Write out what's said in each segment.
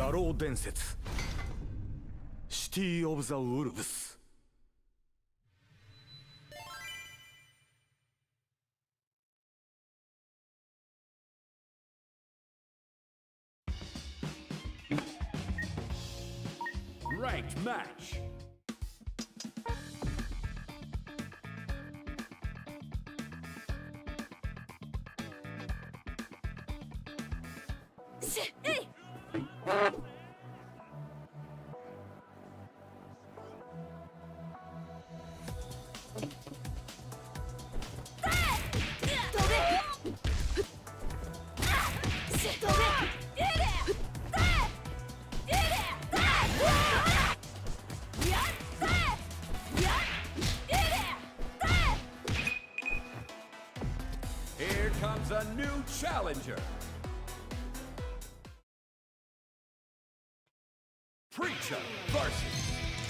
画廊伝説シティ・オブ・ザ・ウルブス。Ranked match. Here comes a new challenger. Preacher versus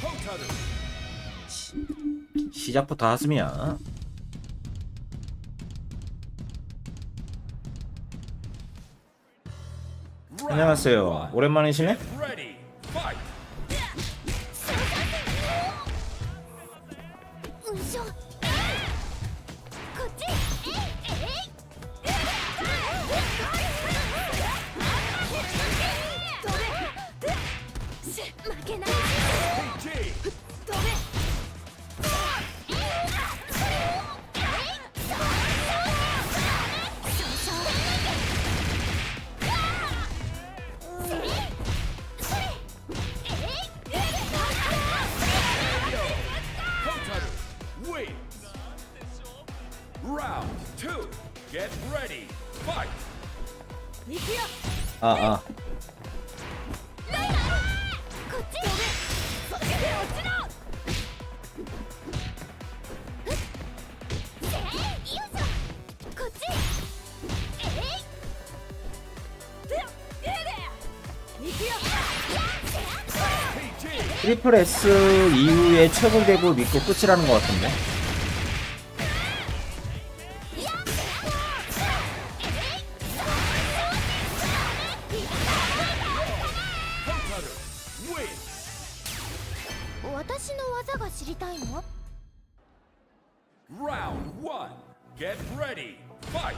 Hotaru. 시작부터 하슴이야. 안녕하세요. 오랜만이시네? Ready, fight. Round 2. Get ready. Fight. 트리플 S 이후에 최고 대부 믿고 끝이라는 것 같은데. Round 1. Get ready. Fight.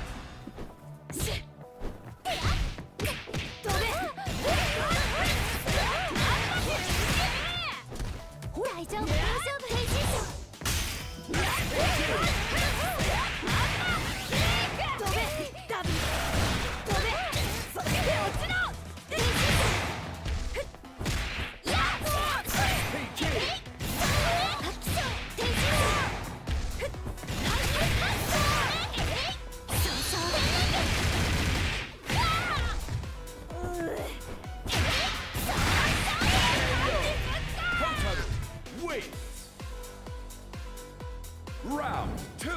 Round 2.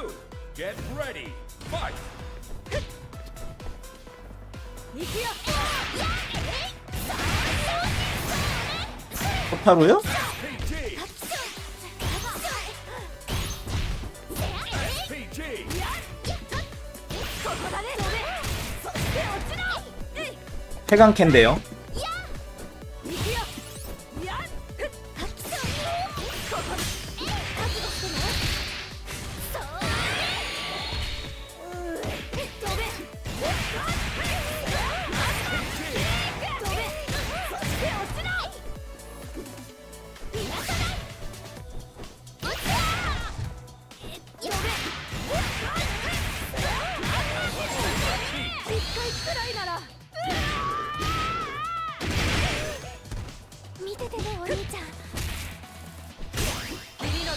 Get ready. Fight. 호타루요? 태강캔데요.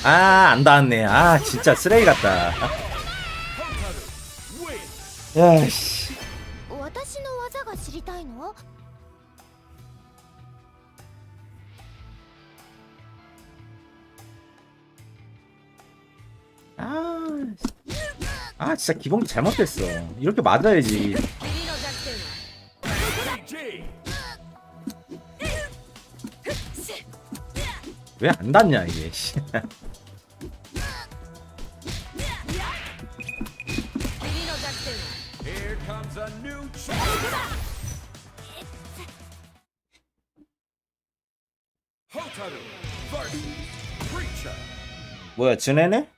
아, 안 닿았네. 아, 진짜 쓰레기 같다. 야, 씨. 아, 진짜 기본기 잘못됐어. 이렇게 맞아야지. 왜 안 닿냐 이게. Hotaru vs. Preacher. 뭐야 즈네네?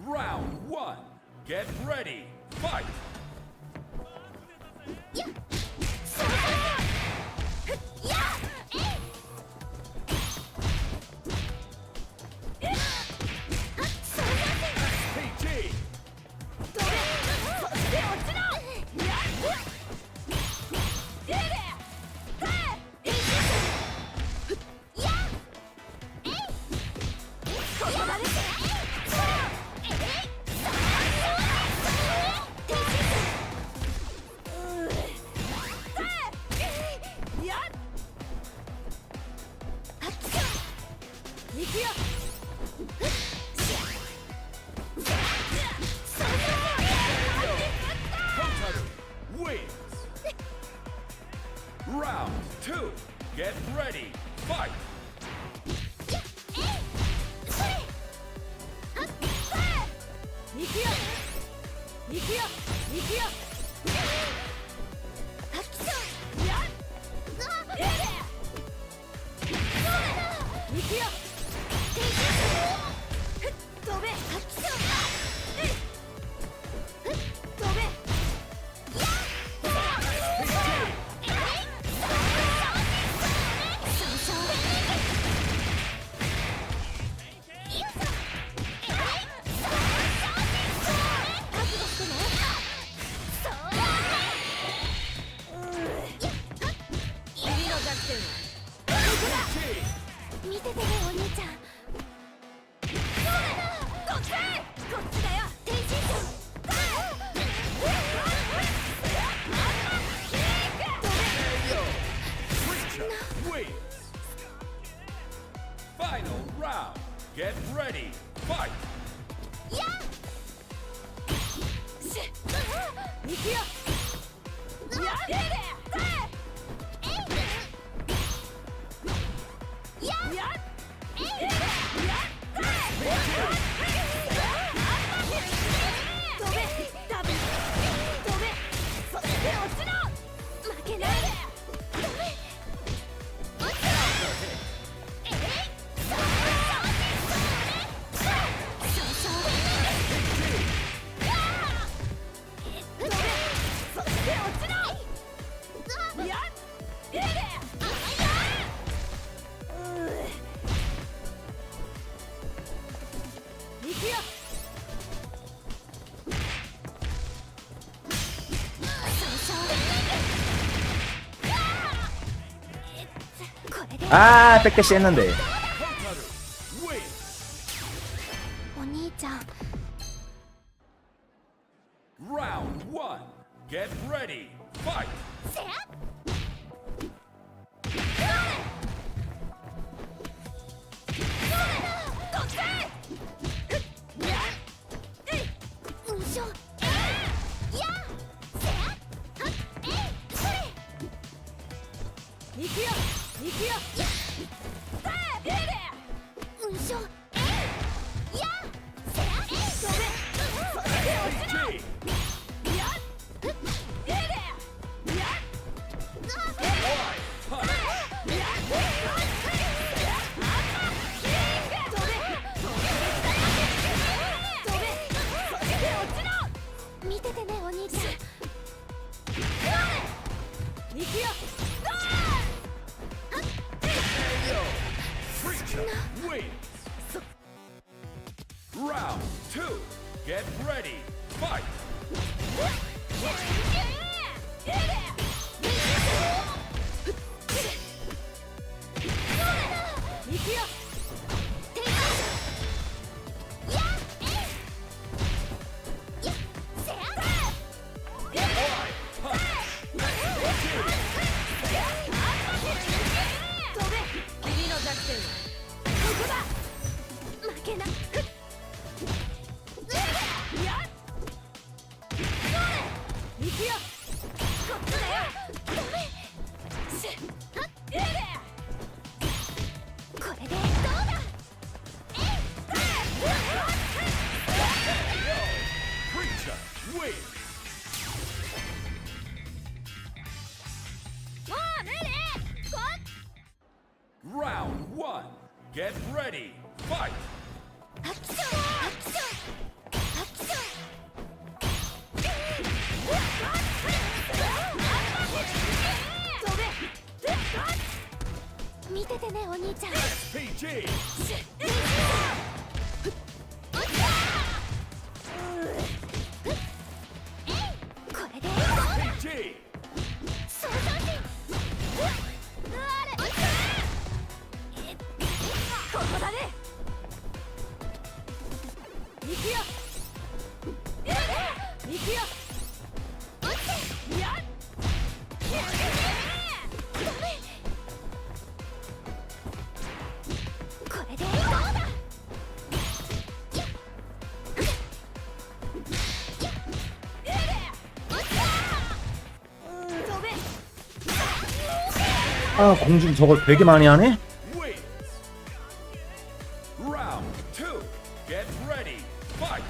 Round 1. Get ready. Fight. PT. Hotaru wins. Round 2. Get ready. Fight. Preacher wins. Final round. Get ready. Fight. 아 백대시 했는데. Hotaru wins. お兄ちゃん Round 1. Get ready. Fight. 見ててねお兄ちゃん Preacher wins. Round 2. Get ready. Fight. What? Get ready. Fight. アクションアクションアクション飛べ見ててねお兄ちゃん PG. これで PG. そうそうしここだね行くよ行くよ落ちてやっこれでどうだ飛べ 아 공중 저걸 되게 많이 하네? Wins. Round 2. Get ready. Fight.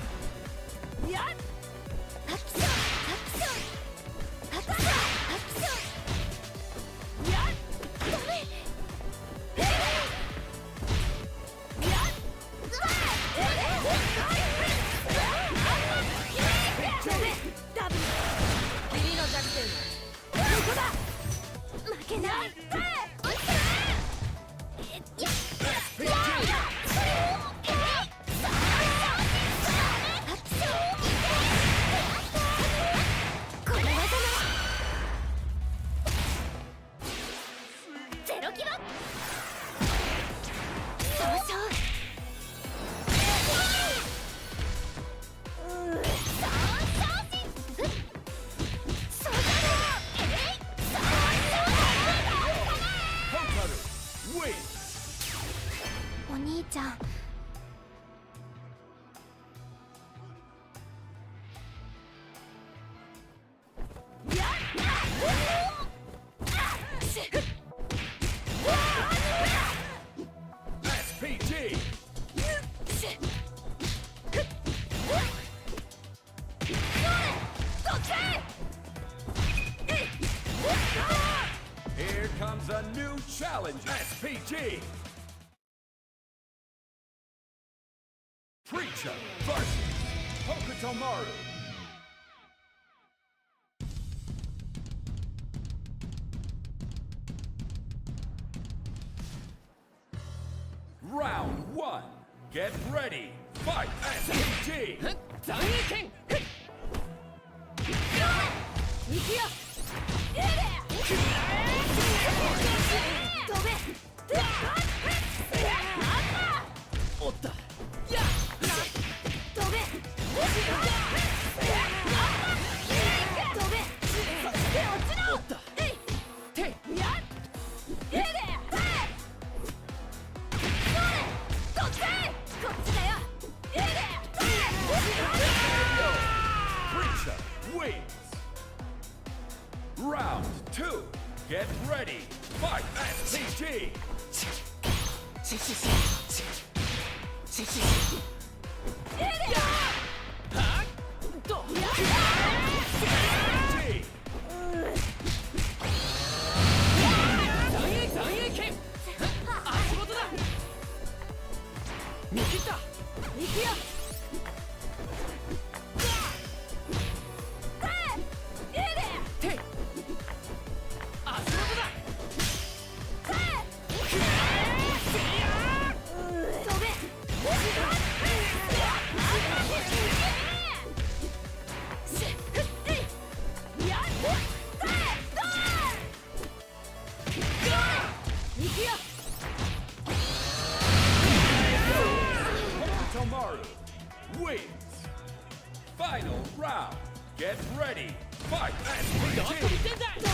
やっアクションアクションアクションアクションやっダメやっダメダブル君の弱点はここだ負けないこの技のゼロキロそうそうそうだHotaru wins. お兄ちゃんSPG. Here comes a new challenge. SPG. Preacher versus Hokutomaru. Round 1. Get ready. Fight. SPG. 残影剣行くよ飛べおった。飛べ飛べそして落ちろおった。てやっこっちだよ Preacher wins. Round 2. Get ready. Fight. SPG. ど SPG. 残影剣足元だ見切った行くよて足元だ飛べ行くよ Hokutomaru wins. Final round. Get ready. Fight. どこ SPG. 見てんだ飛べ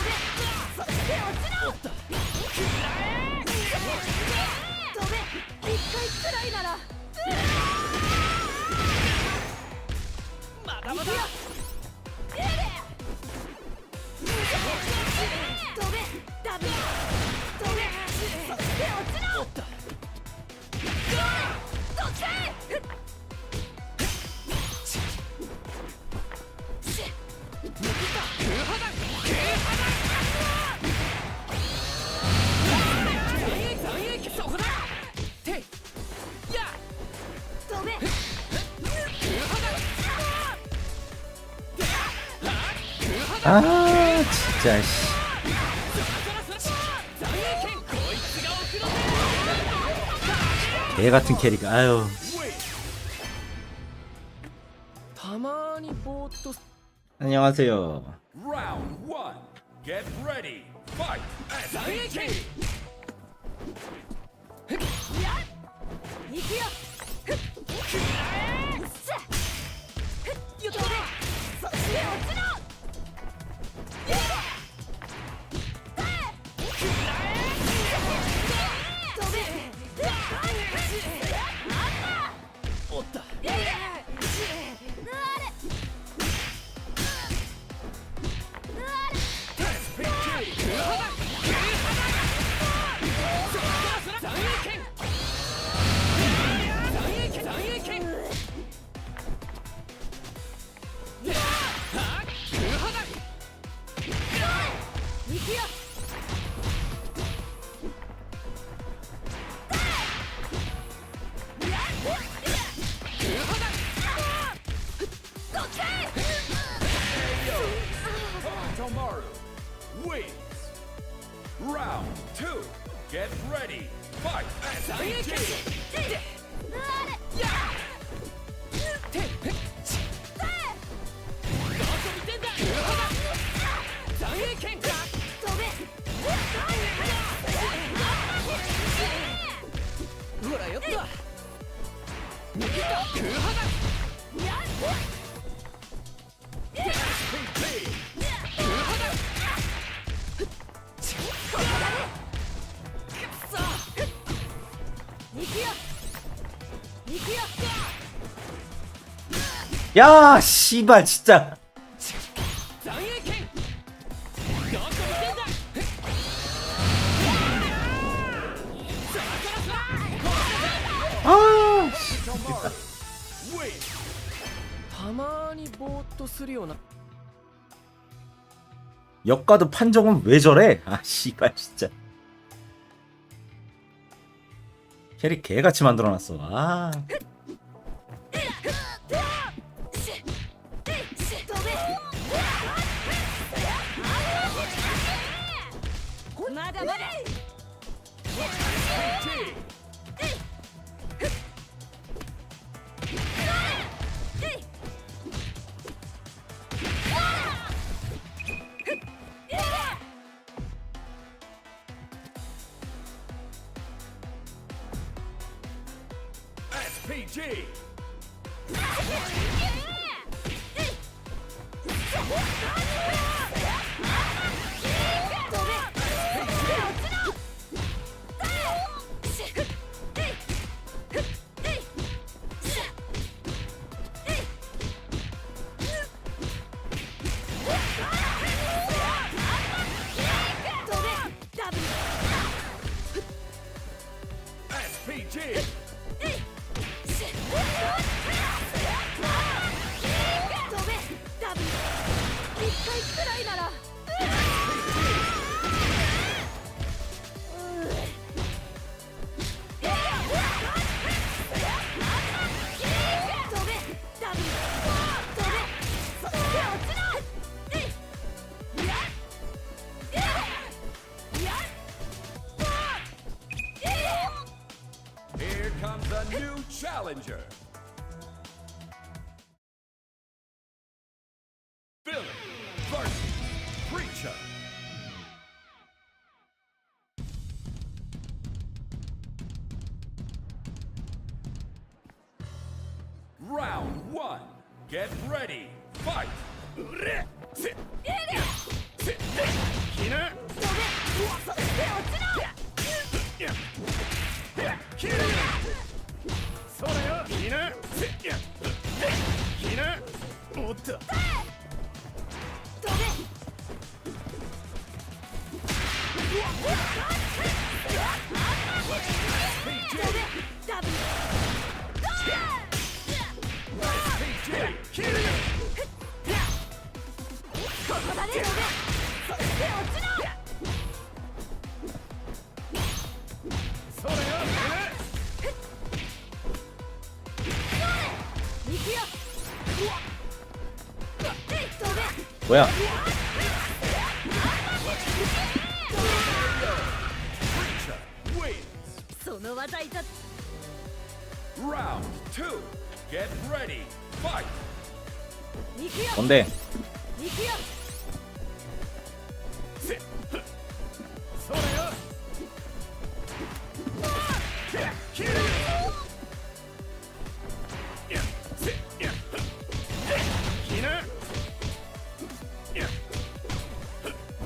そして落ちろ飛べ一回くらいならまだまだ飛べダブル飛べそして落ちろそしてそこだて아 진짜 씨. 개 같은 캐릭. 아유. 안녕하세요. Round 1. Get ready. Fight. SPG. 行くよふっくらえさふっよっとべそして落ちろやれくらえ飛べおったやれTomaru wins. Round 2. Get ready. Fight. SPG. ほらよっと야 씨발 진짜. 아. たまにぼーっとするような 역가드 판정은 왜 저래? 아 씨발 진짜. 캐릭 개같이 만들어놨어. 아. まだまだ SPG. 'Here comes a new challenger. Villain versus Preacher. Round 1. Get ready. Fight. 뭐야? 技いた Round 2. Get ready. Fight. 行くよ 뭔데? 行くよそれよ。切る。きな。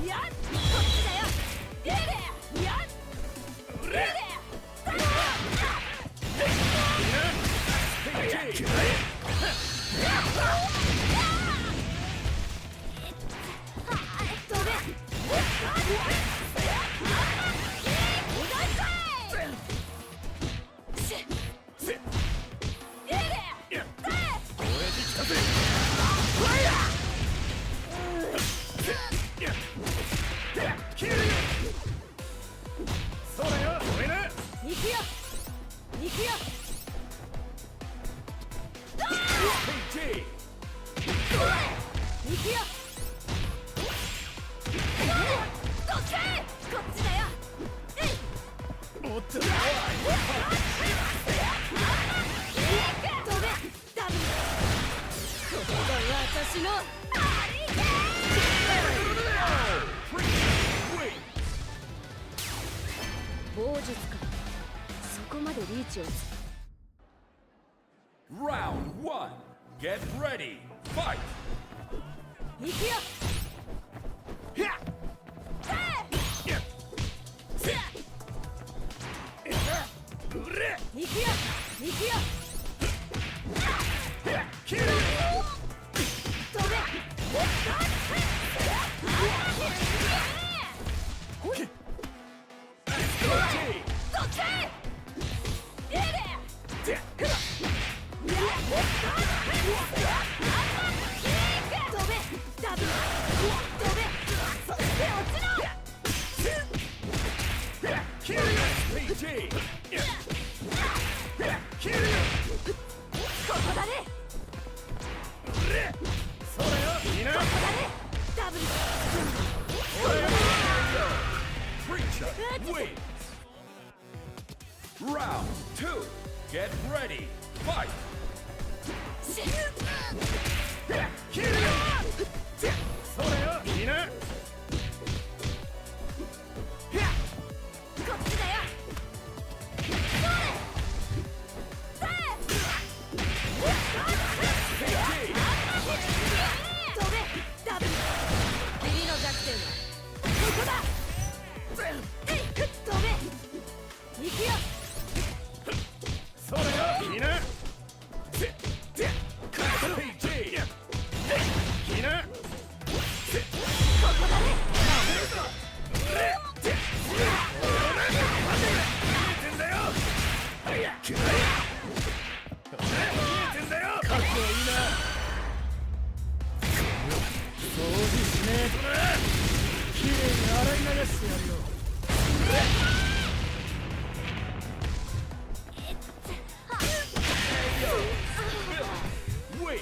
いやこっちだよいやいやそれよ。それな。行くよ行くよ PG。行くよどっちこっちだよおっと。飛べダブルここが私のあり棒術かそこまでリーチを Round 1. Get ready. Fight. 行くよ行くよ行くよ切る。飛べどっち飛べダブル飛べそして落ちろ切るよ。PG。切るよ。ここだねそれよ。いいな。ここだねダブル Preacher wins. Round 2. Get ready. Fight. 切るよ。それよ。いいな。こっちだよ飛べダブル君の弱点はここだ飛べ行くよそれよ。いいな。PG。いいな。ここだね見えてんだよ。見えてんだよ。かっこいいな。掃除しねえとな。きれいに洗い流してやるよ。Wins.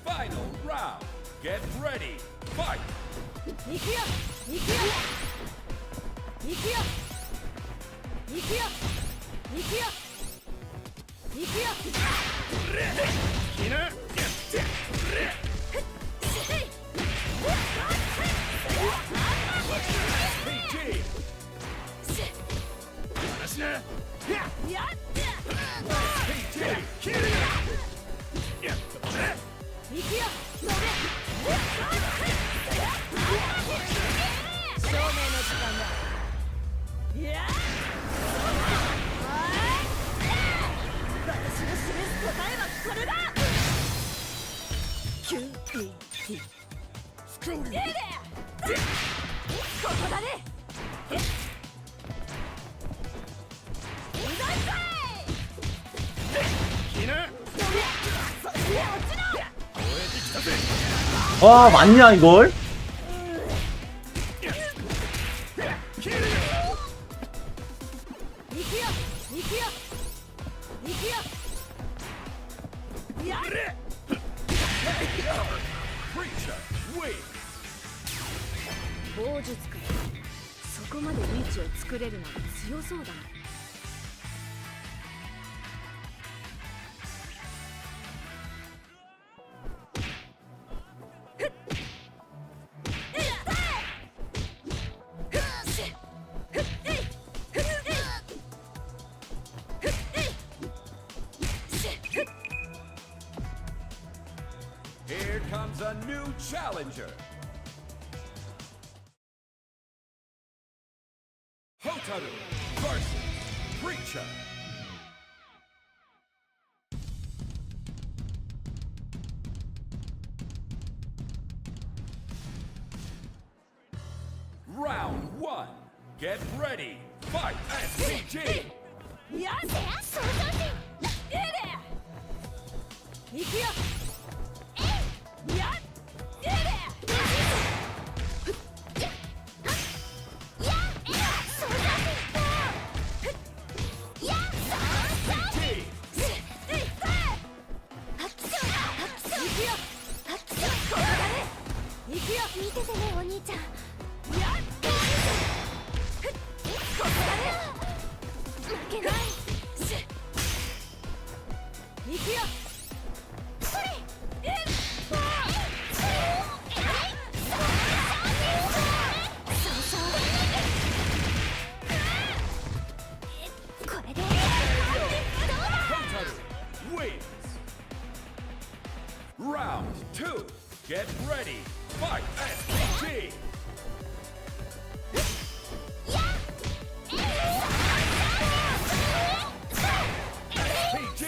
Final round. Get ready. Fight. 行くよ行くよ行くよ行くよ行くよ行くよきな。PG。話な。やっ PG。切るよ。行くよ飛べ証明の時間だいや私の示す答えはこれだ QET スクール。ここだねうざいかいきな。そして落ちろ 와 맞냐 이걸? 切るよ。行くよ行くよ行くよやる Preacher wins. 棒術かそこまでリーチを作れるなんて強そうだね。Here comes a new challenger. Hotaru versus Preacher. Round 1. Get ready. Fight SPG. やせやそうだね。行くよ。やれ。見ててねお兄ちゃん。ここだね。負けない。行くよ。それ。これで。Hotaru wins. Round 2. Get ready. Fight SPG. SPG.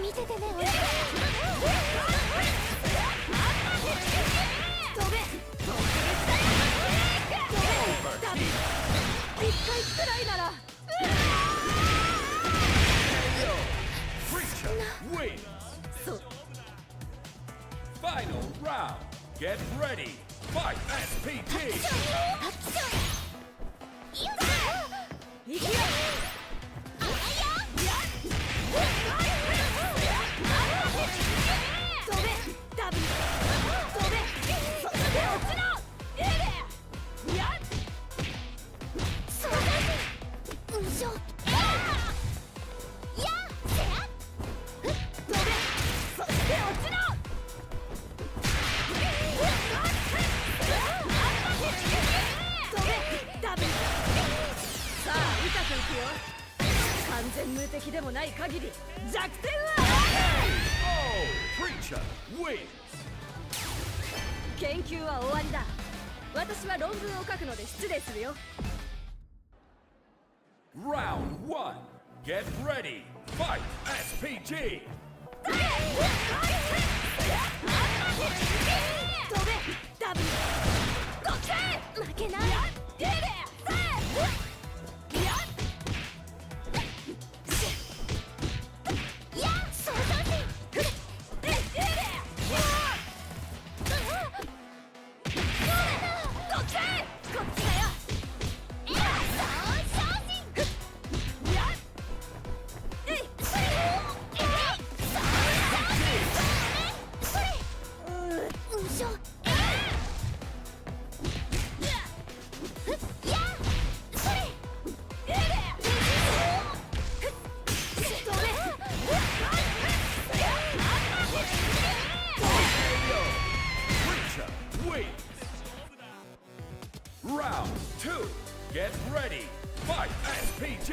見ててねお兄ちゃん。飛べ。一回くらいなら。Preacher wins. そう。 Final round. Get ready. Fight SPG. 行くよ。飛べ。ダビ。飛べ。そして落ちろ。やっ。そうだね。うんしょ。やっ。せや。飛べ。そして落ちろ。飛べ。ダビ。さあ、痛くいくよ。完全無敵でもない限り弱点は。Oh, Preacher wins. 研究は終わりだ。私は論文を書くので失礼するよ。Round 1. Get ready. Fight SPG. 飛べ。ダブル。こっち。負けない。手で。そうだね。こっちだよ。Preacher wins. Round 2. Get ready. Fight SPG.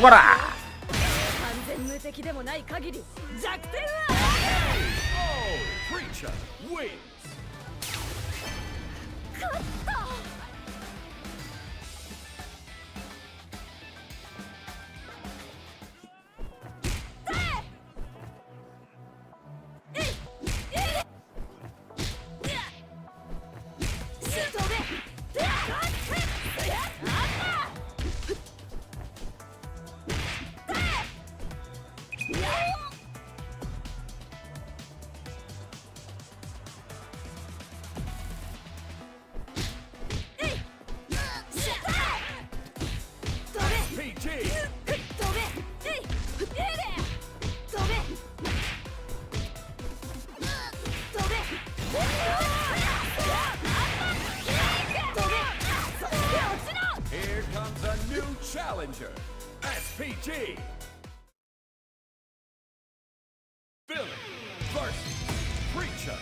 죽어라. 完全無敵でもない限り弱点は Oh, Preacher wins. 勝ったHere comes a new challenger. SPG. Billy versus Preacher.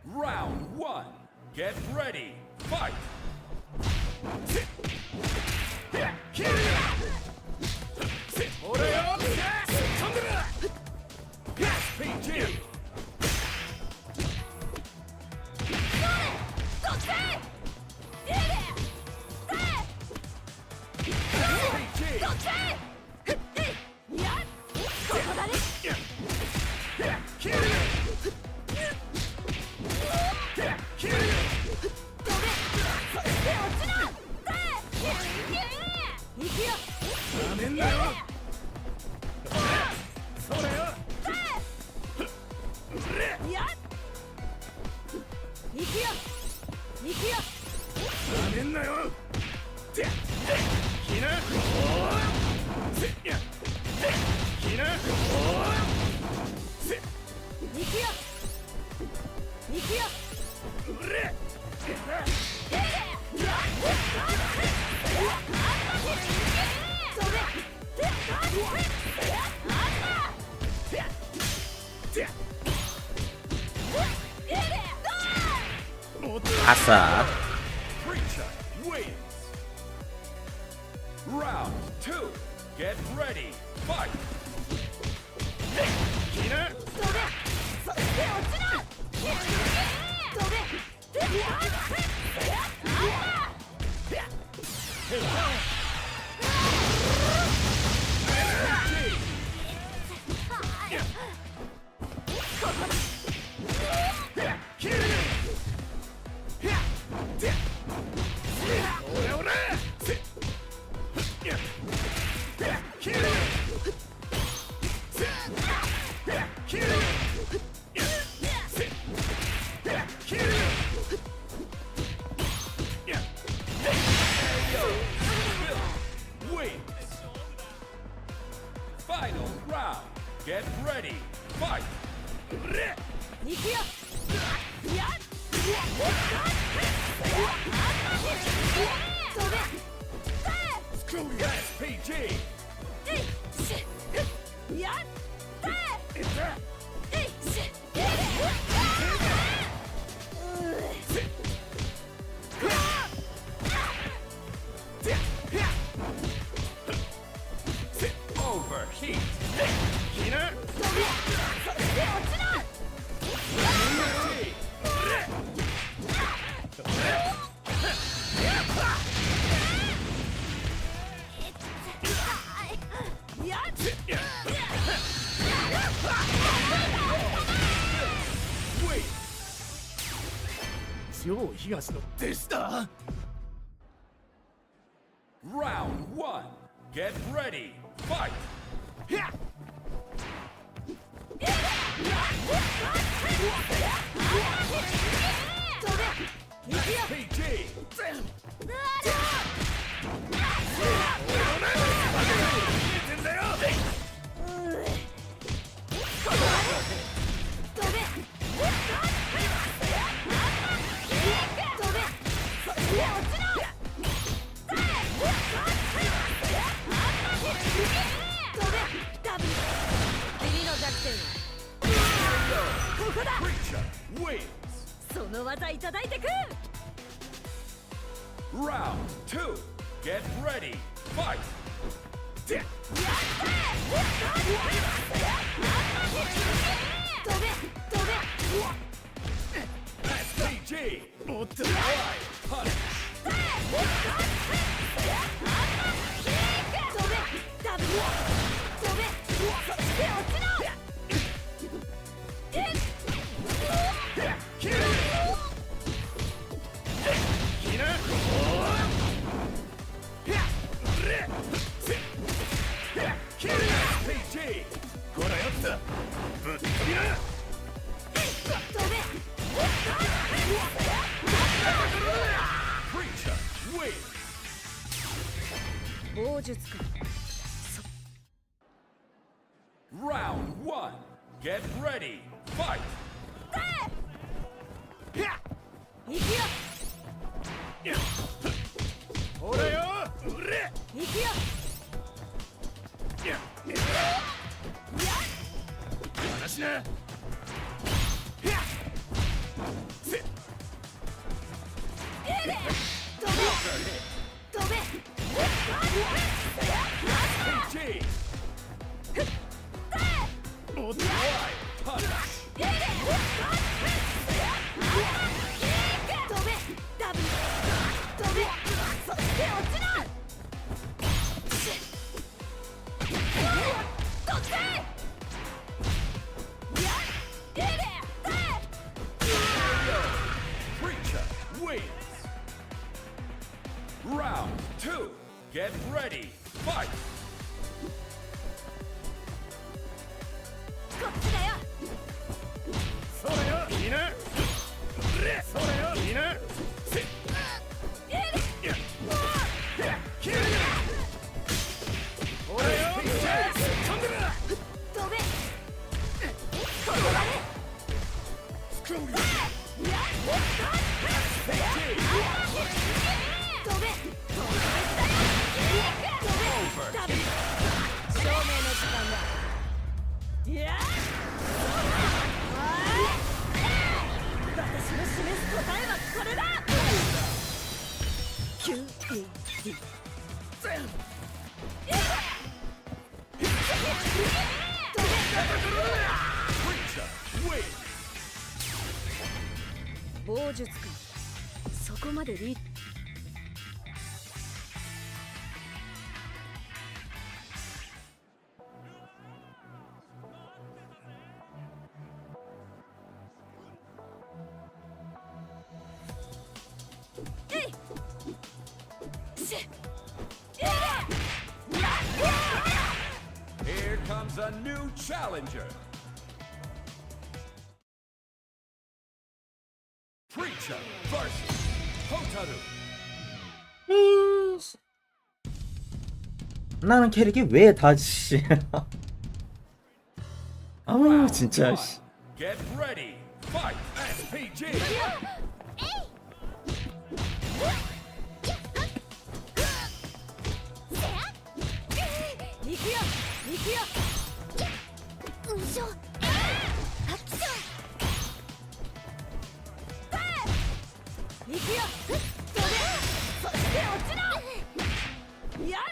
Round 1. Get ready. Fight. PG. 아싸. Preacher wins. Round 2. Get ready. Fight. Wins. Final round. Get ready. Fight. SPG. Overheat. Wait. 超東の弟子だ。 Round 1. Get ready. Fight. PG. たいただいてく。 Round 2. Get ready. Fight. 飛べ飛べ SPG. おっと Right. Punch. 飛べダブル飛べそして落ちろ。SPG. ほらよったぶっ飛びな。飛べ Preacher wins. 棒術か。 Round 1. Get ready. Fight. 行くよほらようれ行くよ。話な。飛べ SPG. おっと Right. Punch. 飛べダブル飛べそして落ちろ。取ってやっいいね Preacher wins. Round 2. Get ready. Fight. こっちだよ。それよいいな。うれそれよいいな。せっいやキルほらよ飛んでる。飛べここだね。スクロールやっ飛べダブル証明の時間だ。いや私の示す答えはこれだ。 QED 飛べ Preacher wins. 棒術か。そこまでリーHere comes a new challenger. Preacher versus Hotaru. 나는 캐릭이 왜 다 씨. 아우 진짜 씨. Get ready. Fight. SPG. 行くよ行くよ。うしょあっちゃ行くよ飛べそして落ちろ。やっ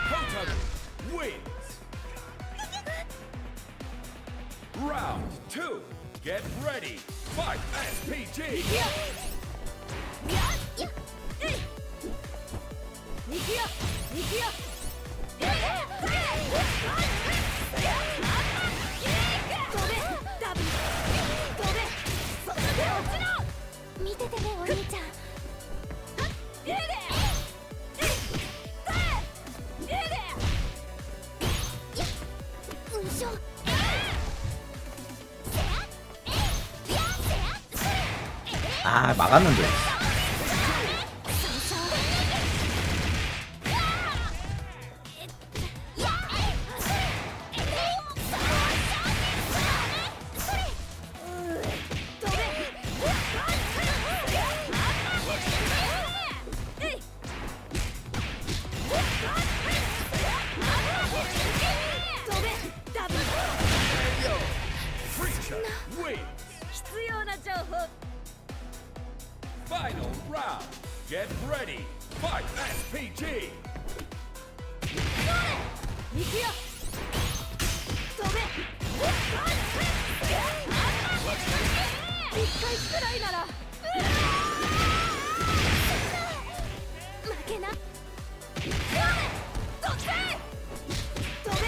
Hotaru wins. Round 2. Get ready. Fight. SPG. 行くよ行くよ。飛べダブル飛べそして落ちろ。見ててねお兄ちゃん。いいねうんしょ 아 막았는데. Preacher wins. 必要な情報 Final round. Get ready. Fight SPG. 行くよ飛べ一回くらいなら負けな飛べ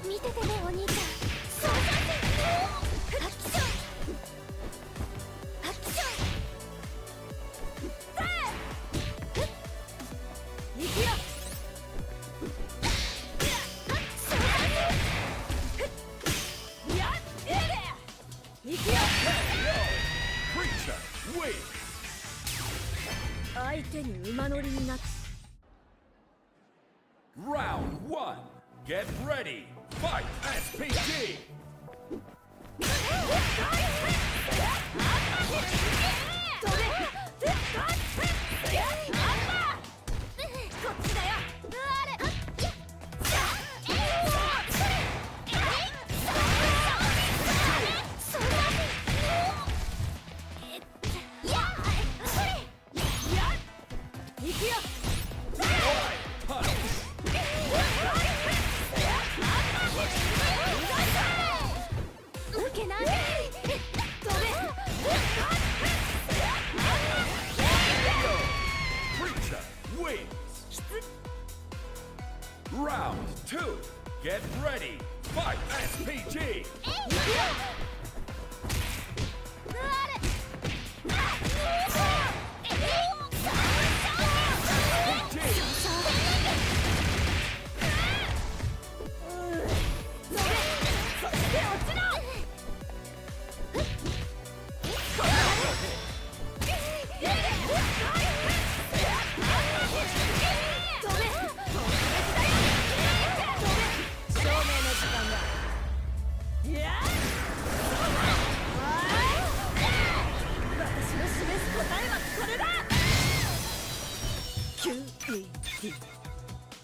見ててねお兄ちゃんそうだってハッキションハッキション行くよやっ行くよ Preacher wins. 相手に馬乗りになって Round 1. Get ready. Fight SPG. こっちだよ行くよ Punch. 負けない飛べ Preacher wins. Round 2. Get ready. Fight SPG.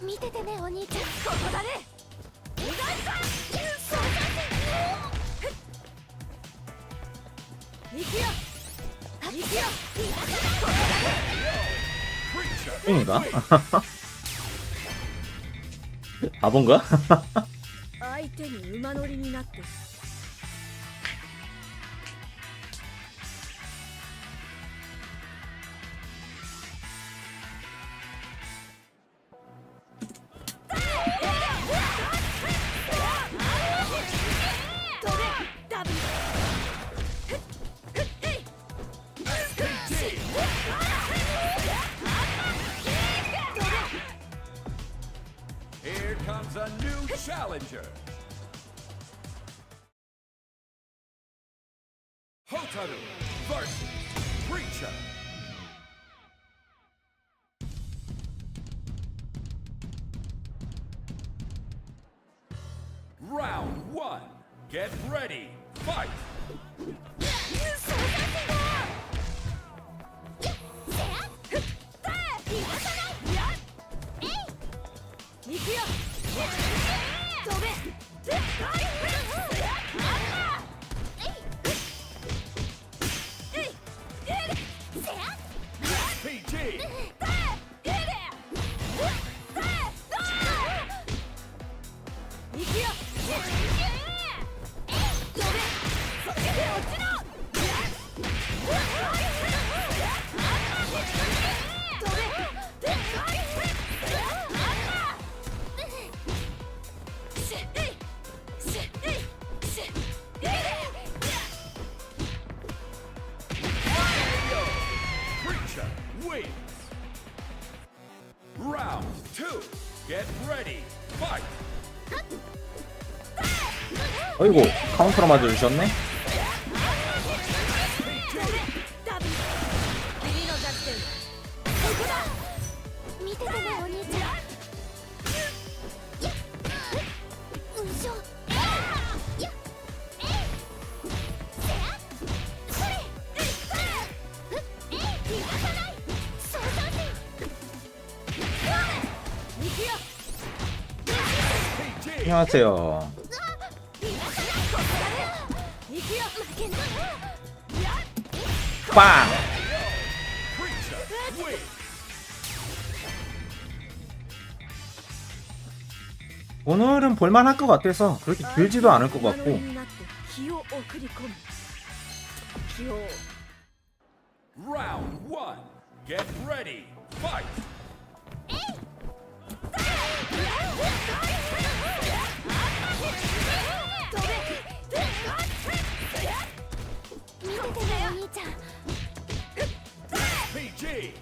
見ててねお兄ちゃんここだね行くよ行くよ Preacher. 똥인가? 바본가? 相手に馬乗りになってダブル Here comes a new challenger. Hotaru versus Preacher. Round 1. Get ready. Fight. 行くよ飛べ PG. 行くよ飛べ落ちろPreacher wins. Round 2. Get ready. Fight. 어이구 카운터로 맞아주셨네. ダブル君の弱点はここだ見ててねお兄ちゃんうんしょ逃がさないそうだね行くよ 안녕하세요. 行くよ負けないやっ 빵! Preacher win. 오늘은 볼만할 것 같아서 그렇게 길지도 않을 것 같고. 気を送り込む気を Round 1. Get ready. Fight. 見ててねお兄ちゃん PG.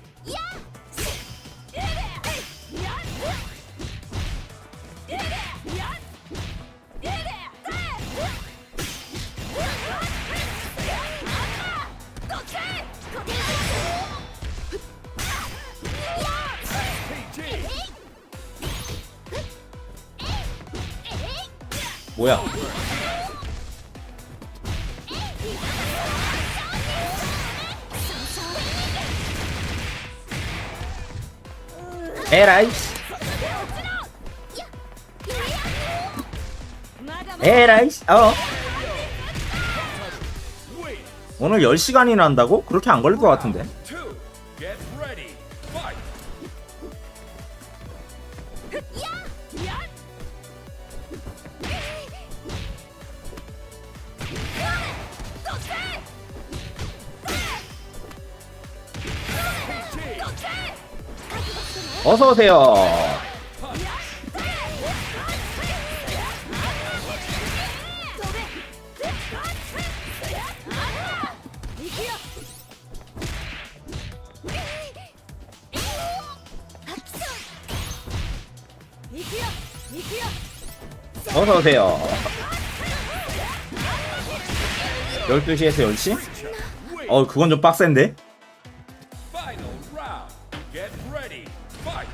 뭐야? 에라이. 에라이. Win. 오늘 10시간이나 한다고? 그렇게 안 걸릴 것 같은데. 2. Get ready. Fight. 어서 오세요. 어서 오세요. 12시에서 10시? Win. 그건 좀 빡센데? Final round. Get ready. Fight.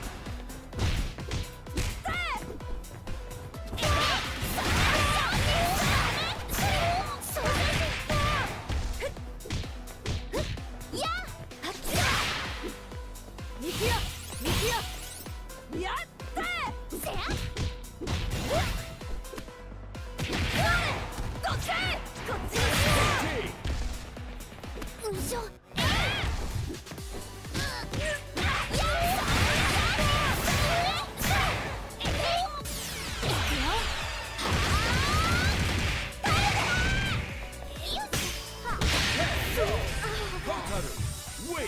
Win.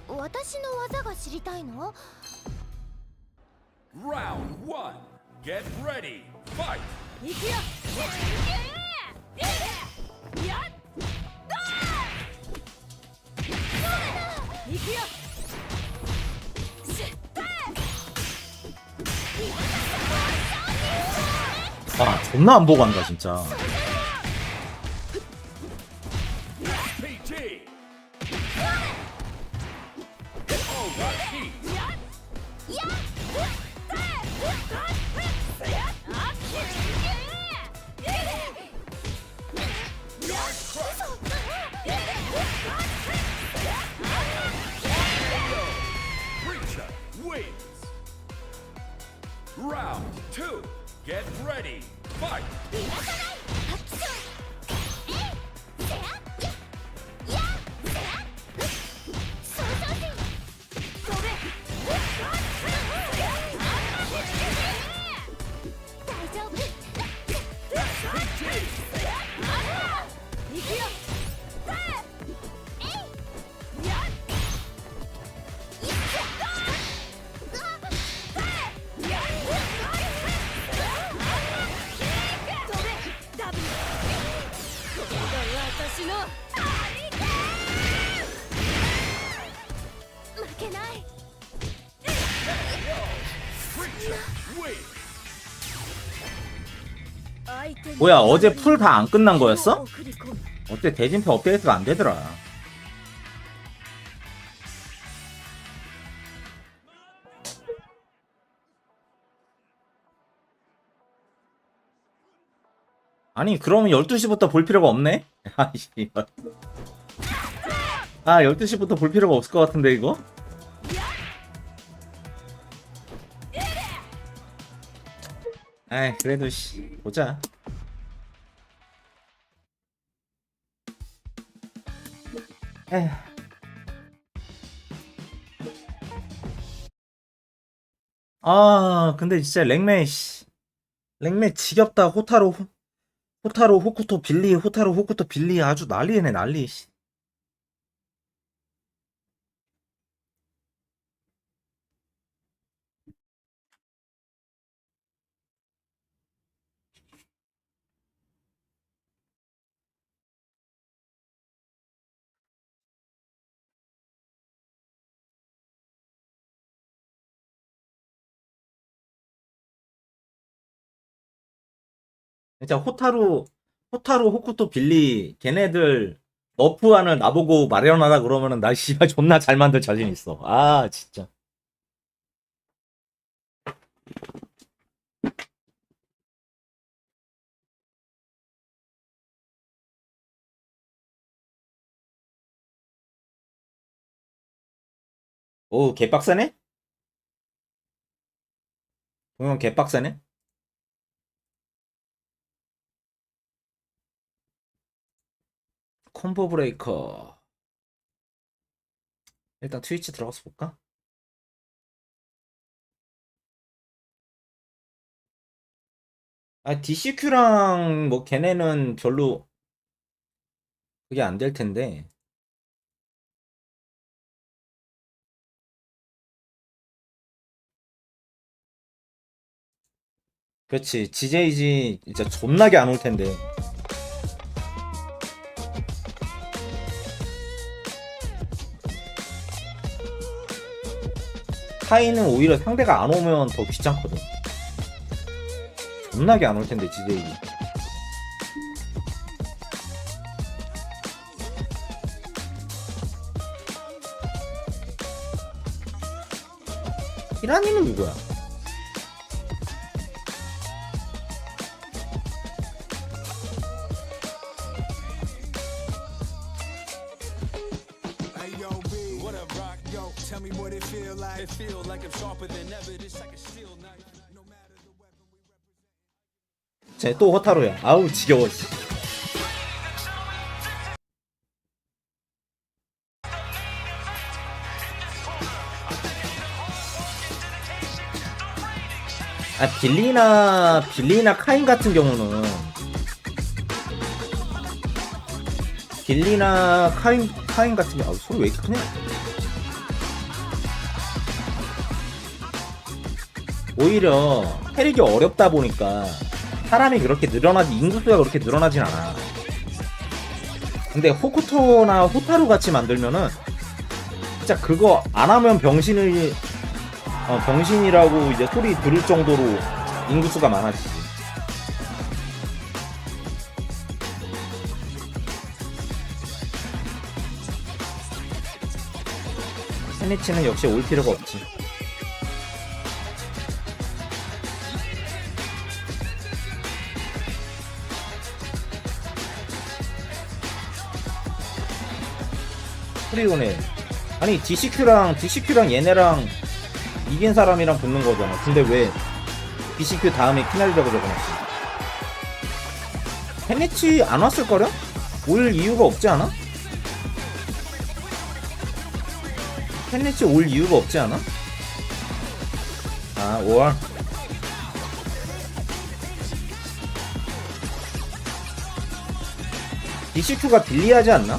私の技が知りたいの Round 1. Get ready. Fight. 行くよやっ行くよ 아, 존나 안 보고 간다, 진짜. PG. Overheat. Preacher wins. Round 2. Get ready. Fight. Preacher wins. 뭐야, 어제 풀 다 안 끝난 거였어? 어때, 대진표 업데이트가 안 되더라. 아니, 그러면 12시부터 볼 필요가 없네? 아이씨. 아, 12시부터 볼 필요가 없을 것 같은데, 이거? 아이 그래도 씨 보자. 에휴. 아 근데 진짜 랭매 지겹다. 호타로 호쿠토 빌리 호타로 호쿠토 빌리 아주 난리네 난리. 씨. 진짜 호타루 호쿠토 빌리 걔네들 너프안을 나보고 마련하라 그러면은 나 씨발 존나 잘 만들 자신 있어. 아 진짜. 오 개빡세네? 동영 개빡세네? 콤보브레이커. 일단 트위치 들어가서 볼까? 아 DCQ랑 뭐 걔네는 별로 그게 안 될 텐데. 그렇지 GJG 진짜 존나게 안 올 텐데. 카이는 오히려 상대가 안 오면 더 귀찮거든. 존나게 안 올 텐데 GJG. 히라니는 누구야? Hey yo, B, what up, Rock? Yo, tell me what it feel like. It feel like I'm sharper than ever. It's like a steel knife. No matter the weapon we represent. 쟤 또 호타루야. 아우 지겨워. 씨. 아 빌리나 카인 같은 경우는 빌리나 카인 같은 경우 소리 왜 이렇게 크냐? 오히려 캐릭이 어렵다 보니까 사람이 그렇게 늘어나지 인구수가 그렇게 늘어나진 않아. 근데 호쿠토나 호타루 같이 만들면은 진짜 그거 안 하면 병신이라고 이제 소리 들을 정도로 인구수가 많아지지. 세니치는 역시 올 필요가 없지. 프리오네. 아니 DCQ랑 얘네랑 이긴 사람이랑 붙는 거잖아. 근데 왜 BCQ 다음에 키날리라고 적어놨어? 헤니치 안 왔을거려? 올 이유가 없지 않아? 헤니치 올 이유가 없지 않아? 아 5월. BCQ가 빌리하지 않나?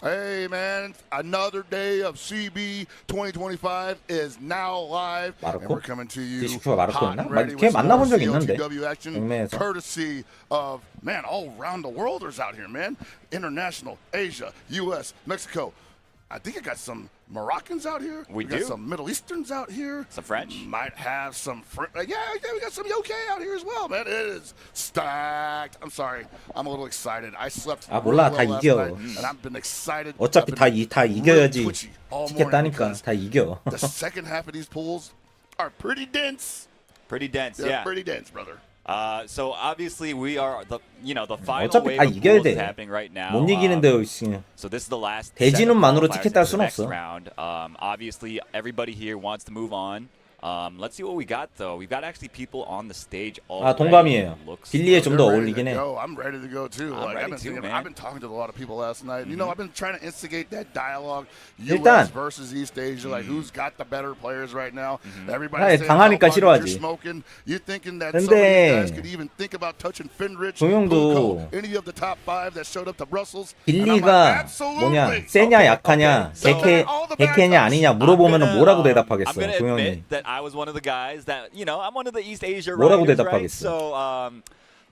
Hey man, another day of CB 2025 is now live, and 마르코? we're coming to you DCQ가 마르코였나? hot and ready 걔 with some 만나본 more 적 있는데 COTW action, 경매에서. courtesy of man all around the worlders out here, man. International, Asia, U.S., Mexico. I think I got some Moroccans out here. We got do. some Middle Easterns out here. Some French. Might have some French. Yeah, we got some UK out here as well, man. It is stacked. I'm sorry. I'm a little excited. I slept 아 몰라 다 really well last 이겨. night, and I've been excited. 어차피 I've been 다 really 이겨야지 twitchy all morning 찍겠다니까. because 다 이겨. the second half of these pools are pretty dense. Pretty dense, They're yeah. pretty dense, brother. So obviously we are the final 어차피 wave 다 of 이겨야 pools 돼. is happening right now. 못 이기는데 씨. So this is the last 대진운만으로 set of 티켓 딸 qualifiers 순 into the next 없어. round. Obviously everybody here wants to move on. Let's see what we got though. We've got actually people on the stage already. 아 동감이에요. Looks 빌리에 좀 더 They're ready 어울리긴 to 해. go. I'm ready to go too. I'm ready I've been too, thinking, man. I've been talking to a lot of people last night. You know, I've been trying to instigate that dialogue. 일단- U.S. versus East Asia, like who's got the better players right now? 아, Everybody's saying, 당하니까 "Oh, 싫어하지." you're smoking. You're thinking that 근데- some of these guys could even think about touching Finrich, 동영도- Buko, any of the top 5 that showed up to Brussels. And I'm like, 빌리가 absolutely. 뭐냐 세냐 약하냐 백해냐 아니냐 물어보면은 뭐라고 대답하겠어 I'm gonna 동영이. admit that I was one of the guys that I'm one of the East Asia 뭐라고 riders, right? 대답하겠어? So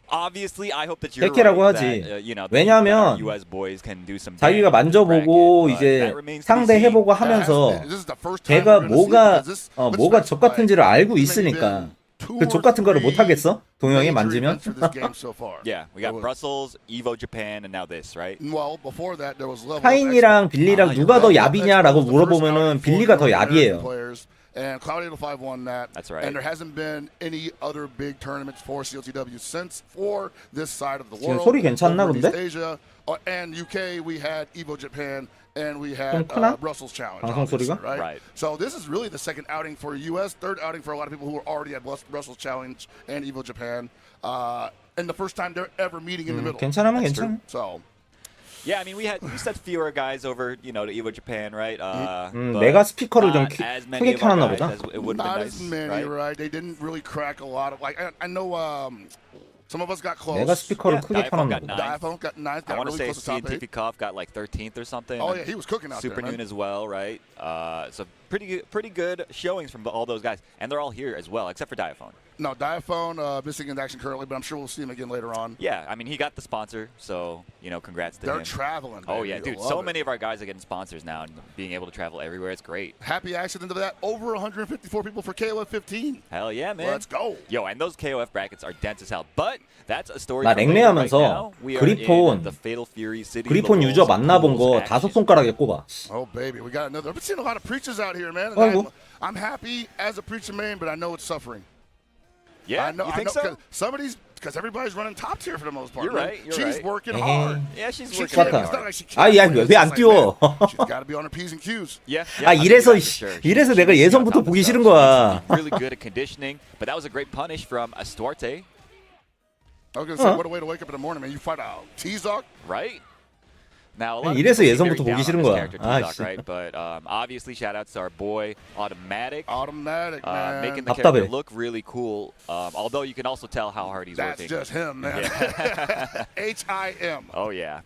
obviously I hope that you're 백해라고 right. 하지. That, that 왜냐면 our US boys can do some 자기가 damage in the 만져보고 bracket, but 이제 that remains to be 상대 seen. 해보고 하면서 This is the first time 걔가 we're gonna see 뭐가 it, because this- 뭐가 let's 적 같은지를 알고 it's maybe 있으니까 been two 그 적 or 같은 거를 three 못 하겠어? 동영이 major 만지면? events for this game so far. Yeah, we got It was- Brussels, Evo Japan, and now this, right? Well, before that, there was level 카인이랑 빌리랑 누가 더 야비냐라고 물어보면은 빌리가 더 야비해요. And Cloud 805 won that. That's right. And there hasn't been any other big tournaments for CLTW since for this side of the 지금 world. 소리 괜찮나 Over in 근데? East Asia and UK, we had Evo Japan and we 좀 had 크나? Brussels Challenge. 방송 obviously, 소리가? right? Right. So this is really the second outing for US, third outing for a lot of people who are already at Brussels Challenge and Evo Japan, and the first time they're ever meeting in the middle. 괜찮으면 That's 괜찮아. So. Yeah, I mean we sent fewer guys over, to Evo Japan, right? But 내가 스피커를 좀 not as many 크게 of our 켜놨나 guys 보다. as it would have Not been as nice, many, right? right? They didn't really crack a lot of I know some of us got close. 내가 스피커를 크게 Diaphone 켜놨나 got 보다. ninth. Diaphone got ninth. I Got want to really say close to top 8. Scientificov got like 13th or something. Oh yeah, he was cooking out Super there. Noon as well, right? So pretty good showings from all those guys, and they're all here as well, except for Diaphone. No, Diaphone missing in action currently, but I'm sure we'll see him again later on. Yeah, I mean he got the sponsor, so congrats to They're him. traveling. Oh baby. yeah, dude, Love so it. many of our guys are getting sponsors now, and being able to travel everywhere, it's great. Happy accident of that. Over 154 people for KOF 15. Hell yeah, man. Let's go. Yo, and those KOF brackets are dense as hell. But that's a story. 나 for later. Right 랭레하면서 now, we are 그리폰- in the Fatal Fury City. 그리폰 유저 levels, 만나본 거 pools 다섯 action. 손가락에 꼽아. Oh baby, we got another. I've been seeing a lot of preachers out here, man. And 아이고. I'm happy as a preacher main, but I know it's suffering. Yeah, I know. you think so? 'Cause some of these, because everybody's running top tier for the most part. You're man. right, you're She's right. working 에헤이. hard. Yeah, she's She working can't, really it's not hard. like she can't 아, 야, win. It's 왜 안 just 뛰어? like, man, she's got to be on her P's and Q's. Yeah, 아, I'll give 이래서 you that for sure. 이래서 She 내가 needs to be on 예선부터 top of 보기 stuff. 싫은 She 거야. needs to be really good at conditioning, but that was a great punish from Astuarte, I was gonna say, what a way to wake up in the morning, man. You fight a T-Zoc. right? Now, a lot of 이래서 people seem 예선부터 very 보기 down 싫은 on this 거야. character, 아, T-Zoc, 씨. right? But obviously, shout outs to our boy Automatic. Automatic, man. Making the 답답해. character look really cool. Although you can also tell how hard he's That's working. just him, man. H-I-M. Oh yeah.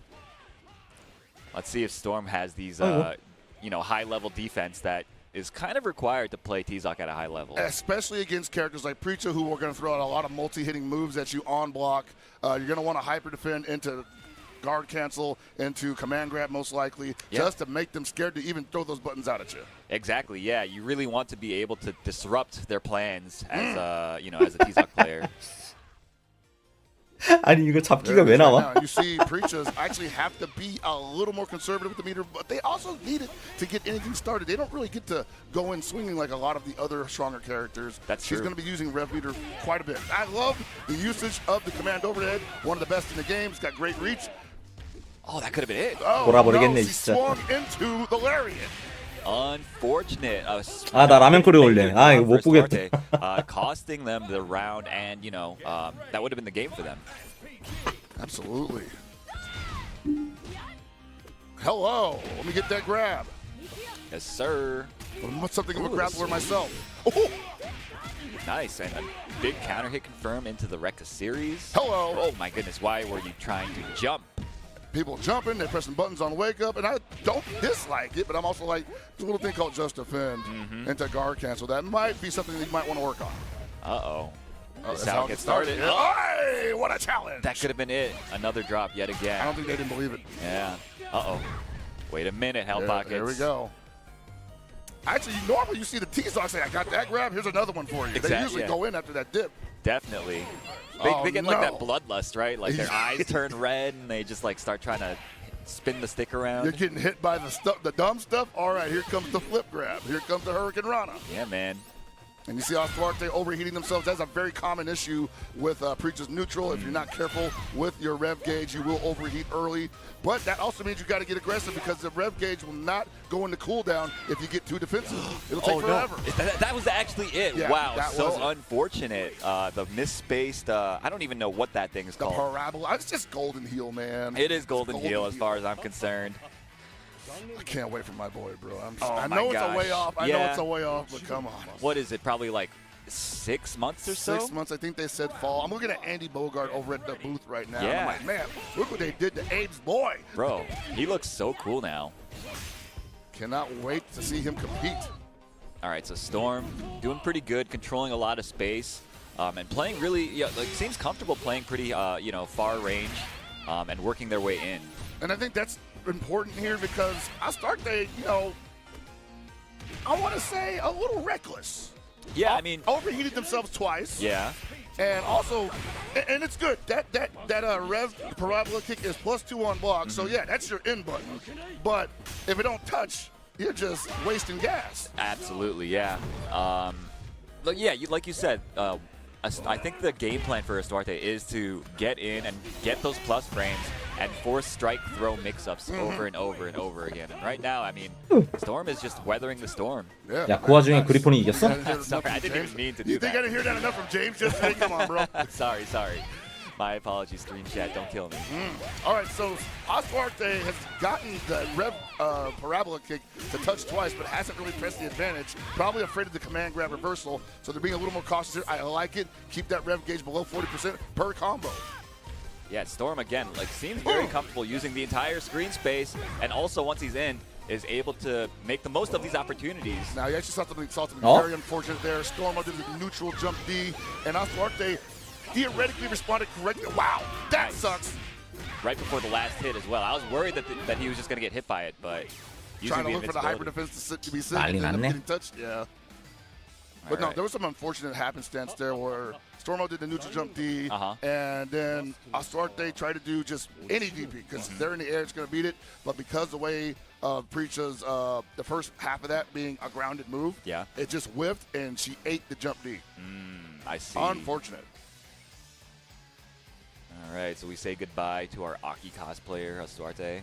Let's see if Storm has these, high-level defense that is kind of required to play T-Zoc at a high level. Especially against characters like Preacher, who are going to throw out a lot of multi-hitting moves at you on block. You're going to want to hyper defend into guard cancel, into command grab most likely, just to make them scared to even throw those buttons out at you. Exactly. Yeah, you really want to be able to disrupt their plans as as a T-Zoc player. 아니 이거 잡기가 There 왜 it is right 나와? now. You see Preachers actually have to be a little more conservative with the meter, but they also need it to get anything started. They don't really get to go in swinging like a lot of the other stronger characters. That's She's true. going to be using rev meter quite a bit. I love the usage of the command overhead. One of the best in the game. It's got great reach. Oh, that could have been it. Oh, 돌아버리겠네, no, she 진짜. swung into the lariat. Unfortunate. 아, 나 라면 끓여 올래. 아, 이거 못 보겠다. Costing them the round, and that would have been the game for them. Absolutely. Hello. Let me get that grab. Yes, sir. I'm something of a Ooh, grappler sweet. myself. Oh, Nice, and a big counter hit confirmed into the Rekka series. hello. Oh my goodness, why were you trying to jump? People jumping, they're pressing buttons on wake up, and I don't dislike it, but I'm also like, there's a little thing called just defend into guard cancel. That might be something that you might want to work on. Uh-oh. That's That's how it gets started. Hey, what a challenge. That could have been it. Another drop yet I again. don't think they didn't believe it. Yeah. Uh-oh. Wait a minute, Hell Pockets. There we go. Actually, normally you see the T-Zoc say, I got that grab, here's another one for you. They Exact- usually yeah. go in after that dip. Definitely. Oh, They get like that no. bloodlust, right? Like their eyes turn red and they just like start trying to spin the stick around. You're getting hit by the dumb stuff. All right, here comes the flip grab. Here comes the Hurricane Rana. Yeah, man. And you see Astuarte overheating themselves. That's a very common issue with Preacher's neutral. If you're not careful with your rev gauge, you will overheat early. But that also means you got to get aggressive because the rev gauge will not go into cooldown if you get too defensive. It'll take forever. That was actually it. Yeah, wow, that so was it. unfortunate. The misspaced, I don't even know what that thing is The called. parabola. It's just golden heel, man. It is golden heel as far as I'm concerned. I can't wait for my boy, bro. Oh I my know it's a gosh. way off. I know Yeah. it's a way off, but come on. What is it? Probably like 6 months or so? 6 months, I think they said fall. I'm looking at Andy Bogart over at the booth right now. Yeah. I'm like, man, look what they did to Abe's boy. Bro, he looks so cool now. Cannot wait to see him compete. All right, so Storm doing pretty good, controlling a lot of space, and playing really, seems comfortable playing pretty, far range, and working their way in. And I think that's important here because Astarte, I want to say a little reckless. Yeah, I mean, Overheated themselves twice. yeah. And also, and it's good. That rev parabola kick is +2 on block. So yeah, that's your in button. But if it don't touch, you're just wasting gas. Absolutely, yeah. But yeah, like you said, I think the game plan for Astarte is to get in and get those plus frames and force strike throw mix-ups over and over and over again. And right now, I mean, Storm is just weathering the storm. 야, 그 와중에 그리폰이 이겼어? Sorry, I didn't even mean to do You think that. I didn't hear that enough from James? Just say, come on, bro. Sorry. My apologies, stream chat. Don't kill me. All right, so Astuarte has gotten the rev parabola kick to touch twice, but hasn't really pressed the advantage. Probably afraid of the command grab reversal, so they're being a little more cautious here. I like it. Keep that rev gauge below 40% per combo. Yeah, Storm again, seems very comfortable using the entire screen space, and also once he's in, is able to make the most of these opportunities. Now, you actually saw something Oh. very unfortunate there. Stormo did the neutral jump D, and Astuarte theoretically responded correctly. Wow, that Nice. sucks. Right before the last hit as well. I was worried that he was just going to get hit by it, but using Trying to look for the hyper invincibility. defense to be sitting and end up getting touched. Yeah. But no, Alright. there was some unfortunate happenstance there where Stormo did the neutral jump D, Uh-huh. and then Astuarte tried to do just any DP because they're in the air, it's going to beat it. But because the way Preacha's the first half of that being a grounded move, Yeah. it just whiffed and she ate the jump D. I see. Unfortunate. All right, so we say goodbye to our Aki cosplayer, Astuarte.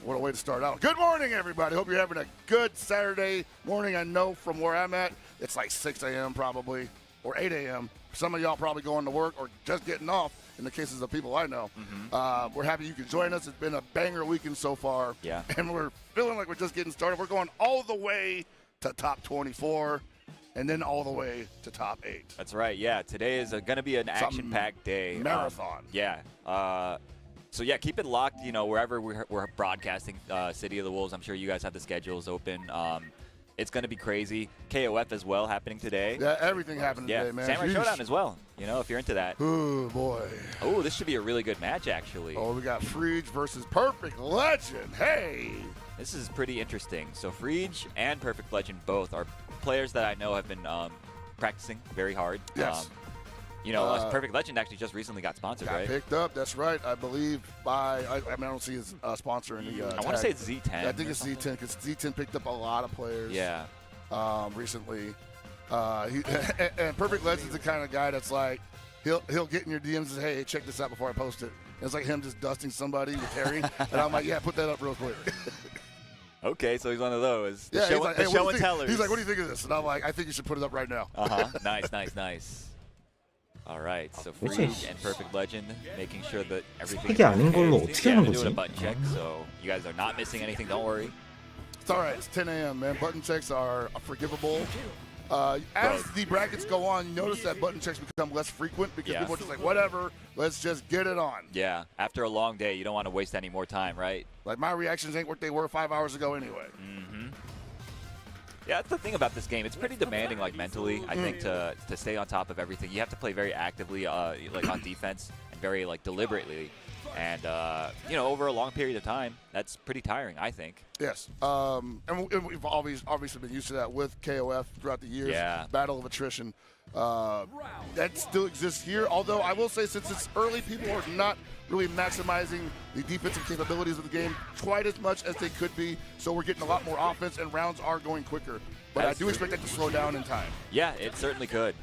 What a way to start out. Good morning, everybody. Hope you're having a good Saturday morning. I know from where I'm at, it's like 6 a.m. probably, or 8 a.m. Some of y'all probably going to work or just getting off in the cases of people I know. We're happy you can join us. It's been a banger weekend so far. Yeah. And we're feeling like we're just getting started. We're going all the way to top 24 and then all the way to top 8. That's right, yeah. Today is going to be an action-packed day. Marathon. So yeah, keep it locked, wherever we're broadcasting City of the Wolves. I'm sure you guys have the schedules open. It's going to be crazy. KOF as well happening today. Yeah, everything happened Yeah, today, man. Samurai Huge. Showdown as well, if you're into that. Oh, boy. Oh, this should be a really good match, actually. Oh, we got Freege versus Perfect Legend. Hey. This is pretty interesting. So Freege and Perfect Legend both are players that I know have been practicing very hard. Yes. Perfect Legend actually just recently got sponsored, Got right? picked up, that's right, I believe, by, I don't see his sponsor in the I want to say it's Z10. I think or it's something. Z10, because Z10 picked up a lot of players Yeah. recently. And Perfect Legend's the kind of guy that's like, he'll get in your DMs and say, hey, check this out before I post it. And it's like him just dusting somebody with Terry. And I'm like, yeah, put that up real quick. Okay, so he's one of those. The Yeah, show, he's like, the hey, what show do you and think? tellers. He's like, what do you think of this? And I'm like, I think you should put it up right now. Nice. All right, so Which Freege is- and Perfect Legend making sure that everything. 이게 아닌 걸로 is- 어떻게 yeah, 하는 they're doing a 거지? button check, so you guys are not missing anything. Don't worry. It's all right. It's 10 a.m., man. Button checks are forgivable. As the brackets go on, you notice that button checks become less frequent because Yeah. people are just like, whatever, let's just get it on. Yeah, after a long day, you don't want to waste any more time, right? Like, my reactions ain't what they were 5 hours ago anyway. Yeah, that's the thing about this game. It's pretty demanding, mentally. I think to stay on top of everything, you have to play very actively, on defense and very deliberately. And, you know, over a long period of time, that's pretty tiring, I think. Yes. And we've obviously been used to that with KOF throughout the years. Yeah. Battle of attrition. That still exists here, although I will say since it's early, people are not really maximizing the defensive capabilities of the game quite as much as they could be, so we're getting a lot more offense and rounds are going quicker. But I do expect that to slow down in time. Yeah, it certainly could.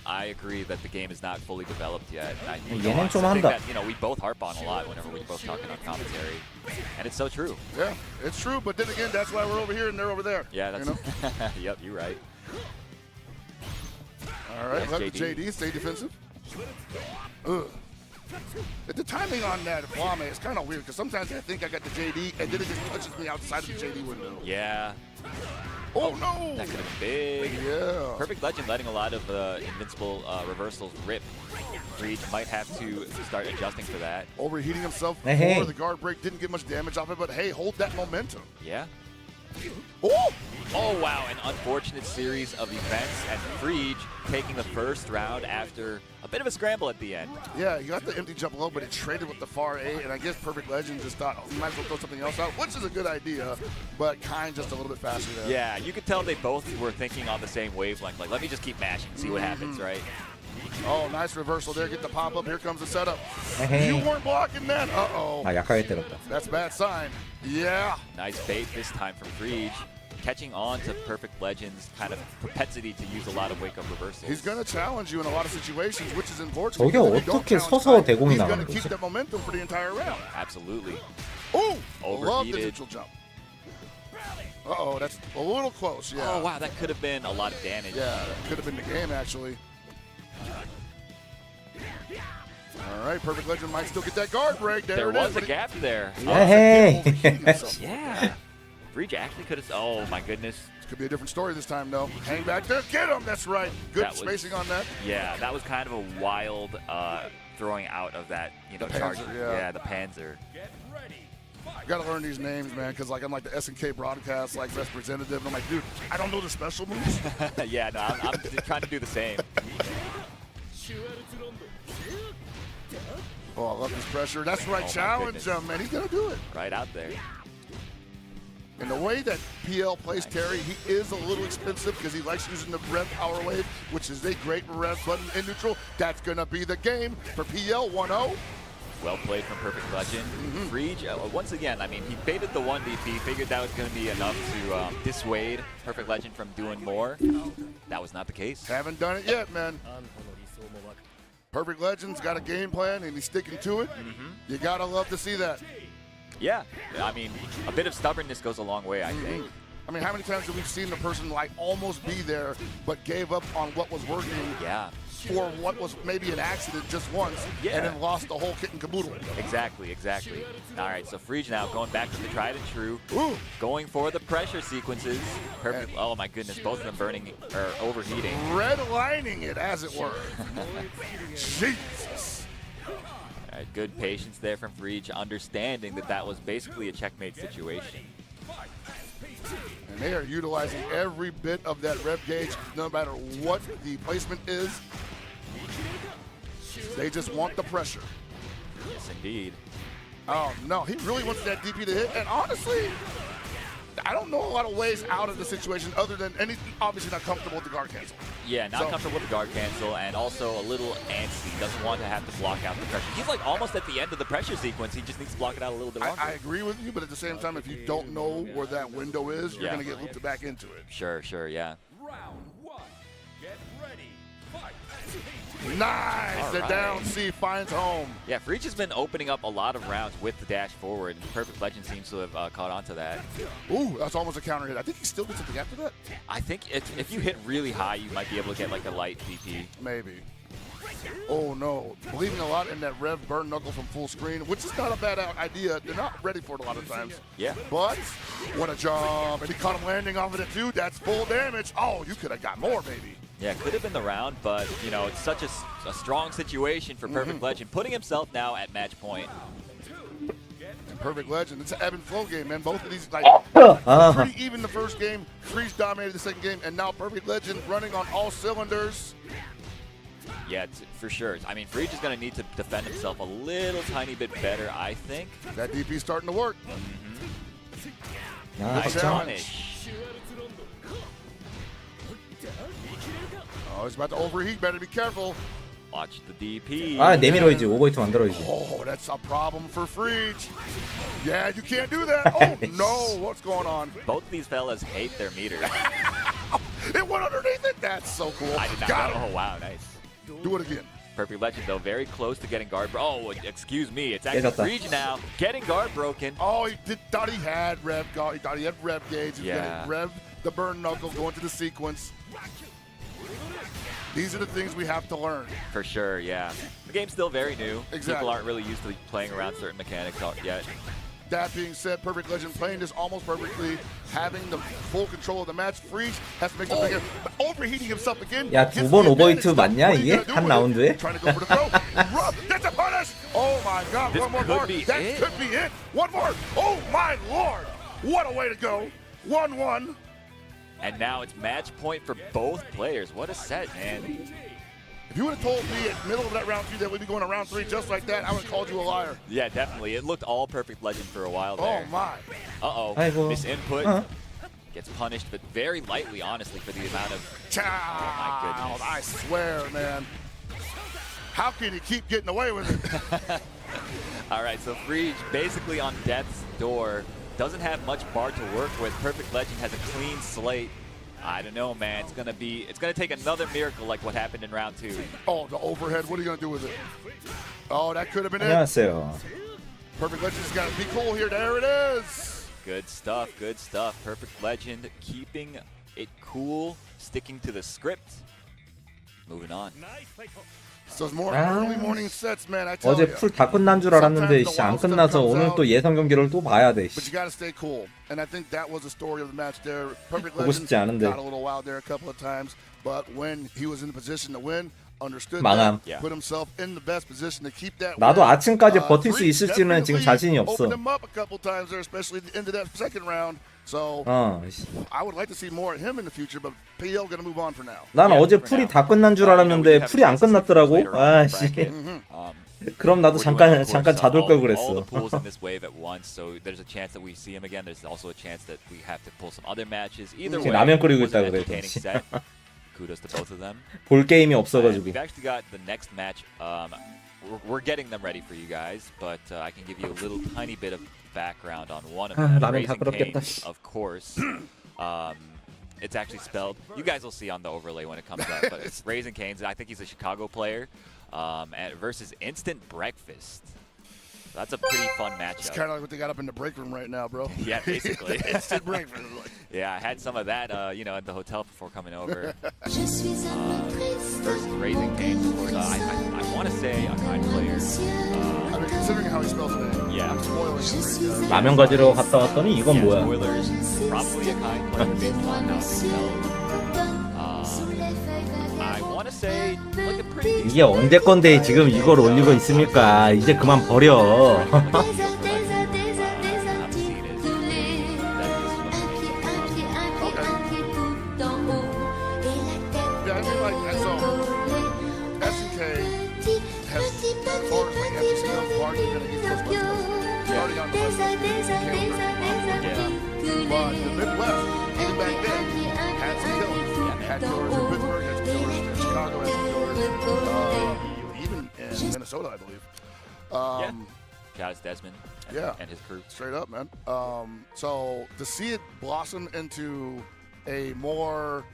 I agree that the game is not fully developed yet. 얘는 좀 something 한다. that, you know, we both harp on a lot whenever we're both talking on commentary, and it's so true. Yeah, it's true, but then again, that's why we're over here and they're over there. Yeah, that's you know? yep, you're right. All right, Nice let the JD. JD stay defensive. Ugh. The timing on that Flame is kind of weird because sometimes I think I got the JD and then it just touches me outside of the JD window. Yeah, Oh no! that could have been big. Yeah. Perfect Legend letting a lot of invincible reversals rip. Reed might have to start adjusting for that. Overheating himself Hey, before hey. the guard break, didn't get much damage off it, but hey, hold that momentum. Yeah. Oh! Oh, wow, an unfortunate series of events, and Frege taking the first round after a bit of a scramble at the end. Yeah, you got the empty jump low, but it traded with the far A, and I guess Perfect Legend just thought, oh, we might as well throw something else out, which is a good idea, but Kind just a little bit faster there. Yeah, you could tell they both were thinking on the same wavelength, like, let me just keep mashing, see what happens, right? Oh, nice reversal there. Get the pop up. Here comes the setup. Hey. You weren't blocking that. Uh-oh. 아 약하게 때렸다. That's a bad sign. Yeah. Nice bait this time from Frege, catching on to Perfect Legend's kind of propensity to use a lot of wake-up reversals. He's going to challenge you in a lot of situations, which is important. 저게 because if you don't 어떻게 challenge 서서 Kind, 대공이 he's 나가는 going to keep 거지? that momentum for the entire round. Absolutely. Ooh, love the Overheated. neutral jump. Uh-oh, that's a little close. Yeah. Oh, wow, that could have been a lot of damage. Yeah, could have been the game, actually. All right, Perfect Legend might still get that guard break. There it was is, a but gap there. Hey. Yeah. Frege actually could have. Oh, my goodness. This could be a different story this time, though. Hang back there. Get him. That's right. Good That was- spacing on that. Yeah, that was kind of a wild throwing out of that, you know, The charge. Panzer, yeah. The Panzer. Gotta learn these names, man, because like I'm like the SNK broadcast like representative, and I'm like, dude, I don't know the special moves. Yeah, no, I'm trying to do the same. Oh, I love this pressure. That's right, Oh, my challenge goodness. him, man. He's gonna do it. Right out there. And the way that PL plays Terry, he is a little expensive because he likes using the rev power wave, which is a great rev button in neutral. That's gonna be the game for PL 1-0. Well played from Perfect Legend. Frege, once again, I mean, he baited the 1DP, figured that was going to be enough to dissuade Perfect Legend from doing more. That was not the case. Haven't done it yet, man. Perfect Legend's got a game plan and he's sticking to it. You gotta love to see that. Yeah, I mean, a bit of stubbornness goes a long way, I think. I mean, how many times have we seen the person like almost be there, but gave up on what was working Yeah, for what was maybe an accident just once, Yeah. and then lost the whole kit and caboodle? exactly. All right, so Frege now going back to the tried and true, Ooh, going for the pressure sequences. Perfect. Oh my goodness, both of them burning or overheating. redlining it, as it were. Jesus. All right, good patience there from Frege, understanding that that was basically a checkmate situation. And they are utilizing every bit of that rev gauge, no matter what the placement is. They just want the pressure. Yes, indeed. Oh, no, he really wants that DP to hit. And honestly, I don't know a lot of ways out of the situation other than, and he's obviously not comfortable with the guard cancel. Yeah, not So- comfortable with the guard cancel, and also a little antsy. Doesn't want to have to block out the pressure. He's like almost at the end of the pressure sequence. He just needs to block it out a little bit longer. I agree with you, but at the same time, if you don't know where that window is, you're Yeah. going to get looped back into it. Sure, yeah. Nice! All The right. down C finds home. Yeah, Frege has been opening up a lot of rounds with the dash forward, and Perfect Legend seems to have caught on to that. Ooh, that's almost a counter hit. I think he still did something after that. I think if you hit really high, you might be able to get like a light DP. Maybe. Oh no, believing a lot in that rev burn knuckle from full screen, which is not a bad idea. They're not ready for it a lot of times. Yeah. But what a jump, and he caught him landing off of it too. That's full damage. Oh, you could have got more, baby. Yeah, could have been the round, but you know, it's such a strong situation for Perfect Legend, putting himself now at match point. And Perfect Legend, it's an ebb and flow game, man. Both of these, like, pretty even the first game. Freeze dominated the second game, and now Perfect Legend running on all cylinders. Yeah, for sure. I mean, Freege is going to need to defend himself a little tiny bit better, I think. That DP's starting to work. 야, Nice 걱정. punish. Oh, he's about to overheat. Better be careful. Watch the DP. 아, 내밀어야지. 오버히트 만들어야지. Oh, that's a problem for Freege. Yeah, you can't do that. Oh, no. What's going on? Both these fellas hate their meters. It went underneath it. That's so cool. I did not Got know. him. Oh, wow, nice. Do it again. Perfect Legend, though, very close to getting guard. Oh, excuse me. It's actually 깨졌다. Freege now. Getting guard broken. Oh, thought he had rev. He thought he had rev gauge. He's Yeah. gonna rev the burn knuckles, go into the sequence. These are the things we have to learn. For sure, yeah. The game's still very new. Exactly. People aren't really used to playing around certain mechanics yet. That being said, Perfect Legend playing this almost perfectly, having the full control of the match. Freeze has to make something again. Overheating himself again. 야, Gets 두 번 the 오버히트 advantage. 맞냐, What are you 이게? gonna do 한 with it? 라운드에? Trying to go for the throw. That's a punish. Oh my God, This one more could bar. be That it. could be it. One more. Oh my Lord. What a way to go. 1-1. And now it's match point for both players. What a set, man. If you would have told me at the middle of that round 2 that we'd be going to round 3 just like that, I would have called you a liar. Yeah, definitely. It looked all Perfect Legend for a while Oh there. my. Uh-oh. 아이고. Misinput. Gets punished, but very lightly, honestly, for the amount of... Child, goodness. I swear, man. How can he keep getting away with it? All right, so Freege basically on death's door. Doesn't have much bar to work with. Perfect Legend has a clean slate. I don't know, man. It's gonna take another miracle like what happened in round 2. Oh, the overhead. What are you going to do with it? Oh, that could have been it. 안녕하세요. Perfect Legend's got to be cool here. There it is. Good stuff, good stuff. Perfect Legend keeping it cool, sticking to the script. Moving on. So it's more 아. early morning sets, man. I tell 어제 you. 풀 다 끝난 줄 알았는데 씨, 안 끝나서 오늘 또 예선 경기를 또 봐야 돼. But 씨. you got to stay cool. And I think that was the story of the match there. Perfect 보고 Legend 싶지 않은데. got a little wild there a couple of times. But when he was in the position to win, understood 망함. that, put himself in the best position to keep that 나도 win. 아침까지 버틸 수 Freeze 있을지는 지금 definitely 자신이 없어. opened him up a couple times there, especially at the end of that second round. So 씨. I would like to see more of him in the future, but PL going to move on for now. 난 Yeah, 어제 for 풀이 now. 다 끝난 줄 알았는데 풀이 안 끝났더라고. 아씨. 그럼 나도 We're doing, 잠깐 of course, 자돌 걸 all 그랬어. the pools in this wave at once, so there's a chance that we see him again. There's also a chance that we have to pull some other matches. Either way, 지금 라면 끓이고 it was an 있다 그래, entertaining 씨. set. Kudos to both of them. 볼 게임이 And 없어가지고. we've actually got the next match. We're getting them ready for you guys, but I can give you a little tiny bit of background on one of them. 라면 다 Raising 끓였겠다, Cane's, 씨. of course. It's actually spelled. You guys will see on the overlay when it comes up, but it's Raising Cane's. I think he's a Chicago player, and versus Instant Breakfast. That's a pretty fun It's matchup. kind of like what they got up in the break room right now, bro. Yeah, basically. Instant breakfast. Yeah, I had some of that, at the hotel before coming over. Je suis Versus Raising Cane's, of course. I want to say a kind player. I mean, considering how he spells his name, Yeah. I'm spoiling it for you guys. 라면 가지러 갔다 왔더니 이건 Yeah, 뭐야? spoilers. Probably a kind player based on how it's spelled. I want to say like a pretty. 이게 언제 건데 지금 이걸 올리고 있습니까? 이제 그만 버려. Yeah, I mean, like, and so SNK has notoriously empty skills, largely going to use those weapons. Starting on the West Coast, but the Midwest, even back then, had some killers. Had killers in Pittsburgh, had some killers in Chicago, had some killers, even in Minnesota, I believe. Chaz Desmond and, Yeah. and his crew. Straight up, man. So to see it blossom into a more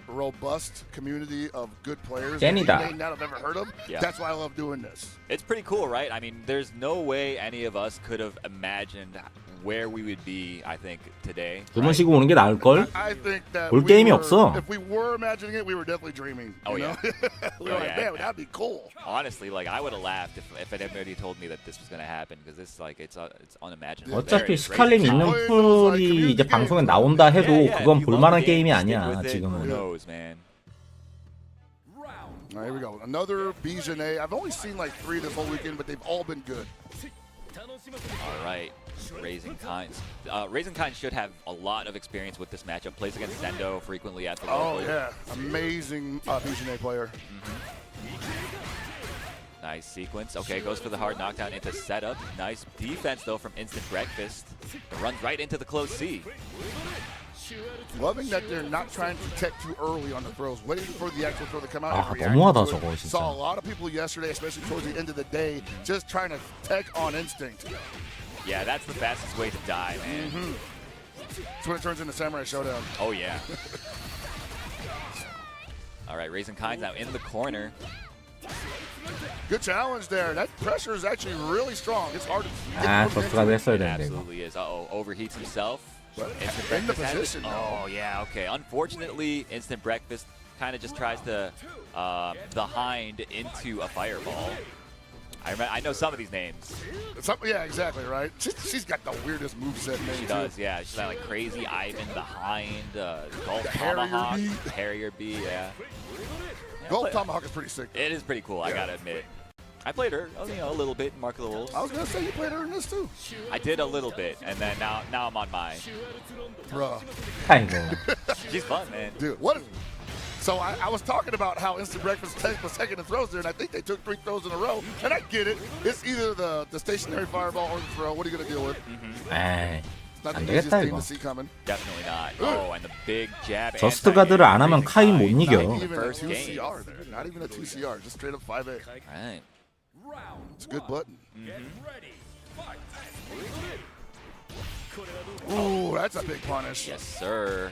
robust community of good players that you 젠이다. may not have ever heard of, Yeah. that's why I love doing this. It's pretty cool, right? I mean, there's no way any of us could have imagined where we would be, I think, today. 주문 쉬고 오는 게 나을 걸? I think that 볼 we 게임이 were, 없어. if we were imagining it, we were definitely dreaming. Oh, you know? we were Oh, like, yeah. man, that'd be cool. Honestly, like I would have laughed if anybody told me that this was going to happen because this like it's unimaginable. 어차피 Very 스칼림 crazy. 있는 풀이 이제 방송에 나온다 해도 Yeah, yeah, 그건 if you love 볼만한 games, 게임이 stick 아니야 with it. Who 지금은. knows, man? All right, here we go. Another Bijanet. I've only seen like 3 this whole weekend, but they've all been good. All right, Raising Kinds. Raising Kinds should have a lot of experience with this matchup. Plays against Zendo frequently at the Oh, local. yeah. Amazing Bijanet player. Nice sequence. Okay, goes for the hard knockdown into setup. Nice defense, though, from Instant Breakfast. The runs right into the close C. Loving that they're not trying to tech too early on the throws, waiting for the actual throw to come out. 아, and reacting 너무하다, to it. 저거, 진짜. Saw a lot of people yesterday, especially towards the end of the day, just trying to tech on instinct. Yeah, that's the fastest way to die, man. That's when it turns into Samurai Showdown. Oh, yeah. All right, Raising Kind's now in the corner. Good challenge there. That pressure is actually really strong. It's hard to 아, get 저스가 했어야 It 되는데, 이거. absolutely is. Uh-oh, overheats himself. But Instant in the Breakfast has it. position now. Oh, yeah, okay. Unfortunately, Instant Breakfast kind of just tries to behind into a fireball. I know some of these names. Yeah, exactly, right? She's got the weirdest moveset name, She too. does, yeah. She's got like Crazy Ivan behind, Golf Harrier Tomahawk, B. Harrier B, yeah. Gold Tomahawk is pretty sick. It is pretty cool, I gotta admit. I played her, a little bit in Mark of the Wolves. I was going to say you played her in this, too. I did a little bit, and then now I'm on mine. Bruh. 아이고. She's fun, man. Dude, what? So I was talking about how Instant Breakfast was taking the throws there, and I think they took 3 throws in a row. And I get it. It's either the stationary fireball or the throw. What are you going to deal with? 에이. It's not 안 the easiest 되겠다, thing 이거. to see coming. Definitely not. Oh, and the big jab. 저스트 가드를 안 하면 카인 못 Not 이겨. even a First 2 game. CR there. Not even a 2 CR. Just straight up 5A. Right. It's a good button. Ooh, that's a big punish. Yes, sir.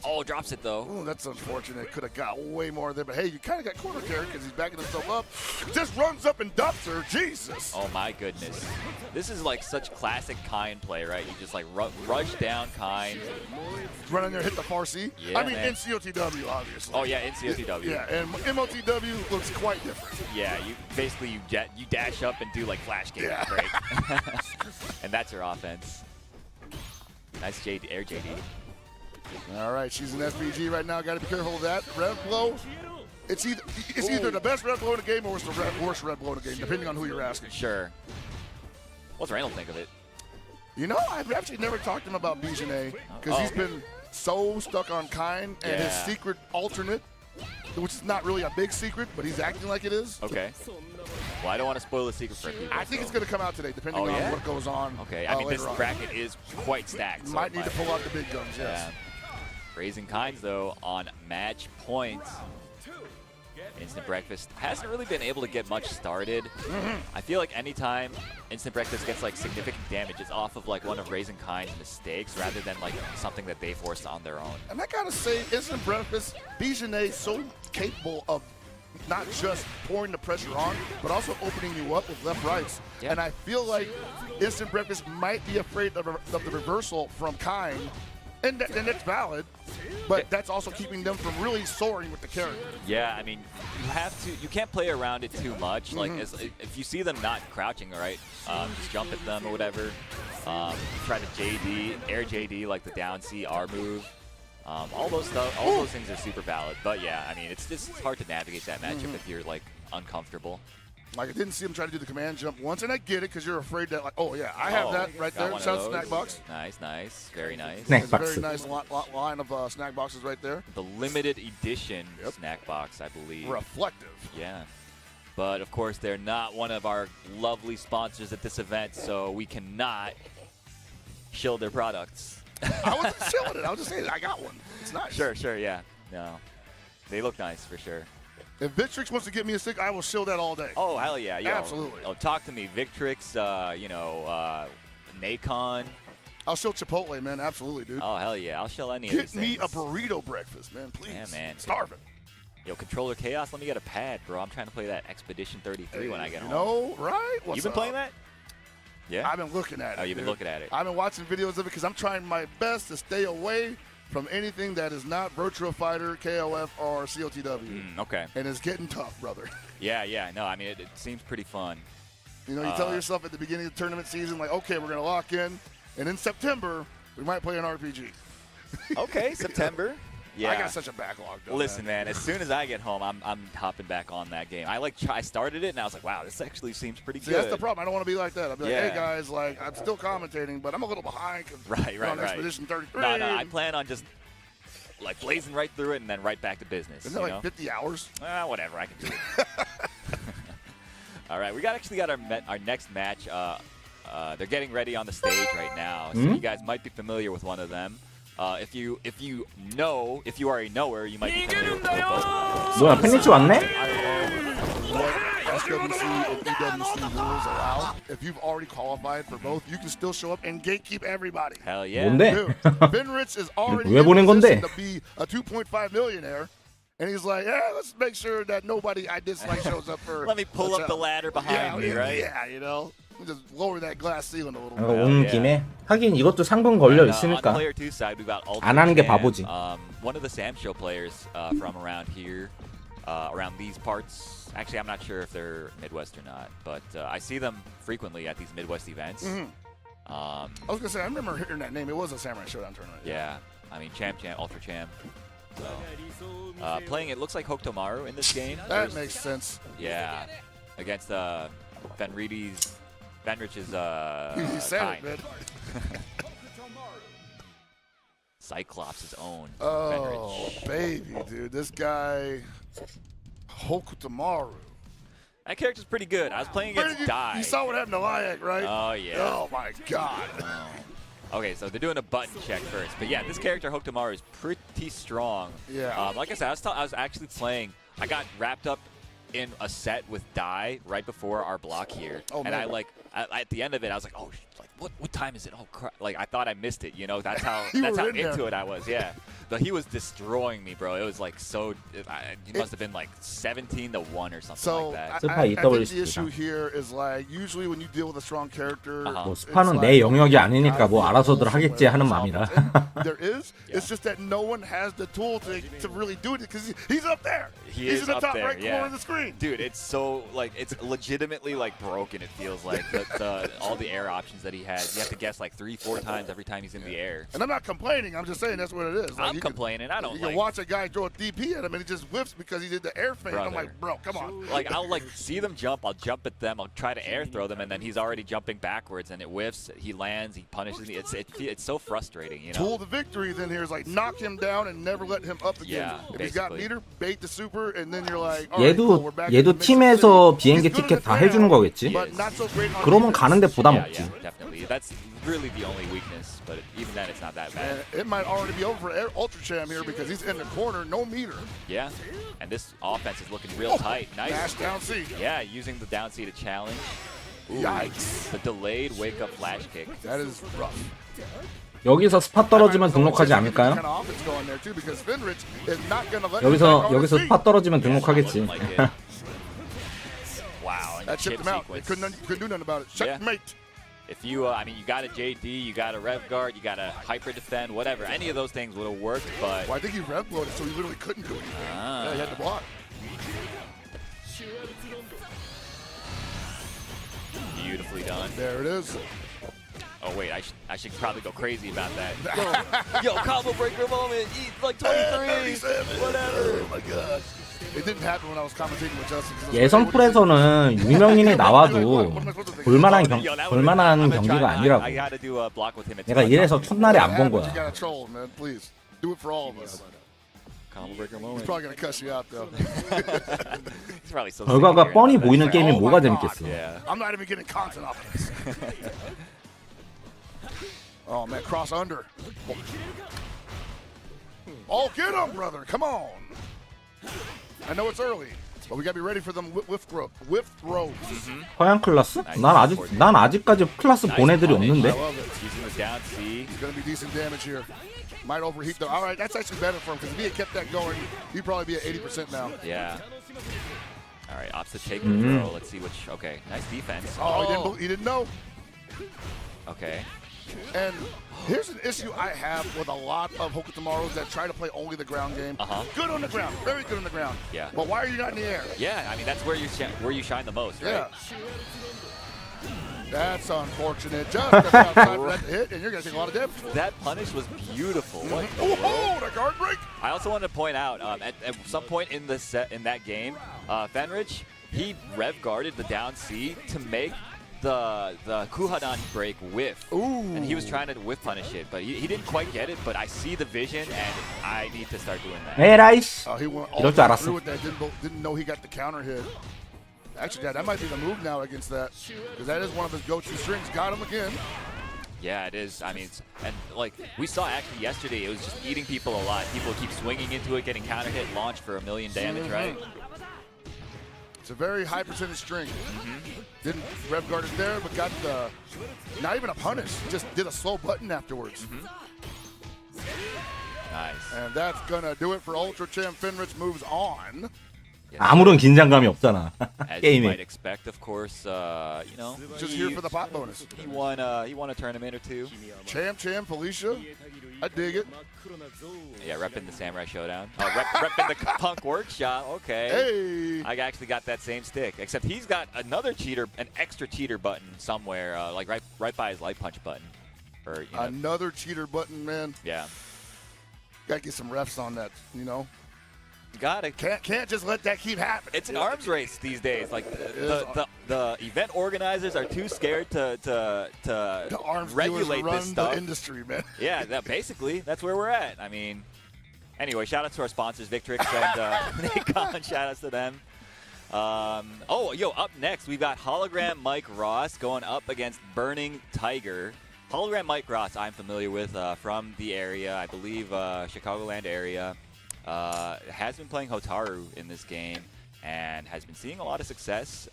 Oh, drops it though. Ooh, that's unfortunate. Could have got way more there, but hey, you kind of got corner carry because he's backing himself up. Just runs up and dumps her. Jesus. Oh my goodness. This is like such classic Kind play, right? You just like rush down Kind. Run in there, hit the far C. Yeah, I mean, man. in COTW, obviously. Oh yeah, in COTW. Yeah, and MOTW looks quite different. Yeah, you basically you dash up and do like flash game Yeah. break. And that's your offense. Nice air JD. All right, she's an SPG right now. Got to be careful of that. Rev blow. It's either the best rev blow in the game or it's the worst rev blow in the game, depending on who you're asking. Sure. What's Randall think of it? You know, I've actually never talked to him about Bijanet because he's been so stuck on Kind and his Yeah. secret alternate, which is not really a big secret, but he's acting like it is. Okay. Well, I don't want to spoil the secret for people. I think so- it's going to come out today, depending Oh, on yeah? what goes on. Okay, I mean, this later on. bracket is quite stacked. So Might it need to pull out the big guns, yes. Yeah. Raising Kinds, though, on match point. Instant Breakfast hasn't really been able to get much started. I feel like anytime Instant Breakfast gets like significant damage, it's off of like one of Raising Kind's mistakes rather than like something that they forced on their own. And I got to say, Instant Breakfast, Bijanet so capable of not just pouring the pressure on, but also opening you up with left rights. Yeah. And I feel like Instant Breakfast might be afraid of the reversal from Kind, and that's valid, but that's also keeping them from really soaring with the character. Yeah, I mean, you can't play around it too much. Like, if you see them not crouching, right, just jump at them or whatever. Try to air JD, like the down CR move. All those things are super valid. But yeah, I mean, it's hard to navigate that matchup if you're like uncomfortable. Like, I didn't see him try to do the command jump once, and I get it because you're afraid that, like, oh yeah, I have that right got there. one of Shout out those. Snack Box. Nice, very nice. Snack There's a box. very nice line of snack boxes right there. The limited edition snack box, I believe. Reflective. Yeah. But of course, they're not one of our lovely sponsors at this event, so we cannot shill their products. I wasn't chilling it. I was just saying I got one. It's nice. Sure, yeah. No. They look nice for sure. If Victrix wants to get me a stick, I will shill that all day. Oh, hell yeah. Yo. Absolutely. Oh, talk to me. Victrix, Nacon. I'll shill Chipotle, man. Absolutely, dude. Oh, hell yeah. I'll shill any of Get these me things. a burrito breakfast, man, please. Yeah, man. Starving. Yo, Controller Chaos, let me get a pad, bro. I'm trying to play that Expedition 33 when I get home. No, right? What's You been up? playing that? Yeah? I've been looking at it. Oh, you've been dude. looking at it. I've been watching videos of it because I'm trying my best to stay away from anything that is not Virtua Fighter, KOF, or COTW. Okay. And it's getting tough, brother. Yeah. No, I mean, it seems pretty fun. You know, you tell yourself at the beginning of the tournament season, like, okay, we're going to lock in. And in September, we might play an RPG. Okay, September. Yeah. I got such a backlog, though. Listen, man, as soon as I get home, I'm hopping back on that game. I started it, and I was like, wow, this actually seems pretty See, good. that's the problem. I don't want to be like that. I'll be like, Yeah. hey, guys, like, I'm still commentating, but I'm a little behind because Right. on Expedition 33. No, I plan on just like blazing right through it and then right back to business. Isn't that like 50 hours? Whatever, I can do it. All right, we actually got our next match. They're getting ready on the stage right now, so you guys might be familiar with one of them. If you are a knower, you might be familiar with both of them. 뭐야 팬리치 왔네? What SWC and EWC rules allow. If you've already qualified for both, you can still show up and gatekeep everybody. Hell yeah. 뭔데? Dude, Finrich is already 왜 in 보낸 position 건데? to be a 2.5 millionaire. And he's like, yeah, let's make sure that nobody I dislike shows up for. Let me pull up the ladder behind me, right? Yeah, you know, just lower that glass ceiling a little bit. 온 김에 하긴 이것도 상금 걸려 On 있으니까 player 2 side, we've got 안 하는 게 Ultra 바보지. Jam, one of the Sam Show players from around here, around these parts. Actually, I'm not sure if they're Midwest or not, but I see them frequently at these Midwest events. I was gonna say, I remember hearing that name. It was a Samurai Showdown tournament. Yeah, I mean Champ, Ultra Champ. So, playing it looks like Hokutomaru in this game. That makes sense. Yeah, against Fenrich's You said kind. it, man. Cyclops' own. Oh, Fenrich. baby, dude. This guy, Hokutomaru. That character's pretty good. I was playing against Dai. You saw what happened to Lyak, right? Oh yeah. Oh, my God. Okay, so they're doing a button check first, but yeah, this character Hokutomaru is pretty strong. Yeah. Like I said, I was actually playing. I got wrapped up in a set with Dai right before our block here, Oh, and man. at the end of it, I was like, oh, like what time is it? Oh, crap. Like I thought I missed it. You know, that's how You that's were how in there. into it I was. Yeah, but he was destroying me, bro. It was like so. He must have been like 17-1 or something So like that. 스파 I think EWC the issue here is like usually when you deal with a strong character, 뭐 it's 스파는 like, 내 영역이 아니니까 뭐 알아서들 하겠지 하는 마음이라. There is. It's just that no one has the tool to really do it because he's up there. He He's is in the up top there, right yeah. corner of the screen. Dude, it's so like it's legitimately like broken. It feels like all the air options that he has. You have to guess like 3-4 times every time he's in the air. And I'm not complaining. I'm just saying that's what it is. Like, I'm you complaining. I Can, don't you can like. watch a guy throw a DP at him and he just whiffs because he did the air feint. I'm Brother. like, bro, come on. Like I'll like see them jump. I'll jump at them. I'll try to air throw them, and then he's already jumping backwards, and it whiffs. He lands. He punishes me. It's so frustrating, you know. Tool the victory then here is like knock him down and never let him up again. Yeah, if he's got basically. meter, bait the super, and then you're like, all right, cool, 얘도 we're back 얘도 in the mix. 팀에서 He's 비행기 good in 티켓 the 다 ground, 해주는 거겠지. but not so great on 그러면 defense. 가는데 부담 Yeah, 없지. yeah, definitely. That's really the only weakness, but even then, it's not that bad. And it might already be over for Ultra Cham here because he's in the corner, no meter. Yeah, and this offense is looking real tight. Nice. Dash down C. Yeah, using the down C to challenge. Ooh, Yikes. The delayed wake up flash kick. That is rough. 여기서 스팟 떨어지면 등록하지 않을까요? Kind of offense going there too because Finrich is not going to let 여기서 스팟 떨어지면 등록하겠지. Like it. Wow, and That chip chipped him out. They sequence. couldn't do nothing about it. Yeah. Checkmate. If you, I mean, you got a JD, you got a rev guard, you got a hyper defend, whatever. Any of those things would have worked, but Well, I think he rev loaded, so he literally couldn't do anything. Yeah, he had to block. beautifully done. There it is. Oh wait, I should probably go crazy about that. Yo, combo breaker moment. Eat like 23. Whatever. Oh my god. It didn't happen when I was commentating with Justin. 'cause I was 예선 like, 풀에서는 유명인이 나와도 what am I supposed to think? 볼만한 Yo, that would've 볼만한 been- I'm gonna 경기가 try. 아니라고. I had to do a block with him at 내가 이래서 첫날에 안 본 You 거야. gotta troll, man. Please do it for all of us. combo breaker He's moment. probably gonna cuss you out though. He's probably so 결과가 sick of 뻔히 hearing 보이는 about that. 게임이 Oh 뭐가 my God. 재밌겠어. Yeah. I'm not even getting content off of this. Oh man, cross under. Oh, get him, brother. Come on. I know it's early, but we gotta be ready for them whiff throws. 허양 클라스? 난 아직까지 클라스 본 애들이 I 없는데. love it. Using the down C. It's gonna be decent damage here. Might overheat though. All right, that's actually better for him because if he had kept that going, he'd probably be at 80% now. Yeah. All right, opposite take and throw. Let's see which. Okay, nice defense. Oh, he didn't know. Okay. And here's an issue I have with a lot of Hokutomaros that try to play only the ground game. Uh-huh. Good on the ground, very good on the ground. Yeah. But why are you not in the air? Yeah, I mean that's where you shine the most, right? Yeah. That's unfortunate. Just about time for that to hit, and you're gonna take a lot of damage. That punish was beautiful. What? Oh, the guard break. I also wanted to point out at some point in the set in that game, Fenrich he rev guarded the down C to make the Kuhadan break whiff. Ooh. And he was trying to whiff punish it, but he didn't quite get it. But I see the vision, and I need to start doing that. 에라이 씨. He went all 이럴 the 줄 way 알았어. through with that. Didn't know he got the counter hit. Actually, yeah, that might be the move now against that, because that is one of his go-to strings. Got him again. Yeah, it is. I mean, and like we saw actually yesterday, it was just eating people alive. People keep swinging into it, getting counter hit, launch for 1 million damage, right? It's a very high percentage string. Didn't rev guard it there, but got the not even a punish. Just did a slow button afterwards. Nice. And that's gonna do it for Ultra Champ. Finrich moves on. 아무런 긴장감이 없잖아. As you might 게임에. expect, of course, you know, Just here for the pot bonus. he won a tournament or two. Champ, Felicia. I dig it. Yeah, repping the Samurai Showdown. Oh, repping the Punk Workshop. Okay. Hey. I actually got that same stick, except he's got another cheater, an extra cheater button somewhere, like right by his light punch button. Or you know, Another cheater button, man. yeah. Gotta get some refs on that, you know. Got it. Can't just let that keep happening. It's an arms race these days. Like the event organizers are too scared to The arms regulate dealers run this stuff. the industry, man. Yeah, basically that's where we're at. I mean, anyway, shout out to our sponsors, Victrix and Nikon. Shout outs to them. Up next we got Hologram Mike Ross going up against Burning Tiger. Hologram Mike Ross, I'm familiar with from the area, I believe Chicagoland area. Has been playing Hotaru in this game and has been seeing a lot of success.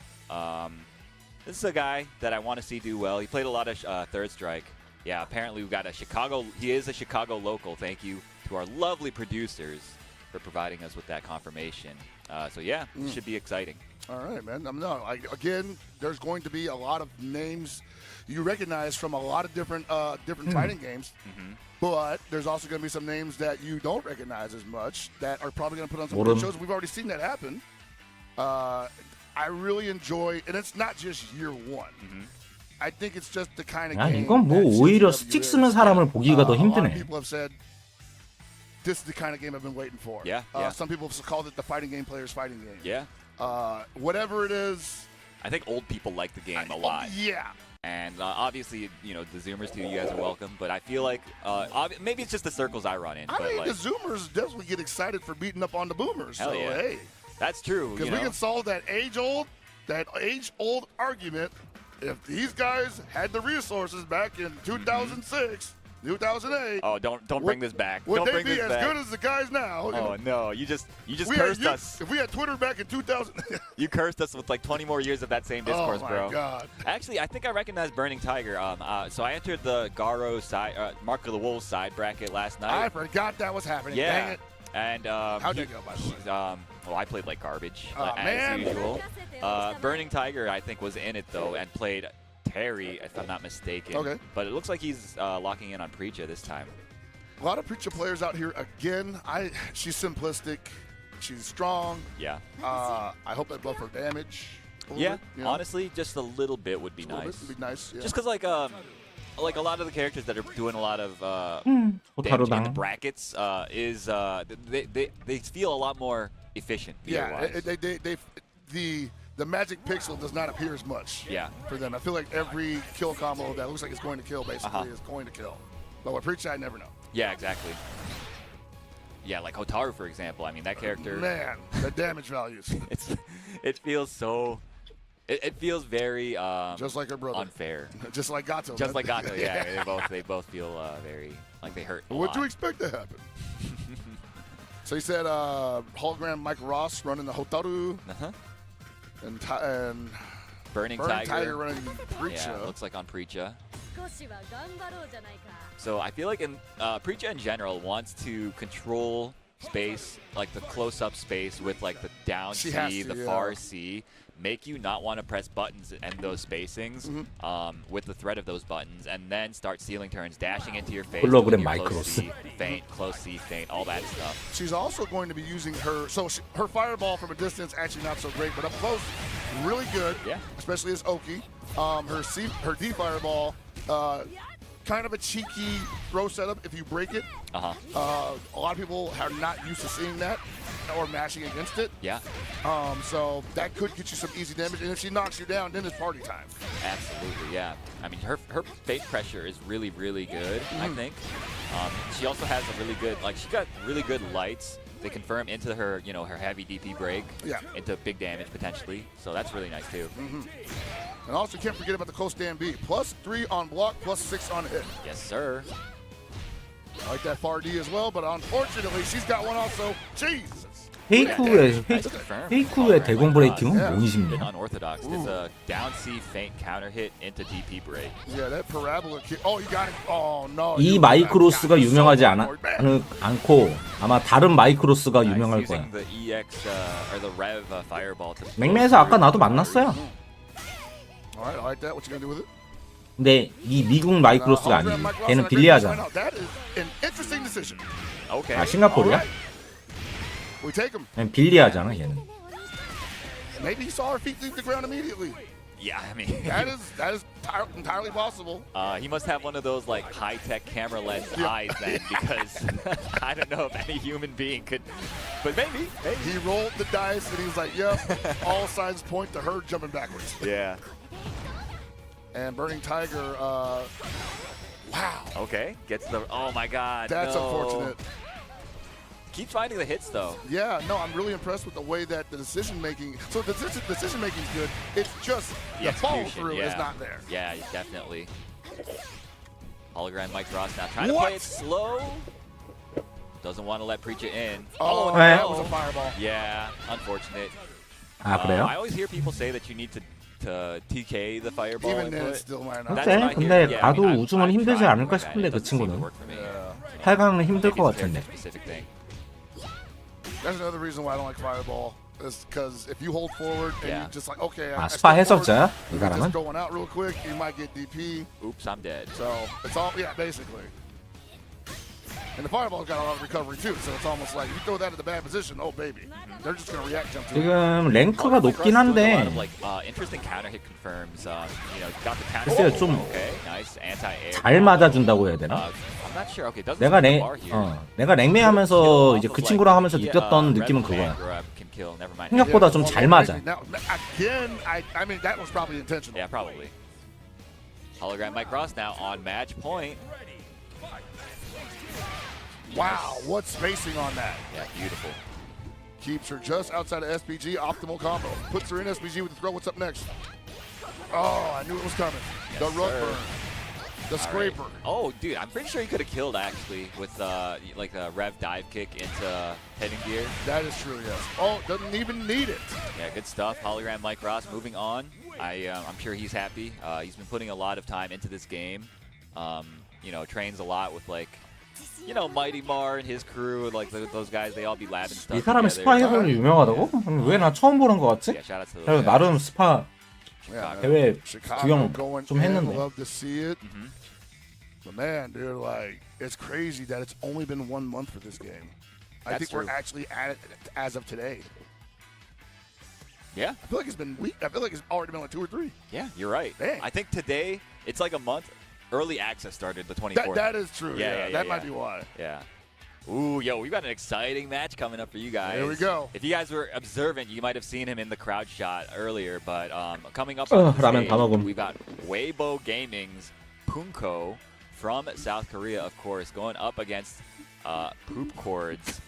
This is a guy that I want to see do well. He played a lot of Third Strike. Yeah, apparently we've got he is a Chicago local. Thank you to our lovely producers for providing us with that confirmation. So yeah, it should be exciting. All right, man. Again, there's going to be a lot of names you recognize from a lot of different fighting games. But there's also going to be some names that you don't recognize as much that are probably going to put on some good shows. We've already seen that happen. I really enjoy, and it's not just year one. I think it's just the kind of 야, game. 이건 뭐 that 오히려 CCW 스틱 is. 쓰는 사람을 보기가 더 A lot of 힘드네. people have said this is the kind of game I've been waiting for. Yeah. Some people have called it the fighting game player's fighting game. Yeah. Whatever it is. I think old people like the game a lot. Yeah. And obviously, you know, the Zoomers too, you guys are welcome. But I feel like maybe it's just the circles I run in. I but mean, like, the Zoomers definitely get excited for beating up on the Boomers. Hell so, yeah. hey. That's true. Because we can solve that age-old argument. If these guys had the resources back in 2006, 2008, oh, don't bring this back. Would Don't they bring be this as back. good as the guys now? Oh no, you just cursed us. If we had Twitter back in 2000, You cursed us with like 20 more years of that same discourse, oh my bro. God. Actually, I think I recognize Burning Tiger. So I entered the Garo side, Mark of the Wolves side bracket last night. I forgot that was happening. Dang Yeah. it. And How'd that go, by the way? well, I played like garbage Aw, as man. usual. Burning Tiger, I think, was in it though and played Terry, if I'm not mistaken. Okay. But it looks like he's locking in on Preacha this time. A lot of preacher players out here again. She's simplistic. She's strong. Yeah. I hope I buff her damage. a little Yeah. bit, you know? Honestly, just a little bit would be A little nice. bit would be nice. Yeah. Just because like a lot of the characters that are doing a lot of damage in the 호타루당. brackets they feel a lot more efficient. Yeah, meter-wise. the magic pixel does not appear as much. Yeah. For them, I feel like every kill combo that looks like it's going to kill basically is going to kill. But with Preacher, I never know. Yeah, exactly. Yeah, like Hotaru, for example. I mean, that character. Man, the damage values. It feels so. It feels very Just like her brother. unfair. Just like Gato. Just man. like Gato, yeah. They both feel very like they hurt. What'd you expect to happen? So he said hologram Mike Ross running the Hotaru Uh-huh. and Burning Tiger Tiger. running Preacher. Yeah, looks like on Preacha. 少しは頑張ろうじゃないか So I feel like Preacha in general wants to control space, like the close-up space with like the down She C, has to, the yeah. far C, make you not want to press buttons and those spacings with the threat of those buttons, and then start stealing turns, dashing into your face, 홀로그램 doing your 마이크로스. close C, feint, close C, feint, all that stuff. She's also going to be using her. So her fireball from a distance actually not so great, but up close, really good. Yeah. Especially as Oki. Her D fireball kind of a cheeky throw setup if you break it. A lot of people are not used to seeing that or mashing against it. Yeah. So that could get you some easy damage, and if she knocks you down, then it's party time. Absolutely, yeah. I mean, her face pressure is really, really good, I think. She also has a really good, like, she got really good lights. They confirm into her, you know, her heavy DP break, into big damage potentially. So that's really nice too. And also, can't forget about the close stand B. +3 on block, +6 on hit. Yes, sir. I like that far D as well, but unfortunately, she's got one also. Jesus. 페이크의 대공 브레이킹은 뭔짓이냐? Unorthodox. It's a down C feint counter hit into DP break. Yeah, that parabola kick. Oh, you got it. Oh no. 이 마이크로스가 유명하지 않고 아마 다른 마이크로스가 유명할 거야. The EX or the Rev fireball. 맥메에서 아까 나도 만났어요. Alright, I like that. What you gonna do with it? 근데 이 미국 마이크로스가 아니지. 걔는 빌리하잖아. That is an interesting decision. Okay. 아 싱가포르야? We take him. 걔는 빌리하잖아 얘는. Maybe he saw her feet leave the ground immediately. Yeah, I mean that is entirely possible. He must have one of those like high-tech camera lens eyes then, because I don't know if any human being could, but maybe. He rolled the dice and he was like, "Yep, all signs point to her jumping backwards." Yeah. And Burning Tiger, wow. Okay, gets the. Oh my God. That's no. unfortunate. Keeps finding the hits though. Yeah, no, I'm really impressed with the way that the decision making. So the decision making is good. It's just the follow through is not there. Yeah, definitely. Hologram Mike Ross now trying to play it slow. Doesn't want to let Preacher in. Oh, no. That was a fireball. Yeah, unfortunate. 아 그래요? I always hear people say that you need to TK the fireball. Even then, it still might not. 오케이. 근데 봐도 우승은 힘들지 않을까 싶은데 그 친구는 8강은 힘들 것 같은데. That's another reason why I don't like fireball. Is because if you hold forward and you just like, okay, 아 스파 해설자야? 이 사람은? just going out real quick, you might get DP. Oops, I'm dead. So it's all basically. And the fireball's got a lot of recovery too, so it's almost like you throw that in the bad position, oh baby, they're just gonna react jump to it. 지금 랭크가 높긴 한데. Interesting counter hit confirms. You know, got the counter. 글쎄요 좀 잘 맞아준다고 해야 되나? 내가 랭메 하면서 이제 그 친구랑 하면서 느꼈던 느낌은 그거야. 생각보다 좀 잘 맞아. Again, I mean that was probably intentional. Yeah, probably. Hologram Mike Ross now on match point. Wow, what spacing on that? Yeah, beautiful. Keeps her just outside of SPG, optimal combo. Puts her in SPG with the throw. What's up next? Oh, I knew it was coming. Yes, the rug sir. burn. The scraper. Right. Oh, dude, I'm pretty sure he could have killed actually with like a rev dive kick into heading gear. That is true, yes. Oh, doesn't even need it. Yeah, good stuff. Hologram Mike Ross moving on. I'm sure he's happy. He's been putting a lot of time into this game. You know, trains a lot with like, you know, Mighty Mar and his crew, like those guys, they all be labbing stuff. 이 사람이 스파 해설로 유명하다고? 왜 나 처음 보는 것 같지? Yeah, shout out to 그래서 나름 스파 대회 구경 좀 했는데. Love to see it. But man, dude, like it's crazy that it's only been 1 month for this game. I think we're actually at it as of today. Yeah, I feel like it's been week. I feel like it's already been like 2 or 3. Yeah, you're right. Dang. I think today it's like a month. Early access started the 24th. That is true. Yeah, that might be why. Yeah. Ooh, yo, we've got an exciting match coming up for you guys. Here we go. If you guys were observant, you might have seen him in the crowd shot earlier. But coming up on the stage, we've got Weibo Gaming's Punko from South Korea, of course, going up against Poop Chord's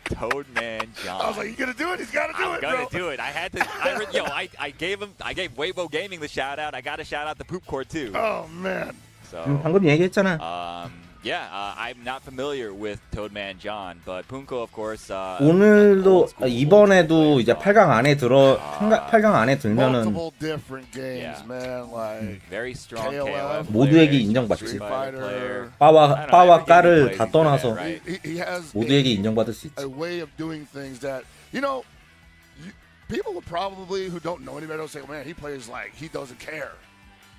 Toadman John. I was like, you gonna do it? He's gotta do it, bro. I'm gonna do it. I had to. I gave Weibo Gaming the shout out. I got to shout out the Poop Chord too. Oh man. So, 방금 얘기했잖아. I'm not familiar with Toadman John, but Punko, of course. 오늘도 이번에도 이제 8강 안에 8강 안에 들면은 multiple different games, man. Like very strong KOF 모두에게 인정받지. player. 빠와 까를 다 떠나서 He has 모두에게 인정받을 수 있지. a way of doing things that people would probably who don't know anybody will say, man, he plays like he doesn't care.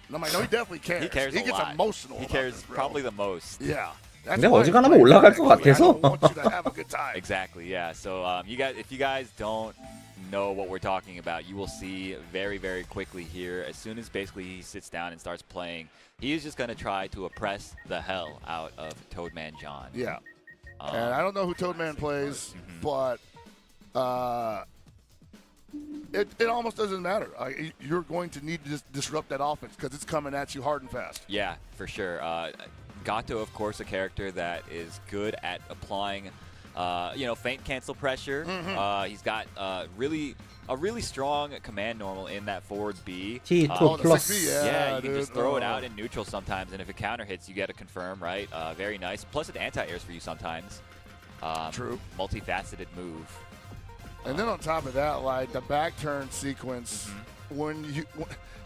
And I'm like, no, he definitely cares. He cares. He gets a lot. emotional. He cares this, probably the most. Yeah. 근데 어지간하면 올라갈 것 같아서. I want you to have a good time. Exactly. Yeah. So if you guys don't know what we're talking about. You will see very, very quickly here. As soon as basically he sits down and starts playing, he is just going to try to oppress the hell out of Toadman John. Yeah. And I don't know who Toadman plays, but it almost doesn't matter. You're going to need to just disrupt that offense because it's coming at you hard and fast. Yeah, for sure. Gato, of course, a character that is good at applying, feint cancel pressure. He's got a really strong command normal in that forward B. T2 the plus. 6B, Yeah, you dude. can just throw it out in neutral sometimes, and if it counter hits, you get a confirm, right? Very nice. Plus, it anti-airs for you sometimes. True. Multifaceted move. And then on top of that, like the back turn sequence, when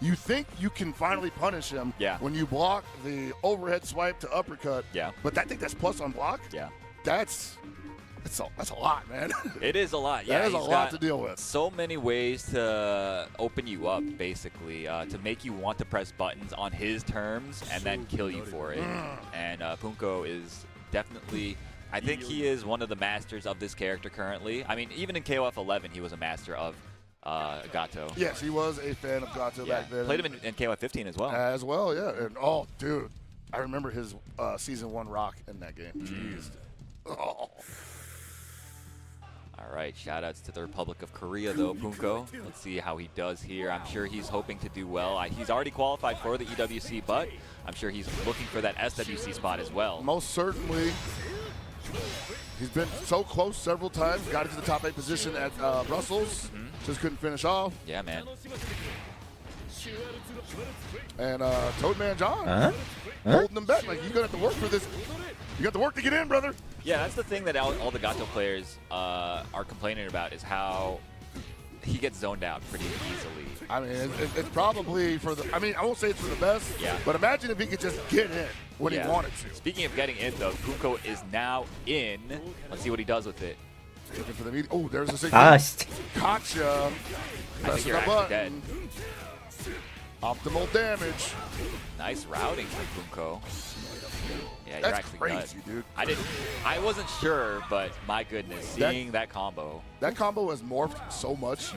you think you can finally punish him, Yeah. when you block the overhead swipe to uppercut, Yeah. but I think that's plus on block. Yeah. That's a lot, man. It is a lot. Yeah, That is a he's lot got to deal with. so many ways to open you up, basically, to make you want to press buttons on his terms and then kill you for it. And Punko is definitely, I think he is one of the masters of this character currently. I mean, even in KOF 11, he was a master of Gato. Yes, he was a fan of Gato back then. Played him in KOF 15 as well. As well, yeah. And oh, dude, I remember his season 1 rock in that game. Jeez. Oh. All right, shout-outs to the Republic of Korea, though, Punko. Let's see how he does here. I'm sure he's hoping to do well. He's already qualified for the EWC, but I'm sure he's looking for that SWC spot as well. Most certainly. He's been so close several times. Got into the top 8 position at Brussels. Just couldn't finish off. Yeah, man. And Toadman John Huh? holding him back. Like, you're going to have to work for this. You got to work to get in, brother. Yeah, that's the thing that all the Gato players are complaining about is how he gets zoned out pretty easily. I mean, it's probably for the – I mean, I won't say it's for the best. Yeah. But imagine if he could just get in when he wanted to. Speaking of getting in, though, Punko is now in. Let's see what he does with it. Looking for the media. Oh, there's a signal. 아, 진짜. Gotcha. I think Pressing you're the actually dead. button. Optimal damage. Nice routing from Punko. Yeah, you're That's actually crazy, done. dude. I wasn't sure, but my goodness, seeing that combo. That combo has morphed so much.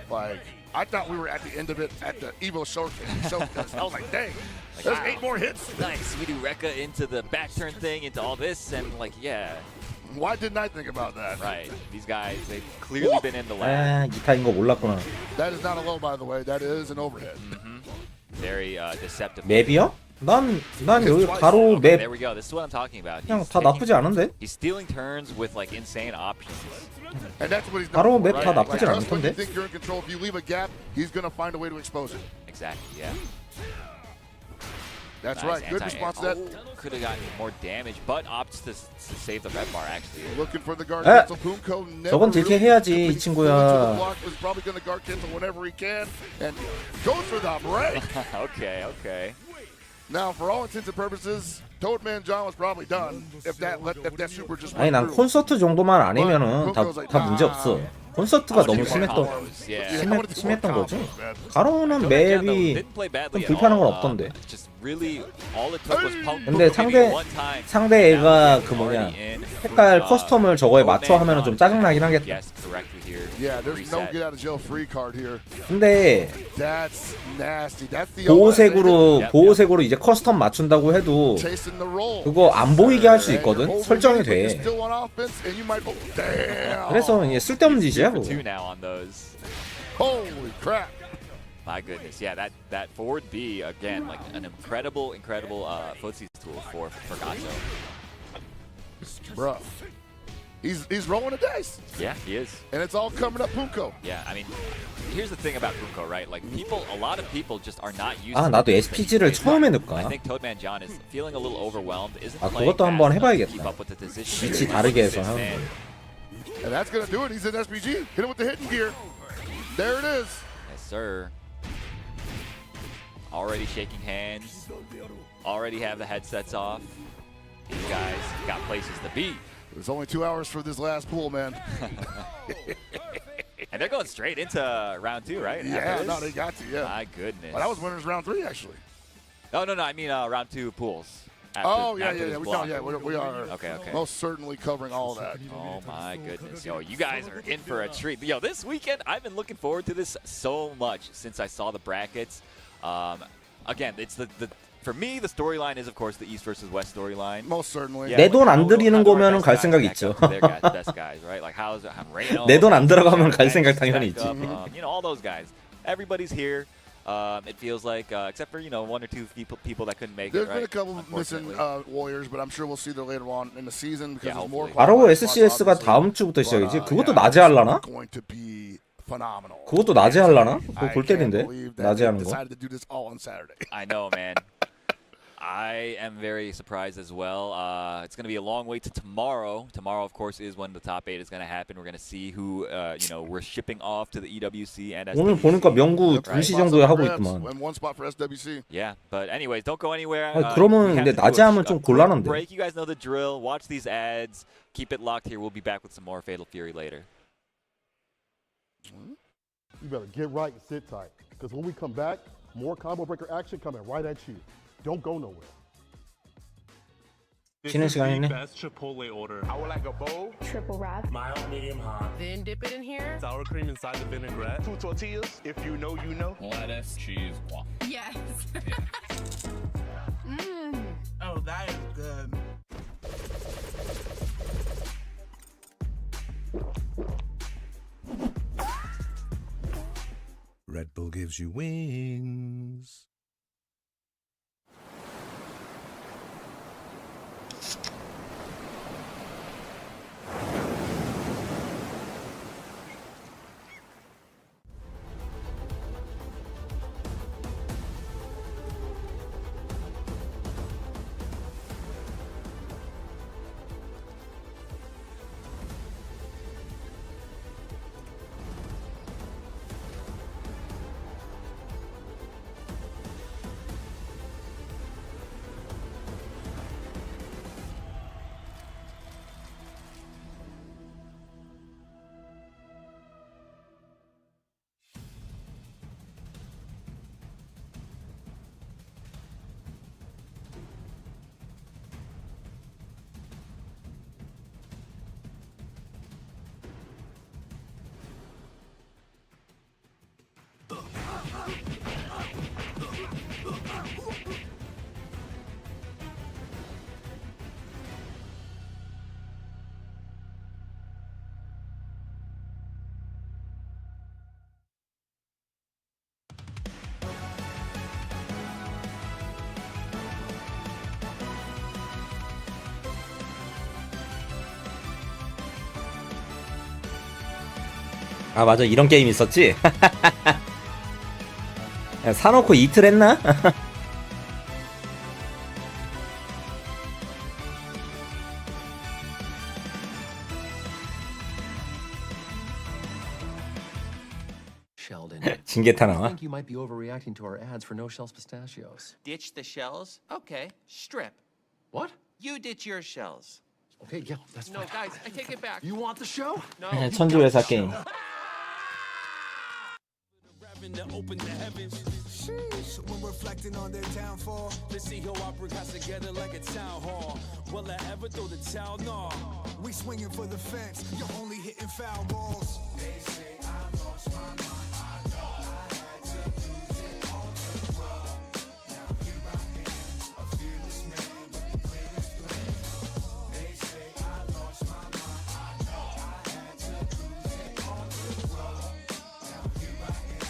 Like, I thought we were at the end of it at the Evo showcase. I was like, dang, there's 8 more hits. Nice. We do Rekka into the back turn thing, into all this, and like, yeah, Why didn't I think about that? right. These guys, they've clearly been in the lab. 아, 2타인 거 몰랐구나. That is not a low, by the way. That is an overhead. Very deceptive. 맵이요? 난 여기 가로 There 맵 we go. This is what I'm talking about. 그냥 He's 다 taking- 나쁘지 않은데? He's stealing turns with like insane options. And that's what he's 바로 done. 맵 다 나쁘지 Just when you 않던데? think you're in control, if you leave a gap, he's going to find a way to expose it. Exactly. Yeah. That's Nice right. Good anti-air. response to that. Could have gotten more damage, but opts to save the red bar actually. Looking for the guard 에! cancel. Punko never 저건 딜캐 해야지, 이 really 친구야. flew into the block, was probably going to guard cancel whenever he can, and goes for the break. Okay. Now, for all intents and purposes, Toadman John was probably done if that super just 아니 went 난 through. 콘서트 정도만 아니면은 다 문제 없어. 콘서트가 너무 심했던 Yeah. 심했던 거지. 가로는 맵이 Didn't play badly 좀 at 불편한 건 all. 없던데. Just really all it took was pump. 근데 상대 애가 그 뭐냐 색깔 커스텀을 저거에 맞춰 하면은 좀 짜증나긴 하겠다. Yes, correctly here. Yeah, there's no Reset. get out of jail free card here. 근데 That's nasty. That's the 보호색으로 이제 커스텀 맞춘다고 해도 chasing the roll. 그거 안 보이게 할 수 And 있거든. you're 설정이 overheating, but you're 돼. still on offense, and you might. Oh, damn. 그래서 이게 쓸데없는 짓이야 For 그거. two now on those. Holy crap. My goodness, yeah, that forward B again, like an incredible footsies tool for Gato. Bruh. He's rolling the dice, Yeah, he is. and it's all coming up Punko. Yeah, I mean, here's the thing about Punko, right? Like a lot of people just are not used. 아 to 나도 the SPG를 things 처음에 I 넣을까? think Toadman John is feeling a little overwhelmed. Isn't 아, playing 그것도 한번 fast enough to 해봐야겠다. keep up with the decision. 위치 다르게 해서 하는 Man. And that's going to do it. He's in SPG. Hit him with the hitting gear. There it is. Yes, sir. Already shaking hands. Already have the headsets off. These guys got places to be. There's only 2 hours for this last pool, man. And they're going straight into round 2, right? Yeah, After no, this? they got to, yeah. My goodness. But that was winners round 3, actually. No. I mean round 2 pools. Oh yeah, after yeah, this yeah. block. We are Okay. most certainly covering all that. Oh my goodness. Yo, you guys are in for a treat. Yo, this weekend, I've been looking forward to this so much since I saw the brackets. Again, it's for me, the storyline is, of course, the East versus West storyline. Most certainly. Yeah, 내 돈 안 how 들이는 do our 거면은 best 갈 guys 생각 stack 있죠. up to their best guys, right? Like, how's Reno? 내돈안 들어가면 how's 갈 생각 Banks 당연히 stack 있지. up, you know, all those guys. Everybody's here. It feels like, except for, you know, one or two people that couldn't make There's it, right? been a couple missing Unfortunately. Warriors, but I'm sure we'll see them later on in the season because Yeah, there's more. hopefully. 바로 qualified spots, SCS가 obviously. 다음 주부터 시작이지. But, 그것도 yeah, 낮에 하려나? it's going to be phenomenal. 그것도 낮에 하려나? 그거 I 골 can't 때린데. believe that 낮에 they 하는 거. decided to do this all on Saturday. I know, man. I am very surprised as well. It's going to be a long wait to tomorrow. Tomorrow, of course, is when the top 8 is going to happen. We're going to see who, you know, we're shipping off to the EWC and 오늘 SWC. 보니까 명구 Right. 2시 정도에 하고 Reds 있더만. and one spot for SWC. Yeah, but anyways, don't go anywhere. 아니, 그러면 we have 근데 to do 낮에 a 하면 좀 quick 곤란한데. break. You guys know the drill. Watch these ads. Keep it locked here. We'll be back with some more Fatal Fury later. You better get right and sit tight. Because when we come back, more combo breaker action coming right at you. Don't go nowhere. 쉬는 시간이네. Best Chipotle order. I would like a bowl, Triple wrap. Mild, medium, hot. Then dip it in here. Sour cream inside the vinaigrette. 2 tortillas. If you know, you know. Lettuce, cheese, waffle. Yes. Oh, that is good. Red Bull gives you wings. 아 맞아 이런 게임 있었지? 야, 사놓고 이틀 했나? Sheldon, 징계타 I 나와. think you might be overreacting to our ads for no shells pistachios. Ditch the shells? Okay, strip. What? You ditch your shells. Okay, yeah, that's No, fine. guys, I take it back. You want the show? No. 천지회사 게임. To open the heavens. Sheesh, when reflecting on their downfall, to see how I bring us together like a town hall. Will I ever throw the towel? No. We swinging for the fence, you're only hitting foul balls. They say I lost my mind. I know I had to lose it on the road. Now here I am, a fearless man with the greatest plan. They say I lost my mind. I know I had to lose it on the road. Now here I am.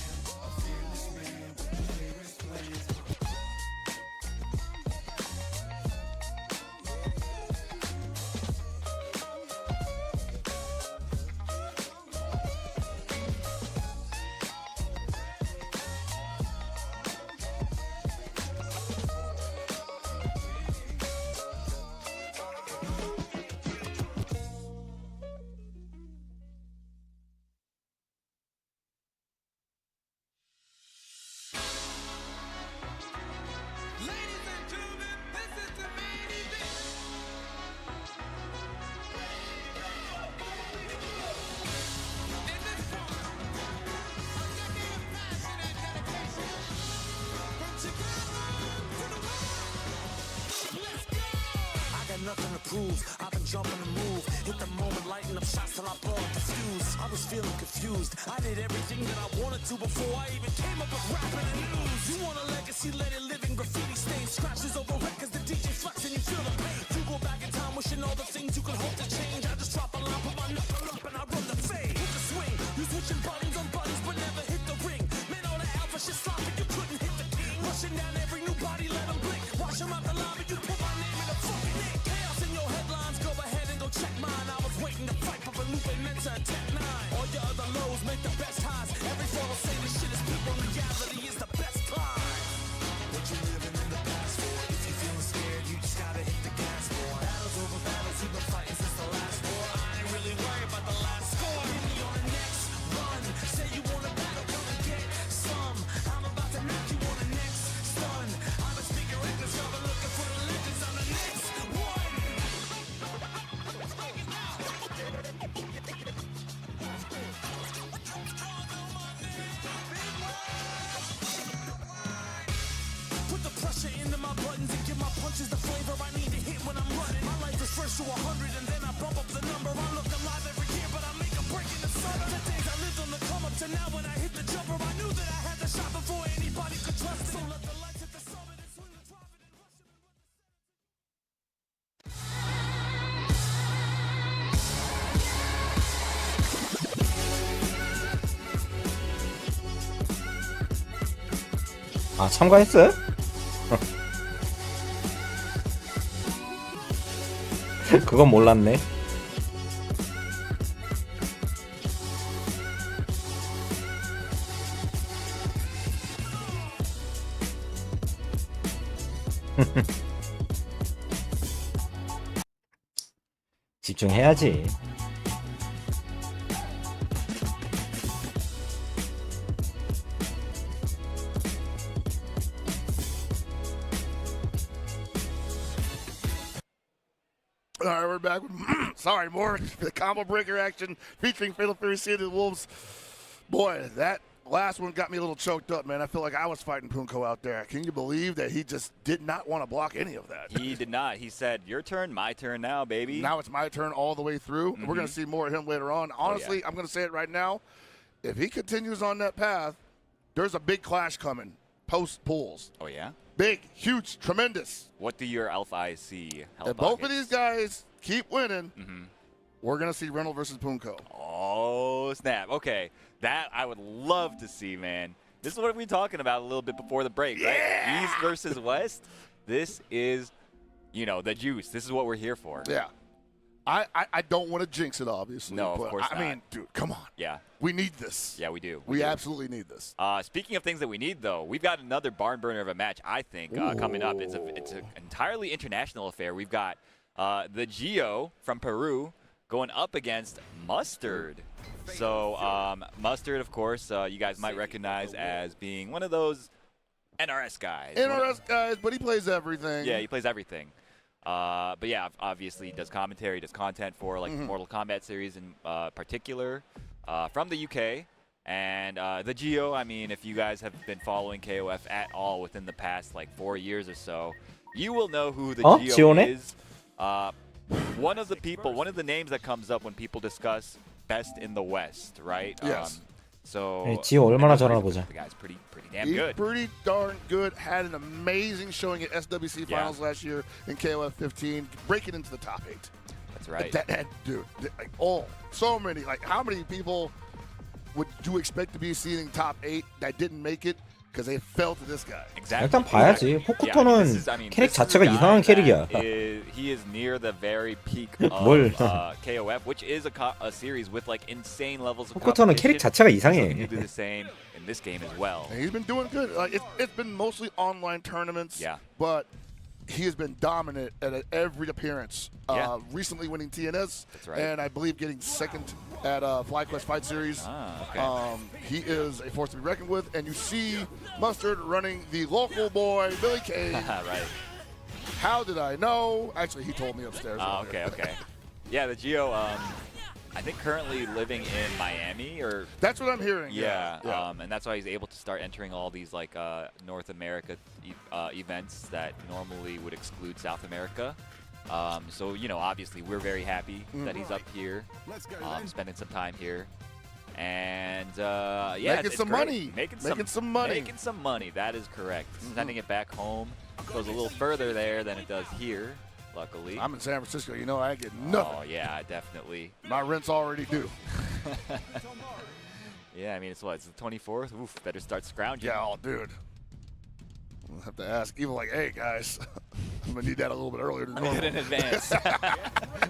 nothing to prove. I've been jumping to move. Hit the moment, lighting up shots till I blow up the fuse. I was feeling confused. I did everything that I wanted to before I even came up with rapping and news. You want a legacy, let it live in graffiti stains. Scratches over records, the DJ flex and you feel the pain. You go back in time wishing all the things you could hope to change. I just drop a line, put my knuckle up and I run the fade. Hit the swing, you switching buttons on buttons but never hit the ring. Man, all the alpha shit sloppy, you couldn't hit the king. Rushing down every new body, let them blink. Wash them out the lobby, you put my name in the fucking ink. Chaos in your headlines, go ahead and go check mine. I was waiting to fight for Lupe Mensa and Tech 9. All your other lows make the best highs. Every photo say this shit is peak when reality is the best climb. What you living in the past for? If you feeling scared, you just gotta hit the gas for. Battles over battles, you've been fighting since the last war. I ain't really worried about the last score. Hit me on the next run. Say you want a battle, come and get some. I'm about to knock you on the next stun. I'm a speaker reckless, y'all been looking for the legends. I'm the next one. Put the pressure into my buttons and give my punches the flavor I need to hit when I'm running. My life is first to 100 and then I bump up the number. I look alive every year, but I make a break in the summer. The days I lived on the come up to now when I hit the jumper, I knew that I had the shot before anybody could trust it. So let the lights hit the summit and swing the trumpet and rush it. 아, 참가했어요? 그건 몰랐네. 집중해야지. All right, we're back with, sorry, more the combo breaker action featuring Fatal Fury City of the Wolves. Boy, that last one got me a little choked up, man. I feel like I was fighting Punko out there. Can you believe that he just did not want to block any of that? He did not. He said, your turn, my turn now, baby. Now it's my turn all the way through. We're going to see more of him later on. Honestly, yeah. I'm going to say it right now. If he continues on that path, there's a big clash coming post-pools. Oh, yeah? Big, huge, tremendous. What do your elf eyes see? If both of these guys keep winning, we're going to see Reynolds versus Punko. Oh, snap. Okay. That I would love to see, man. This is what we were talking about a little bit before the break, right? East versus West. This is, you know, the juice. This is what we're here for. Yeah. I don't want to jinx it, obviously. No, but of course I not. mean, dude, come on. Yeah. We need this. Yeah, we do. We absolutely need this. Speaking of things that we need, though, we've got another barn burner of a match, I think, coming up. It's an entirely international affair. We've got the Geo from Peru going up against Mustard. So Mustard, of course, you guys might recognize as being one of those NRS guys. NRS guys, but he plays everything. Yeah, he plays everything. But yeah, obviously does commentary, does content for like the Mortal Kombat series in particular from the UK. And the Geo, I mean, if you guys have been following KOF at all within the past like 4 years or so, you will know who the Geo is. One of the names that comes up when people discuss best in the West, right? Yes. 네, 지호 얼마나 잘하나 보자. The guy's pretty damn He's good. pretty darn good. Had an amazing showing at SWC Finals last year in KOF 15, breaking into the top 8. That's right. Dude, like, so many. Like, how many people would you expect to be seeing top 8 that didn't make it because they fell to this guy? Exactly. 일단 봐야지. 호쿠토는 캐릭 자체가 이상한 캐릭이야. He is near the very peak of KOF, which is a series with like insane levels of 호쿠토는 캐릭 자체가 competition. 이상해. He's looking to do the same in this game as well. And he's been doing good. Like, it's been mostly online tournaments. Yeah. But he has been dominant at every appearance. Recently winning TNS. That's right. And I believe getting second at FlyQuest Fight Series. Okay. He is a force to be reckoned with. And you see Mustard running the local boy, Billy Cage. Right. How did I know? Actually, he told me upstairs. Okay. Yeah, the Geo, I think currently living in Miami or. That's what I'm hearing. Yeah. And that's why he's able to start entering all these like North America events that normally would exclude South America. So, you know, obviously we're very happy that he's up here, spending some time here. And, yeah, making it's some great. money. Making some money. Making some money. That is correct. Sending it back home. Goes a little further there than it does here, luckily. I'm in San Francisco. You know, I get nothing. Oh, yeah, definitely. My rent's already due. Yeah, I mean, it's what? It's the 24th? Oof, better start scrounging. Yeah, oh, dude. I'll have to ask even like, hey, guys, I'm going to need that a little bit earlier than Let me normal. get in advance.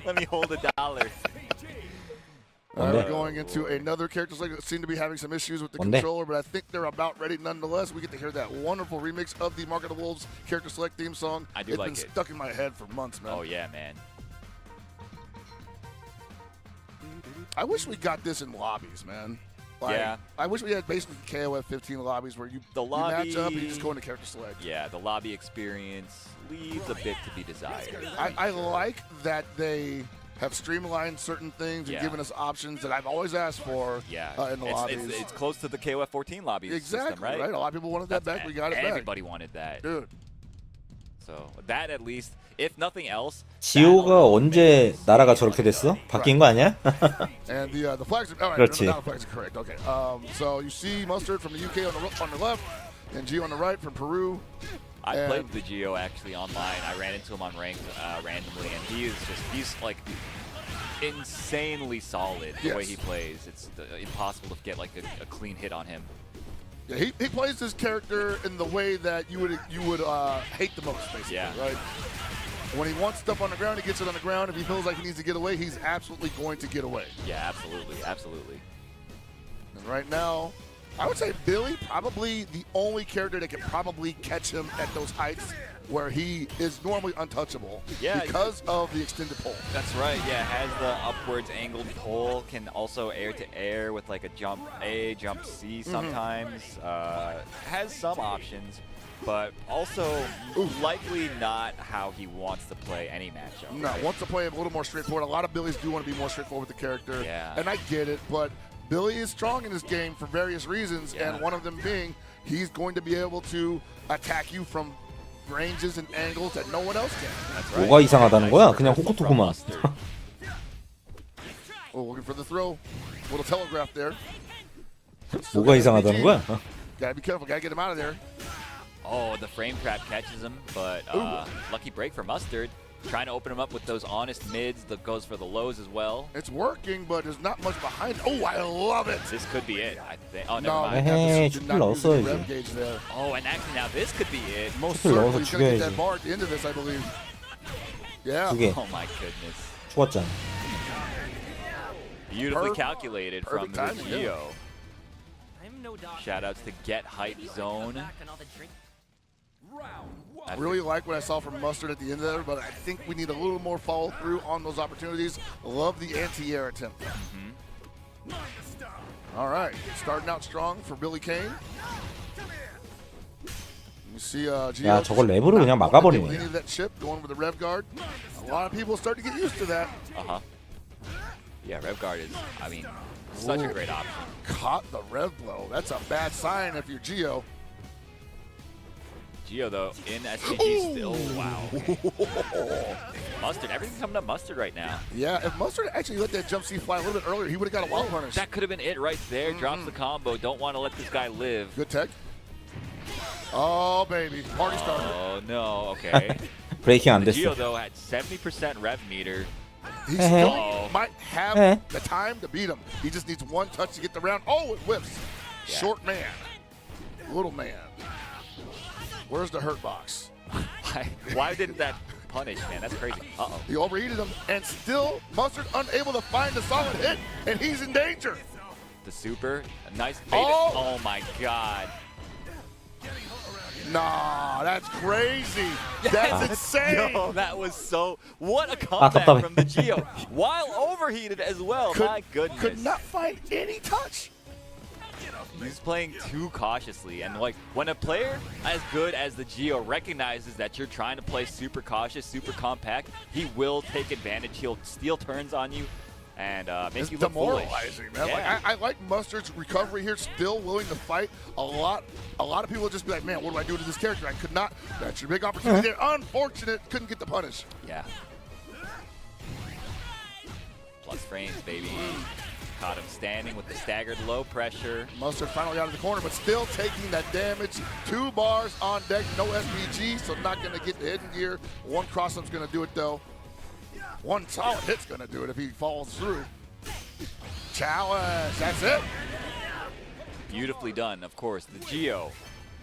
Let me hold $1. All right, we're going into another character select that seem to be having some issues with the controller, but I think they're about ready nonetheless. We get to hear that wonderful remix of the Mark of the Wolves character select theme song. I do it's like been it. stuck in my head for months, man. Oh, yeah, man. I wish we got this in lobbies, man. Like, Yeah. I wish we had basically KOF 15 lobbies where you The lobby, you match up and you just go into character select. Yeah, the lobby experience leaves a bit to be desired. I like that they have streamlined certain things and Yeah. given us options that I've always asked for in the lobbies. It's close to the KOF 14 lobby exactly, system, right? A lot of people wanted that back. We got it back. Everybody wanted that. Dude. So that at least, if nothing else. 지오가 언제 나라가 저렇게 됐어? 바뀐 거 아니야? And the flags are, all right, 그렇지. now the flags are correct. Okay. So you see Mustard from the UK on the left and Gio on the right from Peru. I played the Geo actually online. I ran into him on ranked randomly, and he's like insanely solid the way he plays. It's impossible to get like a clean hit on him. Yeah, he plays this character in the way that you would hate the most, basically, right? When he wants stuff on the ground, he gets it on the ground. If he feels like he needs to get away, he's absolutely going to get away. Yeah, absolutely, absolutely. And right now, I would say Billy probably the only character that can probably catch him at those heights where he is normally untouchable because of the extended pole. That's right, yeah, has the upwards angled pole, can also air to air with like a jump A, jump C sometimes. Has some options, but also likely not how he wants to play any matchup. No, wants to play a little more straightforward. A lot of Billies do want to be more straightforward with the character, and I get it, but Billy is strong in this game for various reasons, and one of them being he's going to be able to attack you from ranges and angles that no one else can. That's right. 뭐가 이상하다는 거야? 그냥 호코토구만. Oh, looking for the throw. Little telegraph there. 뭐가 이상하다는 거야? Gotta be careful. Gotta get him out of there. Oh, the frame trap catches him, but lucky break for Mustard. Trying to open him up with those honest mids that goes for the lows as well. It's working, but there's not much behind. Oh, I love it. This could be it, I think. Oh, never No, mind. 에헤이, did 슈플 not use the 넣었어 rev 이제. gauge there. Oh, and actually now this could be it. Most 슈플 넣어서 certainly he's going to get 죽여야지. that bar at the end of this, I believe. Yeah. 두 개. Oh my goodness. 죽었잖아. Beautifully calculated from the timing, yeah. Geo. Shoutouts to Get Hype Zone. I really like what I saw from Mustard at the end there, but I think we need a little more follow through on those opportunities. Love the anti-air attempt. All right, starting out strong for Billy Kane. You see, Gio 야, 저걸 랩으로 그냥 막아버리네. leaning that ship, going with the rev guard. A lot of people start to get used to that. Yeah, Rev Guard is, I mean, such a great option. Caught the rev blow. That's a bad sign if you're Gio. Geo, though, in SCG still. Wow. Mustard, everything's coming up Mustard right now. Yeah, if Mustard actually let that jump C fly a little bit earlier, he would have got a wild punish. That could have been it right there. Drops the combo. Don't want to let this guy live. Good tech. Oh, baby. Party starter. Oh, no. Okay. 브레이킹 안 Geo, 됐어. though, had 70% rev meter. He still might have the time to beat him. He just needs one touch to get the round. Oh, it whips. Yeah. Short man. Little man. Where's the hurt box? Why didn't that punish, man? That's crazy. Uh-oh. He overheated him, and still Mustard unable to find a solid hit, and he's in danger. The super. A nice bait. Oh, my God. Nah, that's crazy. That's insane. Yo, that was so. What a comeback from the Geo. While overheated as well. My goodness. Could not find any touch. He's playing too cautiously, and like when a player as good as the Geo recognizes that you're trying to play super cautious, super compact, he will take advantage. He'll steal turns on you and make you look foolish. Demoralizing, man. Yeah. Like, I like Mustard's recovery here, still willing to fight. A lot of people just be like, man, what do I do to this character? I could not. That's your big opportunity there. Unfortunate, couldn't get the punish. Yeah. Plus frames, baby. Caught him standing with the staggered low pressure. Mustard finally out of the corner, but still taking that damage. 2 bars on deck, no SPG, so not going to get the hidden gear. One cross-up's going to do it, though. One solid hit's going to do it if he falls through. Challenge, that's it. Beautifully done, of course. The Geo.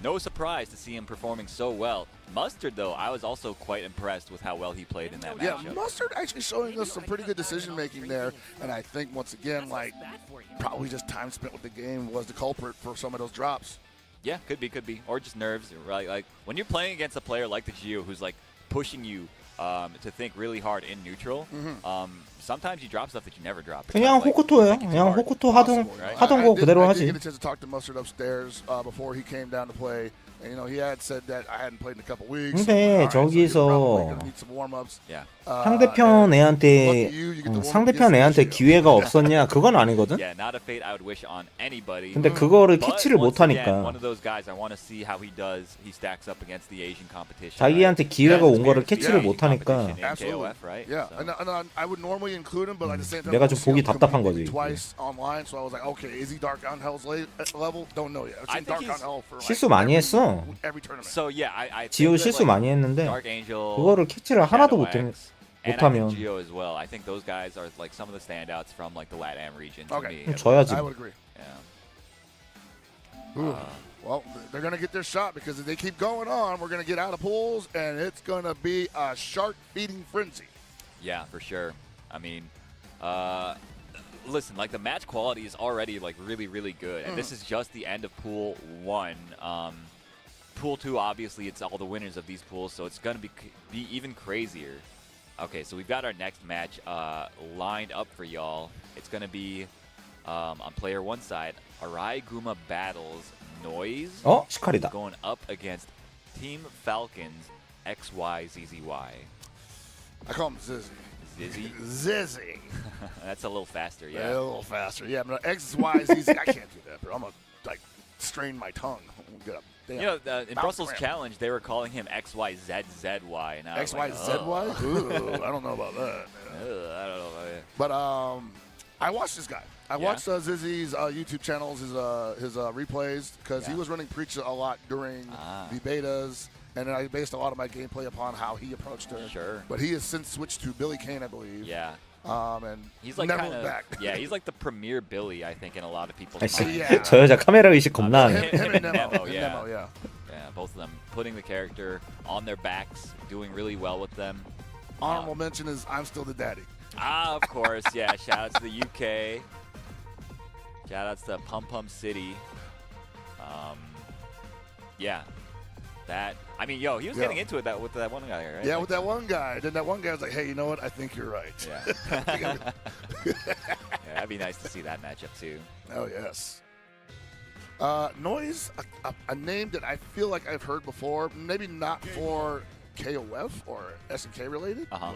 No surprise to see him performing so well. Mustard, though, I was also quite impressed with how well he played in that matchup. Yeah, Mustard actually showing us some pretty good decision-making there. And I think, once again, like, probably just time spent with the game was the culprit for some of those drops. Yeah, could be. Or just nerves, right? Like, when you're playing against a player like the Geo who's, like, pushing you to think really hard in neutral, sometimes you drop stuff that you never drop. 그냥 호쿠토예요. 그냥 호쿠토 하던 거 그대로 I 하지. did get a chance to talk to Mustard upstairs before he came down to play. And, you know, he had said that I hadn't played in a couple weeks. 근데 So you're probably 저기서 gonna need some warm-ups. Yeah. 상대편 애한테 상대편 애한테 기회가 없었냐? 그건 아니거든. Yeah, not a fate I would wish on anybody. 근데 그거를 But 캐치를 못 once again, 하니까 one of those guys I want to see how he does. He stacks up against the Asian competition. 자기한테 기회가 온 거를 캐치를 Yeah. 못 하니까 In KOF, right? Yeah, So. and I would normally include him, but at the same time, 내가 좀 I've seen 보기 him 답답한 compete 거지. twice online, so I was like, okay, is he Dark on Hell's level? Don't know yet. I've seen I think Dark on he's- Hell for like 실수 많이 했어. every tournament. So yeah, I 지오 think that, 실수 많이 했는데 Dark Angel, 그거를 캐치를 하나도 Shadow 못 X, and I think 못하면 Geo as well. I think those guys are like some of the standouts from like the LATAM region. To Okay. me. 져야지. I would agree. Yeah. Ooh. Well, they're going to get their shot because if they keep going on, we're going to get out of pools, and it's going to be a shark feeding frenzy. Yeah, for sure. I mean, listen, like the match quality is already like really, really good, and this is just the end of Pool 1. Pool 2, obviously, it's all the winners of these pools, so it's gonna be even crazier. Okay, so we've got our next match lined up for y'all. It's gonna be on player 1 side, Arai Guma battles Noise 시칼이다. going up against Team Falcons XYZZY. I call him Zizzy. Zizzy? Zizzy. That's a little faster, Yeah, yeah. a little faster. Yeah, but X, Y, Z, Z. I can't do that, bro. I'm going to, like, strain my tongue. Get a damn You know, in bounce Brussels cramp. Challenge, they were calling him XYZZY. And I was X, Y, like, Z, Y? Ooh, I don't know about that. I don't know about it. But I watched this guy. I watched Zizzy's YouTube channels, his replays, because he was running Preacher a lot during the betas, and then I based a lot of my gameplay upon how he approached her. Sure. But he has since switched to Billy Kane, I believe. Yeah. And He's like never kind looked of, back. yeah, he's like the premier Billy, I think, in a lot of people's 아이씨, minds. Yeah. 저 여자 카메라 의식 겁나 하네. Him and Nemo. Nemo, and yeah. Nemo, yeah. Yeah, both of them putting the character on their backs, doing really well with them. Honorable mention is I'm still the daddy. Of course, yeah. Shout out to the UK. Shout outs to Pum Pum City. Yeah. That, I mean, yo, he was getting into it with that one guy, right? Yeah, Like, with that one guy. Then that one guy was like, hey, you know what? I think you're right. Yeah. Yeah, that'd be nice to see that matchup too. Oh, yes. Noise, a name that I feel like I've heard before. Maybe not for KOF or SNK related, but I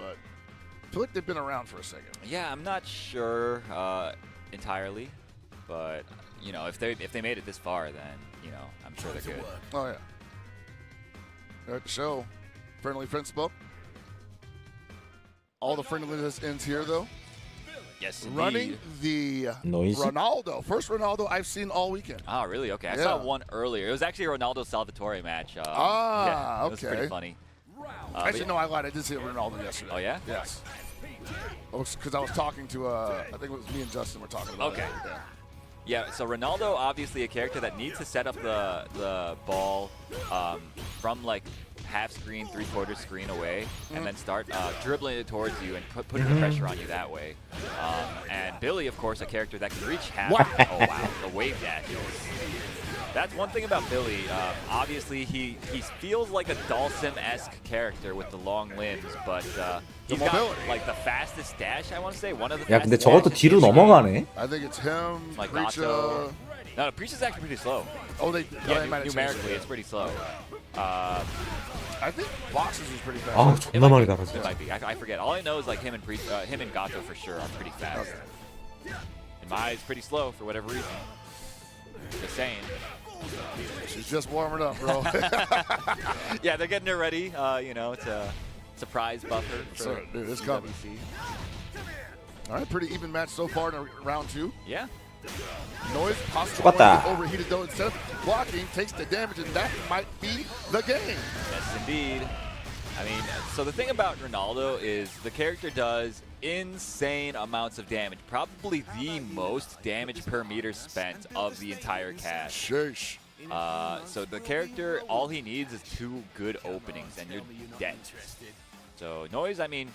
feel like they've been around for a second. Yeah, I'm not sure entirely, but you know, if they made it this far, then you know, I'm sure they're good. Oh, yeah. They're at the show. Friendly principal. All the friendliness ends here, though. Yes, Running the Noise. Ronaldo. First Ronaldo I've seen all weekend. Oh, really? Okay, I Yeah. saw one earlier. It was actually a Ronaldo Salvatore match. Ah, yeah, it was pretty okay. funny. Actually, no, I lied. I did see Ronaldo yesterday. Oh, yeah? Yes. Because I was talking to, I think it was me and Justin were talking about Okay. it. Yeah. Yeah, so Ronaldo, obviously a character that needs to set up the ball from like half screen, 3/4 screen away, and then start dribbling it towards you and putting the pressure on you that way. And Billy, of course, a character that can reach half. Oh wow, the wave dash. That's one thing about Billy. Obviously, he feels like a Dalsim-esque character with the long limbs, but he's got like the fastest dash. I want to say one of the. 야 근데 fastest 저것도 dashes 뒤로 in the 넘어가네. I think it's him, Like Preacher. Gato. No, Preacher's actually pretty slow. Oh, they Yeah, might have changed numerically, it. it's pretty slow. I think Boxes was pretty fast. 아 존나 많이 나가 It 진짜. might be. I forget. All I know is like him and Gato for sure are pretty fast. And Mai's pretty slow for whatever reason. Just saying. She's just warming up, bro. Yeah, they're getting her ready. You know, it's a surprise buffer for Dude, it's coming. WC. All right, pretty even match so far in round 2. Yeah. Noise possibly 죽었다. overheated though. Instead of blocking, takes the damage, and that might be the game. Yes, indeed. I mean, so the thing about Ronaldo is the character does insane amounts of damage. Probably the most damage per meter spent of the entire cast. Sheesh. So the character, all he needs is 2 good openings, and you're dead. So Noise, I mean,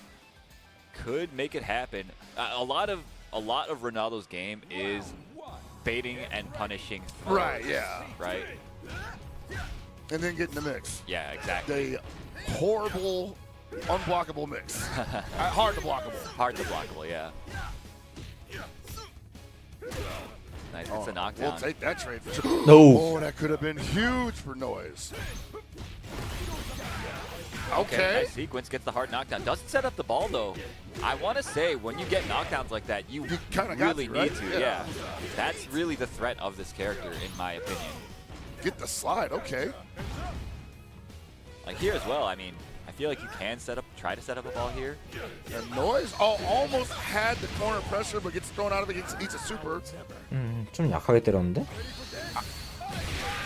could make it happen. A lot of Ronaldo's game is baiting and punishing throws, Right, yeah. right? And then get in the mix. Yeah, exactly. The horrible, unblockable mix. Hard to blockable. Hard to blockable, yeah. Nice, it's a knockdown. We'll take that trade for sure. No. Oh, that could have been huge for Noise. Okay, nice sequence, gets the hard knockdown. Doesn't set up the ball though. I want to say when you get knockdowns like that, you kinda really got to, right? need to. Yeah. That's really the threat of this character, in my opinion. Get the slide, okay. Like here as well. I mean, I feel like you can try to set up a ball here. And Noise, almost had the corner pressure, but gets thrown out of it. Eats a super. 좀 약하게 때렸는데?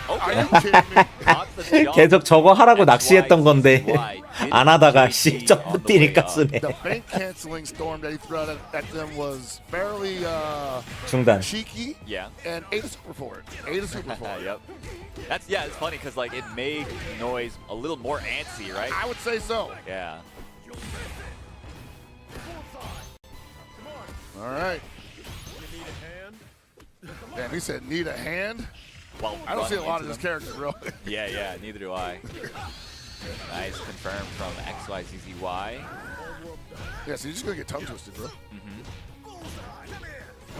Are Okay. you kidding me? Caught the jump. 계속 저거 하라고 낚시했던 건데 XYZY 안 하다가 didn't 씨 JT 점프 on the way 뛰니까 up. 쓰네. The bank canceling storm that he threw out at them was fairly 중단. cheeky. Yeah. And ate a super for it. Ate a super for it. Yep. It's funny because like it made Noise a little more antsy, right? I would say so. Yeah. All right. Damn, he said need a hand. Well, I don't see a running lot of into this them. character, bro. Yeah, neither do I. Nice, confirmed from XYZZY. Yeah, so you're just gonna get tongue twisted, bro.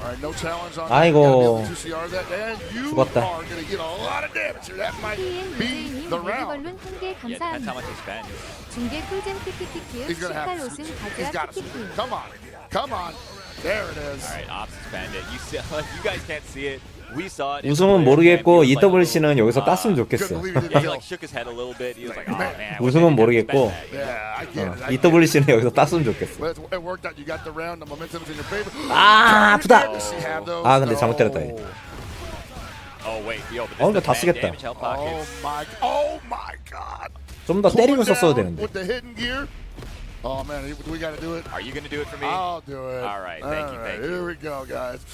All right, no challenge on 아이고. 2CR that, and you 죽었다. are gonna get a lot of damage here. That might be the round. 레드벌룬 한개 Yeah, depends how 감사합니다. much they spend. 중계 꿀잼 키키키키의 He's gonna have 18 옷은 he's 가져와 got to. 키키키. Come on. There it is. All right, Ops bandit. You guys can't see it. We saw it. 우승은 모르겠고 EWC는 여기서 땄으면 좋겠어. Yeah, he like shook his head a little bit. He was like, oh man. 우승은 모르겠고 Yeah, I get it. I get it. EWC는 여기서 땄으면 좋겠어. But it worked out. You got the round. The momentum's in your favor. 아, 아프다. Does she have those? 아, 근데 잘못 때렸다. No. 얘. Oh wait, yo, but 어, this 이거 다 is 쓰겠다. damage help pockets. Oh my God. 좀 더 때리고 썼어야 되는데. With the hidden gear. Oh man, we gotta do it. Are you gonna do it for me? I'll do it. All right, thank you, thank you. Here we go, guys.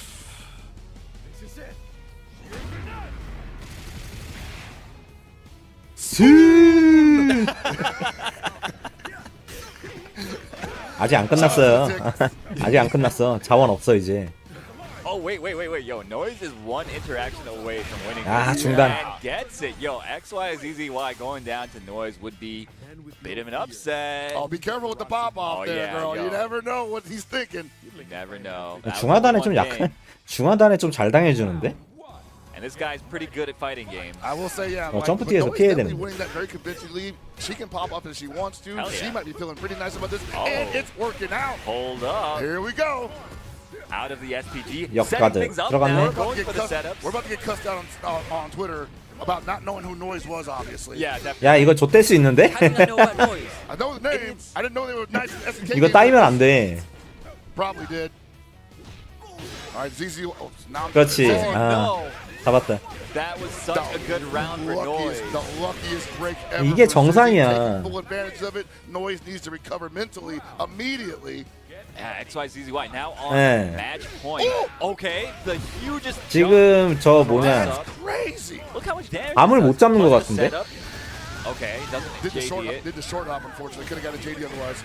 아직 안 끝났어요. 아직 안 끝났어. 자원 없어 이제. Oh wait, yo, Noise is one interaction away from winning. 아, this 중단. and gets it. Yo, XYZZY going down to Noise would be a bit of an upset. Oh, be careful with the pop off Oh, there, yeah, girl. yo. You never know what he's thinking. You never know. That was 중하단에 the 좀 one 약한. game. 중하단에 좀 잘 당해주는데. And this guy's pretty good at fighting games. I will say, yeah. 점프 but 뒤에서 Noise 피해야 definitely 되는데. winning that very convincingly. She can pop up if she wants to. Hell She yeah. might be feeling pretty nice about this. Oh. And it's working out. Hold up. Here we go. Out of the SPG. 역가드. Setting things up 들어갔네. now. We're about, Going to for get the cussed, setups. we're about to get cussed out on Twitter about not knowing who Noise was, obviously. Yeah, definitely. 야 이거 좆될 수 있는데? How do you not know about Noise? I know the name. I didn't know they were nice SNK. 이거 따이면 안 돼. Probably did. All right, ZZ. Oh, now I'm 그렇지. Oh, 아, no. 잡았다. That was such a good round for Noise. The luckiest break ever. 이게 for ZZ, 정상이야. taking full advantage of it. Noise needs to recover mentally immediately. Yeah, XYZZY now on 네. match point. Okay, the hugest 지금 저 jump 뭐냐 up. Crazy. Look how much damage. 암을 this 못 does. 잡는 것 Plus the 같은데? setup. Okay, doesn't Did the short JD hop, it. did the short hop, unfortunately. Could have got a JD otherwise.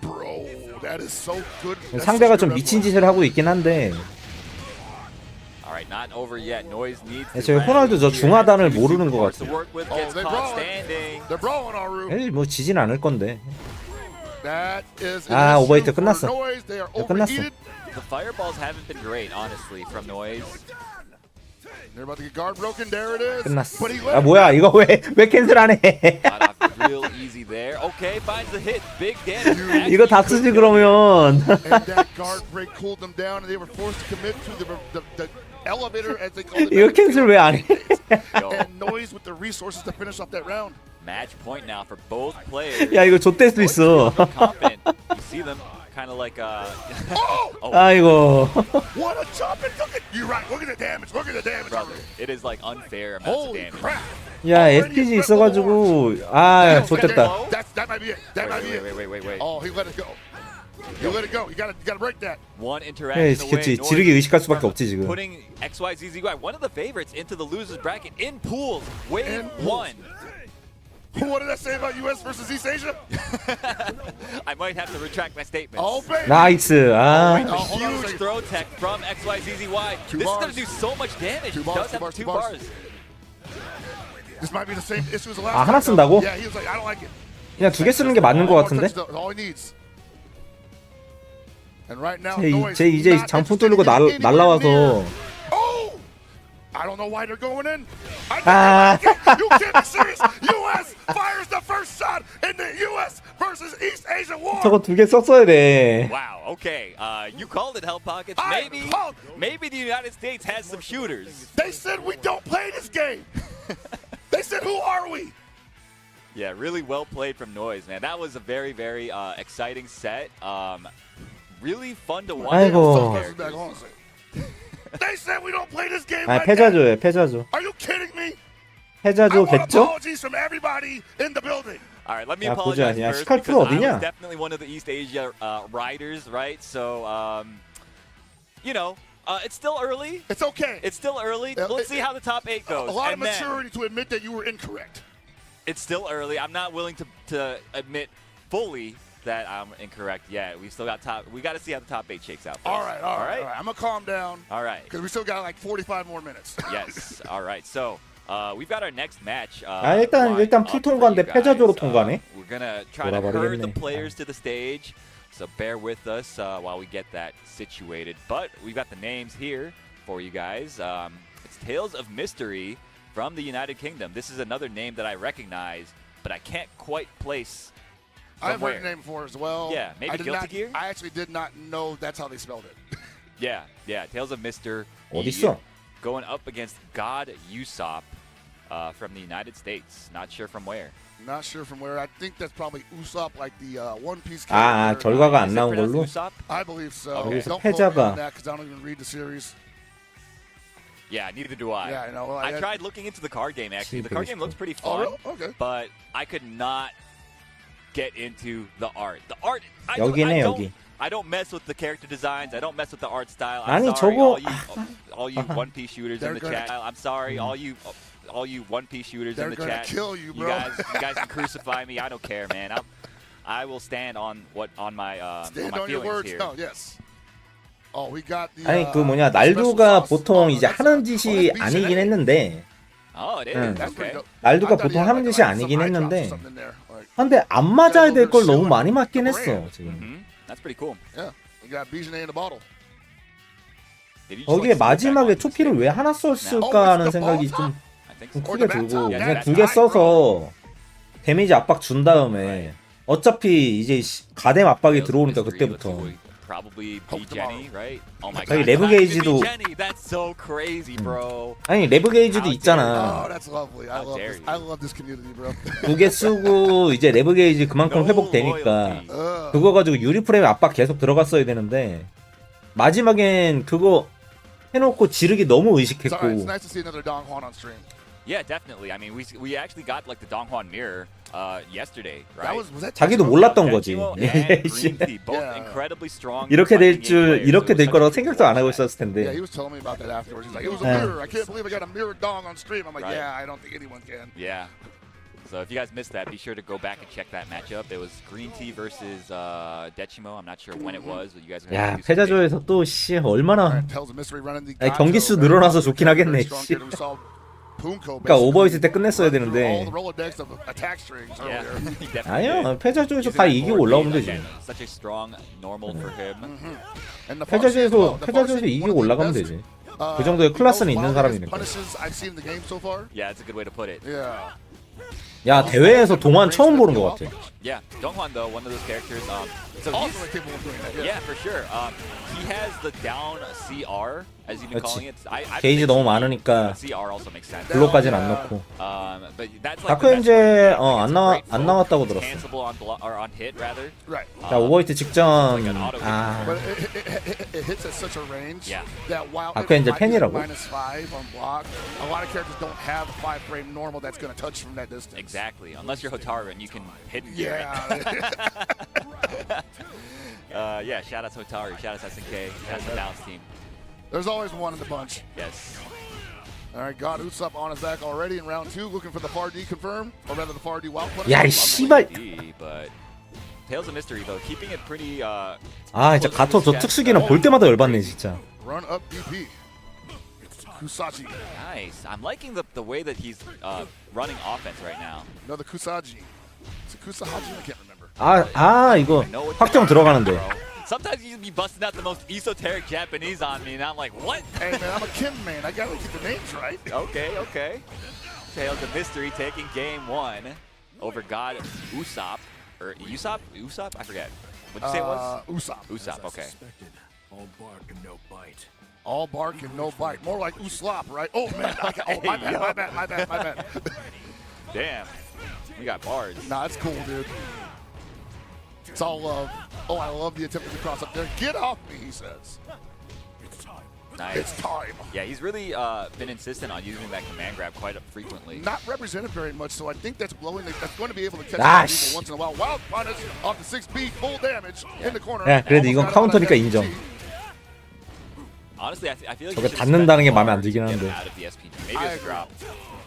Bro, that is so good. That's 상대가 such a 좀 good 미친 level. 짓을 하고 있긴 한데. All right, not over yet. Noise needs. 저 호날두 저 중하단을 모르는 것 to 같아. work with, Oh, gets they're caught brawling. standing. They're brawling our room. 에이 뭐 지진 않을 건데. That is an 아, issue 오버히트 for 끝났어. Noise. They are 끝났어. overheated. The fireballs haven't been great, honestly, from Noise. They're about to get guard broken. There it is. 끝났어. But he 아 let 뭐야 이거 왜 캔슬 안 해? Got off real easy there. Okay, finds the hit. Big damage. 이거 다 쓰지 그러면. and that guard break cooled them down, and they were forced to commit to the elevator, as they call it. 이거 캔슬 왜 안 해? And Noise with the resources to finish off that round. Match point now for both players. 야 이거 좆될 수 있어. Confident. You see them. kind of like Oh! 아이고. What a jump and look at you right. Look at the damage. Look at the damage. brother. It is like unfair amounts of Holy damage. crap. 야, SPG 있어가지고 아, 좋됐다. That might be it. That might be it. Wait. Oh, he let it go. You let it go. You gotta break that. One 예, interaction away. 그치. 지르기 의식할 수밖에 없지 지금. Putting XYZZY, one of the favorites, into the losers bracket in pools. Wave In pools. 1. What did I say about US versus East Asia? I might have to retract my statement. Oh, baby. 나이스. 아. Oh, hold on a Huge second. throw tech from XYZZY. Two This is bars. going to do so much damage. Two He bars, does two have bars, two two bars. bars. This might be the same issue as the last 아, 하나 time, though. 쓴다고? Yeah, he was like, I don't like it. 그냥 두 개 쓰는 게 맞는 것 같은데? That's all he needs. And right now, 쟤 이제 장풍 뚫리고 날라와서. Oh! I don't know why they're going in. 아. You can't be serious. US fires the first shot in the US versus East Asia war. 저거 두 개 썼어야 돼. Wow, okay. You called it, Hell Pockets. I called- Maybe the United States has some shooters. They said we don't play this game. They said, who are we? Yeah, really well played from Noise, man. That was a very, very exciting set. Really fun to watch. 아이고. Back on. They said we don't play this game 아, like that. 패자조예요, 패자조. Are you kidding me? 패자조 I want 겠죠? apologies from everybody in the building. All right, let me 야, apologize 보자. 야, first 스칼프 because I 어디냐? was definitely one of the East Asia riders, right? So, you know, it's still early. It's okay. It's still early. Let's see how the top 8 goes. A lot of And then- maturity to admit that you were incorrect. It's still early. I'm not willing to admit fully that I'm incorrect yet. We still got we got to see how the top 8 shakes out. First. All right. I'm gonna calm down. All right. Because we still got like 45 more minutes. Yes. All right. So we've got our next match. 아, 일단 풀 통과인데 패자조로 통과네. We're gonna try to herd the 돌아버리겠네. players to the stage. So bear with us while we get that situated. But we've got the names here for you guys. It's Tales of Mystery from the United Kingdom. This is another name that I recognize, but I can't quite place. I've heard the name before as well. Yeah, maybe Guilty Gear? I actually did not know that's how they spelled it. Yeah. Tales of Mystery. 어딨어? Going up against God Usopp from the United States. Not sure from where. Not sure from where. I think that's probably Usopp, like the One Piece 아, character. 결과가 안 Is it 나온 pronounced 걸로? Usopp? I believe so. Okay. Don't quote me 패자가. on that because I don't even read the series. Yeah, neither do I. Yeah, I know. I tried looking into the card game, actually. The card game looks pretty Oh, fun. really? Okay. But I could not get into the art. The art, 여기네, 여기. I don't mess with the character designs. I don't mess with the art style. 아니, I'm sorry, 저거- all you One Piece shooters in the They're chat. I'm sorry, all you One Piece shooters in They're the gonna chat. kill you, bro. You guys can crucify me. I don't care, man. I will stand on my Stand on my on your feelings words. here. No, yes. Oh, we got the. 아니 그 뭐냐 special 날두가 sauce. 보통 이제 that's 하는 a- 짓이 that's 아니긴 BCA. 했는데 Oh, it is. 응. That's Okay. pretty dope. 날두가 I thought he 보통 had 하는 like 짓이 some 아니긴 eye drops or 했는데 something in there. Like, 근데 안 맞아야 될 걸 너무 많이 맞긴 했어 지금. That's pretty cool. yeah, we got BCA in the bottle. Did you just, 거기에 like, sit back 마지막에 on the 초피를 stick? 왜 하나 썼을까 하는 생각이 좀 I think 좀 so. 크게 들고 Yeah, 그냥 that 두 개 dive, 써서 데미지 압박 준 다음에 어차피 이제 가뎀 압박이 들어오니까 그때부터 Probably be Jenny, right? Oh my 저기 god. 레브 게이지도 Jenny, that's so crazy, bro. 아니 레브 게이지도 How 있잖아. Oh, that's lovely. I How love dare this. you. I love this community, bro. 두 개 쓰고 이제 레브 게이지 그만큼 No 회복되니까 loyalty. 그거 가지고 유리 프레임 압박 계속 들어갔어야 되는데 마지막엔 그거 해놓고 지르기 너무 It's all right. It's 의식했고 nice to see another Dong Hwan on stream. Yeah, definitely. I mean, we actually got like the Donghwan mirror yesterday, right? Was that 자기도 Tetsuo? 몰랐던 거지. Dechimo and 씨. Green Tea, both Yeah. incredibly strong. 이렇게 될 fighting game 줄 players. 이렇게 It 될 was 거라고 such a 생각도 안 하고 cool 있었을 Yeah, 텐데. he was telling me about that afterwards. He's like, it was a Yeah. mirror. I can't believe I got a mirror Dong on stream. I'm like, Right. yeah, I don't think anyone can. Yeah. So if you guys missed that, be sure to go back and check that matchup. It was Green Tea versus Dechimo. I'm not sure when it was, but you guys are 야 gonna do some big- 패자조에서 또 씨 얼마나 Tells a mystery running the 아니, 경기 수 늘어나서 좋긴 하겠네, 씨. 그러니까 오버 있을 때 끝냈어야 되는데. All the Rolodex of attack strings Yeah, earlier. he definitely 아니야 did. 패자조에서 Using 다 that 이기고 board 올라오면 game, 되지. again, Such a strong normal for him. And the Farsi as well. 패자조에서 The 패자조에서 Farsi, 이기고 one of the 올라가면 best, 되지. 그 정도의 클래스는 있는 most 사람이니까. punishes I've seen in the game so far. Yeah, that's a good way to put it. Yeah. 야 대회에서 동안 처음 보는 것 같아. Yeah, Donghwan though, one of those characters. So Also he's, capable of doing that. yeah, for sure. He has the down CR, as you've been 그렇지. calling it. I 게이지 think 너무 많으니까 CR also makes sense. 블록까지는 안 넣고. But that's like 다크 the best 현재 part. It's a great 안 나왔다고 focus. 들었어. It's cancelable on or on hit rather. Right. 자 오버히트 직전. But 아 it hits at such a range Yeah. that while 다크 it 현재 might be 팬이라고? -5 on block, a lot of characters don't have a 5-frame normal that's going to touch from that distance. Exactly. Unless you're Hotaru and you can hit gear Yeah. it. Yeah, shout out to Hotaru, shout out to SNK, shout out to the Balance team. There's always one in the bunch. Yes. All right, God Usopp on his back already in round 2, looking for the far D confirm, or rather the far D wild punish. 야 이 씨발. But Tales of Mystery though, keeping it pretty. 아 진짜 가토 저 특수기는 볼 때마다 열받네 진짜. Run up DP. Kusaji. Nice. I'm liking the way that he's running offense right now. Another Kusaji. It's a Kusahaji, I can't remember. 아 이거 확정 들어가는데. Sometimes you be busting out the most esoteric Japanese on me, and I'm like, what? Hey man, I'm a Kim man. I gotta get the names right. Okay. Tales of Mystery taking game 1 over God Usopp. Or Usopp? I forget. What'd you say it was? Usopp. Usopp, okay. All bark and no bite. All bark and no bite. More like Uslop, right? Oh man, my bad. Damn. We got bars. Nah, it's cool, dude. It's all love. Oh, I love the attempt to cross up there. Get off me, he says. Nice. It's time. Yeah, he's really been insistent on using that command grab quite frequently. Not represented very much, so I think that's blowing. That's going to be able to catch people once in a while. Wild punish off the 6B, full damage in the corner. 야 그래도 이건 카운터니까 인정. Honestly, I feel like 저게 닿는다는 게 마음에 안 들긴 한데. out of the SPG. Maybe it's a drop.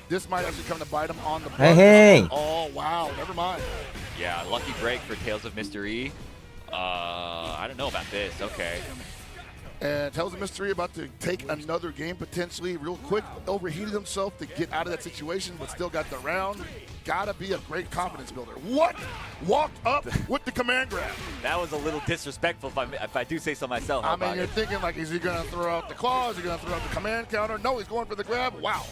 This might actually come to bite him on the butt. Hey. Oh wow, never mind. Yeah, lucky break for Tales of Mystery. I don't know about this. Okay. And Tales of Mystery about to take another game potentially real quick. Overheated himself to get out of that situation, but still got the round. Gotta be a great confidence builder. What? Walked up with the command grab. That was a little disrespectful if I do say so myself. I mean, you're thinking like, is he gonna throw out the claws? Is he gonna throw out the command counter? No, he's going for the grab. Wow.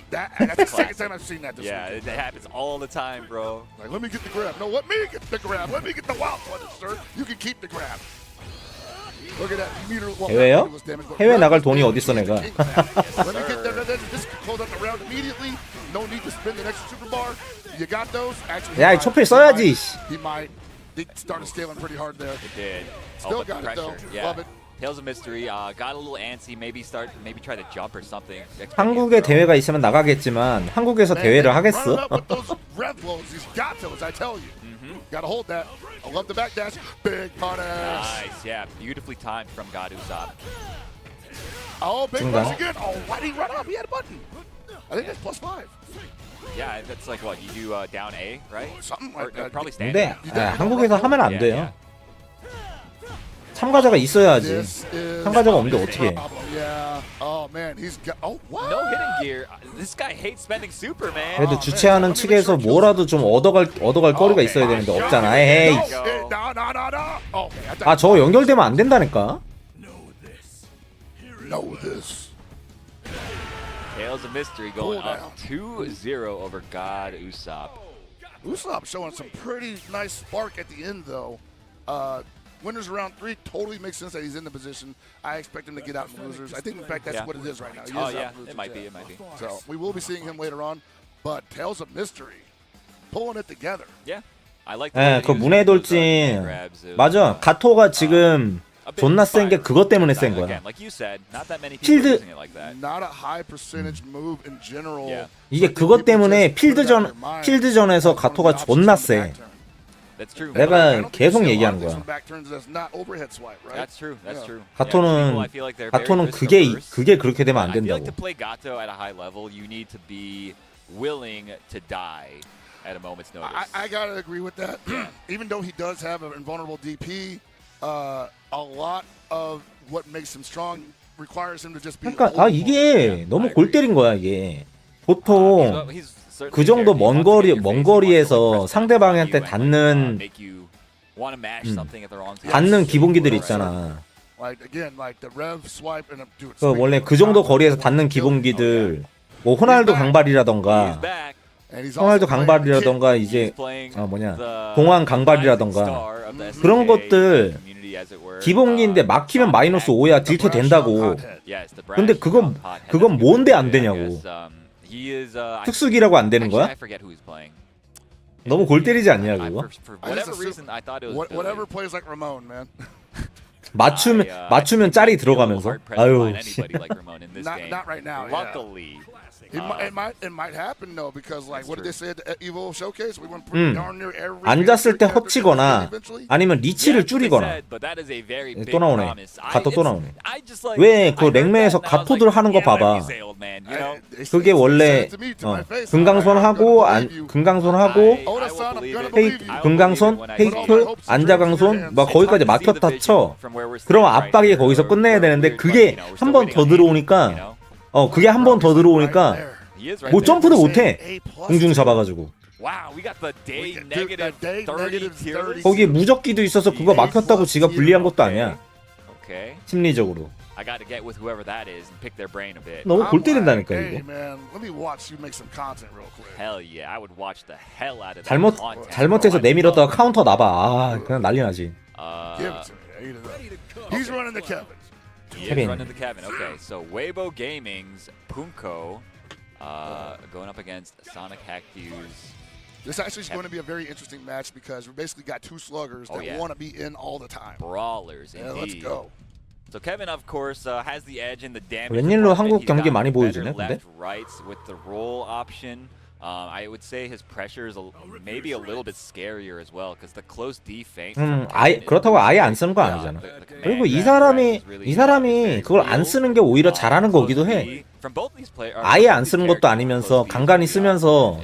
That's the second time I've seen that this Yeah, week. it happens all the time, bro. Like, let me get the grab. No, let me get the grab. Let me get the wild punish, sir. You can keep the grab. Look at that meter. Well, 해외요? 해외 나갈 돈이 어딨어 내가. Let me get that. This can close out the round immediately. No need to spend the extra super bar. You got those. Actually, 야 이 초필 써야지. He might. They started scaling pretty hard there. It did. Still but the got it though. pressure. Yeah. Love it. Tales of Mystery got a little antsy. Maybe try to jump or something. 한국에 대회가 있으면 나가겠지만 한국에서 대회를 Running 하겠어? up with those red blows. He's got those. I tell you. Gotta hold that. I love the backdash. Big punish. Nice. Yeah, beautifully timed from God Usopp. Oh, big 중간. punish again. Oh, why did he run up? He had a button. I think that's +5. Yeah, that's like what you do down A, right? Something Or, like that. probably standing. 근데 한국에서 하면 안 돼요. 참가자가 있어야지. This is 참가자가 없는데 어떻게 해? Yeah. Oh man, he's got. Oh what? No hitting gear. This guy hates spending super, man. 그래도 주최하는 측에서 뭐라도 좀 얻어갈 거리가 있어야 되는데 없잖아. 에이. No, no. Oh, man, 아 저거 연결되면 안 된다니까. know this. Tales of Mystery going up 2-0 over God Usopp. Usopp showing some pretty nice spark at the end though. Winners round 3 totally makes sense that he's in the position. I expect him to get out in losers. I think in fact that's what it is right now. He is out in losers, it might be. So we will be seeing him later on. But Tales of Mystery pulling it together. Yeah, I like. 예, 그 문의 돌진. 맞아. 가토가 지금 존나 센 게 그것 때문에 센 거야. 필드 Not a high percentage move in general. 이게 그것 때문에 필드전에서 가토가 존나 세. 내가 계속 얘기하는 거야. 가토는 그게 그렇게 되면 안 된다고. I gotta agree with that. Even though he does have an invulnerable DP, a lot of what makes him strong requires him to just be. 그러니까 이게 너무 골 때린 거야 이게. 보통 그 정도 먼 거리에서 상대방한테 닿는 기본기들 있잖아. 그 원래 그 정도 거리에서 닿는 기본기들, 뭐 호날두 강발이라던가 생활도 강발이라던가 이제 공항 강발이라던가 그런 것들 기본기인데 막히면 마이너스 5야 딜캐 된다고. 근데 그건 뭔데 안 되냐고. 특수기라고 안 되는 거야? 너무 골 때리지 않냐 그거? Whatever plays like Ramon, man. 맞추면 짤이 들어가면서. 아유. Not right now. Luckily. It might happen though because like what did they say at the Evo showcase? We went pretty darn near every. 앉았을 때 허치거나 아니면 리치를 줄이거나. 또 나오네. 가토 또 나오네. 왜 그 랭매에서 가토들 하는 거 봐봐. 그게 원래 금강손 하고 페이크 금강손 페이크 안자강손 막 거기까지 막혔다 쳐. 그럼 압박이 거기서 끝내야 되는데 그게 한 번 더 들어오니까 그게 한 번 더 들어오니까 뭐 점프도 못해. 공중 잡아가지고. 거기 무적기도 있어서 그거 막혔다고 지가 불리한 것도 아니야. 심리적으로. 너무 골 때린다니까 이거. 잘못해서 내밀었다가 카운터 나봐. 그냥 난리 나지. He's running the Kevin. Kevin. Running the Kevin. Okay, so Weibo Gaming's Punko going up against Sonic Hackfuse. This actually is going to be a very interesting match because we basically got two sluggers that want to be in all the time. Brawlers, indeed. Let's go. So Kevin, of course, has the edge in the damage. 웬일로 한국 경기 많이 보여주네, 근데? Left, rights with the roll option. I would say his pressure is maybe a little bit scarier as well because the close defense. 그렇다고 아예 안 쓰는 거 아니잖아. 그리고 이 사람이 그걸 안 쓰는 게 오히려 잘하는 거기도 해. 아예 안 쓰는 것도 아니면서 간간히 쓰면서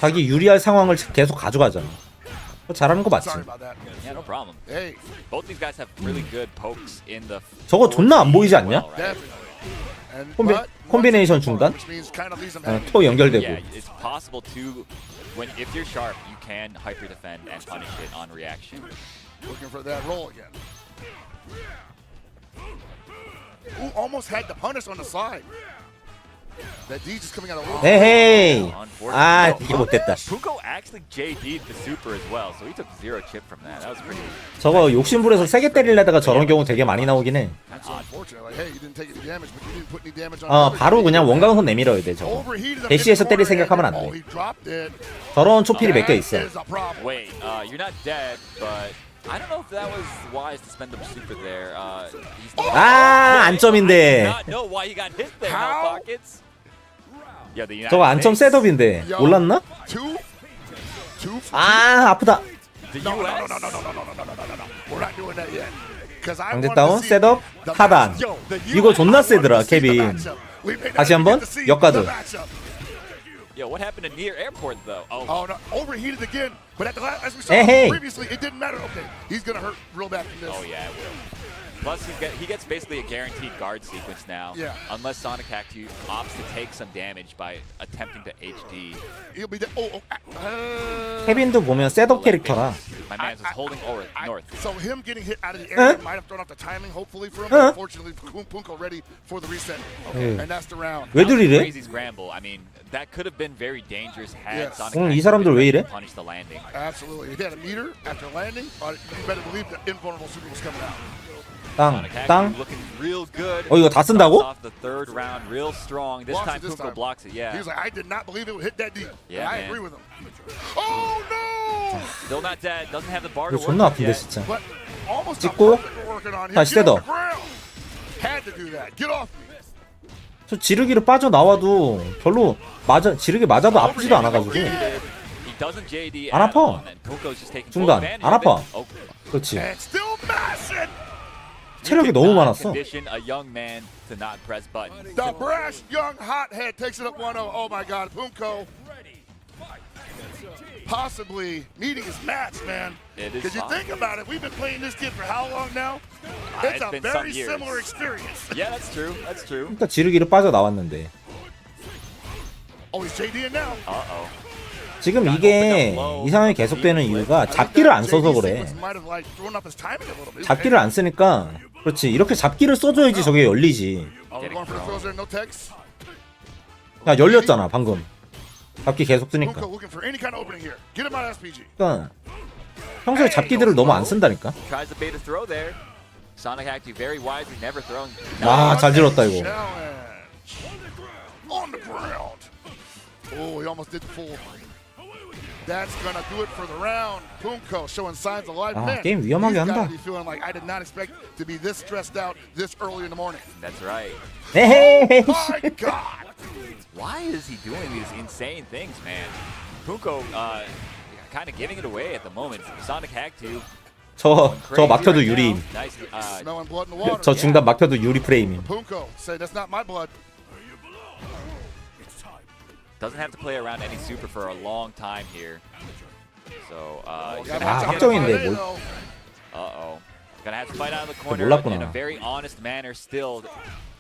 자기 유리할 상황을 계속 가져가잖아. 잘하는 거 맞지? 저거 존나 안 보이지 않냐? 콤비네이션 중단? 또 연결되고. If you're sharp, you can hyper defend and punish it on reaction. Looking for that roll again. Ooh, almost had the punish on the side. That D just coming out of roll. 에헤이. 아, 이게 못됐다. Punko actually JD'd the super as well, so he took 0 chip from that. That was pretty. 저거 욕심부려서 세게 때리려다가 저런 경우 되게 많이 나오긴 해. 바로 그냥 원강선 내밀어야 돼 저거. 대시에서 때릴 생각하면 안 돼. 저런 초필이 몇 개 있어. Wait, you're not dead, but I don't know if that was wise to spend the super there. 안점인데. Not know why he got hit there, no pockets. 저거 안점 셋업인데 몰랐나? 아프다. 강제 다운 셋업 하단. 이거 존나 세더라 케빈. 다시 한번 역가드. Yo, what happened to near airport though? Oh no, overheated again. But at the last, as we saw previously, it didn't matter. Okay, he's gonna hurt real bad from this. Oh yeah, it will. Plus, he gets basically a guaranteed guard sequence now. Yeah. Unless Sonic Hackfuse opts to take some damage by attempting to HD. He'll be dead. 케빈도 보면 셋업 캐릭터라. My man's just holding north. So him getting hit out of the air might have thrown off the timing, hopefully for him. But unfortunately, Punko ready for the reset, and that's the round. 왜 들이래? Crazy scramble. I mean, that could have been very dangerous had Sonic 오늘 이 사람들 왜 이래? punished the landing. Absolutely. If he had a meter after landing, you better believe the invulnerable super was coming out. 땅. Real good. 이거 다 쓴다고? Off the third round, real strong. This time Punko blocks it. Yeah. He was like, I did not believe it would hit that deep. Yeah, I agree with him. Oh no! Still not dead. Doesn't have the bar to 이거 work 존나 with 아픈데 yet. 진짜. But almost 찍고 다시 셋업. Had to do that. Get off me. 저 지르기로 빠져 나와도 별로 지르기 맞아도 아프지도 않아가지고. 안 아파. 중단 안 아파. 그렇지. 체력이 너무 많았어. The brash young hothead takes it up 1-0. Oh my God, Punko. Possibly needing his match, man. Because you think about it, we've been playing this kid for how long now? It's a very similar experience. Yeah, that's true. That's true. 그러니까 지르기로 빠져 나왔는데. Oh, he's JDing now. Uh-oh. 지금 이게 이 상황이 계속되는 이유가 잡기를 안 써서 그래. 잡기를 안 쓰니까 그렇지. 이렇게 잡기를 써줘야지 저게 열리지. 야 열렸잖아 방금. 잡기 계속 쓰니까. Punko looking for any kind of opening here. Get him out of SPG. 그러니까 평소에 잡기들을 너무 안 쓴다니까. Tries to bait a throw there. Sonic actually very wisely, never throwing. 아, 잘 질렀다 이거. Challenge. On the ground. Oh, he almost did the full. That's gonna do it for the round. Punko showing signs of life. 아, Man, 게임 위험하게 he's gotta 한다. be feeling like I did not expect to be this stressed out this early in the morning. That's right. 에헤이. My God. Why is he doing these insane things, man? Punko kind of giving it away at the moment. Sonic Hack 2. 저 crazy 막혀도 right 유리임. now. Nice. Smelling blood in the water. 저 중간 막혀도 유리 프레임임. Punko say that's not my blood. Doesn't have to play around any super for a long time here. So he's Yeah, gonna 아, have to get 확정인데 뭘. Uh-oh. Gonna have to fight out of the corner 몰랐구나. in a very honest manner still.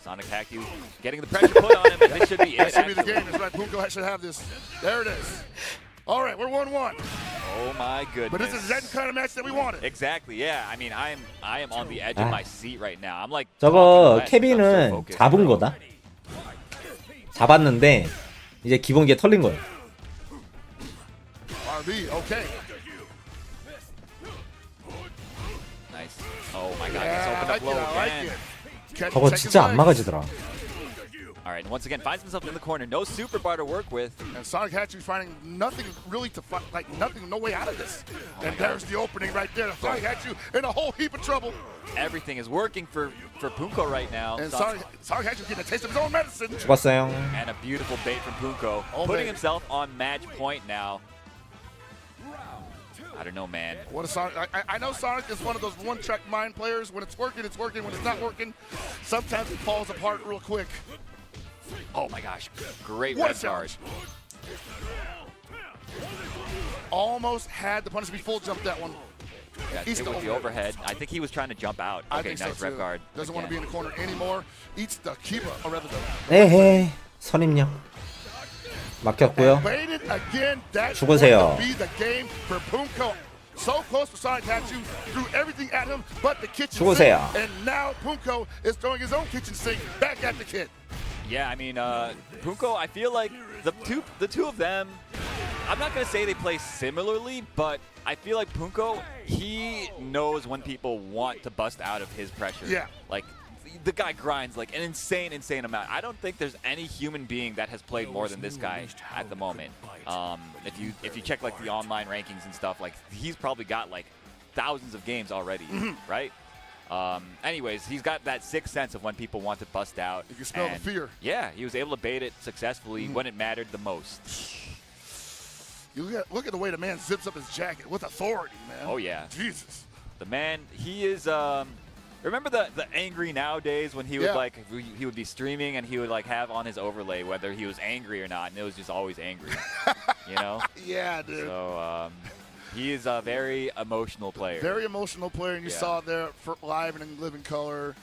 Sonic Hack you getting the pressure put on him, and this should be That it. should be the actually. game. That's right. Punko should have this. There it is. All right, we're 1-1. Oh my goodness. But this is the kind of match that we wanted. Exactly. Yeah. I mean, I am on the edge of my seat right now. I'm like 저거 talking less, I'm so 케빈은 focused, 잡은 bro. 거다. 잡았는데 이제 기본기에 털린 거야. RB, okay. Nice. Oh my God. He's Yeah, opened I up like it. low I like again. it. Catch 저거 check his 진짜 안 legs. 막아지더라. All right. And once again, finds himself in the corner. No super bar to work with. And Sonic Hatchery's finding nothing really to fight, like nothing, no way out of this. And there's the opening right there. Sonic Hatchery in a whole heap of trouble. Everything is working for Punko right now. And Sonic Hatchery's getting a taste of his own medicine. 죽었어요. And a beautiful bait from Punko, Oh, putting baby. himself on match point now. I don't know, man. What a Sonic! I know Sonic is one of those one-track mind players. When it's working, it's working. When it's not working, sometimes it falls apart real quick. Oh my gosh, great What a red guard. challenge! Almost had the punish be full jump that one. Got Eats hit the with the overhead. overhead. I think he was trying to jump out. I Okay, think nice so rep too. guard. Doesn't want to be in again. the corner anymore. Eats the Kiba, or rather the 에헤이. 선입력. 막혔고요. baited again. That's 죽으세요. going to be the game for Punko. So close for Sonic Hatchery, threw everything at him but the kitchen 죽으세요. sink. And now Punko is throwing his own kitchen sink back at the kid. Yeah, I mean, Punko, I feel like the two of them, I'm not going to say they play similarly, but I feel like Punko, he knows when people want to bust out of his pressure. Yeah. Like, the guy grinds like an insane amount. I don't think there's any human being that has played more than this guy at the moment. If you check like the online rankings and stuff, like he's probably got like thousands of games already, right? Anyways, he's got that sixth sense of when people want to bust out. You can smell the fear. Yeah, he was able to bait it successfully when it mattered the most. You look at the way the man zips up his jacket with authority, man. Oh yeah, Jesus. the man, he is. Remember the angry nowadays when he would he would be streaming and he would like have on his overlay whether he was angry or not, and it was just always angry, you know? Yeah, dude. So he is a very emotional player. Very emotional player, and you Yeah. saw there for live and in living color.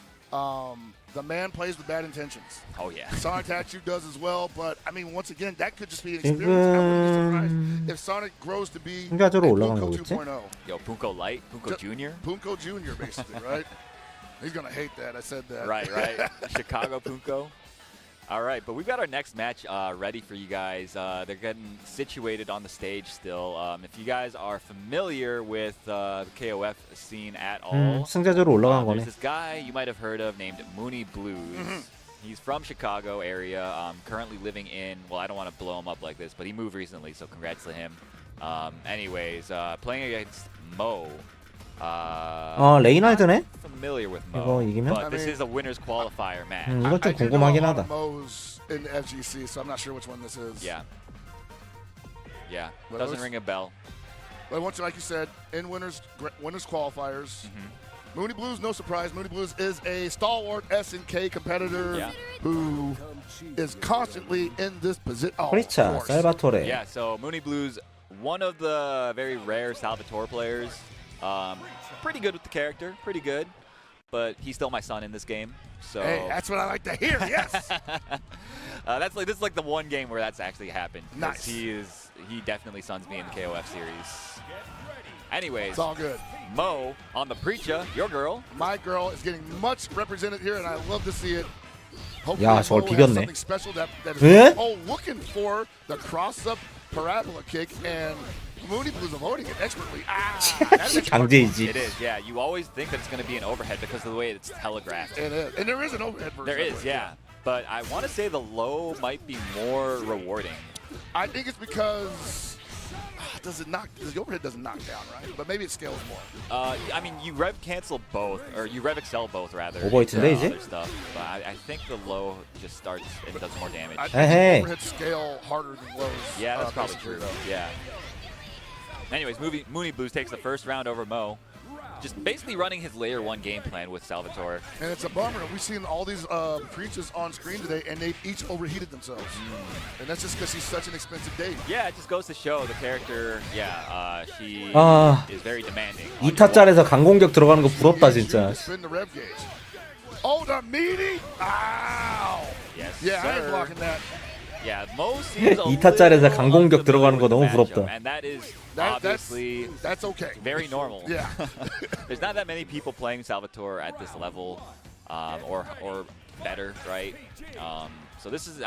The man plays with bad intentions. Oh yeah. Sonic Hatchery does as well, but I mean, once again, that could just be an experience. I wouldn't be surprised if Sonic grows to be 순간적으로 a 올라가는 Punko 거겠지? 2.0. Yo, Punko Light, Punko Junior. Punko Junior, basically, right? He's gonna hate that. I said that. Right. Chicago Punko. All right, but we've got our next match ready for you guys. They're getting situated on the stage still. If you guys are familiar with the KOF scene at all, 승자조로 올라간 there's 거네. this guy you might have heard of named Mooney Blues. He's from Chicago area, currently living in, well, I don't want to blow him up like this, but he moved recently, so congrats to him. Anyways, playing against Mo. 레이나이드네? Familiar with 이거 Mo, 이기면? but this is a winner's qualifier match. 이건 좀 I do know 궁금하긴 a lot 하다. of Mo's in the FGC, so I'm not sure which one this is. Yeah. But Doesn't ring a bell. But once, like you said, in winners qualifiers, Mooney Blues, no surprise. Mooney Blues is a stalwart SNK competitor who is constantly in this position. Oh, 프리차, 살바토레. Yeah, so Mooney Blues, one of the very rare Salvatore players. Pretty good with the character, pretty good. But he's still my son in this game. So hey, that's what I like to hear. Yes. this is like the one game where that's actually happened. Nice. He definitely sons me in the KOF series. Anyways, It's all good. Mo on the Preacher, your girl. My girl is getting much represented here, and I love to see it. Hopefully 야, 저걸 Mo has 비볐네. something special that is 에? looking for the cross-up parabola kick, and Mooney Blue's avoiding it expertly. That is 강제이지. It is, yeah. You always think that it's going to be an overhead because of the way it's telegraphed. It is. And there is an overhead version. There is, yeah. But I want to say the low might be more rewarding. I think it's because does the overhead doesn't knock down, right? But maybe it scales more. I mean, you rev cancel both, or you rev excel both rather. 오버히트인데, 이제? Other stuff. But I think the low just starts and does more damage. I think Hey. overhead scale harder than lows. Yeah, that's probably basically, true. though. Yeah. Anyways, Mooney Blues takes the first round over Mo. Just basically running his layer 1 game plan with Salvatore. And it's a bummer. We've seen all these preachers on screen today, and they've each overheated themselves. And that's just because he's such an expensive date. Yeah, it just goes to show the character, she 아. is very demanding. 2타짜리에서 강공격 들어가는 거 부럽다 진짜. Spin the rev gauge. Oh, the meaty! Ow! Yes, Yeah, I ain't sir. blocking that. Yeah, Mo seems a 2타짜리에서 little 강공격 들어가는 거 너무 unfamiliar with the 부럽다. matchup, and that is That's obviously okay. very normal. Yeah. There's not that many people playing Salvatore at this level, or better, right? So this is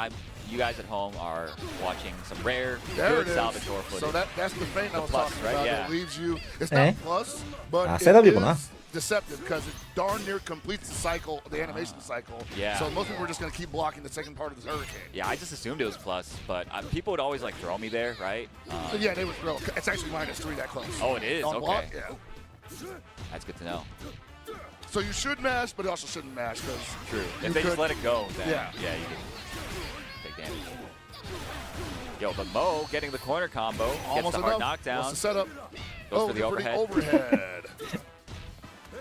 you guys at home are watching some rare There good it is. Salvatore footage. So that's the feint I was plus, talking right? about. Yeah. That leaves you. It's Eh? not plus, but Ah, it 셋업이구나. is deceptive because it darn near completes the cycle, the animation cycle. Yeah. So most people are just going to keep blocking the second part of this hurricane. Yeah, I just assumed it was plus, but people would always like throw me there, right? So yeah, they would throw. It's actually -3 that close. Oh, it is? On block, Okay. yeah. That's good to know. So you should mash, but you also shouldn't mash because True. If they just let it go, then Yeah. you can take damage. Yo, but Mo getting the corner combo, gets almost the hard enough. knockdown, What's the setup? goes for the pretty overhead. overhead.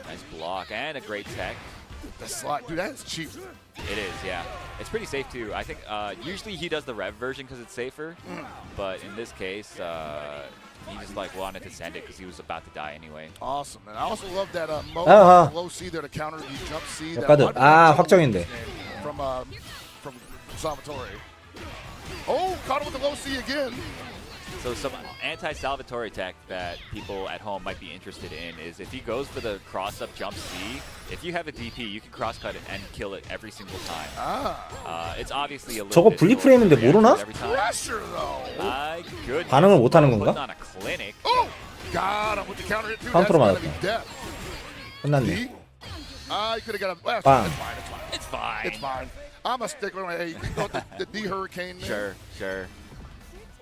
Nice block and a great tech. The slide, dude, that is cheap. It is, yeah. It's pretty safe too. I think usually he does the rev version because it's safer, but in this case, he just like wanted to send it because he was about to die anyway. Awesome, and I also love that Mo 아하. low C there to counter the jump C. 역가드. 아, 확정인데. From Salvatore. Oh, caught him with the low C again. So some anti-Salvatore tech that people at home might be interested in is if he goes for the cross-up jump C, if you have a DP, you can cross-cut it and kill it every single time. It's obviously a little 저거 bit 분리프레임인데 slower 모르나? every time. Pressure though. My goodness. 반응을 못 하는 건가? Putting on a clinic. Oh, got him with the counter hit too. 카운터로 That's gotta be 맞았다. death. 끝났네. D? You could have got a. Well, Bang. it's fine. It's fine. It's fine. It's fine. I'm a stickler. Hey, you can go with the D hurricane. Sure, sure.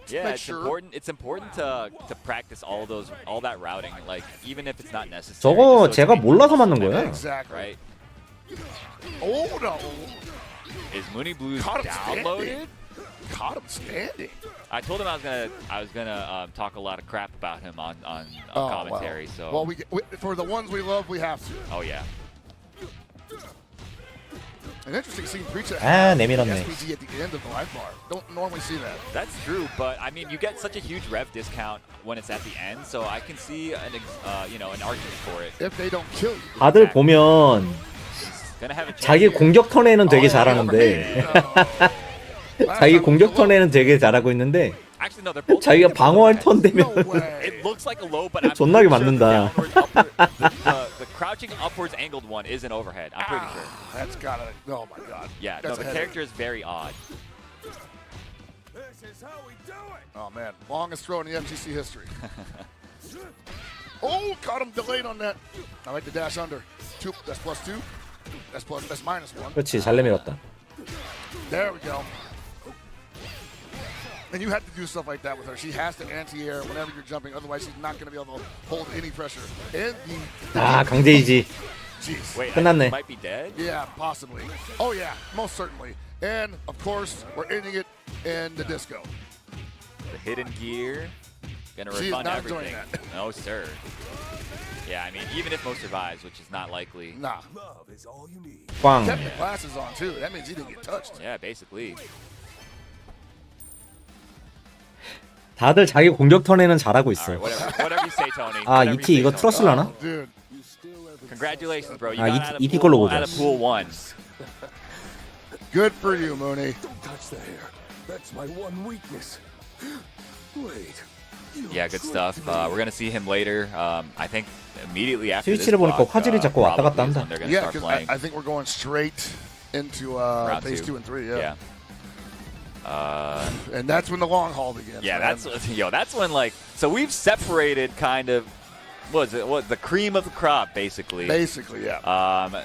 Yeah, make it's sure. important. It's important to practice all that routing, like even if it's not necessary. 저거 just so 제가 it's 몰라서 meaningful, 맞는 거야. Exactly. right? Oh no. Is Mooney Blues Caught him downloaded? standing. Caught him standing. I told him I was gonna talk a lot of crap about him on Oh, commentary. well. So Well, for the ones we love, we have to. oh yeah. An interesting scene. Preacher 아, has 내밀었네. SPG at the end of the life bar. Don't normally see that. That's true, but I mean, you get such a huge rev discount when it's at the end, so I can see an argument for it. If they don't kill you. 다들 보면 Gonna have a chance 자기 here. 공격 턴에는 되게 Oh, 잘하는데 Last 자기 time 공격 it was a low. 턴에는 되게 잘하고 있는데 Actually, no, they're both 자기가 방어할 턴 No 되면 way. It looks like a low, but I'm 존나게 pretty sure the 맞는다. downward, upward, the crouching upwards angled one is an overhead. I'm pretty sure. That's gotta. Oh my god. Yeah, no, That's the a headache. character is very odd. This is how we do it. Oh man, longest throw in the FGC history. Oh, caught him delayed on that. I like the dash under. Two. That's +2. That's -1. 그렇지 잘 내밀었다. There we go. And you have to do stuff like that with her. She has to anti-air whenever you're jumping, otherwise she's not going to be able to hold any pressure. And 아 강제이지. jeez. Wait, 끝났네. I might be dead. Yeah, possibly. Oh yeah, most certainly. And of course, we're ending it in the disco. The hidden gear. Gonna She is refund not enjoying everything. that. No, sir. Yeah, I mean, even if Mo survives, which is not likely. Nah. Love is all you need. 꽝. Kept the glasses on too. That means he didn't get touched. Yeah, basically. 다들 자기 공격 턴에는 잘하고 All 있어. right, whatever you say, Tony. 아 Whatever you ET say, 이거 Tony. 트러스려나? Dude. Congratulations, bro. You 아, got out of ET 걸로 pool, 보자. out of pool 1. Good for you, Mooney. Don't touch the hair. That's my one weakness. Wait. Yeah, good stuff. We're gonna see him later. I think immediately after this 스위치를 보니까 block, 화질이 자꾸 왔다 갔다 probably is 한다. when they're gonna Yeah, start because playing. I think we're going straight into Round phase 2. 2 and 3. Yeah. And that's when the long haul begins. Yeah, man. that's when like so we've separated kind of what the cream of the crop basically. Basically, yeah.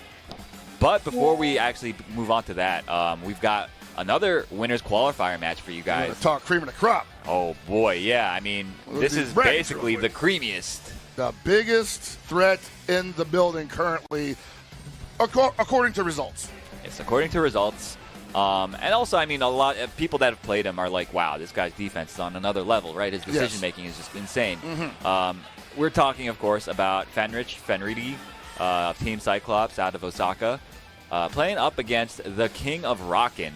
But before we actually move on to that, we've got another winners qualifier match for you guys. Talk cream of the crop. Oh boy, yeah. I mean, this is basically the creamiest. The biggest threat in the building currently, according to results. Yes, according to results. And also, I mean, a lot of people that have played him are like, wow, this guy's defense is on another level, right? His decision making is just insane. We're talking, of course, about Fenridi, Team Cyclops out of Osaka, playing up against the King of Rockin'.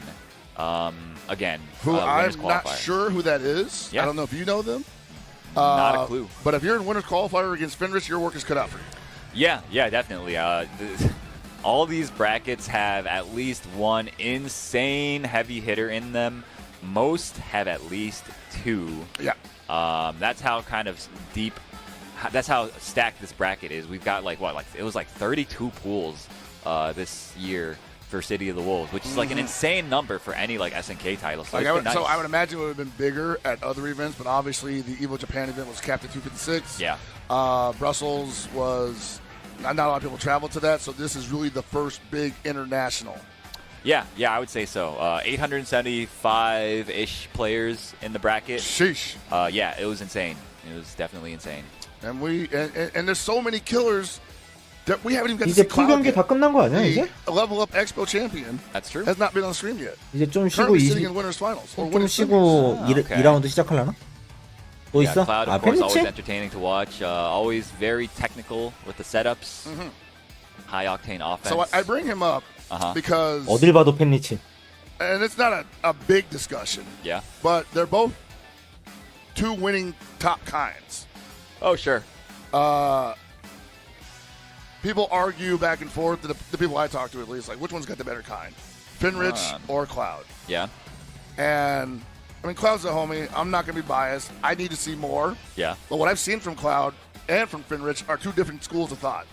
Again, who I'm winners not qualifier. sure who that is. Yeah. I don't know if you know them. Not a clue. But if you're in winners qualifier against Fenris, your work is cut out for you. Yeah, definitely. All these brackets have at least one insane heavy hitter in them. Most have at least 2. Yeah. That's how kind of deep. That's how stacked this bracket is. We've got it was like 32 pools this year for City of the Wolves, which is like an insane number for any like SNK title. So, Like it's been nice. so I would imagine it would have been bigger at other events, but obviously the Evo Japan event was capped at 256. Yeah. Brussels was not a lot of people traveled to that, so this is really the first big international. Yeah, I would say so. 875-ish players in the bracket. Sheesh. Yeah, it was insane. It was definitely insane. And and there's so many killers that we haven't even got to 이제 see Cloud 풀 경기 yet. 다 끝난 거 아니야 이제? The Level Up Expo champion That's true. has not been on stream yet. 이제 좀 쉬고 Currently sitting in winners finals. Or 좀 winners 쉬고 semis. Okay. 2라운드 시작하려나? 또 Yeah, 있어? Cloud, 아 of course, always 팬미치? entertaining to watch. Always very technical with the setups. High octane offense. So I bring him up because, 어딜 봐도 팬리치. and it's not a big discussion, Yeah. but they're both 2 winning top kinds. Oh, sure. People argue back and forth, the people I talk to at least, like which one's got the better kind, Finrich or Cloud. Yeah. And I mean, Cloud's a homie. I'm not going to be biased. I need to see more. Yeah. But what I've seen from Cloud and from Finrich are 2 different schools of thought.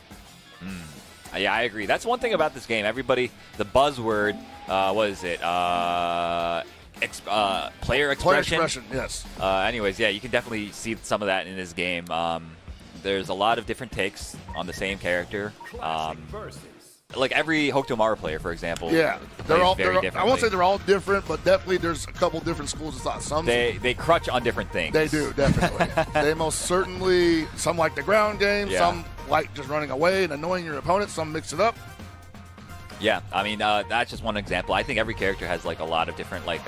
Yeah, I agree. That's one thing about this game. Everybody, the buzzword, what is it? Player expression. Player expression, yes. Anyways, yeah, you can definitely see some of that in this game. There's a lot of different takes on the same character. Like every Hokutomaru player, for example. Yeah, they're all very different. I won't say they're all different, but definitely there's a couple different schools of thought. Some they crutch on different things. They do, definitely. They most certainly, some like the ground game, some like just running away and annoying your opponent, some mix it up. Yeah, I mean, that's just one example. I think every character has like a lot of different like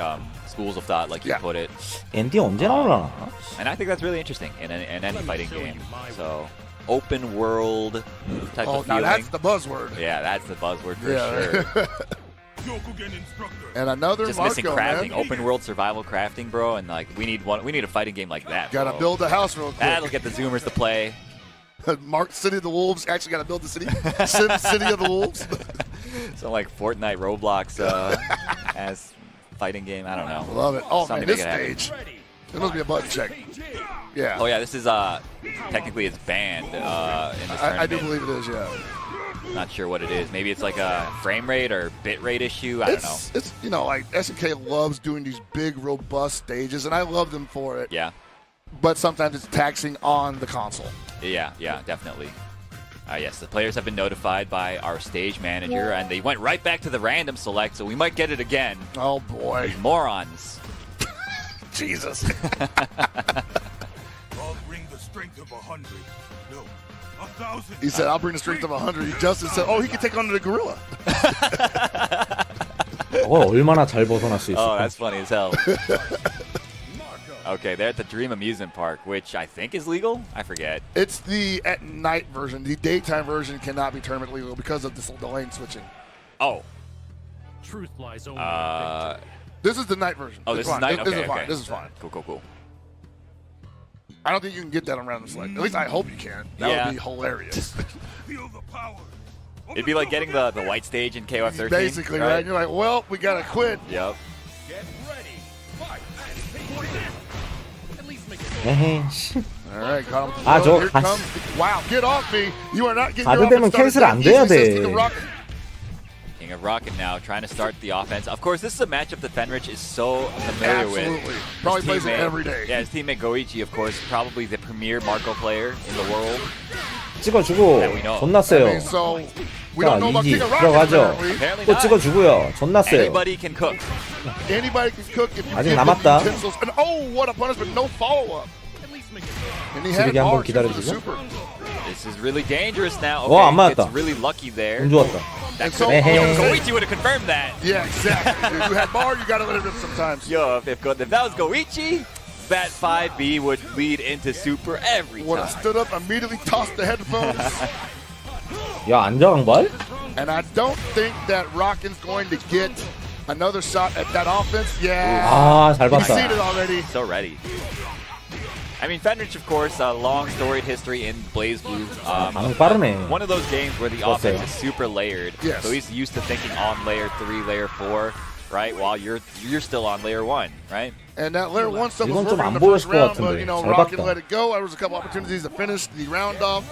schools of thought, like you put it. 앤디 언제 나올라나? And I think that's really interesting in any fighting game. So, open world type of now feeling. that's the buzzword. Yeah, that's the buzzword for sure. And another Just Marco, missing crafting, man. open world survival crafting, bro. And like we need a fighting game like that. Gotta bro. build a house real quick. That'll get the Zoomers to play. Mark City of the Wolves actually got to build the city. Sim City of the Wolves. So like Fortnite, Roblox as fighting game. I don't know. Love it. Oh Something man, to this make it happen. stage. There must be a button check. Yeah. Oh yeah, this is technically it's banned in this tournament. I do believe it is. Yeah. Not sure what it is. Maybe it's like a frame rate or bit rate issue. I don't know. It's like SNK loves doing these big, robust stages, and I love them for it. Yeah. But sometimes it's taxing on the console. Yeah, definitely. Yes, the players have been notified by our stage manager, and they went right back to the random select, so we might get it again. Oh, boy. These morons. Jesus. I'll bring the strength of 100. No, 1,000. He said, I'll bring the strength of 100. Justin said, he can take on the gorilla. 저걸 얼마나 잘 벗어날 수 Oh, 있을까? that's funny as hell. Okay, they're at the Dream Amusement Park, which I think is legal. I forget. It's the at night version. The daytime version cannot be tournament legal because of the lane switching. Oh. Truth lies only This is the night version. Oh, It's this is fine. night? This Okay, is fine. okay. This is fine. Cool. I don't think you can get that on random select. At least I hope you can. That would be hilarious. Feel the power. It'd be like getting the white stage in KOF 13. Basically, right? You're like, well, we got to quit. Yep. Get ready. Fight. At least make it. 에헤이 씨. All right, come. 아, 저 Here comes. Wow, get off me. You are not getting 가드 your 되면 offense 캔슬 안 started. 돼야 Easily says 돼. King of Rock. King of Rocket now trying to start the offense. Of course, this is a matchup that Fenrich is so familiar with. Absolutely. Probably His plays it teammate- every day. Yeah, his teammate Goichi, of course, probably the premier Marco player in the world. 찍어주고 Yeah, we know. 존나 I 세요. mean, so we 자 don't know about 이지 King of Rocket. 들어가죠. apparently. Apparently 또 not. 찍어주고요. 존나 세요. Anybody can cook. Anybody can cook if you 아직 give them 남았다. utensils. And oh, what a punishment! No follow-up. And he had 지르게 한번 R2 for the 기다려주고. super. This is really dangerous now. 와, 안 Okay, 맞았다. it's really lucky there. 운 좋았다. That And so, could, 에헤이. Goichi would have confirmed that. Yeah, exactly. If you had bar, you gotta let it rip sometimes. Yo, if that was Goichi, that 5B would lead into super every Would have time. stood up, immediately tossed the headphones. 야 안정왕발? And I don't think that Rockin's going to get another shot at that offense. Yeah. 아잘 We've seen it 봤다. already. So ready. I mean, Fenrich, of course, a long storied history in Blaze Blue. 반응 빠르네. One of those games where the 좋았어요. offense is super layered. Yes. So he's used to thinking on layer 3, layer 4, right? While you're still on layer 1, right? And that layer one stuff was 이건 좀 working in 안 the 보였을 first 것 round, but 같은데. you know, 잘 Rockin 봤다. let it go. There was a couple opportunities to finish the round off,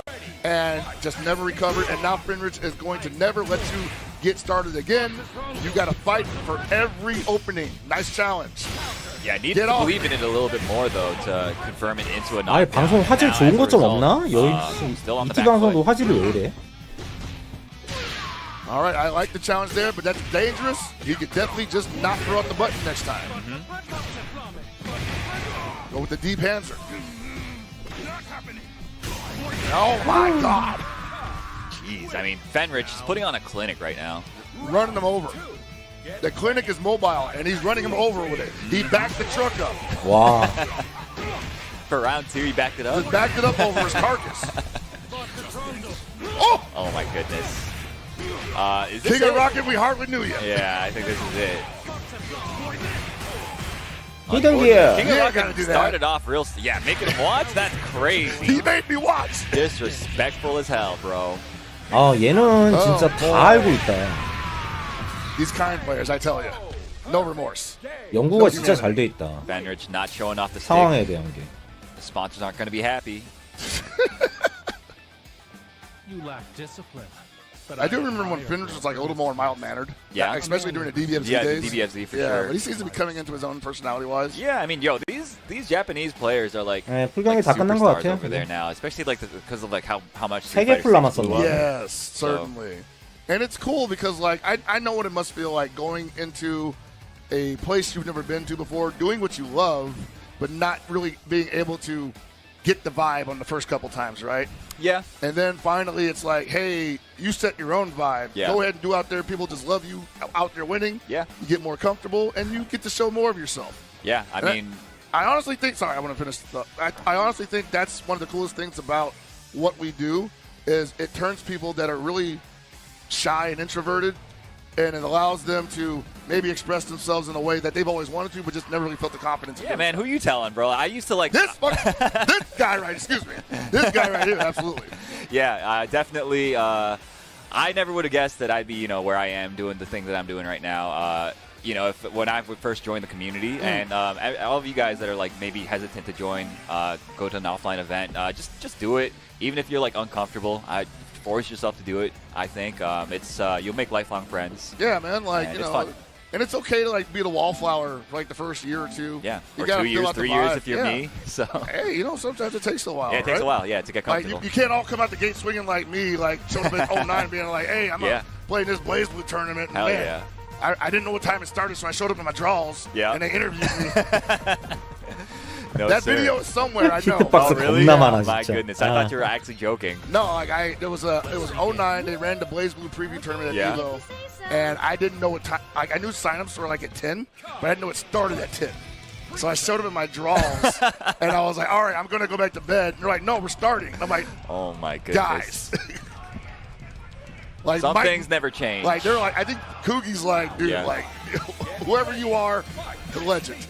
and just never recovered. And now Fenrich is going to never let you get started again. You got to fight for every opening. Nice challenge. Yeah, needs Get to off. believe in it a little bit more though to confirm it into a 아니 knockdown. 방송 화질 Now, 좋은 as a 것 좀 result, 없나? 여기 still on the 이티 back 방송도 foot. 화질이 왜 이래? All right, I like the challenge there, but that's dangerous. He could definitely just not throw out the button next time. Go with the deep hands. Oh my God. Jeez, I mean, Fenrich is putting on a clinic right now. Running him over. The clinic is mobile, and he's running him over with it. He backed the truck up. 와 For round 2, he backed it up. Just backed it up over his carcass. Oh! Oh my goodness. Is this King of it? Rocket, we hardly knew you. Yeah, I think this is it. 히든 King 기어. of Yeah, Rocket gotta do that. started off real. Yeah, making him watch? That's crazy. He made me watch. Disrespectful as hell, bro. 아 얘는 진짜 boy. 다 알고 있다. These kind players, I tell you. No remorse. 연구가 진짜 잘 돼 있다. Fenrich not showing off the stick. 상황에 대한 게. The sponsors aren't going to be happy. You lack discipline. I do remember when Fenrich was like a little more mild-mannered. Yeah. Especially during the DBFZ Yeah, days. the DBFZ for yeah, sure. but he seems to be coming into his own personality-wise. Yeah, I mean, yo, these Japanese players are like, 네, 풀경기 like 다 끝난 것 superstars 같아요. over there now, especially like because of like how much. 세 Street 개 Fighter 풀 6 blew 남았었나? up. Yes, certainly. And it's cool because, like, I know what it must feel like going into a place you've never been to before, doing what you love, but not really being able to get the vibe on the first couple times, right? Yeah. And then finally it's like, hey, you set your own vibe. Yeah. Go ahead and do out there. People just love you out there winning. Yeah. You get more comfortable, and you get to show more of yourself. Yeah, I And mean, I honestly think, sorry, I want to finish. I honestly think that's one of the coolest things about what we do is it turns people that are really shy and introverted, and it allows them to maybe express themselves in a way that they've always wanted to, but just never really felt the confidence. to yeah, do man, so. who you telling, bro? I used to like This guy right, excuse me. This guy right here, absolutely. Yeah, definitely. I never would have guessed that I'd be, you know, where I am doing the thing that I'm doing right now. You know, when I would first join the community, and all of you guys that are like maybe hesitant to join, go to an offline event, just do it. Even if you're like uncomfortable, force yourself to do it. I think it's you'll make lifelong friends. Yeah, man. Like And you it's know, fun. and it's okay to like be the wallflower for like the first year or two. Yeah, you or gotta 2 fill years, out the 3 years vibe. if you're Yeah. me. So Hey, you know, sometimes it takes a while. yeah, it takes right? a while. Yeah, to get Like comfortable. you can't all come out the gate swinging like me, like showing up at 09 being like, hey, I'm Yeah. playing this Blaze Blue tournament. And Hell man, yeah. I didn't know what time it started, so I showed up in my drawers. Yeah. And they interviewed me. No, that sir. video is somewhere, I know. 히트박스 Oh, really? 겁나 많아 Oh, my 진짜. goodness, I thought you were actually joking. No, like it was 09. They ran the Blaze Blue preview tournament at Yeah. Evo, and I didn't know what time. Like I knew signups were like at 10, but I didn't know it started at 10. So I showed up in my drawers, and I was like, "All right, I'm gonna go back to bed." And they're like, "No, we're starting." And I'm like, Oh my goodness. "Guys." Like Some Mike- things never change. Like they're like, I think Koogie's like, dude, Yeah. like whoever you are, the legend.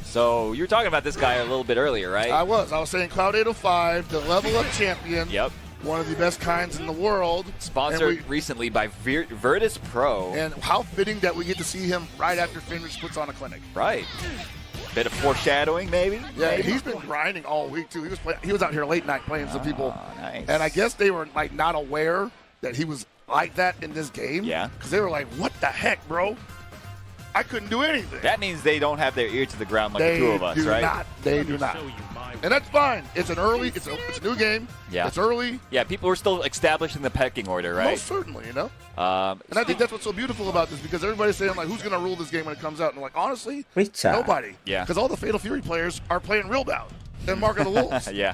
So you were talking about this guy a little bit earlier, right? I was saying Cloud 805, the level up champion. Yep. One of the best kinds in the world. Sponsored And recently by Virtus Pro. And how fitting that we get to see him right after Fenrich puts on a clinic. Right. Bit of foreshadowing, maybe. Yeah, Maybe. he's been grinding all week too. He was out here late night playing some people, nice. and I guess they were like not aware that he was like that in this game. Yeah. Because they were like, what the heck, bro? I couldn't do anything. That means they don't have their ear to the ground like They the two of us, do right? not. They do not. And that's fine. It's an early, it's a new game. Yeah. It's early. Yeah, people are still establishing the pecking order, right? Most certainly, you know? And I think that's what's so beautiful about this, because everybody's saying, like, who's going to rule this game when it comes out? And I'm like, honestly, Preacher. nobody. Yeah. Because all the Fatal Fury players are playing real bout and Mark of the Wolves. Yeah,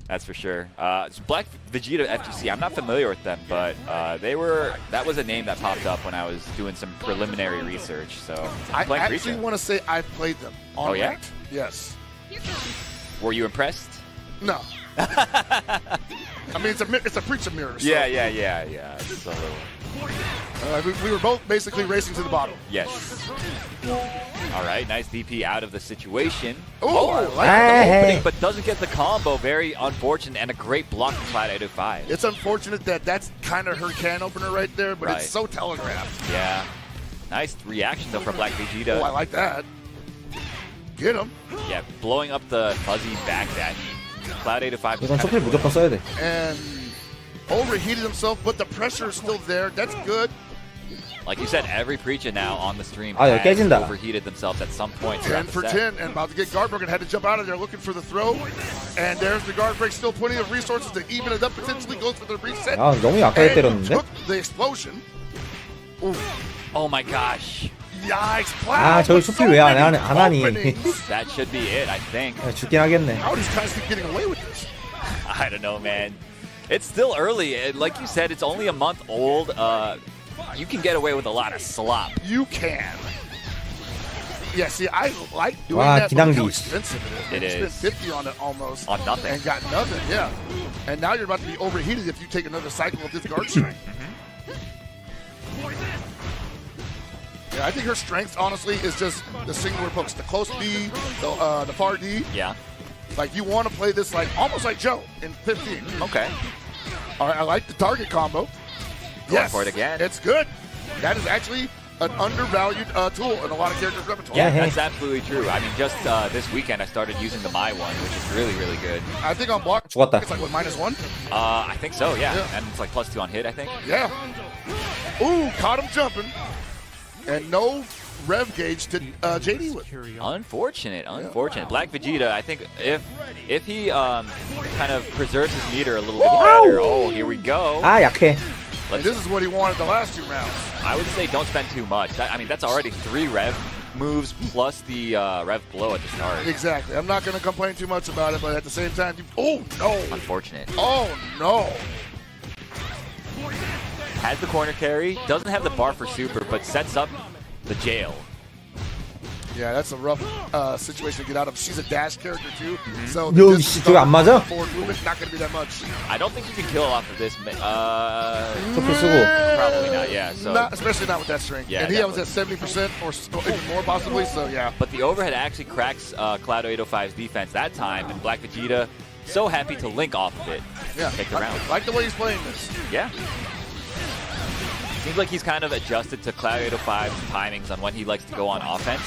that's for sure. It's Black Vegeta FGC. I'm not familiar with them, but that was a name that popped up when I was doing some preliminary research. So I playing actually Preacher. want to say I've played them on Oh, yeah? ranked. Yes. Were you impressed? No. I mean, it's a Preacher mirror. So. Yeah. It's a little... We were both basically racing to the bottom. Yes. All right, nice DP out of the situation. Oh, I like Hey. Opening, but doesn't get the combo. Very unfortunate, and a great block from Cloud 805. It's unfortunate that that's kind of her can opener right there, but Right. it's so telegraphed. Yeah. Nice reaction, though, from Black Vegeta. Oh, I like that. Get him. Yeah, blowing up the fuzzy back dash. Cloud 805. 이건 초필 무조건 써야 돼. And overheated himself, but the pressure is still there. That's good. Like you said, every Preacher now on the stream 아, has 여기 깨진다. overheated themselves at some point. 10 throughout for the set. 10, and about to get guard broken. Had to jump out of there looking for the throw. And there's the guard break. Still plenty of resources to even it up. Potentially goes for the reset. 아, 너무 약하게 And 때렸는데? took the explosion. Ooh. Oh my gosh. Yikes. 아, 저기 With 수필 왜 안 하니? openings. That should be it, I think. 죽긴 하겠네. How do these guys keep getting away with this? I don't know, man. It's still early. Like you said, it's only a month old. You can get away with a lot of slop. You can. Yeah, see, I like doing Wow, that, but look how Kinangdi. expensive it is. It You is. spent 50 on it almost. On nothing. And got nothing, yeah. And now you're about to be overheated if you take another cycle of this guard strike. Yeah, I think her strength, honestly, is just the singular pokes. The close B, the far D. Yeah. Like, you want to play this like almost like Joe in 15. Okay. All right, I like the target combo. Going for it again. It's good. That is actually an undervalued tool in a lot of characters' repertoire. Yeah, hey. that's absolutely true. I mean, just this weekend I started using the My one, which is really, really good. I think on block, 죽었다. it's like, what, -1? I think so, yeah. Yeah. And it's like +2 on hit, I think. Yeah. Ooh, caught him jumping. And no rev gauge to JD with. Unfortunate. Black Vegeta, I think if he kind of preserves his meter a little bit better. Oh, here we go. 아, 약해. And this is what he wanted the last 2 rounds. I would say don't spend too much. I mean, that's already 3 rev moves plus the rev blow at the start. Exactly. I'm not going to complain too much about it, but at the same time, oh, no. Unfortunate. Oh, no. Has the corner carry, doesn't have the bar for super, but sets up the jail. Yeah, that's a rough situation to get out of. She's a dash character, too. So 요, the 씨, 저기 안 맞아? forward movement's not going to be that much. I don't think you can kill off of this. 초필 쓰고. Probably not, yeah. So, Not, especially not with that strength. Yeah, and he was at 70% or even more possibly, so yeah. but the overhead actually cracks Cloud 805's defense that time, and Black Vegeta so happy to link off of it. Yeah, Take the round. like the way he's playing this. Yeah. Seems like he's kind of adjusted to Cloud 805's timings on when he likes to go on offense.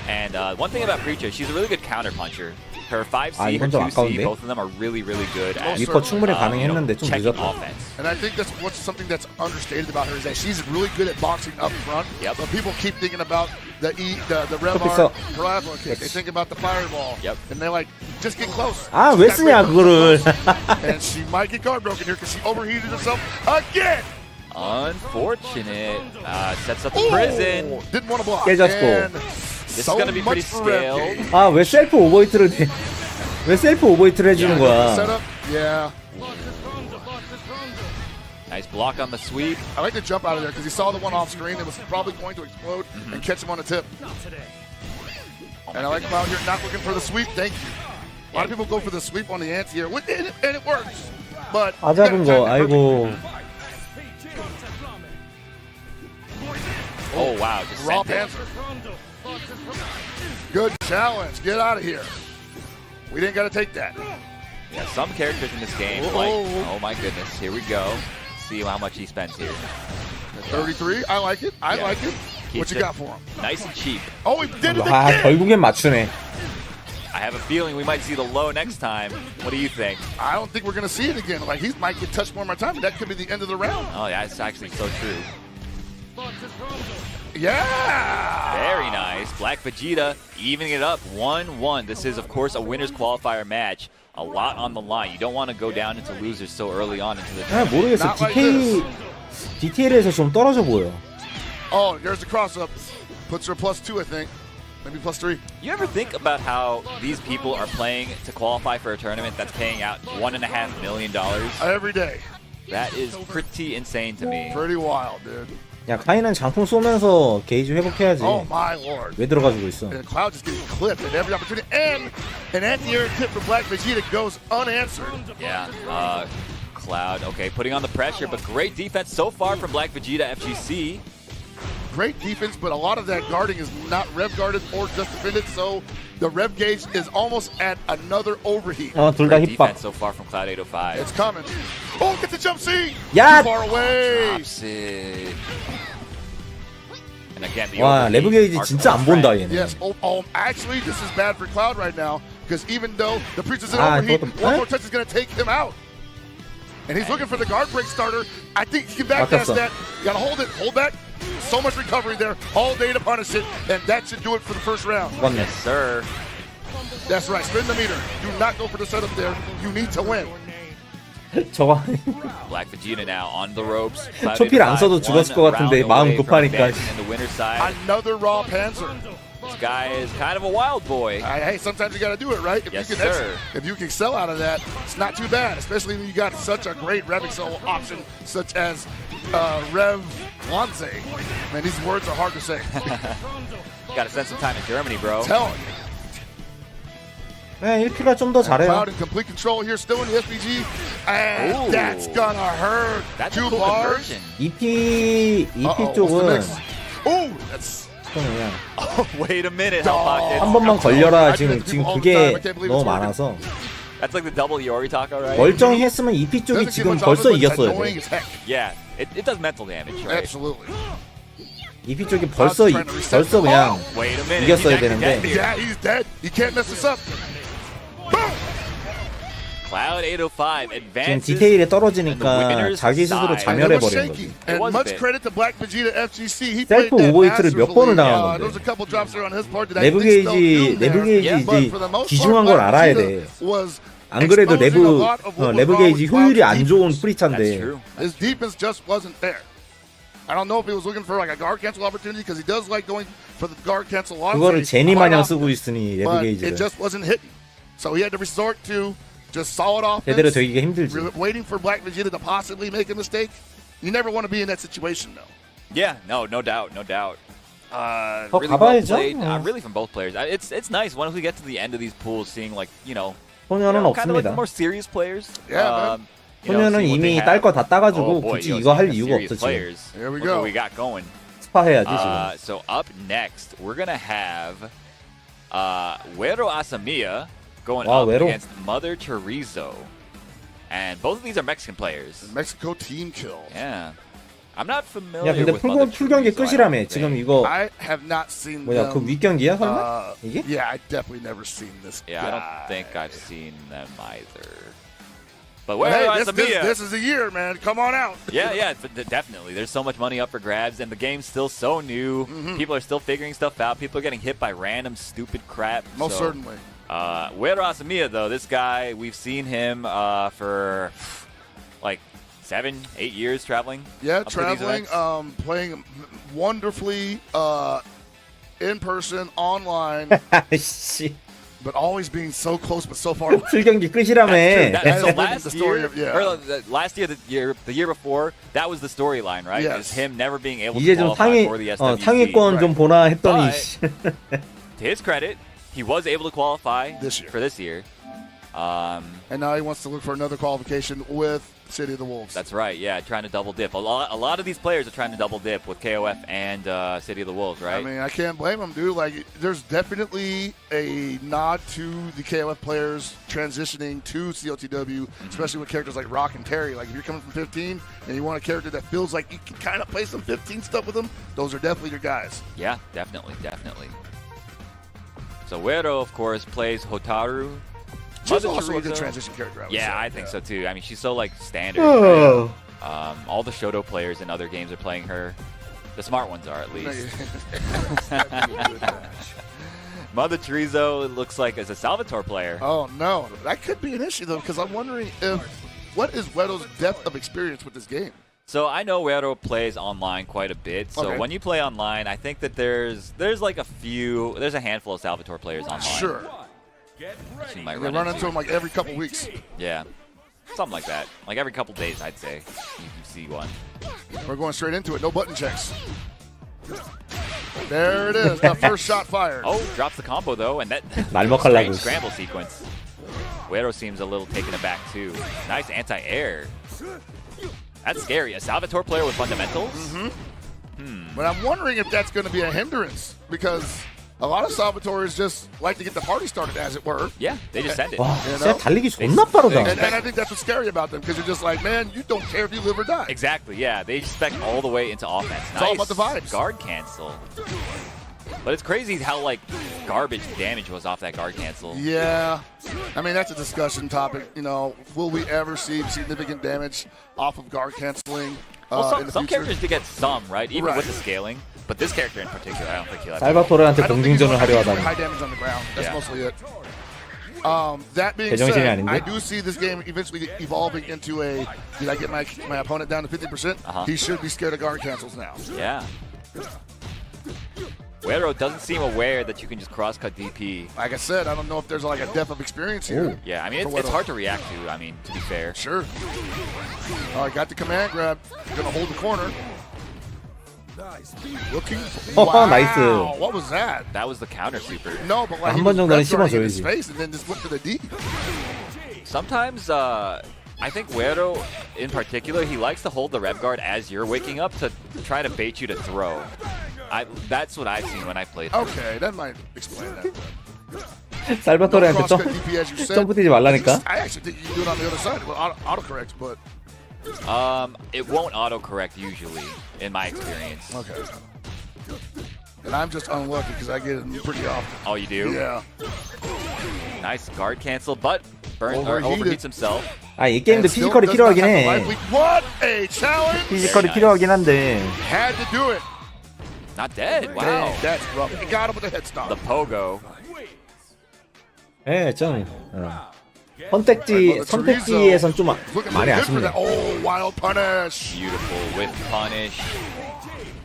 And one thing about Preacher, she's a really good counter puncher. Her 5C, 아, her 이건 좀 2C, 아까운데? both of them are really, really good at 리퍼 충분히 you know, 가능했는데 좀 checking 늦었다. offense. And I think that's what's something that's understated about her is that she's really good at boxing up front. Yep. But people keep thinking about the rev Topic arm, up. plasma kick. They think about the fireball. Yep. And they're like, just get close. 아, 왜 쓰냐, 그거를. And she might get guard broken here because she overheated herself again. Unfortunate. Sets up the prison. Ooh, didn't want to block. 깨졌고. And This is so going to be pretty much for rev scaled. gain. 아, 왜 셀프 오버히트를 해? 왜 셀프 오버히트를 해주는 거야? Setup, yeah. Nice block on the sweep. I like to jump out of there because he saw the one off screen that was probably going to explode and catch him on the tip. And I like him out here not looking for the sweep. Thank you. A lot of people go for the sweep on the anti-air, and it works. But 아, 잡은 거, 아이고. Oh, wow. Just raw sent it. panther. Good challenge. Get out of here. We didn't got to take that. Yeah, some characters in this game, Whoa. like, oh my goodness, here we go. See how much he spends here. 33. I like it. I Yeah. like it. What Keeps you it got for him? Nice and cheap. Oh, he did it 아, again. 결국엔 맞추네. I have a feeling we might see the low next time. What do you think? I don't think we're going to see it again. Like, he might get touched more time, but that could be the end of the round. Oh, yeah, it's actually so true. Yeah! Very nice. Black Vegeta evening it up 1-1. This is, of course, a winner's qualifier match. A lot on the line. You don't want to go down into losers so early on into the 아, 모르겠어. Not like DTL에서 좀 떨어져 보여. Oh, there's the cross-up. Puts her +2, I think. Maybe +3. You ever think about how these people are playing to qualify for a tournament that's paying out $1.5 million? Every day. That is pretty insane to me. Pretty wild, dude. 야, 카이는 장풍 쏘면서 게이지 회복해야지. Oh, my lord. 왜 들어가지고 있어? And Cloud just getting clipped at every opportunity. And an anti-air tip from Black Vegeta goes unanswered. Yeah, Cloud, okay, putting on the pressure, but great defense so far from Black Vegeta FGC. Great defense, but a lot of that guarding is not rev guarded or just defended, so the rev gauge is almost at another overheat. 둘 다 Great 힙박. defense so far from Cloud 805. It's coming. Oh, get the jump C! Yeah. Too far away! Drops it. And again, the 와, overheat 레브 게이지 are 진짜 안 correct. 본다 얘네. Yes. Actually, this is bad for Cloud right now because even though the Preacher's in Ah, overheat, 저것도- one more touch is going to take him out. And he's looking for the guard break starter. I think he can back past 막혔어. that. You got to hold it. Hold back. So much recovery there. All day to punish it. And that should do it for the first round. 맞네. Yes, sir. That's right. Spin the meter. Do not go for the setup there. You need to win. 저거 Black Vegeta now on the ropes. Cloud 초필 안 805, 써도 죽었을 것 one 같은데 round 마음 away from 급하니까. advancing in the winner's side. Another raw Panzer. This guy is kind of a wild boy. Hey, sometimes you got to do it, right? If Yes, you can sir. If you can sell out of that, it's not too bad, especially when you got such a great Rev Excel option, such as Rev Wanze. Man, these words are hard to say. Got to spend some time in Germany, bro. Tell you. 네, 1피가 좀 더 잘해요. Cloud in complete control here, still in the SPG. And Ooh. that's gonna hurt. That's Two a cool bars. conversion. EP Uh-oh, 쪽은 what's the next? Ooh, that's 그냥 Oh, wait a minute. Hell Pocket. 한 번만 걸려라. I do 지금 that to people all the 그게 time. I can't believe 너무 it's working. 많아서 That's like the double Yori taco, right? 멀쩡히 했으면 EP 쪽이 doesn't get 지금 much 벌써 off it, but it's 이겼어야 annoying 돼. as heck. Yeah, it does mental damage, right? Absolutely. EP 쪽이 Cloud's 벌써 trying to reset. 벌써 그냥 Wait a minute. 이겼어야 he's 되는데. acting dead here. Yeah, he's dead. He can't mess this up. Boom! Cloud 805 지금 advances. 디테일에 떨어지니까 자기 스스로 And it 자멸해 was 버리는 shaky. 거지. And was a much bit. credit to Black Vegeta FGC. He 셀프 played that 오버히트를 몇 번을 masterfully. 당한 건데. There was a couple drops there on his part that I 레브 think spelled 게이지 doom there. 이제 But for the most 귀중한 part, 걸 Black 알아야 Vegeta 돼. was 안 그래도 exposing a lot of what was 레브 wrong 게이지 with 효율이 Cloud's 안 좋은 defense. That's 프리차인데 true. His defense just wasn't there. I don't know if he was looking for like a guard cancel opportunity because he does like going for the guard cancel on. 그거를 제니 마냥 쓰고 있으니 레브 but it 게이지를 just wasn't hitting. So he had to resort to just solid 제대로 offense. 되기가 힘들지. Waiting for Black Vegeta to possibly make a mistake. You never want to be in that situation, though. Yeah, no doubt, no doubt. 더 Really well 가봐야죠. played. Really from both players. It's nice once we get to the end of these pools, seeing like 소녀는 kind of like the 없습니다. more serious players. Yeah, man. 소녀는 seeing what 이미 they have. 딸 거 다 따가지고 Oh, boy, 굳이 yo, 이거 할 speaking of 이유가 serious 없어 지금. players, Here we look go. what we got going. 스파 해야지 지금. So up next, we're gonna have Uero Asamiya going Wow, up Uero. against Mother Chorizo, and both of these are Mexican players. Mexico team kill. Yeah, I'm not familiar 야 근데 with Mother 풀경기 Chorizo, I 끝이라며. don't 지금 think. 이거 I have not seen 뭐야 그 them. 윗경기야 설마? 이게? Yeah, I definitely never seen this. Yeah, guy. I don't think I've seen them either. But Well, Uero hey, Asamiya. this is a year, man. Come on out. Yeah, definitely. There's so much money up for grabs, and the game's still so new. People are still figuring stuff out. People are getting hit by random stupid crap. Most certainly. Uero Asamiya, though, this guy, we've seen him for like 7-8 years traveling. Yeah, up to these traveling, events. playing wonderfully in person, online, 씨 but always being so close but so far away. 풀경기 끝이라며. So That's last the story year, of- yeah. or last year, the year before, that was the storyline, right? Yes. Is him never being able 이제 to 좀 qualify 상위 for the SWC. 상위권 좀 보나 했더니 But- 씨. To his credit, he was able to qualify This year. for this year. And now he wants to look for another qualification with City of the Wolves. That's right. Yeah, trying to double dip. A lot of these players are trying to double dip with KOF and City of the Wolves, right? I mean, I can't blame him, dude. Like, there's definitely a nod to the KOF players transitioning to COTW, especially with characters like Rock and Terry. Like, if you're coming from 15 and you want a character that feels like you can kind of play some 15 stuff with them, those are definitely your guys. Yeah, definitely. So Uero, of course, plays Hotaru. She's Mother also a good Teresa- transition character. I would Yeah, say. I think so too. I mean, she's so like standard. Oh. right? All the Shoto players in other games are playing her. The smart ones are, at least. Mother Teresa looks like is a Salvatore player. Oh no, that could be an issue though, because I'm wondering what is Uero's depth of experience with this game. So I know Uero plays online quite a bit. So Okay. when you play online, I think that there's like there's a handful of Salvatore players online. Sure, You might they run into him like every couple weeks. Yeah, something like that. Like every couple days, I'd say you see one. We're going straight into it. No button checks. There it is. The first shot fired. Oh, drops the combo though, and that 날먹하려고. strange scramble sequence. Uero seems a little taken aback too. Nice anti-air. That's scary. A Salvatore player with fundamentals? But I'm wondering if that's going to be a hindrance, because a lot of Salvatores just like to get the party started, as it were. Yeah, they just send it. 와, You 진짜 know? 달리기 존나 빠르다. And I think that's what's scary about them, because you're just like, man, you don't care if you live or die. Exactly, yeah. They expect all the way into offense. It's all about the vibes. Guard cancel. But it's crazy how, like, garbage damage was off that guard cancel. Yeah. I mean, that's a discussion topic. You know, will we ever see significant damage off of guard canceling Well, in the some future? characters do get some, right? Even Right. with the scaling. But this character in particular, I don't think he'll have 살바토르한테 I don't think he's 공중전을 하려 gonna 하다니. high damage on the ground. That's Yeah. mostly it. That being 제정신이 said, 아닌데? I do see this game eventually evolving into a, did I get my opponent down to 50%? He should be scared of guard cancels now. Yeah. Uero doesn't seem aware that you can just cross-cut DP. Like I said, I don't know if there's like a depth of experience here. Yeah, I mean, For it's Uero. hard to react to, I mean, to be fair. Sure. All right, got the command grab. Gonna hold the corner. Looking. Oh, Wow. nice. What was that? That was the counter super. No, but like 한 he 번 was 정도는 red guarding in his 씹어줘야지. face and then just went for the D. Sometimes, I think Uero, in particular, he likes to hold the rev guard as you're waking up to try to bait you to throw. That's what I've seen when I played. Okay, that might explain that. 살바토르한테 Crosscut DP, as you said. 점프 뛰지 말라니까. I actually think you can do it on the other side. Well, autocorrect, but It won't autocorrect usually, in my experience. okay. And I'm just unlucky because I get it pretty often. Oh, you do? Yeah. Nice guard cancel, but Overheated. overheats himself. 아, 이 게임도 And still 피지컬이 does not 필요하긴 have the 해. life lead. What a challenge! 피지컬이 Very 필요하긴 한데. Had to do it. Not dead. Wow. Dang, that's rough. He got him with a head stop. The pogo. 예, 좀 선택지에선 좀 Looking 많이 good for 아쉽네. that. Oh, wild punish. Beautiful with punish.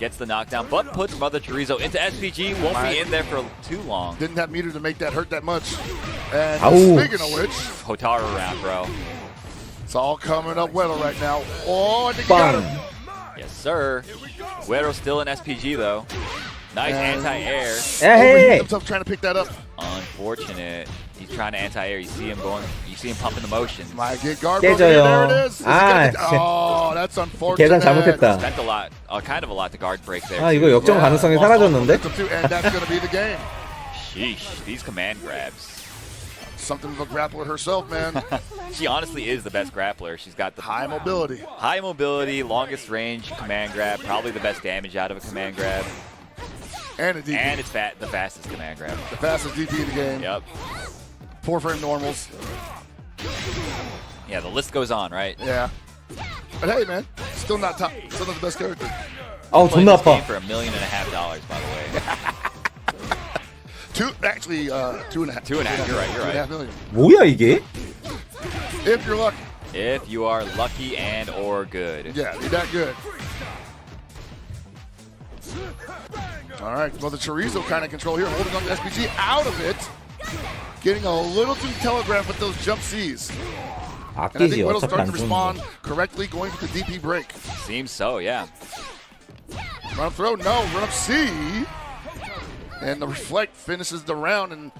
Gets the knockdown, but puts Mother Teresa into SPG. Won't be in there for too long. Didn't have meter to make that hurt that much. And Ouch. speaking of which, Hotaru round, bro. it's all coming up well right now. Oh, I think he got 빵. him. Yes, sir. Uero still in SPG, though. Nice And- anti-air. Overheated 에헤이. himself trying to pick that up. Unfortunate. He's trying to anti-air. You see him going. You see him pumping the motions. Might get guard 깨져요. broken. There it is. 아, Oh, that's unfortunate. 계산 잘못했다. Spent a lot, kind of a lot to guard break there. 아, 이거 역전 가능성이 사라졌는데? And that's going to be the game. Sheesh. These command grabs. Something of a grappler herself, man. She honestly is the best grappler. She's got the High mobility. high mobility, longest range command grab, probably the best damage out of a command grab, And a DP. and it's the fastest command grab. The fastest DP in the game. Yep. 4-frame normals. Yeah, the list goes on, right? Yeah. But hey, man, still not top. Still not the best character. 아우, Played 존나 this game 아파. for $1.5 million, by the way. Two and a half. 2.5. You're right. You're right. 2.5 million. 뭐야 이게? If you're lucky. If you are lucky and or good. Yeah, you're that good. All right, well, the chorizo kind of control here, holding on to SPG out of it. Getting a little too telegraphed with those jump Cs. And I 아끼지 think Will's 어차피 starting 안 to 죽는 respond correctly, going for the DP break. Seems so, yeah. Run up throw, no, run up C. And the reflect finishes the round, and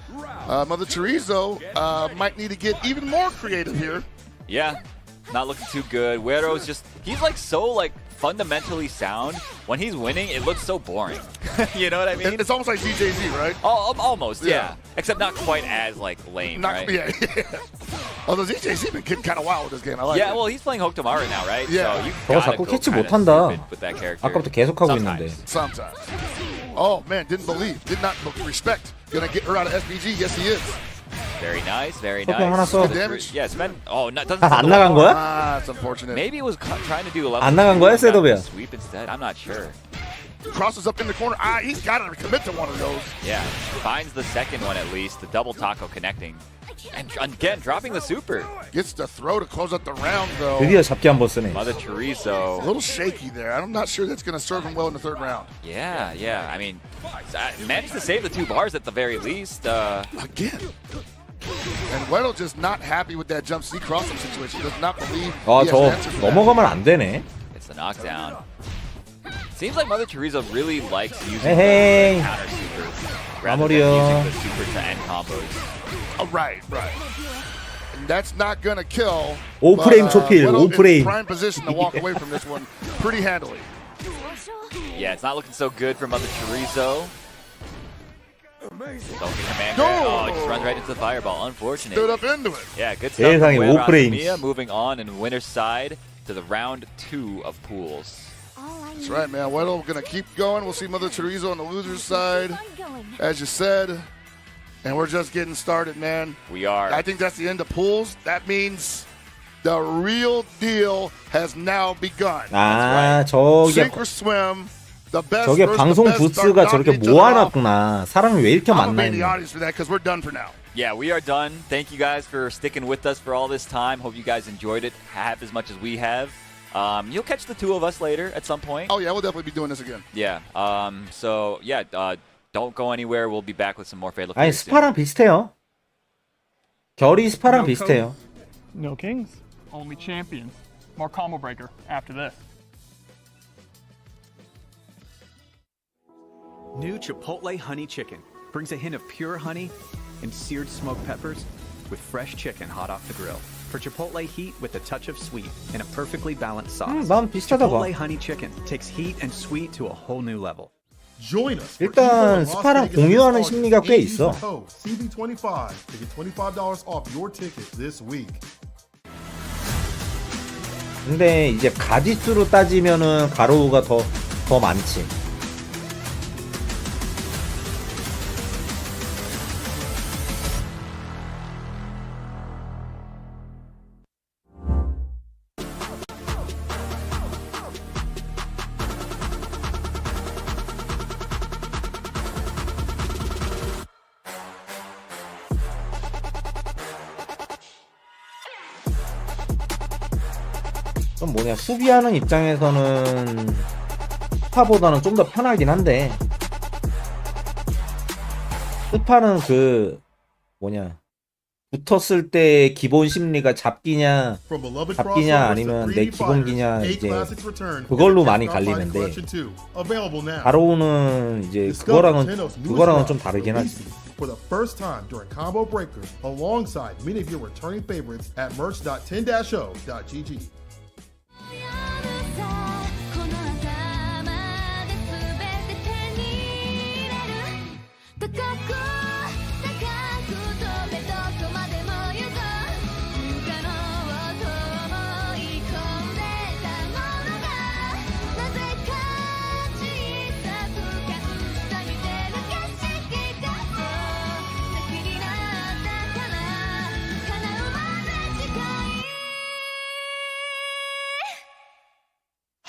Mother Chorizo might need to get even more creative here. Yeah, not looking too good. Uero's just, he's like so like fundamentally sound. When he's winning, it looks so boring. You know what I mean? It's almost like DJZ, right? Almost, yeah. Yeah. Except not quite as like lame, Not, right? Yeah. Although DJZ been getting kind of wild with this game. I like Yeah, it. well, he's playing Hokumaru now, right? Yeah. So you 저거 gotta 자꾸 go 캐치 kinda 못한다. stupid with that character. 아까부터 계속 하고 Sometimes. 있는데. Sometimes. Oh, man, did not respect Gonna get her out of SPG. Yes, he is. Very nice, very Okay, 하나 nice. 써. Good damage. Yeah, spend. Oh, no, doesn't. 안 나간 거야? Ah, it's unfortunate. Maybe it was trying to do a level. 안 나간 거야, 셋업이야? Sweep instead. I'm not sure. Crosses up in the corner. Ah, he's got to commit to one of those. Yeah, finds the second one at least. The double taco connecting, and again dropping the super. Gets the throw to close up the round, though. 드디어 잡기 한번 쓰네. Mother Chorizo. A little shaky there. I'm not sure that's going to serve him well in the third round. Yeah, yeah. I mean, managed to save the 2 bars at the very least. Again. And Weddle just not happy with that jump C cross-up situation. Does not believe 아, he has 저 an answer for that. 넘어가면 안 되네. It's the knockdown. Seems like Mother Chorizo really likes using Hey. the counter super rather than 마무리요. using the super to end combos. Oh, right. And that's not going to kill. 5프레임 초필, Weddle in 5프레임. prime position to walk away from this one pretty handily. Yeah, it's not looking so good for Mother Chorizo. Don't command No! Oh, he just runs right into the fireball. Unfortunate. Stood up into it. Yeah, good stuff. 세상에, from 5 프레임. Mia moving on in winner's side to the round 2 of pools. That's right, man. Weddle going to keep going. We'll see Mother Chorizo on the loser's side, as you said. And we're just getting started, man. We are. I think that's the end of pools. That means the real deal has now begun. 아, 저게 Sink or swim. The best 저게 versus 방송 the best start 부스가 저렇게 knocking each other off. 모아놨구나. 사람이 왜 이렇게 I'm 많나 in the 했네. audience for that because we're done for now. Yeah, we are done. Thank you guys for sticking with us for all this time. Hope you guys enjoyed it half as much as we have. You'll catch the 2 of us later at some point. Oh, yeah, we'll definitely be doing this again. Yeah. So, yeah, don't go anywhere. We'll be back with some more Fatal 아니, Fury soon. 스파랑 비슷해요. 결이 스파랑 비슷해요. No kings, only champions. More combo breaker after this. New Chipotle Honey Chicken brings a hint of pure honey and seared smoked peppers with fresh chicken hot off the grill. For Chipotle heat with a touch of sweet and a perfectly balanced sauce. 난 비슷하다 봐. Chipotle Honey Chicken takes heat and sweet to a whole new level. Join us. for 일단 Evo Las 스파랑 Vegas 공유하는 this 심리가 August 꽤 and use 있어. the code CB25 to get $25 off your ticket this week. 근데 이제 가지수로 따지면은 가로우가 더 많지. 좀 뭐냐, 수비하는 입장에서는 스파보다는 좀 더 편하긴 한데, 스파는 그 뭐냐, 붙었을 때 기본 심리가 잡기냐 아니면 내 기본기냐, 이제 그걸로 많이 갈리는데, 가로우는 이제 그거랑은 좀 다르긴 하지. For the first time during Combo Breakers, alongside many of your returning favorites at merch.10-o.gg.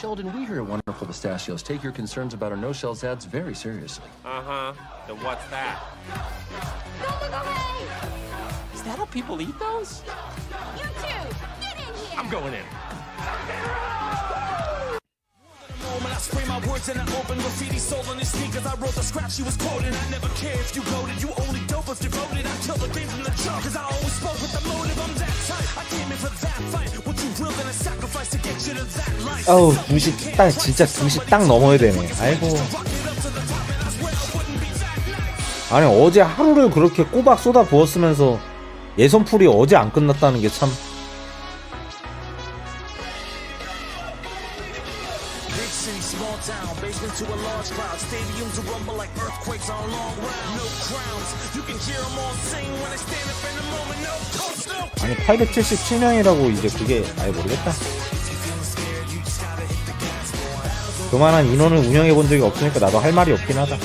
Sheldon, we here at Wonderful Pistachios take your concerns about our no-shells ads very seriously. Uh-huh. Then what's that? Is that how people eat those? You two, get in here! I'm going in. Moment I spray my words and I open graffiti soul on his sneakers. I wrote the scrap she was quoting. I never care if you voted. You only dope if devoted. I kill the game from the jump. Cause I always spoke with the motive. I'm that type. I came in for that fight. What you real gonna sacrifice to get you to that life. 어우, 2시 딱, 진짜 2시 딱 넘어야 되네. 아이고. 아니, 어제 하루를 그렇게 꼬박 쏟아 부었으면서 예선풀이 어제 안 끝났다는 게 참. 아니, 877명이라고 이제 그게 아예 모르겠다. 그만한 인원을 운영해 본 적이 없으니까 나도 할 말이 없긴 하다.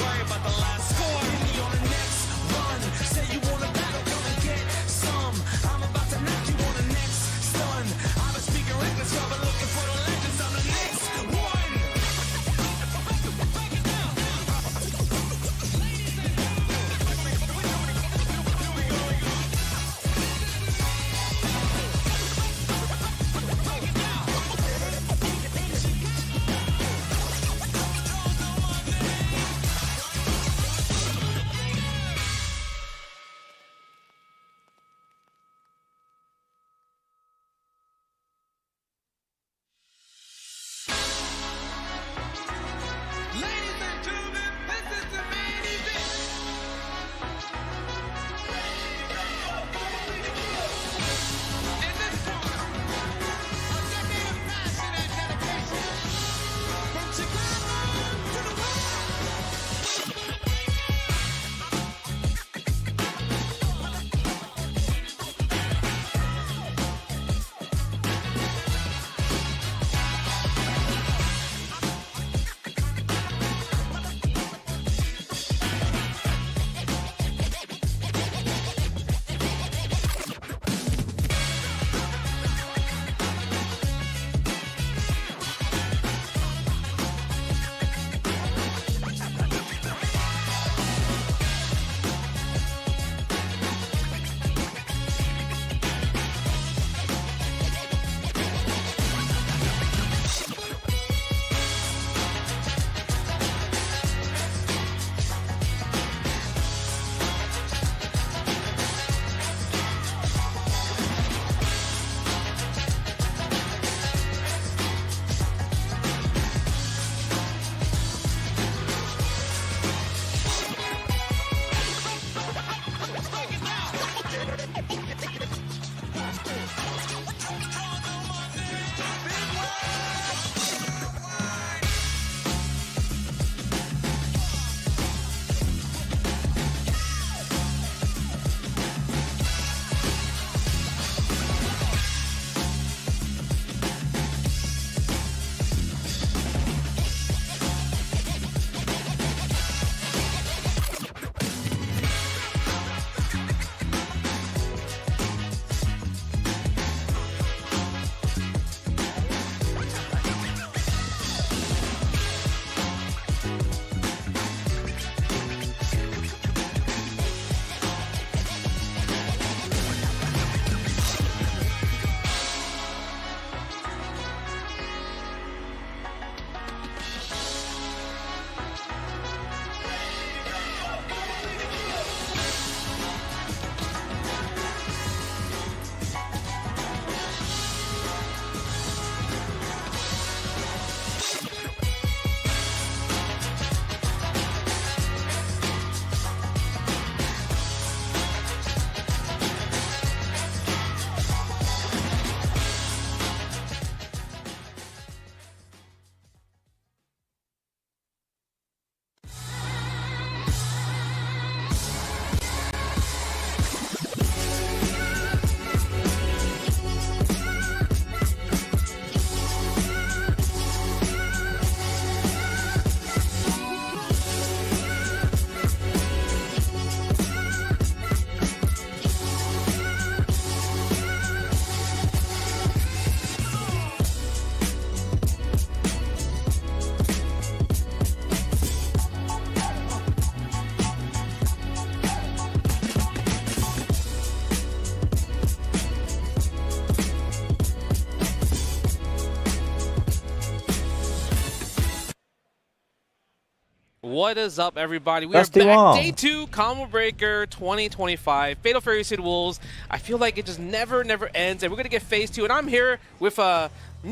What is up, everybody? We That's are back. T1. Day 2, Combo Breaker 2025. Fatal Fury City Wolves. I feel like it just never ends. And we're going to get phase 2. And I'm here with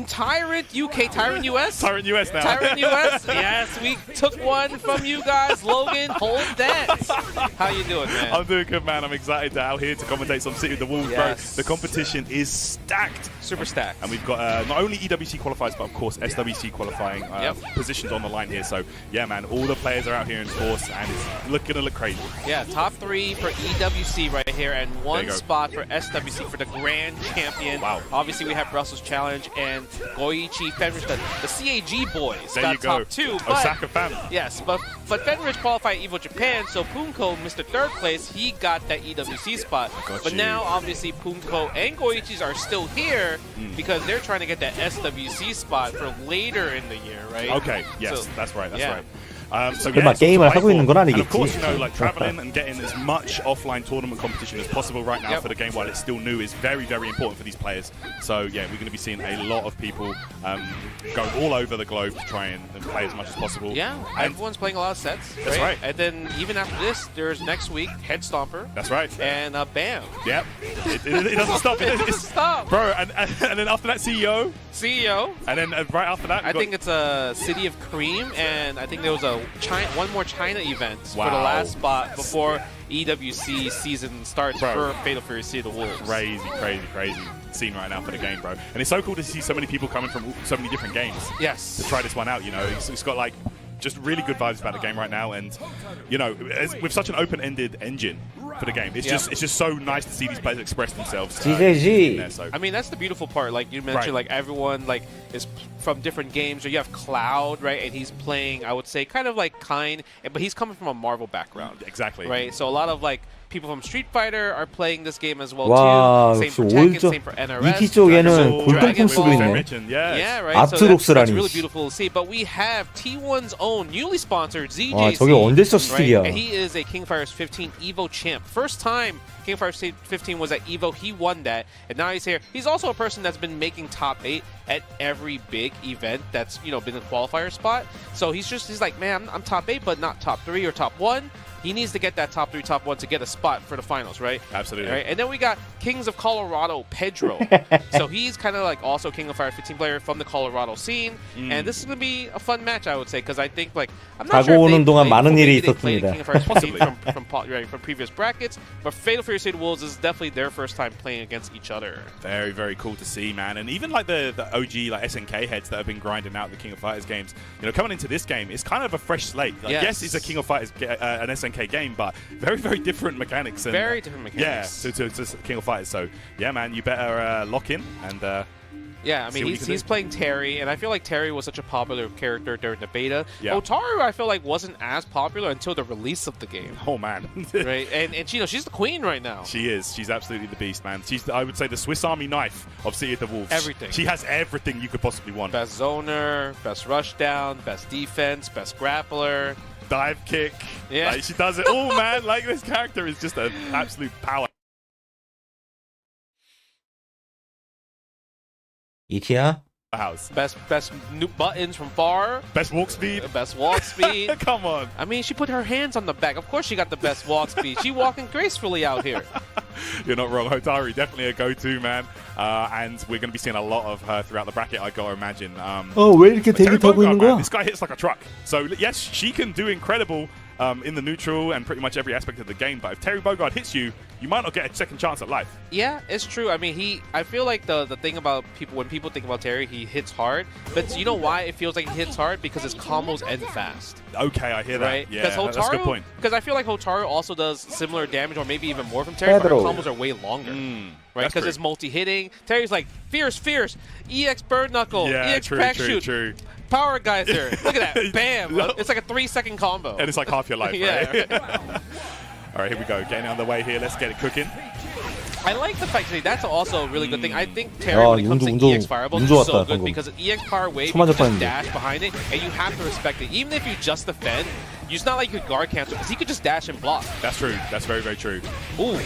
Tyrant UK, Tyrant US? Tyrant US now. Tyrant US. Yes, we took one from you guys. Logan, hold that. How you doing, man? I'm doing good, man. I'm excited to out here to commentate some City of the Wolves, Yes. bro. The competition is stacked. Super stacked. And we've got not only EWC qualifiers, but of course SWC qualifying positions on the line here. So, yeah, man, all the players are out here in force, and it's gonna look crazy. Yeah, top 3 for EWC right here, and 1 spot for SWC for the Grand Champion. Wow. Obviously, we have Brussels Challenge and Goichi Fenrich, the CAG boys. There got you go. top 2. But, Osaka family. Yes, but Fenrich qualified Evo Japan, so Punko, Mr. 3rd place, he got that EWC spot. But now, obviously, Punko and Goichis are still here because they're trying to get that SWC spot for later in the year, right? Okay, yes, So, that's right, that's yeah. right. So 설마 게임을 하고 있는 건 and of 아니겠지? course, you know, like traveling and getting as much offline tournament competition as possible right now for the game while it's still new is very, very important for these players. So yeah, we're going to be seeing a lot of people going all over the globe to try and play as much as possible. Yeah, and everyone's playing a lot of sets. That's right. And then even after this, there's next week Head Stomper. That's right. And BAM. Yep. It doesn't stop. It doesn't stop. Bro, and then after that, CEO. And then right after that, I think it's a City of Cream, and I think there was one more China event for the last spot before EWC season starts for Fatal Fury City of the Wolves. Crazy scene right now for the game, bro. And it's so cool to see so many people coming from so many different games. Yes. To try this one out, you know. It's got like just really good vibes about the game right now, and you know, with such an open-ended engine for the game, it's just so nice to see these players express themselves. GJG. So. I mean, that's the beautiful part. Like you mentioned, like everyone like is from different games. So you have Cloud, right, and he's playing, I would say, kind of like but he's coming from a Marvel background. Exactly. Right. So a lot of like people from Street Fighter are playing this game as well 와, too. Same 역시 for Tekken, 오일조 same for NRS. 2기 쪽에는 골동품 Dragon 쓰고 Ball. 있네. Yeah, right. So that's 아트록스라니. really beautiful to see. But we have T1's own newly sponsored ZJC. 와, 저게 언제 써 right? 스틱이야. And he is a King Fighters 15 Evo champ. First time King Fighters 15 was at Evo, he won that, and now he's here. He's also a person that's been making top 8 at every big event that's, you know, been a qualifier spot. So he's like, man, I'm top 8, but not top 3 or top 1. He needs to get that top 3, top 1 to get a spot for the finals, right? Absolutely. Right? And then we got Kings of Colorado, Pedro. So he's kind of like also King of Fire 15 player from the Colorado scene. And this is going to be a fun match, I would say, because I think, like, I'm not sure 오는 동안 많은 일이 they played 있었습니다. King of Fire 15 from previous brackets, but Fatal Fury City Wolves is definitely their first time playing against each other. Very, very cool to see, man. And even like the OG like SNK heads that have been grinding out the King of Fighters games, you know, coming into this game, it's kind of a fresh slate. Like, yes, it's a King of Fighters, an SNK game, but very, very different mechanics. And, very different mechanics. Yeah, to King of Fighters. So, yeah, man, you better lock in and... yeah, I mean, he's playing Terry, and I feel like Terry was such a popular character during the beta. Yeah. Otaru, I feel like, wasn't as popular until the release of the game. Oh, man. Right? And you know, she's the queen right now. She is. She's absolutely the beast, man. She's, I would say, the Swiss Army knife of City of the Wolves. Everything. She has everything you could possibly want. Best zoner, best rushdown, best defense, best grappler. Dive kick. Yeah. Like, she does it all, man. Like, this character is just an absolute power. ETR? House. Best new buttons from far. Best walk speed. Best walk speed. Come on. I mean, she put her hands on the back. Of course she got the best walk speed. She walking gracefully out here. You're not wrong. Hotaru, definitely a go-to, man. And we're going to be seeing a lot of her throughout the bracket, I got to imagine. 왜 이렇게 대기 타고 있는 거야? This guy hits like a truck. So, yes, she can do incredible in the neutral and pretty much every aspect of the game. But if Terry Bogard hits you, you might not get a second chance at life. Yeah, it's true. I mean, I feel like the thing about people, when people think about Terry, he hits hard. But you know why it feels like he hits hard? Because his combos end fast. Okay, I hear that. Right? Yeah, that's a good point. Because I feel like Hotaru also does similar damage, or maybe even more from Terry, but her combos are way longer. Right? Because it's multi-hitting. Terry's like, fierce, EX Bird Knuckle, EX Crack Shoot. True. Power Geyser. Look at that. Bam. It's like a 3-second combo. And it's like half your life, yeah. Right? All right, here we go. Getting on the way here. Let's get it cooking. I like the fact that that's also a really good thing. I think Terry, when it comes to EX Fireball, is so good because EX Power Wave, you can just dash behind it, and you have to respect it. Even if you just defend, it's not like you could guard cancel, because he could just dash and block. That's true. That's very, very true. Ooh.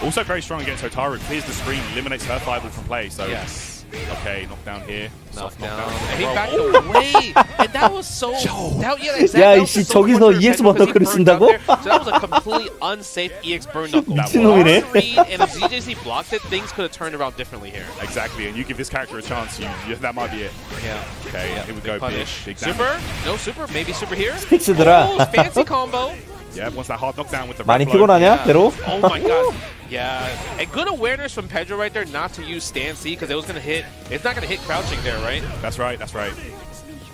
Also very strong against Hotaru. Clears the screen, eliminates her fireball from play. So yes. Okay, knockdown here. Soft Knockdown. knockdown. And he Roll. backed away. And that was so. That, yeah, exactly. 야, That was 이씨, so 저기서 much for EX Pedro because he 버터크를 burned out 쓴다고? there. So that was a completely unsafe EX burn knuckle. 미친놈이네. Hard read, and if ZJC blocked it, things could have turned around differently here. Exactly, and you give this character a chance, that might be it. Yeah. Okay, here we go, Punish. big Super? No super? Maybe super here? 스틱스들아. Oh, fancy combo. Yeah, wants that hard knockdown with the 많이 red blow. 피곤하냐, 배로? Oh my god. Yeah. And good awareness from Pedro right there not to use stand C because it was going to hit. It's not going to hit crouching there, right? That's right, that's right.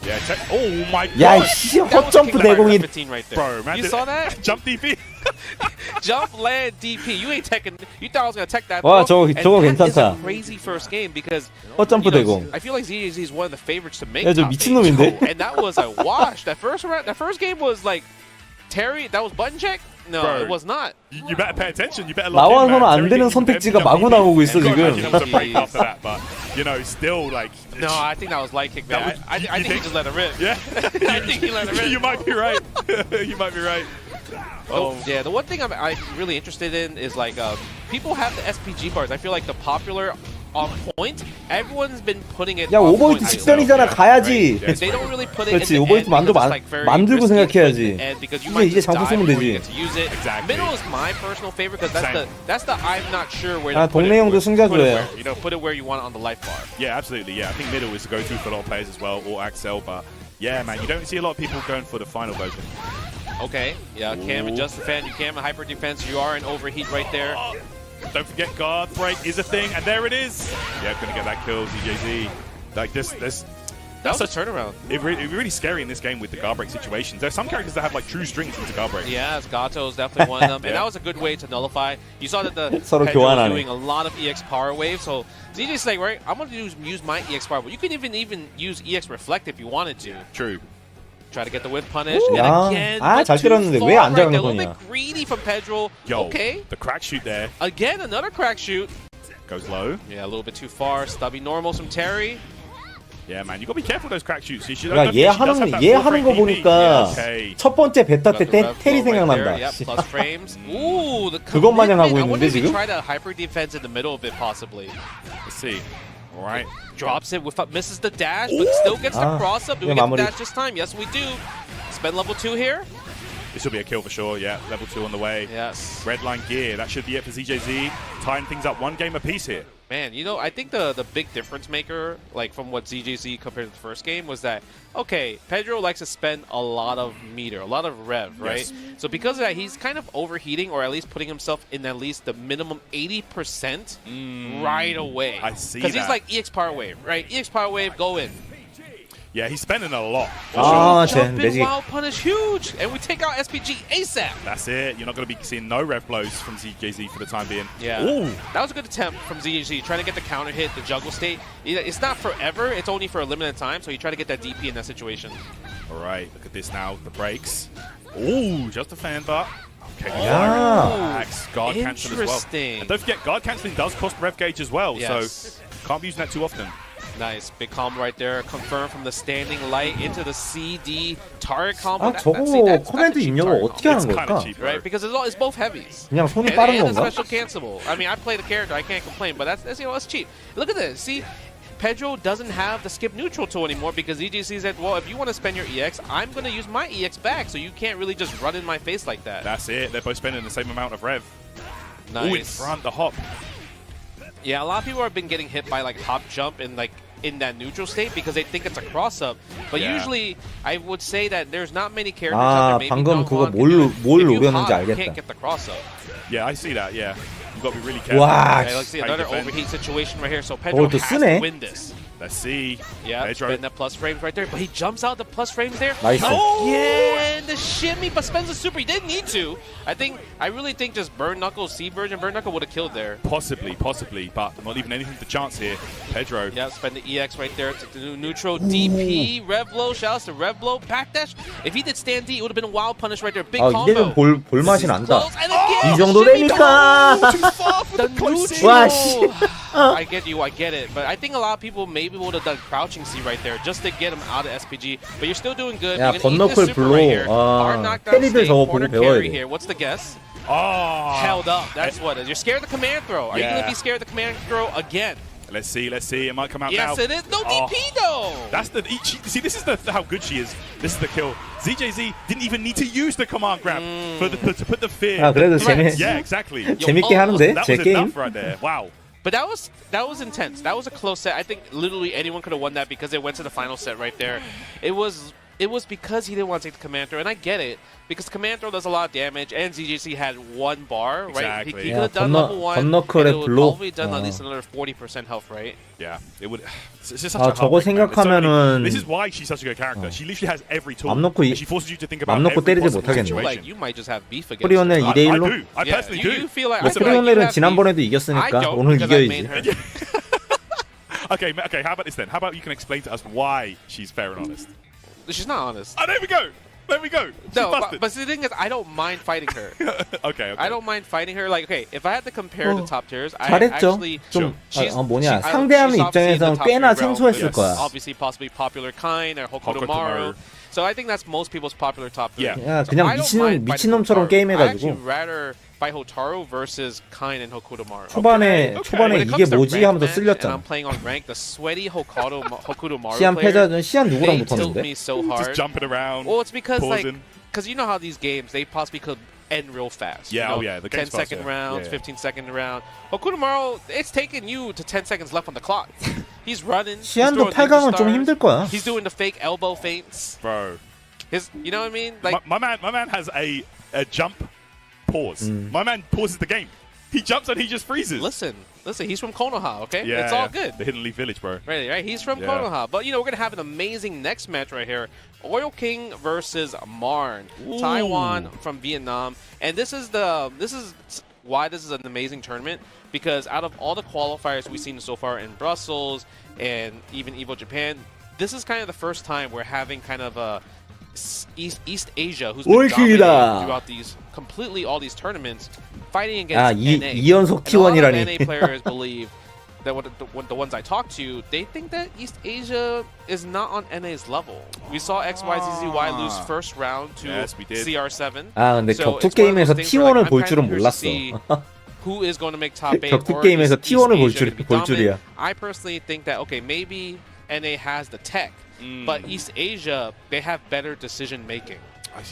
Yeah, check. Oh my god. 야, 이씨, That was 헛점프 kicked by 대공이. 15 right there. Bro, man. You saw that? Jump DP. Jump, land, DP. You ain't teching. You thought I was going to tech that. 와, throw? 저거 And that is 괜찮다. a crazy first game because 헛점프 you know, 대공. I feel like ZJZ is one of the favorites to make 야, 저 top 미친놈인데? 8. And that was a wash. That first game was like Terry. That was button check. No, Bro, it was not. You better pay attention. You better lock in, 나와서는 man. 안 Terry 되는 didn't 선택지가 jump 마구 DP. 나오고 있어, And God, 지금. imagine it was a break after that, but still like. No, I think that was light kick. That Man. was- I you think he think? just let it rip. Yeah. I think he let it rip. You might be right. You might be right. Oh. Yeah, the one thing I'm really interested in is like people have the SPG bars. I feel like the popular on point, everyone's been putting it. 야, on 오버히트 point. 직전이잖아. 가야지. They don't really put it 그렇지, in the 오버히트 end because 만들고 it's like very 만들고 risky 생각해야지. and because you 이제 might 이제 just 장소 die 쓰면 before you 되지. get to use it. Exactly. Middle is my personal favorite because Same. that's the I'm not sure where 아, to put it. 동네 형도 Put it 승자조예요. where, you know, put it where you want on the life bar. Yeah, absolutely. Yeah, I think middle is the go-to for a lot of players as well, or Axel. But yeah, man, you don't see a lot of people going for the final version. Okay, yeah, Cam and just defend. You Cam and hyper defense. You are in overheat right there. Don't forget guard break is a thing, and there it is. Yeah, gonna get that kill, DJZ. Like this. That was a turnaround. It's really scary in this game with the guard break situations. There's some characters that have like true strings into guard break. Yes, Gato is definitely one of them, and that was a good way to nullify. You saw that the 서로 Pedro was 교환하네. doing a lot of EX power wave, so ZJ's like, right, I'm gonna use my EX power wave. You can even use EX reflect if you wanted to. True. Try to get the whip punish, 야, and again, 아, went 잘 too 때렸는데 far 왜 안 right 들어간 there. A little 거냐. bit greedy from Pedro. Yo, Okay, the crack shoot there again another crack shoot. goes low. Yeah, a little bit too far. Stubby normals from Terry. Yeah, man, you gotta be careful of those crack shoots. You should, 그러니까 얘 하는 거 보니까 okay. 첫 번째 베타 때 Got the rev 테리 flow right 생각난다. there. Yep, plus frames. Ooh, the 그것 마냥 하고 commitment. I wonder 있는데 if he 지금? tried a hyper defense in the middle of it possibly. Let's see. All right. Drops it, misses the dash, but still gets the Ah, cross up. Do we yeah, get the 마무리. dash this time? Yes, we do. Spend level 2 here. This will be a kill for sure. Yeah, level 2 on the way. Yes. Red line gear. That should be it for ZJZ. Tying things up one game apiece here. Man, you know, I think the big difference maker, like from what ZJZ compared to the first game, was that, okay, Pedro likes to spend a lot of meter, a lot of rev, right? Yes. So because of that, he's kind of overheating or at least putting himself in at least the minimum 80% right away. I see Because he's that. like EX Power Wave, right? EX Power Wave, go in. Yeah, he's spending a lot. 아, 쟤 Jump in, 매직. wild punish, huge! And we take out SPG ASAP! That's it. You're not going to be seeing no rev blows from ZJZ for the time being. Yeah. Ooh. That was a good attempt from ZHZ, trying to get the counter hit, the juggle state. It's not forever, it's only for a limited time, so you try to get that DP in that situation. All right, look at this now. The breaks. Ooh, just a fan bar. Okay, Yeah. guard cancel as well. Interesting. And don't forget, guard canceling does cost rev gauge as well, Yes. so can't be using that too often. Nice, big combo right there. Confirmed from the standing light into the CD target combo. 아, 저거 커맨드 입력을 어떻게 하는 It's kind 걸까? of cheap, Right, because it's both heavies. 그냥 손이 And 빠른 a 건가? special cancelable. I mean, I play the character, I can't complain, but that's you know, it's cheap. Look at this. See, Pedro doesn't have the skip neutral tool anymore because EGC said, well, if you want to spend your EX, I'm going to use my EX back, so you can't really just run in my face like that. That's it. They're both spending the same amount of rev. Nice. Ooh, in front, the hop. Yeah, a lot of people have been getting hit by like hop jump and like in that neutral state because they think it's a cross up. But Yeah. usually, I would say that there's not many characters 아, out there. Maybe 방금 그거 Dongwon can do it. 뭘 If you 노렸는지 hop, you 알겠다. can't get the cross up. Yeah, I see that, yeah. You've got to be really careful. 와, Okay, let's see How you another defend. overheat situation right here. So Pedro 또 has 쓰네. to win this. Let's see. Yeah, Pedro. spend that plus frames right there, but he jumps out the plus frames there. 나이스. Oh, yeah, and the shimmy, but spends the super. He didn't need to. I really think just Burn Knuckle, C version Burn Knuckle would have killed there. Possibly, but not even anything to chance here. Pedro. Yeah, spend the EX right there to the neutral DP, Revlo, shoutouts to Revlo, backdash. If he did stand D, it would have been a wild punish right there. Big 아, combo. 이제는 볼 맛이 난다. Close, and again, 이 정도 shimmy 되니까. The neutral. 와, 씨. I get you, I get it. But I think a lot of people maybe would have done crouching C right there just to get him out of SPG. But you're still doing good. 야, You're gonna eat this 건너클 super 블로. right here. 아, Hard knockdown 테리들 state, 저거 corner 보고 배워야 carry 돼. here. What's the guess? Oh. Held up. That's what it is. You're scared of the command throw. Are you Yeah. going to be scared of the command throw again? Let's see. It might come out Yes, now. it is. No DP though. That's the see. This is how good she is. This is the kill. ZJZ didn't even need to use the command grab to put the fear. 아, 그래도 Yeah, exactly. 재밌게 하는데 That 제 was 게임. enough right there. Wow. But that was intense. That was a close set. I think literally anyone could have won that because it went to the final set right there. It was because he didn't want to take the command throw, and I get it because command throw does a lot of damage, and ZJC had one bar, right? Exactly. He could have done level 1, and it 건너클의 would 블록. probably done at least another 40% health, right? Yeah, it would. It's just such 아, a 저거 heartbreak, man. It's so 생각하면은 this is why she's such a good character. She literally has every tool. 맘 놓고 and she forces you to think about 맘 놓고 every 때리지 possible 못하겠네. Feel situation. like you might just have beef against 프리오넬 her. 2대1로? I do. I Yeah, personally do. you feel like, 뭐 I feel like you 프리오넬은 have 지난번에도 beef. 이겼으니까 I don't, 오늘 because I made 이겨야지. her. Okay, how about this then? How about you can explain to us why she's fair and honest? She's not honest. Oh, there we go. She's No, busted. but the thing is, I don't mind fighting her. okay. I don't mind fighting her. Like, okay, if I had to compare the top tiers, I 잘했죠. actually 좀 she's- 뭐냐 she- 상대하는 she's obviously in the 입장에서는 top 꽤나 three realm, 생소했을 but 거야. Obviously, possibly popular Kain or Hokuto Hokutomaru. Maru. So I think that's most people's popular top three. Yeah. 야, So 그냥 I don't mind fighting 미친놈처럼 Hotaru. I 게임해가지고 actually rather fight Hotaru versus Kain and Hokutomaru. 초반에 When it 이게 comes to 뭐지 rank 하면서 match, and I'm 쓸렸잖아. playing on rank, the sweaty Hokutomaru 시안 player, 패자전 시안 누구랑 they tilt 붙었는데? me so Just hard. jumping around. Well, it's because pausing. because you know how these games they possibly could end real fast. Yeah, you know, oh yeah, the game's 10-second fast, yeah. rounds, Yeah, yeah. 15-second round. Hokutomaru, it's taking you to 10 seconds left on the clock. He's running. 시안도 he's throwing 8강은 좀 stars. 힘들 거야. He's doing the fake elbow feints. Bro. You know what I mean? Like My man has a jump pause. My man pauses the game. He jumps and he just freezes. listen, he's from Konoha, okay? Yeah, it's all yeah. good. The Hidden Leaf Village, bro. Right. He's from Yeah. Konoha. But, you know, we're going to have an amazing next match right here. Oil King versus Marn. Taiwan from Vietnam. And this is why this is an amazing tournament. Because out of all the qualifiers we've seen so far in Brussels and even EVO Japan, this is kind of the first time we're having kind of a East Asia who's been Oil dominating King이다. throughout all these tournaments, fighting 아, against NA. 2연속 And a lot of T1이라니. NA players believe that the ones I talk to, they think that East Asia is not on NA's level. We saw XYZZY lose first round to Yes, we did. CR7. 아, 근데 So 격투 it's one of 게임에서 those things where, T1을 like, 볼 I'm 줄은 kind of curious to see 몰랐어. who is going to make top 8 격투 or 게임에서 East T1을 Asia to be 볼 줄이야. dominant. I personally think that, okay, maybe NA has the tech, but East Asia, they have better decision making.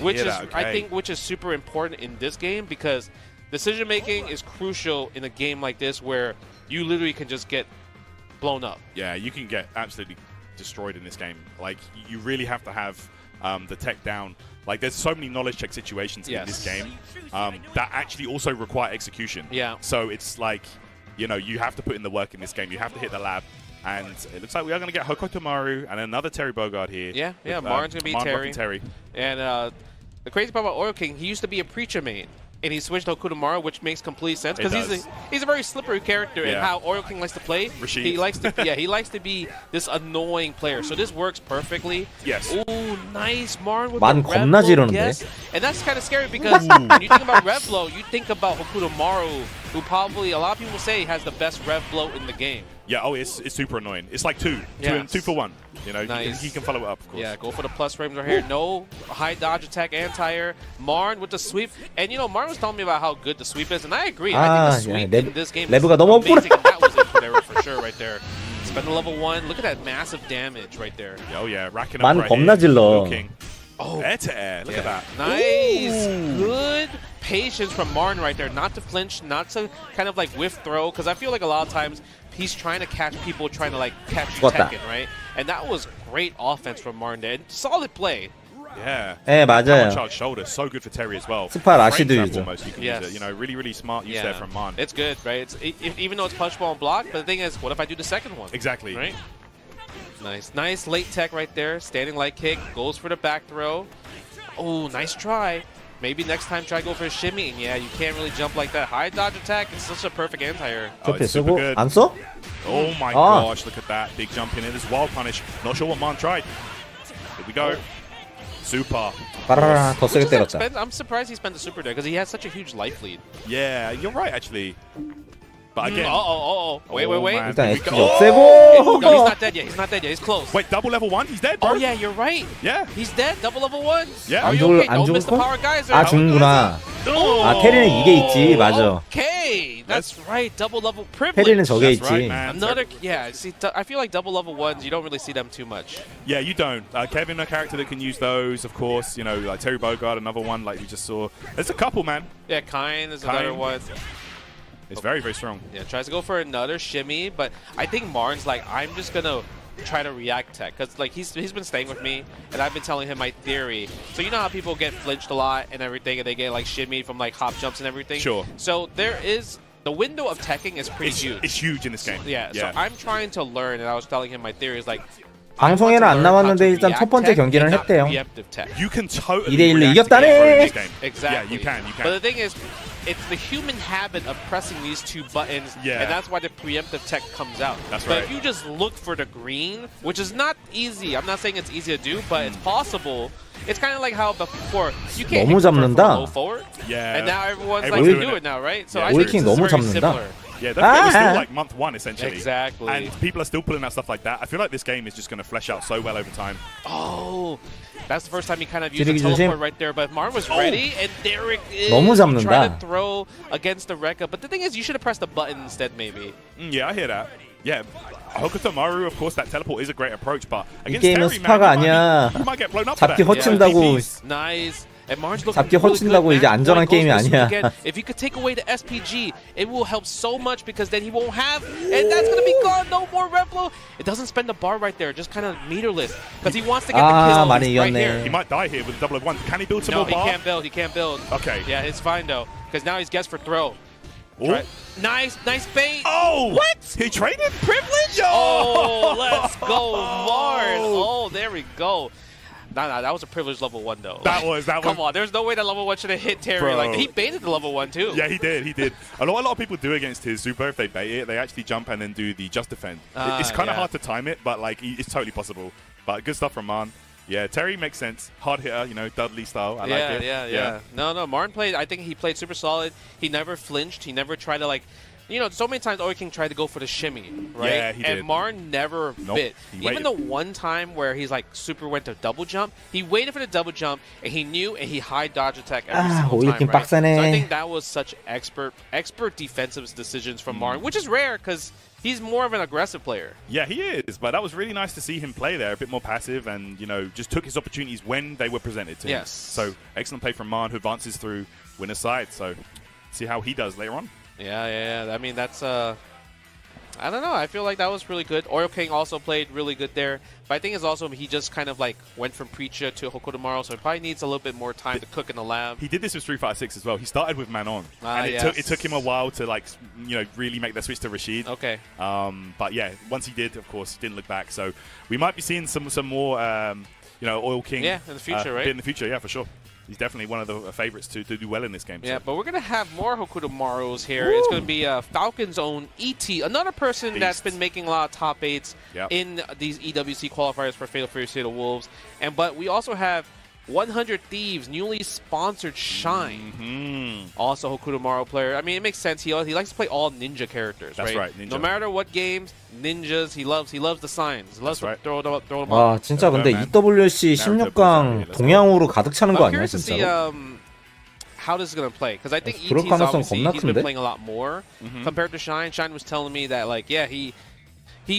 Which is super important in this game because decision making is crucial in a game like this where you literally can just get blown up. Yeah, you can get absolutely destroyed in this game. Like, you really have to have the tech down. Like, there's so many knowledge check situations in this game that actually also require execution. Yeah. So it's like, you know, you have to put in the work in this game. You have to hit the lab. And it looks like we are going to get Hokutomaru and another Terry Bogard here. Yeah, with, Marn's going to be Marn Terry. rocking Terry. And the crazy part about Oil King, he used to be a Preacher main. And he switched to Hokutomaru, which makes complete sense because he's a very slippery character. And how Oil King likes to play, Rashid. he likes to be this annoying player. So this works perfectly. Yes. Ooh, nice Marn with 만 the 겁나 rev blow, 지르는데. yes. And that's kind of scary because when you think about rev blow, you think about Hokutomaru, who probably a lot of people say has the best rev blow in the game. Yeah, it's super annoying. It's like two for one. You know, Nice. he can follow it up, of course. Yeah, go for the plus frames right here. No high dodge attack anti-air. Marn with the sweep. And, you know, Marn was telling me about how good the sweep is, and I agree. I think the sweep in this game is 레브가 너무 amazing, and that was input error for sure right there. Spend the level 1. Look at that massive damage right there. Oh, yeah, racking up 만 right 겁나 here. 질러. Oil King. Oh, air to air. Look at that. Nice. Good patience from Marn right there. Not to flinch, not to kind of like whiff throw, because I feel like a lot of times he's trying to catch people trying to like catch you Tekken, right? And that was great offense from Marn there. Solid play. Yeah. 네, 맞아요. Charge shoulder, so good for Terry as well. 스파 라시드 Frame trap 유저. almost, you can use it. You know, really smart use there from Marn. It's good, right? Even though it's punchable and block, but the thing is, what if I do the second one? Exactly. Right? Nice late tech right there. Standing light kick, goes for the back throw. Oh, nice try. Maybe next time try go for a shimmy. And yeah, you can't really jump like that. High dodge attack is such a perfect anti-air. It's super good. 안 써? Oh my gosh, look at that. Big jump in it. This wild punish. Not sure what Marn tried. Here we go. Super. 빠라라 더 세게 때렸다. I'm surprised he spent the super there because he has such a huge life lead. Yeah, you're right, actually. But again, Wait. man. 일단 엣지 No, 없애고. he's not dead yet. He's not dead yet. He's close. Wait, double level 1? He's dead, bro. Oh yeah, you're right. Yeah. He's dead. Double level 1. Yeah. Are 안 you 죽을 okay? 안 Don't miss the 죽을 거? power geyser. 아 죽는구나. 아 테리는 이게 있지, 맞아. Okay, that's right. Double level privilege. 테리는 저게 That's right, 있지. man. Another, yeah. See, I feel like double level 1s, you don't really see them too much. Yeah, you don't. Kevin, a character that can use those, of course. You know, like Terry Bogard, another one like we just saw. There's a couple, man. Yeah, Kain is another Kain. one. It's very, very strong. Yeah, tries to go for another shimmy, but I think Martin's like, I'm just gonna try to react tech, because like he's been staying with me, and I've been telling him my theory. So you know how people get flinched a lot and everything, and they get like shimmy from like hop jumps and everything. Sure. So there is the window of teching is pretty huge. It's huge in this game. Yeah. So I'm trying to learn, and I was telling him my theory is like. 방송에는 안 나왔는데 일단 첫 번째 경기는 했대요. You can totally 2대1로 react 이겼다네. to this game. Exactly. Yeah, you can. But the thing is, it's the human habit of pressing these two buttons, Yeah. and that's why the preemptive tech comes out. That's but right. if you just look for the green, which is not easy, I'm not saying it's easy to do, but it's possible. It's kind of like how before you can't 너무 hit from 잡는다. low forward, Yeah. and now everyone's like Everyone's can doing do it. it now, right? So Yeah. I think 올킹 this is 너무 very 잡는다. similar. Yeah, it's still Ah. like month 1 essentially. Exactly. And people are still pulling out stuff like that. I feel like this game is just going to flesh out so well over time. Oh, that's the first time he kind of used 지르기 the teleport 조심. right there. But Martin was ready, and Derek is 너무 잡는다. trying to throw against the Rekka. But the thing is, you should have pressed the button instead, maybe. Yeah, I hear that. Yeah, Hokuto Maru, of course, that teleport is a great approach, but 이 against 게임은 Terry, 스파가 man, 아니야. you might get blown up for 잡기 that. 허친다고. Nice. And Martin's looking 잡기 really 허친다고 good, 이제 man. 안전한 Boy, goes 게임이 for switch 아니야. again. If he could take away the SPG, it will help so much because then he won't have, and that's gonna be gone. No more Revlo. It doesn't spend the bar right there, just kind of meterless because he wants to get the kill 많이 right 이겼네. here. He might die here with a double of 1. Can he build some No, more he bar? can't build. He can't build. Okay. Yeah, it's fine though, because now he's guessed for throw. Ooh. Right. Nice bait. Oh! What? He traded? Privilege? Yo! Oh, let's go, Mars. Oh, there we go. Nah, that was a privilege level 1 though. That was. Come on, there's no way that level 1 should have hit Terry. Bro. Like he baited the level 1 too. Yeah, he did. A lot of people do against his super. If they bait it, they actually jump and then do the just defend. It's kind of yeah. hard to time it, but like it's totally possible. But good stuff from Man. Yeah, Terry makes sense. Hard hitter, you know, Dudley style. I like it. Yeah. No, Martin played. I think he played super solid. He never flinched. He never tried to like. You know, so many times Ori King tried to go for the shimmy, right? Yeah, he did. And Martin never bit. He Even waited. the one time where he's like super went to double jump, he waited for the double jump and he knew and he high dodge attack every single Ori time, King right? So 빡세네. I think that was such expert defensive decisions from Martin, which is rare because he's more of an aggressive player. Yeah, he is. But that was really nice to see him play there, a bit more passive, and you know, just took his opportunities when they were presented to him. Yes. So excellent play from Man, who advances through winner's side. So see how he does later on. Yeah. I mean, that's I don't know. I feel like that was really good. Oil King also played really good there. But I think it's also he just kind of like went from Preacher to Hokuto, so he probably needs a little bit more time to cook in the lab. He did this with Street Fighter 6 as well. He started with Manon, and it took him a while to like really make that switch to Rashid. Okay. But yeah, once he did, of course, he didn't look back. So we might be seeing some more Oil King. Yeah, in the future, right? In the future, yeah, for sure. He's definitely one of the favorites to do well in this game. Yeah, so. but we're going to have more Hokuto Marus here. It's going to be Falcon's own ET, another person that's been making a lot of top 8s in these EWC qualifiers for Fatal Fury State of Wolves. But we also have 100 Thieves, newly sponsored Shine. Also Hokuto Maru player. I mean, it makes sense. He likes to play all ninja characters, That's right, ninja. No matter what games, ninjas, he loves the signs. He loves to throw them up. 와 진짜 근데 EWC 16강 동양으로 가득 차는 거 I'm 아니야 curious to see 진짜로? how this is going to play, because I think 그럴 ET's 가능성 obviously 겁나 he's been 큰데? playing a lot more compared to Shine. Shine was telling me that like he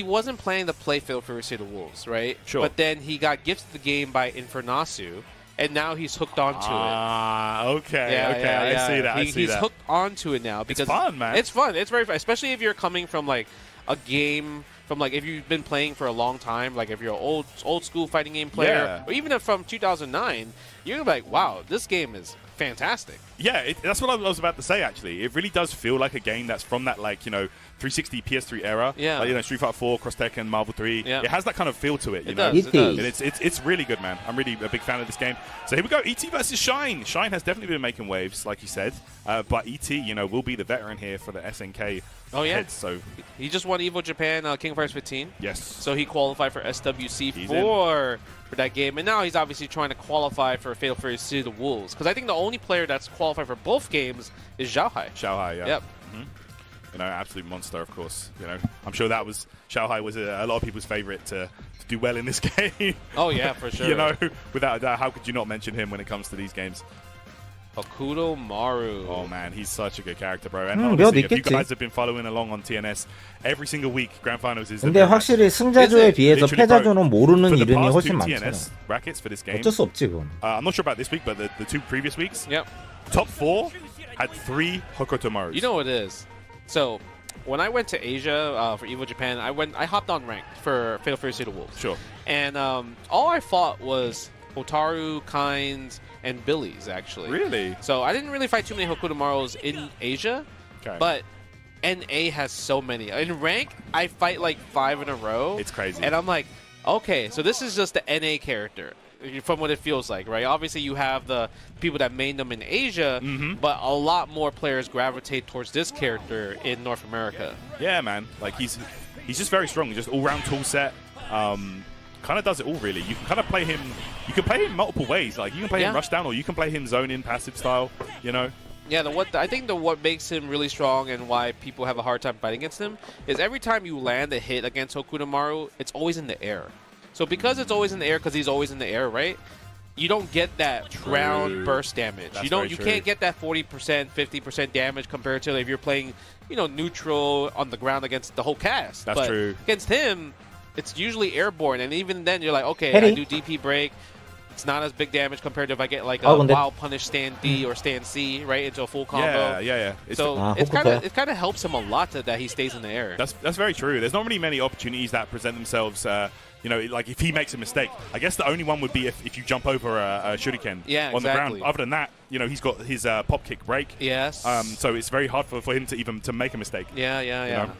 wasn't planning to play Fatal Fury State of Wolves, right? Sure. But then he got gifted the game by Infernasu, and now he's hooked onto it. Okay. I see that. He's hooked onto it now because it's fun, man. It's fun. It's very fun, especially if you're coming from like a game. From like if you've been playing for a long time, like if you're an old school fighting game player, or even if from 2009, you're like, wow, this game is fantastic. Yeah, that's what I was about to say. Actually, it really does feel like a game that's from that 360 PS3 era. Yeah, like, Street Fighter 4, Cross Tekken, Marvel 3. Yeah. It has that kind of feel to it. You It know, does. And it's really good, man. I'm really a big fan of this game. So here we go, ET versus Shine. Shine has definitely been making waves, like you said, but ET, will be the veteran here for the SNK. Oh yeah, heads, so he just won Evo Japan King of Fighters 15. Yes. So he qualified for SWC for that game, and now he's obviously trying to qualify for Fatal Fury City of the Wolves, because I think the only player that's qualified for both games is Xiaohai. Yeah. Yep. You know, absolute monster, of course. You know, I'm sure that was Xiaohai was a lot of people's favorite to do well in this game. Oh yeah, for sure. You know, without a doubt, how could you not mention him when it comes to these games? Hokuto Maru. Oh man, he's such a good character, bro. And honestly, if you guys have been following along on TNS, every single week Grand Finals is. 근데 확실히 승자조에 비해서 패자조는 모르는 for the 이름이 past 훨씬 two 많잖아. TNS brackets for this game. 어쩔 수 없지 그건. I'm not sure about this week, but the two previous weeks, Yep. top 4 had 3 Hokuto Marus. You know what it is. So when I went to Asia for Evo Japan, I hopped on ranked for Fatal Fury City Wolves. Sure. And all I fought was Hotaru, Kinds, and Billy's actually. Really? So I didn't really fight too many Hokuto Marus in Asia. Okay. But NA has so many. In rank, I fight like 5 in a row. It's crazy. And I'm like, okay, so this is just the NA character from what it feels like, right? Obviously, you have the people that made them in Asia, but a lot more players gravitate towards this character in North America. Yeah, man. Like he's just very strong. Just all-round tool set. Kind of does it all really. You can kind of play him. You can play him multiple ways. Like you can play him rush down, or you can play him zone in passive style. You know. Yeah, I think what makes him really strong and why people have a hard time fighting against him is every time you land a hit against Hokuto Maru, it's always in the air. So because it's always in the air, because he's always in the air, right? You don't get that ground burst damage. That's You can't get that 40%, 50% damage compared to if you're playing, neutral on the ground against the whole cast. That's true. Against him, it's usually airborne, and even then you're like, okay, Heady. I do DP break. It's not as big damage compared to if I get like a wild punish stand D or stand C right into a full combo. Yeah. So it kind of helps him a lot that he stays in the air. That's very true. There's not really many opportunities that present themselves. Like if he makes a mistake, I guess the only one would be if you jump over a shuriken on the ground. Other than that, he's got his pop kick break. Yes. So it's very hard for him to make a mistake. Yeah. You know?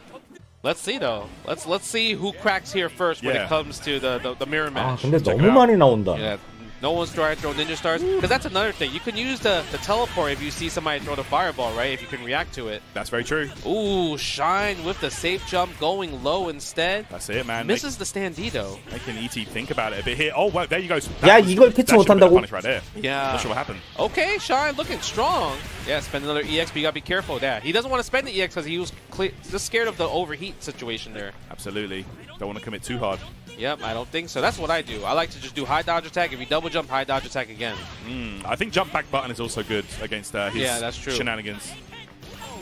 Let's see though. Let's see who cracks here first when it comes to the mirror 아 match. 근데 너무 많이 나온다. Yeah. No one's trying to throw ninja stars. Because that's another thing. You can use the teleport if you see somebody throw the fireball, right? If you can react to it. That's very true. Ooh, Shine with the safe jump going low instead. That's it, man. Misses the stand D though. Making ET think about it a bit here. Oh, well, there you go. 야, 이걸 캐치 못한다고? Punish right there. Yeah. Not sure what happened. Okay, Shine looking strong. Yeah, spend another EX, but you gotta be careful with that. He doesn't want to spend the EX because he was just scared of the overheat situation there. Absolutely. Don't want to commit too hard. Yep, I don't think so. That's what I do. I like to just do high dodge attack. If you double jump, high dodge attack again. I think jump back button is also good against his that's true. shenanigans.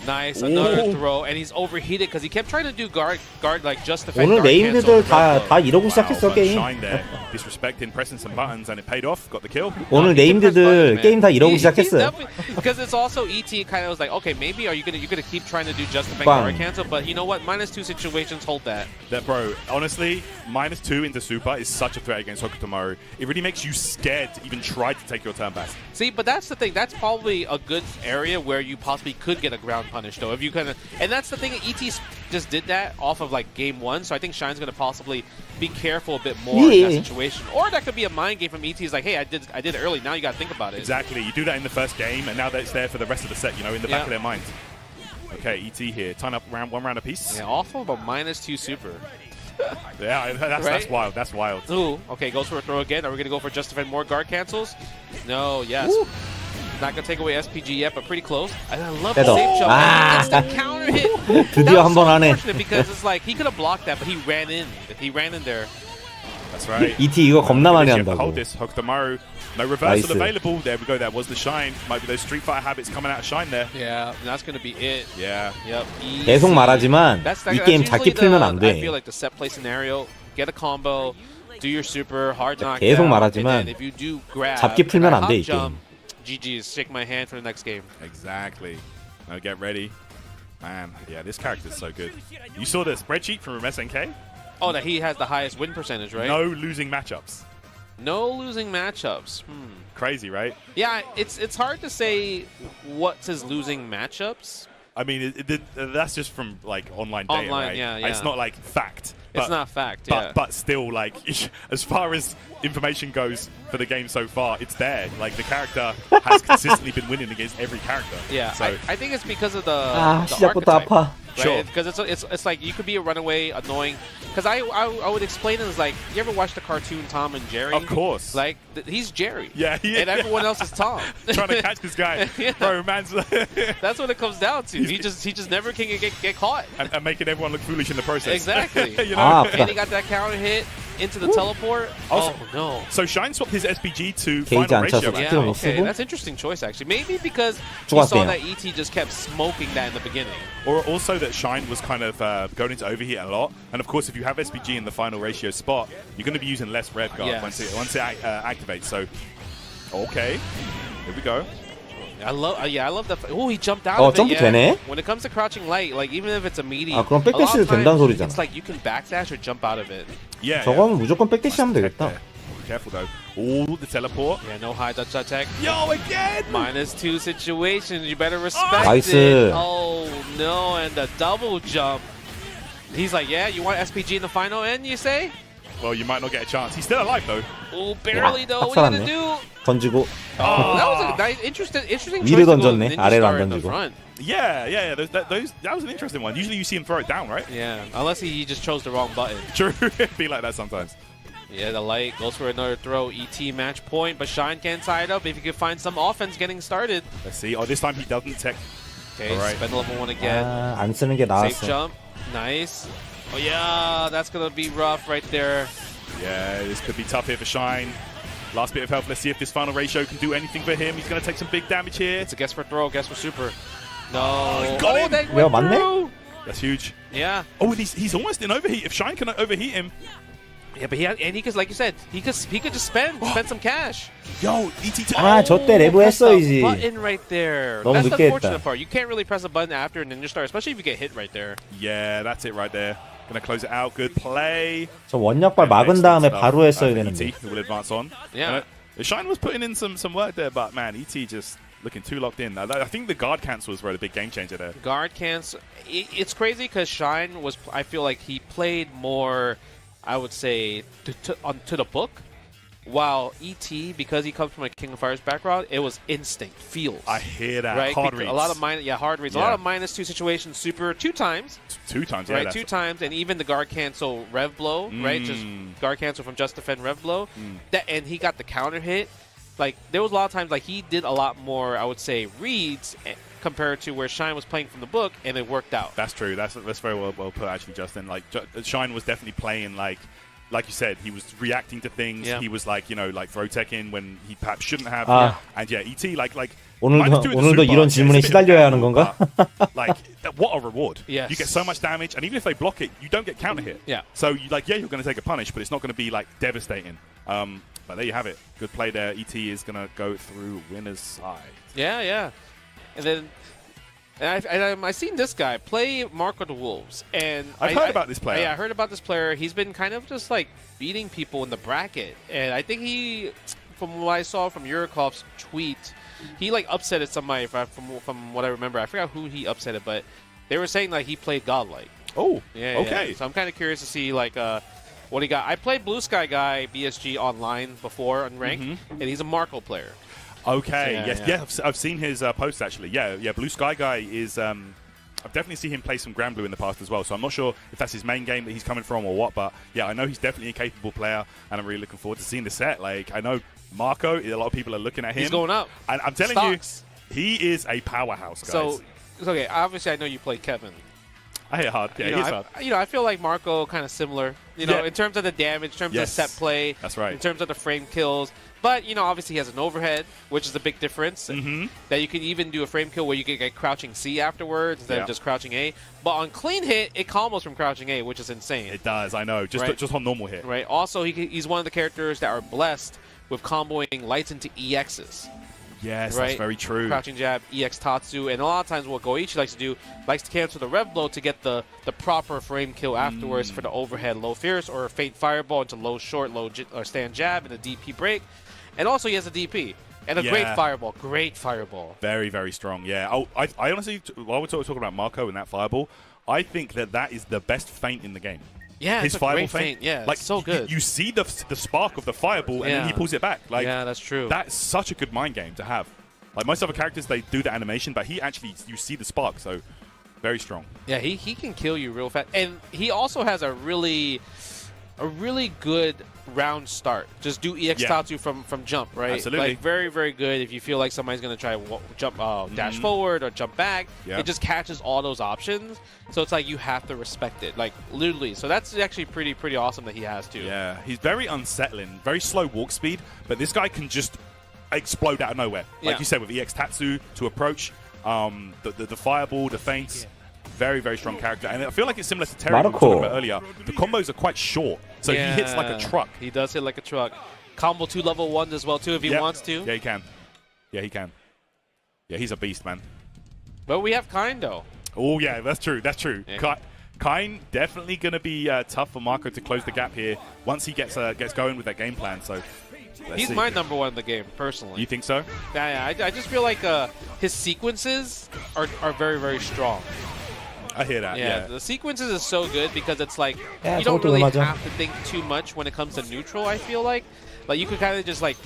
Nice, another throw, and he's overheated because he kept trying to do guard like just defend. 오늘 네임드들 다 이러고 시작했어 게임. Shine there, disrespecting, pressing some buttons, and it paid off. Got the kill. 오늘 네임드들 게임 다 이러고 시작했어요. Because it's also ET kind of was like, okay, maybe you're gonna keep trying to do just defend guard cancel, but you know what? -2 situations hold that. That bro, honestly, -2 into super is such a threat against Hokuto Maru. It really makes you scared to even try to take your turn back. See, but that's the thing. That's probably a good area where you possibly could get a ground punish though. If you kind of, and that's the thing. ET just did that off of like game 1, so I think Shine's gonna possibly be careful a bit more in that situation. Or that could be a mind game from ET. It's like, hey, I did it early. Now you gotta think about it. Exactly. You do that in the first game, and now that it's there for the rest of the set. In the back of their mind. Okay, ET here, tying up one round apiece. Yeah, off of a -2 super. Yeah, that's wild. That's wild. Ooh, okay, goes for a throw again. Are we gonna go for just defend more guard cancels? No, yes. Ooh. Not gonna take away SPG yet, but pretty close. I love the safe jump. That's the counter hit. 드디어 한 번 하네. Because it's like he could have blocked that, but he ran in. He ran in there. That's right. ET 이거 겁나 많이 한다고. Hold this, Hokuto Maru. No reversal available. There we go. That was the Shine. Might be those Street Fighter habits coming out of Shine there. Yeah, that's gonna be it. Yeah. Yep. 계속 말하지만 이 게임 잡기 풀면 안 돼. I feel like the set play scenario. Get a combo. Do your super hard knockdown. 계속 말하지만 if you do grab, 잡기 풀면 안 돼 이 게임. GG's. Shake my hand for the next game. Exactly. Now get ready. Man, yeah, this character is so good. You saw the spreadsheet from SNK? Oh, that he has the highest win percentage, right? No losing matchups. No losing matchups. Crazy, right? Yeah, it's hard to say what's his losing matchups. I mean, that's just from like online data, online, right? yeah. It's not like fact. It's not fact, yeah. But still, like, as far as information goes for the game so far, it's there. Like, the character has consistently been winning against every character. Yeah, so I think it's because of the 시작부터 archetype. 아파. Sure. Because it's like you could be a runaway, annoying. Because I would explain it as like, you ever watch the cartoon Tom and Jerry? Of course. Like he's Jerry. Yeah, and everyone else is Tom. Trying to catch this guy. Yeah. Bro, man's That's what it comes down to. He just never can get caught. And making everyone look foolish in the process. Exactly. You know? And he got that counter hit into the teleport. Also, oh no. So Shine swapped his SPG to 게이지 final 안 ratio. 찼어. back. Yeah, okay, that's interesting choice actually. Maybe because he 좋았대요. saw that ET just kept smoking that in the beginning. Or also that Shine was kind of going into overheat a lot. And of course, if you have SPG in the final ratio spot, you're going to be using less Rev Guard once it activates. So, okay, here we go. I love that. Oh, he jumped out of it. 점프 되네? When it comes to crouching light, like even if it's a meaty, 아, 그럼 a lot 백대시도 of times, 된다는 소리잖아. it's like you can backdash or jump out of it. Yeah. 저거 하면 무조건 백대시 하면 되겠다. Careful though. All the teleport. Yeah, no high touch attack. Yo, again! -2 situation. You better respect 나이스. it. Oh no, and the double jump. He's like, yeah, you want SPG in the final end, you say? Well, you might not get a chance. He's still alive though. Oh, barely though. 딱 What are you 살았네. gonna do? 던지고. That was a nice, interesting 위로 choice to go 던졌네. Ninja 아래로 Star 안 in the 던지고. front. Yeah. That was an interesting one. Usually you see him throw it down, right? Yeah, unless he just chose the wrong button. True. It'd be like that sometimes. Yeah, the light goes for another throw. ET match point, but Shine can't tie it up if he could find some offense getting started. Let's see. Oh, this time he doesn't tech. Okay, All right. spend level 1 again. 안 쓰는 게 Safe 나았어. jump. Nice. Oh, yeah, that's going to be rough right there. Yeah, this could be tough here for Shine. Last bit of health. Let's see if this final ratio can do anything for him. He's going to take some big damage here. It's a guess for throw, guess for super. No. he got him. That 야, went 맞네? through. That's huge. Yeah. Oh, he's almost in overheat. If Shine can overheat him. Yeah, but he could, like you said, he could just spend some cash. Yo, ET. 아, 저때 레브 Press the 했어야지. button right there. 너무 That's the 늦게 unfortunate 했다. part. You can't really press a button after a Ninja Star, especially if you get hit right there. Yeah, that's it right there. Gonna close it out. Good play. 저 원약발 막은 다음에 바로 했어야 되는데. ET who will advance on. Yeah. Shine was putting in some work there, but man, ET just looking too locked in. I think the guard cancels were a big game changer there. Guard cancel. It's crazy because Shine was. I feel like he played more. I would say to the book, while ET, because he comes from a King of Fighters background, it was instinct, feels. I hear that. Right, Hard reads. a lot of hard reads. A lot of -2 situations, super 2 times. 2 times, Right, yeah. 2 times, and even the guard cancel rev blow, right? Just guard cancel from just defend rev blow. That, and he got the counter hit. Like there was a lot of times like he did a lot more, I would say, reads compared to where Shine was playing from the book, and it worked out. That's true. That's very well put, actually, Justin. Like Shine was definitely playing like you said, he was reacting to things. Yeah. He was like throw tech in when he perhaps shouldn't have. And yeah, ET like. 오늘도 이런 질문에 시달려야 하는 건가? Like what a reward! Yes. You get so much damage, and even if they block it, you don't get counter hit. Yeah. So you're going to take a punish, but it's not going to be like devastating. But there you have it. Good play there. ET is going to go through winner's side. Yeah. And then I seen this guy play Marco the Wolves, and I've heard about this player. Yeah, I heard about this player. He's been kind of just like beating people in the bracket, and I think he, from what I saw from Yurikov's tweet, he like upsetted somebody. From what I remember, I forgot who he upsetted, but they were saying like he played godlike. Oh, yeah. okay. So I'm kind of curious to see like what he got. I played Blue Sky Guy BSG online before on ranked, and he's a Marco player. Okay. So, yes. I've seen his post actually. Yeah. Blue Sky Guy is. I've definitely seen him play some Grand Blue in the past as well. So I'm not sure if that's his main game that he's coming from or what. But yeah, I know he's definitely a capable player, and I'm really looking forward to seeing the set. Like I know Marco, a lot of people are looking at him. He's going up. And I'm telling Stocks. you, he is a powerhouse, guys. So okay, obviously I know you played Kevin. I hit hard. Yeah, he's hard. I feel like Marco kind of similar. In terms of the damage, in terms of set play. That's right. In terms of the frame kills. But, obviously he has an overhead, which is a big difference. That you can even do a frame kill where you can get crouching C afterwards instead of just crouching A. But on clean hit, it combos from crouching A, which is insane. It does, I know. Just on normal hit. Right. Also, he's one of the characters that are blessed with comboing lights into EXs. Yes, right? that's very true. Crouching jab, EX Tatsu, and a lot of times what Goichi likes to do, likes to cancel the rev blow to get the proper frame kill afterwards for the overhead low fierce or a faint fireball into low short, or stand jab and a DP break. And also he has a DP. And a great fireball. Very, very strong, yeah. Oh, I honestly, while we're talking about Marco and that fireball, I think that is the best feint in the game. Yeah, his it's a fireball great feint. Yeah, like, it's so good. You see the spark of the fireball, and then he pulls it back. Like, yeah, that's true. That's such a good mind game to have. Like most other characters, they do the animation, but he actually, you see the spark. So, Very strong. Yeah, he can kill you real fast. And he also has a really good round start. Just do EX Tatsu from jump, right? Absolutely. Like very, very good if you feel like somebody's going to try jump dash forward or jump back. Yeah. It just catches all those options. So it's like you have to respect it, like literally. So that's actually pretty awesome that he has too. Yeah, he's very unsettling, very slow walk speed, but this guy can just explode out of nowhere. Like you said, with EX Tatsu to approach, the fireball, the feints. Very, very strong character. And I feel like it's similar to Terry we were talking about earlier. The combos are quite short, so he hits like a truck. He does hit like a truck. Combo 2 level 1s as well, too, if he wants to. Yeah, he can. Yeah, he can. Yeah, he's a beast, man. But we have Kind, though. Oh, yeah, that's true. That's true. Yeah. Kind definitely going to be tough for Marco to close the gap here once he gets going with that game plan. So he's my number 1 in the game, personally. You think so? Yeah, I just feel like his sequences are very, very strong. I hear that, yeah. The sequences is so good because it's like Yeah, you don't totally really 맞아. have to think too much when it comes to neutral, I feel like. Like, you could kind of just, like,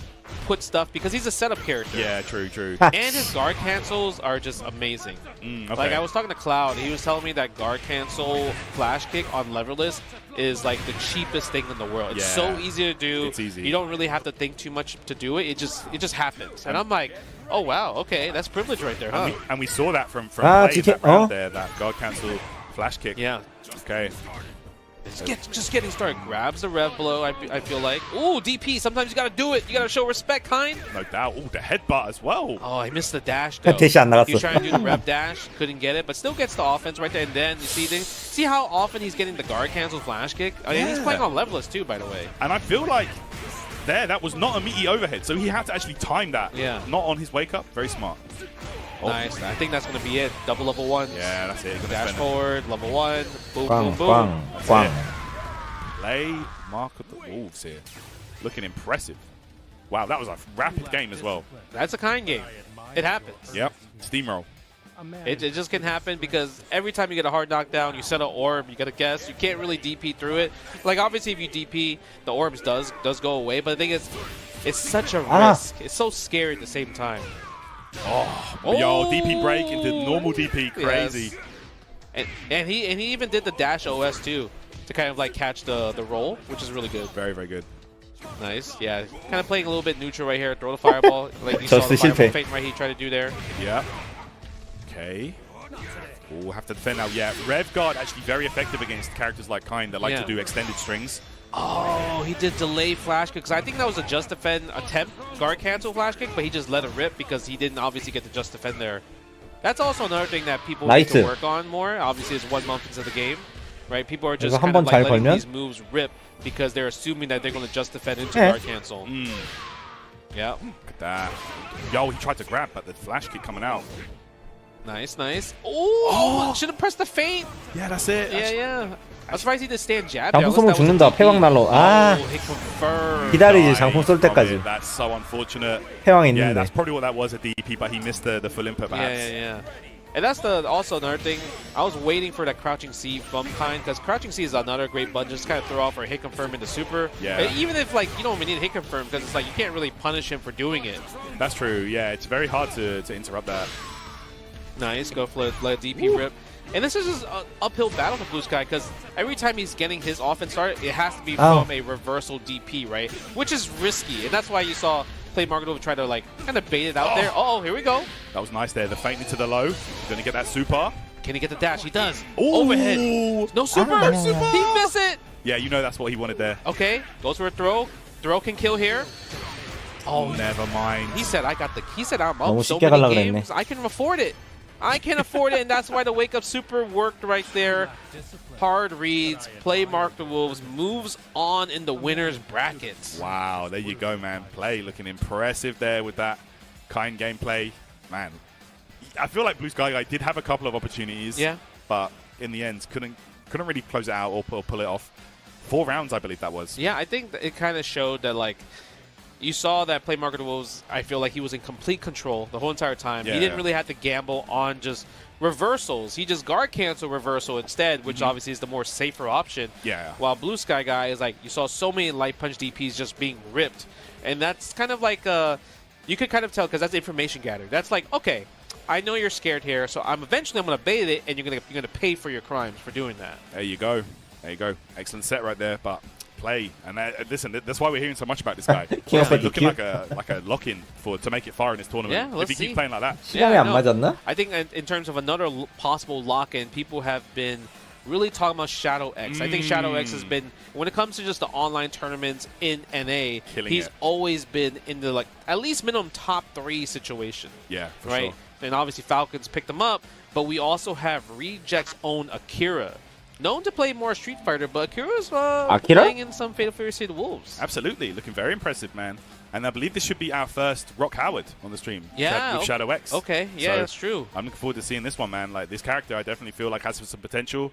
put stuff because he's a setup character. Yeah, true. And his guard cancels are just amazing. Okay. Like, I was talking to Cloud. He was telling me that guard cancel flash kick on leverless is, like, the cheapest thing in the world. It's so easy to do. It's easy. You don't really have to think too much to do it. It just happens. And I'm like, oh, wow, okay, that's privilege right there, huh? And we saw that from play that round there, that guard cancel flash kick. Yeah. Okay. Just getting started. Grabs the rev blow, I feel like. Ooh, DP. Sometimes you got to do it. You got to show respect, Kind. No doubt. Ooh, the headbutt as well. Oh, I missed the dash, though. 대시 안 나갔어. He's trying to do the rev dash. Couldn't get it, but still gets the offense right there. And then, you see how often he's getting the guard cancel flash kick? I mean, he's playing on leveless, too, by the way. And I feel like that was not a meaty overhead, so he had to actually time that. Yeah. Not on his wake up. Very smart. Oh. Nice. I think that's going to be it. Double level 1. Yeah, that's it. Dash forward, level 1. Boom, 꽝, boom, boom. 꽝. Play Mark of the Wolves here. Looking impressive. Wow, that was a rapid game as well. That's a Kind game. It happens. Yep. Steamroll. It just can happen because every time you get a hard knockdown, you set an orb, you got to guess. You can't really DP through it. Like, obviously, if you DP, the orbs does go away. But the thing is, it's such a risk. It's so scary at the same time. Yo, DP break into normal DP. Crazy. Yes. And he even did the dash OS, too, to kind of, like, catch the roll, which is really good. Very, very good. Nice. Yeah. Kind of playing a little bit neutral right here. Throw the fireball. Like you saw the fireball feint right he tried to do there. Yeah. Okay. We'll have to defend now. Yeah, Rev Guard actually very effective against characters like Kind that like to do extended strings. Oh, he did delay flash kick. Because I think that was a just defend attempt, guard cancel flash kick, but he just let it rip because he didn't obviously get the just defend there. That's also another thing that people need to work on more. Obviously, it's 1 month into the game, right? People are just kind of like letting these moves rip because they're assuming that they're going to just defend into guard cancel. Yeah. Look at that. Yo, he tried to grab, but the flash kick coming out. Nice, nice. Oh, should have pressed the feint. Yeah, that's it. Yeah. I'm surprised he did stand jab there. 장풍 쏘면 죽는다. 패왕 날로. 아. 기다리지 장풍 쏠 때까지. That's so unfortunate. 패왕이 Yeah, 있는데. that's probably what that was at DP, but he missed the full input perhaps. Yeah. And that's also another thing. I was waiting for that crouching C from Kind because crouching C is another great button. Just kind of throw off or hit confirm into super. Yeah. And even if like you don't even need hit confirm because it's like you can't really punish him for doing it. That's true. Yeah, it's very hard to interrupt that. Nice. Go for let DP rip. And this is just an uphill battle for Blue Sky because every time he's getting his offense started, it has to be from a reversal DP, right? Which is risky. And that's why you saw Play Marketo try to like kind of bait it out there. Oh, here we go. That was nice there. The feint into the low. Going to get that super. Can he get the dash? He does. Ooh. Overhead. No super. He missed it. Yeah, you know that's what he wanted there. Okay. Goes for a throw. Throw can kill here. Oh, never mind. He said, He said, I'm up so many games. I can afford it. I can afford it, and that's why the Wake Up Super worked right there. Hard reads, Play Mark the Wolves, moves on in the winner's brackets. Wow, there you go, man. Play looking impressive there with that Kind gameplay. Man, I feel like Blue Sky Guy did have a couple of opportunities. Yeah. But in the end, couldn't really close it out or pull it off. 4 rounds, I believe that was. Yeah, I think it kind of showed that, like, you saw that Play Marketer Wolves, I feel like he was in complete control the whole entire time. Yeah, he didn't really have to gamble on just reversals. He just guard cancel reversal instead, which obviously is the more safer option. Yeah. While Blue Sky Guy is like, you saw so many light punch DPs just being ripped. And that's kind of like, you could kind of tell because that's information gathered. That's like, okay, I know you're scared here, so I'm gonna bait it, and you're gonna pay for your crimes for doing that. There you go. There you go. Excellent set right there, but play. And listen, that's why we're hearing so much about this guy. He's looking like a lock-in to make it far in this tournament. Yeah, let's if he keeps playing like that. 시간이 안 맞았나? I think in terms of another possible lock-in, people have been really talking about Shadow X. I think Shadow X has been, when it comes to just the online tournaments in NA, he's always been in the at least minimum top 3 situation. Yeah, for right? sure. And obviously Falcons picked him up, but we also have Reject's own Akira. Known to play more Street Fighter, but Akira's playing in some Fatal Fury City Wolves. Absolutely, looking very impressive, man. And I believe this should be our first Rock Howard on the stream. Yeah, with Shadow X. Okay, yeah, so that's true. I'm looking forward to seeing this one, man. Like this character, I definitely feel like has some potential.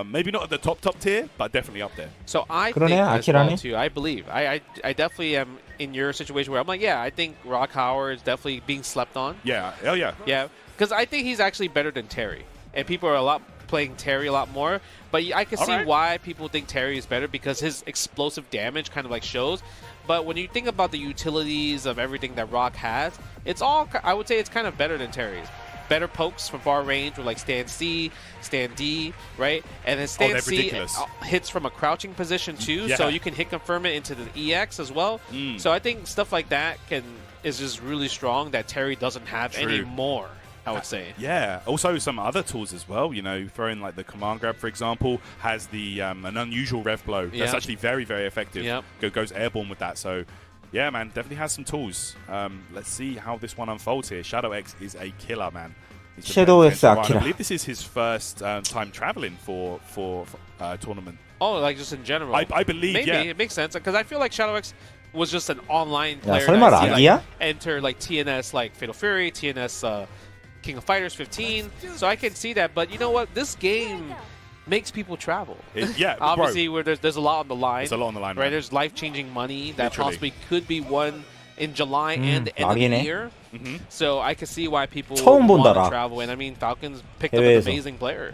Maybe not at the top tier, but definitely up there. So I think as well too. I believe. I definitely am in your situation where I'm like, yeah, I think Rock Howard is definitely being slept on. Yeah, hell yeah. Yeah, because I think he's actually better than Terry, and people are playing Terry a lot more. But I can see why people think Terry is better because his explosive damage kind of shows. But when you think about the utilities of everything that Rock has, it's all, I would say it's kind of better than Terry's. Better pokes from far range with stand C, stand D, right? And then stand C hits from a crouching position too, so you can hit confirm it into the EX as well. So I think stuff like that is just really strong that Terry doesn't have anymore. I would say. Yeah. Also, some other tools as well. You know, throwing the command grab, for example, has the an unusual rev blow. That's actually very, very effective. Goes airborne with that. So, yeah, man, definitely has some tools. Let's see how this one unfolds here. Shadow X is a killer, man. Shadow X I believe this is his first time traveling for tournament. Oh, just in general. I believe. Maybe it makes sense because I feel like Shadow X was just an online player. 설마 락이야? Enter TNS Fatal Fury, TNS. King of Fighters 15, so I can see that. But you know what? This game makes people travel. Obviously, where there's a lot on the line. There's a lot on the line, right? There's life-changing money that possibly could be won in July and the end of the year. So I can see why people want to travel. And I mean, Falcons picked up an amazing player.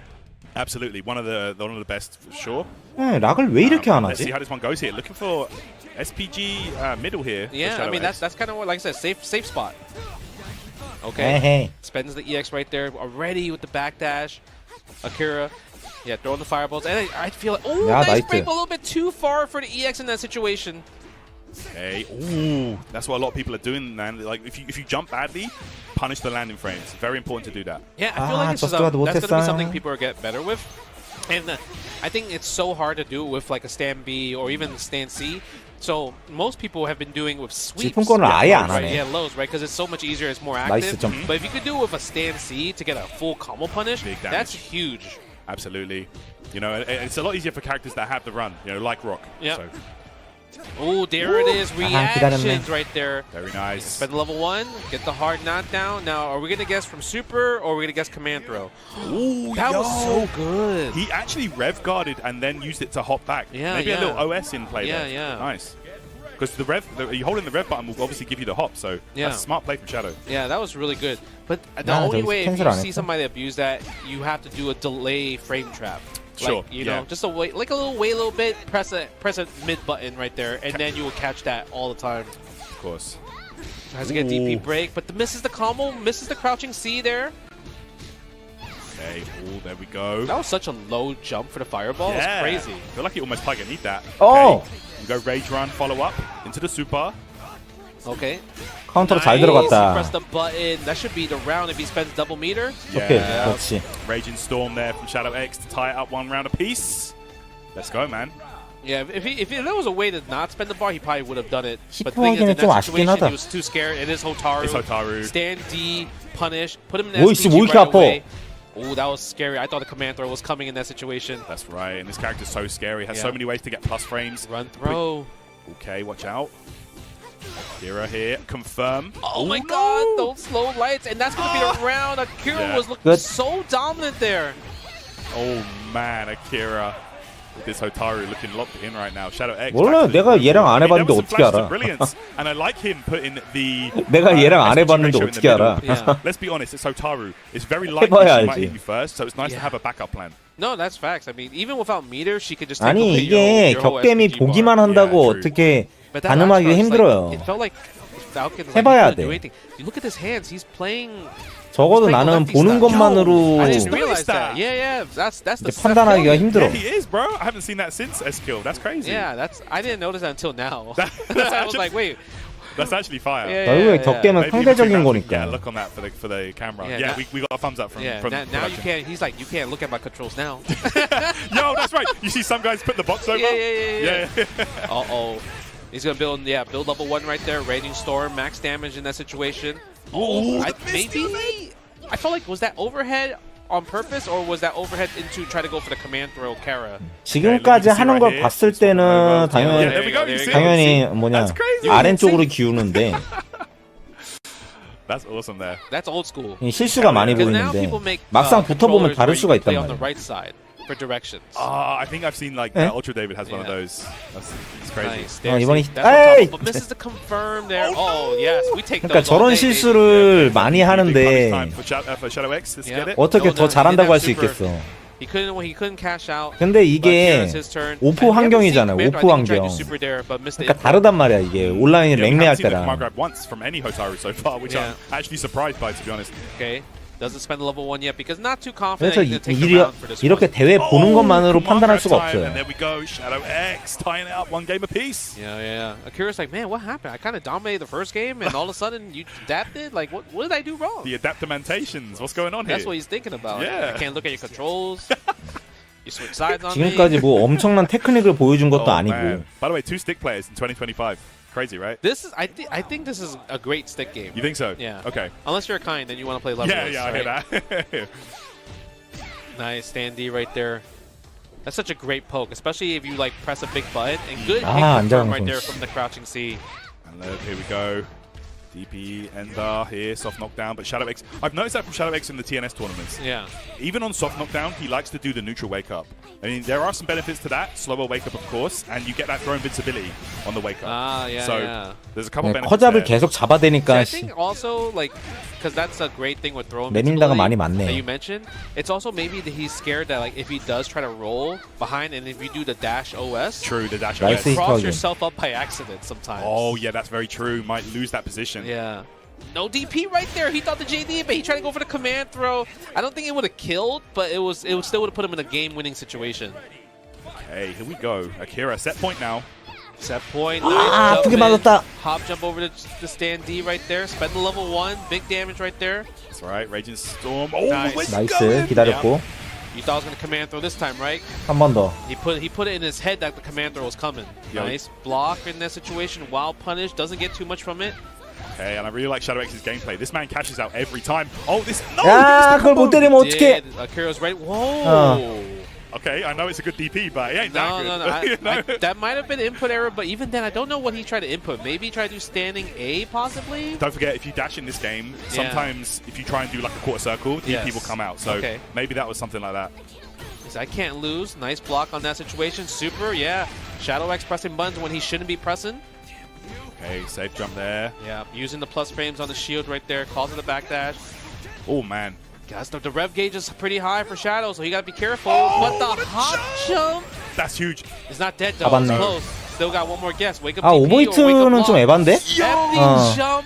Absolutely, one of the best for sure. 락을 왜 이렇게 안 Let's 하지? see how this one goes here. Looking for SPG middle here. Yeah, I mean that's kind of what, like I said, safe spot. Okay, spends the EX right there already with the backdash. Akira, throwing the fireballs, and I feel like nice break, a little bit too far for the EX in that situation. Okay, that's what a lot of people are doing, man. If you jump badly, punish the landing frames. Very important to do that. Yeah, I feel like that's going to be something people are get better with. And I think it's so hard to do it with a stand B or even stand C. So most people have been doing with sweeps. Lows, right? Because it's so much easier, it's more active. But if you could do it with a stand C to get a full combo punish, that's huge. Absolutely. You know, it's a lot easier for characters that have the run, like Rock. Yeah. So. Oh, there it is. Reactions right there. Very nice. Spend level 1, get the hard knockdown. Now, are we going to guess from Super or are we going to guess Command Throw? Ooh, that was so good. He actually rev guarded and then used it to hop back. Maybe a little OS in play there. Yeah. Nice. Because you holding the rev button will obviously give you the hop, so that's a smart play from Shadow. Yeah, that was really good. But the only way, if you see somebody abuse that, you have to do a delay frame trap. Sure. You know, just wait a little bit, press a mid button right there, and then you will catch that all the time. Of course. Tries to get a DP break, but misses the combo, misses the crouching C there. Okay, there we go. That was such a low jump for the fireball. It was crazy. I feel like he almost plug and need that. Oh! You go Rage Run, follow up, into the super. Okay. 카운터로 잘 들어갔다. Press the button. That should be the round if he spends double meter. 그렇지. Raging Storm there from Shadow X to tie it up one round apiece. Let's go, man. Yeah, if there was a way to not spend the bar, he probably would have done it. But the 히트하기는 in 좀 that 아쉽긴 situation, 하다. he was too scared. It is Hotaru. It's Hotaru. Stand D, punish, put him in 뭐 SPG 이렇게 right 아파. away. Oh, that was scary. I thought the command throw was coming in that situation. That's right, and this character's so scary. Has so many ways to get plus frames. Run throw. Okay, watch out. Akira here, confirm. Oh my god, those slow lights, and that's going to be the round. Akira was looking so dominant there. Oh man, Akira. With this Hotaru looking locked in right now. Shadow X. 몰라, 내가 얘랑 안 해봤는데 어떻게 알아? Brilliance, and I like him putting the. 내가 얘랑 안 해봤는데 어떻게 알아? Let's be honest, it's Hotaru. It's very likely she might hit you first, so it's nice to have a backup plan. No, that's facts. I mean, even without meter, she could just. 아니 이게 격겜이 보기만 한다고 어떻게 가늠하기 힘들어요. It felt like Falcon 해봐야 돼. You look at his hands. He's playing. 적어도 He's playing 나는 lefty 보는 style. 것만으로 I didn't Notice realize that. that. Yeah, that's the 이제 판단하기가 힘들어. Yeah, he is, bro. I haven't seen that since S-Kill. That's crazy. Yeah, I didn't notice that until now. That's I was like, wait. That's actually fire. Yeah, 결국에 격겜은 Maybe we 상대적인 should, yeah, 거니까. look on that for the camera. Yeah, Yeah, now- we got a thumbs up from Yeah, from now you production. can't. He's like, you can't look at my controls now. Yo, that's right. You see some guys put the box over. Yeah. Uh-oh. He's going to build level 1 right there. Raging Storm, max damage in that situation. Oh, Maybe. I felt like, was that overhead on purpose or was that overhead into try to go for the command throw Kara? 지금까지 하는 걸 봤을 때는 Yeah, there we go. You see it? 당연히 뭐냐 That's crazy. 아래쪽으로 기우는데 That's awesome there. That's old school. 실수가 많이 Because now 보이는데 people make 막상 붙어보면 controllers 다를 where 수가 you play 있단 on the 말이야. right side for directions. I think I've seen like Eh? Ultra David has one of those. It's crazy. Nice. 이번에 That's on 에이! top, but misses the confirm there. Oh yes, we take 그러니까 those all 저런 day, 실수를 많이 Big punish 하는데 time for Shadow X. Let's Yeah. get it. 어떻게 No, 더 no, 잘한다고 할 수 he did that 있겠어. He couldn't cash out. 근데 But 이게 here is his turn. 오프 And we haven't 환경이잖아. seen 오프 Commander, I think he tried to 환경. super dare, but missed the 그러니까 input. 다르단 말이야 이게 온라인이 Yeah, we 랭매할 haven't seen the command 때랑. grab once from any Hotaru so far, which Yeah. I'm actually surprised by, to be honest. Okay. Doesn't spend level 1 yet because not too confident 그래서 he's going to take the round for this 이렇게 one. 대회 보는 것만으로 판단할 수가 time, 없어요. And there we go, Shadow X tying it up, one game apiece. Yeah. Akira's like, man, what happened? I kind of dominated the first game, and all of a sudden you adapted? Like, what did I do wrong? The adaptamentations, what's going on here? That's what he's thinking about. Yeah. I can't look at your controls. You switch sides on me. 지금까지 뭐 엄청난 테크닉을 보여준 것도 아니고. Man. By the way, 2 stick players in 2025. Crazy, right? This is, I think this is a great stick game. You think so? Yeah. Okay. Unless you're a kind, then you want to play level. Yeah, I hear that. Nice stand D right there. That's such a great poke, especially if you like press a big button and good hit 안 confirm 잡은 right there 거. from the crouching C. And here we go. DP Ender here, soft knockdown, but Shadow X. I've noticed that from Shadow X in the TNS tournaments. Yeah. Even on soft knockdown, he likes to do the neutral wake up. I mean, there are some benefits to that. Slower wake up, of course, and you get that throw invincibility on the wake up. Ah, yeah, so yeah. there's a couple 네, benefits 커잡을 there. 계속 잡아대니까 I think also like because that's a great thing with throwing 내린다가 많이 that 많네. you mentioned. It's also maybe that he's scared that like if he does try to roll behind and if you do the dash OS, True, the dash Nice. OS. you cross Hit yourself up by accident sometimes. Oh, yeah, that's very true. Might lose that position. Yeah. No DP right there. He thought the JD, but he tried to go for the command throw. I don't think it would have killed, but it still would have put him in a game-winning situation. Okay, here we go. Akira, set point now. Set point. 아, Nice 아프게 jump in. 맞았다. Hop jump over the stand D right there. Spend the level 1. Big damage right there. That's right, Raging Storm. Oh, Nice. let's 나이스 go in. 기다렸고 You thought I was going to command throw this time, right? 한 번 더. He put it in his head that the command throw was coming. Yo. Nice block in that situation. Wild punish. Doesn't get too much from it. Okay, and I really like Shadow X's gameplay. This man cashes out every time. Oh, this... No! 야, 그걸 못 때리면 어떡해? Akira's right. Whoa. Okay, I know it's a good DP, but it ain't that good. No. That might have been input error, but even then, I don't know what he tried to input. Maybe he tried to do standing A, possibly? Don't forget, if you dash in this game, sometimes if you try and do like a quarter circle, DP will come out. So maybe that was something like that. I can't lose. Nice block on that situation. Super, yeah. Shadow X pressing buttons when he shouldn't be pressing. Okay, safe jump there. Yeah, using the plus frames on the shield right there. Calls it a backdash. Oh, man. Guys, the rev gauge is pretty high for Shadow, so you gotta be careful. But the hop jump That's huge. is not dead though. 잡았네. It's close. Still got one more guess. Wake up 아, DP or wake 오버히트는 up 좀 block. 에반데? Empty jump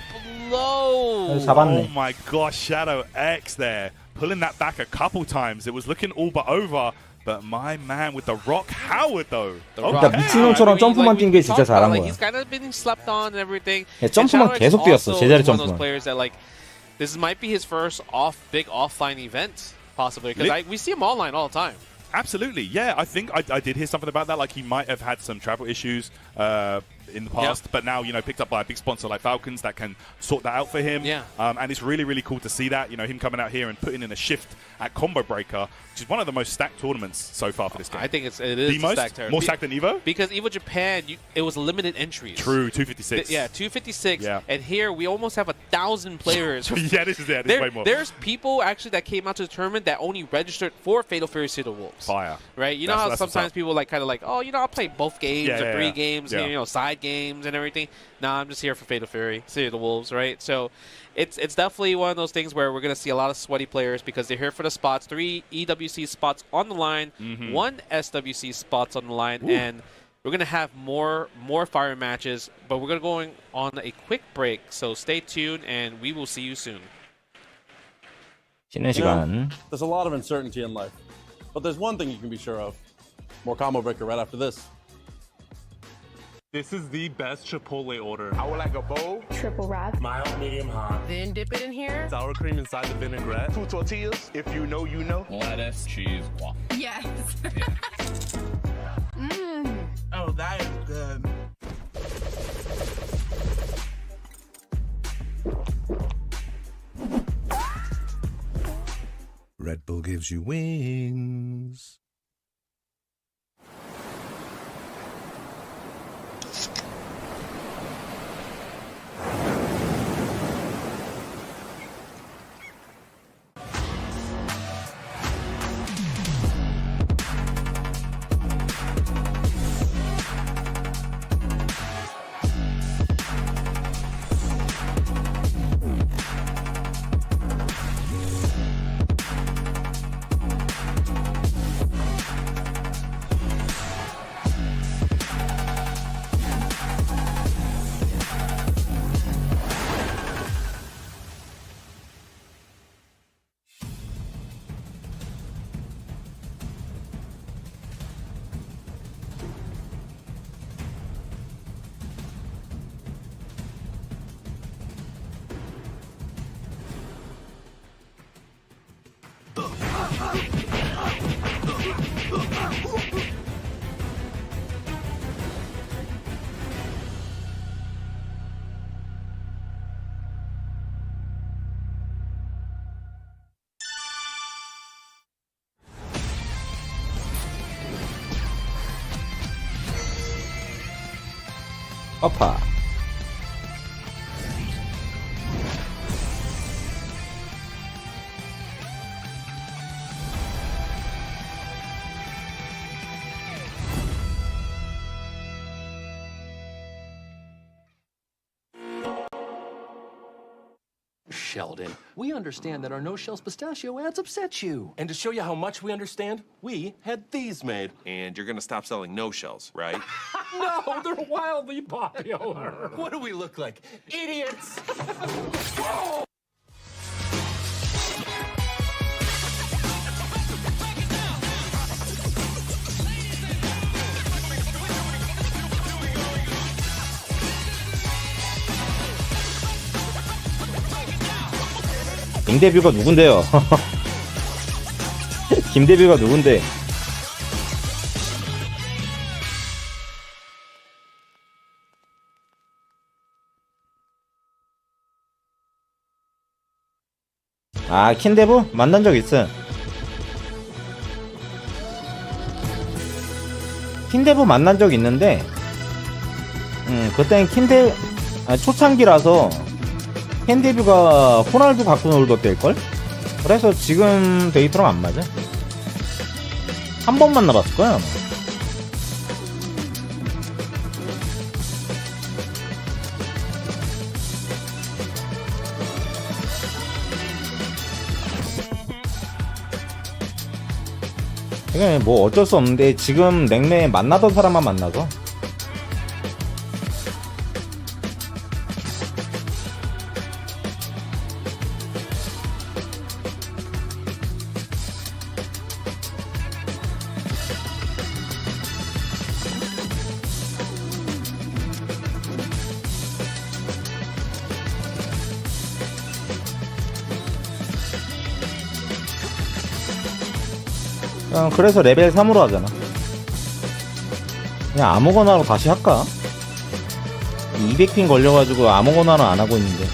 low. 잡았네. Oh my gosh, Shadow X there. Pulling that back a couple times. It was looking all but over. But my man with the Rock Howard though. 그러니까 미친놈처럼 점프만 뛴 게 진짜 잘한 거야. He's kind of been slept on and everything. 야, 점프만 계속 뛰었어. 제자리 One of those 점프만. players that like this might be his first big offline event possibly because we see him online all the time. Absolutely, yeah. I think I did hear something about that. Like he might have had some travel issues in the past, but now picked up by a big sponsor like Falcons that can sort that out for him. Yeah. And it's really, really cool to see that. Him coming out here and putting in a shift at 콤보브레이커, which is one of the most stacked tournaments so far for this game. I think it is the most stacked more stacked than Evo. Because Evo Japan, it was limited entries. True, 256. Yeah, 256. Yeah. And here we almost have 1,000 players. Yeah, this is way more. There's people actually that came out to the tournament that only registered for Fatal Fury City of Wolves. Fire. Right? You know how sometimes people I'll play both games or three games, Yeah. Side games and everything. Nah, I'm just here for Fatal Fury, City of the Wolves, right? So it's definitely one of those things where we're going to see a lot of sweaty players because they're here for the spots. 3 EWC spots on the line, 1 SWC spots on the line, and we're going to have more fire matches, but we're going on a quick break. So stay tuned, and we will see you soon. 쉬는 시간. There's a lot of uncertainty in life, but there's one thing you can be sure of. More combo breaker right after this. This is the best Chipotle order. I would like a bowl, Triple wrap. mild, medium, hot. Then dip it in here. Sour cream inside the vinaigrette. 2 tortillas, if you know, you know. Lettuce, cheese, guac. Yes. Oh, that is good. Red Bull gives you wings. 어파. Sheldon, we understand that our no-shells pistachio ads upset you. And to show you how much we understand, we had these made. And you're gonna stop selling no-shells, right? No, they're wildly popular. What do we look like? Idiots! 김대뷰가 누군데요? 김대뷰가 누군데? 아, 킨데부? 만난 적 있어. 킨데부 만난 적 있는데, 그때는 초창기라서 킨데뷰가 호날두 갖고 놀던 때일걸? 그래서 지금 데이터랑 안 맞아. 한 번 만나봤을 거야. 이게 뭐 어쩔 수 없는데 지금 냉매에 만나던 사람만 만나서. 그래서 레벨 3으로 하잖아. 그냥 아무거나로 다시 할까? 200핀 걸려가지고 아무거나는 안 하고 있는데.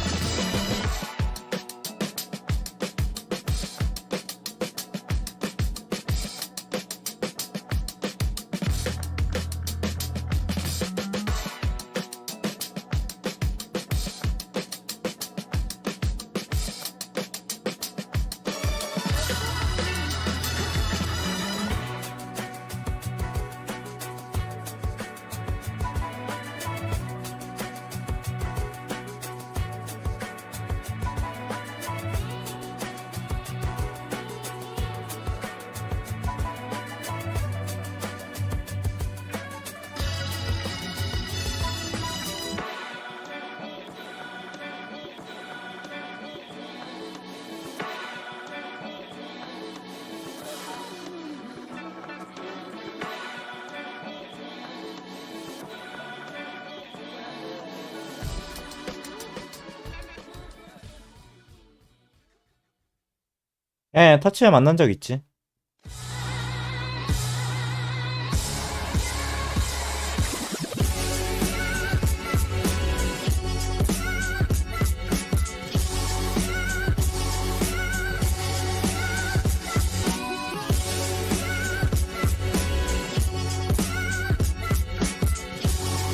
예, 타치야 만난 적 있지.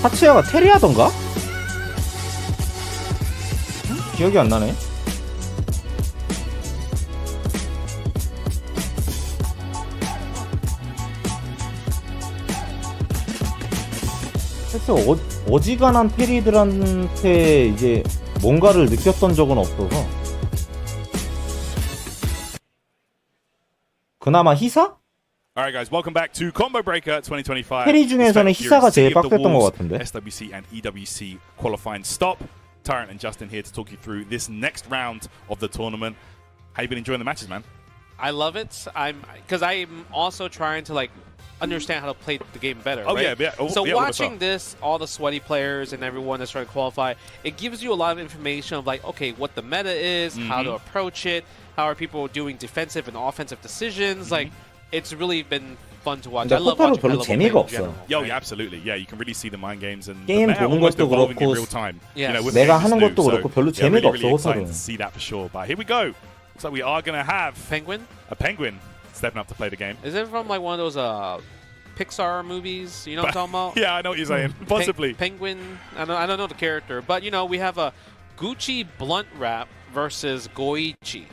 타치야가 테리하던가? 기억이 안 나네. 그래서 어지간한 테리들한테 이제 뭔가를 느꼈던 적은 없어서. 그나마 히사? Alright guys, welcome back to 콤보브레이커 2025. 테리 중에서는 히사가 제일 빡셌던 것 같은데. SWC and EWC qualifying stop. Tyrant and Justin here to talk you through this next round of the tournament. How you been enjoying the matches, man? I love it. Because I'm also trying to like understand how to play the game better. Oh, right? yeah. Oh, so yeah, watching this, all the sweaty players and everyone that's trying to qualify, it gives you a lot of information of like, okay, what the meta is, how to approach it, how are people doing defensive and offensive decisions. Like, it's really been fun to watch. I love 호타루 watching 별로 high-level 재미가 play in 없어. general, Yo, right? yeah, absolutely. Yeah, you can really see the mind games and 게임 the meta 보는 almost 것도 evolving in 그렇고 real time. Yes. You know, with 내가 games 하는 new, 것도 so, 그렇고 별로 yeah, 재미가 really, really 없어, excited 호타루는. to see that for sure. But here we go. Looks like we are going to have Penguin? a penguin stepping up to play the game. Is it from like one of those Pixar movies? You know what I'm talking about? Yeah, I know what you're saying. Possibly. Penguin. I don't know the character, but you know we have a Gucci blunt wrap versus Goichi.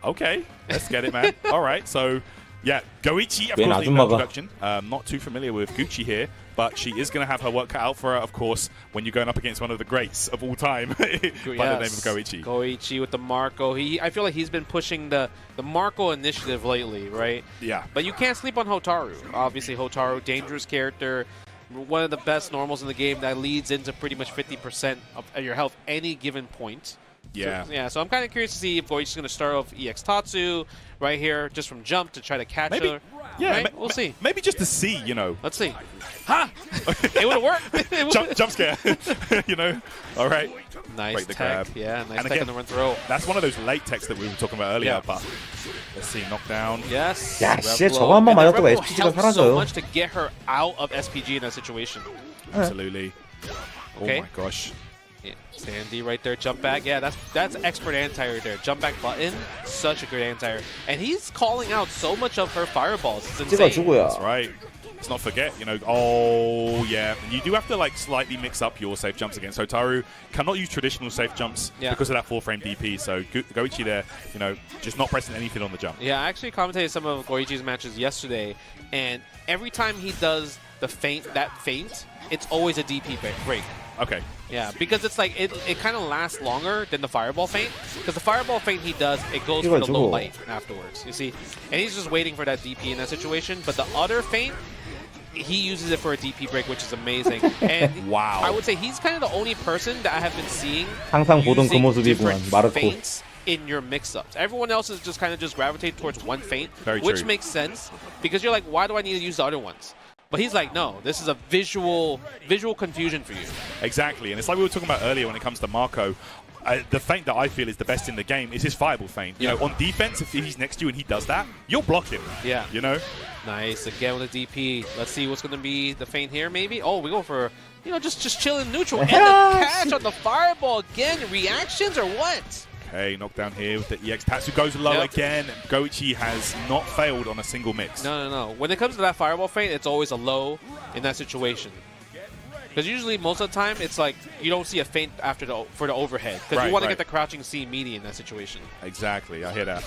Okay, let's get it, man. All right, so yeah, Goichi, of 웬 course, in 아줌마가. production. Not too familiar with Gucci here, but she is going to have her work cut out for her, of course, when you're going up against one of the greats of all time by the name of Goichi. Goichi with the Marco. I feel like he's been pushing the Marco initiative lately, right? Yeah. But you can't sleep on Hotaru. Obviously, Hotaru, dangerous character, one of the best normals in the game that leads into pretty much 50% of your health any given point. Yeah. So I'm kind of curious to see if Goichi's going to start off EX Tatsu right here, just from jump to try to catch Maybe. her. Yeah, Right? We'll see. Maybe just to see, you know. Let's see. Ha! It would have worked. Jump scare, you know. All right. Nice Break the tech. grab. Yeah, nice And tech again, on the run throw. That's one of those late techs that we were talking about earlier, Yeah. but let's see, knockdown. Yes. 야, Rev 씨, blow. 저거 한번 And that 맞았다고 Rev blow SPG가 helped so 사라져요. much to get her out of SPG in that situation. Absolutely. Okay. Oh my gosh. Yeah, Sandy right there, jump back. Yeah, that's expert anti right there. Jump back button, such a good anti. And he's calling out so much of her fireballs. It's insane. 찍어주고요. That's right. Let's not forget, you know, oh, yeah. And you do have to, like, slightly mix up your safe jumps against Hotaru. Cannot use traditional safe jumps because of that 4-frame DP. So Goichi there, you know, just not pressing anything on the jump. Yeah, I actually commentated some of Goichi's matches yesterday, and every time he does the feint, it's always a DP break. Okay. Yeah, because it's like it kind of lasts longer than the fireball feint. Because the fireball feint he does, it goes for the low light afterwards. You see, and he's just waiting for that DP in that situation. But the other feint, he uses it for a DP break, which is amazing. And wow, I would say he's kind of the only person that I have been seeing 항상 보던 그 using 모습이구만. different 마르코. feints in your mix-ups. Everyone else is just kind of just gravitate towards one feint, which true. makes sense because you're like, why do I need to use the other ones? But he's like, no, this is a visual confusion for you. Exactly, and it's like we were talking about earlier when it comes to Marco. The feint that I feel is the best in the game is his fireball feint. You know, on defense, if he's next to you and he does that, you'll block him. Yeah. You know? Nice. Again with a DP. Let's see what's going to be the feint here, maybe. Oh, we go for, you know, just chilling neutral. And the catch on the fireball again. Reactions or what? Okay, knockdown here with the EX Tatsu goes low again. Goichi has not failed on a single mix. No. When it comes to that fireball feint, it's always a low in that situation. Because usually, most of the time, it's like you don't see a feint after for the overhead. Because you want to get the crouching C meaty in that situation. Exactly, I hear that.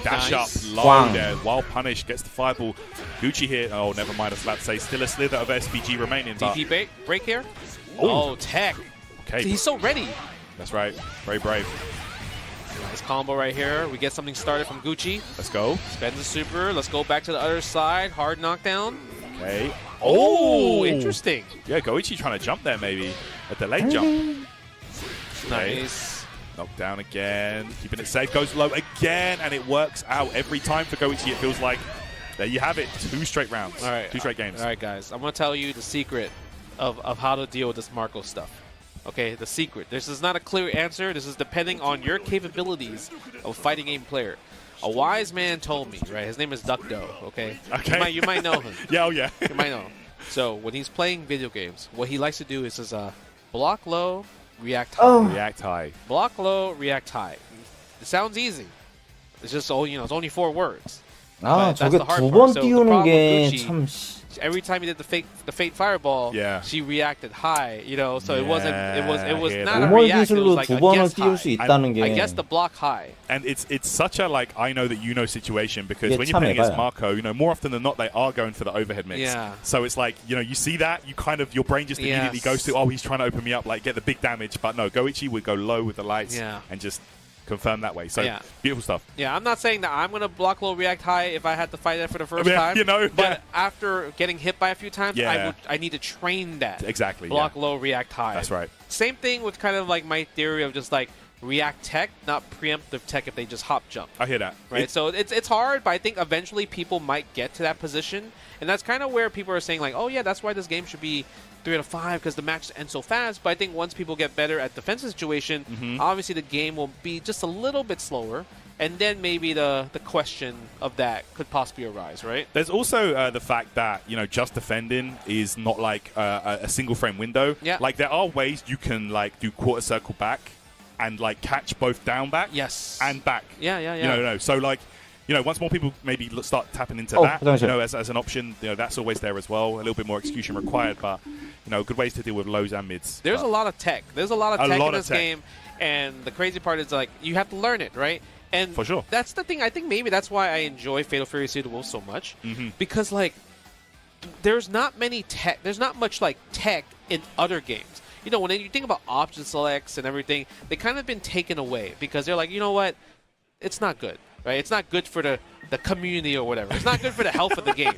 Dash Nice. up, low there. While punish, gets the fireball. Gucci here, oh, never mind, I was about to say, still a slither of SPG remaining. DP break here. Ooh. Oh, tech. Okay. He's so ready. That's right, very brave. Nice combo right here. We get something started from Gucci. Let's go. Spends the super. Let's go back to the other side. Hard knockdown. Okay. Oh, interesting. Yeah, Goichi trying to jump there maybe. A delayed jump. Nice. Knockdown again. Keeping it safe. Goes low again, and it works out every time for Goichi. It feels like there you have it. 2 straight rounds. All right. 2 straight games. All right, guys. I'm going to tell you the secret of how to deal with this Marco stuff. Okay, the secret. This is not a clear answer. This is depending on your capabilities of fighting game player. A wise man told me, right? His name is Duck Doe, okay? Okay. You might know him. Yeah, oh yeah. You might know him. So when he's playing video games, what he likes to do is block low, react high. Oh. React high. Block low, react high. It sounds easy. It's just it's only 4 words. 아, But that's 저게 the hard 두 part. 번 So the 띄우는 problem 게 with Gucci, 참. every time he did the fate fireball, Yeah. she reacted high, so it wasn't it was Yeah, not a 오멀 react, it was 기술로 like 두 a 번을 guess 띄울 수 high. 있다는 게. I guess the block high. And it's such a like I know that you know situation because 이게 when you're 참 playing against 에바야. Marco, more often than not they are going for the overhead mix. Yeah. So it's like you see that you kind of your brain just immediately Yes. goes to he's trying to open me up like get the big damage, but no, Goichi would go low with the lights and just confirm that way. So beautiful stuff. Yeah, I'm not saying that I'm gonna block low, react high if I had to fight that for the first Yeah, time. But after getting hit by a few times, Yeah. I need to train that. Exactly. Block low, react high. That's right. Same thing with kind of like my theory of just like react tech, not preemptive tech if they just hop jump. I hear that. Right, so it's hard, but I think eventually people might get to that position, and that's kind of where people are saying like, oh yeah, that's why this game should be 3 out of 5 because the matches end so fast. But I think once people get better at defensive situation, obviously the game will be just a little bit slower, and then maybe the question of that could possibly arise, right? There's also the fact that just defending is not like a single frame window. Yeah. Like there are ways you can like do quarter circle back and like catch both down back. Yes. And back. Yeah. So like. Once more people maybe start tapping into that, as an option, that's always there as well. A little bit more execution required, but good ways to deal with lows and mids. There's a lot of tech. There's a lot of tech in this game, and the crazy part is like you have to learn it, right? And for sure, that's the thing. I think maybe that's why I enjoy Fatal Fury Sea of the Wolves so much, because like there's not many tech. There's not much like tech in other games. When you think about option selects and everything, they kind of been taken away because they're like, you know what, it's not good. Right? It's not good for the community or whatever. It's not good for the health of the game.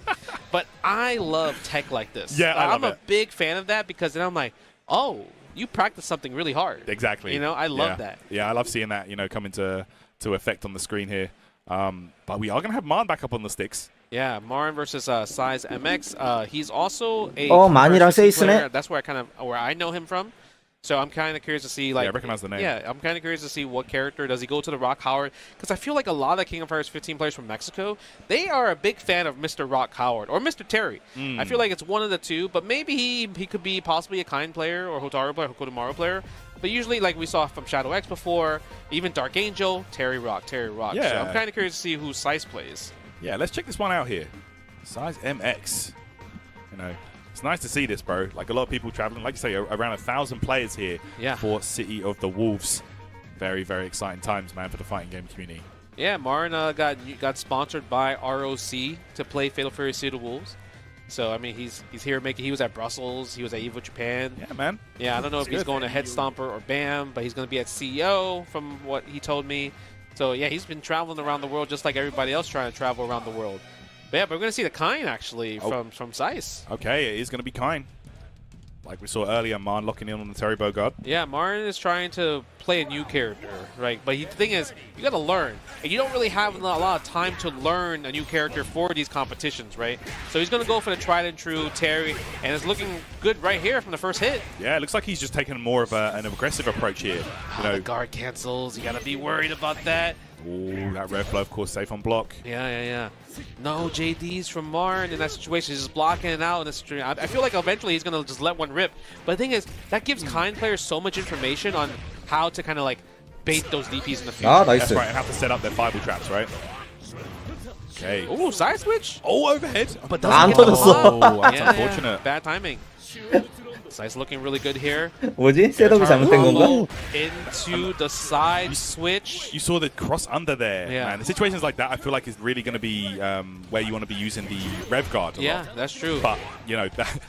But I love tech like this. Yeah, I'm a big fan of that because then I'm like, oh, you practice something really hard. Exactly. I love that. Yeah, I love seeing that, come into effect on the screen here. But we are going to have Marn back up on the sticks. Yeah, Marn versus Size MX. He's also a 만이랑 세이스네. player. That's where I know him from. So I'm kind of curious to see, like, I recognize the name. Yeah, I'm kind of curious to see what character does he go to the Rock Howard, because I feel like a lot of King of Fighters 15 players from Mexico, they are a big fan of Mr. Rock Howard or Mr. Terry. I feel like it's one of the two, but maybe he could be possibly a Kind player or Hotaru player, Hokotomaru player. But usually, like we saw from Shadow X before, even Dark Angel, Terry Rock. Yeah. So I'm kind of curious to see who Sice plays. Yeah, let's check this one out here. Size MX. It's nice to see this, bro. Like a lot of people traveling, like you say, around 1,000 players here for City of the Wolves. Very, very exciting times, man, for the fighting game community. Yeah, Marn got sponsored by ROC to play Fatal Fury Sea of the Wolves. So I mean, he's here making. He was at Brussels. He was at EVO Japan. Yeah, man. Yeah, I don't know if he's going to Head Stomper or BAM, but he's going to be at CEO from what he told me. So yeah, he's been traveling around the world just like everybody else trying to travel around the world. But yeah, but we're going to see the Kind, actually, from Sice. Okay, it is going to be Kind. Like we saw earlier, Marn locking in on the Terry Bogard. Yeah, Marn is trying to play a new character, right? But the thing is, you got to learn. And you don't really have a lot of time to learn a new character for these competitions, right? So he's going to go for the tried and true Terry, and it's looking good right here from the first hit. Yeah, it looks like he's just taking more of an aggressive approach here. The guard cancels. You got to be worried about that. Ooh, that red flow, of course, safe on block. Yeah. No JDs from Marn in that situation. He's just blocking it out in the stream. I feel like eventually he's going to just let one rip. But the thing is, that gives Kind players so much information on how to kind of like bait those DPs in the future. nice. That's right, and how to set up their Bible traps, right? Okay. Ooh, side switch. Oh, overhead. But 안 doesn't get the 터졌어. block. That's unfortunate. Bad timing. Sice looking really good here. 뭐지? 셋업이 잘못된 건가? Into the side switch. You saw the cross under there. Yeah. Man. The situations like that, I feel like is really going to be where you want to be using the rev guard. A lot. That's true. But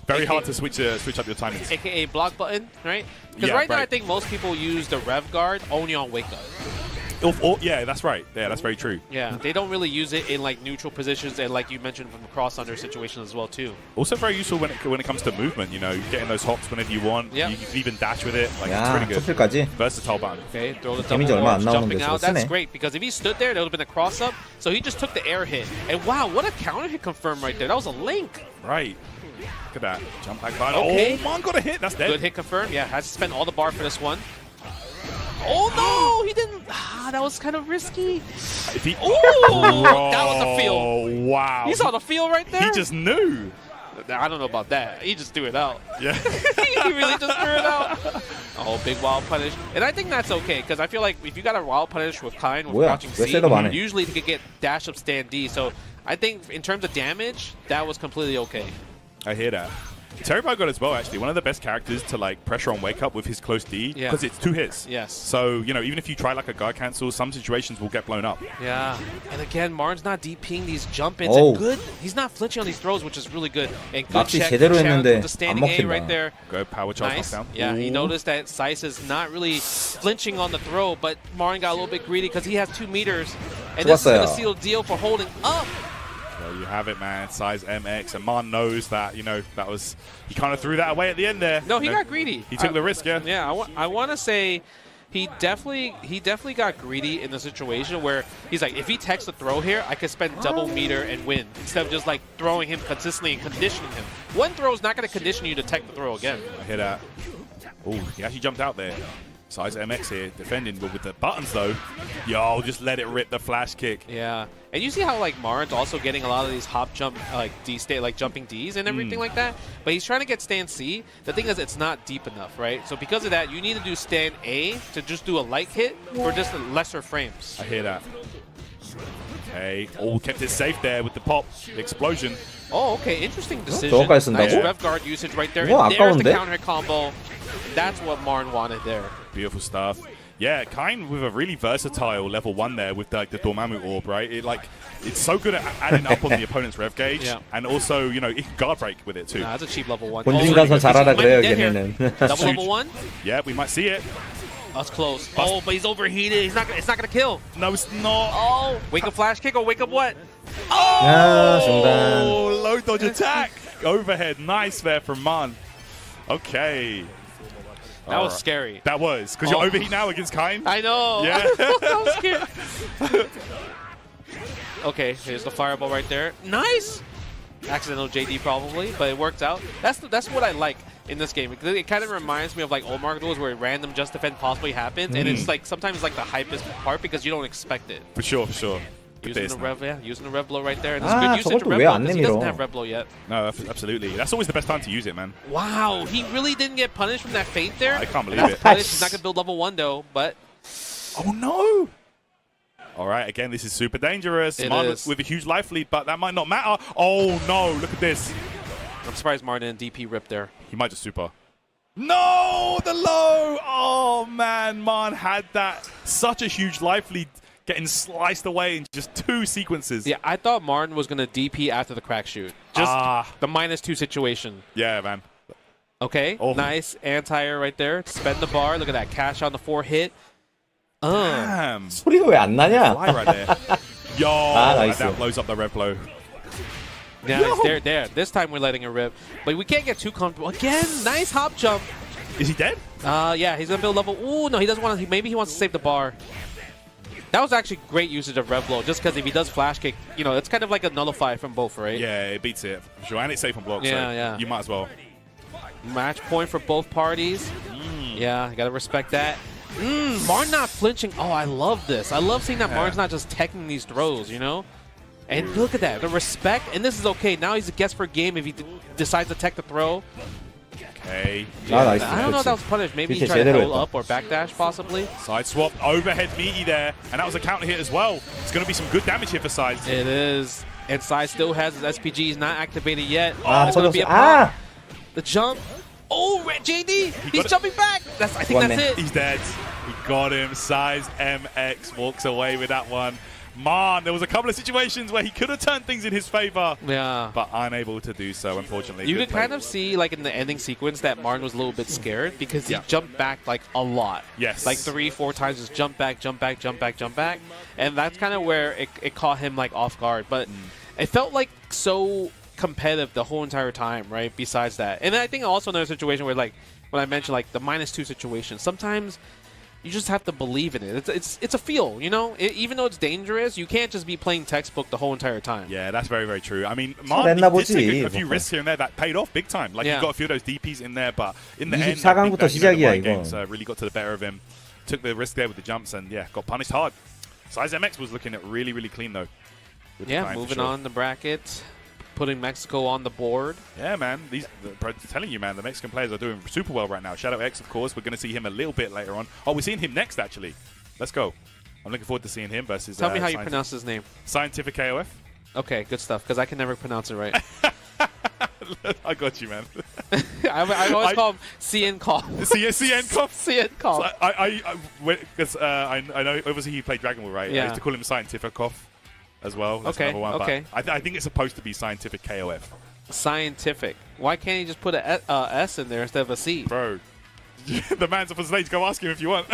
very hard to switch up your timings. AKA block button, right? Because right now I think most people use the rev guard only on wake up. Yeah, that's right. Yeah, that's very true. Yeah, they don't really use it in like neutral positions, and like you mentioned from the cross under situation as well too. Also very useful when it comes to movement. Getting those hops whenever you want. Yeah. You can even dash with it. Like 야, it's really good. 초필까지. Versatile button. Okay, throw the 데미지 double 얼마 안 launch, 나오는데 jumping 저거 out. That's 쓰네. great because if he stood there, there would have been a cross up. So he just took the air hit, and wow, what a counter hit confirm right there. That was a link. Right. Look at that. Jump back button. Okay. Oh, man, got a hit. That's dead. Good hit confirmed. Yeah, has to spend all the bar for this one. Oh no, he didn't. that was kind of risky. If he, Ooh, that was a feel. Oh, wow. You saw the feel right there? He just knew. I don't know about that. He just threw it out. Yeah. He really just threw it out. Oh, big wild punish. And I think that's okay, because I feel like if you got a wild punish with Kind, with crouching C, usually you could get dash up stand D. So I think in terms of damage, that was completely okay. I hear that. Terrified God as well, actually. One of the best characters to like pressure on wake up with his close D, because it's 2 hits. Yes. So, you know, even if you try like a guard cancel, some situations will get blown up. Yeah. And again, Marn's not DPing these jump ins. And good. He's not flinching on these throws, which is really good. And good check with the standing A right there. Go power charge nice. knockdown. Yeah, he noticed that Seiss is not really flinching on the throw, but Marn got a little bit greedy because he has 2 meters. And this is going to seal the deal for holding up. There you have it, man. Size MX, and Marn knows that. You know, that was, he kind of threw that away at the end there. No, he got greedy. He took the risk, yeah. Yeah, I want to say he definitely got greedy in the situation where he's like, if he techs the throw here, I could spend double meter and win instead of just like throwing him consistently and conditioning him. One throw is not going to condition you to tech the throw again. I hear that. Oh, he actually jumped out there. Size MX here defending, but with the buttons though, yo, just let it rip the flash kick. Yeah, and you see how like Marn's also getting a lot of these hop jump like D state like jumping Ds and everything like that, but he's trying to get stand C. The thing is, it's not deep enough, right? So because of that, you need to do stand A to just do a light hit for just lesser frames. I hear that. Okay, kept it safe there with the pop, the explosion. Oh, okay, interesting decision. Nice rev guard usage right there. And there's the counter combo. That's what Marn wanted there. Beautiful stuff. Yeah, Kind with a really versatile level 1 there with like the Dormammu orb, right? It's so good at adding up on the opponent's rev gauge, and also, you know, it can guard break with it too. Nah, that's a cheap level 1. 본진 가서 잘하라 그래요, 걔네는. Double level 1? Yeah, we might see it. That's close. Oh, but he's overheated. It's not gonna kill. No, it's not. Oh, wake up flash kick or wake up what? Oh, low dodge attack. Overhead, nice there from Man. Okay. That was scary. That was, because you're overheat now against Kind. I know. Yeah. I was scared. Okay, here's the fireball right there. Nice. Accidental JD probably, but it worked out. That's what I like in this game. It kind of reminds me of like old Mark duels where random just defend possibly happens, and it's like sometimes like the hypest part because you don't expect it. For sure, for sure. Using the rev blow right there, and it's good usage of rev blow because he doesn't have rev blow yet. No, absolutely. That's always the best time to use it, man. Wow, he really didn't get punished from that feint there. I can't believe it. He's not gonna build level 1 though, but oh no! All right, again, this is super dangerous. Marn with a huge life lead, but that might not matter. Oh no! Look at this. I'm surprised Marn didn't DP rip there. He might just super. No, the low. Oh man, Marn had that such a huge life lead. Getting sliced away in just 2 sequences. Yeah, I thought Marn was going to DP after the crack shoot. Just the -2 situation. Yeah, man. Okay, nice anti-air right there. Spend the bar. Look at that. Cash on the 4 hit. Damn. 소리가 왜 안 나냐? Fly right there. Yo, nice. that blows up the rev blow. Nice, there. This time we're letting it rip. But we can't get too comfortable. Again, nice hop jump. Is he dead? Yeah, he's going to build level. Ooh, no, he doesn't want to. Maybe he wants to save the bar. That was actually great usage of rev blow, just because if he does flash kick, you know, it's kind of like a nullify from both, right? Yeah, it beats it for sure, and it's safe on block. So you might as well. Match point for both parties. Yeah, you gotta respect that. Marn not flinching. Oh, I love this. I love seeing that Marn's not just teching these throws, you know. And look at that, the respect. And this is okay. Now he's a guest per game if he decides to tech the throw. Okay. I don't know if that was punished. Maybe he tried to hold up or backdash possibly. Side swap, overhead meaty there, and that was a counter hit as well. It's going to be some good damage here for Size. It is. And Size still has his SPG. He's not activated yet. It's going to be a pop. The jump. Oh, JD. He's jumping back. I think that's it. He's dead. He got him. Size MX walks away with that one. Man, there was a couple of situations where he could have turned things in his favor, but unable to do so, unfortunately. You could kind of see, like, in the ending sequence that Marn was a little bit scared because he jumped back, like, a lot. Yes. Like 3-4 times, just jump back, jump back, jump back, jump back. And that's kind of where it caught him, like, off guard. But it felt, like, so competitive the whole entire time, right, besides that. And I think also another situation where, like, when I mentioned, like, the -2 situation, sometimes you just have to believe in it. It's a feel, you know? Even though it's dangerous, you can't just be playing textbook the whole entire time. Yeah, that's very, very true. I mean, Marn did take a few risks here and there that paid off big time. Like, he got a few of those DPs in there, but in the end, I think that, the mind games really got to the better of him. took the risk there with the jumps and, yeah, got punished hard. Size MX was looking at really, really clean, though. Yeah, moving on the bracket, putting Mexico on the board. Yeah, man. Telling you, man, the Mexican players are doing super well right now. Shadow X, of course. We're going to see him a little bit later on. Oh, we're seeing him next, actually. Let's go. I'm looking forward to seeing him versus... Tell me how you pronounce his name. Scientific KOF. Okay, good stuff, because I can never pronounce it right. I got you, man. I always call him CN Koff. CN Koff? CN Koff. Because I know, obviously, he played Dragon Ball, right? Yeah. I used to call him Scientific Koff as well. That's Okay, another one, okay. but I think it's supposed to be Scientific KOF. Scientific. Why can't he just put a S in there instead of a C? Bro, the man's up on stage. Go ask him if you want.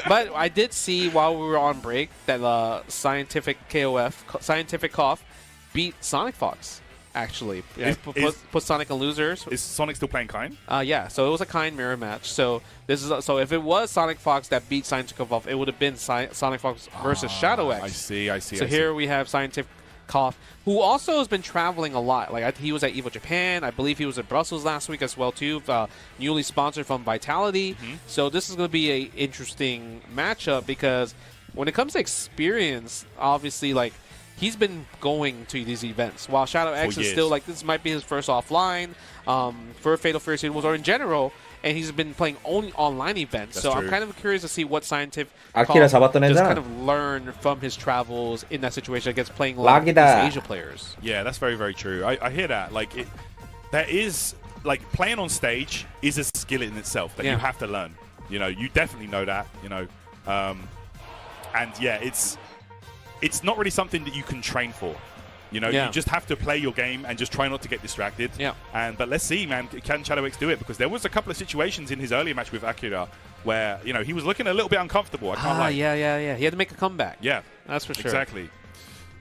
But I did see while we were on break that Scientific Koff beat Sonic Fox. Actually, yeah, put Sonic and losers. Is Sonic still playing Kind? Yeah, so it was a Kind mirror match. So this is if it was Sonic Fox that beat Scientific Koff, it would have been Sonic Fox versus Shadow X. I see. So here we have Scientific Koff, who also has been traveling a lot. Like he was at EVO Japan. I believe he was in Brussels last week as well too. Newly sponsored from Vitality. So this is going to be a interesting matchup because when it comes to experience, obviously he's been going to these events while Shadow X is still this might be his first offline for Fatal Fury Sequels or in general, and he's been playing only online events. That's so true. I'm kind of curious to see what Scientific 아키라 잡았던 just 애잖아. kind of learn from his travels in that situation against playing a lot of these Asia players. Yeah, that's very, very true. I hear that. There is playing on stage is a skill in itself that you have to learn. You know, you definitely know that. You know, and yeah, it's not really something that you can train for. You know, you just have to play your game and just try not to get distracted. Yeah. But let's see, man, can Shadow X do it? Because there was a couple of situations in his earlier match with Akira where, you know, he was looking a little bit uncomfortable. I can't lie. Yeah. He had to make a comeback. Yeah. That's for sure. Exactly.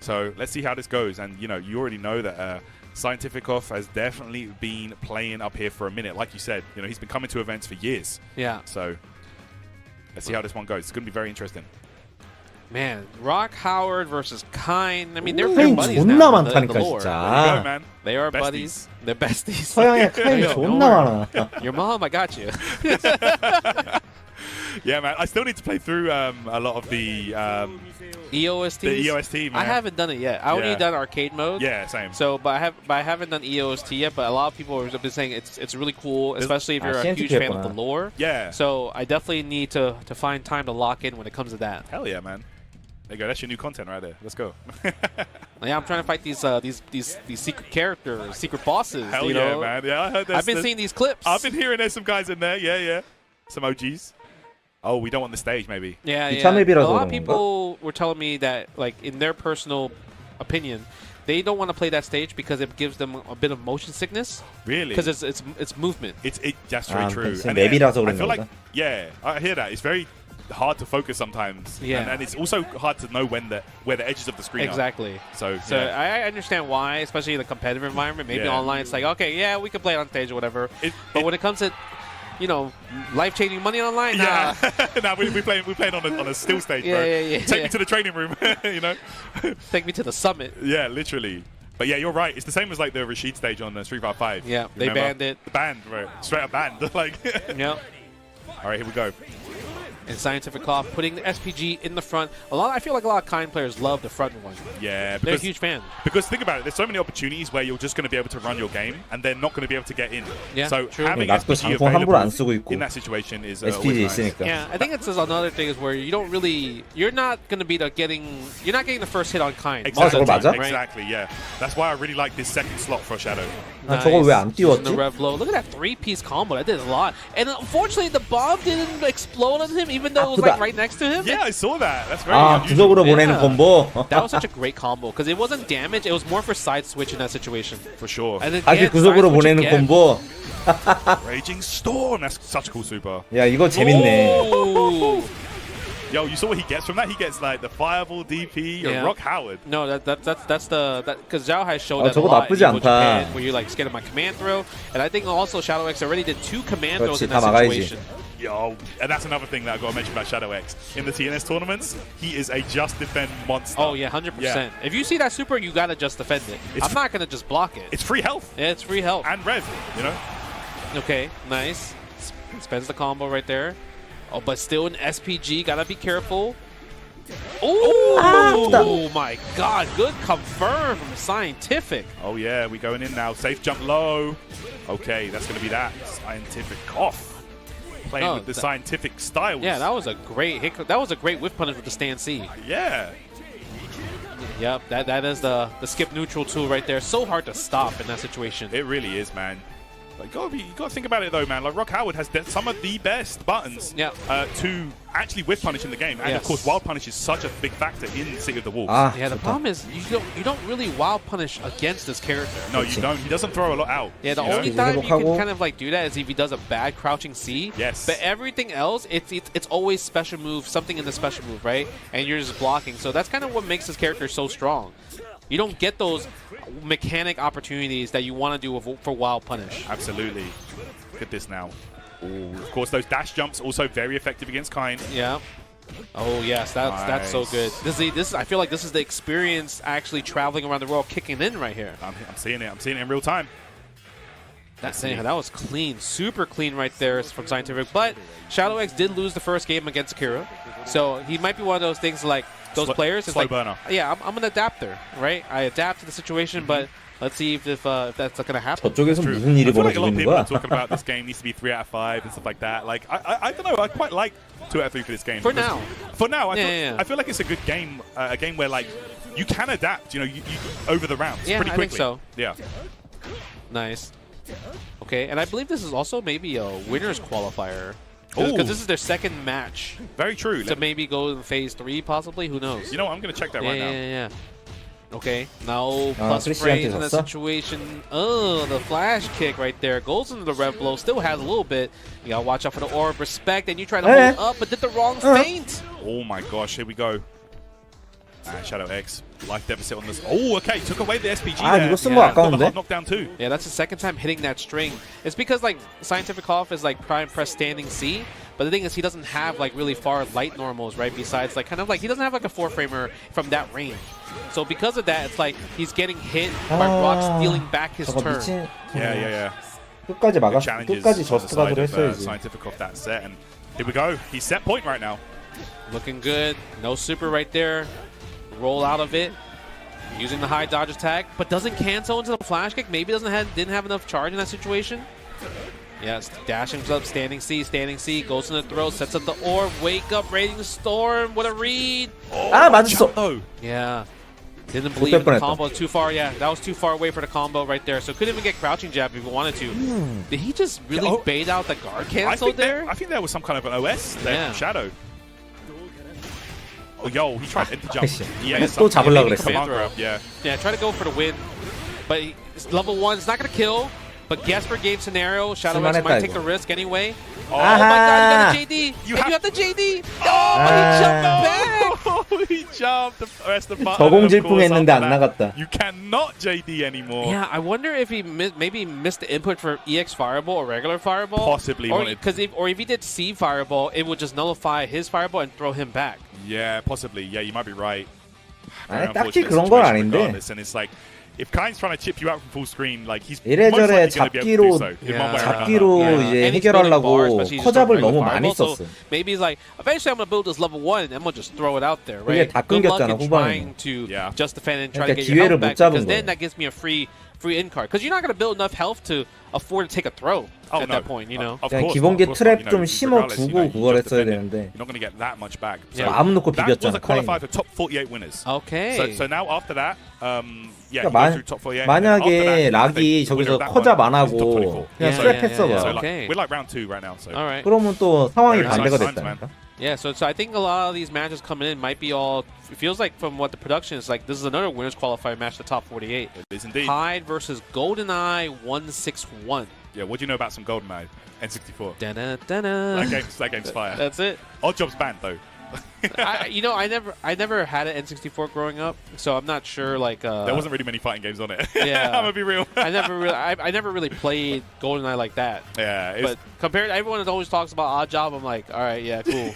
So let's see how this goes. And, you know, you already know that Scientific Koff has definitely been playing up here for a minute. Like you said, you know, he's been coming to events for years. Yeah. So let's see how this one goes. It's going to be very interesting. Man, Rock Howard versus Kind. I mean, they're 카인 buddies 존나 now. The 많다니까 lore. 진짜. They are buddies. They're besties. 서양에 카인 존나 많아. Your mom, I got you. Yeah, man. I still need to play through a lot of the EOST. The EOST, man. I haven't done it yet. I only done arcade mode. Yeah, same. So, but I haven't done EOST yet. But a lot of people have been saying it's really cool, especially if you're a huge fan of the lore. Yeah. So I definitely need to find time to lock in when it comes to that. Hell yeah, man. There you go. That's your new content right there. Let's go. Yeah, I'm trying to fight these secret characters, secret bosses. Hell you yeah, know? man. Yeah, I heard I've been seeing these clips. I've been hearing there's some guys in there. Yeah. Some OGs. Oh, we don't want the stage, maybe. Yeah. A lot of people were telling me that, in their personal opinion, they don't want to play that stage because it gives them a bit of motion sickness. Really? Because it's movement. That's very true. maybe라서 I feel like, I hear that. It's very hard to focus sometimes. Yeah. And it's also hard to know where the edges of the screen exactly. are. So I understand why, especially in the competitive environment. Maybe online it's like, okay, yeah, we can play it on stage or whatever. But when it comes to, life-changing money online, nah. Nah, we're playing on a still stage, bro. Yeah. Take me to the training room, you know? Take me to the summit. Yeah, literally. But yeah, you're right. It's the same as the Rashid stage on Street Fighter 5. Yeah, they banned it. Banned, bro. Straight up banned. Yep. All right, here we go. And Scientific Koff putting the SPG in the front. I feel like a lot of Kind players love the front one. Yeah, they're a huge fan. Because think about it, there's so many opportunities where you're just going to be able to run your game, and they're not going to be able to get in. Yeah, so true. having 낙도 SPG 장풍 함부로 안 available 쓰고 있고. in that situation is SPG always nice. 있으니까. Yeah, I think it's another thing is where you're not going to be you're not getting the first hit on Kind. Exactly, 맞아? exactly, yeah. That's why I really like this second slot for Shadow. 난 저걸 왜 안 띄웠지? The rev low. Look at that 3-piece combo. That did a lot. And unfortunately, the bomb didn't explode on him, even though it was right next to him. Yeah, I saw that. That's very 구석으로 보내는 콤보. That was such a great combo because it wasn't damage. It was more for side switch in that situation. For sure. And 다시 구석으로 보내는 콤보. Raging Storm. That's such a cool super. 야, 이거 재밌네. Ooh. Yo, you saw what he gets from that? He gets the Fireball DP or Rock Howard. No, that's because Zhao has shown that a 저거 lot in 나쁘지 EVO 않다. Japan, where you're scared of my command throw, and I think also Shadow X already did 2 command throws in that situation. Yo, and that's another thing that I've got to mention about Shadow X. In the TNS tournaments, he is a just defend monster. Oh yeah, 100%. If you see that super, you gotta just defend it. I'm not gonna just block it. It's free health. Yeah, it's free health. And res, you know? Okay, nice. Spends the combo right there. Oh, but still an SPG. Gotta be careful. Oh my God! Good confirm from Scientific. Oh yeah, we're going in now. Safe jump low. Okay, that's going to be that. Scientific off. Playing with the Scientific styles. Yeah, that was a great hit. That was a great whiff punish with the stand C. Yeah. Yep, that is the skip neutral tool right there. So hard to stop in that situation. It really is, man. Like, you gotta think about it though, man. Like Rock Howard has some of the best buttons to actually whiff punish in the game, and of course, wild punish is such a big factor in City of the Wolves. Yeah, the problem is you don't really wild punish against this character. No, you don't. He doesn't throw a lot out. Yeah, the only time you can kind of like do that is if he does a bad crouching C. Yes. But everything else, it's always special move, something in the special move, right? And you're just blocking. So that's kind of what makes this character so strong. You don't get those mechanic opportunities that you want to do for wild punish. Absolutely. Look at this now. Ooh, of course, those dash jumps also very effective against Kain. Yeah. Oh yes, that's so good. This I feel like this is the experience actually traveling around the world, kicking in right here. I'm seeing it. I'm seeing it in real time. That was clean, super clean right there from Scientific. But Shadow X did lose the first game against Akira, so he might be one of those things like those players. It's like, burner. Yeah, I'm an adapter, right? I adapt to the situation, but let's see if that's going to happen. 저쪽에서 무슨 일이 I feel like a 벌어지고 lot of 있는 people are 거야? talking about this game needs to be 3 out of 5 and stuff like that. Like I don't know. I quite like 2 out of 3 for this game. For now. For now, Yeah. I feel like it's a good game. A game where like you can adapt. You know, you over the rounds pretty quickly. I think so. Yeah. Nice. Okay, and I believe this is also maybe a winners qualifier. Because this is their second match. Very true. So maybe go in phase 3 possibly. Who knows? You know what? I'm going to check that right now. Yeah. Okay, now plus frames in that situation. Oh, the flash kick right there. Goes into the rev blow. Still has a little bit. You got to watch out for the orb. Respect. And you try to hold up, but did the wrong feint. Oh my gosh. Here we go. And Shadow X. Life deficit on this. Oh, okay. Took away the SPG there. 이거 쓴 거 아까운데? Hard knockdown too. Yeah, that's the second time hitting that string. It's because like Scientific off is like prime press standing C, but the thing is he doesn't have like really far light normals, right? Besides like kind of like he doesn't have like a 4-framer from that range. So because of that, it's like he's getting hit by Rock stealing back his turn. Yeah. 끝까지 막았. Challenges 끝까지 on the 저스트 side 가드로 of, 했어야지. Scientific off that set, and here we go. He's set point right now. Looking good. No super right there. Roll out of it. Using the high dodge attack, but doesn't cancel into the flash kick. Maybe didn't have enough charge in that situation. Yes, dashing up, standing C, goes in the throw, sets up the orb, wake up, Raging Storm, what a read! 맞았어. Yeah, didn't believe in the combo too far. Yeah, that was too far away for the combo right there. So couldn't even get crouching jab if he wanted to. Did he just really bait out the guard cancel there? I think there was some kind of an OS there from Shadow. Oh, yo, he tried to jump. 또 잡으려고 그랬어. Yeah, try to go for the win. But level 1 is not going to kill. But guess per game scenario, Shadow X might take the risk anyway. Oh my god, you got the JD! You have the JD! Oh, he jumped back! He jumped the button. 저공질풍했는데 안 나갔다. You cannot JD anymore. Yeah, I wonder if he maybe missed the input for EX Fireball or regular Fireball. Possibly. Or if he did C Fireball, it would just nullify his Fireball and throw him back. Yeah, possibly. Yeah, you might be right. 아니, 딱히 그런 건 아닌데. And it's like, if Kain's trying to chip you out from full screen, like he's 이래저래 잡기로 이제 해결하려고 커잡을 너무 많이 썼어. Maybe he's like, eventually I'm gonna build this level 1 and I'm gonna just throw it out there, right? 그게 다 끊겼잖아, Good luck in trying to just defend and try to get 기회를 your health 못 back, 잡은 because 거야. then that gives me a free in card. Because you're not gonna build enough health to afford to take a throw at that point, you know. 그냥 기본기 트랩 좀 심어두고 그걸 했어야 되는데. You're not gonna get that much back. So 마음 놓고 비볐잖아. That was a qualifier for top 48 winners. Okay. So now after that, 그러니까 만약에 락이 저기서 커잡 안 하고 그냥 트랩 했어봐. We're like round 2 right now. So. All right. 그러면 또 상황이 반대가 됐다니까. Yeah, so I think a lot of these matches coming in might be all. It feels like from what the production is like, this is another winners qualifier match, the top 48. It is indeed. Hyde versus GoldenEye 161. Yeah, what do you know about some GoldenEye N64? Da-da-da-da. That game's fire. That's it. Oddjob's banned though. I never had an N64 growing up, so I'm not sure. Like there wasn't really many fighting games on it. Yeah, I'm gonna be real. I never really played GoldenEye like that. Yeah, but compared, everyone always talks about Oddjob. I'm like, all right, yeah, cool.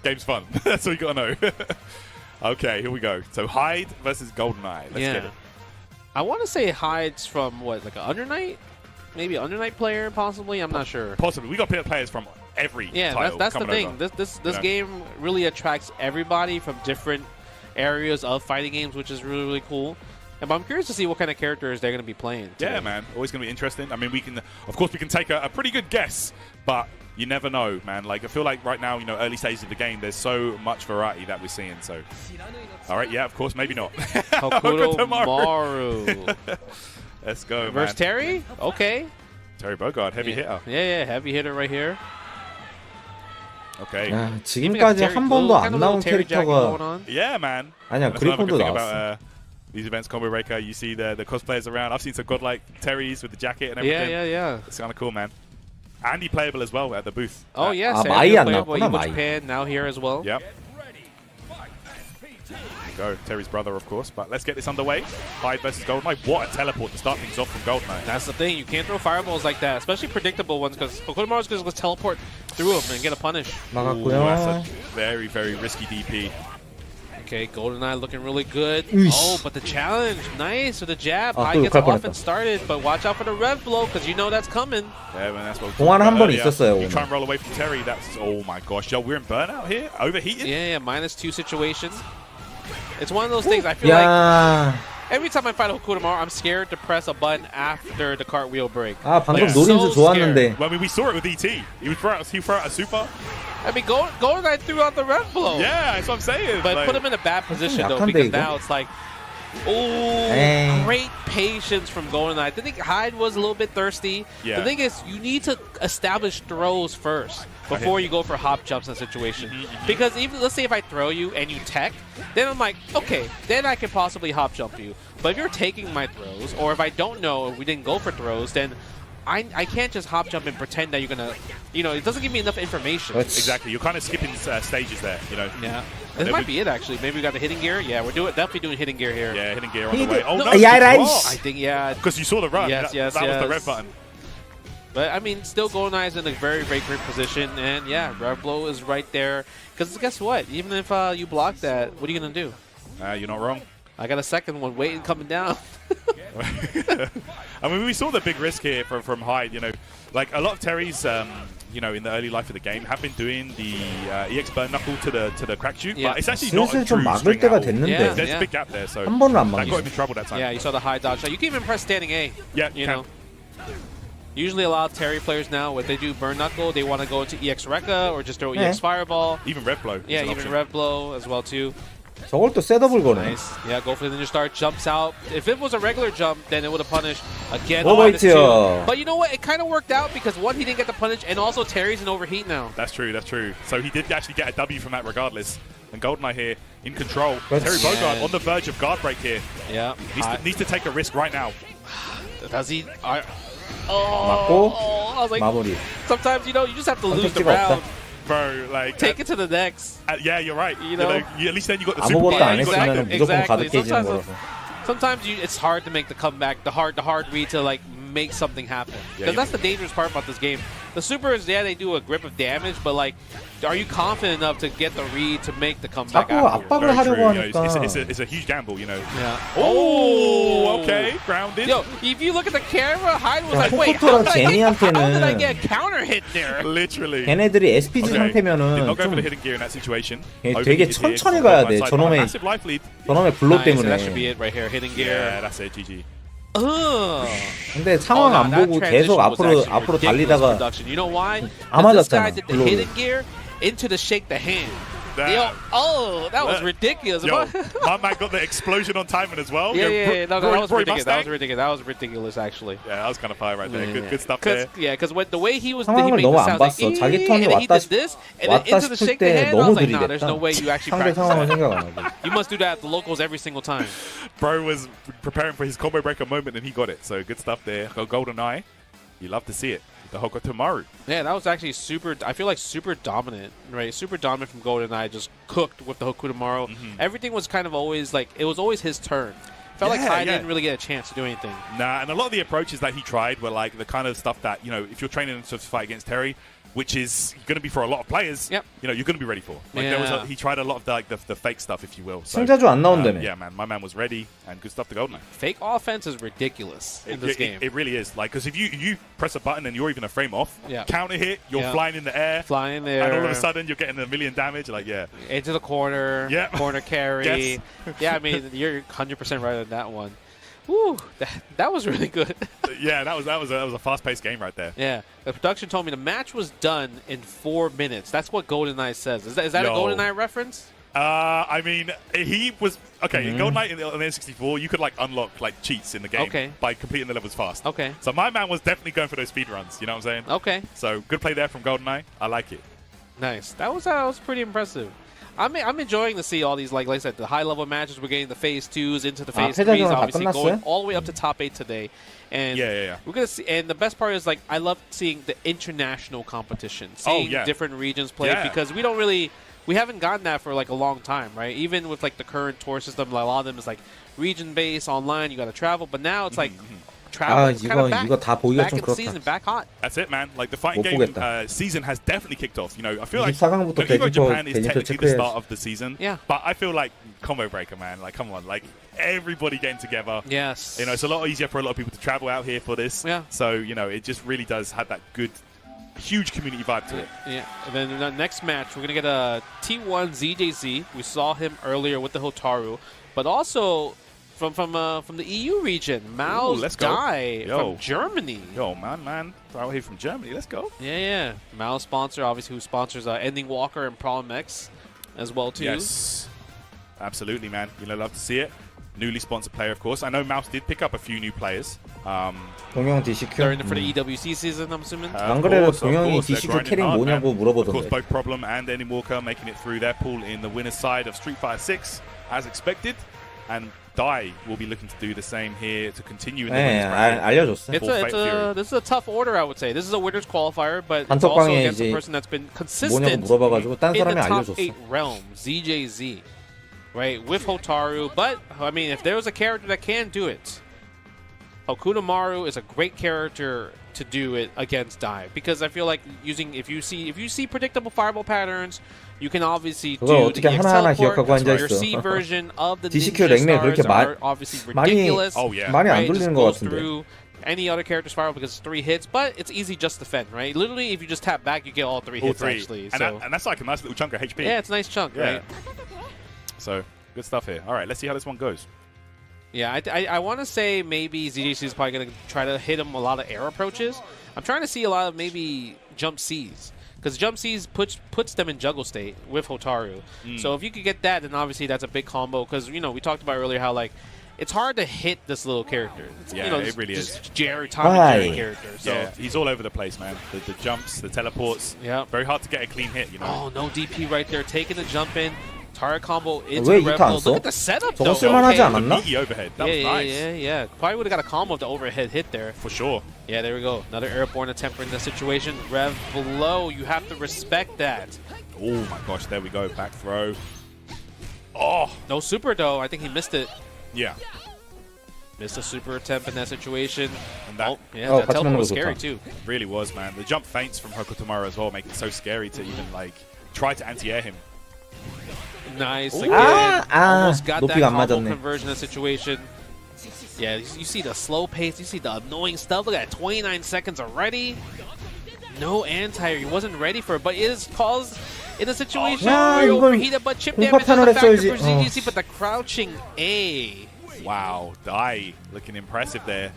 Game's fun. That's all you gotta know. Okay, here we go. So Hyde versus GoldenEye. Let's get it. I want to say Hyde's from what, like an Under Night? Maybe Under Night player, possibly. I'm not sure. Possibly. We got players from every Yeah, title that's the coming thing. over. This You know? game really attracts everybody from different areas of fighting games, which is really, really cool. And I'm curious to see what kind of characters they're going to be playing today. Yeah, man. Always going to be interesting. I mean, of course, we can take a pretty good guess, but you never know, man. Like, I feel like right now, early stages of the game, there's so much variety that we're seeing. So, all right, yeah, of course, maybe not. Hokuto Maru. Let's go, Versus man. Terry? Okay. Terry Bogard, heavy hitter. Yeah, heavy hitter right here. Okay. 야, 지금까지 한 번도 안 나온 캐릭터가 Yeah, man. 아니야, That's another 그리폰도 good thing 나왔어. about these events, 콤보브레이커, you see the cosplayers around. I've seen some godlike Terrys with the jacket and everything. Yeah. It's kind of cool, man. Andy playable as well at the booth. Oh, yeah. 마이 안 playable, 나왔구나, Evo 마이. Japan now here as well. Yep. There you go. Terry's brother, of course. But let's get this underway. Hyde versus GoldenEye. What a teleport to start things off from GoldenEye. That's the thing. You can't throw fireballs like that, especially predictable ones, because Hokuto Maru's going to teleport through them and get a punish. Ooh, that's a very, very risky DP. Okay, GoldenEye looking really good. Eesh. Oh, but the challenge, nice with the jab. 아, High 또 gets 욕할 off 뻔했다. and started, but watch out for the rev blow, because you know that's coming. Yeah, man, that's what 공환 한 번 earlier. 있었어요, You 오늘. try and roll away from Terry. That's, oh my gosh. Yo, we're in burnout here? Overheated? Yeah, -2 situation. It's one of those things I feel like 야, every time I fight Hokuto Maru, I'm scared to press a button after the cartwheel break. 아 방금 Like, 노린즈 so 좋았는데. Well, I mean, we saw it with ET. He threw out a super. I mean, GoldenEye threw out the rev blow. Yeah, that's what I'm saying. But like, put him in a bad position, though, 약한데, because 이거? now it's like, oh, 에이. great patience from GoldenEye. I think Hyde was a little bit thirsty. Yeah. The thing is, you need to establish throws first before you go for hop jumps in a situation. Because even, let's say if I throw you and you tech, then I'm like, okay, then I can possibly hop jump you. But if you're taking my throws, or if I don't know, if we didn't go for throws, then I can't just hop jump and pretend that you're going to, it doesn't give me enough information. Exactly. You're kind of skipping stages there, Yeah. This might be it, actually. Maybe we got the hitting gear. Yeah, we're definitely doing hitting gear here. Yeah, hitting gear on the way. Oh, no. Yeah, right. I think, yeah. Because you saw the run. Yes, that was the red button. But, I mean, still GoldenEye is in a very, very great position. And, yeah, rev blow is right there. Because guess what? Even if you block that, what are you going to do? You're not wrong. I got a second one waiting coming down. I mean, we saw the big risk here from Hyde. Like a lot of Terry's, in the early life of the game, have been doing the EX burn knuckle to the crack shoot, but it's actually not a 슬슬 좀 true 막을 string 때가 at all. 됐는데 There's a big gap there, so 한 번은 안 that got him 막았어. in trouble that time. Yeah, you saw the high dodge shot. You can even press standing A. Yeah, you know. Usually a lot of Terry players now, if they do burn knuckle, they want to go into EX Rekka or just throw EX Fireball. Even rev blow. Yeah, even rev blow as well too. 저걸 또 셋업을 거네. Nice. Yeah, go for the ninja star, jumps out. If it was a regular jump, then it would have punished again. 오버히트요. But you know what? It kind of worked out because one, he didn't get the punish, and also Terry's in overheat now. That's true. So he did actually get a W from that regardless. And GoldenEye here in control. That's- Terry Bogard on the verge of guard break here. Yeah. Needs to take a risk right now. Does he? 맞고 I was like, 마무리. sometimes, you just have to lose the 선택지가 round. 없다. Bro, like Take it to the next. yeah, you're right. You know? At least then you got the super 아무것도 안 you got 했으면 the- 무조건 가득해지는 거라서. Sometimes it's hard to make the comeback, the hard read to like make something happen. Yeah, Because that's the dangerous part about this game. The supers, yeah, they do a grip of damage, but like, are you confident enough to get the read to make the comeback 자꾸 afterwards? 압박을 Very 하려고 true. 하니까. It's a huge gamble, Yeah. Oh, okay, grounded. Yo, if you look at the camera, Hyde was 야, like, wait, how 호쿠토랑 did I 제니한테는 get a counter hit there? Literally. 걔네들이 SPG Okay. Did 상태면은 not go for 좀 the hidden gear in that situation. 되게 Overheated here, 천천히 got 가야 돼. blind side, 저놈의 massive life lead. 저놈의 블록 Nice, that should be 때문에. it right here, hitting gear. Yeah, that's it. GG. 근데 상황 안 보고 계속 앞으로 달리다가 You know why? 안 This guy 맞았잖아. did the 블록을. hidden gear into the shake the hand. Damn. Yo, that was ridiculous. Yo, my man got the explosion on timing as well. Yeah, no, that was Roy ridiculous. That was Mustang. ridiculous. That was ridiculous, actually. Yeah, that was kind of fire right there. Good stuff there. Because the way he was, he 상황을 made 너무 the 안 sound like, 봤어. 자기 턴이 and then he 왔다 did this, and then 왔다 into the 싶을 shake the 때 hand. I 너무 was like, nah, there's 들이댔다. no way you actually 상대 practice 상황을 that. 생각 안 하고. You must do that at the locals every single time. Bro was preparing for his combo breaker moment and he got it. So good stuff there. GoldenEye. You love to see it. The Hokuto Maru. Yeah, that was actually super. I feel like super dominant, right? Super dominant from GoldenEye, just cooked with the Hokuto Maru. Everything was kind of always like it was always his turn. Felt like Kai didn't really get a chance to do anything. Nah, and a lot of the approaches that he tried were like the kind of stuff that, you know, if you're training to fight against Terry, which is going to be for a lot of players, you know, you're going to be ready for. Like he tried a lot of the fake stuff, if you will. So, 승자주 안 나온다며. yeah, man, my man was ready and good stuff to GoldenEye. Fake offense is ridiculous in this game. It really is. Like, because if you press a button and you're even a frame off, counter hit, you're flying in the air, and all of a sudden you're getting a million damage. Like, into the corner, corner carry. Yeah, I mean, you're 100% right on that one. Woo, that was really good. Yeah, that was a fast-paced game right there. Yeah, the production told me the match was done in 4 minutes. That's what GoldenEye says. Is that a GoldenEye reference? I mean, he was in GoldenEye in the N64. You could like unlock like cheats in the game by completing the levels fast. So my man was definitely going for those speed runs. You know what I'm saying? So good play there from GoldenEye. I like it. Nice. That was pretty impressive. I'm enjoying to see all these, like I said, the high-level matches. We're getting the Phase 2s into the Phase 3s, obviously going all the way up to top 8 today. And we're gonna see. And the best part is, like, I love seeing the international competition, seeing different regions play because we haven't gotten that for like a long time, right? Even with like the current tour system, like, a lot of them is like region-based, online. You got to travel, but now it's like. 이거 다 보기가 좀 그렇다. Back hot. That's it, man. Like the fighting game season has definitely kicked off. You know, I feel like 24강부터 Evo Japan is technically the 체크해야지. start of the season. But I feel like 콤보브레이커, man. Like, come on, like everybody getting together. Yes. You know, it's a lot easier for a lot of people to travel out here for this. So you know, it just really does have that good, huge community vibe to it. Yeah. And then in the next match, we're gonna get a T1 ZJZ. We saw him earlier with the Hotaru, but also. From the EU region, Mao's Dai from Germany. Yo, man, out here from Germany. Let's go. Yeah. Mao's sponsor, obviously, who sponsors Ending Walker and Problem X as well too. Yes, absolutely, man. You know, love to see it. Newly sponsored player, of course. I know Mouse did pick up a few new players. 동영 DCQ. They're in for the EWC season, I'm assuming. 안 그래도 동영이 DCQ 캐릭 뭐냐고 물어보던데. Of course, both Problem and Ending Walker making it through their pool in the winner's side of Street Fighter 6, as expected, and. Dai will be looking to do the same here to continue in the winner's bracket. 알려줬어. This is a tough order, I would say. This is a winner's qualifier, but it's also against a person that's been consistent in the top 8 realm, ZJZ, right, with Hotaru. But, I mean, if there was a character that can do it, Hokutomaru is a great character to do it against Dai, because I feel like if you see predictable fireball patterns, you can obviously do the EX teleport, your C version of the ninja stars are obviously ridiculous. 많이 안 돌리는 것 goes 같은데. through any other character's fireball because it's 3 hits, but it's easy just to defend, right? Literally, if you just tap back, you get all 3 hits actually. And that's like a nice little chunk of HP. Yeah, it's a nice chunk, right? So good stuff here. All right, let's see how this one goes. Yeah, I want to say maybe ZJC is probably going to try to hit him a lot of air approaches. I'm trying to see a lot of maybe jump Cs, because jump Cs puts them in juggle state with Hotaru. So if you could get that, then obviously that's a big combo, because, you know, we talked about earlier how, like, it's hard to hit this little character. Yeah, you know, it really is. is. Jerry character. So yeah, he's all over the place, man. The jumps, the teleports. Yeah. Very hard to get a clean hit, you know. Oh, no DP right there. Taking the jump in. Target combo into the Rebel. Look at the setup, though. 쓸만하지 The overhead. That was nice. Yeah. Probably would have got a combo of the overhead hit there. For sure. Yeah, there we go. Another airborne attempt in this situation. Rev below. You have to respect that. Oh, my gosh. There we go. Back throw. Oh. No super, though. I think he missed it. Yeah. Missed a super attempt in that situation. And that, that teleport was scary, too. Really was, man. The jump feints from Hokutomaru as well make it so scary to even, like, try to anti-air him. Nice. Again, almost got that combo 맞았네. conversion in the situation. Yeah, you see the slow pace. You see the annoying stuff. Look at that, 29 seconds already. No anti-air. He wasn't ready for it, but it is caused in a situation where you overheated, but chip damage is a factor for ZGC, but the crouching A. Wow, Dai looking impressive there.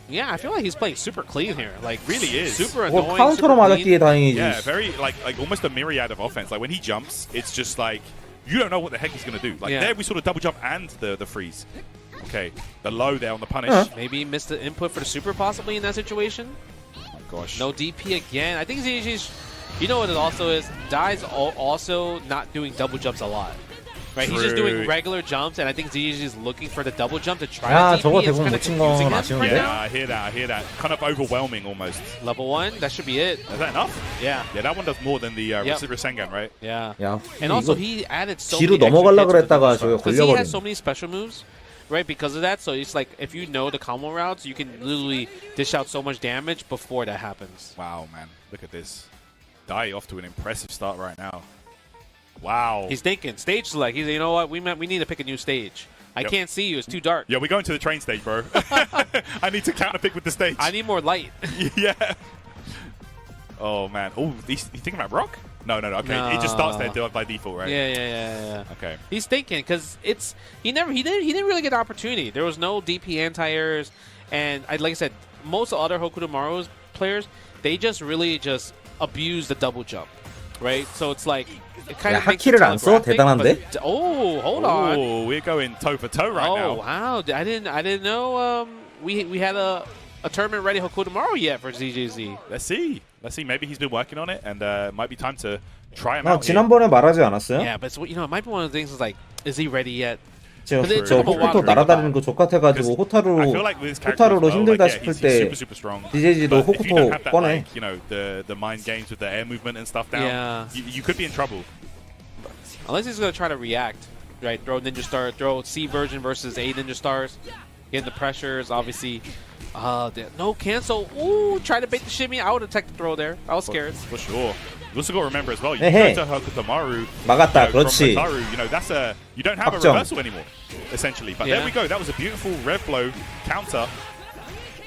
Yeah, I feel like he's playing super clean here. Like, really is. Super annoying. 카운터로 맞았기에 다행이지. Yeah, very like almost a myriad of offense. Like when he jumps, it's just like you don't know what the heck he's gonna do. Like there we sort of double jump and the freeze. Okay, the low there on the punish. Maybe he missed the input for the super possibly in that situation. Oh my gosh. No DP again. I think ZG's, you know what it also is? Dai's also not doing double jumps a lot. Right, he's just doing regular jumps, and I think ZG is looking for the double jump to try to DP. It's kind of confusing him right now. I hear that. Kind of overwhelming almost. Level 1, that should be it. Is that enough? Yeah. Yeah, that one does more than the Receiver Sengan, right? Yeah. 야, And also he added so 뒤로 many 넘어가려고 extra hits 그랬다가 저기 because he has 걸려버린. so many special moves. right? Because of that. So it's like if you know the combo routes, you can literally dish out so much damage before that happens. Wow, man. Look at this. Dai off to an impressive start right now. Wow. He's thinking stage select. He's, you know what? We need to pick a new stage. I can't see you. It's too dark. Yeah, we're going to the train stage, bro. I need to counter pick with the stage. I need more light. Yeah. Oh, man. Oh, you thinking about Rock? No. Okay, No. it just starts there by default, right? Yeah. Okay. He's thinking because he didn't really get an opportunity. There was no DP anti-airs, and like I said, most other Hokuto Maru's players, they just abuse the double jump, right? So it's like it kind of makes it 하키를 안 써? telegraphic, 대단한데? but- Oh, hold on. Oh, we're going toe for toe right now. Oh wow! I didn't know we had a tournament ready Hokuto Maru yet for ZJZ. Let's see. Maybe he's been working on it, and might be time to try him 아, out. 지난번에 말하지 않았어요? Yeah, but it might be one of the things is like, is he ready yet? 저 근데 지금 뭐 호쿠토 와- 날아다니는 거 족같아가지고 I feel like with his character 호타루로 as well, 힘들다 like, 싶을 he's 때 super strong. DJG도 But if you don't 호쿠토 have that, 꺼내. like, you know, the mind games with the air movement and stuff down, Yeah. you could be in trouble. Unless he's gonna try to react, right? Throw Ninja Star, throw C version versus A Ninja Stars, getting the pressures. Obviously, no cancel. Ooh, try to bait the shimmy. I would have teched the throw there. I was scared. For sure. You also got to remember as well, you Hey, go to Hokuto Maru, 막았다, from 그렇지. Hotaru, that's you don't have 확정. a reversal anymore, essentially. But there Yeah. we go. That was a beautiful rev blow counter.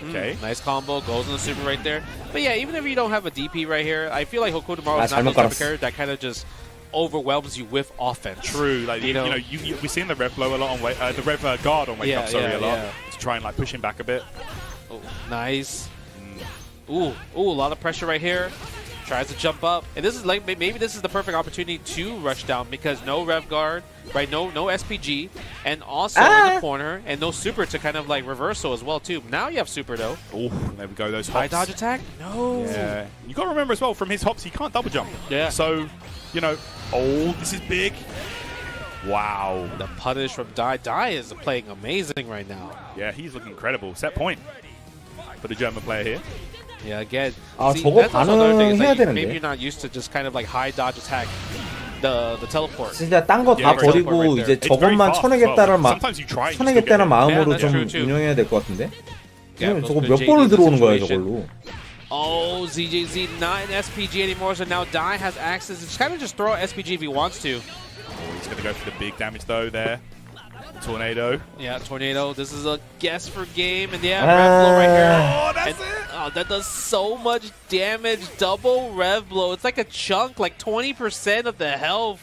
Okay. Nice combo, goes in the super right there. But yeah, even if you don't have a DP right here, I feel like Hokuto Maru is not 잘못 the type of 깔았어. character that kind of just overwhelms you with offense. True. Like we're seeing the rev blow a lot on the rev guard on wake up. Sorry, a lot to try and like push him back a bit. Oh, nice. Ooh, a lot of pressure right here. Tries to jump up, and this is like maybe this is the perfect opportunity to rush down because no rev guard, right? No SPG, and also in the corner, and no super to kind of like reversal as well too. Now you have super though. Oh, there we go. Those High hops. dodge attack? No. Yeah. You got to remember as well from his hops, he can't double jump. Yeah. So, oh, this is big. Wow. The punish from Dai. Dai is playing amazing right now. Yeah, he's looking incredible. Set point for the German player here. Yeah, again. 아, see, 저거 that's also another thing, is 반응해야 like, maybe 되는데. you're not used to just kind of like high dodge attack the teleport. 진짜 딴 거 다 Yeah, 버리고 right 이제 there. 저것만 It's very fast 쳐내겠다는 as well. Sometimes you try and you still get 쳐내겠다는 it. 마음으로 Yeah, that's 좀 true, too. 운영해야 될 것 같은데. Yeah, 왜냐면 most 저거 good 몇 번을 JD's 들어오는 거야 situation. 저걸로. Oh, ZJZ not an SPG anymore, so now Dai has access. It's kind of just throw SPG if he wants to. Oh, he's going to go for the big damage though there. Tornado. Yeah, Tornado. This is a guess for game, and yeah, rev blow right here. Oh, that's it. Oh, that does so much damage. Double rev blow. It's like a chunk, like 20% of the health.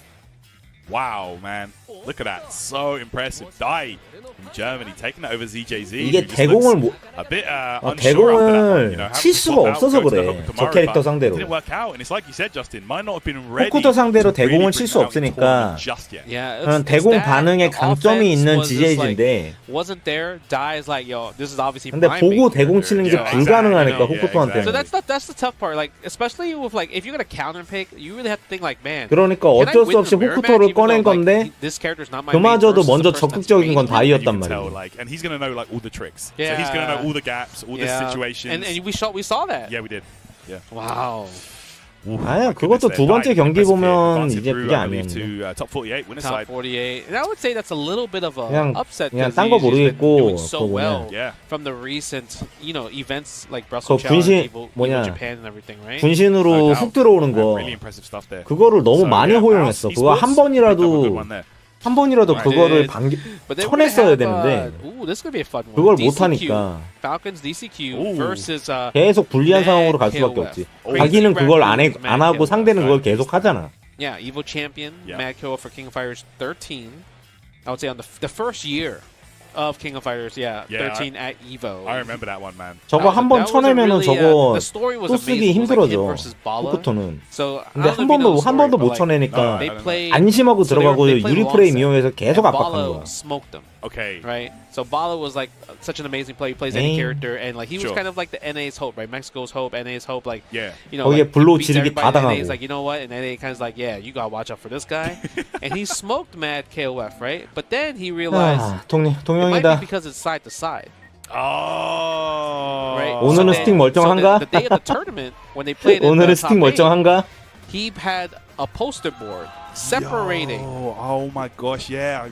Wow, man. Look at that. So impressive. Dai from Germany taking that over ZJZ. 이게 who just 대공을 looks a bit unsure after that one. 대공을 Having 칠 to 수가 swap out, 없어서 go to the 그래. Hokuto 저 Maru, 캐릭터 but 상대로. Didn't work out, and it's like you said, Justin, might not have been ready. 호쿠토 상대로 to really 대공을 bring 칠 it 수 out to 없으니까 tournament just yet. Yeah, 그런 대공 반응에 강점이 있는 GJG인데 wasn't there. Dai is like, yo, this is obviously. 근데 my 보고 main 대공 character. 치는 게 Yeah, 불가능하니까 exactly. 호쿠토한테는. So that's the tough part. Like, especially with like, if you're gonna counter pick, you really have to think like, man. 그러니까 can I 어쩔 수 win 없이 the mirror 호쿠토를 match even 꺼낸 though, like, 건데 this character's not my main 그마저도 versus 먼저 the person that's 적극적인 건 main. 다이였단 You can tell, 말이에요. like, and he's going to know like all the tricks. Yeah. So he's going to know all the gaps, all the situations. And we saw that. Yeah, we did. Yeah. Wow. 아니야, 그것도 두 번째 경기 보면 이제 그게 아니었는데. to top 48 winner Top side. 48. And I would say that's a little bit of a 그냥 upset 그냥 because 딴 거 he's been 모르겠고 doing so 그거 well Yeah. from the recent, events like Brussels 그 Challenge, 분신 Evo 뭐냐 Japan and everything, right? 분신으로 훅 들어오는 거 Really impressive stuff there. 그거를 너무 So, 많이 yeah, 호용했어. Mouse 그거 한 Esports, picked up a good 번이라도 one there. 한 번이라도 Right. 그거를 But then we're gonna 쳐냈어야 have, 되는데 ooh, this could be a fun one. 그걸 못 DCQ, 하니까 Falcons DCQ Ooh. versus 계속 불리한 Mad 상황으로 갈 수밖에 KOF. 없지. Crazy 자기는 그걸 안 Raccoons, 안 Mad 하고 KOF. 상대는 그걸 계속 하잖아. Yeah, Evo champion, Yeah. Mad KO for King of Fighters 13. I would say on the first year of King of Fighters, yeah 13 at Evo. I remember that one, man. 저거 한 번 쳐내면은 저거 the story was 또 쓰기 amazing. It was like him 힘들어져. versus Bala. 호쿠토는. So I 근데 don't know if you know the 한 번도 story, 못 but, 쳐내니까 they played, 안심하고 so they 들어가고 played 유리 long 프레임 set, 이용해서 계속 and 압박한 Bala 거야. smoked them. Okay. Right, so Bala was like such an amazing player. He plays any 에이. character, and like he was Sure. kind of like the NA's hope, right? Mexico's hope, NA's hope. Like, Yeah. 거기에 like, 블로우 beats 지르기 everybody, 다 and NA's 당하고. like, you know what? And NA kind of like, yeah, you gotta watch out for this guy. And he smoked Mad KOF, right? But then he realized 아, it might be 동영이다. because it's side to side. Oh. Right. 오늘은 so 스틱 멀쩡한가? the day of the tournament when they played in 오늘은 the 스틱 top 8, 멀쩡한가? he had a poster board separating. Oh my gosh, yeah. I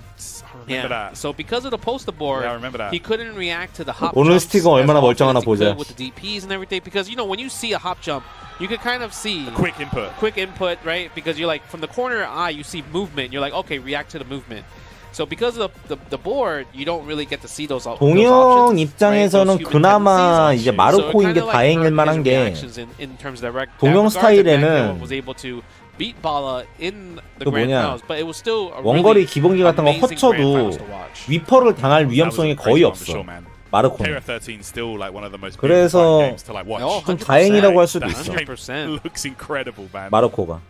remember that. So because of the poster board, Yeah, I remember that. he couldn't react to the hop 오늘 jumps 스티커 as 얼마나 often 멀쩡하나 as he could 보자. with the DPs and everything. Because you know when you see a hop jump, you can kind of see Quick input. right? Because you're like from the corner of your eye, you see movement. You're like, okay, react to the movement. So because of the board, you don't really get to see those 동영 options, 입장에서는 right? Those human 그나마 tendencies. 이제 마르코인 게 So it kinda like 다행일 hurt 만한 his 게 reactions in terms of that 동영 regards, and 스타일에는 was able to beat Bala in the 그 grand 뭐냐, finals, but it was still a 원거리 really 기본기 같은 거 amazing grand finals 허쳐도 to watch. 위퍼를 당할 위험성이 거의 없어. 마르코는. KOF13 still like one of the most 그래서 games to like watch. 좀 다행이라고 할 수도 That 있어. game looks incredible, man. 마르코가.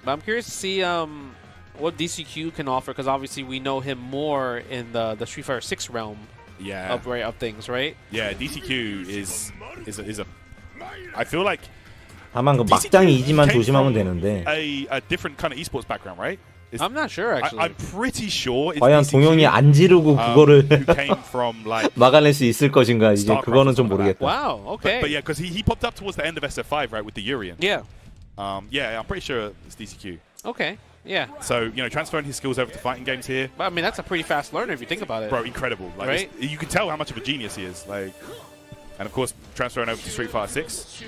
But I'm curious to see what DCQ can offer, because obviously we know him more in the Street Fighter 6 realm of things, right? Yeah, DCQ is a I feel like 다만 그 막장이지만 조심하면 되는데. a different kind of esports background, right? I'm not sure actually. I'm pretty sure it's 과연 DCQ, 동영이 안 지르고 그거를 who came from like 막아낼 수 있을 것인가 이제 그거는 좀 모르겠다. Wow, okay. But yeah, because he popped up towards the end of SF5, right, with the Urian. Yeah. Yeah, I'm pretty sure it's DCQ. Okay. Yeah. So, you know, transferring his skills over to fighting games here. But I mean, that's a pretty fast learner if you think about it. Bro, incredible. Like, right? You can tell how much of a genius he is. Like, and of course, transferring over to Street Fighter 6.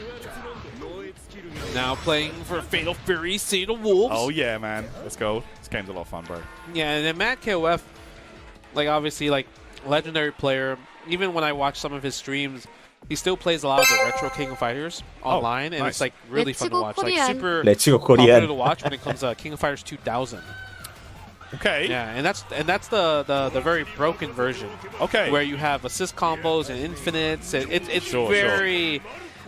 Now playing for Fatal Fury, Sea of Wolves. Oh yeah, man. Let's go. This game's a lot of fun, bro. Yeah, and then Matt KOF, like obviously like legendary player. Even when I watch some of his streams, he still plays a lot of the retro King of Fighters online, and it's like really fun to watch. Like super popular to watch when it comes to King of Fighters 2000. Okay. Yeah, and that's the very broken version. Okay. Where you have assist combos and infinites. And it's Sure.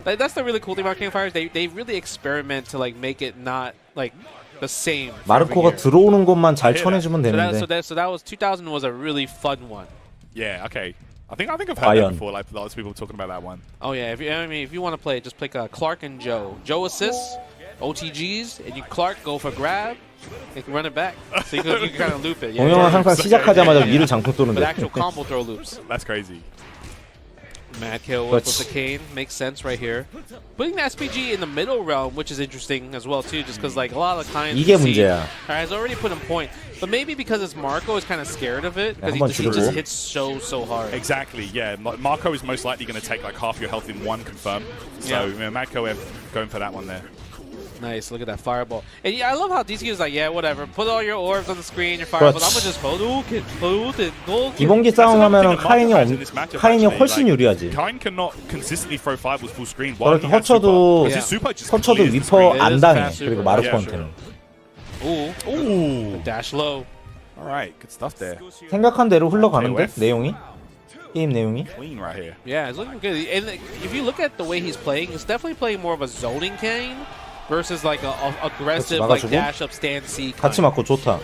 Like, that's the really cool thing about King of Fighters. They really experiment to like make it not like the same. 마르코가 들어오는 것만 잘 쳐내주면 되는데. So that was 2000 was a really fun one. Yeah. Okay. I think I've heard that before. Like lots of people talking about that one. Oh yeah. If you want to play, just pick Clark and Joe. Joe assists, OTGs, and you Clark go for grab. You can run it back, so you can kind of loop it. Yeah, 동영은 항상 시작하자마자 위를 장풍 With 쏘는데. actual combo throw loops. That's crazy. Mad kill with the cane makes sense right here. Putting the SPG in the middle realm, which is interesting as well too, just because like a lot of the times 이게 문제야. has already put him point, but maybe because it's Marco is kind of scared of it because he just hits so hard. Exactly. Yeah. Marco is most likely going to take like half your health in one confirm. So you know, Madco going for that one there. Nice, look at that fireball. And yeah, I love how DCQ is like, yeah, whatever. Put all your orbs on the screen, your fireballs. I'm gonna just hold it. 기본기 싸움하면은 카인이 훨씬 유리하지. Kain cannot consistently throw fireballs full screen. 저렇게 허쳐도 위퍼 안 당해. 그리고 마르코한테는. Ooh, dash low. All right, good stuff there. 생각한 대로 흘러가는데 내용이 게임 내용이. Clean right here. Yeah, it's looking good. And if you look at the way he's playing, he's definitely playing more of a zoning Kane versus like a aggressive like dash up stand C. 같이 맞고 좋다.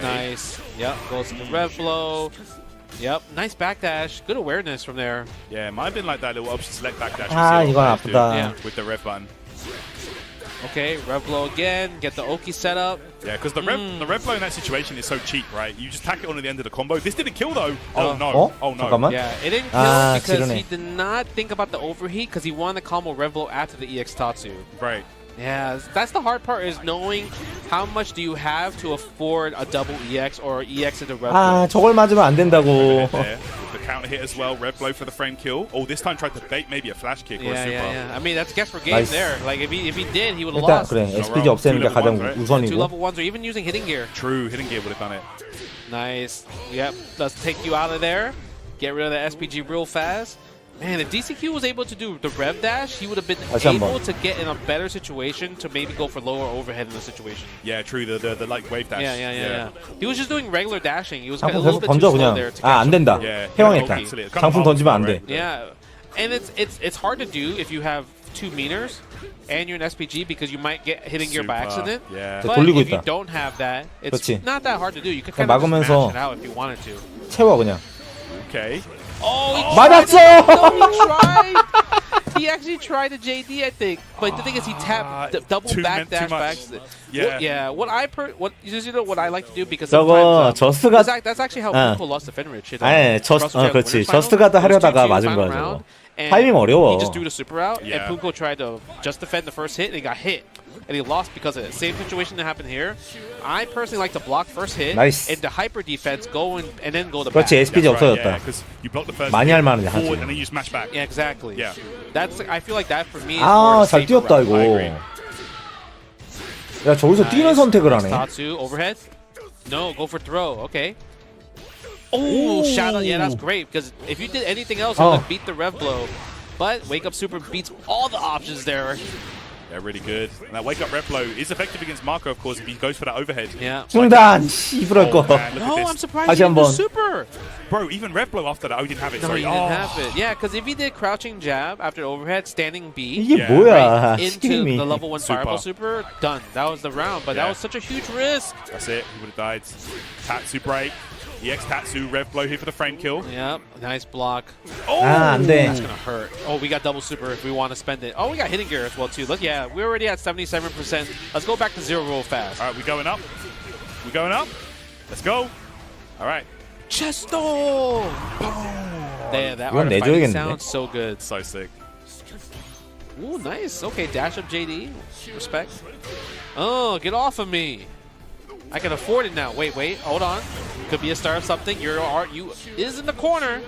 Nice. Yep, goes to the rev blow. Yep, nice backdash. Good awareness from there. Yeah, might have been like that little option select backdash. 이건 아프다. With the rev button. Okay, rev blow again. Get the Oki set up. Yeah, because the rev blow in that situation is so cheap, right? You just tack it on at the end of the combo. This didn't kill though. Oh no. Oh no. 잠깐만. Yeah, it didn't kill because he did not think about the overheat because he wanted to combo rev blow after the EX Tatsu. Right. Yeah, that's the hard part is knowing how much do you have to afford a double EX or EX into rev blow. 저걸 맞으면 안 된다고. The counter hit as well, rev blow for the frame kill. Oh, this time tried to bait maybe a flash kick or a super. Yeah. I mean, that's guess for game nice. there. Like if he did, he would have 일단 lost. 그래 SPG 없애는 게 가장 우선이고. 2 level 1s or even using hitting gear. True, hitting gear would have done it. Nice. Yep, let's take you out of there. Get rid of the SPG real fast. Man, if DCQ was able to do the rev dash, he would have been able to get in a better situation to maybe go for lower overhead in the situation. Yeah, true. The like wave dash. Yeah. He was just doing regular dashing. He was a 장풍 little 계속 bit 던져 too slow 그냥. there to 안 된다. 해왕했다. 장풍 던지면 안 돼. Yeah, and it's hard to do if you have 2 meters and you're an SPG because you might get hitting gear by accident. Yeah. But if you don't have that, it's not that hard to do. You could kind of just smash it out if you wanted to. 채워 그냥. Okay. Oh, 맞았어! He actually tried a JD, I think. But the thing is, he tapped double backdash by accident. Yeah. What I like to do because 저거 저스가 that's actually how people lost the Fenrir shit. 그렇지. 저스트가드 하려다가 맞은 거야 저거. And 타이밍 어려워. He just threw the super out, Yeah. and Punko tried to just defend the first hit, and he got hit. And he lost because of it. Same situation that happened here. I personally like to block first hit Nice. and the hyper defense go and then go to 그렇지, back. SPG 없어졌다. because you block the first 많이 할 만한데 하지. forward and then you smash back. Yeah, exactly. Yeah. That's I feel like that for me is 아, more the 잘 safer 뛰었다 route. 이거. I agree. 야, 저기서 뛰는 선택을 하네. Tatsu overhead. No, go for throw. Okay. Oh, shadow. Yeah, that's great because if you did anything else, it would have beat the rev blow. But wake up super beats all the options there. Yeah, really good. And that wake up rep blow is effective against Marco, of course, if he goes for that overhead. Yeah. 중단. 씨부럴 거. Man, look at No, this. I'm surprised 다시 he didn't do 한번. super. Bro, even rep blow after that, oh, he didn't have it. No, Sorry. he didn't have it. Yeah, because if he did crouching jab after overhead, standing B, 이게 Yeah. 뭐야? right into 시키미. the level 1 Super. fireball super, done. That was the round, but that Yeah. was such a huge risk. That's it. He would have died. Tatsu break. EX Tatsu rev blow here for the frame kill. Yep, nice block. Oh, 아, 안 돼. That's gonna hurt. Oh, we got double super if we want to spend it. Oh, we got hitting gear as well too. Look, yeah, we're already at 77%. Let's go back to zero real fast. All right, we going up. We going up. Let's go. All right. Chesto! There, that 이건 art of fighting 내줘야겠는데? sounds so good. So sick. Ooh, nice. Okay, dash up JD. Respect. Oh, get off of me. I can afford it now. Wait, hold on. Could be a start of something. Your art, you is in the corner.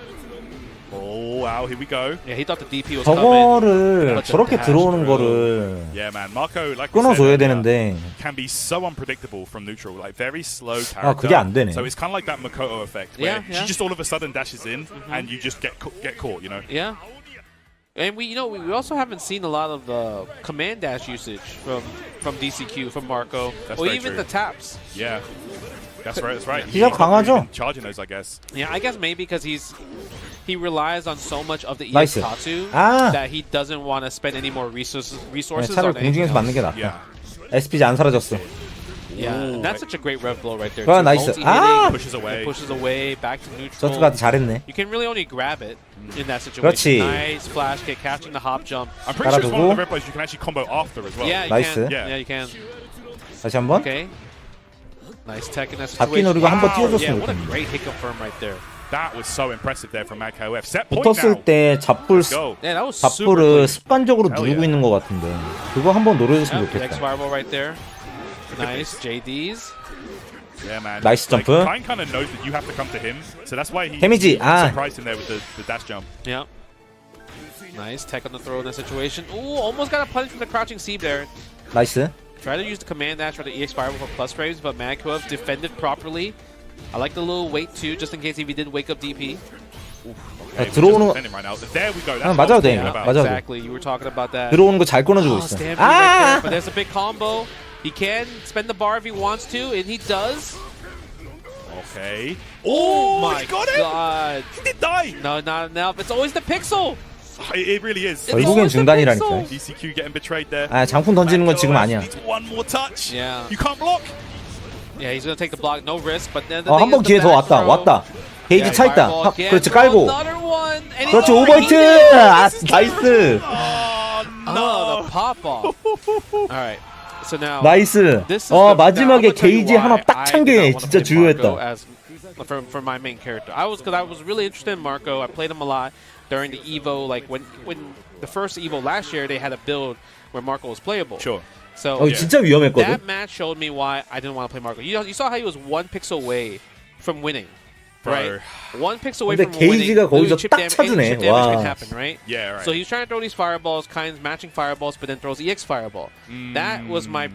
Oh, wow, here we go. Yeah, he thought the DP was 저거를 coming. 저렇게 들어오는 거를 Yeah, man. Marco, like we 끊어줘야 said, 되는데. can be so unpredictable from neutral. Like, very slow character. 아, 그게 안 되네. So it's kind of like that Makoto effect, where Yeah. she just all of a sudden dashes in, and you just get caught, you know? Yeah. And we also haven't seen a lot of the command dash usage from DCQ, from Marco, That's or very even true. the taps. Yeah. That's right, that's right. 진짜 He's not really 강하죠? been charging those, I guess. Yeah, I guess maybe because he relies on so much of the 나이스. EX 아! that he doesn't want to spend any more resources 차라리 on anything 공중에서 맞는 else. 게 낫다. Yeah. SPG 안 사라졌어. Yeah, and that's such a great rev blow right there. 와, too. 나이스. Multi-hitting, 아! Pushes away. it pushes away, back to neutral. 저쪽가 잘했네. You can really only grab it in that situation. 그렇지. Nice flash kick, catching the hop jump. I'm pretty sure it's one of 깔아두고. the repos you can actually combo after as well. Yeah, you 나이스. can. Yeah. Yeah, you can. 다시 한번. Okay. Nice tech in that 잡기 situation. 노리고 한번 Yeah, 띄워줬으면 what a 좋겠네. great hit confirm right there. That was so impressive there from Mad KOF. Set point 붙었을 now. 때 잡불 Let's go. Yeah, that was super 잡불을 clean. 습관적으로 Hell 누르고 yeah. 있는 것 같은데 그거 한번 노려줬으면 Yep, X 좋겠다. fireball right there. Nice JDs. Yeah, man. 나이스 Like, 점프. Pine kind of knows that you have to come to him, so that's why he 데미지. 아. surprised him there with the dash jump. Yep. Nice tech on the throw in that situation. Ooh, almost got a punish from the crouching seed there. 나이스. Try to use the command dash or the EX fireball for plus frames, but Madkov defended properly. I like the little wait too, just in case if he did wake up DP. Okay, 들어오는 we're just defending right now. There we go. That's 아, what I was 맞아도 돼. talking about. 맞아도 돼. Exactly, you were talking about that. 들어오는 거 잘 끊어주고 Oh, 있어. Stampede right there, 아! but there's a big combo. He can spend the bar if he wants to, and he does. Okay. Oh my he got it! god. He did die! No, not enough. It's always the pixel. It really is. 결국엔 중단이라니까. DCQ getting betrayed there. 아, 장풍 던지는 건 지금 아니야. Needs one more touch. Yeah. You can't block. Yeah, he's gonna take the block, no risk, but then the 한 thing 번 is the 기회 더 back 왔다. throw. 왔다. 게이지 Yeah, 차 있다. fireball 하, again. 그렇지 깔고. Another one, and he 그렇지 overheated. 오버히트. 아, 나이스. Oh, the pop off. All right. So now 나이스. this is the, 마지막에 now, I'm gonna tell you 게이지 하나 why 딱 I 찬 did 게 not wanna 진짜 play Marco 중요했다. as for my main character. I was really interested in Marco. I played him a lot during the Evo, like when the first Evo last year, they had a build where Marco was playable. Sure. So 진짜 위험했거든. that match showed me why I didn't want to play Marco. You saw how he was one pixel away from winning. Right, one pixel away 근데 from winning. 게이지가 거기서 chip 딱 damage, 찾으네. chip damage 와. can happen, right? Yeah, right. So he's trying to throw these fireballs, matching fireballs, but then throws EX fireball. That was my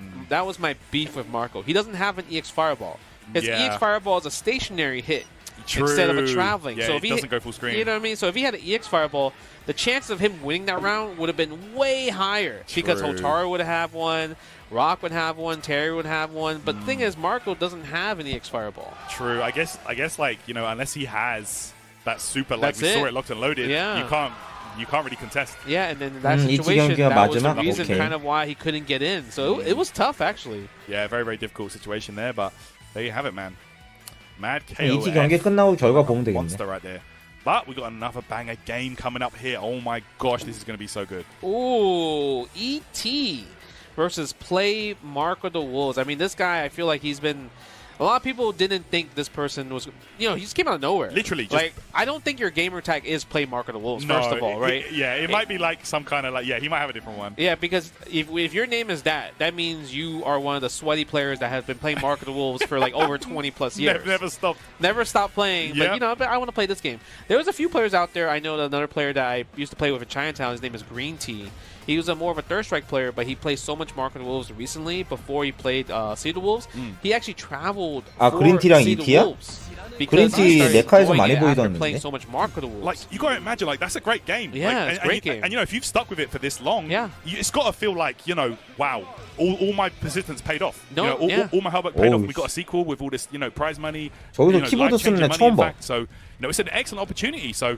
beef with Marco. He doesn't have an EX fireball. His Yeah. EX fireball is a stationary hit True. instead of a traveling. Yeah, so it doesn't go full screen. You know what I mean? So if he had an EX fireball, the chance of him winning that round would have been way higher because True. Hotaru would have one, Rock would have one, Terry would have one. But the thing is, Marco doesn't have an EX fireball. True. I guess like, you know, unless he has that super, like That's we saw it. it locked and loaded, Yeah. you can't really contest. Yeah, and then in that 이 situation, 경기가 that was the 마지막? reason 오케이. kind of why he couldn't get in. So it was tough, actually. Yeah, very, very difficult situation there, but there you have it, man. Mad 이지 KOF. 경기 끝나고 결과 보면 되겠네. Monster right there. But we got another banger game coming up here. Oh my gosh, this is going to be so good. Ooh, ET versus Play Marco the Wolves. I mean, this guy, I feel like he's been A lot of people didn't think this person was, he just came out of nowhere. Literally, just, like I don't think your gamer tag is play Mark of the Wolves. No, first of all, right? It might be like some kind of he might have a different one. Yeah, because if your name is that means you are one of the sweaty players that has been playing Mark of the Wolves for like over 20 plus years. Never stopped playing. Yep. But I want to play this game. There was a few players out there. I know that another player that I used to play with in Chinatown. His name is Green Tea. He was more of a Third Strike player, but he plays so much Mark of the Wolves recently. Before he played Sea of the Wolves, he actually traveled. 그린티랑 이티야? 그린티 네카에서 많이 보이던데. Playing so much Mark of the Wolves. Like you got to imagine, that's a great game. Yeah, it's a great game. And if you've stuck with it for this long, it's got to feel like wow, all my persistence paid off. All my hard work paid off. We got a sequel with all this, prize money. 저기서 키보드 쓰는 애 처음 봐. So it's an excellent opportunity. So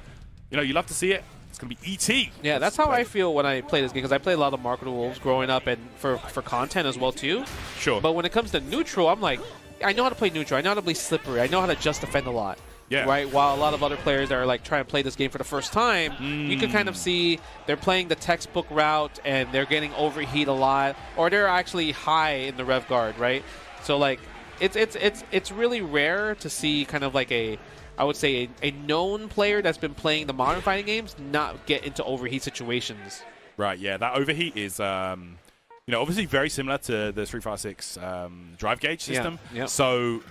you love to see it. It's going to be E.T. Yeah, that's how I feel when I play this game, because I play a lot of Mark of the Wolves growing up and for content as well, too. Sure. But when it comes to neutral, I'm like, I know how to play neutral. I know how to play slippery. I know how to just defend a lot. Yeah. Right? While a lot of other players that are like trying to play this game for the first time, you can kind of see they're playing the textbook route and they're getting overheat a lot, or they're actually high in the rev guard, right? So like it's really rare to see kind of like I would say a known player that's been playing the modern fighting games not get into overheat situations. Right, yeah, that overheat is obviously very similar to the 356 drive gauge system. Yeah. So,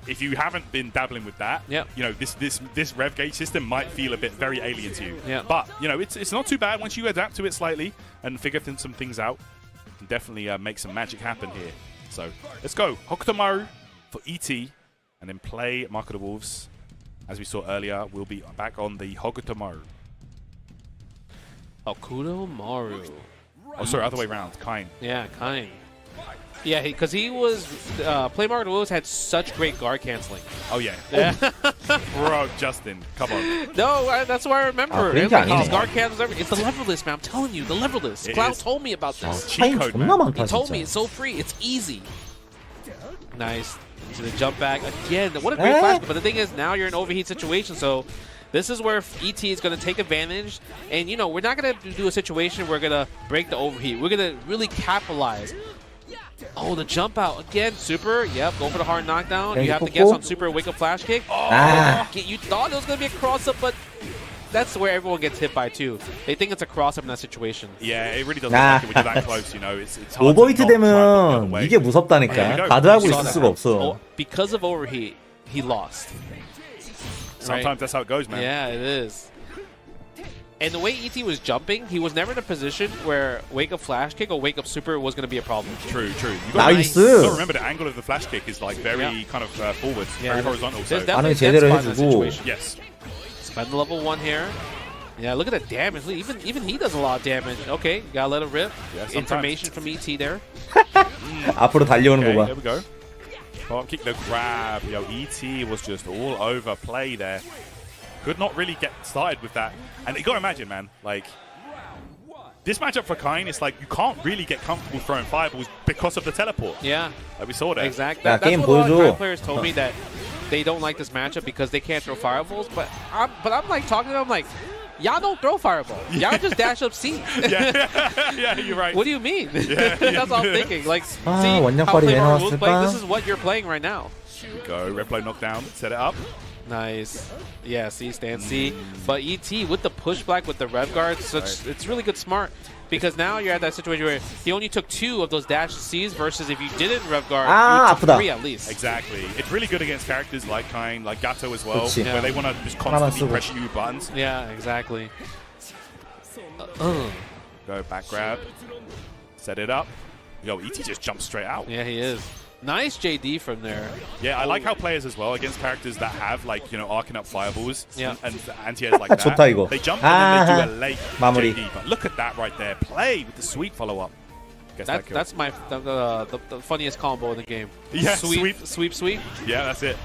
if you haven't been dabbling with that, this rev gauge system might feel a bit very alien to you. Yeah. But, it's not too bad once you adapt to it slightly and figure some things out. You can definitely make some magic happen here. So, let's go. Hokutomaru for ET and then play Mark of the Wolves. As we saw earlier, we'll be back on the Hokutomaru. Hokutomaru. Oh, sorry, other way around. Kain. Yeah, Kain. Yeah, because he was play Mark of the Wolves had such great guard canceling. Oh yeah. Bro, Justin, come on. No, that's what I remember. 그런 게 His 아니네. guard cancels everything. It's the leverless, man. I'm telling you, the leverless. It Cloud is. told me about this. 차이 존나 많다 He told 진짜. me it's so free. It's easy. Nice. To the jump back again. What a great flash! But the thing is, now you're in an overheat situation, so this is where ET is going to take advantage. And we're not going to do a situation where we're going to break the overheat. We're going to really capitalize. Oh, the jump out again. Super. Yep. Go for the hard knockdown. You have to guess on super wake up flash kick. You thought it was going to be a cross up, but that's where everyone gets hit by too. They think it's a cross up in that situation. Yeah, it really doesn't like it when you're that close. It's hard 오버히트 to not try and block 되면 away. 이게 무섭다니까. 가드하고 있을 수가 없어. Because of overheat, he lost. Sometimes that's how it goes, man. Yeah, it is. And the way ET was jumping, he was never in a position where wake up flash kick or wake up super was going to be a problem. True. You 나이스. got to remember the angle of the flash kick is like very kind of forward, very horizontal. So 반응 제대로 해주고. yes. Spend level 1 here. Yeah, look at the damage. Even he does a lot of damage. Okay, gotta let it rip. Yeah, information from ET there. 앞으로 달려오는 Okay, 거 봐. there we go. Oh, kick the grab. Yo, ET was just all over play there. Could not really get started with that. And you got to imagine, man, like, this matchup for Kain is like you can't really get comfortable throwing fireballs because of the teleport. Yeah. Like we saw there. Exactly. 야, That's 게임 what a lot of 보여줘. Thai players told me, that they don't like this matchup because they can't throw fireballs. But I'm like talking to them like, y'all don't throw fireballs. Y'all just dash up C. Yeah, you're right. What do you mean? Yeah. That's all I'm thinking. Like, see 원정팔이 how 왜 Playmore Rules 나왔을까? play? This is what you're playing right now. Here we go. Replo knockdown. Set it up. Nice. Yeah, C stand C. But ET with the pushback with the rev guard, it's really good smart. Because now you're at that situation where he only took 2 of those dash C's versus if you didn't rev guard, you took 아프다. 3 at least. Exactly. It's really good against characters like Kain, like Gato as well, 그치. where they want to just 하나만 constantly 쓰고. pressure you with buttons. Yeah, exactly. Go back grab. Set it up. Yo, ET just jumps straight out. Yeah, he is. Nice JD from there. Yeah, I like how players as well against characters that have like arcing up fireballs Yeah. and anti-airs like 좋다, that. 이거. They jump and then they do a late 마무리. JD. But look at that right there. Play with the sweep follow-up. That's my the funniest combo in the game. Yeah, sweep. Yeah, that's it.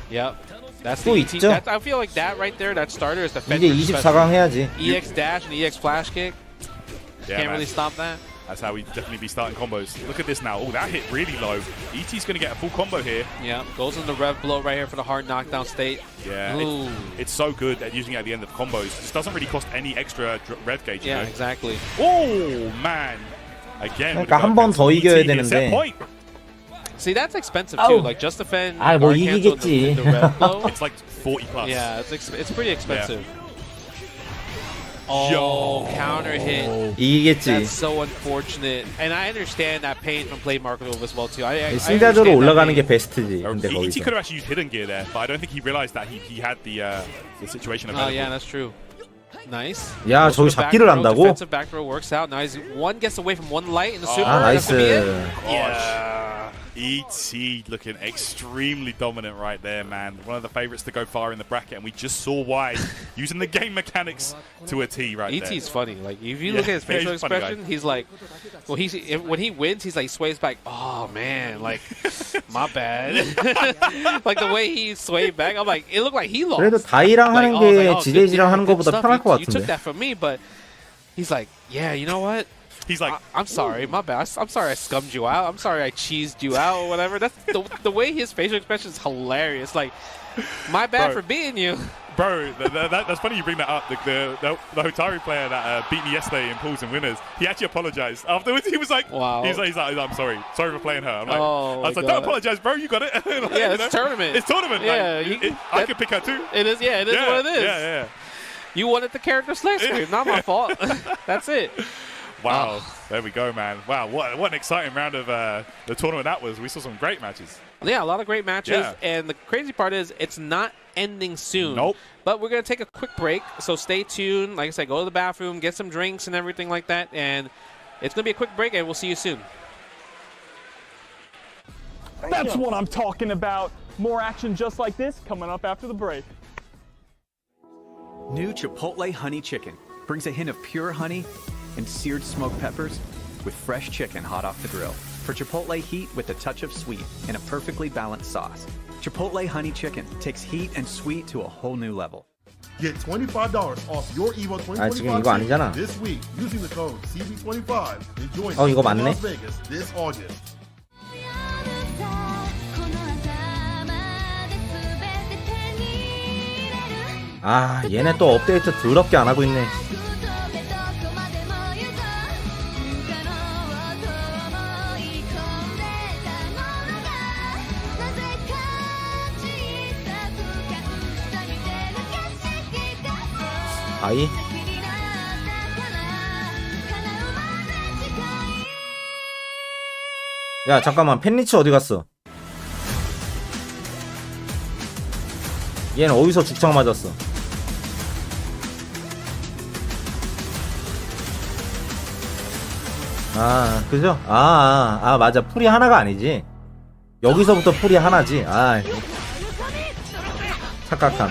Yep. That's 또 the 있죠? ET. I feel like that right there, that starter is the 이제 24강 해야지. EX dash and EX flash kick. Yeah, Can't man. really stop that. That's how we definitely be starting combos. Look at this now. Oh, that hit really low. ET's going to get a full combo here. Yeah, goes in the rev blow right here for the hard knockdown state. Yeah, Ooh. it's so good at using it at the end of combos. This doesn't really cost any extra rev gauge. Yeah, you know? exactly. Oh, man. Again. 그러니까 한 번 더 이겨야 되는데. See, that's expensive Ow. too. Like just defend. 아, 뭐 guard cancel and 이기겠지. the red blow. It's like 40 plus. Yeah, it's pretty expensive. Yo. Oh, counter hit. 이기겠지. That's so unfortunate. And I understand that pain from play Marco as well too. I 승자조로 understand 올라가는 that 게 베스트지. 근데 He 거기서. could have actually used hidden gear there, but I don't think he realized that he had the situation pain. Oh available. yeah, that's true. Nice. 야, Goes for 저기 the back 잡기를 throw, 한다고? Defensive back throw works out. Now he's one gets away from one light in the super. 아, That's gonna be it. 나이스. Yeah. ET looking extremely dominant right there, man. One of the favorites to go far in the bracket, and we just saw why using the game mechanics to a T right there. ET's funny. Like if you look at his facial he's a funny guy. expression, he's like, well, when he wins, he's like he sways back. Oh man, like my bad. Like the way he swayed back, I'm like, it looked like he lost. 그래도 다이랑 Like, 하는 I was 게 like, oh, 지데이지랑 하는 good 것보다 stuff. 편할 것 You took 같은데. that from me, but he's like, yeah, you know what? He's like, I'm sorry, my bad. I'm sorry I scummed you out. I'm sorry I cheesed you out or whatever. That's the way his facial expression is hilarious. Like, my bad for beating you. Bro, that's funny you bring that up. The Hotaru player that beat me yesterday in pools and winners, he actually apologized afterwards. He was like, wow. He's like, I'm sorry for playing her. I'm like, oh I was like, don't apologize, bro. You got it. Like, yeah, it's tournament. It's tournament. Yeah, like, I can pick her too. It is. Yeah, it is what it is. Yeah. You wanted the character select screen, not my fault. That's it. Wow, there we go, man. Wow, what an exciting round of the tournament that was. We saw some great matches. Yeah, a lot of great matches. Yeah. And the crazy part is it's not ending soon. Nope. But we're going to take a quick break, so stay tuned. Like I said, go to the bathroom, get some drinks and everything like that. And it's going to be a quick break, and we'll see you soon. That's what I'm talking about. More action just like this coming up after the break. New Chipotle Honey Chicken brings a hint of pure honey and seared smoked peppers with fresh chicken hot off the grill. For Chipotle heat with a touch of sweet in a perfectly balanced sauce. Chipotle Honey Chicken takes heat and sweet to a whole new level. Get $25 off your EVO 아, 지금 이거 2025 아니잖아. this week using the code CB25 and join 이거 맞네. Las Vegas this August. 아, 얘네 또 업데이트 더럽게 안 하고 있네. 아이. 야, 잠깐만. 팬리치 어디 갔어? 얘는 어디서 죽창 맞았어? 아, 그죠? 맞아. 풀이 하나가 아니지. 여기서부터 풀이 하나지. 아, 착각함.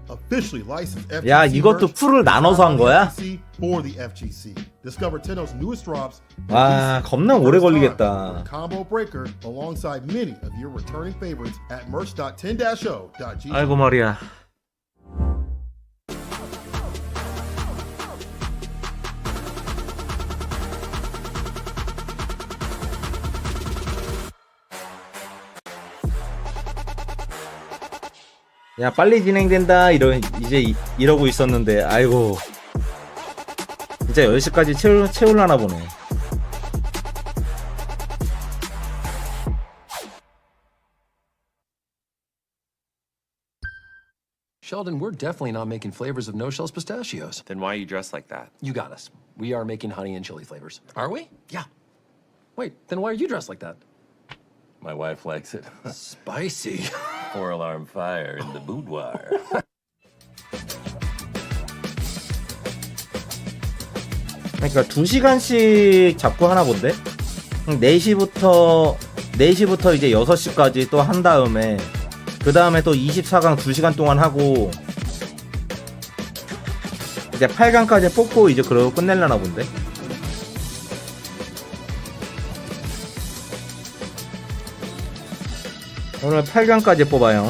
Officially licensed FGC 야, 이것도 풀을 나눠서 한 거야? for the FGC. Discover Tenno's newest drops. 와, 겁나 오래 걸리겠다. 콤보브레이커 alongside many of your returning favorites at merch.10-o.g. 아이고 머리야. 야, 빨리 진행된다 이제 이러고 있었는데 아이고 진짜 10시까지 채울라나 보네. Sheldon, we're definitely not making flavors of no-shells pistachios. Then why are you dressed like that? You got us. We are making honey and chili flavors. Are we? Yeah. Wait, then why are you dressed like that? My wife likes it. Spicy. 4-alarm fire in the boudoir. 그러니까 2시간씩 잡고 하나 본데? 4시부터 이제 6시까지 또 한 다음에 그 다음에 또 24강 2시간 동안 하고 이제 8강까지 뽑고 이제 그러고 끝낼라나 본데? 오늘 8강까지 뽑아요.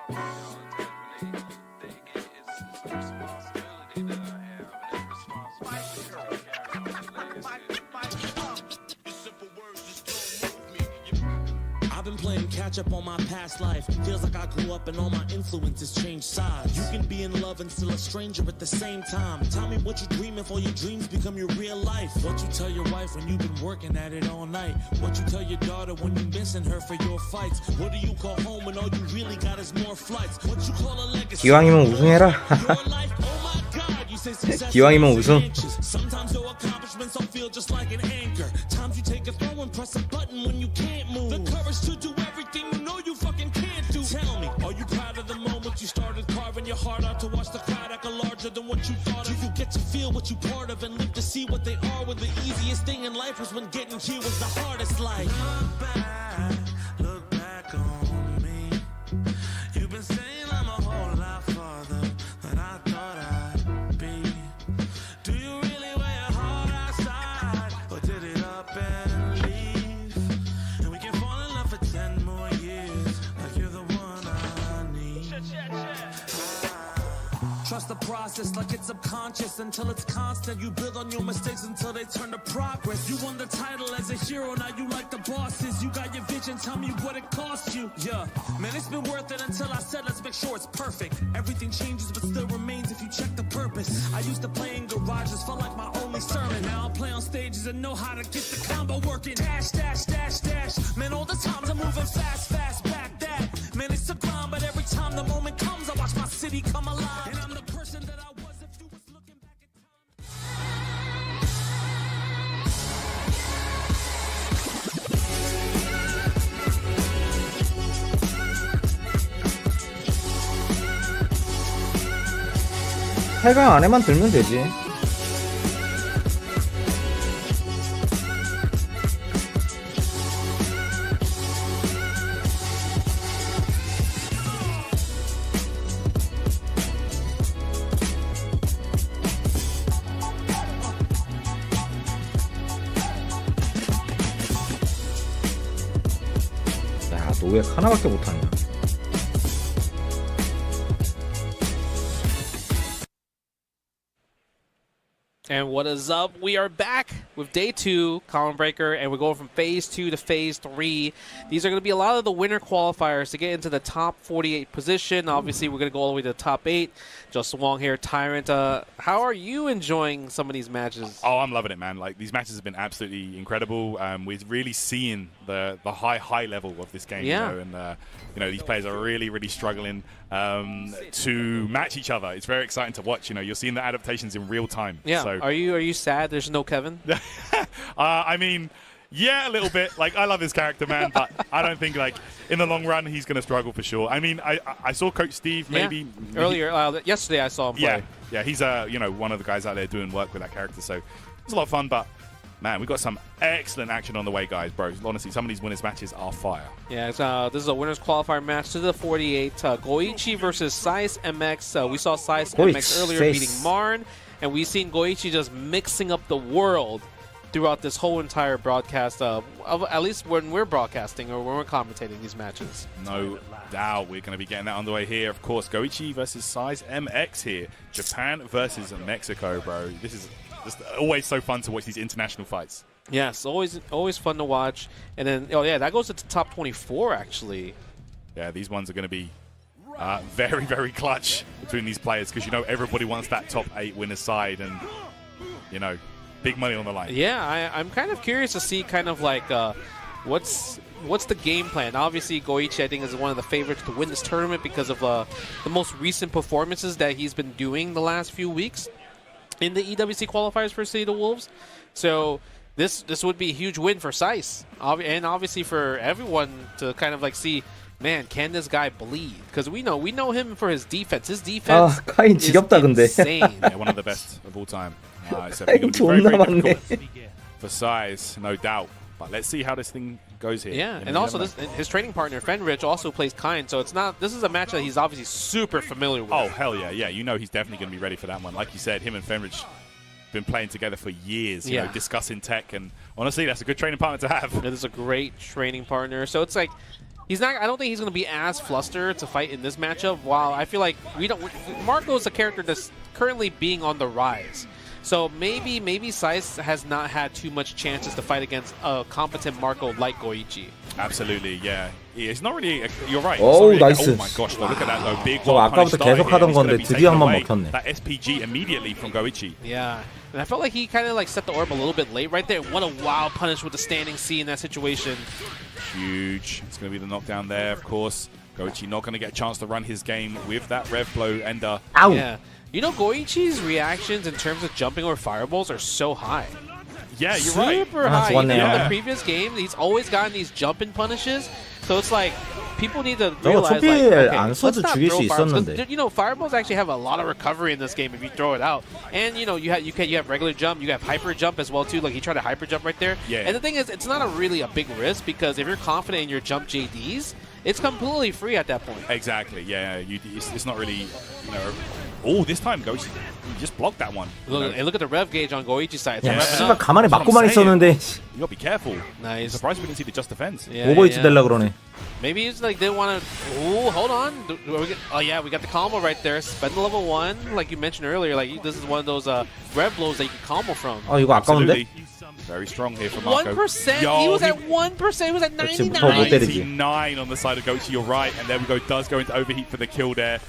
I've been playing catch up on my past life. Feels like I grew up and all my influences changed sides. You can be in love and still a stranger at the same time. Tell me what you're dreaming for, your dreams become your real life. What you tell your wife when you've been working at it all night. What you tell your daughter when you're missing her for your fights. What do you call home when all you really got is more flights? What you call a legacy? 기왕이면 우승해라. 기왕이면 우승. Sometimes your accomplishments don't feel just like an anchor. Times you take a throw and press a button when you can't move. The courage to do everything you know you fucking can't do. Tell me, are you proud of the moment you started carving your heart out to watch the crowd echo larger than what you thought of? You get to feel what you're part of and live to see what they are. When the easiest thing in life was when getting here was the hardest. Like, look back on me. You've been saying I'm a whole lot farther than I thought I'd be. Do you really wear your heart outside, or did it up and leave? And we can fall in love for 10 more years, like you're the one I need. Trust the process like it's subconscious until it's constant. You build on your mistakes until they turn to progress. You won the title as a hero, now you like the bosses. You got your vision, tell me what it cost you. Yeah, man, it's been worth it until I said let's make sure it's perfect. Everything changes but still remains if you check the purpose. I used to play in garages, felt like my only sermon. Now I play on stages and know how to get the combo working. Dash, dash, dash, dash. Man, all the times I'm moving fast, fast, back that. Man, it's a grind, but every time the moment comes, I watch my city come alive. And I'm the person that I was if you was looking back at time. 해강 안에만 들면 되지. 야, 너 왜 하나밖에 못하냐? And what is up? We are back with day 2, 콤보브레이커, and we're going from phase 2 to phase 3. These are going to be a lot of the winner qualifiers to get into the top 48 position. Obviously, we're going to go all the way to the top 8. Justin Wong here, Tyrant. How are you enjoying some of these matches? Oh, I'm loving it, man. Like, these matches have been absolutely incredible. We're really seeing the high level of this game. Yeah. You know, and you know, these players are really struggling to match each other. It's very exciting to watch. You know, you're seeing the adaptations in real time. Yeah. So. Are you sad there's no Kevin? I mean, yeah, a little bit. Like, I love this character, man, but I don't think, like, in the long run, he's going to struggle for sure. I mean, I saw Coach Steve maybe earlier yesterday. I saw him play. Yeah, he's you know, one of the guys out there doing work with that character, so it's a lot of fun. But man, we got some excellent action on the way, guys, bro. Honestly, some of these winners matches are fire. Yeah, this is a winners qualifier match to the 48. Goichi versus Size MX. We saw Size MX earlier beating Marn, and we've seen Goichi just mixing up the world throughout this whole entire broadcast, at least when we're broadcasting or when we're commentating these matches. No doubt we're going to be getting that on the way here. Of course, Goichi versus Size MX here. Japan versus Mexico, bro. This is just always so fun to watch these international fights. Yes, always fun to watch. And then, oh yeah, that goes to the top 24, actually. Yeah, these ones are going to be very clutch between these players because, you know, everybody wants that top 8 winner side and, you know, big money on the line. Yeah, I'm kind of curious to see kind of like what's the game plan. Obviously, Goichi, I think, is one of the favorites to win this tournament because of the most recent performances that he's been doing the last few weeks in the EWC qualifiers for City of the Wolves. So this would be a huge win for Sice, and obviously for everyone to kind of like see, man, can this guy bleed? Because we know him for his defense. His defense 카인 지겹다, 근데. insane. Yeah, one of the best of all time. So very difficult for Size, no doubt. But let's see how this thing goes here. Yeah, and also his training partner Fenrich also plays Kain, so it's not. This is a match that he's obviously super familiar with. Oh hell yeah, yeah! You know he's definitely going to be ready for that one. Like you said, him and Fenrich been playing together for years. You know, discussing tech, and honestly, that's a good training partner to have. It is a great training partner. So it's like, He's not. I don't think he's going to be as flustered to fight in this matchup. While I feel like Marco's a character that's currently being on the rise. So maybe Saiz has not had too much chances to fight against a competent Marco like Goichi. Absolutely, yeah. It's not really. You're right. Oh, nice. nice. Oh my gosh, look at that though. Big 저 아까부터 계속 하던 건데 드디어 한 번 먹혔네. That SPG immediately from Goichi. Yeah, and I felt like he kind of like set the orb a little bit late right there. What a wild punish with the standing C in that situation. Huge. It's going to be the knockdown there, of course. Goichi not going to get a chance to run his game with that Rev Blow Ender. Ow. Yeah. You know, Goichi's reactions in terms of jumping or fireballs are so high. Yeah, you're right. Super high. Even in the previous game, he's always gotten these jumping punishes. So it's like people need to realize, like, okay, let's not throw fireballs. 'Cause, you know, fireballs actually have a lot of recovery in this game if you throw it out. And you know, you have regular jump, you have hyper jump as well too. Like he tried to hyper jump right there. Yeah. And the thing is, it's not really a big risk because if you're confident in your jump JDs, it's completely free at that point. Exactly. Yeah. It's not really, you know. Oh, this time Goichi just blocked that one. Look, and look at the rev gauge on Goichi's side. 야, 씨발 가만히 맞고만 있었는데. You gotta be careful. Nice. I'm surprised we didn't see the just defense. Yeah, 오버히트 되려 그러네. Maybe he's like didn't want to. Oh, hold on. Oh yeah, we got the combo right there. Spend the level 1, like you mentioned earlier. Like this is one of those rev blows that you can combo from. 어 이거 아까운데? Very strong here for Marco. 1%. He was at 1%. He was at 99. 99 on the side of Goichi. You're right, and there we go. Does go into overheat for the kill there.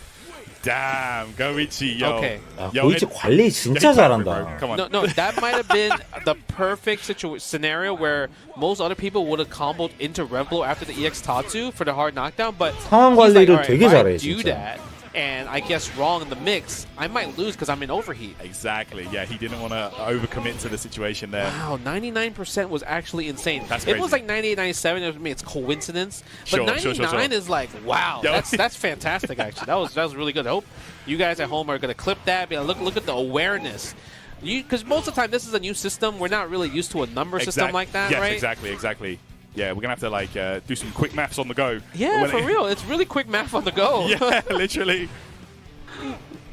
Damn, Goichi, yo. Okay. 고이치 관리 진짜 잘한다. Come on. No, that might have been the perfect scenario where most other people would have comboed into Rev Blow after the EX Tatsu for the hard knockdown, but 상황 he's like, 관리를 all right, 되게 if I 잘해, do 진짜. that, and I guess wrong in the mix, I might lose because I'm in overheat. Exactly. Yeah, he didn't want to overcommit to the situation there. Wow, 99% was actually insane. That's It crazy. was like 98, 97. I mean, it's coincidence, but Sure, 99 is like wow. Yo. That's fantastic. Actually, that was really good. I hope you guys at home are gonna clip that. Be like, look at the awareness. Because most of the time this is a new system. We're not really used to a number system like that, yes, right? Exactly. Yeah, we're gonna have to like do some quick maths on the go. Yeah, for real. It's really quick math on the go. Yeah, literally.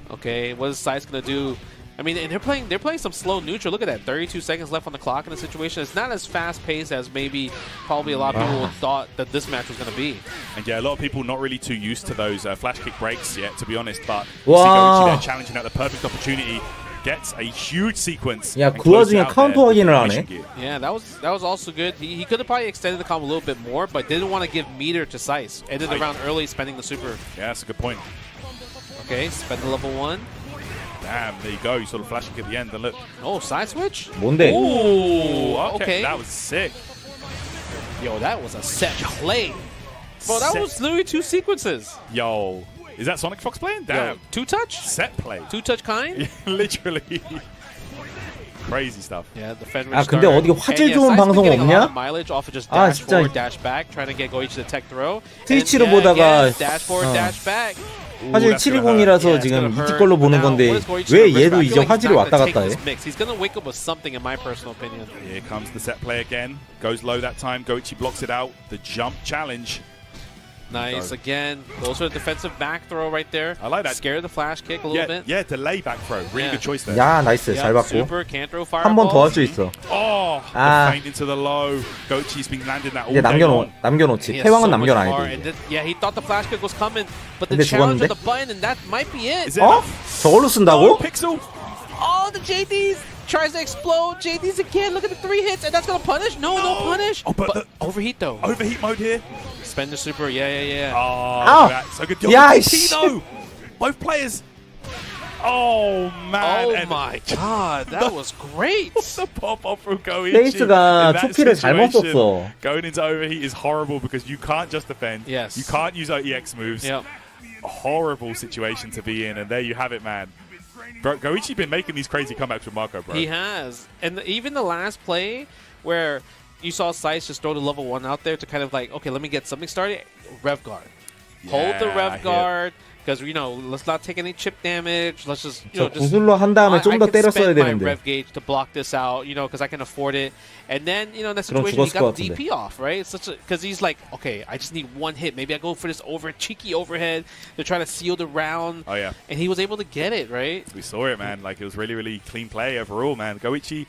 Okay, what is Saiz gonna do? I mean, and they're playing some slow neutral. Look at that, 32 seconds left on the clock in the situation. It's not as fast paced as maybe probably a lot of people thought that this match was gonna be. And yeah, a lot of people not really too used to those flash kick breaks yet, to be honest. But you see Goichi there challenging out the perfect opportunity. Gets a huge sequence. 야, 그 와중에 카운터 확인을 하네. Yeah, that was also good. He could have probably extended the combo a little bit more, but didn't want to give meter to Saiz. Ended the round early, spending the super. Yeah, that's a good point. Okay, spend the level 1. Damn, there you go. You saw the flash kick at the end. And look. Oh, side switch? 뭔데? Ooh, okay. That was sick. Yo, that was a set play. Bro, that was literally 2 sequences. Yo. Is that Sonic Fox playing? Damn. Yo, 2-touch? Set play. 2-touch kind? Literally. Crazy stuff. Yeah, the Fed 아 근데 어디 화질 좋은 방송 없냐? mileage off of just 아 dash forward, 진짜 dash back, trying to get Goichi to tech throw. 트위치로 보다가 dash forward, dash back. 화질 720이라서 지금 이지 걸로 보는 건데 왜 얘도 이제 화질이 왔다 갔다 해? He's gonna wake up with something, in my personal opinion. Here comes the set play again. Goes low that time. Goichi blocks it out. The jump challenge. Nice. Again, goes for the defensive back throw right there. I like that. Scare the flash kick a little bit. Yeah, delay back throw. Really good choice there. 야 나이스 잘 받고 super, can't throw 한 번 더 할 fireballs. 수 있어. Oh, 아. the feint into the low. Goichi's been landing that all 이제 day long. 남겨놓지. He has 태왕은 so much 남겨놔야 power, 돼. and yeah, he thought the flash kick was coming, but the 근데 challenge 죽었는데? of the button, and that might be it. Is it 어? 저걸로 쓴다고? Pixel. Oh, the JDs tries to explode. JDs again. Look at the 3 hits, and that's gonna punish. No punish. Oh, but the overheat though. Overheat mode here. Spend the super. Yeah. Oh, that's so good. Yeah, Tino. Both players. Oh man. Oh my god, that was great. The pop off from Goichi. 페이스가 In that 초키를 잘못 situation, 썼어. Going into overheat is horrible because you can't just defend. Yes. You can't use EX moves. Yep. A horrible situation to be in, and there you have it, man. Bro, Goichi's been making these crazy comebacks with Marco, bro. He has, and even the last play where you saw Saiz just throw the level 1 out there to kind of like, okay, let me get something started. Rev guard. Hold the rev guard. Because, you know, let's not take any chip damage. Let's just, you know, just... 구슬로 한 다음에 좀 더 때렸어야 I can spend my 되는데. rev gauge to block this out, you know, because I can afford it. And then, you know, in that 그럼 situation, he 죽었을 got 것 the 같은데. DP off, right? Because he's like, okay, I just need 1 hit. Maybe I go for this cheeky overhead to try to seal the round. Oh, yeah. And he was able to get it, right? We saw it, man. Like, it was really, really clean play overall, man. Goichi,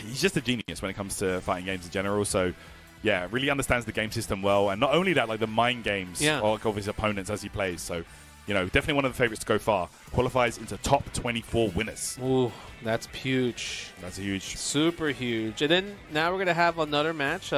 he's just a genius when it comes to fighting games in general. So, yeah, really understands the game system well, and not only that, like the mind games of his opponents as he plays. So, you know, definitely one of the favorites to go far. Qualifies into top 24 winners. Ooh, that's huge. That's huge. Super huge. And then now we're gonna have another match.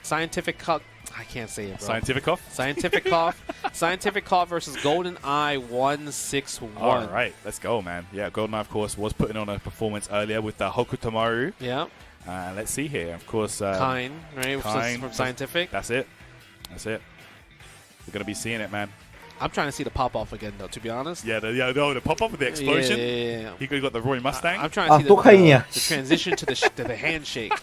Scientific Cough. I can't say it, bro. Scientific Cough? Scientific Cough. Scientific Cough versus GoldenEye 161. All right, let's go, man. Yeah, GoldenEye, of course, was putting on a performance earlier with the Hokutomaru. Yeah. Let's see here. Of course, Kine, right? Kine From Scientific. That's it. That's it. We're going to be seeing it, man. I'm trying to see the pop-off again, though, to be honest. Yeah, the pop-off with the explosion. Yeah. He got the Roy Mustang. I'm trying to see the transition to the handshake.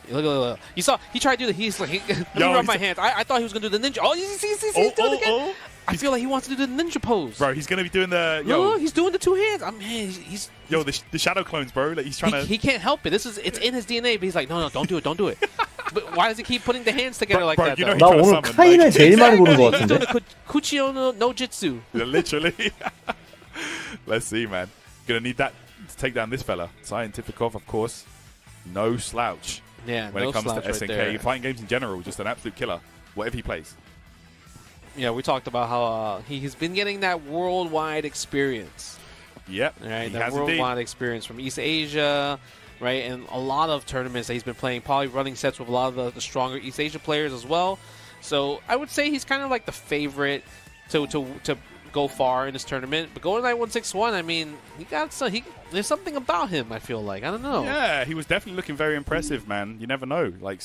Look. You saw, he tried to do he's like, let me rub my hands. I thought he was going to do the ninja. Oh, he's doing it again. I feel like he wants to do the ninja pose. Bro, he's going to be doing the... No, he's doing the two hands. I mean, he's Yo, the shadow clones, bro. Like, he's trying to... He can't help it. It's in his DNA, but he's like, no, don't do it. But why does he keep putting the hands together like that, you know 나 오늘 카인을 제일 많이 보는 것 같은데. Kuchiyo no Jitsu. Literally. Let's see, man. Going to need that to take down this fella. Scientific Off, of course. No slouch. Yeah, when no it comes to slouch SNK. right Fighting games in general, just an absolute killer. Whatever he plays. Yeah, we talked about how he's been getting that worldwide experience. Yep, right, he that has worldwide indeed. experience from East Asia, right, and a lot of tournaments that he's been playing, probably running sets with a lot of the stronger East Asia players as well. So I would say he's kind of like the favorite to go far in this tournament. But GoldenEye 161, I mean, there's something about him, I feel like. I don't know. Yeah, he was definitely looking very impressive, man. You never know. Like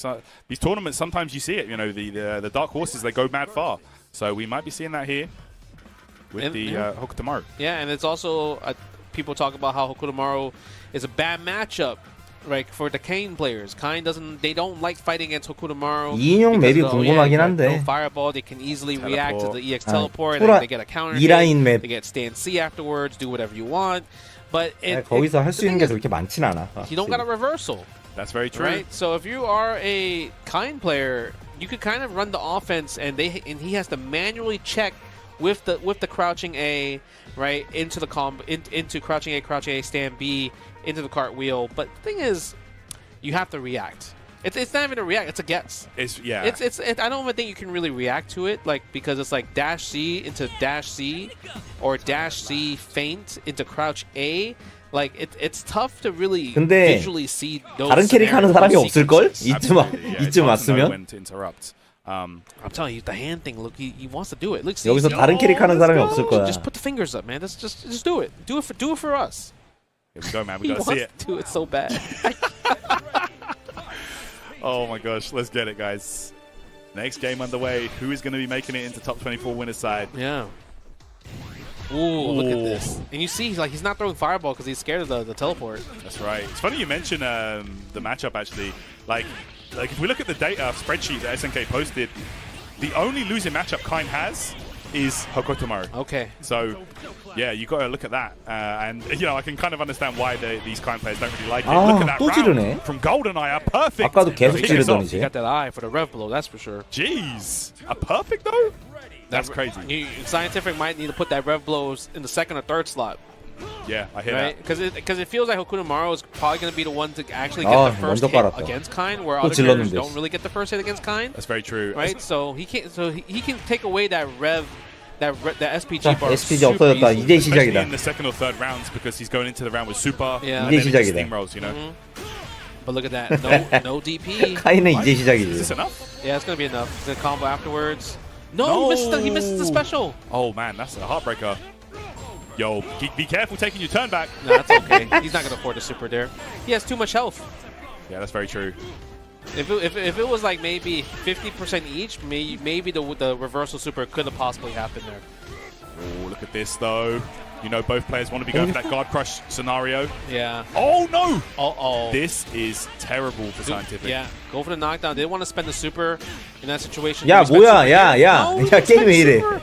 these tournaments, sometimes you see it. You know, the dark horses, they go mad far. So we might be seeing that here with the Hokutomaru. Yeah, and it's also people talk about how Hokutomaru is a bad matchup, right, for the Kane players. Kane they don't like fighting against Hokutomaru. 이인용 맵이 궁금하긴 한데. No fireball, they can easily react to the EX teleport. 토라, They get a counter. 2라인 맵. They get stand C afterwards. Do whatever you want. But 거기서 할 수 있는 게 그렇게 많진 않아. You don't got a reversal. That's very true. Right. So if you are a Kine player, you could kind of run the offense, and he has to manually check with the crouching A, right, into the into crouching A, stand B, into the cartwheel. But the thing is, you have to react. It's not even a react. It's a guess. It's I don't even think you can really react to it, like, because it's like dash C into dash C, or dash C feint into crouch A. Like it's tough to really visually see those. 다른 캐릭 하는 사람이 없을 걸? 이쯤 왔으면. I'm telling you, the hand thing. Look, he wants to do it. Look, 여기서 다른 캐릭 하는 사람이 없을 거야. Just put the fingers up, man. Just do it. Do it for us. Here we go, man. We gotta see it. He wants to do it so bad. Oh my gosh, let's get it, guys. Next game underway. Who is going to be making it into top 24 winners side? Yeah. Ooh, look at this. And you see, he's not throwing fireball because he's scared of the teleport. That's right. It's funny you mention the matchup, actually. Like if we look at the data spreadsheet that SNK posted, the only losing matchup Kine has is Hokutomaru. Okay. So, yeah, you got to look at that. And, you know, I can kind of understand why these Kine players don't really like it. Look at that round from GoldenEye, a perfect. 아까도 계속 찌르더니 He got that eye for the rev blow, that's for sure. Jeez. A perfect, though? That's crazy. Scientific might need to put that rev blows in the second or third slot. Yeah, I hear that. Because it feels like Hokutomaru is probably going to be the one to actually get the first hit against Kine, where other characters don't really get the first hit against Kine. That's very true. Right? So he can take away that rev, that SPG bar. SPG 없어졌다. 이제 시작이다. In the second or third rounds, because he's going into the round with super. Yeah. And 이제 then 시작이다. steamrolls, you know. But look at that. No DP. 카인은 이제 시작이지. Is this enough? Yeah, it's going to be enough. The combo afterwards. No, he missed the special. Oh, man, that's a heartbreaker. Yo, be careful taking your turn back. No, that's okay. He's not going to afford a super there. He has too much health. Yeah, that's very true. If it was like maybe 50% each, maybe the reversal super could have possibly happened there. Oh, look at this, though. You know, both players want to be going for that guard crush scenario. Yeah. Oh, no! Uh-oh. This is terrible for Scientific. Yeah, go for the knockdown. They didn't want to spend the super in that situation. 야, 뭐야, 야, 게임 왜 이래?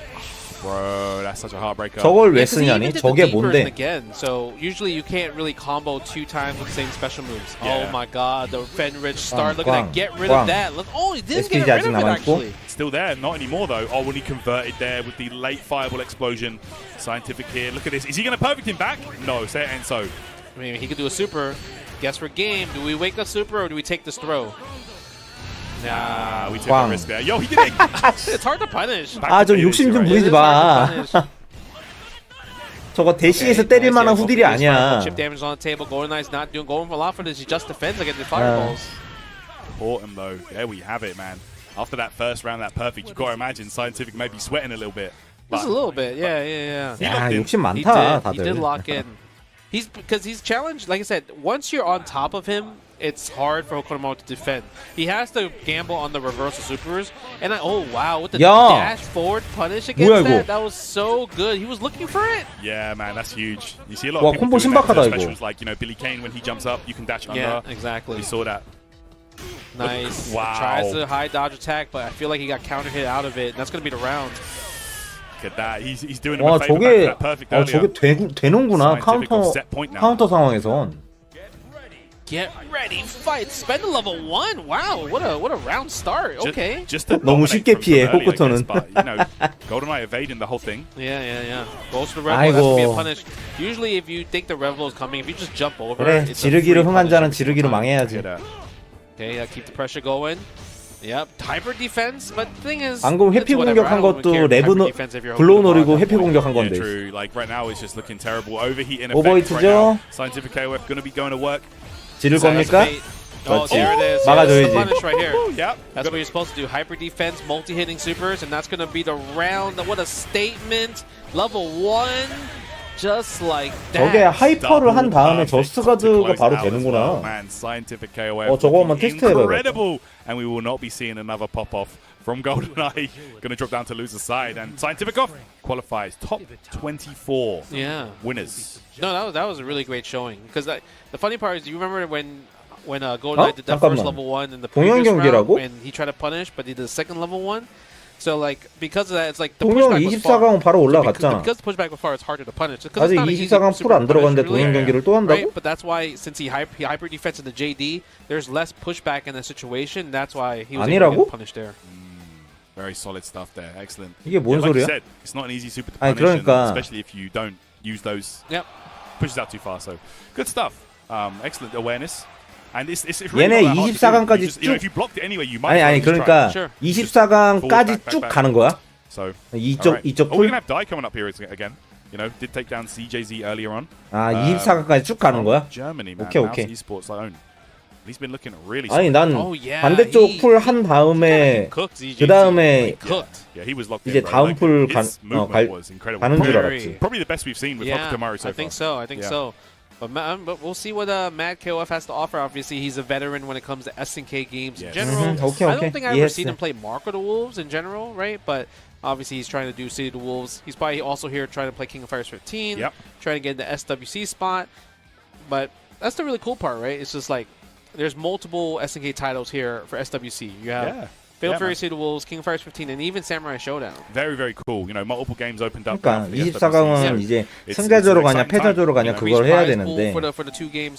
Bro, that's such a heartbreaker. 저걸 왜 쓰냐니? 저게 뭔데? Again, so usually you can't really combo 2 times with the same special moves. Yeah. Oh my god, the Fenrich start. Look at that. Get rid of that. Look, oh, he didn't get rid of it actually. Still there, not anymore though. Oh, when he converted there with the late fireball explosion. Scientific here. Look at this. Is he going to perfect him back? No, say it ain't so. I mean, he could do a super. Guess for game. Do we wake up super or do we take this throw? Nah, we took a risk there. Yo, he did it. It's hard to punish. 아, 좀 욕심 좀 부리지 마. 저거 대시에서 때릴 만한 후딜이 아니야. Chip damage on the table. Golden Knight's not going for a lot for this. He just defends against the fireballs. Caught him though. There we have it, man. After that first round, that perfect, you gotta imagine Scientific may be sweating a little bit. Just a little bit, yeah. 야, 욕심 많다, He did 다들. lock in. Because he's challenged. Like I said, once you're on top of him, it's hard for Hokutomaru to defend. He has to gamble on the reversal supers. And oh wow, with the dash forward punish against that was so good. He was looking for it. Yeah, man, that's huge. You see a lot 와, of people 콤보 doing that 신박하다, with 이거. specials, like, you know, Billy Kane, when he jumps up, you can dash under. Yeah, exactly. We saw that. Nice. Wow. Tries to high dodge attack, but I feel like he got counter hit out of it. And that's going to be the round. Look at that. He's doing him 와, a favor 저게 back to that perfect earlier. 저게 되는구나. Scientific on set point now. 카운터 상황에선. Get ready, fight. Spend a level 1. Wow, what a round start. Okay. Just 너무 쉽게 피해, 호쿠토는. You know, GoldenEye evading the whole thing. Yeah. Goes to the Rebel, has to be a punish. Usually if you think the Rebel is coming, if you just jump over, 그래, it's a 지르기로 free 흥한 자는 punish. 지르기로 망해야지. Okay, keep the pressure going. Yep, hyper defense, but the thing is, 방금 회피 공격한 것도 레브 블로우 노리고 회피 공격한 건데. Yeah, true. Like right now, it's just looking terrible. Overheating effect 오버히트죠? right now. Scientific KOF going to be going to work. 지를 겁니까? Oh, there it is. 막아줘야지. That's the punish right here. Yep. That's what you're supposed to do. Hyper defense, multi-hitting supers, and that's going to be the round. What a statement. Level 1, just like that. 저게 하이퍼를 한 다음에 저스트가드가 바로 되는구나. Man, Scientific KOF. 저거 한번 테스트 해봐야겠다. Incredible. And we will not be seeing another pop-off from GoldenEye. Going to drop down to loser's side. And Scientific off qualifies top 24 winners. No, that was a really great showing. Because the funny part is, you remember when GoldenEye did that first level 1 in the previous round, and he tried to punish, but he did the second level 1. So like because of that, it's like the 동영 pushback was far. 24강 바로 올라갔잖아. Because the pushback was far, it's harder to punish. 아직 24강 풀 안 들어갔는데 동영 경기를 또 한다고? Right? But that's why since he hyper defense in the JD, there's less pushback in the situation. That's why he was able to get punished there. Very solid stuff there. Excellent. 이게 뭔 like 소리야? you said, it's not an easy super to 아니, punish, 그러니까. especially if you don't use those. Yep. Pushes out too far. So good stuff. Excellent awareness. And it's really 얘네 not that hard to do. 24강까지 You just, you know, 쭉 if you blocked it anyway, you might. 아니 그러니까 24강까지 쭉 가는 거야. So 이쪽 Oh, we're 풀. gonna have Dai coming up here again. You know, did take down CJZ earlier on. 아 24강까지 쭉 가는 거야? Germany, man. 오케이 Mouse 오케이. Esports own. He's been looking really. 아니 난 yeah, 반대쪽 풀 한 다음에 그 다음에 Yeah, he was locked 이제 in, bro. 다음 Like, 풀 his movement was incredible. 가는 줄 알았지. Probably the best we've seen with Hokutomaru so far. I think so. I think so. But we'll see what Mad KOF has to offer. Obviously, he's a veteran when it comes to SNK games in general. I don't think I've ever seen him play Mark of the Wolves in general, right? But obviously, he's trying to do City of the Wolves. He's probably also here trying to play King of Fighters 15, trying to get in the SWC spot. But that's the really cool part, right? It's just like there's multiple SNK titles here for SWC. You have Fatal Fury, City of the Wolves, King of Fighters 15, and even Samurai Showdown. Very, very cool. You know, multiple games opened up. 그러니까 24강은 이제 승자조로 가냐 패자조로 가냐 그걸 해야 되는데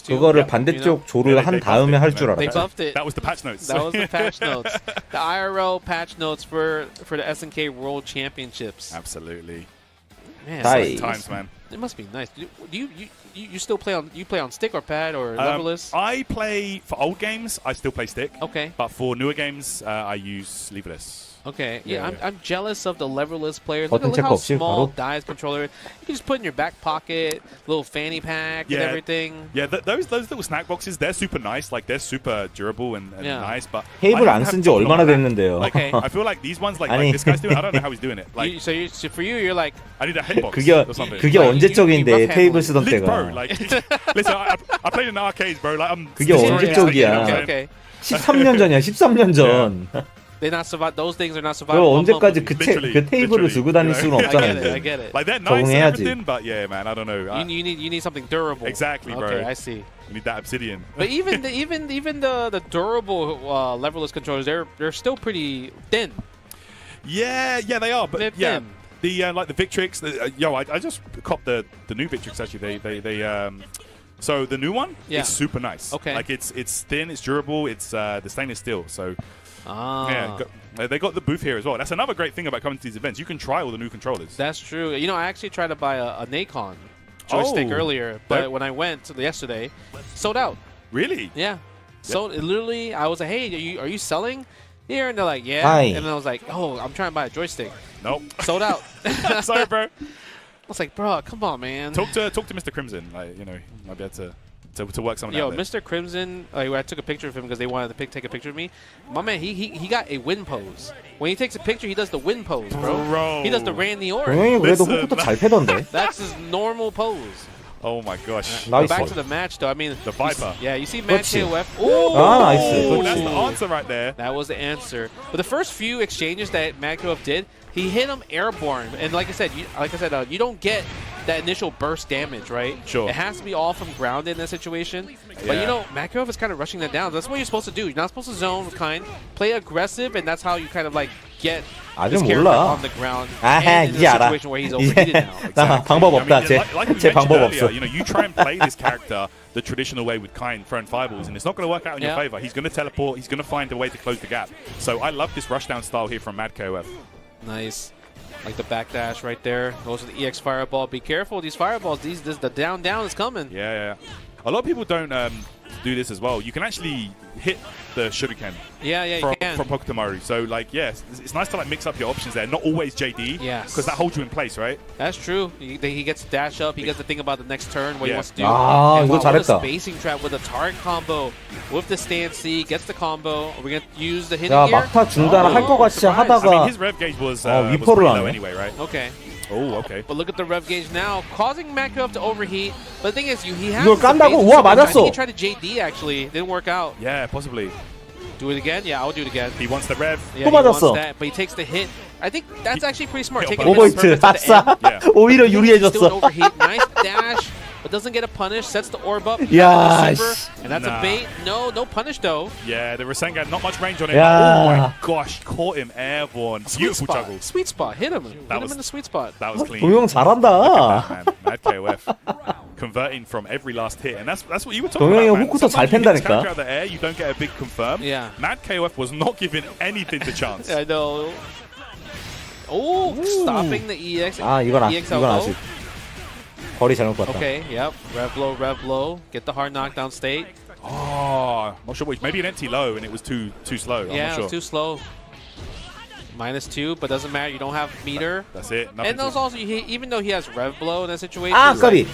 그거를 반대쪽 조를 한 다음에 할 줄 They 알았지. buffed it. That was the patch notes. That was the patch notes. The IRL patch notes for the SNK World Championships. Absolutely. Man, Nice. Times, man. It must be nice. Do you still play on stick or pad or leverless? I play for old games. I still play stick. Okay. But for newer games, I use leverless. Okay. Yeah, I'm jealous of the leverless players. 버튼 Look 체크 how 없이 small 바로? Dai's controller. You can just put in your back pocket, little fanny pack and everything. Yeah, those little snack boxes, they're super nice. Like they're super durable and nice. But 테이블 I 안 have 쓴 지 not 얼마나 that. 됐는데요. Like, I feel like these ones, like 아니. this guy's doing. I don't know how he's doing it. Like, So for you, you're like, I need a hitbox or something. 그게 언제적인데 테이블 쓰던 Bro, 때가. like, listen, I played in the arcades, bro. Like, I'm. 그게 언제적이야. okay. 13년 전이야. 13년 전. They not survive. Those things are not 그 survivable. 언제까지 그 테이블을 들고 다닐 수는 없잖아. I get it. Like they're nice and 적응해야지. everything, but yeah, man, I don't know. You need something durable. Exactly, bro. Okay, I see. You need that obsidian. But even the durable leverless controllers, they're still pretty thin. Yeah, they are. But They're yeah, thin. the like the Victrix. I just copped the new Victrix actually. They so the new one is super nice. Okay. Like it's thin, it's durable, it's the stainless steel. So they got the booth here as well. That's another great thing about coming to these events. You can try all the new controllers. That's true. You know, I actually tried to buy a Nacon joystick earlier, but when I went yesterday, sold out. Really? Yeah. So literally, I was like, "Hey, are you selling?" here, and they're like, yeah. Hi. And then I was like, oh, I'm trying to buy a joystick. Nope. Sold out. Sorry, bro. I was like, bro, come on, man. Talk to Mr. Crimson. Like, you know, might be able to work something out there. Mr. Crimson, I took a picture of him because they wanted to take a picture of me. My man, he got a win pose. When he takes a picture, he does the win pose, bro. He does the Randy Orton. 동영이 그래도 호쿠토 잘 패던데. That's his normal pose. Oh my gosh. Nice Back one. to the match, though. I mean, The Viper. You see Mad 그렇지. KOF. nice. That's 그렇지. the answer right there. That was the answer. But the first few exchanges that Mad KOF did, he hit him airborne, and like I said, you don't get that initial burst damage, right? Sure. It has to be all from ground in that situation. But you know, Mad KOF is kind of rushing that down. That's what you're supposed to do. You're not supposed to zone with kind, play aggressive, and that's how you kind of like get this character 몰라. on the ground. 아하, and in 이제 a al아. situation where he's overheated now. 나 방법 I 없다. mean, like we 제 방법 mentioned earlier, 없어. you know, you try and play this character the traditional way with Kain throwing fireballs, and it's not going to work out in your favor. He's going to teleport. He's going to find a way to close the gap. So I love this rushdown style here from Mad KOF. Nice. Like the backdash right there. Goes to the EX fireball. Be careful, these fireballs. The down is coming. Yeah. A lot of people don't do this as well. You can actually hit the shuriken you can. from Pokutomaru. So, like, yes, it's nice to like mix up your options there. Not always JD. Yes. Because that holds you in place, right? That's true. He gets to dash up. He gets to think about the next turn, what he wants to do. 아, And 이거 what a 잘했다. spacing trap with a target combo. With the stand C, gets the combo. Are we going to use the hitting 야, gear? 막타 중단 할 것 같이 I mean, 하다가 his rev gauge was 위포를 pretty low 하네. anyway, right? Okay. Oh, okay. But look at the rev gauge now, causing Mad KOF to overheat. But the thing is, he has 이걸 the 깐다고? basic 우와, so much. I 맞았어. think he tried to JD actually. Didn't work out. Yeah, possibly. Do it again? Yeah, I'll do it again. He wants the rev. Yeah, 또 he wants 맞았어. that, but he takes the hit. I think that's actually pretty smart. Hit Taking on a hit on 오버히트 purpose at the 아싸. end. 오히려 Still an 유리해졌어. overheat. Nice dash, but doesn't get a punish. Sets the orb up. 야, Super, 씨. and that's Nah. a bait. No punish though. Yeah, the Rasengan, not much range on him. Yeah. Oh my gosh, caught him airborne. Beautiful spot. juggle. Sweet spot. Hit him. Hit him was- in the sweet spot. That was clean. 동영 잘한다. Man, Mad KOF. Converting from every last hit, and that's what you were talking 동영이 about. Man. 호쿠토 잘 Sometimes you hit this 팬다니까. character out of the air, you don't get a big confirm. Yeah. Mad KOF was not given anything to chance. I know. Oh, stopping the EX. 아, 이건 EX 이건 elbow. 아직 거리 잘못 봤다. Okay, yep. Rev low. Get the hard knockdown state. Oh, not sure which. Maybe an empty low, and it was too slow. I'm Yeah, not sure. it's too slow. -2, but doesn't matter. You don't have meter. That's it. Nothing And those to- also, even though he has rev blow in that situation, 아, 까비.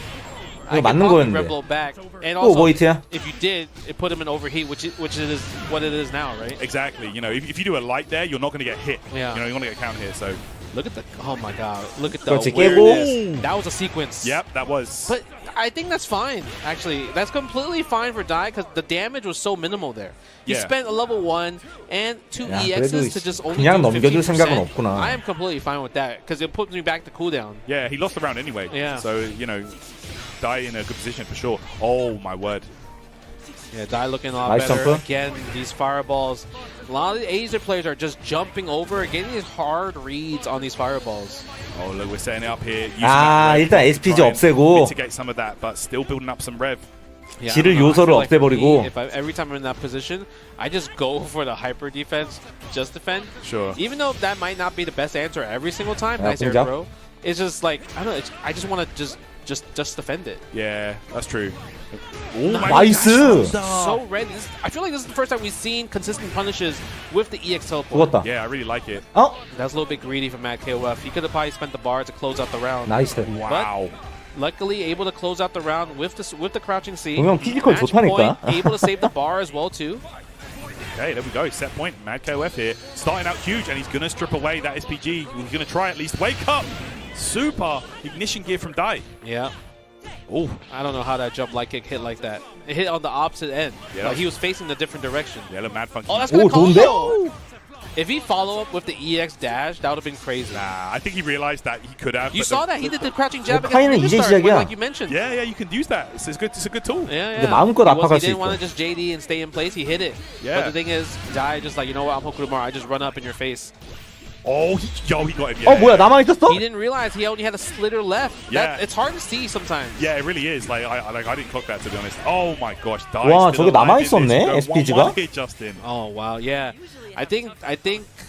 I 이거 can 맞는 pop the rev 거였는데. blow back. And 또 also, 오버히트야? if you did, it put him in overheat, which is what it is now, right? Exactly. You know, if you do a light there, you're not going to get hit. Yeah. You know, you're going to get counter hit. So, Look at the, oh my god, look at the 그렇지, awareness. 깨고. That was a sequence. yep, that was. But I think that's fine, actually. That's completely fine for Dai because the damage was so minimal there. He Yeah. spent a level 1 and 2 야, EXs 그래도 to just only 그냥 do 넘겨줄 15%. 생각은 없구나. I am completely fine with that because it puts me back to cooldown. Yeah, he lost the round anyway. Yeah. So, you know, Die in a good position for sure. Oh, my word. Yeah, Dai looking a lot Nice better. jumper. Again, these fireballs. A lot of the Asia players are just jumping over, getting these hard reads on these fireballs. Oh, look, we're setting it up here. Using 아, that rev 일단 to SPG try and 없애고. mitigate some of that, but still building up some rev. Yeah, 지를 I don't know. I 요소를 feel like for 없애버리고. me, every time I'm in that position, I just go for the hyper defense, just defend. Sure. Even though that might not be the best answer every single time, Yeah, nice air 공작. throw. It's just like I don't know. I just want to just defend it. Yeah, that's true. 나이스. So ready. I feel like this is the first time we've seen consistent punishes with the EX teleport. 죽었다. Yeah, I really like it. 어? That was a little bit greedy from Mad KOF. He could have probably spent the bar to close out the round. 나이스. Wow. Luckily, able to close out the round with the crouching C. 동영 피지컬 Match 좋다니까. point, able to save the bar as well too. Okay, there we go. Set point. Mad KOF here. Starting out huge, and he's going to strip away that SPG. He's going to try at least. Wake up! Super ignition gear from Dai. Yeah. Oh, I don't know how that jump light kick hit like that. It hit on the opposite end. Yeah. Like he was facing the different direction. yeah, look, Mad Funky. Oh, that's gonna 오, 좋은데? combo. If he follow up with the EX dash, that would have been crazy. Nah, I think he realized that he could have. You but saw the- that he did the crouching jab 카이는 against 이제 Ninja Stars, 시작이야. like you mentioned. Yeah, you can use that. It's good. It's a good tool. Yeah. 근데 마음껏 압박할 He 수 didn't want 있고. to just JD and stay in place. He hit it. Yeah. But the thing is, Dai just like, you know what, I'm Hokurumaru. I just run up in your face. Oh, he got him. 어 Yeah. 뭐야 나만 있었어? He didn't realize he only had a slitter left. Yeah. It's hard to see sometimes. Yeah, it really is. Like I didn't clock that, to be honest. Oh my gosh, Dai 와, still 저게 남아 alive in 있었네, this. SPG가? 1-1 hit, Justin. Oh wow, yeah. I think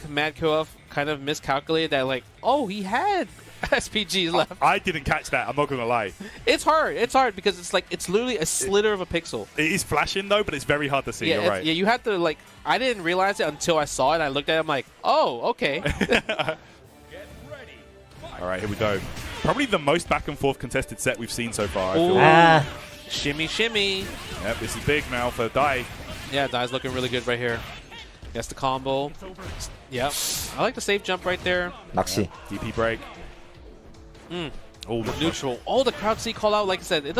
Mad KOF kind of miscalculated that, like, oh, he had SPGs left. I didn't catch that. I'm not gonna lie. It's hard. It's hard because it's like it's literally a slither of a pixel. It is flashing though, but it's very hard to see. Yeah, You're right. yeah. You have to like. I didn't realize it until I saw it. I looked at it. I'm like, oh, okay. All right, here we go. Probably the most back and forth contested set we've seen so far. I feel. Shimmy, shimmy. Yep, this is big now for Dai. Yeah, Dai's looking really good right here. Gets the combo. Yep. I like the safe jump right there. 낚시. DP break. Oh, neutral. Oh, the crowd C call out. Like I said, it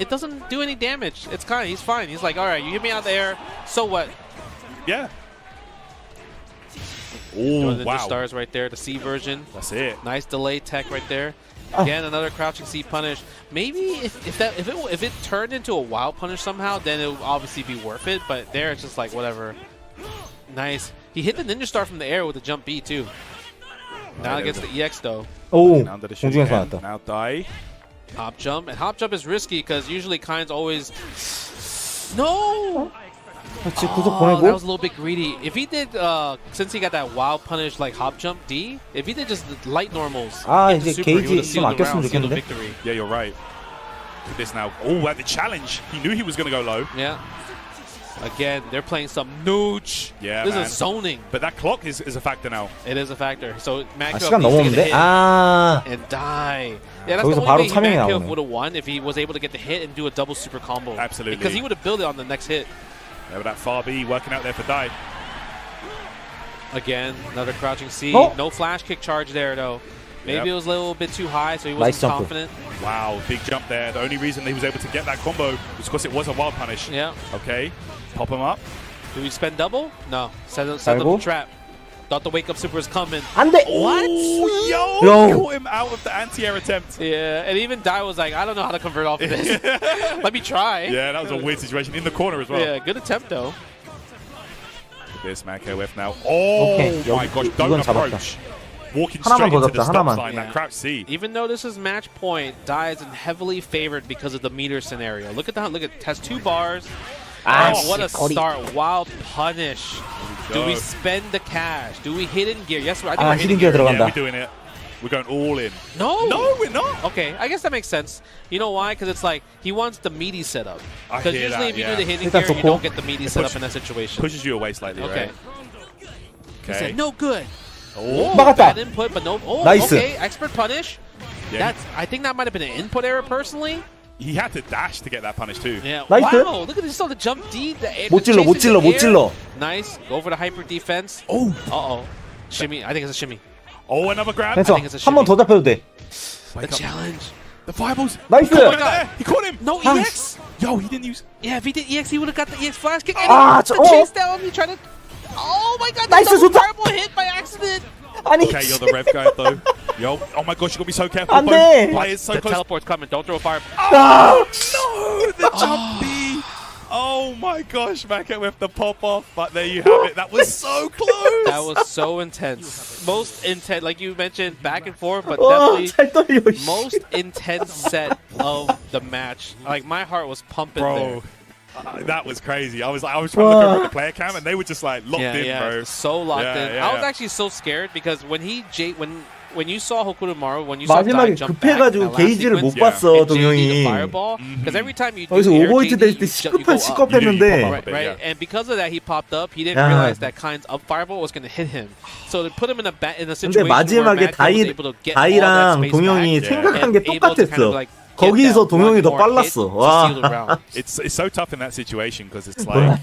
doesn't do any damage. It's kind of, he's fine. He's like, all right, you hit me out there. So what? Yeah. Oh, the wow. stars right there. The C version. That's it. Nice delay tech right there. Again, another crouching C punish. Maybe if it turned into a wild punish somehow, then it would obviously be worth it. But there, it's just like whatever. Nice. He hit the ninja star from the air with a jump B too. Now against the EX though. 오, Now 공중에서 나왔다. Now Dai. Hop jump, and hop jump is risky because usually Kind's always. No. 그렇지, 구속 That 보내고. was a little bit greedy. If he did, since he got that wild punish like hop jump D, if he did just light normals, 아, into 이제 super, he 게이지 would've 좀 sealed the 아꼈으면 round, sealed the 좋겠는데. victory. Yeah, you're right. Look at this now. Oh, at the challenge. He knew he was going to go low. Yeah. Again, they're playing some nooch. Yeah, This man. is zoning. But that clock is a factor now. It is a factor. So 아, Magpul 시간 needs to get the 넘었는데? hit 아. and die. Yeah, that's 거기서 the 바로 only way 차명이 Magpul 나오네. would have won if he was able to get the hit and do a double super combo. Absolutely. Because he would have built it on the next hit. Yeah, but that far B working out there for Dai. Again, another crouching C. Oh. No flash kick charge there, though. Maybe Yep. it was a little bit too high, so he Nice wasn't jump. confident. Wow, big jump there. The only reason he was able to get that combo was because it was a wild punish. Yeah. Okay, pop him up. Do we spend double? No. Set up a 아이고. trap. Thought the wake up super was coming. 안 돼. What? Oh, yo! Yo. Caught him out of the anti-air attempt. Yeah, and even Dai was like, I don't know how to convert off of this. Let me try. Yeah, that was a weird situation in the corner as well. Yeah, good attempt, though. This man KOF now. Oh 오케이, my 여기 gosh, 이건 don't 잡았다. approach. Walking 하나만 straight 더 into 잡자, the stop 하나만. sign, that crouch C. Even though this is match point, Dai is heavily favored because of the meter scenario. Look at that. Look at has 2 bars. Ah, Oh, what a shit, start. Wild punish. Do go. we spend the cash? Do we hidden gear? Yes, I think 아, we're hidden 히든 기어 gear. Yeah, 들어간다. we're doing it. We're going all in. No. No, we're not. Okay, I guess that makes sense. You know why? Because it's like he wants the meaty setup. I Because hear usually that, if you yeah. do the hidden 일단 gear, you 좋고. don't get the meaty setup in that situation. Pushes you away slightly, Okay. right? He Okay. said no good. Oh, 막았다. Bad input, but no. Oh, 나이스. okay. Expert punish. Yeah. I think that might have been an input error personally. he had to dash to get that punish too. Yeah. 나이스. Wow. Look at this on the jump D. The air, 못 the 찔러, chase 못 in 찔러, the 못 air. 찔러. Nice. Go for the hyper defense. Oh. Uh-oh. Shimmy. I think it's a shimmy. Oh, another grab. 됐어. think it's a 한 번 더 잡혀도 돼. The challenge. The fireballs. 나이스. Oh my God. He caught him. No 아, EX. Yo, he didn't use. Yeah, if he did EX, he would have got the EX flash kick. And Ah, the oh. chase down. He tried to. Oh my God! Nice, That's a 좋다. terrible hit by accident. 아니. Okay, you're the rev guy though. Yo, oh my gosh, you gotta be so careful. 안 Both 돼. players so The close. teleport's coming. Don't throw a fire. 아. No, the jump B. Oh my gosh, Mako with the pop off, but there you have it. That was so close. That was so intense. Most intense, like you mentioned, back and forth, but 와, definitely 잘 떨려. 씨. most intense set of the match. Like my heart was pumping there. Bro. That was crazy. I was trying to look over at the player cam, and they were just like locked in, bro. So locked Yeah, in. yeah, I was yeah. actually so scared because when you saw Hokurumaru, when you saw Dai 마지막에 jump back, 급해가지고 in that last 게이지를 sequence, 못 봤어, and JD the 동영이. fireball, because every time you do 여기서 air 오버히트 JD, 될 때 you go up. 시급했는데. Right, right. And because of that, he popped up. He didn't 야. realize that Kind's up fireball was going to hit him. So to put him in a 근데 situation where 마지막에 Magpul was able to get all that 다이랑 space 동영이 back 생각한 and 게 able to kind of 똑같았어. like 거기서 get that 동영이 one 더 more 빨랐어. hit to seal the round. It's so tough in that situation because it's like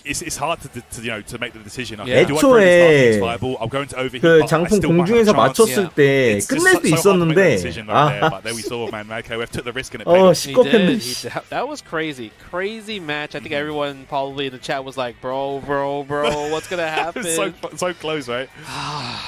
it's hard to make the decision. Okay, do I throw this last fireball? I'm going to overheat. 그 but I 장풍 still might have a 공중에서 chance. 맞췄을 때 It's 끝낼 수 just so hard to make that 있었는데 decision right there, 아, but there we saw, man, Mako took the risk and it paid off. He 시겁했네. did. That was crazy. Crazy match. I think everyone probably in the chat was like, bro, what's going to happen? so close, right?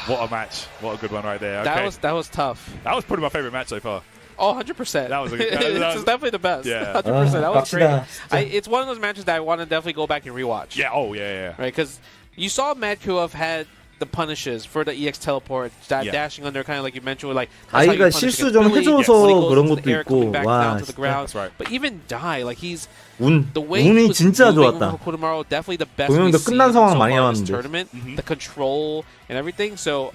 What a match. What a good one right there. Okay. That was tough. That was probably my favorite match so far. Oh, 100%. That was a good This is definitely the best. Yeah. 100%. That was great. 갑시다. It's one of those matches that I want to definitely go back and rewatch. Yeah, oh, yeah. Right, because you saw Mad Kuov had the punishes for the EX teleport, dashing under, kind of like you mentioned, with like that's how you 아이가 punish 실수 against 좀 Billy, 해줘서 when he goes 그런 into 것도 the air, coming 있고. back 와, down to the ground. That's right. But even Dai, like the way 운이 he was 진짜 moving 좋았다. with Hokurumaru, definitely the best 동영이도 we've seen 끝난 상황 so 많이 far in this 나왔는데. tournament. The control and everything. So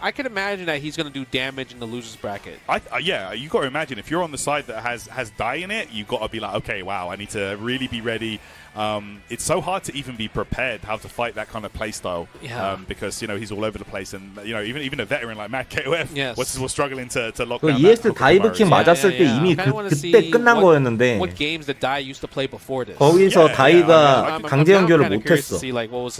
I can imagine that he's going to do damage in the losers bracket. Yeah, you got to imagine if you're on the side that has die in it, you've got to be like, okay, wow, I need to really be ready. It's so hard to even be prepared how to fight that kind of play style. Yeah. Because he's all over the place, and even a veteran like Matt KOF was struggling to lock 그 down. ES 다이브킹 맞았을 때 이미 그때 끝난 거였는데. What games did Dai used to play before this? 거기서 다이가 강제 연결을 못했어. See like what was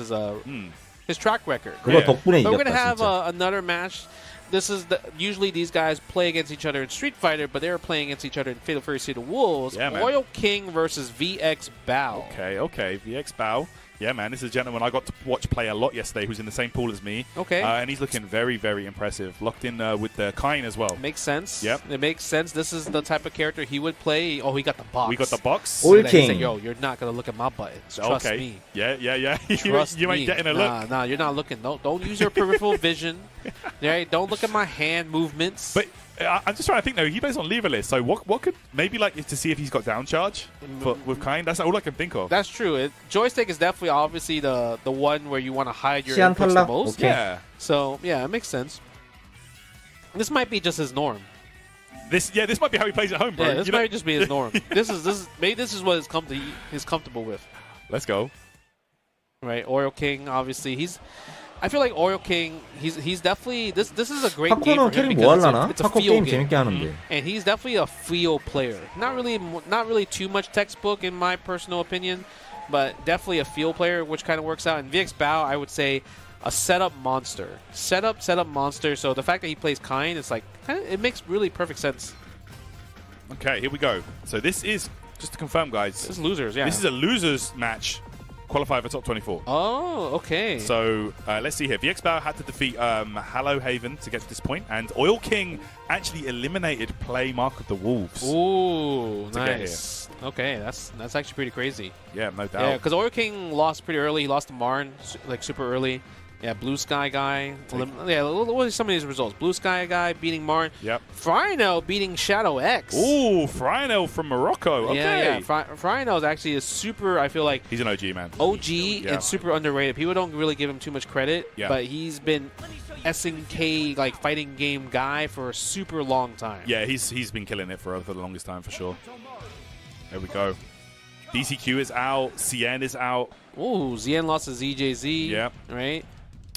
his track record. 그거 덕분에 But we're 이겼다 gonna have 진짜. another match. This is usually these guys play against each other in Street Fighter, but they're playing against each other in Fatal Fury City Wolves. Yeah, man. Oil King versus VX Bao. Okay, VX Bao. Yeah, man, this is a gentleman I got to watch play a lot yesterday who's in the same pool as me. Okay. And he's looking very, very impressive. Locked in with the Kain as well. Makes sense. Yep. It makes sense. This is the type of character he would play. Oh, he got the box. We got the box. Oil He King. said, yo, you're not going to look at my buttons. Trust Okay. me. Yeah. Trust you me. ain't getting a look. Nah, you're not looking. Don't use your peripheral vision. Right? Don't look at my hand movements. But I'm just trying to think though. He plays on leverless, so what could maybe like to see if he's got down charge with Kain. That's all I can think of. That's true. Joystick is definitely obviously the one where you want to hide your 시안 inputs the 탈락? most. Okay. Yeah. So yeah, it makes sense. This might be just his norm. This might be how he plays at home, bro. Yeah, this might just be his norm. This is maybe this is what he's comfortable with. Let's go. Right, Oil King. Obviously, I feel like Oil King. He's definitely this is a great game 파코는 for him 캐릭 because 뭐 하려나? it's a 파코 feel 게임 game. 재밌게 하는데. And he's definitely a feel player. Not really too much textbook in my personal opinion, but definitely a feel player, which kind of works out. And VX Bao, I would say, a setup monster. Setup monster. So the fact that he plays Kain, it's like it makes really perfect sense. Okay, here we go. So this is just to confirm, guys. This is losers. Yeah. This is a losers match. Qualify for top 24. Oh, okay. So let's see here. VX Bao had to defeat Hallow Haven to get to this point, and Oil King actually eliminated Play Mark of the Wolves. Ooh, to get nice. Okay, that's actually pretty crazy. Yeah, no doubt. Yeah, because Oil King lost pretty early. He lost to Marn like super early. Yeah, Blue Sky guy. Yeah, what are some of these results? Blue Sky guy beating Marn. Yep. Frynel beating Shadow X. Ooh, Frynel from Morocco. Okay. Yeah. Frynel is actually a super, I feel like... He's an OG, man. OG and super underrated. People don't really give him too much credit, but he's been SNK like fighting game guy for a super long time. Yeah, he's been killing it for the longest time for sure. There we go. DCQ is out. CN is out. Ooh, ZN lost to ZJZ. Yeah. Right?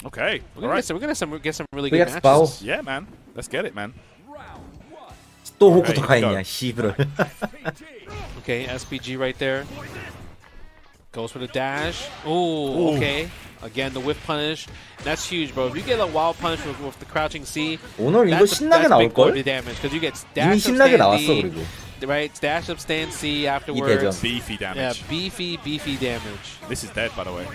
Okay. We're gonna get some really VX good Bao. matches. Yeah, man. Let's get it, man. 또 호쿠토 카인이야, 씨부를. Okay, SPG right there. Goes for the dash. Ooh, okay. Again, the whiff punish. That's huge, bro. If you get a wild punish with the crouching C, 오늘 이거 신나게 나올걸? because you get 이미 dash up 신나게 stand 나왔어, D, 그리고. right? Dash up stand C 이 afterwards. 대전. Beefy damage. Yeah, beefy damage. This is dead, by the way.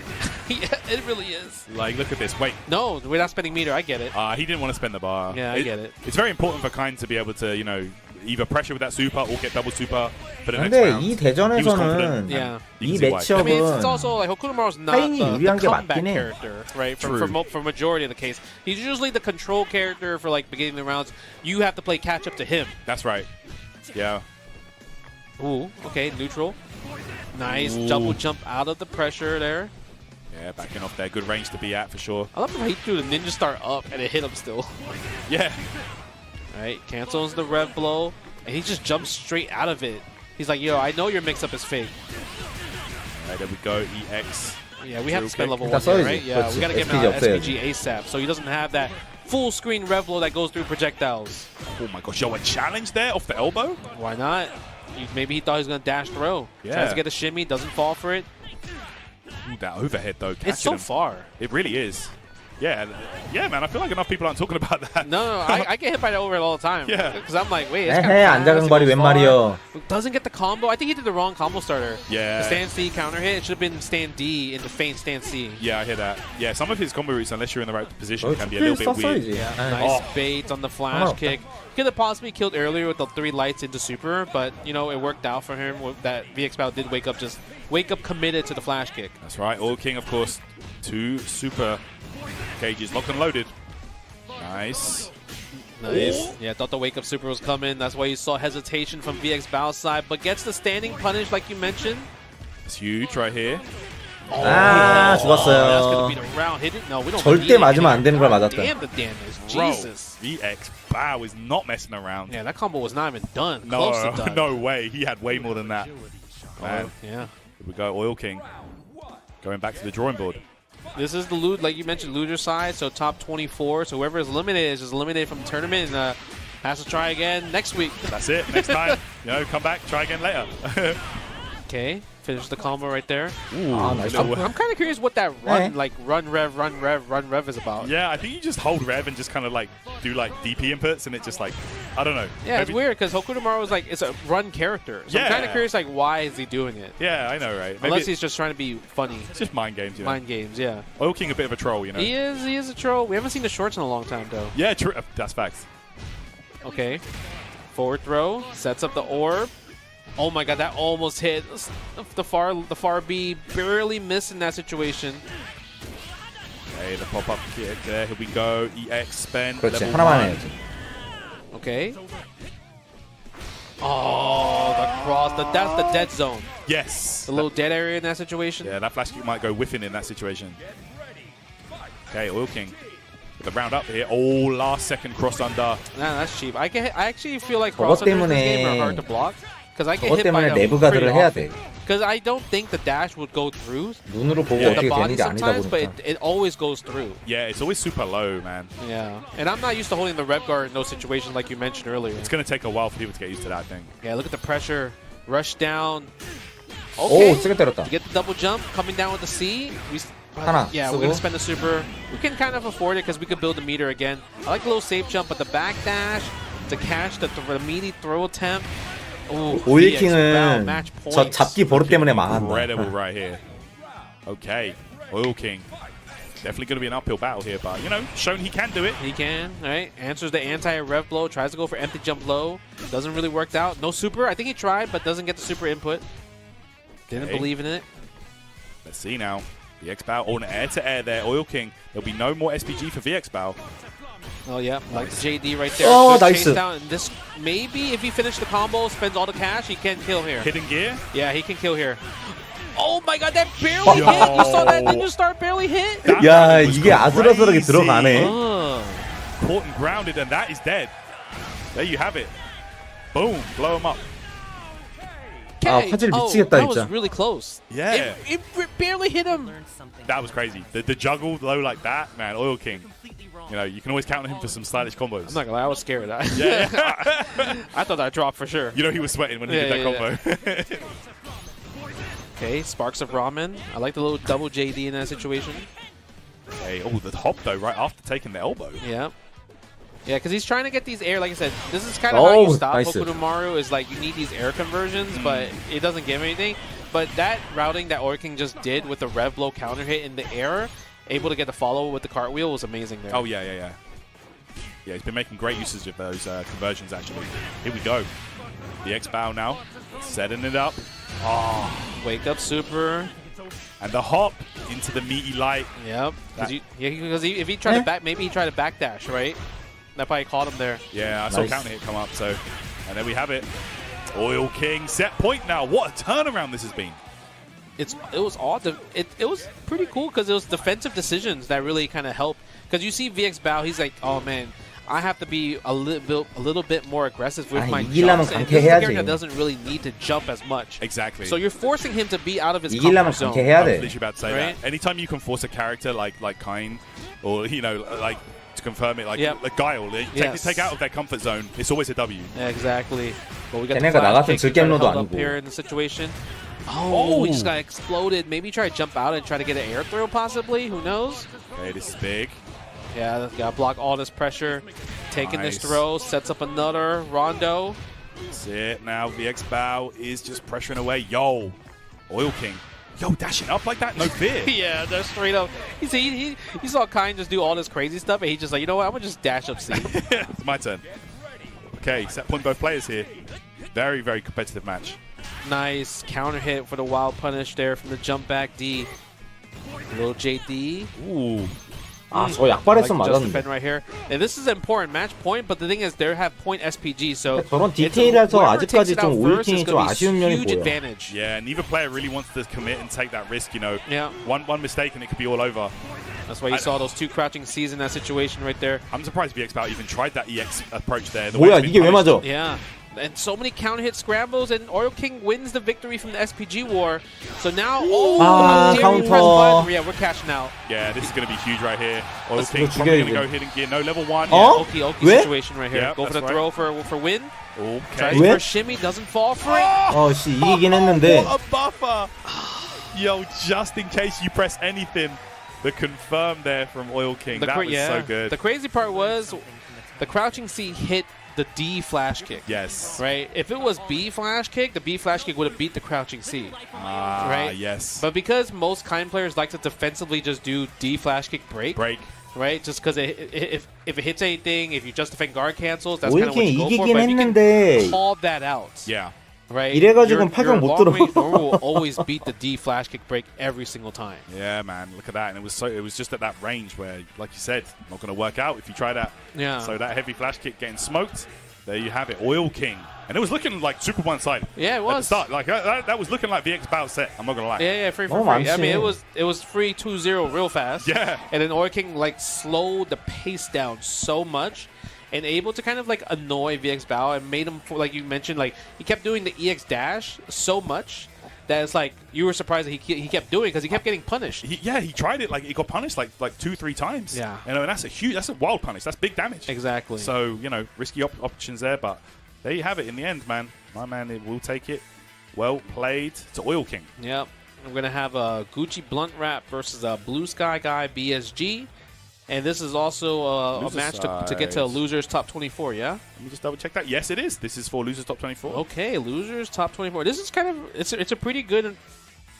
Yeah, it really is. Like, look at this. Wait. No, we're not spending meter. I get it. He didn't want to spend the bar. Yeah, I get it. It's very important for Kain to be able to, either pressure with that super or get double super for the next 근데 round. 이 대전에서는 Yeah. 이 I mean, it's 매치업은 also like Hokunomaru's not 카인이 the 유리한 게 comeback 맞긴 해. character, right? For majority of the case, he's usually the control character for like beginning the rounds. You have to play catch up to him. That's right. Yeah. Ooh, okay, neutral. Nice Ooh. double jump out of the pressure there. Yeah, backing off there. Good range to be at for sure. I love how he threw the ninja star up and it hit him still. Yeah. All right, cancels the rev blow, and he just jumps straight out of it. He's like, yo, I know your mix-up is fake. All right, there we go. EX. Yeah, we have to spend level That 1 here, 써야지. right? Yeah, we got to get him SPG out of 없애야지. SPG ASAP, so he doesn't have that full screen rev blow that goes through projectiles. Oh my gosh, yo, a challenge there off the elbow? Why not? Maybe he thought he was going to dash throw. Yeah. Tries to get a shimmy, doesn't fall for it. Ooh, that overhead, though. It's so catching him. far. It really is. Yeah, man, I feel like enough people aren't talking about that. No, I get hit by the overhead all the time. Yeah. Because I'm like, wait, it's kind 에헤, of 안자강발이 웬 말이여. Doesn't get the combo. I think he did the wrong combo starter. Yeah. The stand C counter hit. It should have been stand D into feint stand C. Yeah, I hear that. Yeah, some of his combo routes, unless you're in the right position, Oh, can be a little bit weird. 썼어야지. Yeah, nice bait on the flash kick. Could have possibly killed earlier with the 3 lights into super, but it worked out for him. That VX Bao did wake up committed to the flash kick. That's right. Oil King, of course, 2 super cages locked and loaded. Nice. Nice. Yeah, thought the wake up super was coming. That's why you saw hesitation from VX Bao's side, but gets the standing punish like you mentioned. It's huge right here. 아, That's 죽었어요. gonna be the round. Hit it? No, we don't 절대 need it. 맞으면 안 되는 걸 맞았다. Damn the damage. Bro, Jesus. VX Bow is not messing around. Yeah, that combo was not even done. No, Close to done. no way. He had way more than that. Man, Yeah. here we go. Oil King going back to the drawing board. This is the loot, like you mentioned, loser side. So top 24. So whoever is eliminated is just eliminated from the tournament and has to try again next week. That's it. Next time, come back, try again later. Okay, finish the combo right there. 아, 나이스. I'm kind of curious what that run, like run rev is about. Yeah, I think you just hold rev and just kind of like do like DP inputs, and it just like, I don't know. Yeah, it's Maybe- weird because Hokutomaru is like, it's a run character. So I'm kind Yeah. of curious, like, why is he doing it? Yeah, I know, right? Maybe Unless he's just trying to be funny. it's just mind games, you know. Mind games, yeah. Oil King a bit of a troll, you know. He is a troll. We haven't seen the shorts in a long time, though. Yeah, true. That's facts. Okay. Forward throw, sets up the orb. Oh my god, that almost hit. The far B barely missed in that situation. Okay, the pop-up kick there. Here we go. EX spend. 그렇지, level 하나만 1. 해야지. Okay. Oh, the cross. That's the dead zone. Yes. The little dead area in that situation. Yeah, that flash kick might go whiffing in that situation. Okay, Oil King. With the round up here. Oh, last second cross under. Nah, that's cheap. I actually feel like 저것 cross unders in this game are 때문에- hard to block. Because I get 저것 hit by 때문에 them 내부 가드를 pretty 해야 often. 돼. Because I don't think the dash would go through 눈으로 보고 the 어떻게 body 되는 게 아니다 sometimes, but 보니까. it always goes through. Yeah, it's always super low, man. Yeah, and I'm not used to holding the rev guard in those situations like you mentioned earlier. It's going to take a while for people to get used to that, I think. Yeah, look at the pressure. Rush down. 오, Okay. 세게 때렸다. To get the double jump, coming down with the C. 하나 Yeah, 쓰고. we're going to spend the super. We can kind of afford it because we could build the meter again. I like a little safe jump, but the back dash to catch the immediate throw attempt. Ooh, 오일킹은 match 저 point. 잡기 버릇 때문에 망한다. Incredible right here. Okay, Oil King. Definitely going to be an uphill battle here, but, shown he can do it. He can, right? Answers the anti-rev blow, tries to go for empty jump low. Doesn't really work out. No super. I think he tried, but doesn't get the super input. Didn't Okay. believe in it. Let's see now. VX Bow on air-to-air there. Oil King. There'll be no more SPG for VX Bow. Oh, yeah. Like the JD right there. Oh, Good nice. chase down. And this, maybe if he finishes the combo, spends all the cash, he can kill here. Hidden gear? Yeah, he can kill here. Oh my god, that barely hit! You saw that? Didn't you start barely hit? 야, was 이게 아슬아슬하게 crazy. 들어가네. Caught and grounded, and that is dead. There you have it. Boom. Blow him up. 아, 화질 미치겠다, that was 진짜. really close. Yeah. It barely hit him. That was crazy. The juggle low like that, man, Oil King. You can always count on him for some stylish combos. I'm not gonna lie, I was scared. Yeah. I thought that dropped for sure. He was sweating when he did that combo. Okay, sparks of ramen. I like the little double JD in that situation. Okay, oh, the hop though, right after taking the elbow. Yeah. Yeah, because he's trying to get these air, like I said, this is kind of how you stop nice. Hokutomaru, is like you need these air conversions, but it doesn't give anything. But that routing that Oil King just did with the rev blow counter hit in the air, able to get the follow with the cartwheel was amazing there. Oh, yeah. Yeah, he's been making great usage of those conversions, actually. Here we go. The X-Bow now, setting it up. Oh, Wake up super. and the hop into the meaty light. Yep. Because if he tried to back, maybe he tried to backdash, right? That probably caught him there. Yeah, I saw Nice. counter hit come up, so. And there we have it. Oil King set point now. What a turnaround this has been. It was odd. It was pretty cool because it was defensive decisions that really kind of helped. Because you see VX Bow, he's like, oh man, I have to be a little bit more aggressive with my 이기려면 jumps. And this is a 강퇴해야지. character that doesn't really need to jump as much. Exactly. So you're forcing him to be out of his 이기려면 comfort zone. 강퇴해야 I was 돼. literally about to say Right? that. Anytime you can force a character like Kain, or like to confirm it, like Yep. Guile, Yes. take out of their comfort zone, it's always a W. Yeah, exactly. But we got 걔네가 the 나 flash 같은 kick, he tried to 즐겜러도 hold up 아니고. here in the situation. Oh, he just got exploded. Maybe try to jump out and try to get an air throw possibly. Who knows? Okay, this is big. Yeah, gotta block all this pressure. Taking this Nice. throw, sets up another rondo. That's it. Now VX Bow is just pressuring away. Yo, Oil King. Yo, dashing up like that, no fear. Yeah, that's straight up. He saw Kain just do all this crazy stuff, and he just like, you know what? I'm gonna just dash up C. It's my turn. Okay, set point both players here. Very, very competitive match. Nice counter hit for the wild punish there from the jump back D. Little JD. Ooh. 아, 저 약발했으면 just 맞았는데. defend right here. And this is an important match point, but the thing is they have point SPG, so 저런 it's- 디테일에서 whoever 아직까지 takes it 좀 out first 오일킹이 is 좀 gonna be 아쉬운 면이 huge 보여. advantage. Yeah, neither player really wants to commit and take that risk. You know, Yeah. one mistake and it could be all over. That's why you saw those two crouching C's in that situation right there. I'm surprised VXBout even tried that EX approach there. The 뭐야, way it's 이게 been 왜 맞아? Yeah. And so many counter hit scrambles, and Oil King wins the victory from the SPG war. So now, Ah, how dare you press counter. button? Yeah, we're cashing out. Yeah, this is going to be huge right here. Oil Let's King go probably going to together. go hidden gear. No level 1. Oh? Okie 왜? situation right here. Yeah, Go for the that's throw for win. Okay. Tries 왜? for a shimmy, doesn't fall for it. 씨, 이기긴 했는데. What a buffer! Yo, just in case you press anything, the confirm there from Oil King. That was so good. The crazy part was the crouching C hit the D flash kick. Yes. Right? If it was B flash kick, the B flash kick would have beat the crouching C. Right? Yes. But because most kind players like to defensively just do D flash kick break. Right? Just because if it hits anything, if you just defend guard cancels, that's kind of what you go for. 이기긴 But if you 했는데. can call that out. Yeah. Right? 이래가지고는 파격 못 들어. will always beat the D flash kick break every single time. Yeah, man, look at that. And it was just at that range where, like you said, not going to work out if you try that. Yeah. So that heavy flash kick getting smoked. There you have it, Oil King. And it was looking like super one-sided. Yeah, it was. At the start. Like, that was looking like VXBout set, I'm not going to lie. Yeah, free for free. I mean, it was free 2-0 real fast. Yeah. And then Oil King like slowed the pace down so much and able to kind of like annoy VXBout and made him, like you mentioned, like he kept doing the EX dash so much that it's like you were surprised that he kept doing because he kept getting punished. He tried it, like he got punished like 2-3 times. Yeah. You know, and that's a wild punish. That's big damage. Exactly. So, you know, risky options there, but there you have it in the end, man. My man will take it. Well played to Oil King. Yep. We're going to have a Gucci Blunt Wrap versus a Blue Sky Guy BSG. And this is also a match to get to losers top 24, yeah? Let me just double check that. Yes, it is. This is for losers top 24. Okay, losers top 24. This is kind of it's a pretty good and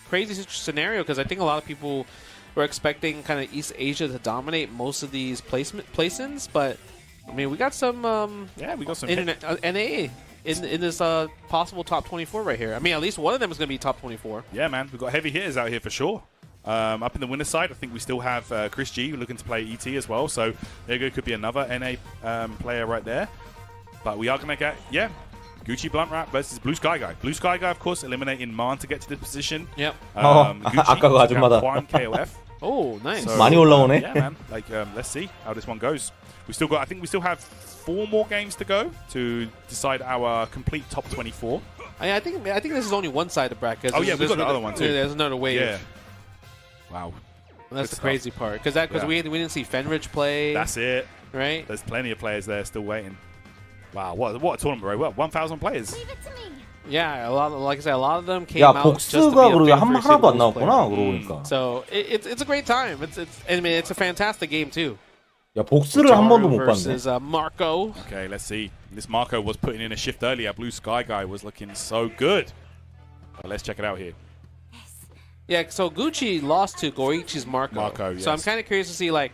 crazy scenario because I think a lot of people were expecting kind of East Asia to dominate most of these placements, but I mean we got some we got some NA in this possible top 24 right here. I mean at least one of them is going to be top 24. Yeah, man, we've got heavy hitters out here for sure. Up in the winner's side, I think we still have Chris G looking to play ET as well. So there could be another NA player right there. But we are going to get, Gucci Blunt Wrap versus Blue Sky Guy. Blue Sky Guy, of course, eliminating Man to get to this position. Yep. 아까 그 아줌마다. Juan KOF. Oh, nice. So, 많이 올라오네. Yeah, man. Like, let's see how this one goes. I think we still have 4 more games to go to decide our complete top 24. I think this is only one side of the bracket. Oh, yeah, we've got the other one too. There's another wave. Yeah. Wow. And that's the crazy part because we didn't see Fenrich play. That's it. Right. There's plenty of players there still waiting. Wow, what a tournament, right? Well, 1,000 players. Yeah, like I said, a lot of them came 야, out just to be 복스가 a 그러게 big first 하나도 안 singles 나왔구나. player. 그러고 보니까. So it's a great time. I mean it's a fantastic game too. 야, 복스를 한 번도 못 봤네. versus Marco. Okay, let's see. This Marco was putting in a shift earlier. Blue Sky Guy was looking so good. Let's check it out here. Yeah, so Gucci lost to Goichi's Marco. Yes. So I'm kind of curious to see like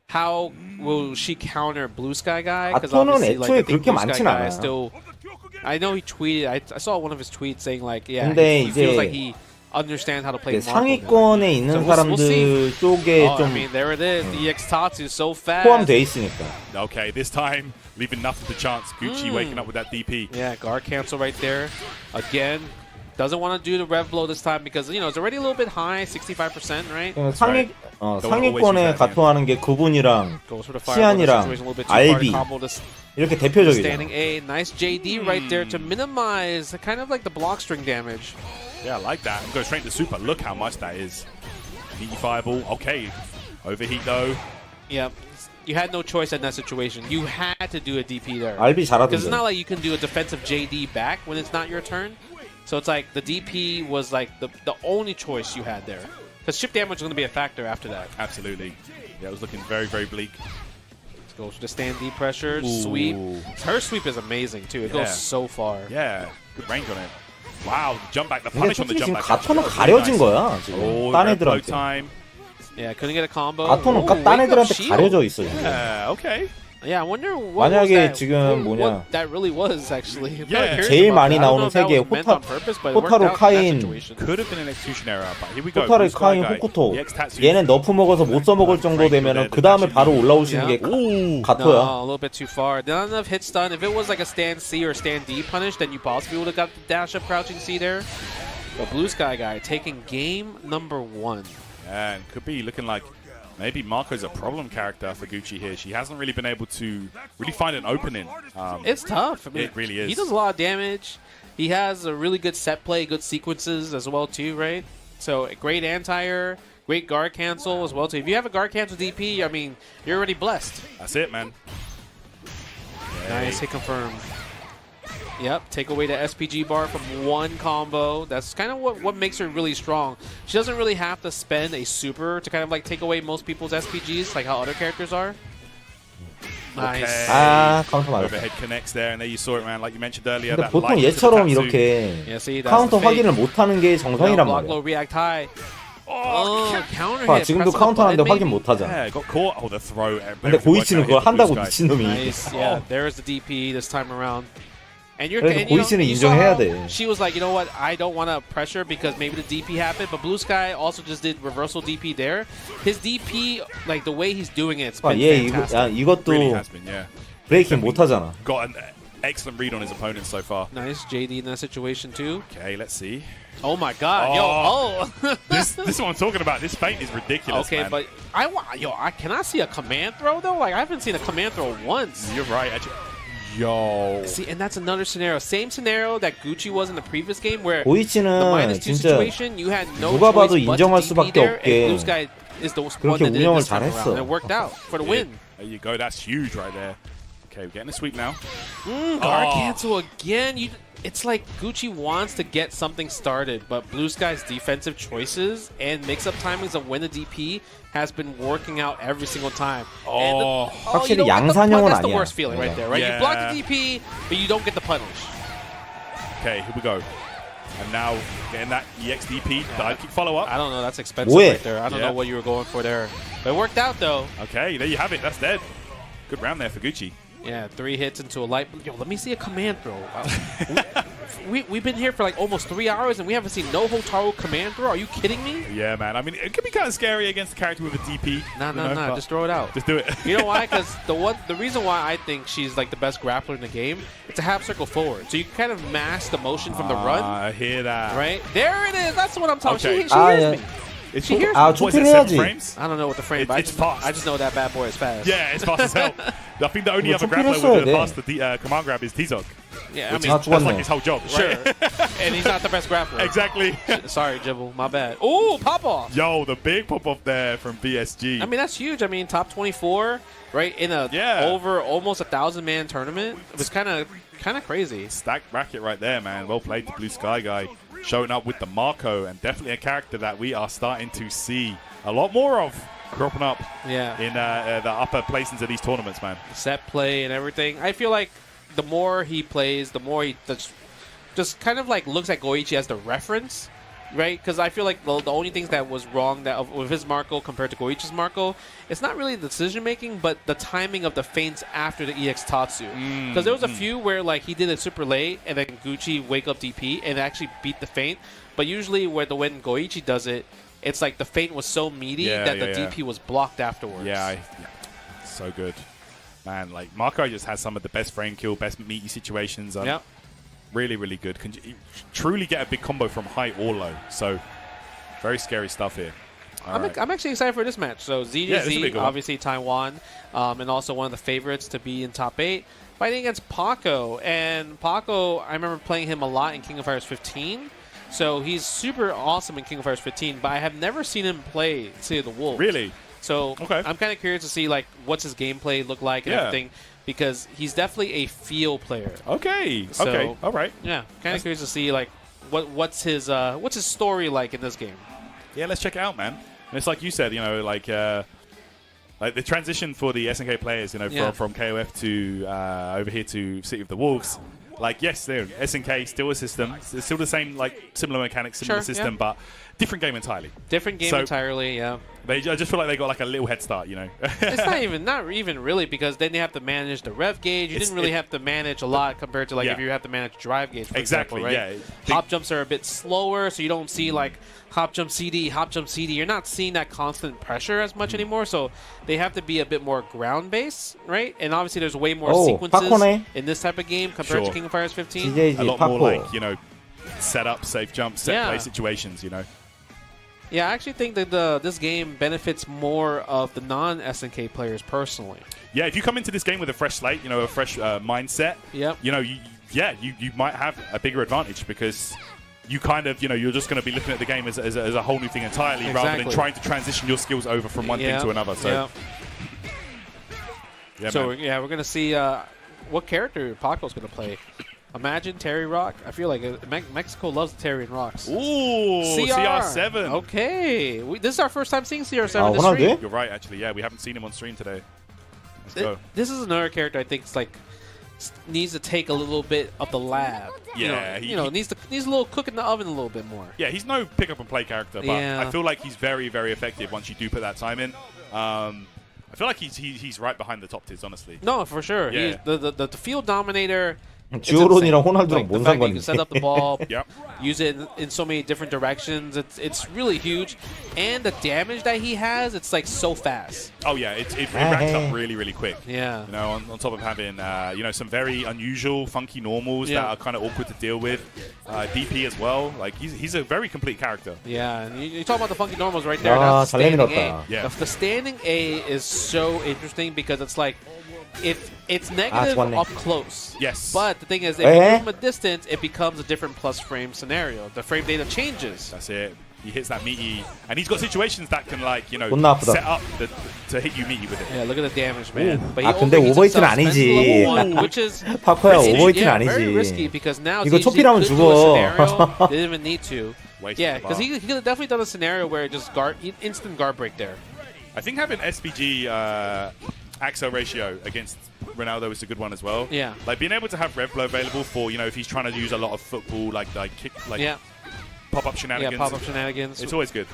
how will she counter Blue Sky Guy? 아토는 obviously, 애초에 I think 그렇게 Blue Sky 많진 Guy 않아. is still. I know he tweeted. I saw one of his tweets saying like, yeah, 근데 he feels 이제 like he understands how to play Marco. 상위권에 있는 saram들 쪽에 I 좀 mean, there it is. The EX Tatsu so fast. 포함돼 있으니까. Okay, this time leaving nothing to chance. Gucci waking up with that DP. Yeah, guard cancel right there. Again, doesn't want to do the rev blow this time because you know it's already a little bit high, 65%, right? 상위권에 가토하는 게 그분이랑 시안이랑 알비 이렇게 대표적이죠. Standing A, nice JD right there to minimize kind of like the block string damage. Yeah, I like that. Go straight to super. Look how much that is. Heaty fireball. Okay. Overheat though. Yep. You had no choice in that situation. You had to do a DP there. 알비 잘하던데. Because it's not like you can do a defensive JD back when it's not your turn. So it's like the DP was like the only choice you had there. Because chip damage is going to be a factor after that. Absolutely. Yeah, it was looking very, very bleak. Let's go for the stand D pressure, Ooh. sweep. Her sweep is amazing too. It goes so far. Yeah, good range on it. Wow, the jump back, the punish on the jump back. 가토는 가려진 거야 지금. 딴 애들한테. Yeah, couldn't get a combo. 가토는 딴 애들한테 가려져 있어. Yeah, okay. Yeah, I wonder what 만약에 was that, 지금 what 뭐냐. that really was actually. I'm Yeah. curious 제일 about 많이 that. I don't 나오는 know if that 세 개, was meant on purpose, but it worked 호타루, out in that 카인, situation. Could have been an execution error, but here we go. 호타루, Blue Sky 카인, Guy. 호쿠토. EX Tatsu. 얘는 너프 먹어서 못 써먹을 정도 되면은 그 다음에 바로 올라오시는 게 No, 가토야. a little bit too far. Not enough hit stun. If it was like a stand C or stand D punish, then you possibly would have got the dash up crouching C there. But Blue Sky Guy taking game number 1. Yeah, and could be looking like maybe Marco's a problem character for Gucci here. She hasn't really been able to really find an opening. It's tough. I mean, it really is. He does a lot of damage. He has a really good set play, good sequences as well too, right? So great anti-air, great guard cancel as well too. If you have a guard cancel DP, I mean, you're already blessed. That's it, man. Nice hit confirmed. Yep, take away the SPG bar from one combo. That's kind of what makes her really strong. She doesn't really have to spend a super to kind of like take away most people's SPGs, like how other characters are. Nice. 카운터 맞았다. Overhead connects there, and there you saw it, man. Like you mentioned earlier. 근데 That 보통 light to the 얘처럼 Tatsu. 이렇게 Yeah, see, that's 카운터 the fake. 확인을 못하는 게 정상이란 block 말이야. low, react high. Oh, counter 봐, hit. 지금도 press up 카운터하는데 button, 확인 maybe? 못하잖아. Yeah, got caught. Oh, the throw. 근데 고이치는 그걸 한다고 미친놈이. Nice. Yeah, there's the DP this time around. And you're 그래도 and you know, 고이치는 you saw 인정해야 how 돼. She was like, you know what? I don't want to pressure because maybe the DP happened. But Blue Sky also just did reversal DP there. His DP, like the way he's doing it, it's been 얘 fantastic. 이것도 Really has been, yeah. 브레이킹 못하잖아. Got an excellent read on his opponent so far. Nice JD in that situation too. Okay, let's see. Oh my God, yo! this is what I'm talking about. This feint is ridiculous. Okay, man. but I cannot see a command throw though. Like I haven't seen a command throw once. You're right. Actually, yo. See, and that's another scenario. Same scenario that Gucci was in the previous game, where the 고이치는 -2 진짜 situation, you had no 누가 봐도 choice but 인정할 to DP 수밖에 there, 없게 and Blue Sky is the one 그렇게 that did it 운영을 this time 잘했어. around, and it worked out for the win. There you go. That's huge right there. Okay, we're getting a sweep now. Guard cancel again. It's like Gucci wants to get something started, but Blue Sky's defensive choices and mix-up timings of when the DP has been working out every single time. 확실히 you don't get the 양산형은 that's the 아니야. worst feeling right there, right? Yeah. You block the DP, but you don't get the punish. Okay, here we go. And now getting that EXDP dive kick follow-up. I don't know. That's expensive 뭐해? right there. I don't know what you were going for there. But it worked out, though. Okay, there you have it. That's dead. Good round there for Gucci. Yeah, 3 hits into a light. Yo, let me see a command throw. We've been here for like almost 3 hours, and we haven't seen no Hotaru command throw. Are you kidding me? Yeah, man. I mean, it could be kind of scary against a character with a DP. Nah. Just throw it out. Just do it. You know why? Because the reason why I think she's like the best grappler in the game, it's a half circle forward. So you can kind of mask the motion from the run. I hear that. Right? There it is. That's what I'm talking Okay. She hears me. It's She hears 아, me. what is it, 초필해야지. 7 frames? I don't know what the frame, but It's fast. I just know that bad boy is fast. Yeah, it's fast as hell. I think the only 뭐 other 초필 grappler 했어야 with 돼. a faster command grab is T-Zog. Yeah, I Which mean, is, that's like his whole job, sure. right? And he's not the best grappler. Exactly. Sorry, Jibble. My bad. Ooh, pop off. Yo, the big pop-off there from BSG. I mean, that's huge. I mean, top 24, right, in a over almost 1,000-man tournament. It was kind of crazy. Stacked bracket right there, man. Well played to Blue Sky Guy. Showing up with the Marco, and definitely a character that we are starting to see a lot more of cropping up in the upper placings of these tournaments, man. Set play and everything. I feel like the more he plays, the more he just kind of like looks at Goichi as the reference, right? Because I feel like the only things that was wrong that with his Marco compared to Goichi's Marco, it's not really the decision making, but the timing of the feints after the EX Tatsu. Because there was a few where like he did it super late, and then Gucci wake up DP and actually beat the feint. But usually when Goichi does it, it's like the feint was so meaty that the DP was blocked afterwards. Yeah, so good. Man, like Marco just has some of the best frame kill, best meaty situations. Really, really good. Can truly get a big combo from high or low. So, very scary stuff here. I'm actually excited for this match. So ZDZ, obviously Taiwan, and also one of the favorites to be in top 8, fighting against Paco. And Paco, I remember playing him a lot in King of Fighters 15. So he's super awesome in King of Fighters 15, but I have never seen him play City of the Wolves. Really? So I'm kind of curious to see like what's his gameplay look like and everything, because he's definitely a feel player. Okay. So, okay. All right. Yeah. Kind of curious to see like what's his story like in this game. Yeah, let's check it out, man. And it's like you said, you know, like the transition for the SNK players, you know, from KOF to over here to City of the Wolves. Like, yes, SNK still a system. It's still the same, like, similar mechanics, similar system, but different game entirely. Different game entirely, yeah. I just feel like they got like a little head start, you know. It's not even really, because then you have to manage the rev gauge. You didn't really have to manage a lot compared to like if you have to manage drive gauge, for example, right? Yeah. Hop jumps are a bit slower, so you don't see like hop jump CD, hop jump CD. You're not seeing that constant pressure as much anymore, so they have to be a bit more ground based, right? And obviously there's way more sequences in this type of game compared to King of Fighters 15. A lot more like, you know, set up, safe jump, set play situations, you know. Yeah, I actually think that this game benefits more of the non-SNK players personally. Yeah, if you come into this game with a fresh slate, you know, a fresh mindset, you know, you might have a bigger advantage because you kind of, you know, you're just going to be looking at the game as a whole new thing entirely rather than trying to transition your skills over from one thing to another. So, we're going to see what character Paco's going to play. Imagine Terry Rock. I feel like Mexico loves the Terry and Rocks. Ooh, CR7. Okay. This is our first time seeing CR7 this stream. You're right, actually. Yeah, we haven't seen him on stream today. Let's go. This is another character I think it's like needs to take a little bit of the lab. Yeah. Needs a little cook in the oven a little bit more. Yeah, he's no pick up and play character, but I feel like he's very, very effective once you do put that time in. I feel like he's right behind the top tiers, honestly. No, for sure. Yeah. He's the field dominator. 듀오론이랑 호날두랑 뭔 You 상관이지? can set up the ball, use it in so many different directions. It's really huge, and the damage that he has, it's like so fast. Oh yeah, it racks up really, really quick. Yeah. You know, on top of having you know, some very unusual, funky normals that are kind of awkward to deal with. DP as well. Like he's a very complete character. Yeah, and you talk about the funky normals right there. That's the standing A. Yeah. The standing A is so interesting because it's like it's negative up close. Yes. But the thing is, if you move from a distance, it becomes a different plus frame scenario. The frame data changes. That's it. He hits that meaty, and he's got situations that can, like, you know, set up to hit you meaty with it. Yeah, look at the damage, man. But 근데 오버히트는 아니지. which is 파커야, 오버히트는 아니지. very risky because now 이거 초피라면 죽어. Didn't even need to. Yeah, because he could have definitely done a scenario where just instant guard break there. I think having SPG Axel ratio against Ronaldo is a good one as well. Yeah. Like being able to have rev flow available for, you know, if he's trying to use a lot of football, like kick, pop-up shenanigans. Yeah, pop-up shenanigans. It's always good.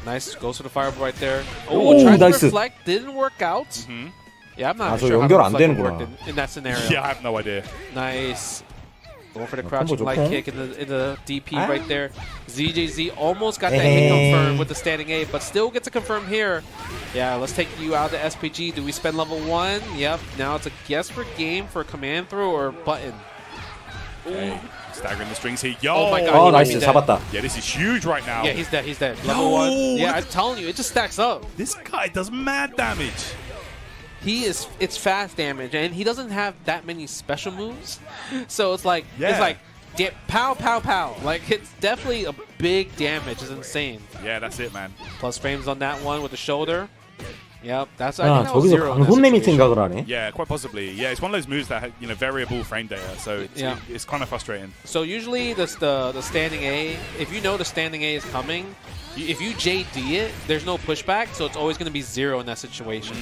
Nice. Goes for the fireball right there. Oh, tried to reflect. Didn't work out. Yeah, I'm not sure how the reflect worked in that scenario. Yeah, I have no idea. Nice. Going for the crouching light kick in the DP right there. ZJZ almost got that hit confirmed with the standing A, but still gets a confirm here. Yeah, let's take you out of the SPG. Do we spend level 1? Yep. Now it's a guess for game for command throw or button. Okay. Staggering the strings here. Yo! Oh my god. 나이스 잡았다. Yeah, this is huge right now. Yeah, he's dead. He's dead. Level 1. Yeah, I'm telling you, it just stacks up. This guy does mad damage. It's fast damage, and he doesn't have that many special moves. So it's like pow, pow, pow. Like, it's definitely a big damage. It's insane. Yeah, that's it, man. Plus frames on that one with the shoulder. Yep, that's 야, 저기서 방송내미 생각을 하네. Yeah, quite possibly. Yeah, it's one of those moves that have, you know, variable frame data, so it's kind of frustrating. So usually the standing A, if you know the standing A is coming, if you JD it, there's no pushback, so it's always going to be 0 in that situation.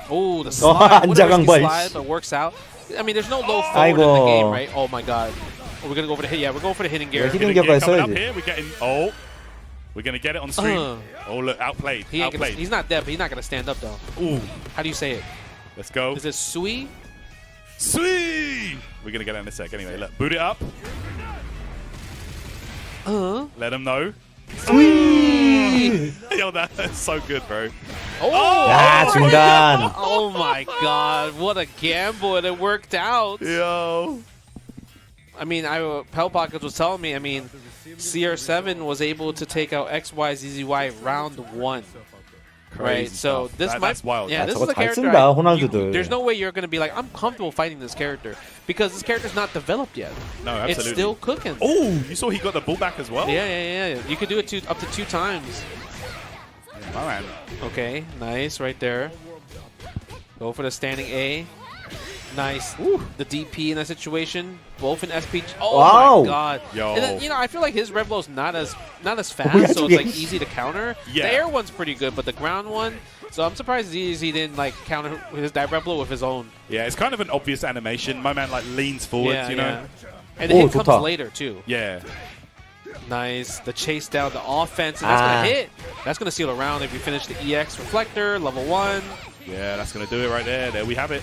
Oh, the slide. What a risky slide, but works out. I mean, there's no low forward in the game, right? Oh my god. We're gonna go for the hit. Yeah, we're going for the hitting gear. hitting gear coming up here. We're gonna get it on stream. Oh look, outplayed. He's not dead, but he's not gonna stand up though. Ooh. How do you say it? Let's go. Is it Sui? Sui. We're gonna get it in a sec. Anyway, look, boot it up. Let him know. Yo, that's so good, bro. 야, 중간. Oh my god, what a gamble, and it worked out. Yo. I mean, Pell Pockets was telling me, I mean, CR7 was able to take out XYZZY round 1. Right, so that's wild. Yeah, this is a character. There's no way you're going to be like, I'm comfortable fighting this character because this character's not developed yet. No, absolutely. It's still cooking. Oh, you saw he got the bull back as well. Yeah. You could do it up to 2 times. All right. Okay, nice right there. Go for the standing A. Nice. The DP in that situation, both in SPG. Oh Wow. my god. Yo. And then, you know, I feel like his rev blow's not as fast, so it's like easy to counter. Yeah. The air one's pretty good, but the ground one. So I'm surprised he didn't like counter that rev blow with his own. Yeah, it's kind of an obvious animation. My man like leans forwards, you know. And the hit comes later too. Yeah. Nice. The chase down, the offense, and that's gonna hit. That's gonna seal a round if you finish the EX reflector level 1. Yeah, that's gonna do it right there. There we have it.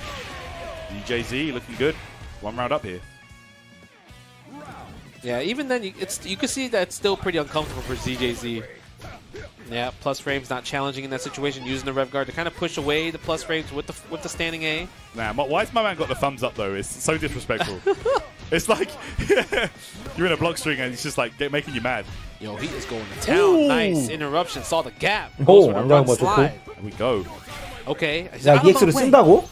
DJZ looking good. 1 round up here. Yeah, even then you can see that it's still pretty uncomfortable for ZJZ. Yeah, plus frames not challenging in that situation, using the rev guard to kind of push away the plus frames with the standing A. Nah, why's my man got the thumbs up though? It's so disrespectful. It's like you're in a block string and it's just like making you mad. Yo, he is going to town. Ooh. Nice interruption. Saw the gap. 오, Goes for the 안 run 잡은 거 slide. 좋고. There we go. Okay. 야, EX를 쓴다고?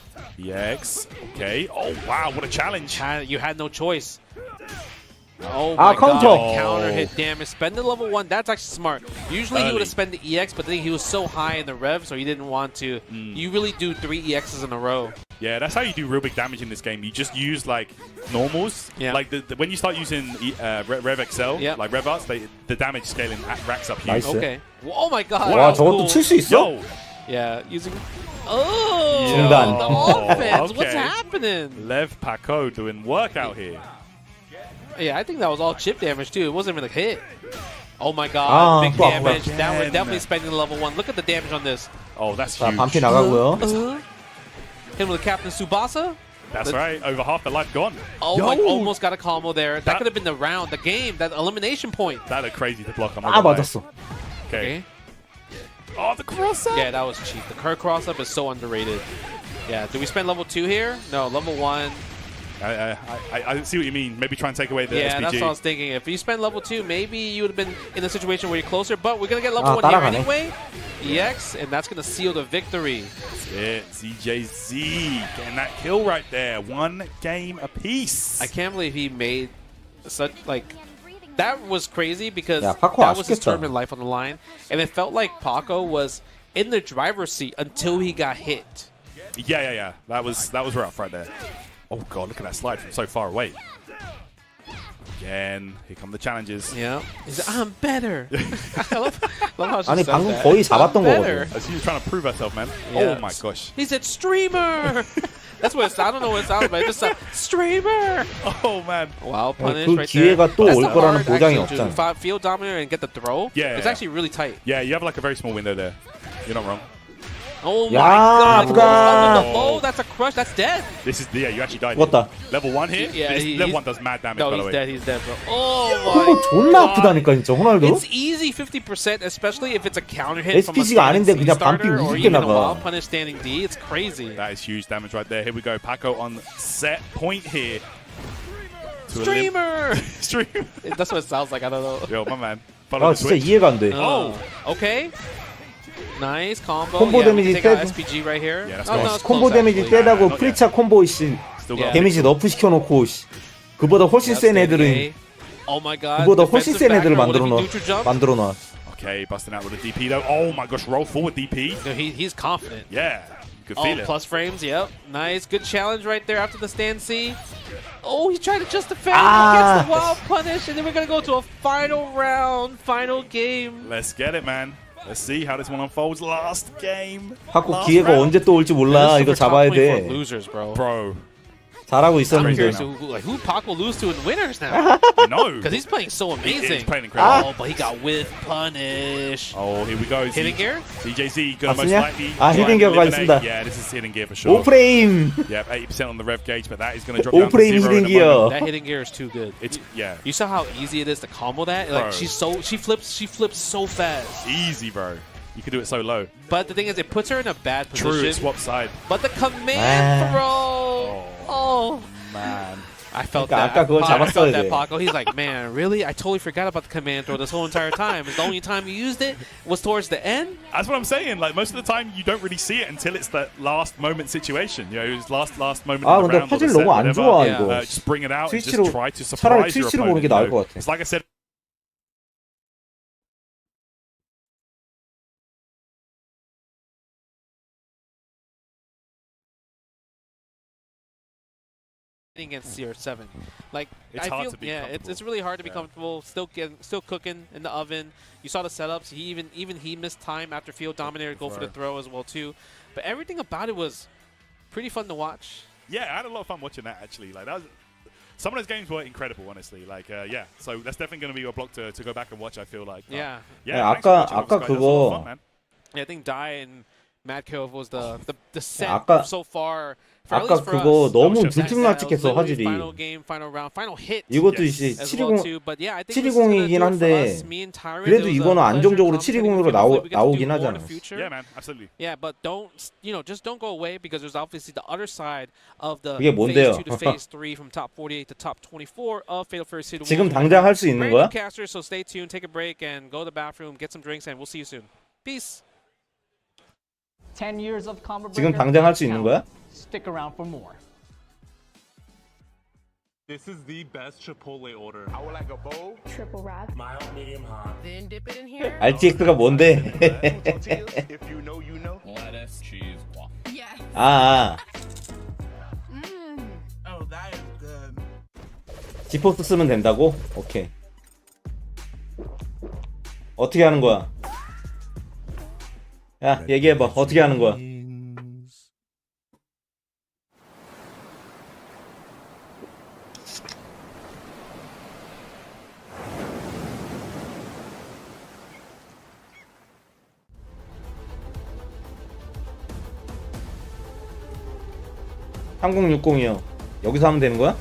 EX. Okay. Oh wow, what a challenge. You had no choice. Oh Ah, my counter. god, counter hit damage. Spend the level 1, that's actually smart. Usually he would have spent the EX, but I think he was so high in the rev, so he didn't want to. You really do 3 EXs in a row. Yeah, that's how you do real big damage in this game. You just use like normals. Yeah. Like when you start using Rev XL, like Rev Arts, the damage scaling racks up huge. 나이스. Okay. Well, oh my god. 와, that was 저것도 cool. 칠 수 있어? Yo. Yeah, using. Oh, 중단. the offense. Okay. What's happening? Lev Paco doing work out here. Yeah, I think that was all chip damage too. It wasn't even a hit. Oh my god, Ah, big fuck, damage. fuck. That was definitely spending level 1. Look at the damage on this. Oh, that's 자, huge. 반피 나가고요. Hit him with Captain Tsubasa. That's right. Over half the life gone. Oh Yo. my, almost got a combo there. That could have been the round, the game, that elimination point. That looked crazy to block. I'm not 아, gonna lie. 맞았어. Okay. Oh, the cross up. Yeah, that was cheap. The Kerr cross up is so underrated. Yeah, do we spend level 2 here? No, level 1. I see what you mean. Maybe try and take away the Yeah, SPG. that's what I was thinking. If you spend level 2, maybe you would have been in a situation where you're closer, but we're going to get level 1 here 따라가네. anyway. EX, and that's going to seal the victory. That's it. ZJZ getting that kill right there. 1 game apiece. I can't believe he made such, like, that was crazy because 야, 파코 that was his 아쉽겠다. tournament life on the line, and it felt like Paco was in the driver's seat until he got hit. Yeah. That was rough right there. Oh god, look at that slide from so far away. Again, here come the challenges. Yeah. He's like, I'm better. I love how she 아니, says 방금 that. 거의 잡았던 I'm better. 거거든. She was trying to prove herself, man. Yeah. Oh my gosh. He said, streamer! That's what it's, I don't know what it sounded like. It just streamer! Oh man. Wow, punish 그 right 기회가 there. 또 That's 올 the 거라는 hard 보장이 actually, 없잖아. to field dominator and get the throw. Yeah. It's actually really tight. Yeah, you have like a very small window there. You're not wrong. Oh my 야, god. 아프다. Goes under the low. That's a crush. That's dead. This is you actually died. 죽었다. Level 1 here? Yeah, Level 1 does mad damage, No, by the he's way. dead. He's dead, bro. Oh 콤보 my 존나 god. 아프다니까 진짜 호날두. It's easy 50%, especially if it's a counter hit from a SPG가 아닌데 standing C 그냥 반피 starter or 우습게 even a 나가. wild punish standing D. It's crazy. That is huge damage right there. Here we go. Paco on set point here. To Streamer! Streamer. That's what it sounds like. I don't know. Yo, my man. Follow 아, the 진짜 switch. 이해가 안 돼. Oh, okay. Nice combo. 콤보 yeah, we 데미지 can take out 떼고. SPG right here. Yeah, that's Oh, close. no, it's 콤보 close, 데미지 actually. 떼다고 not yet. 프리차 콤보 씨 Still got 데미지 너프 시켜놓고 씨. 그보다 훨씬 Yeah, 센 standing 애들은 A. Oh my god. 그보다 훨씬 defensive 센 애들을 backer. What if he neutral jump? 만들어 놔. Okay, busting out with a DP though. Oh my gosh, roll forward DP. No, he's confident. Yeah, you could Oh, feel it. plus frames. Yep. Nice. Good challenge right there after the stand C. Oh, he tried to just defend Ah. against the wild punish, and then we're going to go to a final round, final game. Let's get it, man. Let's see how this one unfolds. Last game. 하고 Last 기회가 round. 언제 또 올지 몰라. This is 이거 for top 잡아야 24 돼. losers, bro. Bro, 잘하고 I'm 있었는데. curious who Pac will lose to in winners now. no. Because he's playing so amazing. He's playing incredible. Oh, but he got with punish. Oh, here we go. Hidden gear? DJZ gonna most 맞으냐? likely. 아, try 히든 and 기어가 eliminate. 있습니다. Yeah, this is hidden gear for sure. 5프레임. Yep, 80% on the rev gauge, but that is gonna drop down to 오프레임 0 히든 in a moment. 기어. That hidden gear is too good. It's You saw how easy it is to combo that? Like Bro. she flips so fast. easy, bro. You can do it so low. But the thing is, it puts her in a bad position. True, swap side. But the command Ah. throw. Oh. Man. I felt 그러니까 that. 아까 그걸 I felt 잡았어야 that, 돼. Paco. He's like, man, really? I totally forgot about the command throw this whole entire time. The only time you used it was towards the end? That's what I'm saying. Like most of the time, you don't really see it until it's that last moment situation. You know, it was last moment 아, in the 근데 round or the 퍼즐 set, 너무 안 whatever. 좋아 Yeah. 이거. Just bring it out and 스위치로 just try to 차라리 surprise your 스위치로 보는 opponent. 게 You 나을 know? 것 같아. It's like I said against CR7. Like It's I hard feel, to be yeah, comfortable. it's really hard to be comfortable. Still cooking in the oven. You saw the setups. He even he missed time after Field dominated go for the throw as well too. But everything about it was pretty fun to watch. Yeah, I had a lot of fun watching that actually. Like that was, some of those games were incredible, honestly. Like yeah, so that's definitely going to be a block to go back and watch. I feel like. But, Yeah. Yeah. thanks for watching, 아까 Oscar. That was a lot of fun, 그거 man. Yeah, I think Dai and Mad Cove was the set 아까- so far. For at 아까 least for 그거 us. 너무 That 들쭉날쭉했어 was 화질이. literally final game, final round, final hit. 이것도 Yes. 이제 as well 720 too. But yeah, I think this is gonna 720이긴 do it for 한데 us. Me and Tyrant, 그래도 it was a 이거는 pleasure 안정적으로 commentating 720으로 with you. Hopefully we get to do 나오긴 more in 하잖아. the future. Yeah, man, absolutely. Yeah, but just don't go away because there's obviously the other side of the 그게 뭔데요? phase 2 to phase 3 from top 48 to top 24 of Fatal Fury Season 1. 지금 당장 할 수 있는 Brand new 거야? casters, so stay tuned, take a break, and go to the bathroom, get some drinks, and we'll see you soon. Peace. 10 years of combo 지금 breaker 당장 할 수 있는 거야? Stick around for more. This is the best Chipotle order. I would like a bowl, Triple wrap. mild, medium, hot. Then dip it in here. RTX가 뭔데? Tortillas, if you know, you know. Lettuce, cheese, waffle. Yes. 아, Oh, that is good. 지포스 쓰면 된다고? 오케이. 어떻게 하는 거야? 야, 얘기해봐. 어떻게 하는 거야? (3060이요) 여기서 하면 되는 거야?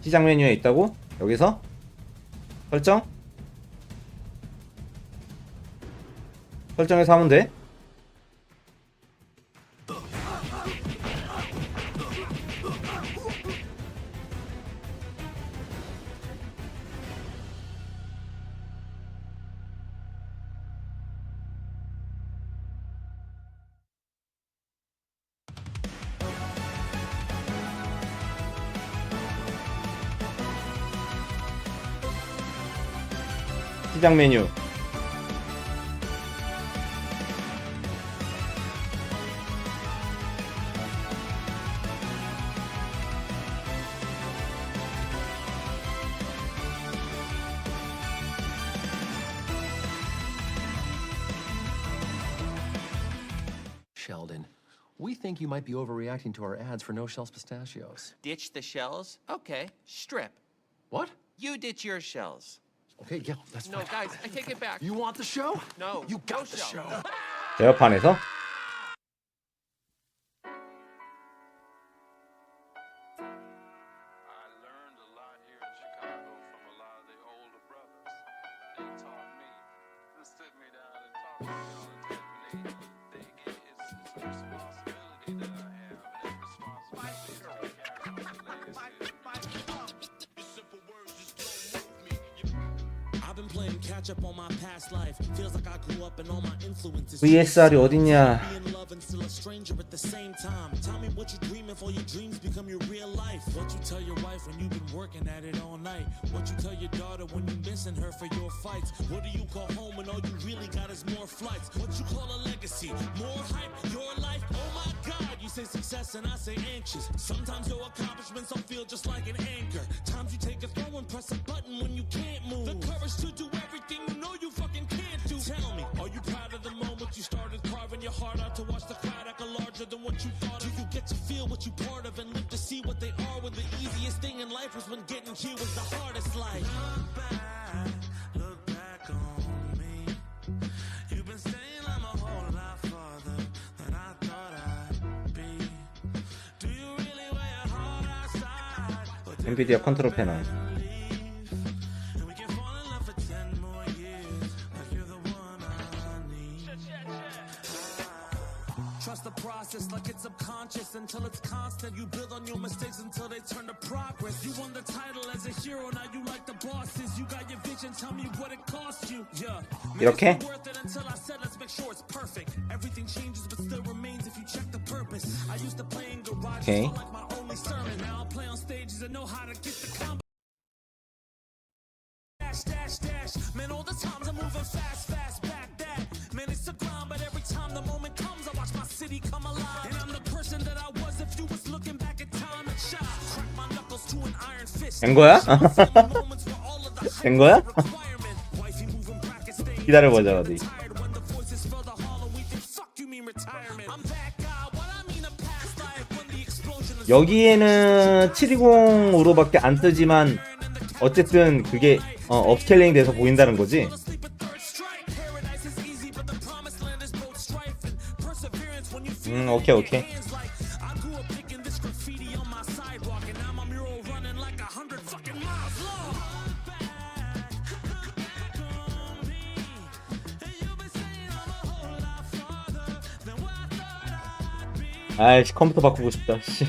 시작 메뉴에 있다고? 여기서? 설정? 설정에서 하면 돼? 시작 메뉴. Sheldon, we think you might be overreacting to our ads for No Shells Pistachios. Ditch the shells? Okay, strip. What? You ditch your shells. Okay, yeah, that's No, fine. guys, I take it back. You want the show? No, You got no the shell. show. 제어판에서? VSR이 어딨냐? Tell me what you're dreaming for your dreams become your real life. What you tell your wife when you've been working at it all night. What you tell your daughter when you're missing her for your fights. What do you call home when all you really got is more flights? What you call a legacy? More hype, your life? Oh my God, you say success and I say anxious. Sometimes your accomplishments don't feel just like an anchor. Times you take a throw and press a button when you can't move. The courage to do everything you know you fucking can't do. Tell me, are you proud of the moment you started carving your heart out to watch the crowd echo larger than what you thought of? Do you get to feel what you part of and live to see what they are when the easiest thing in life was when getting here was the hardest life? Look back on me. You've been saying I'm a whole lot farther than I thought I'd be. Do you really wear your heart outside? 엔비디아 컨트롤 패널. Trust the process like it's subconscious until it's constant. You build on your mistakes until they turn to progress. You won the title as a hero, now you like the bosses. You got your vision, tell me what it cost you. Yeah. 이렇게 Worth it until I said let's make sure it's perfect. Everything changes but still remains if you check the purpose. I used to play in garages Okay. like my only sermon. Now I play on stages and know how to get the combo. Dash, dash, dash. Man, all the times I'm moving fast, fast, back that. Man, it's a grind, but every time the moment comes, I watch my city come alive. And I'm the person that I was if you was looking back at time and shot. Crack my knuckles to an iron fist. 된 거야? 된 거야? 기다려보자 어디. 여기에는 720으로밖에 안 뜨지만 어쨌든 그게 업스케일링 돼서 보인다는 거지. 오케이 오케이. 아이씨 컴퓨터 바꾸고 싶다. 씨.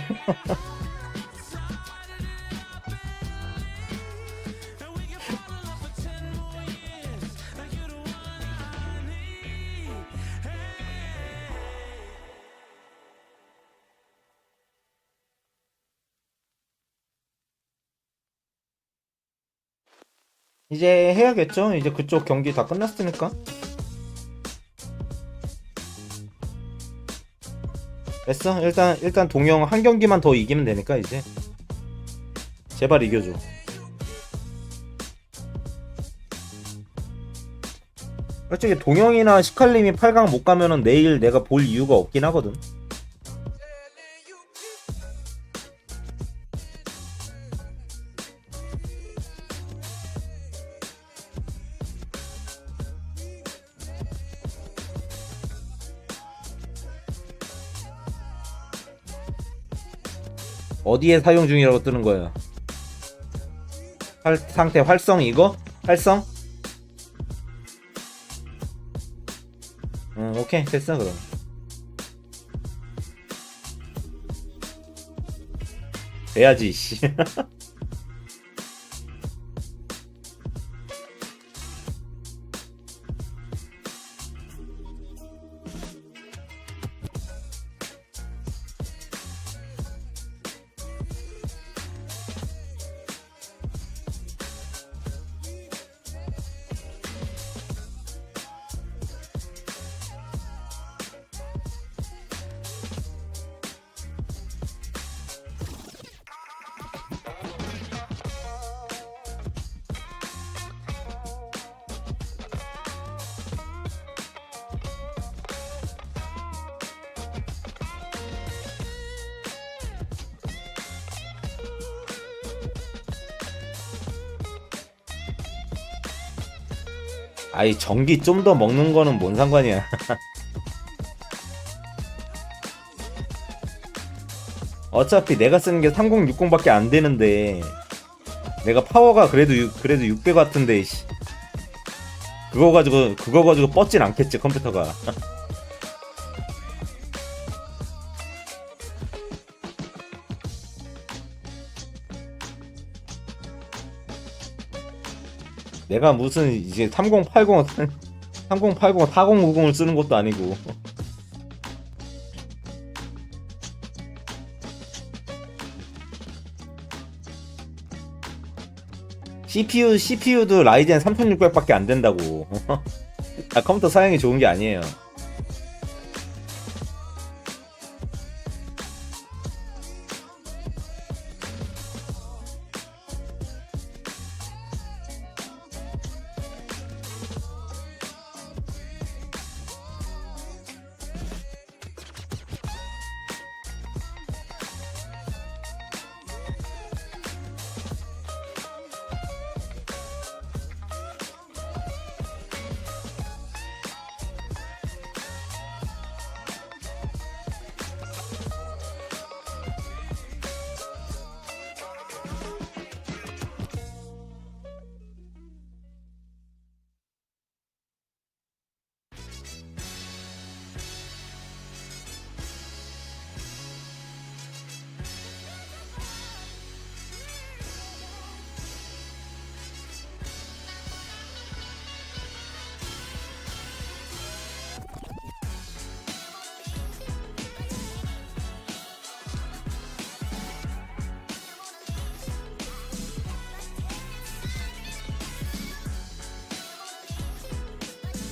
이제 해야겠죠? 이제 그쪽 경기 다 끝났으니까. 됐어. 일단 동영 한 경기만 더 이기면 되니까 이제 제발 이겨줘. 솔직히 동영이나 시칼림이 8강 못 가면은 내일 내가 볼 이유가 없긴 하거든. 어디에 사용 중이라고 뜨는 거야? 상태 활성 이거? 활성? 오케이 됐어 그럼. 돼야지 씨. 아이 전기 좀 더 먹는 거는 뭔 상관이야. 어차피 내가 쓰는 게 3060밖에 안 되는데 내가 파워가 그래도 600 같은데 씨. 그거 가지고 뻗진 않겠지 컴퓨터가. 내가 무슨 이제 3080 4090을 쓰는 것도 아니고. CPU도 라이젠 3600밖에 안 된다고. 컴퓨터 사양이 좋은 게 아니에요.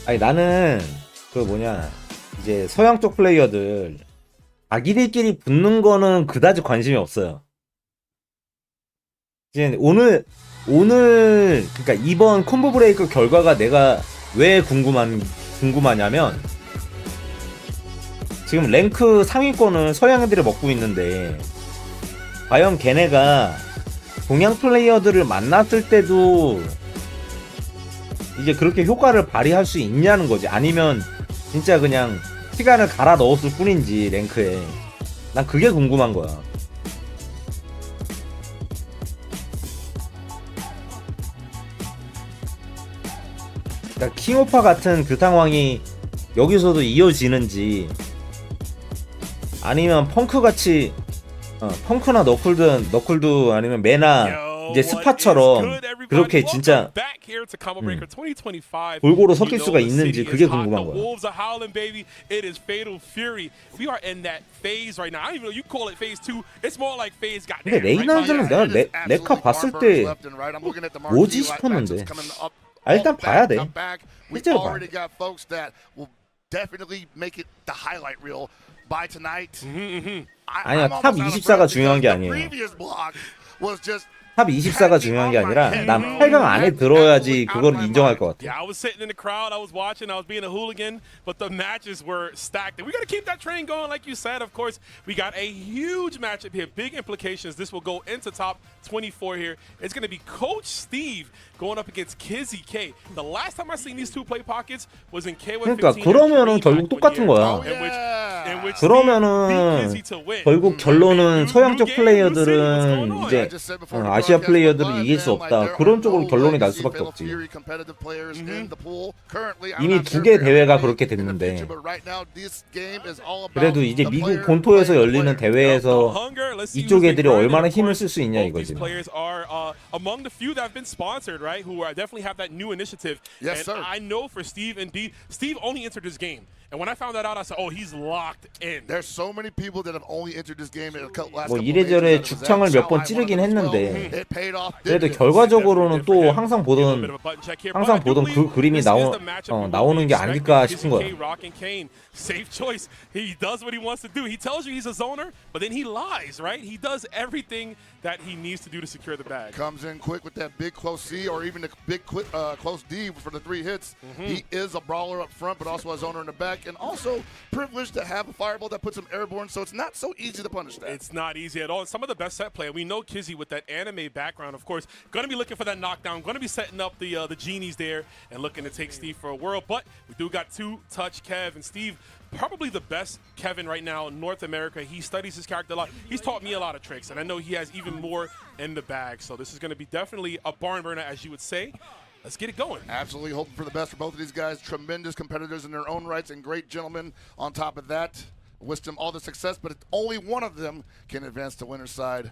아니 나는 그 뭐냐 이제 서양 쪽 플레이어들 자기들끼리 붙는 거는 그다지 관심이 없어요. 이제 오늘 그러니까 이번 콤보 브레이크 결과가 내가 왜 궁금하냐면 지금 랭크 상위권을 서양 애들이 먹고 있는데 과연 걔네가 동양 플레이어들을 만났을 때도 이제 그렇게 효과를 발휘할 수 있냐는 거지. 아니면 진짜 그냥 시간을 갈아 넣었을 뿐인지 랭크에. 난 그게 궁금한 거야. 그러니까 킹오파 같은 그 상황이 여기서도 이어지는지 아니면 펑크같이 펑크나 너클도 아니면 메나 이제 스파처럼 그렇게 진짜 골고루 섞일 수가 있는지 그게 궁금한 거야. 근데 레이나는 내가 레카 봤을 때 뭐지 싶었는데 일단 봐야 돼. 실제로 봐야 돼. 아니야, 탑 24가 중요한 게 아니에요. 탑 24가 중요한 게 아니라 난 8강 안에 들어야지 그걸 인정할 것 같아. Yeah, I was sitting in the crowd, I was watching, I was being a hooligan, but the matches were stacked. And we got to keep that train going, like you said. Of course, we got a huge matchup here, big implications. This will go into top 24 here. It's going to be Coach Steve going up against Kizzy K. The last time I seen these two play pockets was in KOF 15. 그러니까 그러면은 결국 똑같은 거야. 그러면은 결국 결론은 서양 쪽 플레이어들은 이제 아시아 플레이어들은 이길 수 없다. 그런 쪽으로 결론이 날 수밖에 없지. 이미 2개 대회가 그렇게 됐는데 그래도 이제 미국 본토에서 열리는 대회에서 이쪽 애들이 얼마나 힘을 쓸 수 있냐 이거지. Among the few that have been sponsored, right, who definitely have that new initiative. Yes, sir. I know for Steve, indeed, Steve only entered this game. And when I found that out, I said, "Oh, he's locked in." There's so many people that have only entered this game in the last 뭐 couple 이래저래 죽창을 몇 번 찌르긴 했는데 그래도 결과적으로는 또 항상 보던 그 그림이 나오는 게 아닐까 싶은 거야. Safe choice. He does what he wants to do. He tells you he's a zoner, but then he lies, right? He does everything that he needs to do to secure the bag. Comes in quick with that big close C or even the big close D for the 3 hits. He is a brawler up front, but also a zoner in the back, and also privileged to have a fireball that puts him airborne, so it's not so easy to punish that. It's not easy at all. Some of the best set play. We know Kizzy with that anime background, of course, going to be looking for that knockdown, going to be setting up the genies there and looking to take Steve for a whirl. But we do got 2-touch Kev, and Steve, probably the best Kevin right now in North America. He studies his character a lot. He's taught me a lot of tricks, and I know he has even more in the bag. So this is going to be definitely a barn burner, as you would say. Let's get it going. Absolutely hoping for the best for both of these guys. Tremendous competitors in their own rights and great gentlemen on top of that. Wish them all the success, but only one of them can advance to winner's side.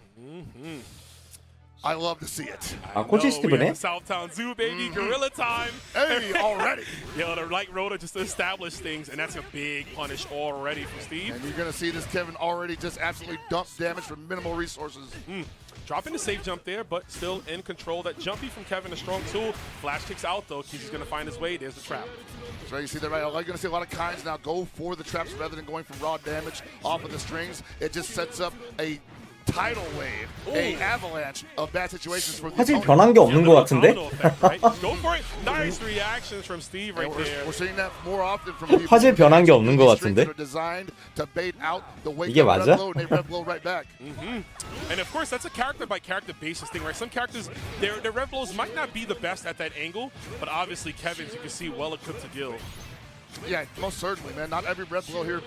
I love to see it. 코치 스티브네? Southtown Zoo, baby. Gorilla time. Hey, already. Yeah, the light rotor just to establish things, and that's a big punish already from Steve. And you're going to see this Kevin already just absolutely dump damage for minimal resources. Dropping the safe jump there, but still in control. That jumpy from Kevin, a strong tool. Flash kicks out, though. He's going to find his way. There's the trap. So you see that right. You're going to see a lot of kinds now go for the traps rather than going for raw damage off of the strings. It just sets up a tidal wave, a avalanche of bad situations for the 화질 변한 게 없는 것 같은데? Go for it. Nice reactions from Steve right there. We're seeing that more often from people. 화질 변한 게 없는 것 같은데? 이게 맞아? And of course, that's a character by character basis thing, right? Some characters, their rev blows might not be the best at that angle, but obviously Kevin's, you can see, well equipped to deal. Yeah, most certainly, man. Not every breath blow here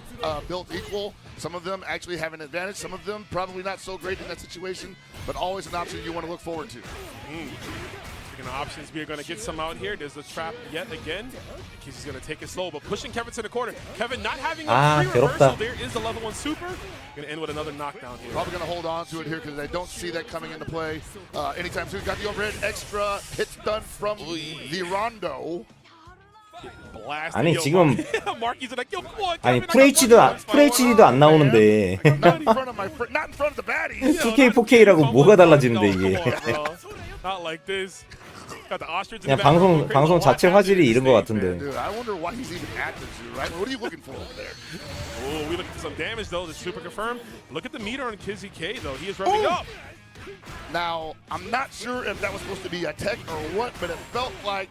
built equal. Some of them actually have an advantage. Some of them probably not so great in that situation, but always an option you want to look forward to. Speaking of options, we are going to get some out here. There's the trap yet again. Kizzy's going to take it slow, but pushing Kevin to the corner. Kevin not having a free reversal. There is the level 1 super. Going to end with another knockdown here. Probably going to hold on to it here because they don't see that coming into play anytime soon. Got the overhead extra hits done from the Rondo. 아니 지금 아니 FHD도 안 나오는데 2K 4K라고 뭐가 달라지는데 이게 Got the ostrich in 그냥 the background. 방송 자체 화질이 이른 것 같은데. Dude, I wonder why he's even at the zoo, right? What are you looking for over there? Oh, we looking for some damage though. The super confirmed. Look at the meter on Kizzy K though. He is revving up. Now, I'm not sure if that was supposed to be a tech or what, but it felt like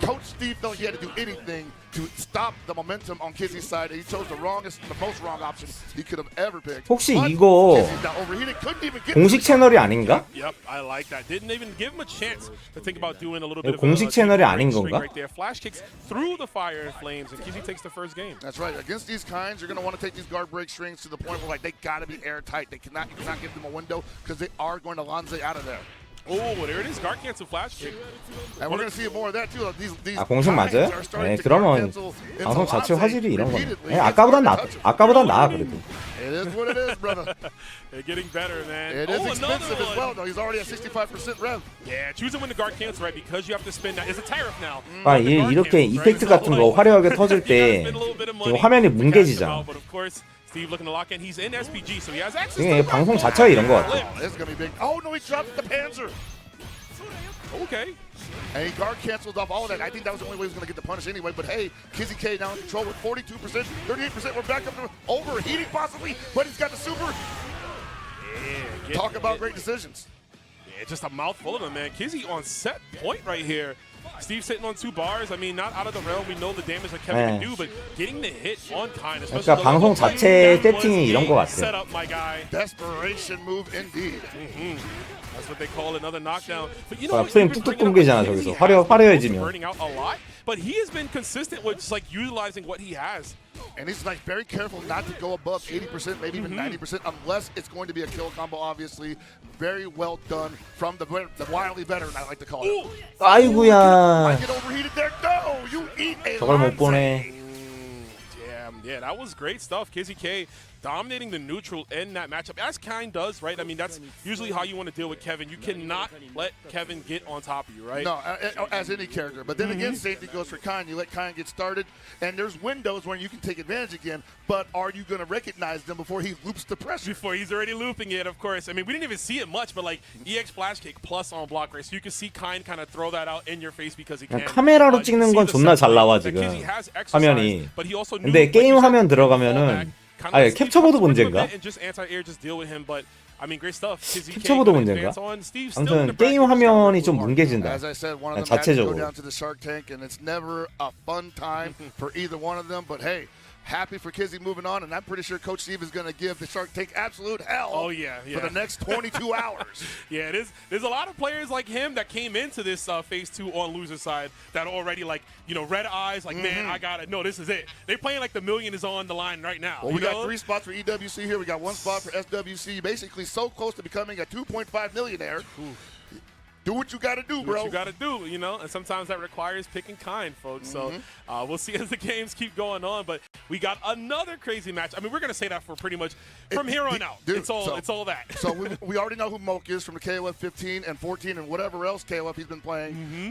Coach Steve felt he had to do anything to stop the momentum on Kizzy's side. He chose the most wrong option he could have ever picked. 혹시 But 이거 Kizzy got overheated, couldn't even get 공식 채널이 아닌가? Yep, I like that. Didn't even give him a chance to think about doing a little bit of 공식 채널이 아닌 건가? right there. Flash kicks through the fire and flames, and Kizzy takes the first game. That's right. Against these kinds, you're going to want to take these guard break strings to the point where like they got to be airtight. You cannot give them a window because they are going to Lanze out of there. Oh, there it is. Guard cancel flash kick. And we're going to see more of that too. These 아 공식 kinds 맞아요? are starting 네, to 그러면 guard cancel into 방송 자체 Lanze 화질이 이런 거네. repeatedly. 네, It's hard to touch 아까보단 him. 나아 그래도. It is what it is, brother. They're getting better, man. It is oh, expensive another as well, one. though. He's already at 65% rev. Yeah, choosing when the guard cancel, right? Because you have to spend that. It's a tariff now. 아, 이렇게 이펙트 같은 거 화려하게 터질 때 지금 화면이 뭉개지잖아. But of course, Steve looking to lock in. He's in SPG, so he has access 이게 to the 방송 guard. 자체가 이런 거 같아. This is going to be big. Oh, no, he dropped the Panzer. Okay. And he guard canceled off all of that. I think that was the only way he was going to get the punish anyway. But hey, Kizzy K now in control with 42%, 38%. We're back up to overheating possibly, but he's got the super. Yeah, Talk about great decisions. Yeah, just a mouthful of them, man. Kizzy on set point right here. Steve sitting on 2 bars. I mean, not out of the realm. We know the damage that Kevin can do, but getting the hit on kind, especially 그러니까 방송 자체 세팅이 이런 거 같아. Set up, my guy. Desperation move indeed. That's what they call another knockdown. But you know what? 프레임 뚝뚝 끊기잖아 저기서 화려해지면. Burning out a lot, but he has been consistent with just like utilizing what he has. And he's like very careful not to go above 80%, maybe even 90%, unless it's going to be a kill combo. Obviously, very well done from the wily veteran, I like to call it. 아이고야. Might get overheated there. No, you eat a 저걸 못 Lanze. 보네. Yeah, that was great stuff. Kizzy K dominating the neutral in that matchup, as Kind does, right? I mean, that's usually how you want to deal with Kevin. You cannot let Kevin get on top of you, right? No, as any character. But then again, safety goes for Kind. You let Kind get started, and there's windows where you can take advantage again, but are you going to recognize them before he loops the pressure? Before he's already looping it, of course. I mean, we didn't even see it much, but like EX flash kick plus on block race. You can see Kind kind of throw that out in your face because he can. 카메라로 찍는 건 존나 잘 나와 지금 화면이. 근데 게임 화면 들어가면은 아니 캡처보드 문제인가? 캡처보드 문제인가? 아무튼 게임 화면이 좀 뭉개진다. 자체적으로. It's never a fun time for either one of them, but hey, happy for Kizzy moving on, and I'm pretty sure Coach Steve is going to give the Shark Tank absolute hell for the next 22 hours. Yeah, it is. There's a lot of players like him that came into this phase 2 on loser side that are already like, you know, red eyes, like, man, I got it. No, this is it. They're playing like the million is on the line right now. Well, we got 3 spots for EWC here. We got 1 spot for SWC. Basically so close to becoming a 2.5 millionaire. Do what you got to do, bro. Do what you got to do, you know, and sometimes that requires picking Kind, folks. So we'll see as the games keep going on. But we got another crazy match. I mean, we're going to say that for pretty much from here on out. Dude, it's all that. So we already know who Moke is from the KOF 15 and 14 and whatever else KOF he's been playing.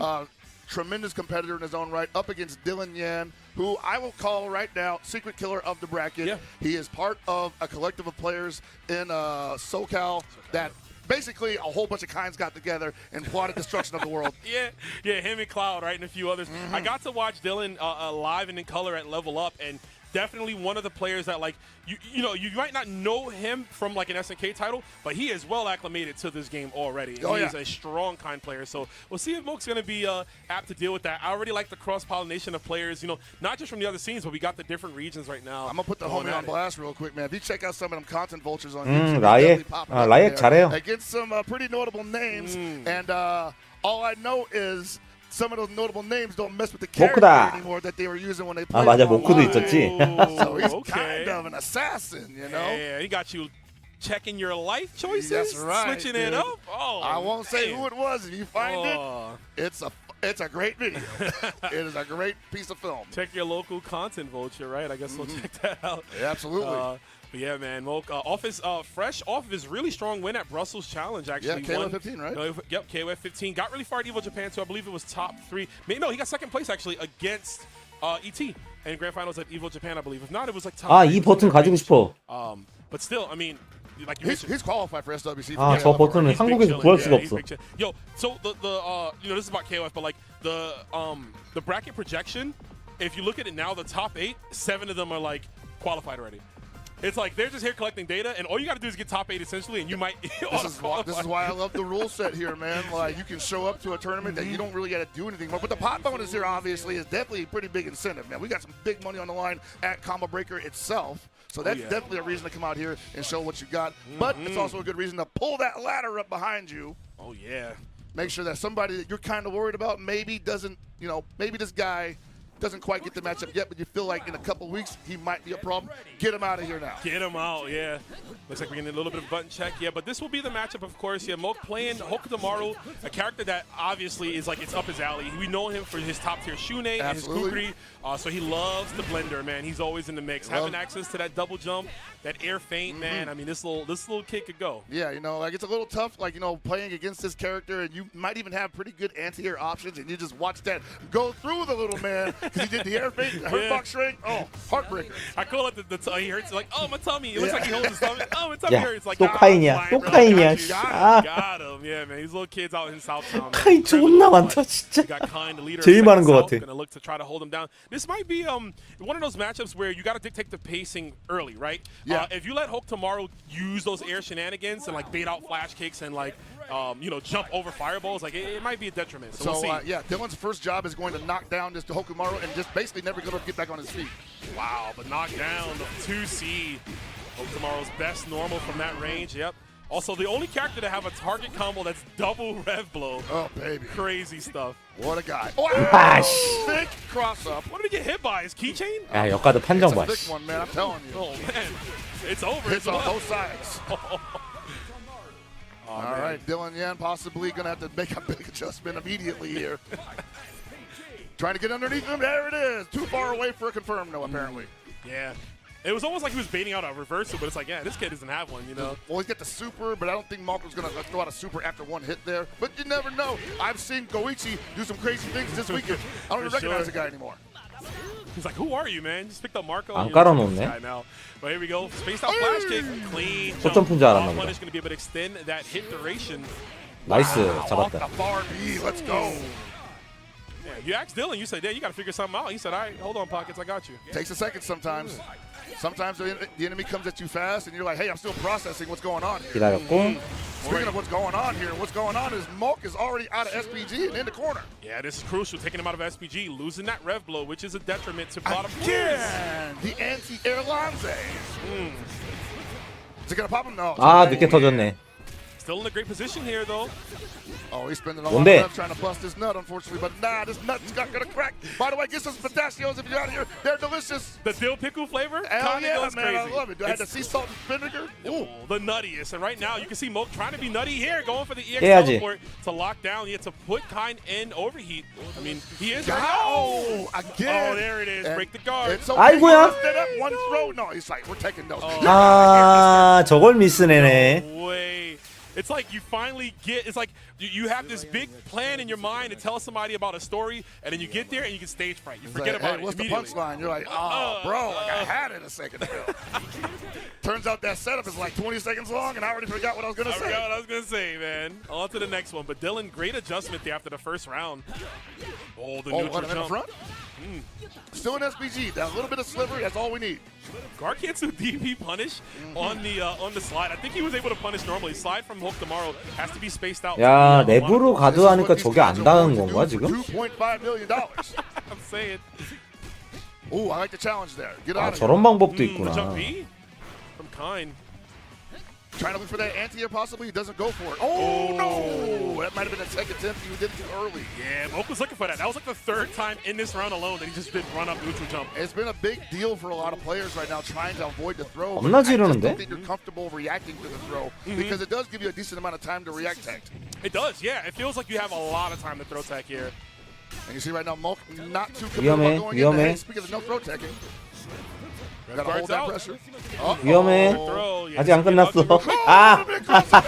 Tremendous competitor in his own right, up against Dylan Yan, who I will call right now secret killer of the bracket. Yeah. He is part of a collective of players in SoCal that basically a whole bunch of kinds got together and plotted destruction of the world. Yeah, him and Cloud, right, and a few others. I got to watch Dylan live and in color at Level Up, and definitely one of the players that, like, you know, you might not know him from like an SNK title, but he is well acclimated to this game already. He is a strong Kind player, so we'll see if Moke's going to be apt to deal with that. I already like the cross-pollination of players, you know, not just from the other scenes, but we got the different regions right now. I'm going to put the homie on blast real quick, man. If you check out some of them content vultures on YouTube, 라이엑 잘해요. Against some pretty notable names, and all I know is some of those notable names don't mess with the character anymore that they were using when they played. 맞아, 모크도 있었지. So he's kind of an assassin, you know? Yeah, he got you checking your life choices, That's right, switching it up. Oh, I won't say who it was. If you find it, it's a great video. It is a great piece of film. Check your local content vulture, right? I guess we'll check that out. Yeah, absolutely. But yeah, man, Moke, fresh off of his really strong win at Brussels Challenge, actually. Yeah, KOF 15, right? Yep, KOF 15. Got really far at Evo Japan, so I believe it was top 3. No, he got second place, actually, against ET in Grand Finals at Evo Japan, I believe. If not, it was like top 3. 이 버튼 가지고 싶어. But still, I mean, like you he's qualified for SWC. 아, 저 버튼은 한국에서 구할 수가 없어. Yo, so the you know, this is about KOF, but like the bracket projection, if you look at it now, the top 8, 7 of them are like qualified already. It's like they're just here collecting data, and all you got to do is get top 8 essentially, and you might. This is why I love the rule set here, man. Like you can show up to a tournament that you don't really got to do anything more. But the pot bonus here, obviously, is definitely a pretty big incentive, man. We got some big money on the line at Combo Breaker itself, so that's definitely a reason to come out here and show what you got. But it's also a good reason to pull that ladder up behind you. Oh yeah. Make sure that somebody that you're kind of worried about maybe doesn't, you know, maybe this guy doesn't quite get the matchup yet, but you feel like in a couple weeks he might be a problem. Get him out of here now. Get him out, yeah. Looks like we're getting a little bit of button check, yeah. But this will be the matchup, of course. Yeah, Moke playing Hokutomaru, a character that obviously is like it's up his alley. We know him for his top tier Shune and his Kukri, so he loves the blender, man. He's always in the mix. Having access to that double jump, that air feint, man. I mean, this little kid could go. Yeah, you know, like it's a little tough, like, you know, playing against this character, and you might even have pretty good anti-air options, and you just watch that go through the little man because he did the air feint, hurt box shrink. Oh, heartbreaker. I call it he hurts like, oh, my tummy. It looks like he holds his tummy. Oh, my tummy hurts. Like, 또 카인이야. 또 카인이야. Got him. Yeah, man. These little kids out in Southtown. 카인 존나 많다 진짜. 제일 많은 것 같아. Gonna look to try to hold him down. This might be one of those matchups where you got to dictate the pacing early, right? Yeah. If you let Hokutomaru use those air shenanigans and like bait out flash kicks and like you know, jump over fireballs, like it might be a detriment. So we'll see. Yeah, Dylan's first job is going to knock down this Hokutomaru and just basically never going to get back on his feet. Wow, but knock down the 2C. Hokutomaru's best normal from that range. Yep. Also, the only character to have a target combo that's double rev blow. Oh, baby. Crazy stuff. What a guy. Wow. Thick cross up. What did he get hit by? His keychain? 야, 역가드 판정 봐. It's a thick one, man. I'm telling you. Oh, man. It's over. It's on both sides. Oh, all right, Dylan Yan possibly going to have to make a big adjustment immediately here. Trying to get underneath him. There it is. Too far away for a confirm, no, apparently. Yeah. It was almost like he was baiting out a reversal, but it's like, yeah, this kid doesn't have one, you know? Well, he's got the super, but I don't think Malcolm's going to throw out a super after one hit there. But you never know. I've seen Goichi do some crazy things this weekend. I don't even recognize the guy anymore. He's like, who are you, man? Just picked up Marco. 안 깔아놓네. Now. But here we go. Spaced out flash kick. Clean 첫 jump. 점프인 줄 알았나 보다. One is going to be able to extend that hit duration. 나이스, Off 잡았다. the far B. Let's go. Yeah, you asked Dylan. You said, yeah, you got to figure something out. He said, all right, hold on, Pockets. I got you. Takes a second sometimes. Sometimes the enemy comes at you fast, and you're like, hey, I'm still processing what's going on here. 기다렸고. Speaking of what's going on here, what's going on is Malk is already out of SPG and in the corner. Yeah, this is crucial. Taking him out of SPG, losing that rev blow, which is a detriment to bottom. Again, the anti-air Lanze. Is it going to pop him? No. 아, 늦게 터졌네. Still in a great position here, though. Oh, he's spending a lot of time trying to bust this nut, unfortunately. But nah, this nut's not going to crack. By the way, get some pistachios if you're out here. They're delicious. The dill pickle flavor? Hell yeah, goes man. crazy. I love it. I had the sea salt and vinegar. Ooh, the nuttiest. And right now, you can see Moke trying to be nutty here, going for the EX 해야지. teleport to lock down. He had to put Kind in overheat. I mean, he is. Oh, again. Oh, there it is. Break the guard. It's okay. 아이고야. One throw. No, he's like, we're taking those. 아, 저걸 미스내네. Way. It's like you finally get, it's like you have this big plan in your mind to tell somebody about a story, and then you get there and you get stage fright. You forget like, about hey, it what's the immediately. punchline? You're like, oh, bro, like I had it a second ago. Turns out that setup is like 20 seconds long, and I already forgot what I was going to say. I forgot what I was going to say, man. On to the next one. But Dylan, great adjustment there after the first round. Oh, the neutral in jump. the front? Still in SPG. That little bit of sliver, that's all we need. Garkatsu DP punish on the slide. I think he was able to punish normally. Slide from Hokutomaru has to be spaced out. 야, 랩으로 가드하니까 저게 안 닿은 건가 지금? $2.5 million. I'm saying. Ooh, I like the challenge there. Get 아, out of 저런 방법도 The 있구나. jump B from Kind. Trying to look for that anti-air possibly. He doesn't go for it. Oh, no. That might have been a second attempt. He did it too early. Yeah, Moke was looking for that. That was like the third time in this round alone that he just did run up neutral jump. It's been a big deal for a lot of players right now trying to avoid the throw. 겁나 I just 지르는데? don't think you're comfortable reacting to the throw because it does give you a decent amount of time to react tech. It does, yeah. It feels like you have a lot of time to throw tech here. And you see right now, Moke not too comfortable about going in there. Hey, speaking of no throw teching. Gotta hold that pressure. 위험해. Throw, yeah, 아직 안 끝났어. 아!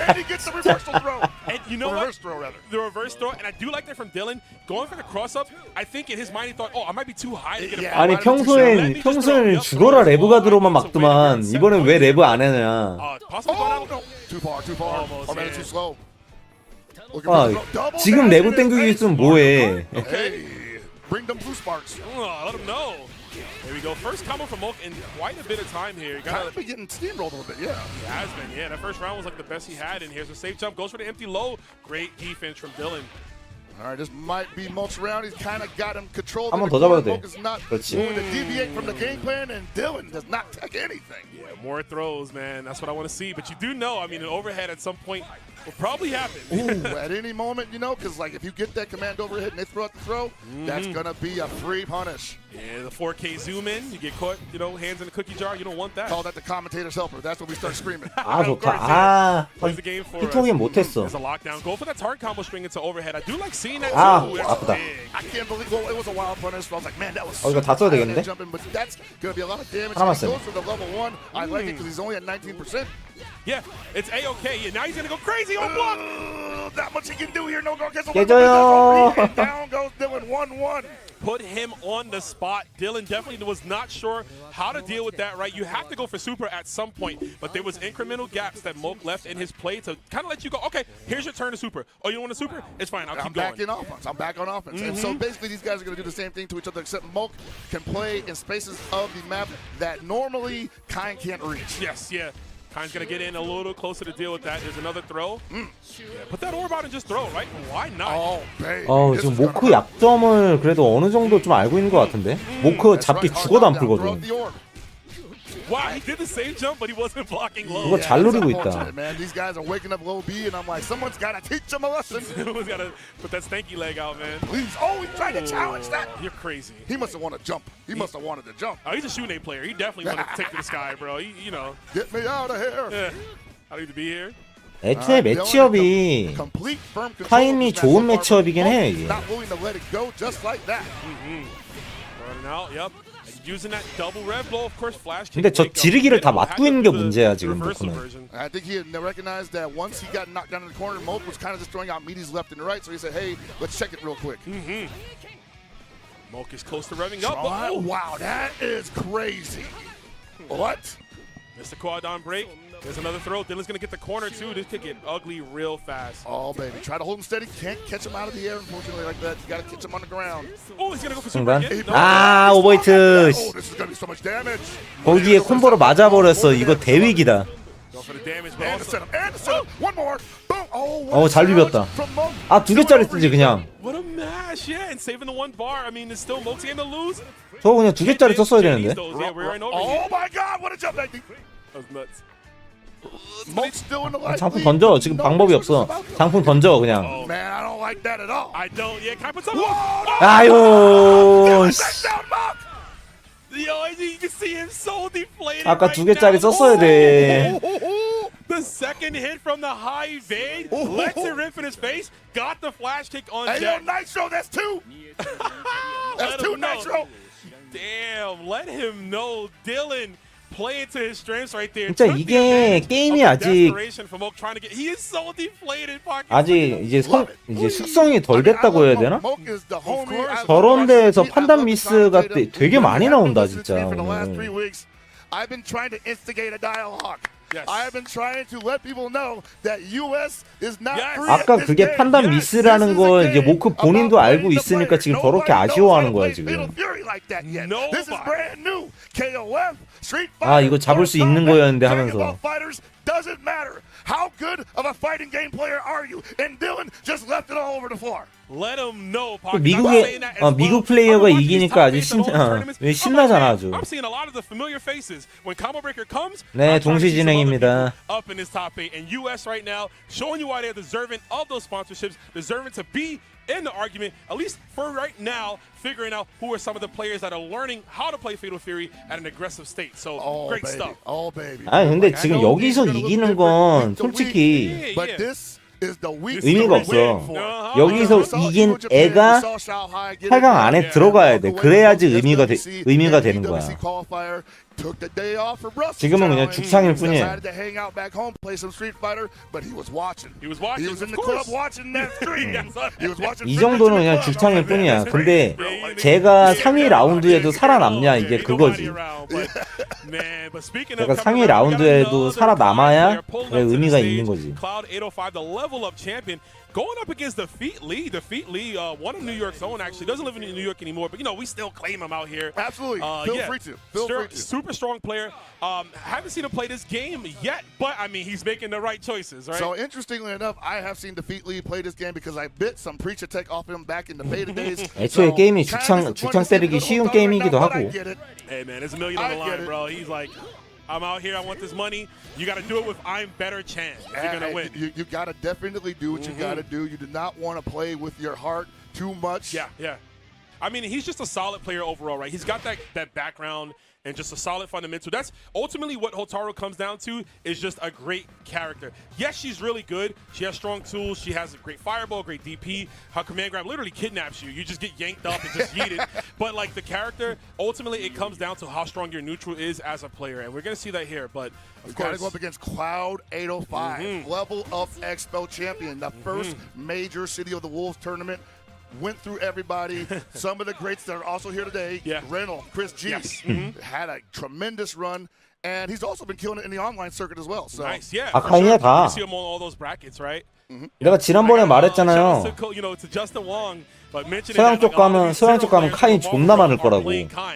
And he gets the reversal throw. And you know Reverse what? throw, rather. The reverse throw, and I do like that from Dylan. Going for the cross up, I think in his mind he thought, oh, I might be too high to get a 아니 평소엔 죽어라 레브가 들어오면 막더만 이번엔 왜 레브 안 하냐. Too far, too far. Or maybe too slow. 아, 지금 레브 땡기기 있으면 뭐해. Hey, bring them blue sparks. Let him know. There we go. First combo from Moke in quite a bit of time here. Kind of been getting steamrolled a little bit, yeah. He has been, yeah. That first round was like the best he had in here. So safe jump goes for the empty low. Great defense from Dylan. All right, this might be Moke's round. He's kind of got him controlled. 한번 더 잡아도 돼. Moke is not going to deviate from the game plan, and Dylan does not take anything. Yeah, more throws, man. That's what I want to see. But you do know, I mean, an overhead at some point will probably happen. Ooh, at any moment, you know, because like if you get that command overhead and they throw out the throw, that's gonna be a free punish. Yeah, the 4K zoom in, you get caught, you know, hands in the cookie jar. You don't want that. Call that the commentator's helper. That's when we start screaming. 아 좋다. 아 히트오긴 못했어. There's a lockdown. Go for that target combo string into overhead. I do like seeing that 아 too. 아프다. I can't believe. Well, it was a wild punish. So I was like, man, that was. 이거 다 써야 되겠는데? Jumping, but that's gonna be a lot of damage. 하나만 He 쓰네. goes for the level 1. I like it because he's only at 19%. Yeah, it's A-OK. Yeah, now he's going to go crazy on block. Not much he can do here. No go cancel. 깨져요. Down goes Dylan 1-1. Put him on the spot. Dylan definitely was not sure how to deal with that, right? You have to go for super at some point, but there was incremental gaps that Moke left in his play to kind of let you go, okay, here's your turn to super. Oh, you don't want to super? It's fine, I'll keep going. I'm back in offense. I'm back on offense. And so basically these guys are going to do the same thing to each other, except Moke can play in spaces of the map that normally Kind can't reach. Yes, yeah. Kind's going to get in a little closer to deal with that. There's another throw. Yeah, put that orb out and just throw, right? Why not? Oh, baby. 지금 모크 약점을 그래도 어느 정도 좀 알고 있는 것 같은데. 모크 잡기 죽어도 안 풀거든. Wow, he did the same jump, but he wasn't blocking low. 그거 잘 노리고 있다. Man, these guys are waking up low B, and I'm like, someone's got to teach them a lesson. Someone's got to put that stanky leg out, man. Please. Oh, he's trying to challenge that. You're crazy. He must have wanted to jump. He must have wanted to jump. Oh, he's a shooting player. He definitely wanted to take to the sky, bro. You know. Get me out of here. Yeah. I need to be here. 애초에 매치업이 타임이 좋은 매치업이긴 해 이게. Not willing to let it go just like that. Running out. Yep. Using that double red blow, of course, flash. 근데 저 지르기를 다 맞고 있는 게 문제야 지금 모크는. I think he had recognized that once he got knocked down in the corner, Moke was kind of just throwing out meaties left and right, so he said, hey, let's check it real quick. Moke is close to revving up. Oh, wow, that is crazy. What? Missed the quad down break. There's another throw. Dylan's going to get the corner, too. This could get ugly real fast. Oh, baby. Try to hold him steady. Can't catch him out of the air, unfortunately, like that. You got to catch him on the ground. Oh, he's going to go for super again. 아, 오버히트. Oh, this is going to be so much damage. 거기에 콤보로 맞아버렸어. 이거 대위기다. Go for the damage, and the setup. And the setup. One more. Boom. 잘 비볐다. 아, 2개짜리 쓰지 그냥. What a mash, yeah, and saving the one bar. I mean, it's still Moke's game to lose. 저거 그냥 2개짜리 썼어야 되는데. Oh my God, what a jump! That was nuts. Moke's still in the light. 장풍 던져. 지금 방법이 없어. 장풍 던져 그냥. Man, I don't like that at all. I don't. Yeah, can I put some? 아유. Yo, you can see him so deflated. 아까 2개짜리 썼어야 돼. The second hit from the high evade lets it rip in his face. Got the flash kick on Hey, Jack. yo, Nitro, that's two. That's two Nitro. Damn, let him know, Dylan. Play into his strengths right there. 진짜 이게 게임이 아직 이제 숙성이 덜 됐다고 해야 되나? 저런 데에서 판단 미스가 되게 많이 나온다 진짜 오늘. I've been trying to instigate a dialogue. I've been trying to let people know that US is not free. 아까 그게 판단 미스라는 거 이제 모크 본인도 알고 있으니까 지금 저렇게 아쉬워하는 거야 지금. This is brand new. KOF, Street Fighter. 아 이거 잡을 수 있는 거였는데 하면서. Doesn't matter. How good of a fighting game player are you? And Dylan just left it all over the floor. Let him know. 미국 플레이어가 이기니까 아주 신나잖아 아주. I'm seeing a lot of the familiar faces when 콤보브레이커 comes. 네, 동시 진행입니다. Up in his top 8 and US right now showing you why they're deserving of those sponsorships, deserving to be in the argument, at least for right now, figuring out who are some of the players that are learning how to play Fatal Fury at an aggressive state. So great stuff. Oh baby. 아 근데 지금 여기서 이기는 건 솔직히 의미가 없어. 여기서 이긴 애가 8강 안에 들어가야 돼. 그래야지 의미가 되는 거야. took the day off from Russell. 지금은 그냥 죽창일 뿐이에요. Decided to hang out back home, play some Street Fighter, but he was watching. He was watching. He was in of the club course. watching that stream. He was watching. 이 정도는 그냥 죽창일 뿐이야. 근데 제가 상위 라운드에도 살아남냐 이게 그거지. 제가 상위 라운드에도 살아남아야 의미가 있는 거지. Cloud 805, the level up champion, going up against Defeat Lee. Defeat Lee, one of New York's own, actually doesn't live in New York anymore, but we still claim him out here. Absolutely, feel free to. Feel free to. Super strong player. Haven't seen him play this game yet, but I mean he's making the right choices, right? So interestingly enough, I have seen Defeat Lee play this game because I bit some Preacher Tech off him back in the beta days. 애초에 게임이 죽창 때리기 쉬운 게임이기도 하고. Hey man, there's $1 million on the line, bro. He's like, I'm out here, I want this money. You got to do it with I'm better chance. You're going to win. You got to definitely do what you got to do. You do not want to play with your heart too much. Yeah. I mean, he's just a solid player overall, right? He's got that background and just a solid fundamental. That's ultimately what Hotaru comes down to, is just a great character. Yes, she's really good. She has strong tools. She has a great fireball, great DP. Her command grab literally kidnaps you. You just get yanked up and just yeet it. But like the character, ultimately it comes down to how strong your neutral is as a player. And we're going to see that here. But of course, got to go up against Cloud 805, level up Expo champion, the first major City of the Wolves tournament. Went through everybody. Some of the greats that are also here today. Reynolds, Chris G. Yes. Had a tremendous run. And he's also been killing it in the online circuit as well. So. Nice, yeah. 아카이야 다. You see him on all those brackets, right? 내가 지난번에 말했잖아요. To Justin Wong, but 서양 쪽 가면 카인 존나 많을 거라고.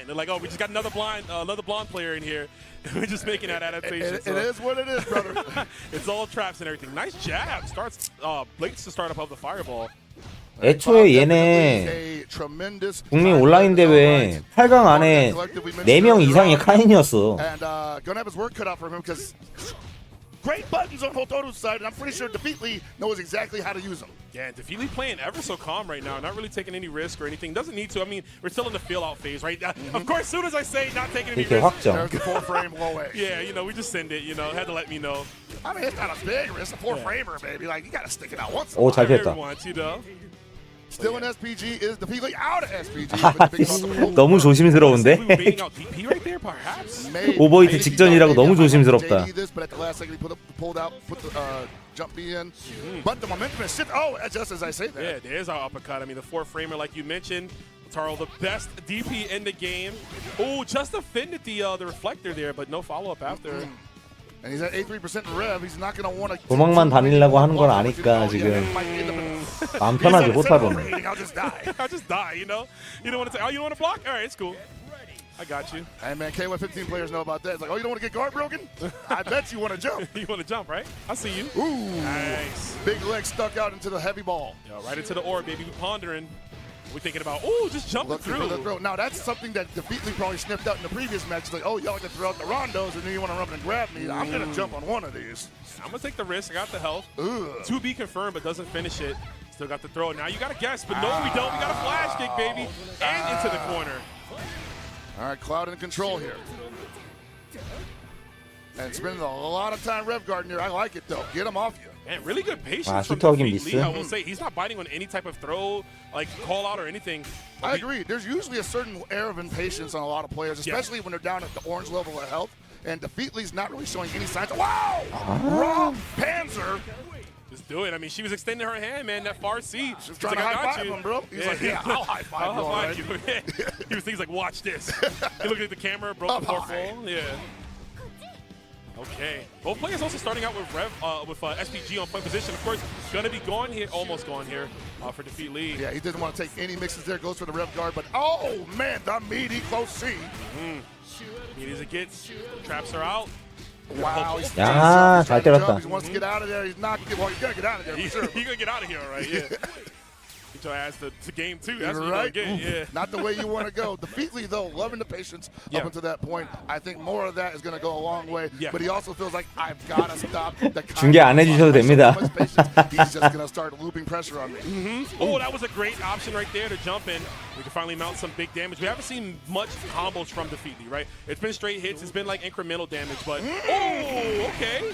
They're like, oh, we just got another blonde player in here. We're just making that adaptation. It is what it is, brother. It's all traps and everything. Nice jab. Starts Blake's to start up of the fireball. 애초에 얘네 국민 온라인 대회 8강 안에 4명 이상이 카인이었어. And gonna have his work cut out for him because great buttons on Hotaru's side, and I'm pretty sure Defeat Lee knows exactly how to use them. Yeah, Defeat Lee playing ever so calm right now, not really taking any risk or anything. Doesn't need to. I mean, we're still in the feel-out phase, right? Of course, as soon as I say not taking any risk, there's the 4-frame low A. Yeah, we just send it. Had to let me know. I mean, it's not a big risk, a 4-framer, baby. Like, you gotta stick it out once. 오, 잘 피했다. Still in SPG is Defeat Lee out of SPG. 너무 조심스러운데? 오버히트 직전이라고 너무 조심스럽다. Jump in, but the momentum is shifted. Oh, just as I say that. Yeah, there's our uppercut. I mean, the 4-framer, like you mentioned, Taro, the best DP in the game. Oh, just offended the reflector there, but no follow-up after. And he's at 83% rev. He's not going to want to. 도망만 다니려고 하는 건 아니까 지금 마음 편하지 호타루는. I'll just die. I'll just die. You don't want to say, oh, you don't want to block? All right, it's cool. I got you. Hey, man, K115 players know about that. It's like, oh, you don't want to get guard broken? I bet you want to jump. You want to jump, right? I see you. Ooh. Nice. Big leg stuck out into the heavy ball. Yo, right into the orb, baby. We're pondering. We're thinking about, ooh, just jumping through. Now, that's something that Defeat Lee probably sniffed out in the previous match. Like, oh, y'all can throw out the rondos, and then you want to run up and grab me. I'm going to jump on one of these. I'm going to take the risk. I got the health. To be confirmed, but doesn't finish it. Still got the throw. Now you got to guess, but no, we don't. We got a flash kick, baby. And into the corner. All right, Cloud in control here. And spending a lot of time rev guarding here. I like it, though. Get him off you. Man, really good patience from Defeat Lee. I will say he's not biting on any type of throw, like call out or anything. I agree. There's usually a certain air of impatience on a lot of players, especially when they're down at the orange level of health. And Defeat Lee's not really showing any signs. Wow! Wrong Panzer. Just do it. I mean, she was extending her hand, man. That far C. She's trying to high-five him, bro. He's like, yeah, I'll high-five you. He was thinking like, watch this. He looked at the camera, broke the fourth wall. Yeah. Okay. Both players also starting out with SPG on point position. Of course, going to be gone here, almost gone here for Defeat Lee. Yeah, he didn't want to take any mixes there. Goes for the rev guard, but oh man, the meaty close C. Meaty as it gets. Traps are out. Wow. 야, 잘 때렸다. He wants to get out of there. He's not. Well, he's gonna get out of there for sure. He's gonna get out of here, all right? Yeah. Get your ass to game 2. That's what right. You're gonna get. Yeah. Not the way you want to go. Defeat Lee, though, loving the patience up until that point. I think more of that is going to go a long way. Yeah. But he also feels like I've got to stop the 중계 안 해주셔도 됩니다. He's just going to start looping pressure on me. Oh, that was a great option right there to jump in. We can finally mount some big damage. We haven't seen much combos from Defeat Lee, right? It's been straight hits. It's been like incremental damage, but oh, okay.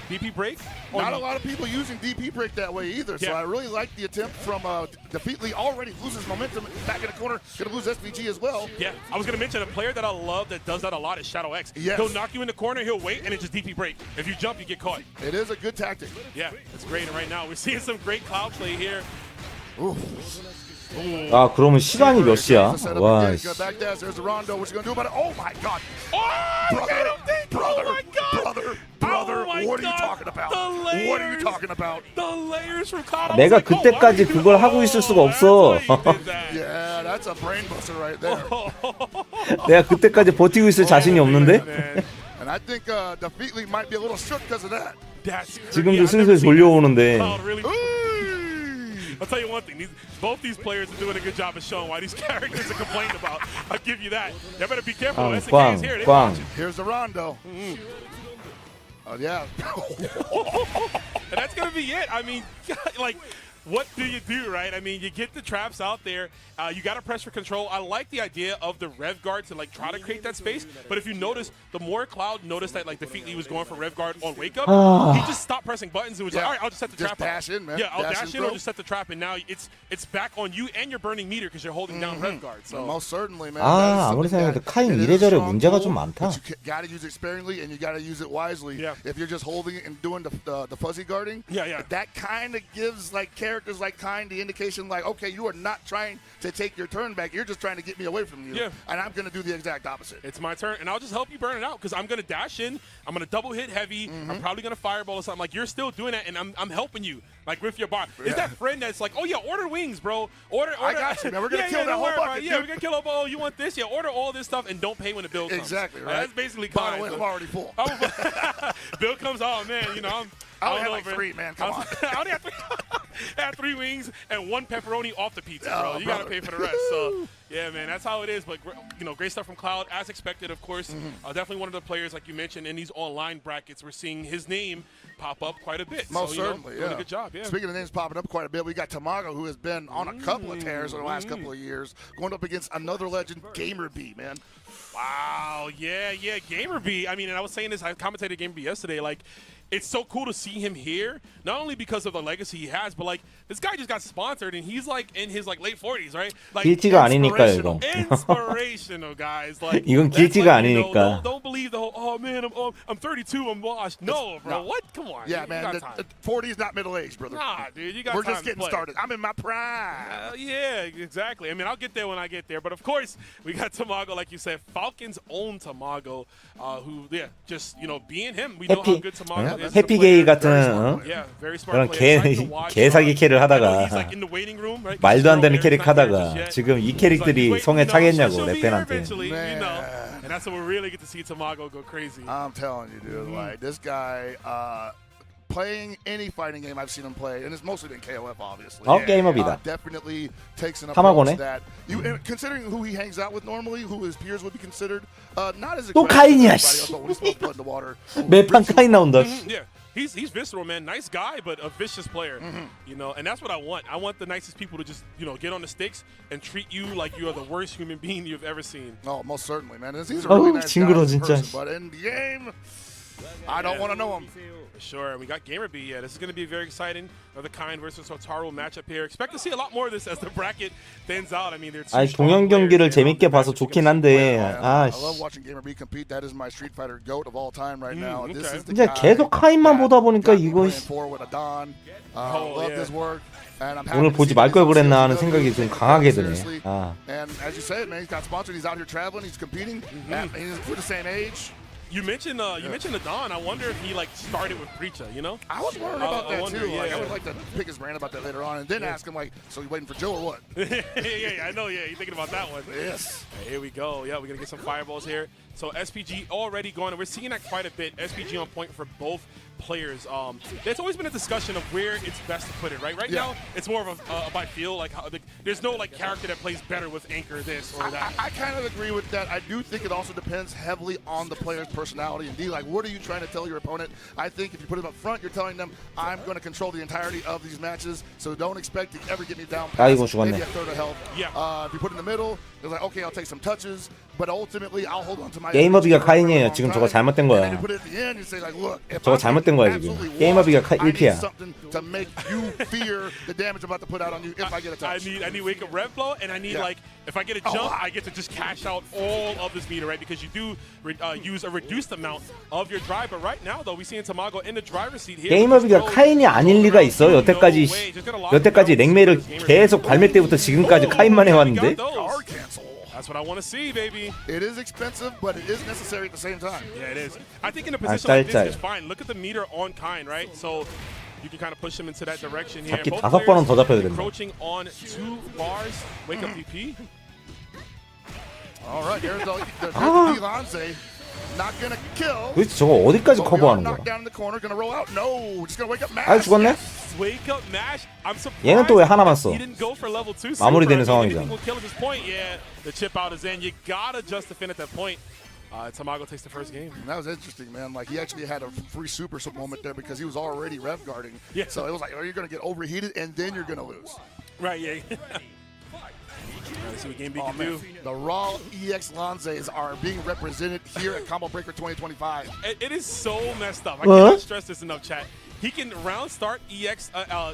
DP break. Not a lot of people using DP break that way either, so I really like the attempt from Defeatly. Already loses momentum back in the corner, gonna lose SPG as well. Yeah, I was gonna mention a player that I love that does that a lot is Shadow X. Yes. He'll knock you in the corner, he'll wait, and it just DP break. If you jump, you get caught. It is a good tactic. Yeah, it's great. And right now, we're seeing some great cloud play here. 아 그러면 시간이 몇 시야? 와. Backdash, there's the Rondo. What you gonna do about it? Oh my God! Brother, what are you talking about? What are you talking about? The layers from cloud. 내가 그때까지 그걸 하고 있을 수가 없어. Yeah, that's a brain buster right there. 내가 그때까지 버티고 있을 자신이 없는데. And I think Defeatly might be a little shook because of that. 지금도 슬슬 졸려오는데. I'll tell you one thing, both these players are doing a good job of showing why these characters are complaining about. I'll give you that. You better be careful. SNK is here. Here's the Rondo. Yeah. And that's going to be it. I mean, like, what do you do, right? I mean, you get the traps out there. You got to press for control. I like the idea of the Rev Guard to like try to create that space. But if you notice, the more Cloud noticed that like Defeatly was going for Rev Guard on Wake Up, he just stopped pressing buttons and was like, all right, I'll just set the trap dash up. in, man. Yeah, I'll dash in or just set the trap, and now it's back on you and you're burning meter because you're holding down Rev Guard. So most certainly, man. 아 아무리 생각해도 카인 이래저래 문제가 좀 많다. You got to use it sparingly and you got to use it wisely. Yeah. If you're just holding it and doing the fuzzy guarding, that kind of gives like characters like Kain the indication like, okay, you are not trying to take your turn back. You're just trying to get me away from you. Yeah. And I'm going to do the exact opposite. It's my turn, and I'll just help you burn it out because I'm going to dash in. I'm going to double hit heavy. I'm probably going to fireball or something. Like, you're still doing that, and I'm helping you, like, with your bar. Is that friend that's like, oh, yeah, order wings, bro. Order. I got you, man. We're going to kill that whole bucket. Yeah, we're going to kill up. Oh, you want this? Yeah, order all this stuff, and don't pay when the bill comes. Exactly, right. That's basically By the way, I'm already full. Bill comes, oh, man, you know, I only had like 3, man. Come on. I only had 3 wings and 1 pepperoni off the pizza, bro. Oh, you got to pay for the rest. So, yeah, man, that's how it is. But, you know, great stuff from Cloud, as expected, of course. Definitely one of the players, like you mentioned, in these online brackets, we're seeing his name pop up quite a bit. Most so, certainly, doing a good job, yeah. Speaking of names popping up quite a bit, we got Tamago, who has been on a couple of tears over the last couple of years, going up against another legend, Gamer B, man. Wow, yeah, Gamer B. I mean, and I was saying this, I commentated Gamer B yesterday, like, it's so cool to see him here, not only because of the legacy he has, but like this guy just got sponsored and he's like in his like late 40s, right? Like 길티가 아니니까 이거. Inspirational guys. Like 이건 길티가 아니니까. Don't believe the whole oh man, I'm 32, I'm washed. No, bro. What? Come on. Yeah, man. 40 is not middle age, brother. Nah, dude, you got We're time just getting to play. started. I'm in my prime. Yeah, exactly. I mean, I'll get there when I get there. But of course, we got Tamago, like you said, Falcons' own Tamago, who, just, you know, being him, we know how good Tamago is. 해피게이 같은 그런 개사기 캐릭 하다가 말도 안 되는 캐릭 하다가 지금 이 캐릭들이 성에 차겠냐고 래펜한테. And that's when we really get to see Tamago go crazy. I'm telling you, dude, like this guy playing any fighting game I've seen him play, and it's mostly been KOF, obviously. 게임업이다. Definitely takes an approach that you, considering who he hangs out with normally, who his peers would be considered, not as 또 카인이야. 매판 카인 나온다. Yeah. He's visceral, man. Nice guy, but a vicious player. You know, and that's what I want. I want the nicest people to just, you know, get on the sticks and treat you like you are the worst human being you've ever seen. Oh, most certainly, man. He's a really nice guy in person, but in the game, I don't want to know him. Sure, we got Gamer B. Yeah, this is going to be very exciting. Another Kain versus Hotaru matchup here. Expect to see a lot more of this as the bracket thins out. I mean, they're 아니 동영 경기를 재밌게 봐서 좋긴 한데 I love watching Gamer B compete. That is my Street Fighter GOAT of all time right now. This is the 이제 계속 카인만 보다 보니까 이거 오늘 보지 말 걸 그랬나 하는 생각이 좀 강하게 드네. And as you said, man, he's got sponsored. He's out here traveling. He's competing. He's for the same age. You mentioned Adon. I wonder if he like started with Preacher, you know? I was worried about that too. Yeah, like, I would like to pick his brain about that later on, and then ask him like, so you waiting for Joe or what? I know. Yeah, you're thinking about that one. Yes. Right, here we go. Yeah, we're gonna get some fireballs here. So SPG already going, and we're seeing that quite a bit. SPG on point for both players. There's always been a discussion of where it's best to put it, right? Right now, it's more of a by feel. Like there's no like character that plays better with Anchor this or that. I kind of agree with that. I do think it also depends heavily on the player's personality. Indeed, like what are you trying to tell your opponent? I think if you put it up front, you're telling them I'm going to control the entirety of these matches, so don't expect to ever get me down past maybe a third of health. Yeah. If you put it in the middle, it's like okay, I'll take some touches, but ultimately I'll hold on to 게이머비가 카인이에요. 지금 저거 잘못된 거야. 저거 잘못된 거야 지금. 게이머비가 1피야. To make you fear the damage I'm about to put out on you if I get a touch. I need wake up rev flow, and I need like if I get a jump, I get to just cash out all of this meter, right? Because you do use a reduced amount of your drive. But right now, though, we see Tamago in the driver's seat here. 게이머비가 카인이 아닐 리가 있어. 여태까지 랭메이를 계속 발매 때부터 지금까지 카인만 해왔는데. That's what I want to see, baby. It is expensive, but it is necessary at the same time. Yeah, it is. I think in a position like this, it's fine. Look at the meter on Kain, right? So you can kind of push him into that direction here. 잡기 5번은 더 잡혀야 된다. Encroaching on 2 bars. Wake up DP. All right, here's the Lanze. Not gonna kill. 도대체 저거 어디까지 커버하는 거야? Down in the corner, gonna roll out. No, just gonna wake up mash. 아 죽었네? Wake up mash. I'm surprised. 얘는 또 왜 하나만 써? He didn't go for level 2. 마무리되는 상황이잖아. Yeah, the chip out is in. You gotta just defend at that point. Tamago takes the first game. And that was interesting, man. Like he actually had a free super moment there because he was already rev guarding. Yeah. So it was like, oh, you're gonna get overheated and then you're gonna lose. Right. Yeah. Let's see what Game B can do. The raw EX Lanzes are being represented here at Combo Breaker 2025. It is so messed up. I cannot stress this enough, chat. He can round start EX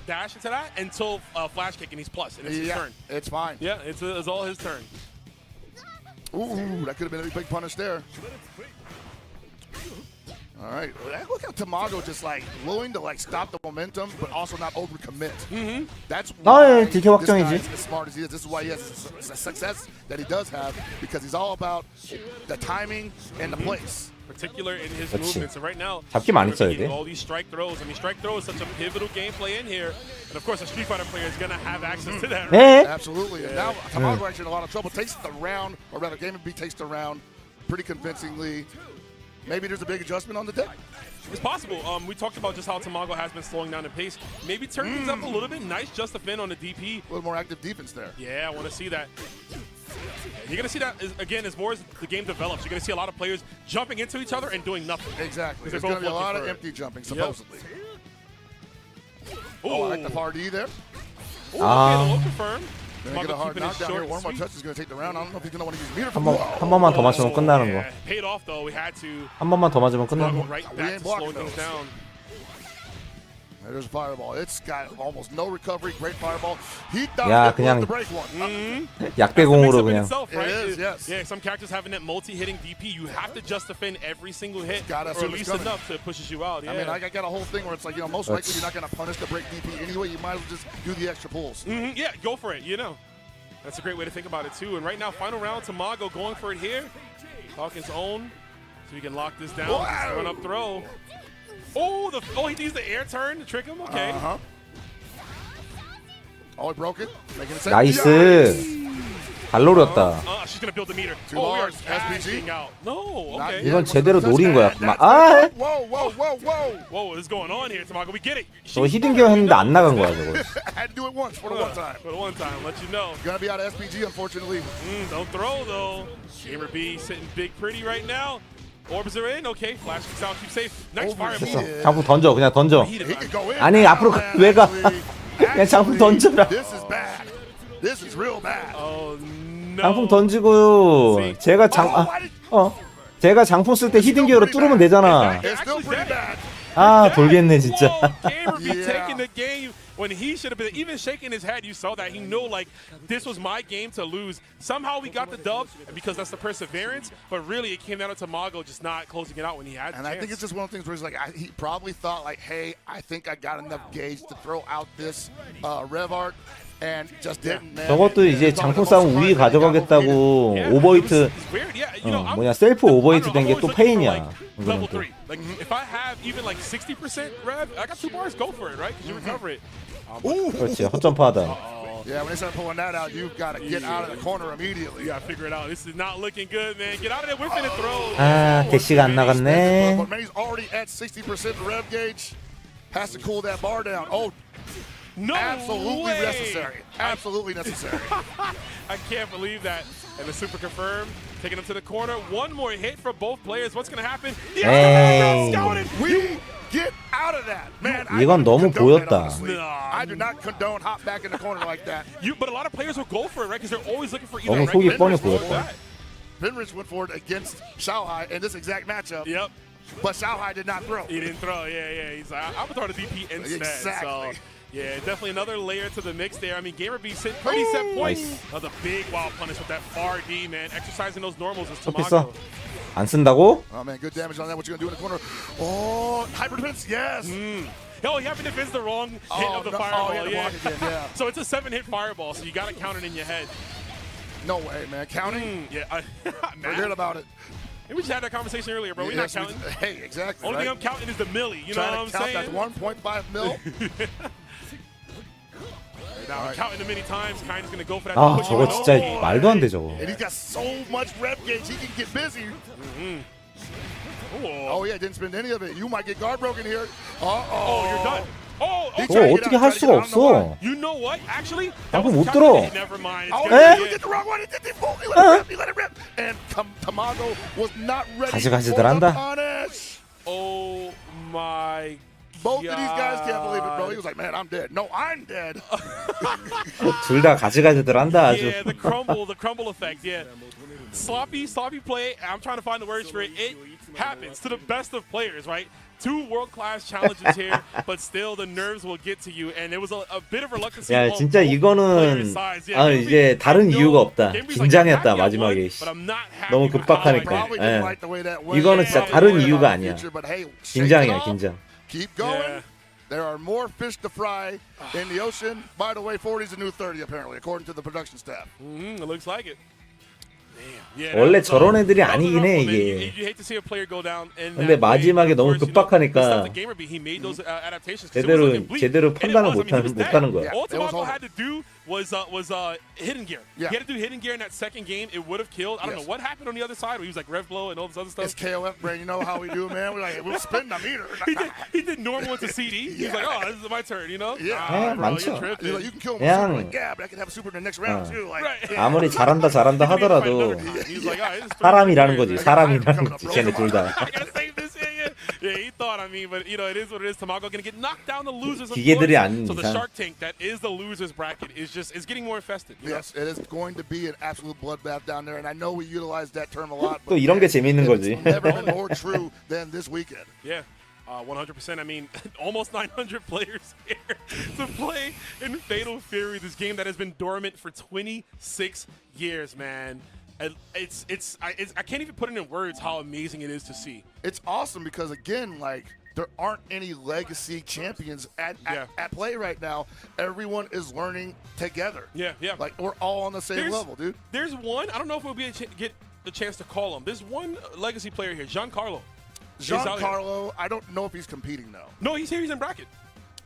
dash into that until flash kick and he's plus, and it's his turn. It's fine. Yeah, it's all his turn. Ooh, that could have been a big punish there. All right, look at Tamago just like willing to like stop the momentum, but also not overcommit. That's why this guy is as smart as he is. This is why he has the success that he does have, because he's all about the timing and the place. Particular in his movements. So right now, 잡기 많이 써야 돼. all these strike throws. I mean, strike throw is such a pivotal gameplay in here, and of course, a Street Fighter player is gonna have access to that. Right? Absolutely. And now Tamago actually in a lot of trouble. Takes the round, or rather, Game B takes the round pretty convincingly. Maybe there's a big adjustment on the deck. It's possible. We talked about just how Tamago has been slowing down the pace. Maybe turn things up a little bit. Nice just defend on the DP. A little more active defense there. Yeah, I want to see that. You're going to see that, again, as more as the game develops. You're going to see a lot of players jumping into each other and doing nothing. Exactly. There's going to be a lot of empty jumping, supposedly. Oh, I like the hard E there. Okay, the low confirm. Gonna get a hard knockdown here. One more touch is gonna take the round. I don't know if he's gonna want to use meter. 한 번만 더 맞으면 끝나는 거. Paid off though. We had to. 한 번만 더 맞으면 끝나는 거. Right back to slowing things down. There's a fireball. It's got almost no recovery. Great fireball. He thought 야, it 그냥 was the break one. 약배공으로 그냥. It is, yes. Yeah, some characters having that multi-hitting DP, you have to just defend every single hit, or at least enough to pushes you out. Yeah. I mean, I got a whole thing where it's like, most likely you're not gonna punish the break DP anyway. You might as well just do the extra pulls. Yeah, go for it. That's a great way to think about it too. And right now, final round, Tamago going for it here. Hawkins own, so he can lock this down. Run up throw. Oh, he needs the air turn to trick him. Okay. Oh, he broke it. Making it 나이스. 잘 노렸다. She's gonna build the meter. Too large. SPG. Out. No. Okay. 이건 제대로 노린 거야. Whoa, what's going on here, Tamago? We get it. 저 히든겨 했는데 안 나간 거야 저거. Had to do it once for the one time. For the one time, let you know. Gonna be out of SPG, unfortunately. Don't throw though. Gamer B sitting big pretty right now. Orbs are in. Okay, flash kicks out. Keep safe. Nice fireball. 장풍 던져. 그냥 던져. 아니 앞으로 왜 가? 그냥 장풍 던져라. This is bad. This is real bad. Oh no. 장풍 던지고요. 제가 제가 장풍 쓸 때 히든기어로 뚫으면 되잖아. 돌겠네 진짜. Gamer be taking the game when he should have been even shaking his head. You saw that. He knew like this was my game to lose. Somehow we got the dub because that's the perseverance. But really, it came down to Tamago just not closing it out when he had. And I think it's just one of the things where he's like, he probably thought like, hey, I think I got enough gauge to throw out this rev art. And just didn't. 저것도 이제 장풍 싸움 우위 가져가겠다고 오버히트 셀프 오버히트 된 게 또 페인이야. Level 3. Like if I have even like 60% rev, I got 2 bars. Go for it, right? Because you recover it. 그렇지, 헛점프하다. Yeah, when they start pulling that out, you've got to get out of the corner immediately. You got to figure it out. This is not looking good, man. Get out of there. We're finna throw. 대시가 안 나갔네. But Manny's already at 60% rev gauge. Has to cool that bar down. Oh. No absolutely way. Necessary. Absolutely necessary. I can't believe that. And the super confirmed, taking him to the corner. One more hit for both players. What's going to happen? We get out of that, man. 이건 너무 보였다. I do not condone hop back in the corner like that. But a lot of players will go for it, right? Because they're always looking for either 너무 속이 뻔히 보였다. Penrich went for it against Xiaohai in this exact matchup. Yep. But Xiaohai did not throw. He didn't throw. Yeah. He's like, I'm gonna throw the DP instead. Exactly. So, yeah, definitely another layer to the mix there. I mean, Gamer B pretty set point. Nice. Another big wild punish with that far D, man. Exercising those normals is 어땠어? Tamago. 안 쓴다고? Oh man, good damage on that. What you gonna do in the corner? Oh, hyper defense, yes. Oh, you haven't defends the wrong hit of the no. fireball. Oh, yeah. Yeah. So it's a 7-hit fireball, so you gotta count it in your head. No way, man. Counting? Yeah. Forget about it. We just had that conversation earlier, bro. We're not counting. Hey, exactly. Only right? thing I'm counting is the milli. You know what I'm saying? That's 1.5 mil. Now I'm counting the many times. Kain's gonna go for that. 아 저거 진짜 말도 안 돼 저거. And he's got so much rep gauge, he can get busy. Oh yeah, didn't spend any of it. You might get guard broken here. Oh, you're done. 저거 어떻게 할 수가 없어. You know what? Actually, 방금 못 들어. never mind. Oh, you did the wrong one. He did the full. He let it rip. And Tamago was not ready for the punish. Oh my. Both of these guys can't believe it, bro. He was like, man, I'm dead. No, I'm dead. 둘 다 가지가지들 한다 아주. Yeah, the crumble effect. Yeah, sloppy play. I'm trying to find the words for it. It happens to the best of players, right? Two world-class challenges here, but still the nerves will get to you, and it was a bit of reluctance. 야 진짜 이거는 아 이제 다른 이유가 없다. 긴장했다 마지막에. 너무 급박하니까. 예. 이거는 진짜 다른 이유가 아니야. 긴장이야 긴장. Keep going. There are more fish to fry in the ocean. By the way, 40 is the new 30 apparently, according to the production staff. It looks like it. 원래 저런 애들이 아니긴 해 이게. 근데 마지막에 너무 급박하니까 제대로 판단을 못하는 거야. All Tamago had to do was hidden gear. He had to do hidden gear in that second game. It would have killed. I don't know what happened on the other side where he was like rev blow and all this other stuff. It's KOF brain. You know how we do, man. We're like, we'll spin the meter. he did normal into CD. He's like, oh, this is my turn, you know? Yeah, bro, you're tripping. Like, you can kill him. Like, yeah, but I can have a super in the next round too. Like, 아무리 잘한다 하더라도 사람이라는 거지. 사람이라는 거지. 쟤네 둘 다. Yeah, he thought. I mean, but you know, it is what it is. Tamago gonna get knocked down. The losers. 기계들이 아닌 So the 이상. Shark Tank that is the losers bracket is getting more infested. Yes, it is going to be an absolute bloodbath down there, and I know we utilize that term a lot. 또 이런 게 재밌는 거지. It's never been more true than this weekend. Yeah. 100%. I mean, almost 900 players here to play in Fatal Fury, this game that has been dormant for 26 years, man. I can't even put it in words how amazing it is to see. It's awesome because, again, like, there aren't any legacy champions at play right now. Everyone is learning together. Yeah. Like, we're all on the same level, dude. There's one, I don't know if we'll get the chance to call him. There's one legacy player here, Giancarlo. I don't know if he's competing, though. No, he's here. He's in bracket.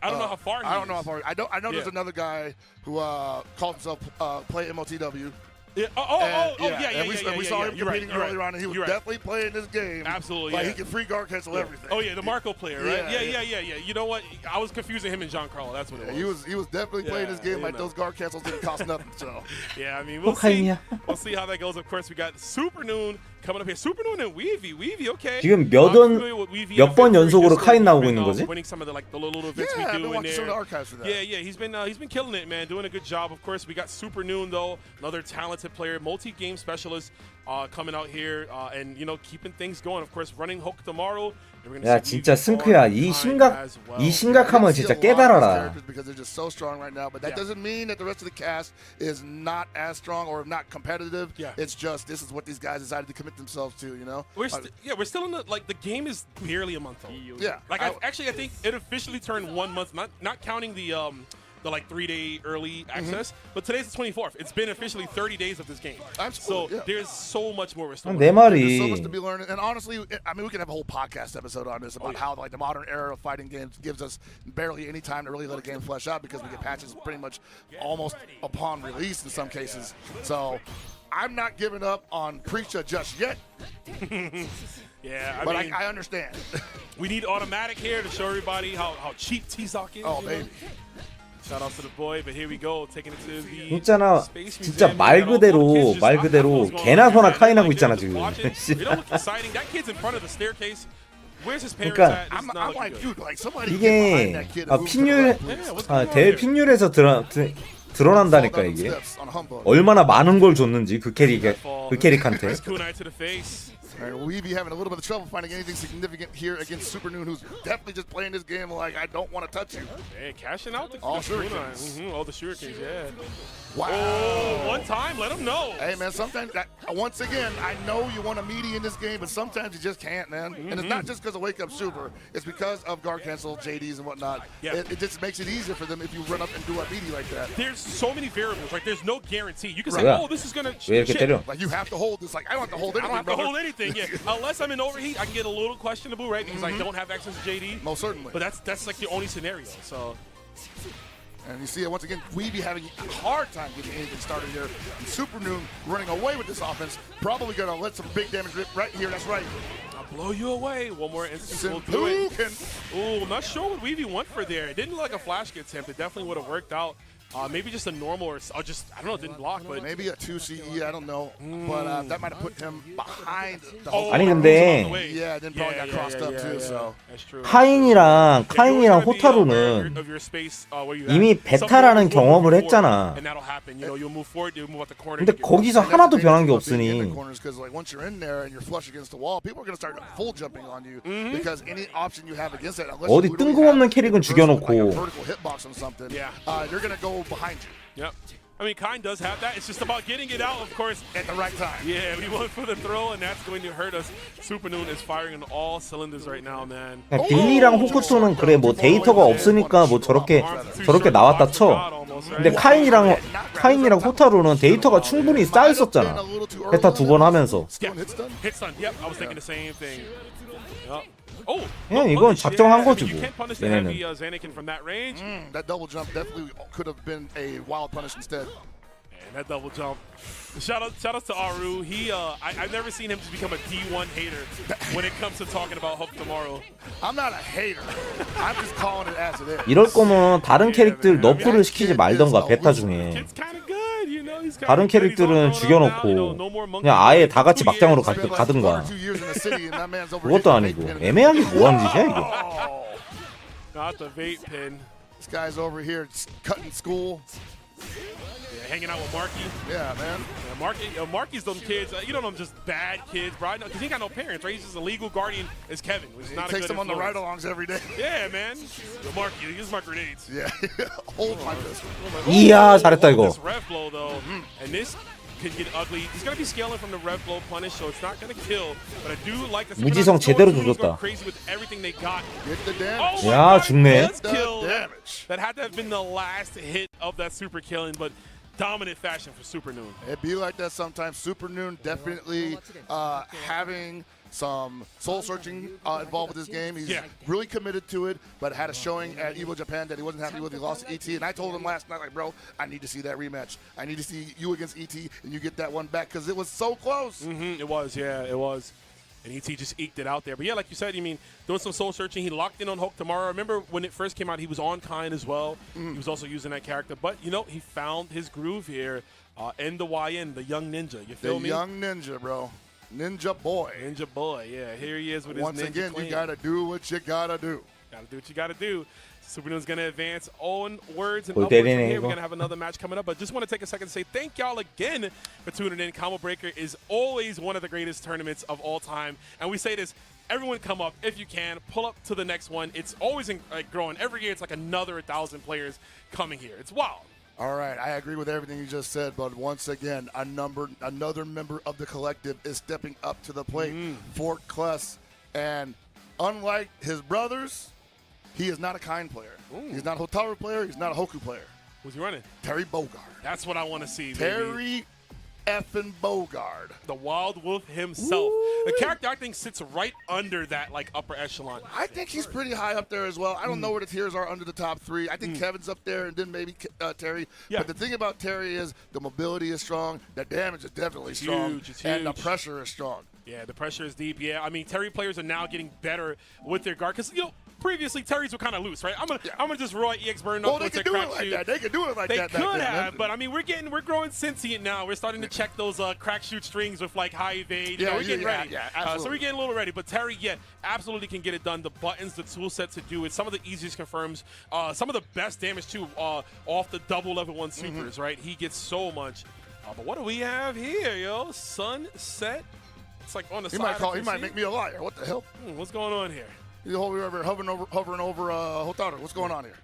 I don't know how far he is. I don't know how far. I know there's another guy who called himself Play MOTW. Yeah. We saw him competing earlier on, and he was definitely playing this game. Absolutely, like he can free guard cancel everything. Oh yeah, the Marco player, right? Yeah. You know what? I was confusing him and Giancarlo. That's what it was. He was definitely playing this game like those guard cancels didn't cost nothing. So yeah, I mean we'll see. We'll see how that goes. Of course, we got Super Noon coming up here. Super Noon and Weavy, okay. 지금 몇 번 연속으로 카인 나오고 있는 거지? Winning some of the little events we do in there. Yeah, he's been killing it, man. Doing a good job. Of course, we got Super Noon though, another talented player, multi-game specialist coming out here and keeping things going. Of course, running Hulk tomorrow. 야 진짜 승크야 이 심각함을 진짜 깨달아라. Because they're just so strong right now, but that doesn't mean that the rest of the cast is not as strong or not competitive. It's just this is what these guys decided to commit themselves to, you know. We're still in the game is barely a month old. Yeah. Like I think it officially turned 1 month, not counting the 3-day early access, but today's the 24th. It's been officially 30 days of this game. Absolutely, so there's so much more we're still 내 말이 there's so much to be learning. And honestly, I mean, we can have a whole podcast episode on this about how the modern era of fighting games gives us barely any time to really let a game flesh out because we get patches pretty much almost upon release in some cases. So I'm not giving up on Preacher just yet. Yeah, but I understand. We need automatic here to show everybody how cheap T-Sock is. Oh, baby. Shout out to the boy, but here we go, taking it to the 있잖아, 진짜 말 그대로 개나 소나 카인하고 있잖아 지금. 그러니까 이게 대회 픽률에서 드러난다니까 이게. 얼마나 많은 걸 줬는지 그 캐릭한테. And we be having a little bit of trouble finding anything significant here against Super Noon, who's definitely just playing this game like I don't want to touch you. Hey, cashing out the all shurikens. All the shurikens, yeah. Wow. Oh, one time, let him know. Hey, man, sometimes, once again, I know you want a meaty in this game, but sometimes you just can't, man. And it's not just because of Wake Up Super. It's because of guard cancel, JDs, and whatnot. Yeah. It just makes it easier for them if you run up and do a meaty like that. There's so many variables. Like, there's no guarantee. You can say, Yeah. oh, this is going to shit. Like, you have to hold this. Like, I don't have to hold anything, I don't have to hold anything, yeah. Unless I'm in overheat, I can get a little questionable, right? Because I don't have access to JD. Most certainly. But that's like the only scenario, so... And you see it once again, we be having a hard time getting anything started here. And Super Noon running away with this offense, probably going to let some big damage right here. That's right. I'll blow you away. One more instance will do it. Ooh, I'm not sure what Weavy went for there. It didn't look like a flash kick attempt. It definitely would have worked out. Maybe just a normal or just, I don't know, it didn't block. But maybe a 2 CE, I don't know. But that might have put him behind the whole 아니 근데 yeah, then probably got crossed up too. So 카인이랑 호타루는 이미 베타라는 경험을 했잖아. 근데 거기서 하나도 변한 게 없으니 어디 뜬금없는 캐릭은 죽여놓고 behind you. Yep. I mean, Kain does have that. It's just about getting it out, of course, at the right time. Yeah, we went for the throw, and that's going to hurt us. Super Noon is firing on all cylinders right now, man. 빌리랑 호쿠토는 그래 뭐 데이터가 없으니까 뭐 저렇게 나왔다 쳐. 근데 카인이랑 호타루는 데이터가 충분히 쌓여 있었잖아. 베타 2번 하면서. Yep, I was thinking the same thing. Yep. 그냥 이건 작정한 거지 뭐. 얘네는. That double jump definitely could have been a wild punish instead. And that double jump. Shout out to Aru. I've never seen him just become a D1 hater when it comes to talking about Hope tomorrow. I'm not a hater. I'm just calling it as it is. 이럴 거면 다른 캐릭들 너프를 시키지 말던가 베타 중에. 다른 캐릭들은 죽여놓고 그냥 아예 다 같이 막장으로 가든가. 그것도 아니고 애매하게 뭐하는 짓이야 이게. Not the vape pen. This guy's over here cutting school. Yeah, hanging out with Marky. Yeah, man. Yeah, Marky's them kids. You know them just bad kids, bro. Because he ain't got no parents, right? He's just a legal guardian. Is Kevin, which is not a good takes them on the ride-alongs every day. Yeah, man. Marky, he uses my grenades. Yeah. Hold my pistol. 이야 잘했다 이거. This rev blow though, and this could get ugly. He's gonna be scaling from the rev blow punish, so it's not gonna kill. But I do like the 무지성 제대로 조졌다. crazy with everything they got. Get the damage. 야 죽네. That had to have been the last hit of that super killing, but dominant fashion for Super Noon. It be like that sometimes. Super Noon definitely having some soul searching involved with this game. He's really committed to it, but had a showing at Evo Japan that he wasn't happy with. He lost to ET, and I told him last night, like, bro, I need to see that rematch. I need to see you against ET, and you get that one back because it was so close. It was, yeah, it was. And ET just eked it out there. But yeah, like you said, doing some soul searching. He locked in on Hulk tomorrow. Remember when it first came out, he was on Kain as well. He was also using that character. But, he found his groove here. And the YN, the young ninja. You feel me? The young ninja, bro. Ninja boy. Ninja boy, yeah. Here he is with his Once ninja again, clean. you got to do what you got to do. Got to do what you got to do. Super Noon's going to advance onwards and upwards from here. We're going to have another match coming up. But just want to take a second to say thank y'all again for tuning in. Combo Breaker is always one of the greatest tournaments of all time. And we say this, everyone come up if you can. Pull up to the next one. It's always growing. Every year it's like another 1,000 players coming here. It's wild. All right, I agree with everything you just said, but once again, another member of the collective is stepping up to the plate. Fort Kless, and unlike his brothers, he is not a Kain player. He's not a Hotaru player. He's not a Hoku player. Who's he running? Terry Bogard. That's what I want to see, baby. Terry effing Bogard. The Wild Wolf himself. The character, I think, sits right under that upper echelon. I think he's pretty high up there as well. I don't know where the tiers are under the top 3. I think Kevin's up there, and then maybe Terry. Yeah. But the thing about Terry is the mobility is strong, the damage is definitely strong, and the pressure is strong. Yeah, the pressure is deep. Yeah, Terry players are now getting better with their guard because, previously Terry's were kind of loose, right? I'm gonna just raw EX burn up. Well, they could do it like that. They could do it like that. They could have, but I mean, we're growing sentient now. We're starting to check those crack shoot strings with like high evade. You know, we're getting ready. So we're getting a little ready. But Terry, absolutely can get it done. The buttons, the tool set to do it. Some of the easiest confirms. Some of the best damage too off the double level 1 supers, right? He gets so much. But what do we have here, yo? Sunset. It's like on the side. He might make me a liar. What the hell? What's going on here? You're hovering over Hotaru. What's going on here?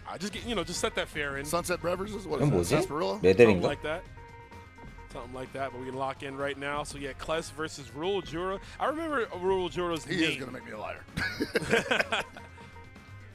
I just just set that fair in. Sunset Beverages. What 이건 is that? 뭐지? Sarsaparilla? Something like that. Something like that, but we can lock in right now. So yeah, Kless versus Rule Jura. I remember Rule Jura's name. He is gonna make me a liar.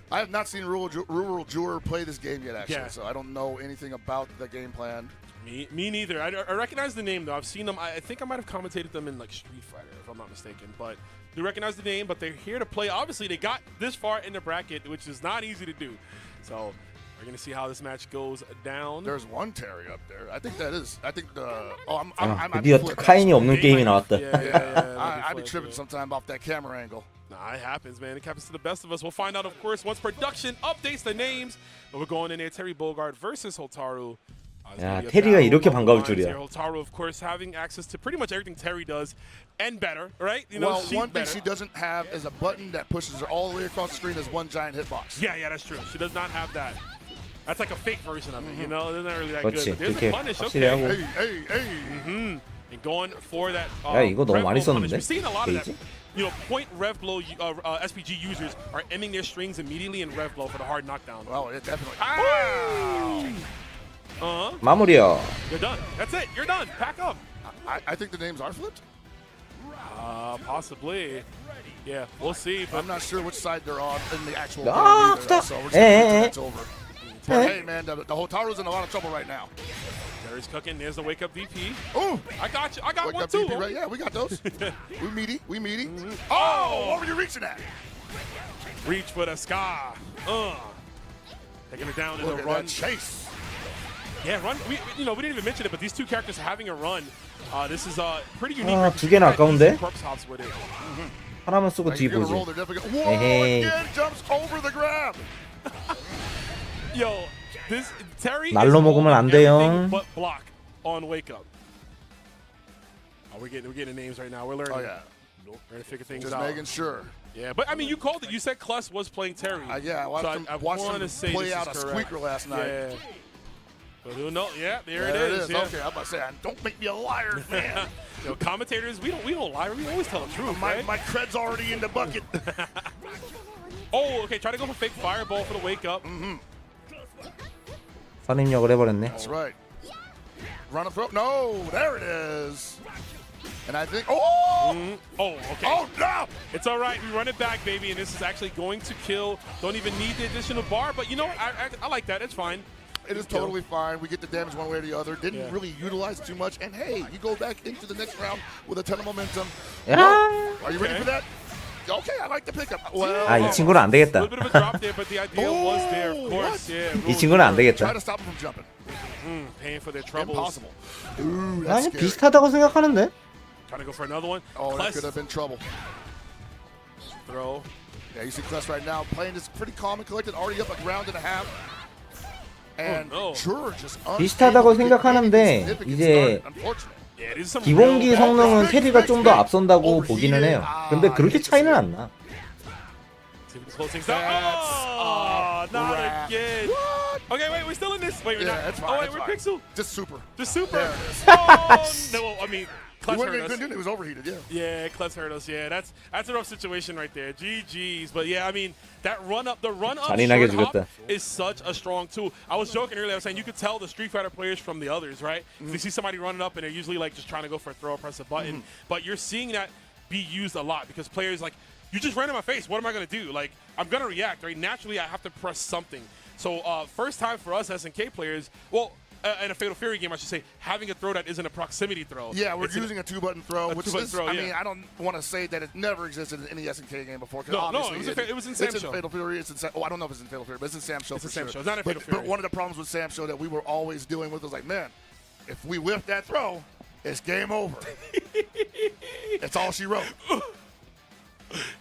I have not seen Rural Juror play this game yet, actually, so I don't know anything about the game plan. Me neither. I recognize the name, though. I've seen them. I think I might have commentated them in, like, Street Fighter, if I'm not mistaken. But do recognize the name, but they're here to play. Obviously, they got this far in the bracket, which is not easy to do. So we're going to see how this match goes down. There's one Terry up there. I think that is. I think the. 드디어 카인이 없는 게임이 나왔다. I'd be tripping sometime off that camera angle. Nah, it happens, man. It happens to the best of us. We'll find out, of course, once production updates the names. But we're going in there. Terry Bogard versus Hotaru. 야, 테리가 이렇게 반가울 줄이야. Hotaru, of course, having access to pretty much everything Terry does, and better, right? Well, one thing she doesn't have is a button that pushes her all the way across the screen as one giant hitbox. Yeah, that's true. She does not have that. That's like a fake version of it, you know? They're not really that 그렇지. good. There's a punish, 확실히 okay. 하고. And going for that. 야, 이거 너무 많이 썼는데. We've seen a lot of that. Point rev blow SPG users are ending their strings immediately in rev blow for the hard knockdown. Well, it definitely. 마무리야. You're done. That's it. You're done. Pack up. I think the names are flipped. Possibly. Yeah, we'll see. I'm not sure which side they're on in the actual game Ah, either, stop. so we're just gonna that's over. But hey, man, the Hotaru's in a lot of trouble right now. Terry's cooking. There's the wake up VP. Oh, I got you. I got wake one up too. VP, right? Yeah, we got those. We meaty. Oh, what were you reaching at? Reach for the sky. Taking it down in the run chase. Yeah, run. We didn't even mention it, but these two characters having a run. This is pretty unique. 두 개나 아까운데? Corpse hops with it. 하나만 쓰고 뒤에 보지. Whoa, again jumps over the grab. Yo, this Terry 날로 먹으면 안 돼요. but block on wake up. We're getting names right now. We're learning. Oh yeah. We're gonna figure things Just out. making sure. Yeah, but I mean, you called it. You said Kless was playing Terry. Yeah, I watched him play out a squeaker last night. Yeah. But no, yeah, there it is. Yeah. Okay, I'm about to say, don't make me a liar, man. Commentators, we don't lie. We always tell the truth. My cred's already in the bucket. Oh, okay. Try to go for fake fireball for the wake up. 선임력을 해버렸네. That's right. Run up throw. No, there it is. And I think, oh, okay. Oh no! It's all right. We run it back, baby, and this is actually going to kill. Don't even need the additional bar, but you know what? I like that. It's fine. It is totally fine. We get the damage one way or the other. Didn't really utilize too much. And hey, you go back into the next round with a ton of momentum. Are you ready for that? Okay, I like the pickup. Well, 아, 이 친구는 안 되겠다. A little bit of a drop there, but the idea was there, of course. Yeah. 이 친구는 안 되겠다. Try to stop him from jumping. Paying for their troubles. Impossible. Ooh, that's 아니 scary. 비슷하다고 생각하는데. Trying to go for another one. Oh, that Kless. could have been trouble. Throw. Yeah, you see Kless right now playing this pretty calm and collected, already up a round and a half. And Juror just 비슷하다고 생각하는데 이제 기본기 성능은 테리가 좀 더 앞선다고 보기는 해요. 근데 그렇게 차이는 안 나. Not again. Okay, wait, we're still in this. Wait, we're not. That's fine, oh, wait, that's we're fine. Pixel. Just super. Just super. There it is. No, I mean, Kless hurt us. It was overheated, yeah. Yeah, Kless hurt us. Yeah, that's a rough situation right there. GG's. But yeah, I mean, the run up 잔인하게 short hop 죽였다. is such a strong tool. I was joking earlier. I was saying you could tell the Street Fighter players from the others, right? They see somebody running up and they're usually like just trying to go for a throw or press a button. But you're seeing that be used a lot because players like, you just ran in my face. What am I going to do? Like, I'm going to react, right? Naturally, I have to press something. So first time for us SNK players, well, in a Fatal Fury game, I should say, having a throw that isn't a proximity throw. Yeah, we're using a two-button throw, which is, throw, I mean, I don't want to say that it never existed in any SNK game before. No, it was in Sam Show. Show. Fatal Fury. It's in, I don't know if it's in Fatal Fury, but it's in Sam Show. It's in Sam sure. Show. It's not in Fatal Fury. But one of the problems with Sam Show that we were always dealing with was like, man, if we whiff that throw, it's game over. That's all she wrote.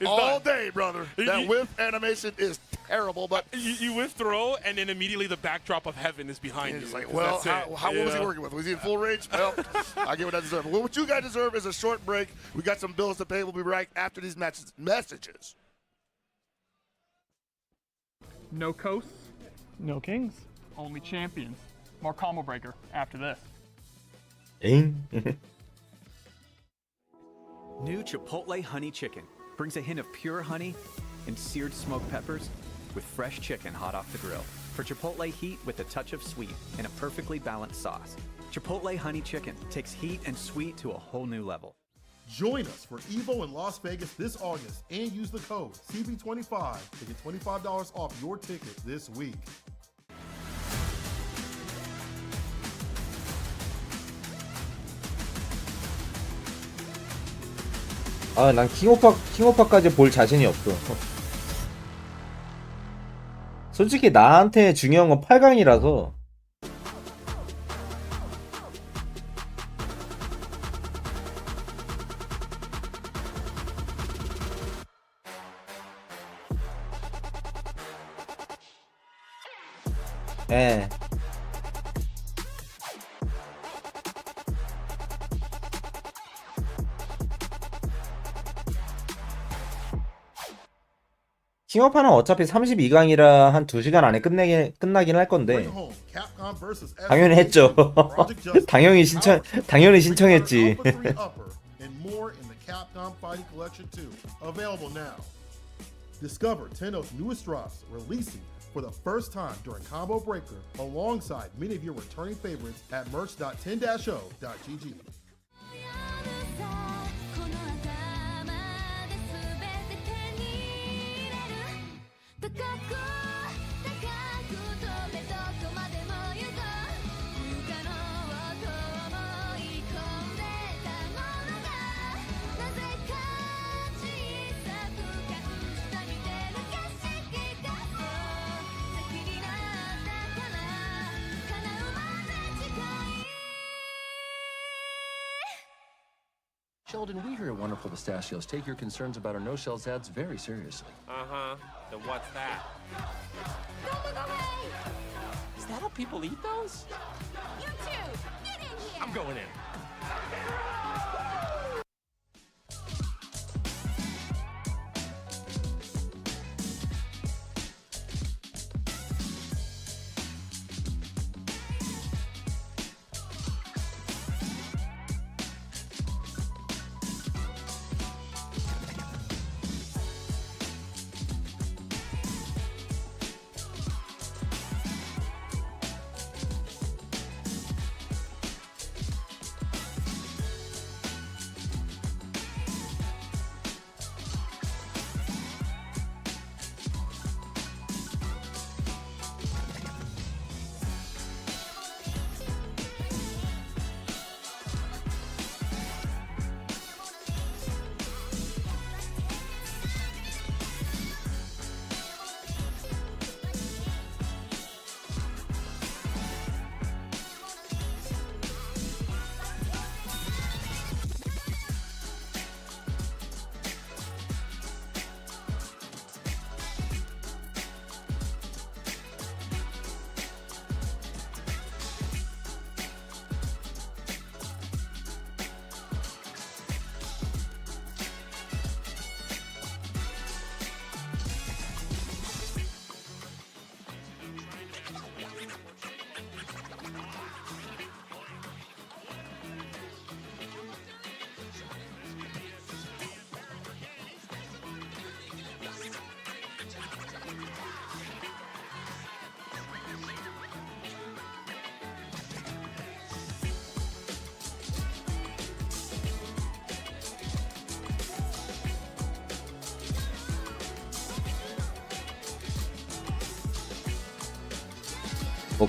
all day, brother. That whiff animation is terrible, but you whiff throw, and then immediately the backdrop of heaven is behind you. It's like, well, what was he working with? Was he in full range? Well, I get what I deserve. Well, what you guys deserve is a short break. We got some bills to pay. We'll be right after these messages. No coasts, no kings, only champions. More combo breaker after this. New Chipotle Honey Chicken brings a hint of pure honey and seared smoked peppers with fresh chicken hot off the grill. For Chipotle heat with a touch of sweet and a perfectly balanced sauce. Chipotle Honey Chicken takes heat and sweet to a whole new level. Join us for EVO in Las Vegas this August and use the code CB25 to get $25 off your ticket this week. 아, 난 킹오파까지 볼 자신이 없어. 솔직히 나한테 중요한 건 8강이라서. 예. 킹오파는 어차피 32강이라 한 2시간 안에 끝나긴 할 건데 당연히 했죠. 당연히 신청했지. Discover Tenno's newest drops releasing for the first time during Combo Breaker alongside many of your returning favorites at merch.10-o.gg. Sheldon, we here at Wonderful Pistachios take your concerns about our no-shells ads very seriously. Uh-huh. Then what's that? Is that how people eat those? You two, get in here! I'm going in.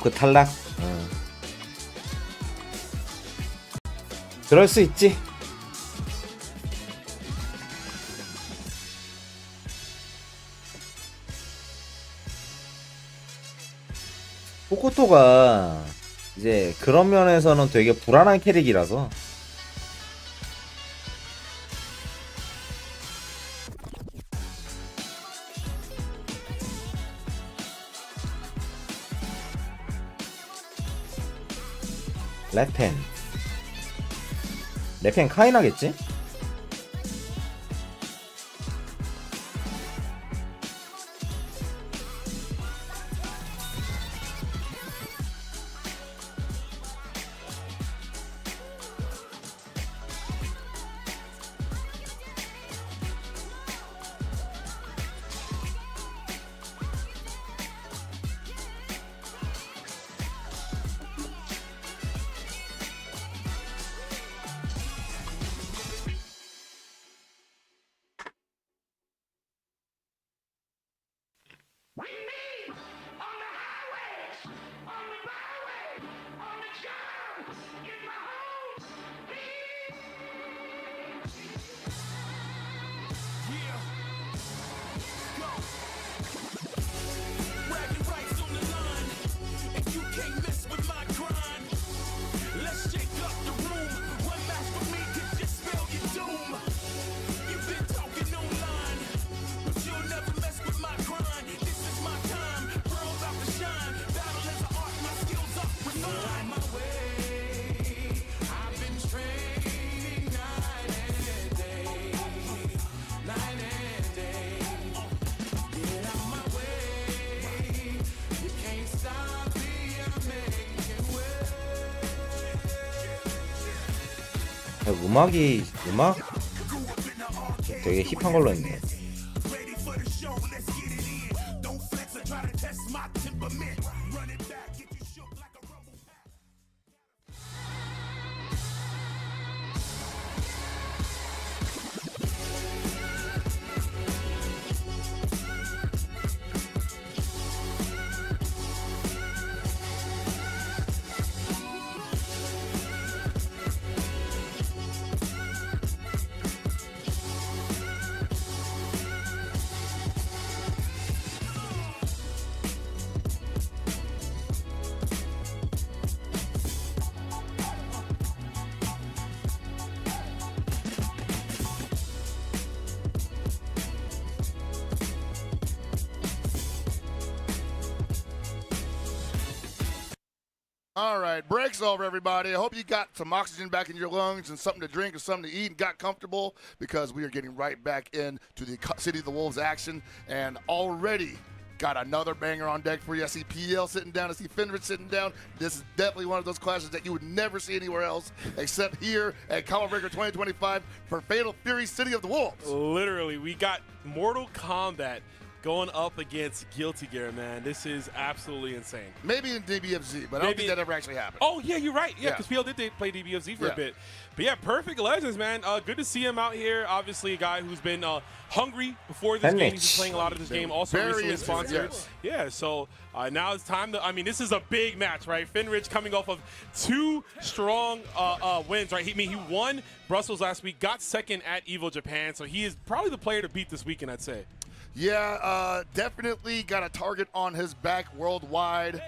그 탈락? 그럴 수 있지. 호코토가 이제 그런 면에서는 되게 불안한 캐릭이라서 레펜. 레펜 카이나겠지? 음악 되게 힙한 걸로 했네. All right, break's over, everybody. I hope you got some oxygen back in your lungs and something to drink or something to eat and got comfortable, because we are getting right back into the City of the Wolves action, and already got another banger on deck for you. I see PL sitting down. I see Fenrich sitting down. This is definitely one of those clashes that you would never see anywhere else except here at Combo Breaker 2025 for Fatal Fury City of the Wolves. Literally, we got Mortal Kombat going up against Guilty Gear, man. This is absolutely insane. Maybe in DBFZ, but I don't think that ever actually happened. Oh, yeah, you're right. Yeah, because PL did play DBFZ for a bit. But yeah, Perfect Legends, man. Good to see him out here. Obviously, a guy who's been hungry before this game. He's been playing a lot of this game. Also recently sponsored. Yeah, so now it's time to, I mean, this is a big match, right? Fenrich coming off of two strong wins, right? He won Brussels last week, got second at Evo Japan, so he is probably the player to beat this weekend, I'd say. Yeah, definitely got a target on his back worldwide.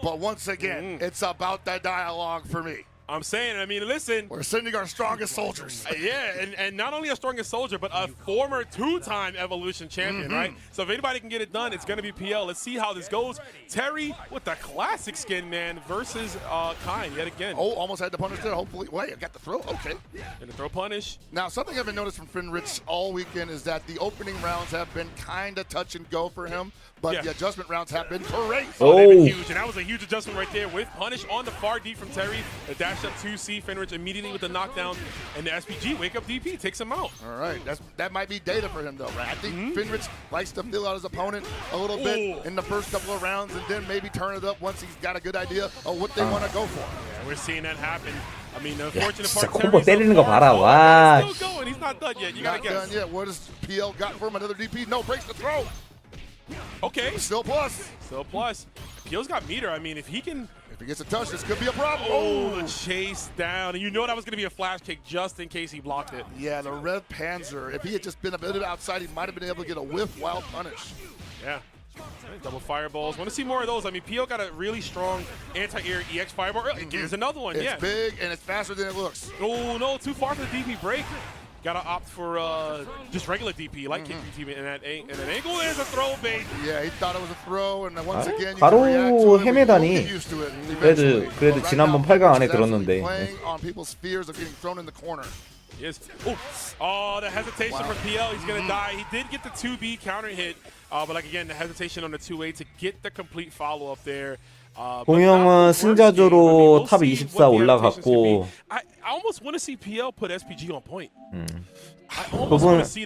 But once again, it's about that dialogue for me. I'm saying, I mean, listen. We're sending our strongest soldiers. Yeah, and not only a strongest soldier, but a former two-time Evolution champion, right? So if anybody can get it done, it's going to be PL. Let's see how this goes. Terry with the classic skin, man, versus Kine yet again. Oh, almost had the punish there. Hopefully, wait, I got the throw. Okay. And the throw punish. Now, something I've been noticed from Fenrich all weekend is that the opening rounds have been kind of touch and go for him, but the adjustment rounds have been great. Oh, they've been huge, and that was a huge adjustment right there with punish on the far D from Terry. The dash up 2C, Fenrich immediately with the knockdown, and the SPG wake up DP takes him out. All right, that might be data for him though, right? I think Fenrich likes to feel out his opponent a little bit in the first couple of rounds, and then maybe turn it up once he's got a good idea of what they want to go for. Yeah, we're seeing that happen. I mean, the unfortunate 진짜 part, 콤보 때리는 거 봐라. 와. He's still going. He's not done yet. You gotta guess. Not done yet. What has PL got for him? Another DP? No, breaks the throw. Okay. Still plus. Still plus. PL's got meter. I mean, if he can... If he gets a touch, this could be a problem. Oh, the chase down. And you know that was going to be a flash kick just in case he blocked it. Yeah, the Red Panzer. If he had just been a bit outside, he might have been able to get a whiff while punish. Yeah. Double fireballs. Want to see more of those. I mean, PL got a really strong anti-air EX fireball. Here's another one. It's big and it's faster than it looks. Oh, no. Too far for the DP break. gotta opt for just regular DP, like kick DP, and at an angle there's a throw bait. Yeah, he thought it was a throw, and then once again you 바로 can react to it, but you 헤매다니. get used to it eventually. 그래도 But right 지난번 now, 8강 안에 Prince is absolutely 들었는데. playing on people's fears of getting thrown in the corner. Yes. Oh, the hesitation from PL. He's going to die. He did get the 2B counter hit, but like again, the hesitation on the 2A to get the complete follow-up there. 공영은 승자조로 탑 24 올라갔고 I almost want to see PL put SPG on point.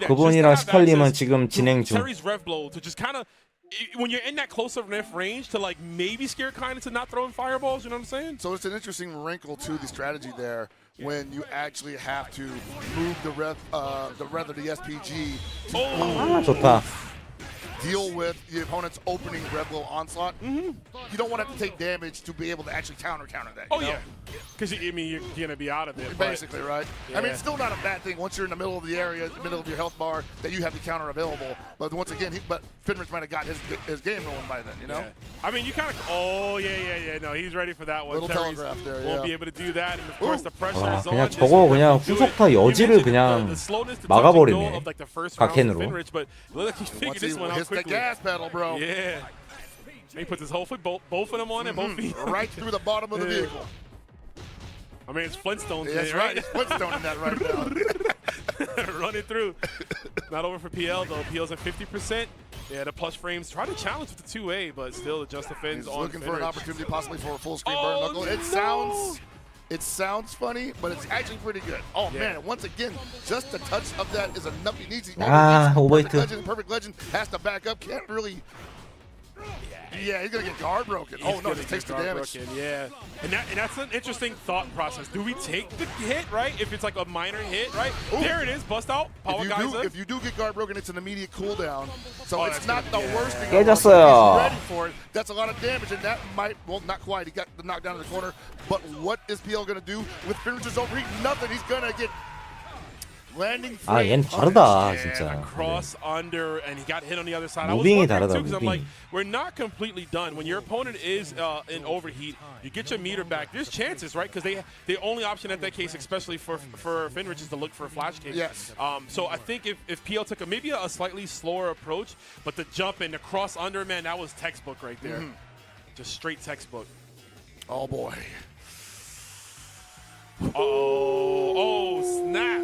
그분이랑 스칼님은 지금 진행 중. Terry's rev blow to just kind of when you're in that close enough range to like maybe scare kind into not throwing fireballs, you know what I'm saying? So it's an interesting wrinkle to the strategy there when you actually have to move the SPG to 좋다. deal with the opponent's opening rev blow onslaught. You don't want to have to take damage to be able to actually counter that. Oh yeah, because I mean you're gonna be out of it. Basically, right? Yeah. I mean, it's still not a bad thing once you're in the middle of the area, the middle of your health bar, that you have the counter available. But once again, Finrich might have got his game rolling by then, you know? Yeah. I mean, you kind of. Oh yeah. No, he's ready for that one. Little telegraph there. Won't be able to do that, and of course the pressure is on. 그냥 저거 그냥 후속타 여지를 그냥 막아버리네. 각캔으로. But look, he figured this one out hits the quickly. gas pedal, bro. Yeah. He puts his whole foot, both of them on it, both feet. Right through the bottom of the vehicle. I mean, it's Flintstones. Yeah, that's right. It's Flintstone in that right now. Running through. Not over for PL, though. PL's at 50%. Yeah, the plus frames. Try to challenge with the 2A, but still adjust the fins He's on looking for an Finrich. opportunity possibly for a full screen burn knuckle. It sounds funny, but it's actually pretty good. Oh man, and once again, just a touch of that is enough. He needs Perfect Legend has to back up. Can't really. Yeah, he's gonna get guard broken. Oh no, just takes the damage. Yeah, and that's an interesting thought process. Do we take the hit, right? If it's like a minor hit, right? Ooh. There it is, bust out. If you do get guard broken, it's an immediate cooldown. So it's not the worst thing. 깨졌어요. He's ready for it. That's a lot of damage, and that might, well, not quite. He got the knockdown in the corner. But what is PL gonna do with Finrich's overheat? Nothing. He's gonna get. 얘는 다르다 진짜. Cross under, and he got hit on the other side. 무빙이 I was 다르다. too, because I'm like, we're not completely done. When your opponent is in overheat, you get your meter back. There's chances, right? Because the only option at that case, especially for Finrich, is to look for a flash kick. Yes. So I think if PL took maybe a slightly slower approach, but the jump and the cross under, man, that was textbook right there. Just straight textbook. Oh boy. Oh snap.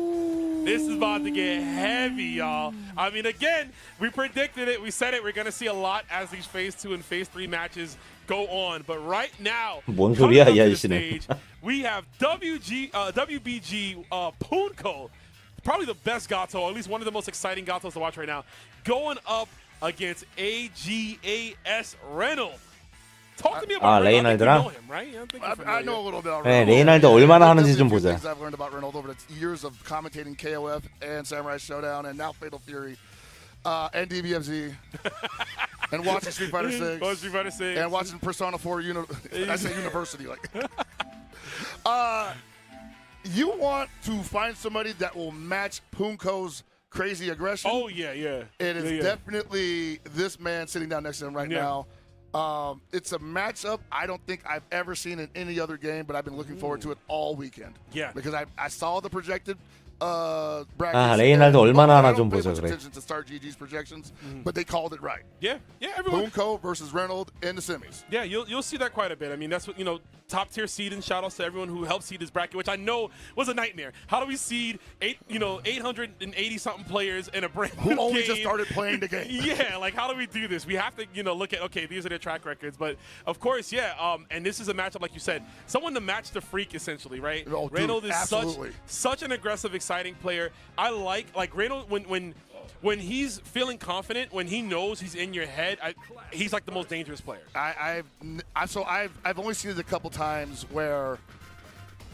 This is about to get heavy, y'all. I mean, again, we predicted it. We said it. We're going to see a lot as these Phase 2 and Phase 3 matches go on. But right now, 뭔 소리야, 이 stage, we have WBG Punko, probably the best Gato, or at least one of the most exciting Gatos to watch right now, going up against AGAS Reynolds. Talk to me about 레이날드랑? I know a little bit about 네, Reynolds. 레이날드 얼마나 하는지 좀 보자. Things I've learned about Reynolds over the years of commentating KOF and Samurai Showdown and now Fatal Fury and DBFZ and watching Street Fighter 6 and watching Persona 4 I say University like. You want to find somebody that will match Punko's crazy aggression? Oh yeah. It is definitely this man sitting down next to him right now. It's a matchup I don't think I've ever seen in any other game, but I've been looking forward to it all weekend. Yeah. Because I saw the projected brackets. 레이날드 얼마나 하나 좀 보자 그래. To start GG's projections, but they called it right. Yeah, everyone. Punko versus Reynolds in the semis. Yeah, you'll see that quite a bit. I mean, that's what, top tier seed, and shout outs to everyone who helped seed this bracket, which I know was a nightmare. How do we seed 880 something players in a brand new who only game? just started playing the game? Yeah, like how do we do this? We have to look at, okay, these are their track records, but of course, and this is a matchup like you said, someone to match the freak essentially, right? Oh, Reynolds is absolutely. such an aggressive, exciting player. I like Reynolds when he's feeling confident, when he knows he's in your head, he's like the most dangerous player. I've only seen it a couple times where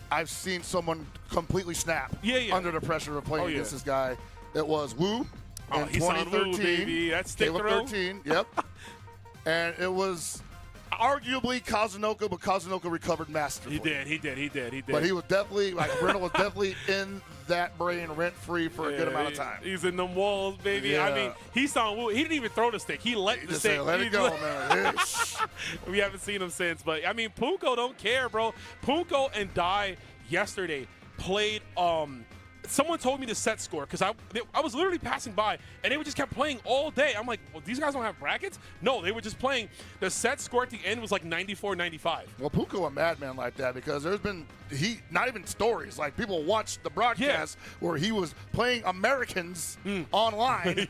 I've seen someone completely snap under the pressure of playing against this guy. It was Wu in 2013. Wu, baby. That's stick Caleb throw. 13. Yep. And it was arguably Kazunoko, but Kazunoko recovered masterfully. He did. But he was definitely, Reynolds was definitely in that brain rent-free for a good amount of time. He's in them walls, baby. Yeah. I mean, he saw Wu. He didn't even throw the stick. He let the stick. Let it go, man. We haven't seen him since. But, I mean, Punko don't care, bro. Punko and Dai yesterday played someone told me the set score because I was literally passing by and they just kept playing all day. I'm like, well, these guys don't have brackets? No, they were just playing. The set score at the end was like 94-95. Well, Punko a madman like that because there's been not even stories, like people watched the broadcast where he was playing Americans online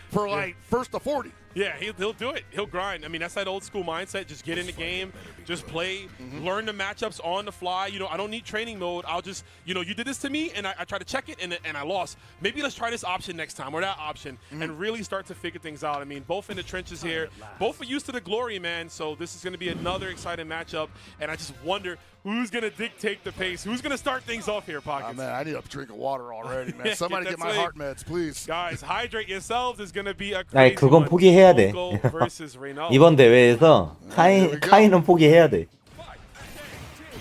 for like first to 40. Yeah, he'll do it. He'll grind. I mean, that's that old school mindset. Just get in the game, just play, learn the matchups on the fly. You know, I don't need training mode. I'll just, you know, you did this to me, and I tried to check it, and I lost. Maybe let's try this option next time or that option, and really start to figure things out. I mean, both in the trenches here, both are used to the glory, man. So this is going to be another exciting matchup, and I just wonder who's going to dictate the pace. Who's going to start things off here, Pockets? Oh, man, I need a drink of water already, man. Somebody get my heart meds, please. Guys, hydrate yourselves. Is going to be a 아니 crazy 그건 one. 포기해야 돼. versus Reynald. 이번 대회에서 카인은 포기해야 돼.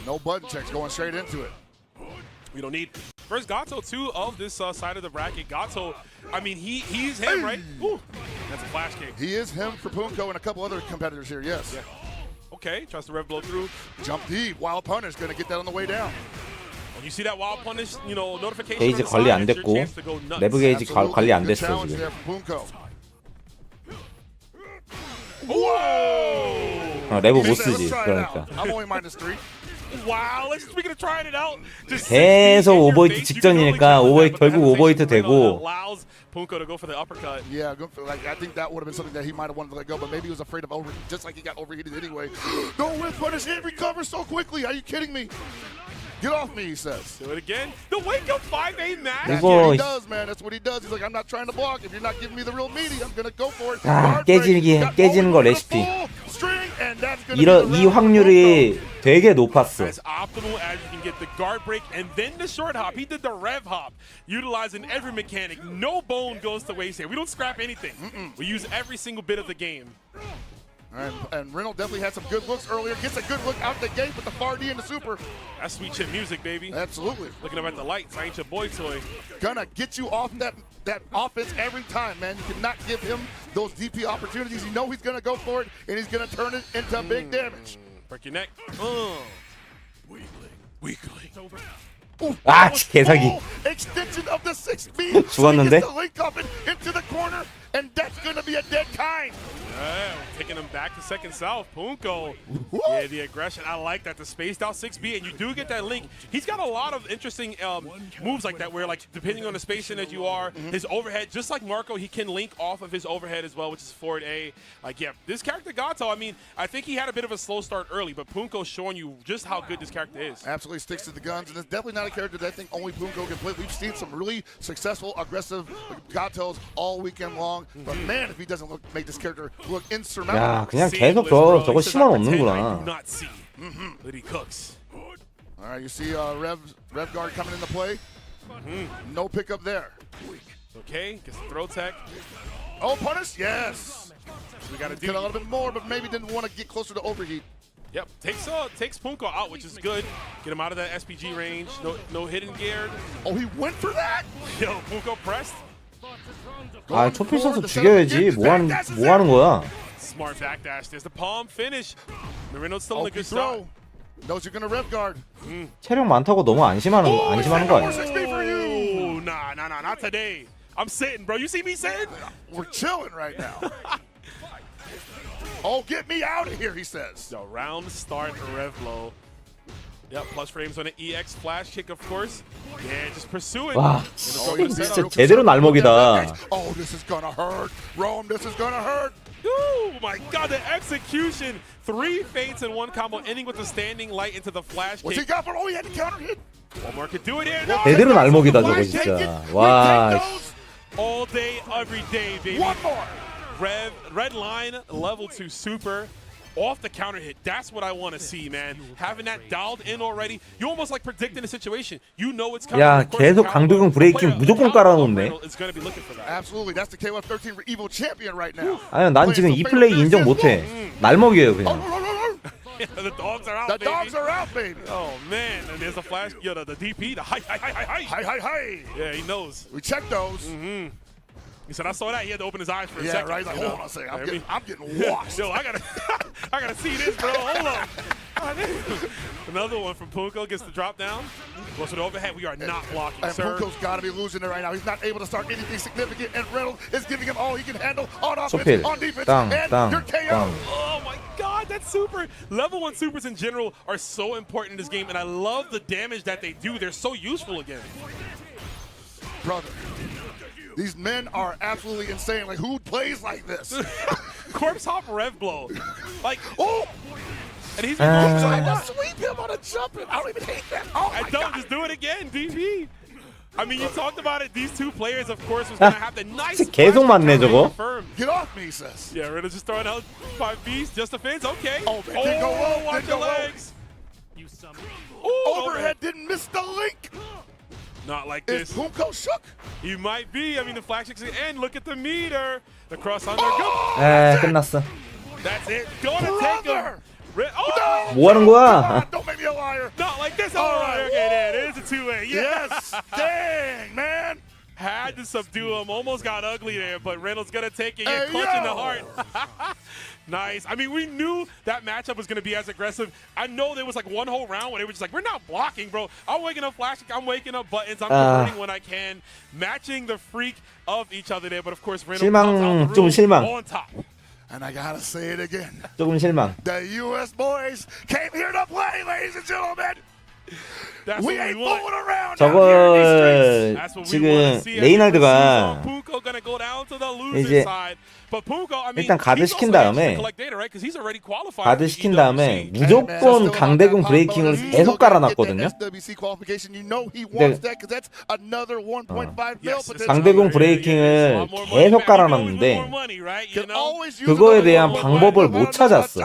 No button checks, going straight into it. We don't need. First Gato, too, of this side of the bracket. Gato, I mean, he's him, right? Ooh, that's a flash kick. He is him for Punko and a couple other competitors here, yes. Yeah. Okay, tries to rev blow through. Jump deep, wild punish, going to get that on the way down. You see that wild punish, you know, notification. 게이지 관리 안 됐고 내부 게이지 관리 안 됐어 지금. 내부 못 쓰지 그러니까. I'm only -3. Wow, let's speaking of trying it out. 계속 오버히트 직전이니까 결국 오버히트 되고. Allows Punko to go for the uppercut. Yeah, like I think that would have been something that he might have wanted to let go, but maybe he was afraid of overheat, just like he got overheated anyway. Don't whip punish, it recovers so quickly. Are you kidding me? Get off me, he says. Do it again. The wake up 5A match. That's what he does, man. That's what he does. He's like, I'm not trying to block. If you're not giving me the real meaty, I'm gonna go for it. 깨지는 거 레시피. 이 확률이 되게 높았어. As optimal as you can get the guard break and then the short hop. He did the rev hop, utilizing every mechanic. No bone goes to waste here. We don't scrap anything. We use every single bit of the game. And Reynolds definitely had some good looks earlier. Gets a good look out the gate with the far D and the super. That's sweet chip music, baby. Absolutely. Looking up at the lights. I ain't your boy toy. Gonna get you off that offense every time, man. You cannot give him those DP opportunities. You know he's gonna go for it, and he's gonna turn it into big damage. Break your neck. Weakling. 아, 개사기. Extension of the 6B. 죽었는데? Link up into the corner, and that's gonna be a dead kind. Yeah, taking him back to second south. Punko. Yeah, the aggression. I like that. The spaced out 6B, and you do get that link. He's got a lot of interesting moves like that where, like, depending on the spacing that you are, his overhead, just like Marco, he can link off of his overhead as well, which is forward A. Like, yeah, this character Gato, I mean, I think he had a bit of a slow start early, but Punko's showing you just how good this character is. Absolutely sticks to the guns, and it's definitely not a character that I think only Punko can play. We've seen some really successful, aggressive Gatos all weekend long, but man, if he doesn't make this character look insurmountable. 야, 그냥 계속 저거 심한 없는구나. But he cooks. All right, you see Rev guard coming into play. No pickup there. Okay, gets the throw tech. Oh, punish, yes. So we got to do a little bit more, but maybe didn't want to get closer to overheat. Yep, takes Punko out, which is good. Get him out of that SPG range. No hidden gear. Oh, he went for that? Yo, Punko pressed. 아, 초필 선수 죽여야지. 뭐 하는 거야? Smart backdash. There's the palm finish. Marino's still in a good spot. Knows you're gonna rev guard. 체력 많다고 너무 안심하는 거 아니야? Oh, nah, not today. I'm sitting, bro. You see me sitting? We're chilling right now. Oh, get me out of here, he says. The round start rev low. Yep, plus frames on an EX flash kick, of course. Yeah, just pursue it. 와, 진짜 제대로 날먹이다. Oh, this is gonna hurt. Rome, this is gonna hurt. Oh my God, the execution. 3 feints in one combo, ending with the standing light into the flash kick. What's he got for? Oh, he had the counter hit. One more could do it here. 제대로 날먹이다 저거 진짜. 와. All day, every day, baby. One more. Red line, level 2 super. Off the counter hit. That's what I want to see, man. Having that dialed in already. You almost like predicting the situation. You know it's coming. 야, 계속 강도경 브레이킹 무조건 깔아놓네. Absolutely. That's the KOF 13 Evo champion right now. 아니, 난 지금 이 플레이 인정 못해. 날먹여요 그냥. The dogs are out, the dogs are out, baby. Oh, man. And there's a flash. Yo, the DP, the hi. Yeah, he knows. We checked those. He said, I saw that. He had to open his eyes for a second. Yeah, right. Like, hold on a second. I'm getting washed. Yo, I gotta see this, bro. Hold on. God, another one from Punko gets the drop down. Goes to the overhead. We are not blocking, and sir. Punko's got to be losing it right now. He's not able to start anything significant, and Reynolds is giving him all he can handle on offense, 소필. on defense, 땅, and 땅, you're KO. 땅. Oh my God, that super. Level 1 supers in general are so important in this game, and I love the damage that they do. They're so useful again. Brother, these men are absolutely insane. Like, who plays like this? Corpse hop rev blow. Like, oh! And he's trying to sweep him on a jumping. I don't even hate that. Oh I my don't. God. Just do it again, DP. I mean, you talked about it. These two players, of course, was going to have the nice. 계속 맞네 저거. Get off me, sis. Yeah, Riddle's just throwing out 5Bs, just defense. Okay. Oh, man, didn't go low, watch didn't your go low. legs. Overhead didn't miss the link. Not like Is this. Punko shook? He might be. I mean, the flag 6 and look at the meter. The cross under. 에 끝났어. That's it. Gonna take him. Oh! 뭐 하는 거야? Don't make me a liar. Not like this. All All right. right. Okay, there it is. A 2-way. Yes. Dang, man. Had to subdue him. Almost got ugly there, but Reynolds gonna take it. Hey, Clutching the yo. heart. Nice. I mean, we knew that matchup was going to be as aggressive. I know there was like one whole round where they were just like, we're not blocking, bro. I'm waking up flashing. I'm waking up buttons. I'm converting when I can. Matching the freak of each other there. But of course, Reynolds comes out the 좀 room 실망. on top. And I gotta say it again. 조금 실망. The U.S. boys came here to play, ladies and gentlemen. That's we what ain't we want. fooling around. 저걸 That's what we 지금 want to see. 레이날드가 Punko gonna go down to the losing 이제 side. But Punko, I mean, 일단 가드 he's 시킨 also 다음에 able to collect data, right? 'Cause he's already qualified 가드 for 시킨 EWC. 다음에 무조건 강대공 브레이킹을 계속 깔아놨거든요. SWC qualification, you know he wants that because that's another 1.5 mil potential. 강대공 브레이킹을 계속 깔아놨는데 그거에 대한 방법을 못 찾았어.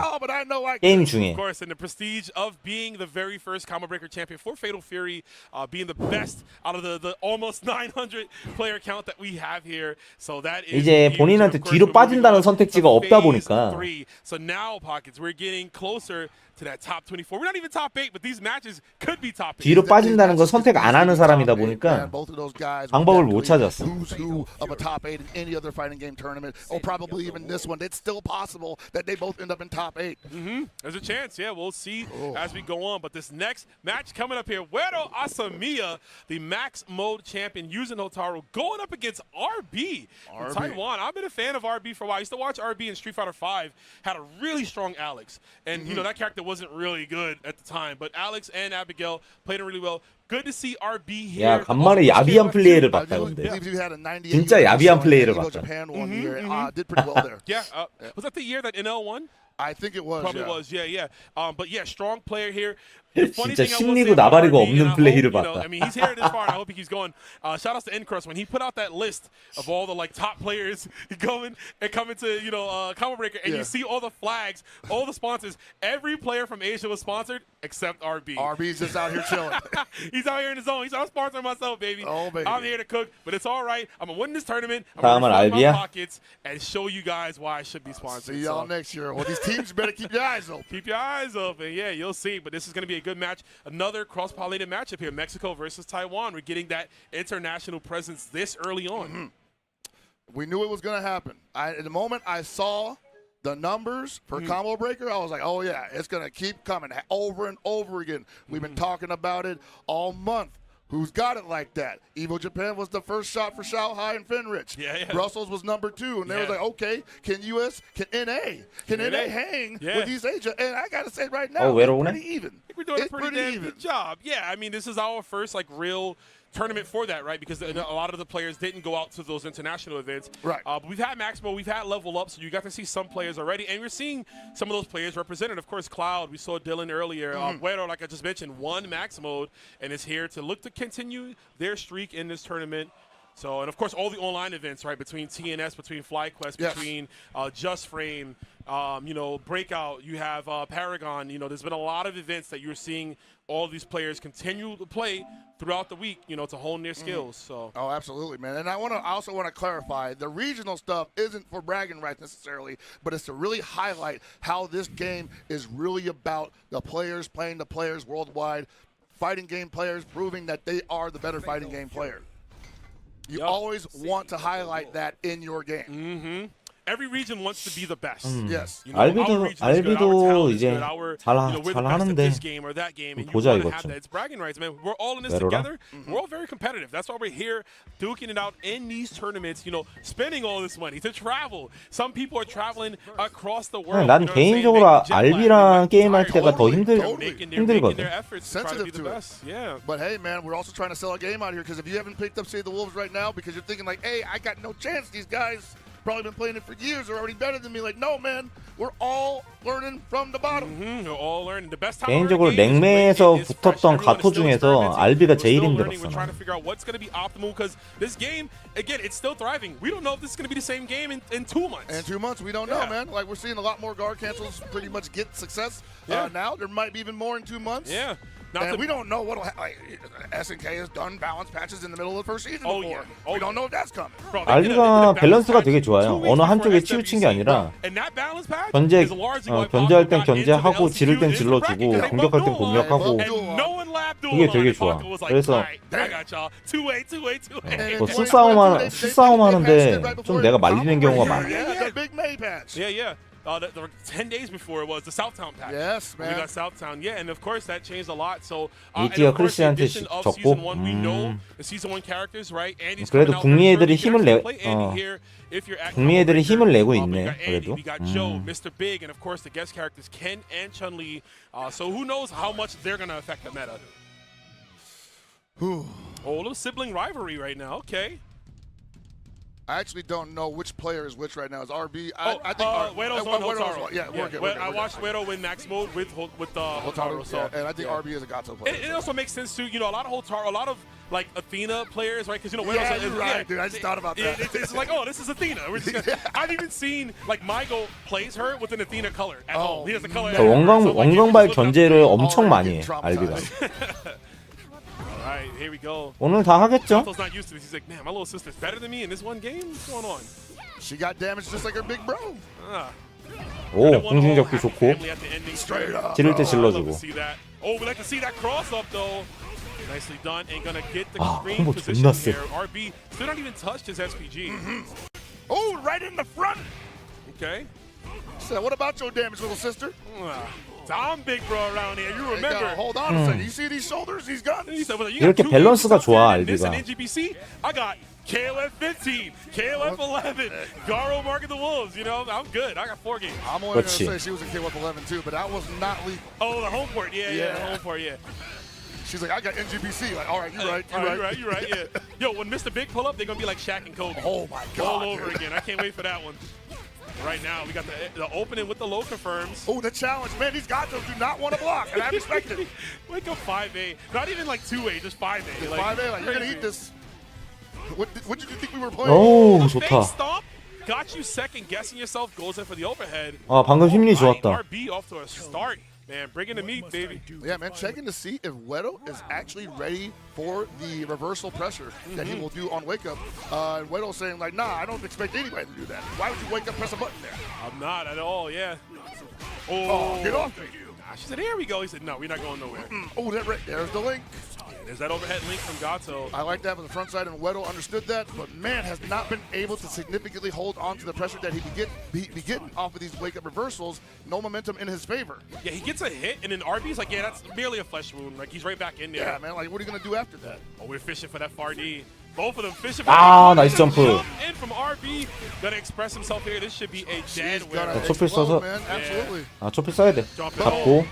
게임 중에. Of course, and the prestige of being the very first Combo Breaker champion for Fatal Fury, being the best out of the almost 900 player count that we have here. So that is 이제 본인한테 뒤로 빠진다는 선택지가 없다 보니까 So now, Pockets, we're getting closer to that top 24. We're not even top 8, but these matches could be top 8. 뒤로 빠진다는 거 선택 안 하는 사람이다 보니까 방법을 못 찾았어. Who's who of a top 8 in any other fighting game tournament, or probably even this one. It's still possible that they both end up in top 8. There's a chance, yeah. We'll see as we go on. But this next match coming up here, Wero Asamiya, the max mode champion, using Hotaru, going up against RB from Taiwan. I've been a fan of RB for a while. I used to watch RB in Street Fighter V. Had a really strong Alex, and you know that character wasn't really good at the time. But Alex and Abigail played him really well. Good to see RB here. 야 간만에 야비한 플레이를 봤다 근데. 진짜 야비한 플레이를 봤다. Did pretty well there. Yeah, was that the year that NL won? I think it was. Probably was, yeah. But yeah, strong player here. 진짜 심리고 나발이고 없는 플레이를 봤다. I mean, he's here this far, and I hope he keeps going. Shout outs to N-Crust when he put out that list of all the like top players coming to Combo Breaker, and you see all the flags, all the sponsors. Every player from Asia was sponsored except RB. RB's just out here chilling. He's out here in his zone. He's out sponsoring myself, baby. Oh, baby. I'm here to cook, but it's all right. I'm gonna win this tournament. I'm 다음은 gonna fill my 알비야? pockets and show you guys why I should be sponsored. See y'all next year. Well, these teams better keep your eyes open. Keep your eyes open. Yeah, you'll see. But this is going to be a good match. Another cross-pollinated matchup here. Mexico versus Taiwan. We're getting that international presence this early on. We knew it was going to happen. At the moment I saw the numbers for Combo Breaker, I was like, oh, yeah, it's going to keep coming over and over again. We've been talking about it all month. Who's got it like that? Evo Japan was the first shot for Shanghai and Finrich. Yeah. Brussels was number 2, and they was like, okay, can NA hang with East Asia? And I got to say right now, it's pretty even. I think we're doing a pretty damn good job. Yeah, I mean, this is our first real tournament for that, right? Because a lot of the players didn't go out to those international events. Right. But we've had Maximo, we've had Level Up, so you got to see some players already, and we're seeing some of those players represented. Of course, Cloud, we saw Dylan earlier. Guero, like I just mentioned, won Max Mode and is here to look to continue their streak in this tournament. So, and of course, all the online events, right, between TNS, between FlyQuest, between Just Frame, Breakout, you have Paragon. There's been a lot of events that you're seeing all these players continue to play throughout the week, to hone their skills. So. Oh, absolutely, man. And I also want to clarify, the regional stuff isn't for bragging rights necessarily, but it's to really highlight how this game is really about the players playing the players worldwide, fighting game players proving that they are the better fighting game player. You always want to highlight that in your game. every region wants to be the best. Yes. You know, our region is good, our talent is 이제 good, we're the best at 잘하는데 this game or that game, and you 보자 want to 이것 have 좀. that. It's bragging rights, man. We're all in this 외로라? together. We're all very competitive. That's why we're here duking it out in these tournaments, you know, spending all this money to travel. Some people are traveling across the world. 난 you know what I'm saying? 개인적으로 Making jet lag. 알비랑 게임할 때가 더 Making 힘들거든. their efforts to try to be the best. Yeah. But hey, man, we're also trying to sell a game out here because if you haven't picked up Save the Wolves right now because you're thinking like, hey, I got no chance. These guys probably been playing it for years. They're already better than me. Like, no, man, we're all learning from the bottom. We're all learning. The best time 개인적으로 랭매에서 붙었던 가토 중에서 알비가 제일 힘들었어. We're trying to figure out what's going to be optimal because this game, again, it's still thriving. We don't know if this is going to be the same game in 2 months. In 2 months, we don't know, man. Like, we're seeing a lot more guard cancels pretty much get success now. There might be even more in 2 months. Yeah. And we don't know what'll happen. SNK has done balance patches in the middle of the first season before. We don't know if that's coming. 알비가 밸런스가 되게 좋아요. 어느 한쪽에 치우친 게 아니라 견제할 땐 견제하고 지를 땐 질러주고 공격할 땐 공격하고 그게 되게 좋아. 그래서 뭐 수싸움 하는데 좀 내가 말리는 경우가 많아. Yeah. 10 days before it was the Southtown patch. Yes, man. We got Southtown, yeah, and of course that changed a lot. So, 이티어 크리스한테 졌고. the season 1 characters, right? 그래도 북미 애들이 힘을 내고 있네. 그래도. We got Joe, Mr. Big, and of course the guest characters Ken and Chun-Li. So who knows how much they're gonna affect the meta? A little sibling rivalry right now. Okay. I actually don't know which player is which right now. Is RB? I think Wedo's on Hotaru. We're good. I watched Wedo win max mode with Hotaru. So, and I think RB is a Gato player. It also makes sense too. You know, a lot of Hotaru, a lot of like Athena players, right? Because you know, Wedo's you're right, dude. I just thought about that. It's like, oh, this is Athena. I've even seen like Mygo plays her with an Athena color at home. He has the color. 원광발 견제를 엄청 많이 해. 알비가. Alright, here we go. 오늘 다 하겠죠? Gato's not used to this. He's like, man, my little sister's better than me in this one game? What's going on? She got damaged just like her big bro. 오, 공중접기 좋고 지를 때 질러주고. Oh, we like to see that cross up though. Nicely done and gonna get the screen 콤보 position 존나 세. there. RB still not even touched his SPG. Oh, right in the front. Okay. So what about your damage, little sister? I'm big bro around here. You remember? Hold on a second. You see these shoulders? These guns? 이렇게 밸런스가 좋아 알비가. NGBC, I got KLF 15, KLF 11, Garo Mark of the Wolves. You know, I'm good. I got 4 games. I'm only gonna say she was in KLF 11 too, but that was not legal. Oh, the home port. Yeah, the home port. Yeah. She's like, I got NGBC. Like, all right, you're right. You're right. Yeah. Yo, when Mr. Big pull up, they're gonna be like Shaq and Kobe. Oh my God. All over again. I can't wait for that one. Right now, we got the opening with the low confirms. Oh, the challenge. Man, these Gatos do not want to block, and I respect it. Wake up 5A. Not even like 2A, just 5A. Like, 5A, like, you're going to eat this. What did you think we were playing? 오, 좋다. Stomp got you second guessing yourself, goes in for the overhead. 아, 방금 힘이 좋았다. RB off to a start. Man, bring in the meat, baby. Yeah, man, checking to see if Wedo is actually ready for the reversal pressure that he will do on Wake Up. And Wedo's saying, like, nah, I don't expect anybody to do that. Why would you wake up, press a button there? I'm not at all, yeah. Oh, get off me. She said, here we go. He said, no, we're not going nowhere. Oh, there's the link. There's that overhead link from Gato. I like that from the front side, and Wedo understood that, but man has not been able to significantly hold on to the pressure that he be getting off of these wake-up reversals. No momentum in his favor. Yeah, he gets a hit, and then RB's like, yeah, that's merely a flesh wound. Like, he's right back in there. Yeah, man, like, what are you going to do after that? Oh, we're fishing for that far D. Both of them fishing for 나이스 점프. in from RB. Gonna express himself here. This should be a dead winner. 초필 써서. Absolutely. 아, 초필 써야 돼. 잡고.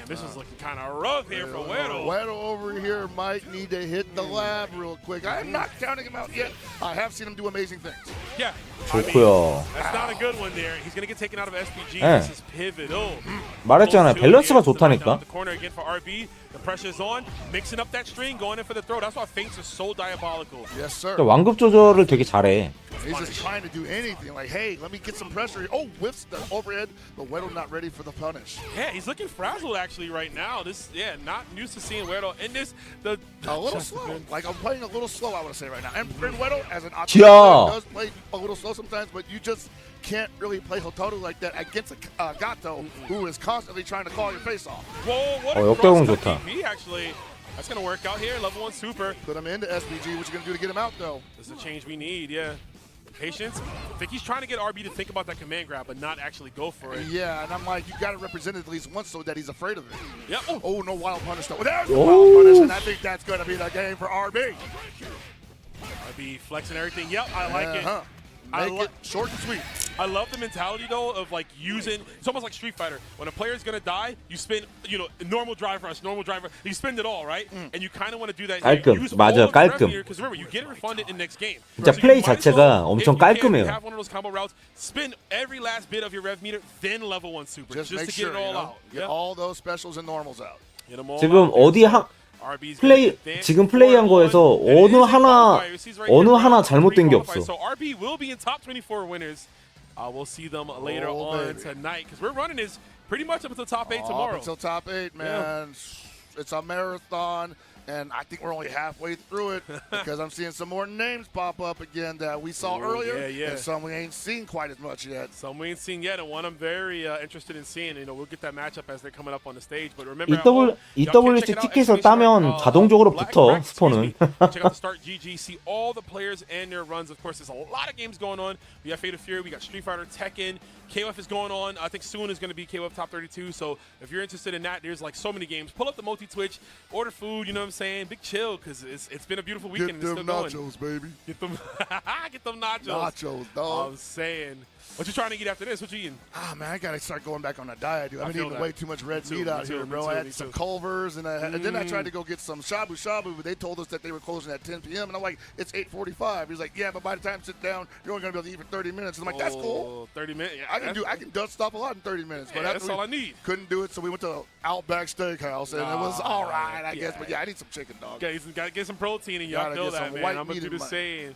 This is looking kind of rough here for Wedo. Wedo over here might need to hit the lab real quick. I'm not counting him out yet. I have seen him do amazing things. Yeah. 좋고요. That's not a good one there. He's going to get taken out of SPG. This is pivotal. 말했잖아요. 밸런스가 좋다니까. The corner again for RB. The pressure's on. Mixing up that string, going in for the throw. That's why feints are so diabolical. Yes, sir. 완급 조절을 되게 잘해. He's just trying to do anything. Like, hey, let me get some pressure. Oh, whiffs the overhead, but Wedo not ready for the punish. Yeah, he's looking frazzled actually right now. Not used to seeing Wedo in this. A little slow. Like, I'm playing a little slow, I would say right now. And Wedo, as an option, does play a little slow sometimes, but you just can't really play Hotaru like that against a Gato who is constantly trying to call your face off. Whoa, what a 역대공 좋다. actually. That's going to work out here. Level 1 super. Put him into SPG. What you going to do to get him out, though? This is a change we need, yeah. Patience. I think he's trying to get RB to think about that command grab, but not actually go for it. Yeah, and I'm like, you got to represent it at least once so that he's afraid of it. Yep. Oh, no wild punish though. There's the wild punish, and I think that's going to be the game for RB. RB flexing everything. Yep, I like it. Make it short and sweet. I love the mentality though of like using. It's almost like Street Fighter. When a player's gonna die, you spin. You know, normal drive rush, normal drive rush. You spend it all, right? And you kind of want to do that. 깔끔. 맞아, 깔끔. Because remember, you get it refunded in next game. 진짜 플레이 자체가 엄청 깔끔해요. Have one of those combo routes. Spend every last bit of your rev meter, then level 1 super, just make to sure, get it all out. Get all those specials and normals out. 지금 어디 지금 플레이한 거에서 어느 하나 잘못된 게 없어. So RB will be in top 24 winners. We'll see them later on tonight because we're running this pretty much up until top 8 tomorrow. Up until top 8, man. Yeah. It's a marathon. And I think we're only halfway through it because I'm seeing some more names pop up again that we saw earlier, and some we ain't seen quite as much yet. Some we ain't seen yet, and one I'm very interested in seeing. You know, we'll get that matchup as they're coming up on the stage. But remember, EWC 티켓을 따면 자동적으로 붙어 스폰은. Check out the Start GG, see all the players and their runs. Of course, there's a lot of games going on. We got Fate of Fury, we got Street Fighter, Tekken. KOF is going on. I think soon is going to be KOF Top 32. So if you're interested in that, there's like so many games. Pull up the multi-Twitch, order food, you know what I'm saying? Big chill, because it's been a beautiful weekend. Get them nachos, baby. Get them nachos. Nachos, dog. I'm saying. What you trying to eat after this? What you eating? Ah, man, I got to start going back on a diet, dude. I've been eating way too much red meat out here, bro. I had some Culvers, and then I tried to go get some shabu-shabu, but they told us that they were closing at 10 p.m., and I'm like, it's 8:45. He's like, yeah, but by the time you sit down, you're only going to be able to eat for 30 minutes. And I'm like, that's cool. 30 minutes? Yeah, I can dust off a lot in 30 minutes. Yeah, but that's all I need. Couldn't do it, so we went to Outback Steakhouse, and it was all right, I guess. But yeah, I need some chicken, dog. Got to get some protein in you. I feel that, man. I'm going to do the same.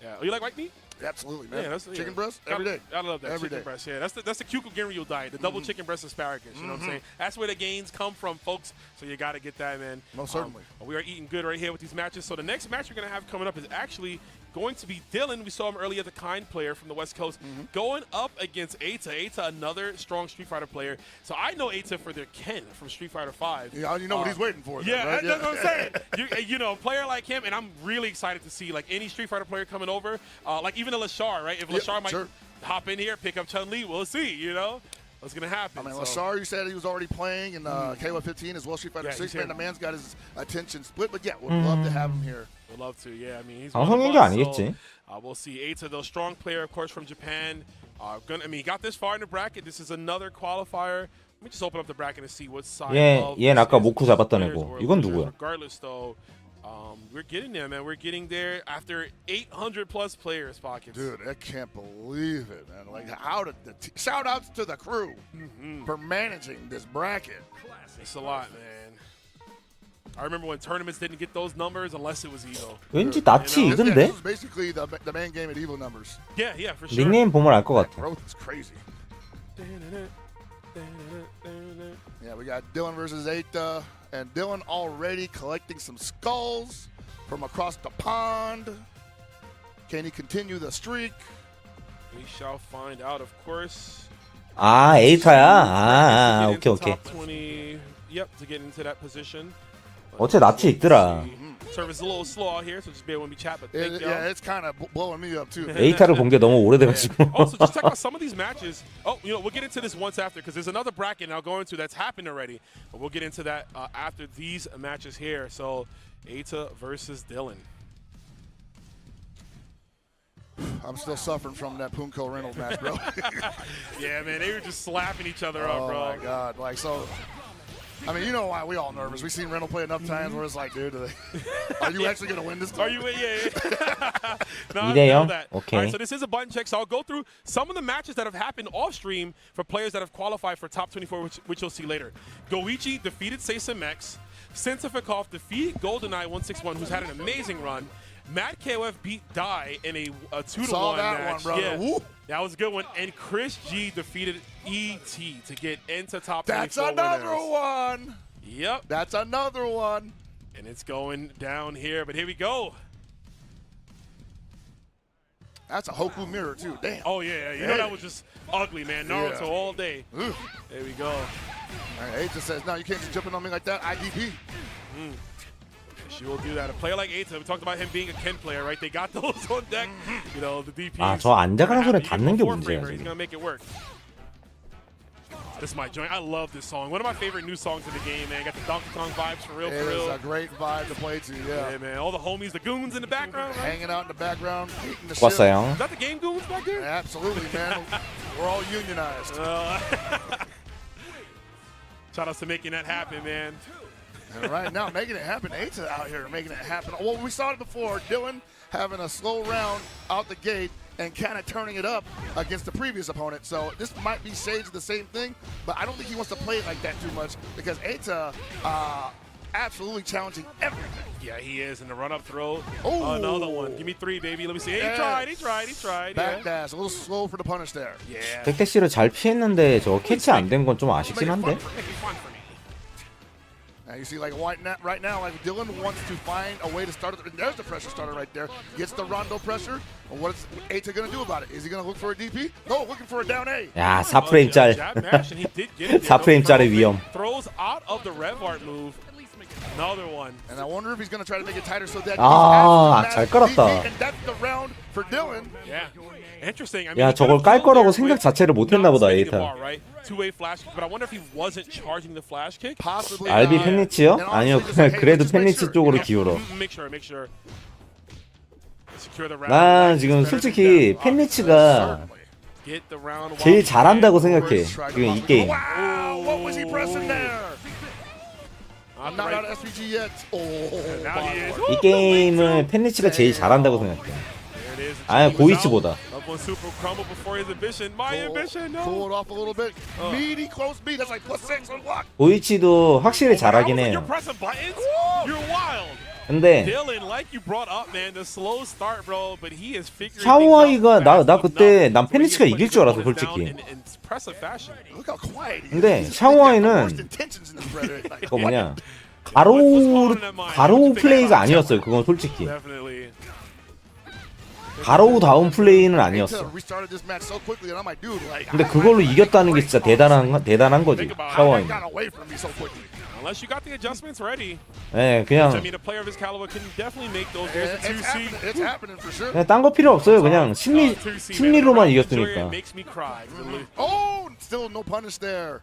Yeah. Oh, you like white meat? Absolutely, man. Yeah, that's, chicken breast every day. I love that every chicken breast. Yeah, that's the Kyukugiryu diet, the double chicken breast asparagus. You know what I'm saying? That's where the gains come from, folks. So you got to get that, man. Most certainly. We are eating good right here with these matches. So the next match we're going to have coming up is actually going to be Dylan. We saw him earlier, the kind player from the West Coast, going up against Eita. Eita, another strong Street Fighter player. So I know Eita for their Ken from Street Fighter 5. Yeah, you know what he's waiting for. Yeah, right? That's what I'm saying. You know, a player like him, and I'm really excited to see like any Street Fighter player coming over, like even a Lashar, right? If Lashar might hop in here, pick up Chun-Li, we'll see, you know? What's going to happen? I mean, Lashar, you said he was already playing in KOF 15 as well, Street Fighter 6. Man, the man's got his attention split, but yeah, we'd love to have him here. We'd love to, yeah. I mean, he's 방송인 게 아니겠지. We'll see. Eita, though, strong player, of course, from Japan. He got this far in the bracket. This is another qualifier. Let me just open up the bracket and see what side of 얘는 아까 모쿠 잡았던 애고. 이건 누구야? Regardless, though, we're getting there, man. We're getting there after 800-plus players, Pockets. Dude, I can't believe it, man. Like, how did shout-outs to the crew for managing this bracket. It's a lot, man. I remember when tournaments didn't get those numbers unless it was Evo. 왠지 낯이 익은데? This is basically the main game at Evo numbers. Yeah, for sure. 닉네임 보면 알 것 같아. Growth is crazy. Yeah, we got Dylan versus Eita, and Dylan already collecting some skulls from across the pond. Can he continue the streak? We shall find out, of course. 아, 에이타야. 오케이. Top 20. Yep, to get into that position. 어째 낯이 익더라. Service is a little slow out here, so just bear with me, chat. But thank y'all. Yeah, it's kind of blowing me up too. 에이타를 본 게 너무 오래돼가지고. Also, just check out some of these matches. Oh, you know, we'll get into this once after because there's another bracket now going to that's happened already. But we'll get into that after these matches here. So, Eita versus Dylan. I'm still suffering from that Punko Reynolds match, bro. Yeah, man, they were just slapping each other up, bro. Oh my God, like so. I mean, you know why we all nervous. We've seen Reynolds play enough times where it's like, dude, are you actually going to win this time? Are you? Yeah. No, I 2대0? know that. Okay. All right, so this is a button check. So I'll go through some of the matches that have happened off stream for players that have qualified for top 24, which you'll see later. Goichi defeated Seisem X. Sensifikov defeated GoldenEye 161, who's had an amazing run. Matt KOF beat Dai in a 2-1 Saw that match. one, brother. Yeah, Woo. that was a good one. And Chris G defeated ET to get into top 24 That's another winners. one. Yep. That's another one. And it's going down here, but here we go. That's a Hoku mirror, too. Damn. Oh, yeah. You know that was just ugly, man. Naruto all day. Oof. There we go. All right, Eita says, no, you can't just jump in on me like that. IDP. She will do that. A player like Eita, we talked about him being a Ken player, right? They got those on deck. You know, the DPs. 아, 저 안작하는 손에 닿는 게 문제야. He's 지금. gonna make it work. This is my joint. I love this song. One of my favorite new songs in the game, man. Got the Donkey Kong vibes for real, It for real. is a great vibe to play to, yeah. Yeah, man. All the homies, the goons in the background, right? Hanging out in the background, eating the 왔어요. Is that the game goons back there? Absolutely, man. We're all unionized. Shout out to making that happen, man. And right now, making it happen. Eita out here making it happen. Well, we saw it before. Dylan having a slow round out the gate and kind of turning it up against the previous opponent. So this might be shades of the same thing, but I don't think he wants to play it like that too much because Eita absolutely challenging everything. Yeah, he is. In the run-up throw. Oh, another one. Give me 3, baby. Let me see. Hey, he tried. Back dash. A little slow for the punish there. Yeah. 백대시를 잘 피했는데 저 캐치 안 된 건 좀 아쉽긴 한데. Now you see, like right now, like Dylan wants to find a way to start it. And there's the pressure starter right there. Gets the rondo pressure. And what is Eita going to do about it? Is he going to look for a DP? No, looking for a down A. 야, 4프레임짜리. 4프레임짜리 위험. Throws out of the rev art move. Another one. And I wonder if he's going to try to make it tighter so that 아, 잘 깔았다. and that's the round for Dylan. Yeah. Interesting. I mean, 야, 저걸 깔 거라고 생각 자체를 못 했나 보다, 에이타. Two-way flash kick, but I wonder if he wasn't charging the flash kick. Possibly. 알비 팬리치요? 아니요, 그래도 팬리치 쪽으로 기울어. Make sure. Secure the round. 난 지금 솔직히 팬리치가 제일 잘한다고 생각해. 지금 이 게임. Wow, what was he pressing there? I'm not out of SPG yet. 이 게임을 팬리치가 제일 잘한다고 생각해. 아, 고이치보다. Pull it off a little bit. Meaty close beat. That's like +6 on block. 고이치도 확실히 잘하긴 해요. 근데 샤오아이가 나 그때 난 팬리치가 이길 줄 알았어 솔직히. 근데 샤오아이는 그거 뭐냐 가로우 플레이가 아니었어요. 그건 솔직히. 가로우 다운 플레이는 아니었어. 근데 그걸로 이겼다는 게 진짜 대단한 거지. 샤오아이는. Unless you got the adjustments ready. 네, 그냥. I mean, a player of his caliber can definitely make those. It's happening for sure. 그냥 딴 거 필요 없어요. 그냥 심리로만 이겼으니까. Oh, still no punish there.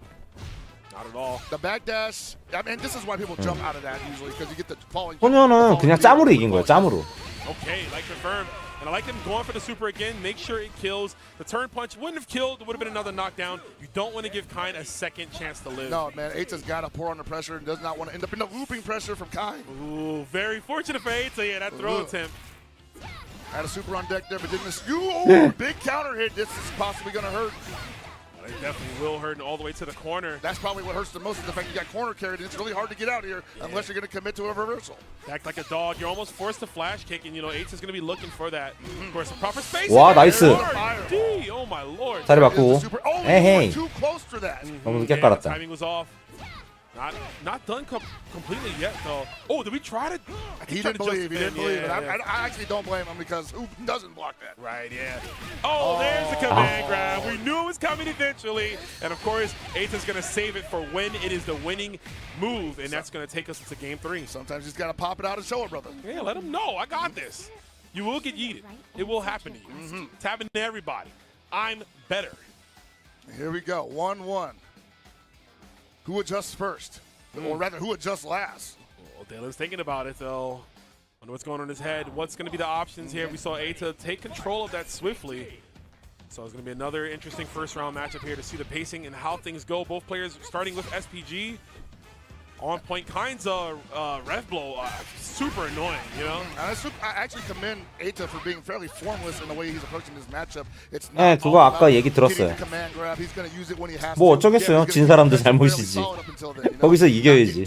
Not at all. The backdash. I mean, this is why people jump out of that usually because you get the falling. 소녀는 그냥 짬으로 이긴 거야. 짬으로. Okay, like confirmed. And I like him going for the super again, make sure it kills. The turn punch wouldn't have killed, it would have been another knockdown. You don't want to give Kine a second chance to live. No, man, Eita's got to pour under pressure and does not want to end up in the looping pressure from Kine. Ooh, very fortunate for Eita, yeah, that throw attempt. Had a super on deck there, but didn't miss. Ooh, big counter hit. This is possibly going to hurt. It definitely will hurt all the way to the corner. That's probably what hurts the most is the fact you got corner carried. It's really hard to get out here unless you're going to commit to a reversal. Act like a dog. You're almost forced to flash kick, and you know Eita's going to be looking for that. Of course, the proper space. 와, 나이스. Oh my lord. 자리 바꾸고. 에헤이. Too close for that. 너무 늦게 깔았다. Timing was off. Not done completely yet, though. Oh, did we try to? He didn't believe it. I actually don't blame him because who doesn't block that? Right, yeah. Oh, there's the command grab. We knew it was coming eventually. And, of course, Eita's going to save it for when it is the winning move, and that's going to take us into Game 3. Sometimes you just got to pop it out and show it, brother. Yeah, let him know. I got this. You will get yeeted. It will happen to you. It's happening to everybody. I'm better. Here we go. 1-1. Who adjusts first? Or rather, who adjusts last? Well, Dylan's thinking about it, though. Wonder what's going on in his head. What's going to be the options here? We saw Eita take control of that swiftly. So it's going to be another interesting first-round matchup here to see the pacing and how things go. Both players starting with SPG. On point, kinds of rev blow, super annoying, you know? I actually commend Eita for being fairly formless in the way he's approaching this matchup. It's 네, 그거 아까 얘기 들었어요. 뭐 어쩌겠어요. 진 사람도 잘못이지. 거기서 이겨야지.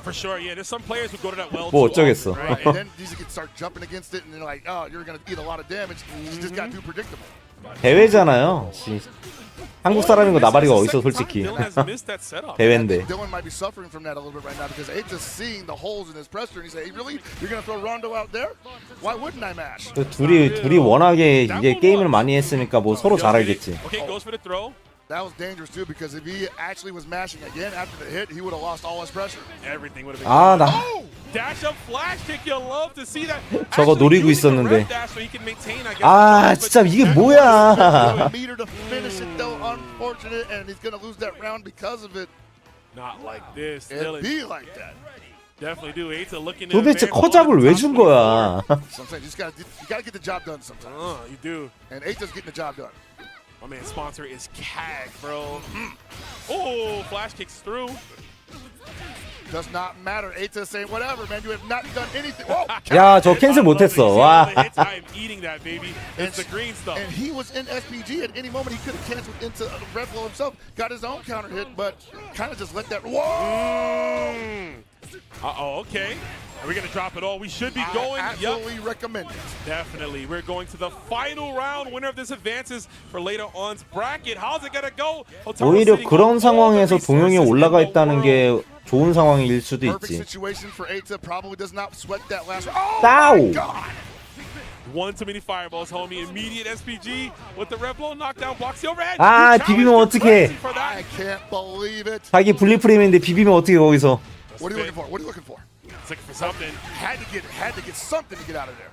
For sure, yeah. There's some players who go to that well. 뭐 어쩌겠어. Right? And then these can start jumping against it, and they're like, oh, you're going to eat a lot of damage. You just got too predictable. 대회잖아요. 한국 사람인 거 나발이가 어딨어 솔직히. 대회인데. Dylan might be suffering from that a little bit right now because Eita's seeing the holes in his pressure and he's saying, really? You're going to throw Rondo out there? Why wouldn't I mash? 둘이 워낙에 이게 게임을 많이 했으니까 뭐 서로 잘 알겠지. Okay, goes for the throw. That was dangerous too because if he actually was mashing again after the hit, he would have lost all his pressure. Everything would have been. 아, 나 Dash up flash kick. You'll love to see that. 저거 노리고 있었는데. 아, 진짜 이게 A 뭐야? meter to finish it though, unfortunate, and he's gonna lose that round because of it. Not like this. It'd be like that. Definitely do. Eita looking. 도대체 커잡을 왜 준 거야? Sometimes you gotta get the job done sometimes. You do. And Eita's getting the job done. My man's sponsor is CAG, bro. Oh, flash kicks through. Does not matter. Eita's saying whatever, man. You have not done anything. Whoa. 야, 저 캔슬 못했어. 와. I'm eating that, baby. It's the green stuff. And he was in SPG at any moment. He could have canceled into Redflow himself. Got his own counter hit, but kind of just let that. Whoa. Uh-oh, okay. Are we going to drop it all? We should be going. I absolutely recommend it. Definitely. We're going to the final round. Winner of this advances for later on's bracket. How's it going to go? 오히려 그런 상황에서 동영이 올라가 있다는 게 좋은 상황일 수도 Perfect 있지. situation for Eita. Probably does not sweat that last. 따오. One too many fireballs, homie. Immediate SPG with the red blow knockdown blocks the overhead. 아, 비비면 어떡해. I can't believe it. 자기 분리 프레임인데 비비면 어떻게 거기서? What are you looking for? What are you looking for? It's looking for something. Had to get something to get out of there.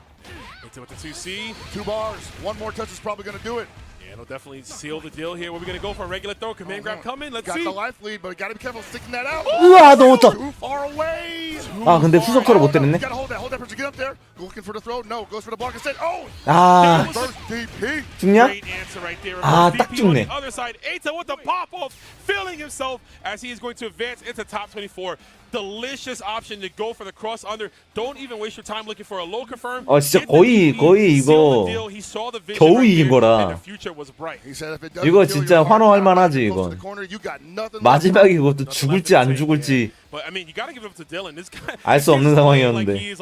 Eita with the 2C. 2 bars. One more touch is probably going to do it. Yeah, it'll definitely seal the deal here. We're going to go for a regular throw. Command grab coming. Let's got see. the life lead, but got to be careful sticking that out. 우와, 넘었다. Too far away. 아, 근데 후속처를 못 때렸네. Got to hold that pressure. Get up there. Looking for the throw. No, goes for the block instead. Oh. 아, First DP. 죽냐? Great answer right there. 아, Reverse 딱 DP on 죽네. the other side. Eita with the pop-off, feeling himself as he is going to advance into top 24. Delicious option to go for the cross under. Don't even waste your time looking for a low confirm. 진짜 거의 이거 겨우 이긴 거라. 이거 진짜 환호할 만하지 이건. 마지막에 이것도 죽을지 안 죽을지 알 수 없는 상황이었는데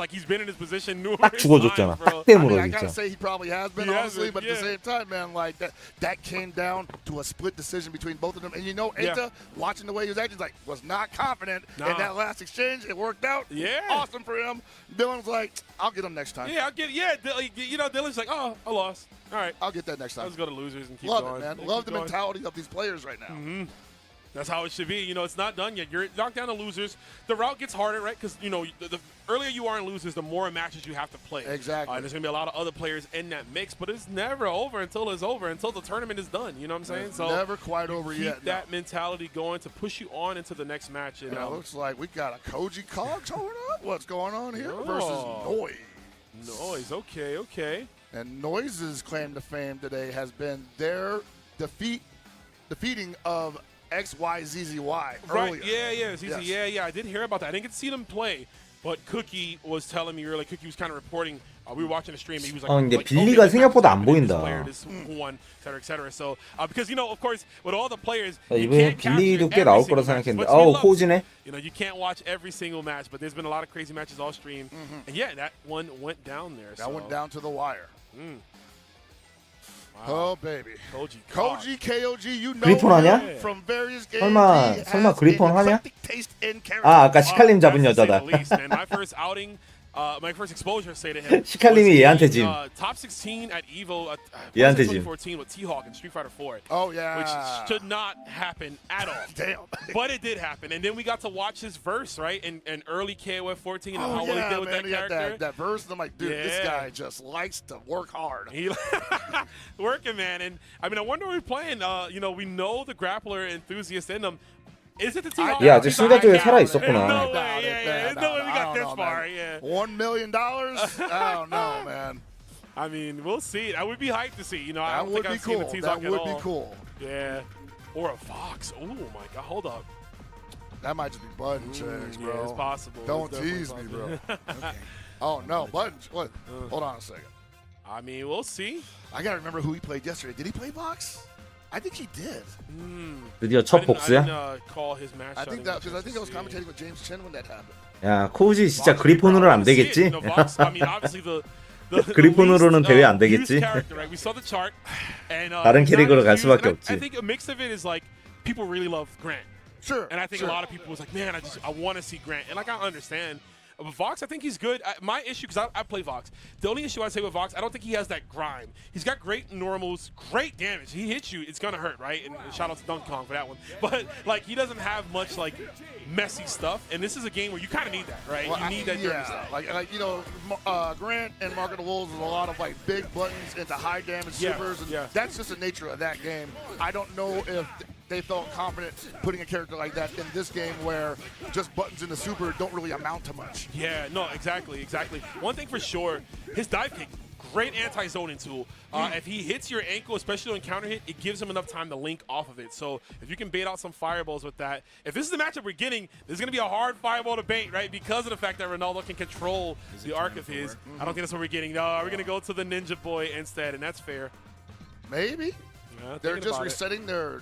딱 죽어줬잖아. 딱 때문에 진짜. He probably has been, honestly, but at the same time, man, like that came down to a split decision between both of them. And you know, Eita, watching the way he was acting, like was not confident in that last exchange. It worked out. Yeah, awesome for him. Dylan's like, I'll get him next time. Yeah, I'll get. Yeah, you know, Dylan's like, oh, I lost. All right, I'll get that next time. Let's go to losers and keep Love going. Love it, man. Love the mentality of these players right now. Mm-hmm. That's how it should be. You know, it's not done yet. You're knocked down to losers. The route gets harder, right? Because, you know, the earlier you are in losers, the more matches you have to play. Exactly. There's going to be a lot of other players in that mix, but it's never over until it's over, until the tournament is done. You know what I'm saying? It's never quite over keep yet. Keep that mentality going to push you on into the next match. And, looks like we got a Koji Cog showing up. What's going on here versus Noise? Noise, okay, okay. And Noise's claim to fame today has been their defeating of XYZZY right, earlier. Yeah, ZZ, yeah. I did hear about that. I didn't get to see them play, but Cookie was telling me earlier. Cookie was kind of reporting. We were watching the stream. And he was like, 근데 빌리가 생각보다 안 보인다. This one, etc. So, because you know, of course, with all the players, 이번에 빌리도 꽤 나올 거라 생각했는데, 호우지네. You know, you can't watch every single match, but there's been a lot of crazy matches all stream, and yeah, that one went down there. That went down to the wire. Wow. Oh baby, Koji KOG, you know 그리폰 하냐? from various games. 설마 그리폰 하냐? 아, 아까 시칼림 잡은 여자다. My first outing, my first exposure, say to him. 시칼림이 얘한테 진. Top 16 at Evo, 얘한테 진. 2014 with T-Hawk and Street Fighter 4. Oh yeah, which should not happen at all. Damn, but it did happen, and then we got to watch his verse, right, in early KOF 14 and how well he did with that character. That verse, and I'm like, dude, this guy just likes to work hard. He working, man, and I mean, I wonder what we're playing. You know, we know the grappler enthusiast in them. Is it the T-Hawk? 야, 아직 승자 쪽에 살아 있었구나. No way, no way we got this far. Yeah. $1 million? I don't know, man. I mean, we'll see. I would be hyped to see. You know, I don't think I've cool. seen the T-Hawk That would be cool. Yeah, or a Fox. Oh my God, hold up. That might just be button checks, bro. Yeah, it's possible. Don't tease me, bro. Okay. Oh no, button. What? Hold on a second. I mean, we'll see. I gotta remember who he played yesterday. Did he play Vox? I think he did. 드디어 첫 복수야? I think that because I think I was commentating with James Chen when that happened. 야, 코우지 진짜 그리폰으로는 안 되겠지? 그리폰으로는 대회 안 되겠지? 다른 캐릭터로 갈 수밖에 없지. I think a mix of it is like people really love Grant. Sure. And I think a lot of people was like, man, I want to see Grant, and like I understand. Vox, I think he's good. My issue, because I play Vox, the only issue I'd say with Vox, I don't think he has that grime. He's got great normals, great damage. He hits you, it's going to hurt, right? And shout out to Donkey Kong for that one. But, like, he doesn't have much, like, messy stuff. And this is a game where you kind of need that, right? Well, you need that dirty yeah, stuff. like you know, Grant and Mark of the Wolves is a lot of, like, big buttons into high damage supers. And that's just the nature of that game. I don't know if they felt confident putting a character like that in this game where just buttons in the super don't really amount to much. Yeah, no, exactly. One thing for sure, his dive kick, great anti-zoning tool. If he hits your ankle, especially on counter hit, it gives him enough time to link off of it. So if you can bait out some fireballs with that, if this is the matchup we're getting, there's going to be a hard fireball to bait, right? Because of the fact that Ronaldo can control the arc of his. I don't think that's what we're getting. No, we're going to go to the Ninja Boy instead, and that's fair. Maybe. Yeah, they're just resetting their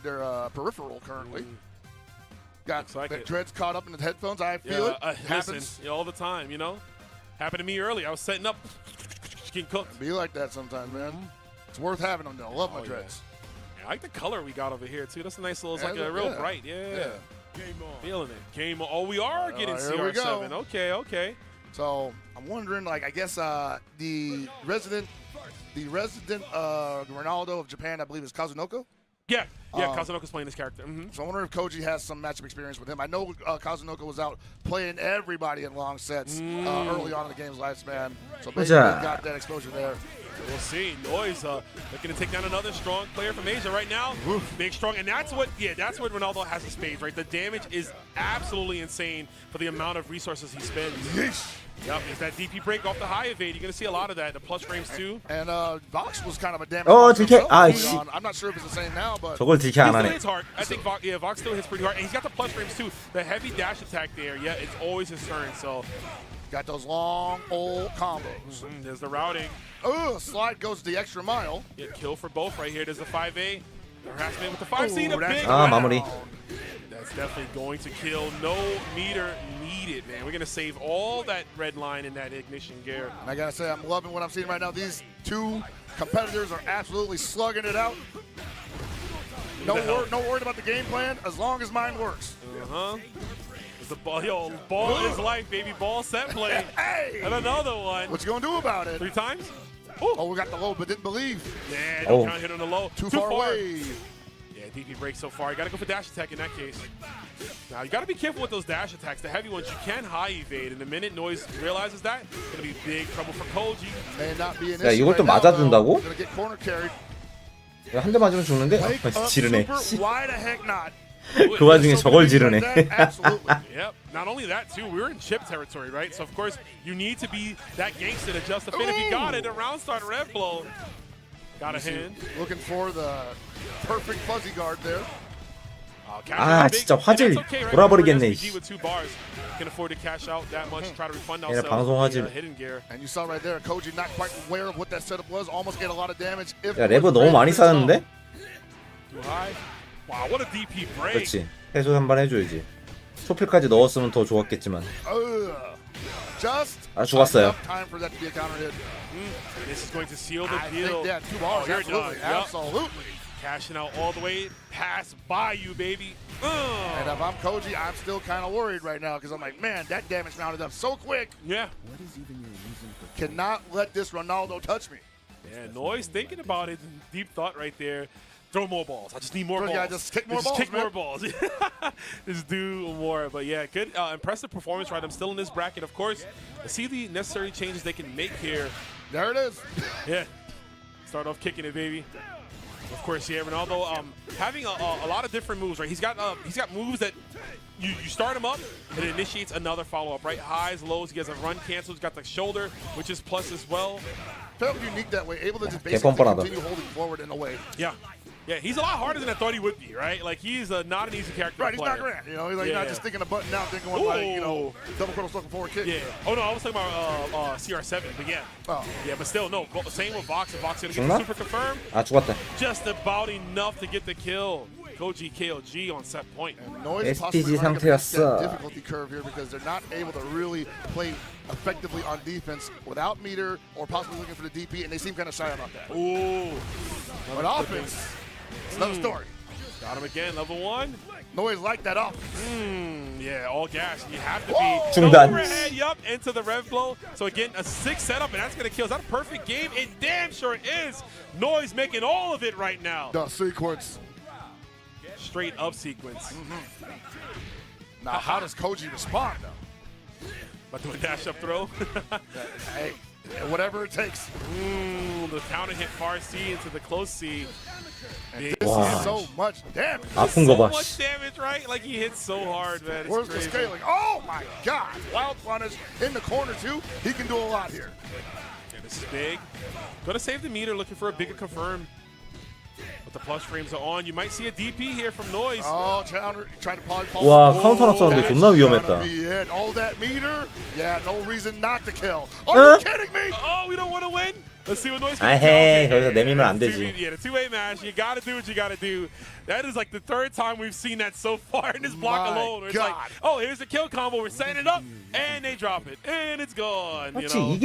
peripheral currently. Got like the dreads caught up in the headphones. I feel it. Happens all the time, you know? Happened to me early. I was setting up, getting cooked. Be like that sometimes, man. It's worth having them, though. I love my dreads. Yeah, I like the color we got over here, too. That's a nice little, it's like a real bright. Yeah. Game on. Feeling it. Game on. Oh, we are getting CR7. Go. Okay. So I'm wondering, like, I guess the resident Ronaldo of Japan, I believe, is Kazunoko. Yeah, Kazunoko's playing this character. So I wonder if Koji has some matchup experience with him. I know Kazunoko was out playing everybody in long sets early on in the game's lifespan. So maybe he got that exposure there. So we'll see. Noise looking to take down another strong player from Asia right now. Big strong, and that's what Ronaldo has in spades, right? The damage is absolutely insane for the amount of resources he spends. Yep, it's that DP break off the high evade. You're going to see a lot of that. The plus frames too. And Vox was kind of a damage. DK. I'm not sure if it's the same now, but 저걸 DK 안 하네. Hits hard. I think Vox still hits pretty hard, and he's got the plus frames too. The heavy dash attack there. Yeah, it's always his turn. So got those long old combos. There's the routing. Slide goes the extra mile. Yeah, kill for both right here. There's the 5A. Harassment with the 5C. The big 마무리. That's definitely going to kill. No meter needed, man. We're going to save all that red line in that ignition gear. And I got to say, I'm loving what I'm seeing right now. These two competitors are absolutely slugging it out. No worried about the game plan as long as mine works. The ball, ball is life, baby. Ball set play. Hey! And another one. What you going to do about it? 3 times? Ooh. Oh, we got the low, but didn't believe. Yeah, don't count hit on the low. Too far away. Yeah, DP breaks so far. You got to go for dash attack in that case. Now, you got to be careful with those dash attacks. The heavy ones, you can high evade. And the minute Noise realizes that, it's going to be big trouble for Koji. May not be an 야, issue 이걸 또 right 맞아준다고? now, gonna get corner carried. 한 대 맞으면 죽는데? 지르네. Why the heck not? 그 와중에 저걸 지르네. Yep. Not only that, too, we were in chip territory, right? So, of course, you need to be that gangster to just defend. If you got it, the round start red blow. Got a hand. Looking for the perfect fuzzy guard there. 진짜 화질 돌아버리겠네. Can afford to cash out that much, try to refund 얘네 ourselves. 방송 화질. Hidden gear. And you saw right there, Koji not quite aware of what that setup was. Almost get a lot of damage. 야, 레버 너무 많이 쌓였는데? Too high. Wow, what a DP break. 그렇지. 해소 한 번 해줘야지. 소필까지 넣었으면 더 좋았겠지만. Just 죽었어요. time for that to be a counter hit. This is going to seal the deal. I think that 2 bars, you're absolutely, done. absolutely. Cashing out all the way past by you, baby. And if I'm Koji, I'm still kind of worried right now because I'm like, man, that damage mounted up so quick. Yeah. What is even your reason for cannot let this Ronaldo touch me. Yeah, Noise thinking about it. Deep thought right there. Throw more balls. I just need more balls. Yeah, just kick more balls, kick more balls. Just do more. But yeah, good, impressive performance, right? I'm still in this bracket, of course. Let's see the necessary changes they can make here. There it is. Yeah. Start off kicking it, baby. Of course, yeah, Ronaldo having a lot of different moves, right? He's got moves that you start him up and it initiates another follow-up, right? Highs, lows. He has a run cancel. He's got the shoulder, which is plus as well. Felt unique that way, able to just basically continue holding forward in a way. Yeah. Yeah, he's a lot harder than I thought he would be, right? Like, he's not an easy character to play. He's not Grant. You know, he's like not just thinking a button down, thinking one like, you know, double quarter looking forward kick. Yeah. Oh, no, I was talking about CR7, but yeah. Oh. Yeah, but still, no. Same with Vox. If Vox going to get the super confirmed, 죽었다. just about enough to get the kill. Koji KOG on set point. SPG 상태였어. Difficulty curve here because they're not able to really play effectively on defense without meter or possibly looking for the DP, and they seem kind of shy about that. Ooh. But offense, it's another story. Got him again, level 1. Noise like that offense. Yeah, all gas. You have to be 중단. overhead, yup, into the rev blow. So again, a 6 setup, and that's going to kill. Is that a perfect game? It damn sure is. Noise making all of it right now. The sequence. Straight up sequence. Now, how does Koji respond, though? About to a dash up throw. Hey, whatever it takes. The counter hit far C into the close C. And this is so much damage. 아픈 거 So 봐. much damage, right? Like he hits so hard, man. It's Where's crazy. the scaling? Oh my God! Wild punish in the corner too. He can do a lot here. Yeah, this is big. Gonna save the meter, looking for a bigger confirm. But the plus frames are on. You might see a DP here from Noise. Oh, trying to poly. 와, 카운터 났었는데 존나 위험했다. All that meter. Yeah, no reason not to kill. Are you kidding me? Oh, we don't want to win. Let's see what Noise 아, can do. 헤이, 거기서 내밀면 안 되지. Yeah, the two-way match. You got to do what you got to do. That is like the third time we've seen that so far in this block My alone. Where it's God. like, oh, here's the kill combo. We're setting it up, and they drop it, and it's gone. You 그렇지, know?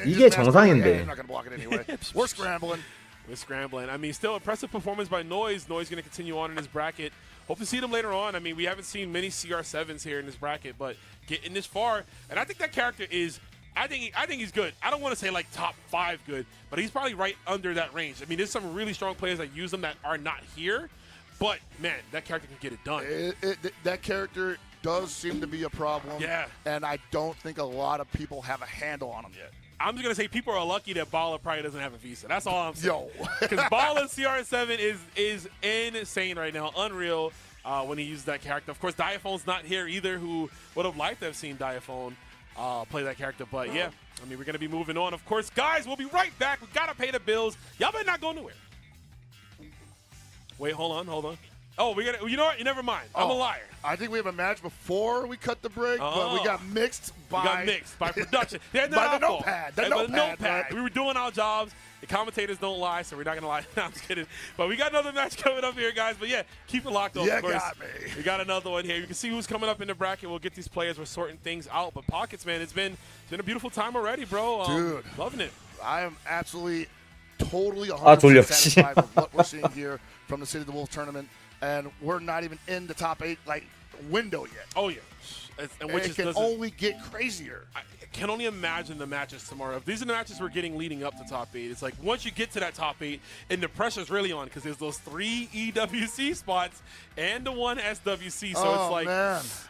이게 정상인데. I'm not gonna block it anyway. We're scrambling. We're scrambling. I mean, still impressive performance by Noise. Noise going to continue on in his bracket. Hope to see them later on. I mean, we haven't seen many CR7s here in this bracket, but getting this far, and I think that character is. I think he's good. I don't want to say like top 5 good, but he's probably right under that range. I mean, there's some really strong players that use them that are not here, but man, that character can get it done. That character does seem to be a problem. Yeah. And I don't think a lot of people have a handle on him yet. I'm just going to say people are lucky that Bala probably doesn't have a visa. That's all I'm saying. Yo. Because Bala CR7 is insane right now. Unreal when he uses that character. Of course, Diaphone's not here either, who would have liked to have seen Diaphone play that character. But yeah, I mean, we're going to be moving on. Of course, guys, we'll be right back. We got to pay the bills. Y'all better not go nowhere. Wait, hold on. Oh, you know what? Never mind. I'm a liar. I think we have a match before we cut the break, but we got mixed by production. By the notepad. The notepad. Right? We were doing our jobs. The commentators don't lie, so we're not gonna lie. No, I'm just kidding. But we got another match coming up here, guys. But yeah, keep it locked on. Yeah, of course. got me. We got another one here. You can see who's coming up in the bracket. We'll get these players. We're sorting things out. But Pockets, man, it's been a beautiful time already, bro. Dude, loving it. I am absolutely, totally 100% satisfied with what we're seeing here from the City of the Wolves tournament, and we're not even in the top 8 window yet. Oh yeah, and which can only get crazier. I can only imagine the matches tomorrow. If these are the matches we're getting leading up to top 8, it's like once you get to that top 8, and the pressure's really on because there's those 3 EWC spots and the 1 SWC. So it's like,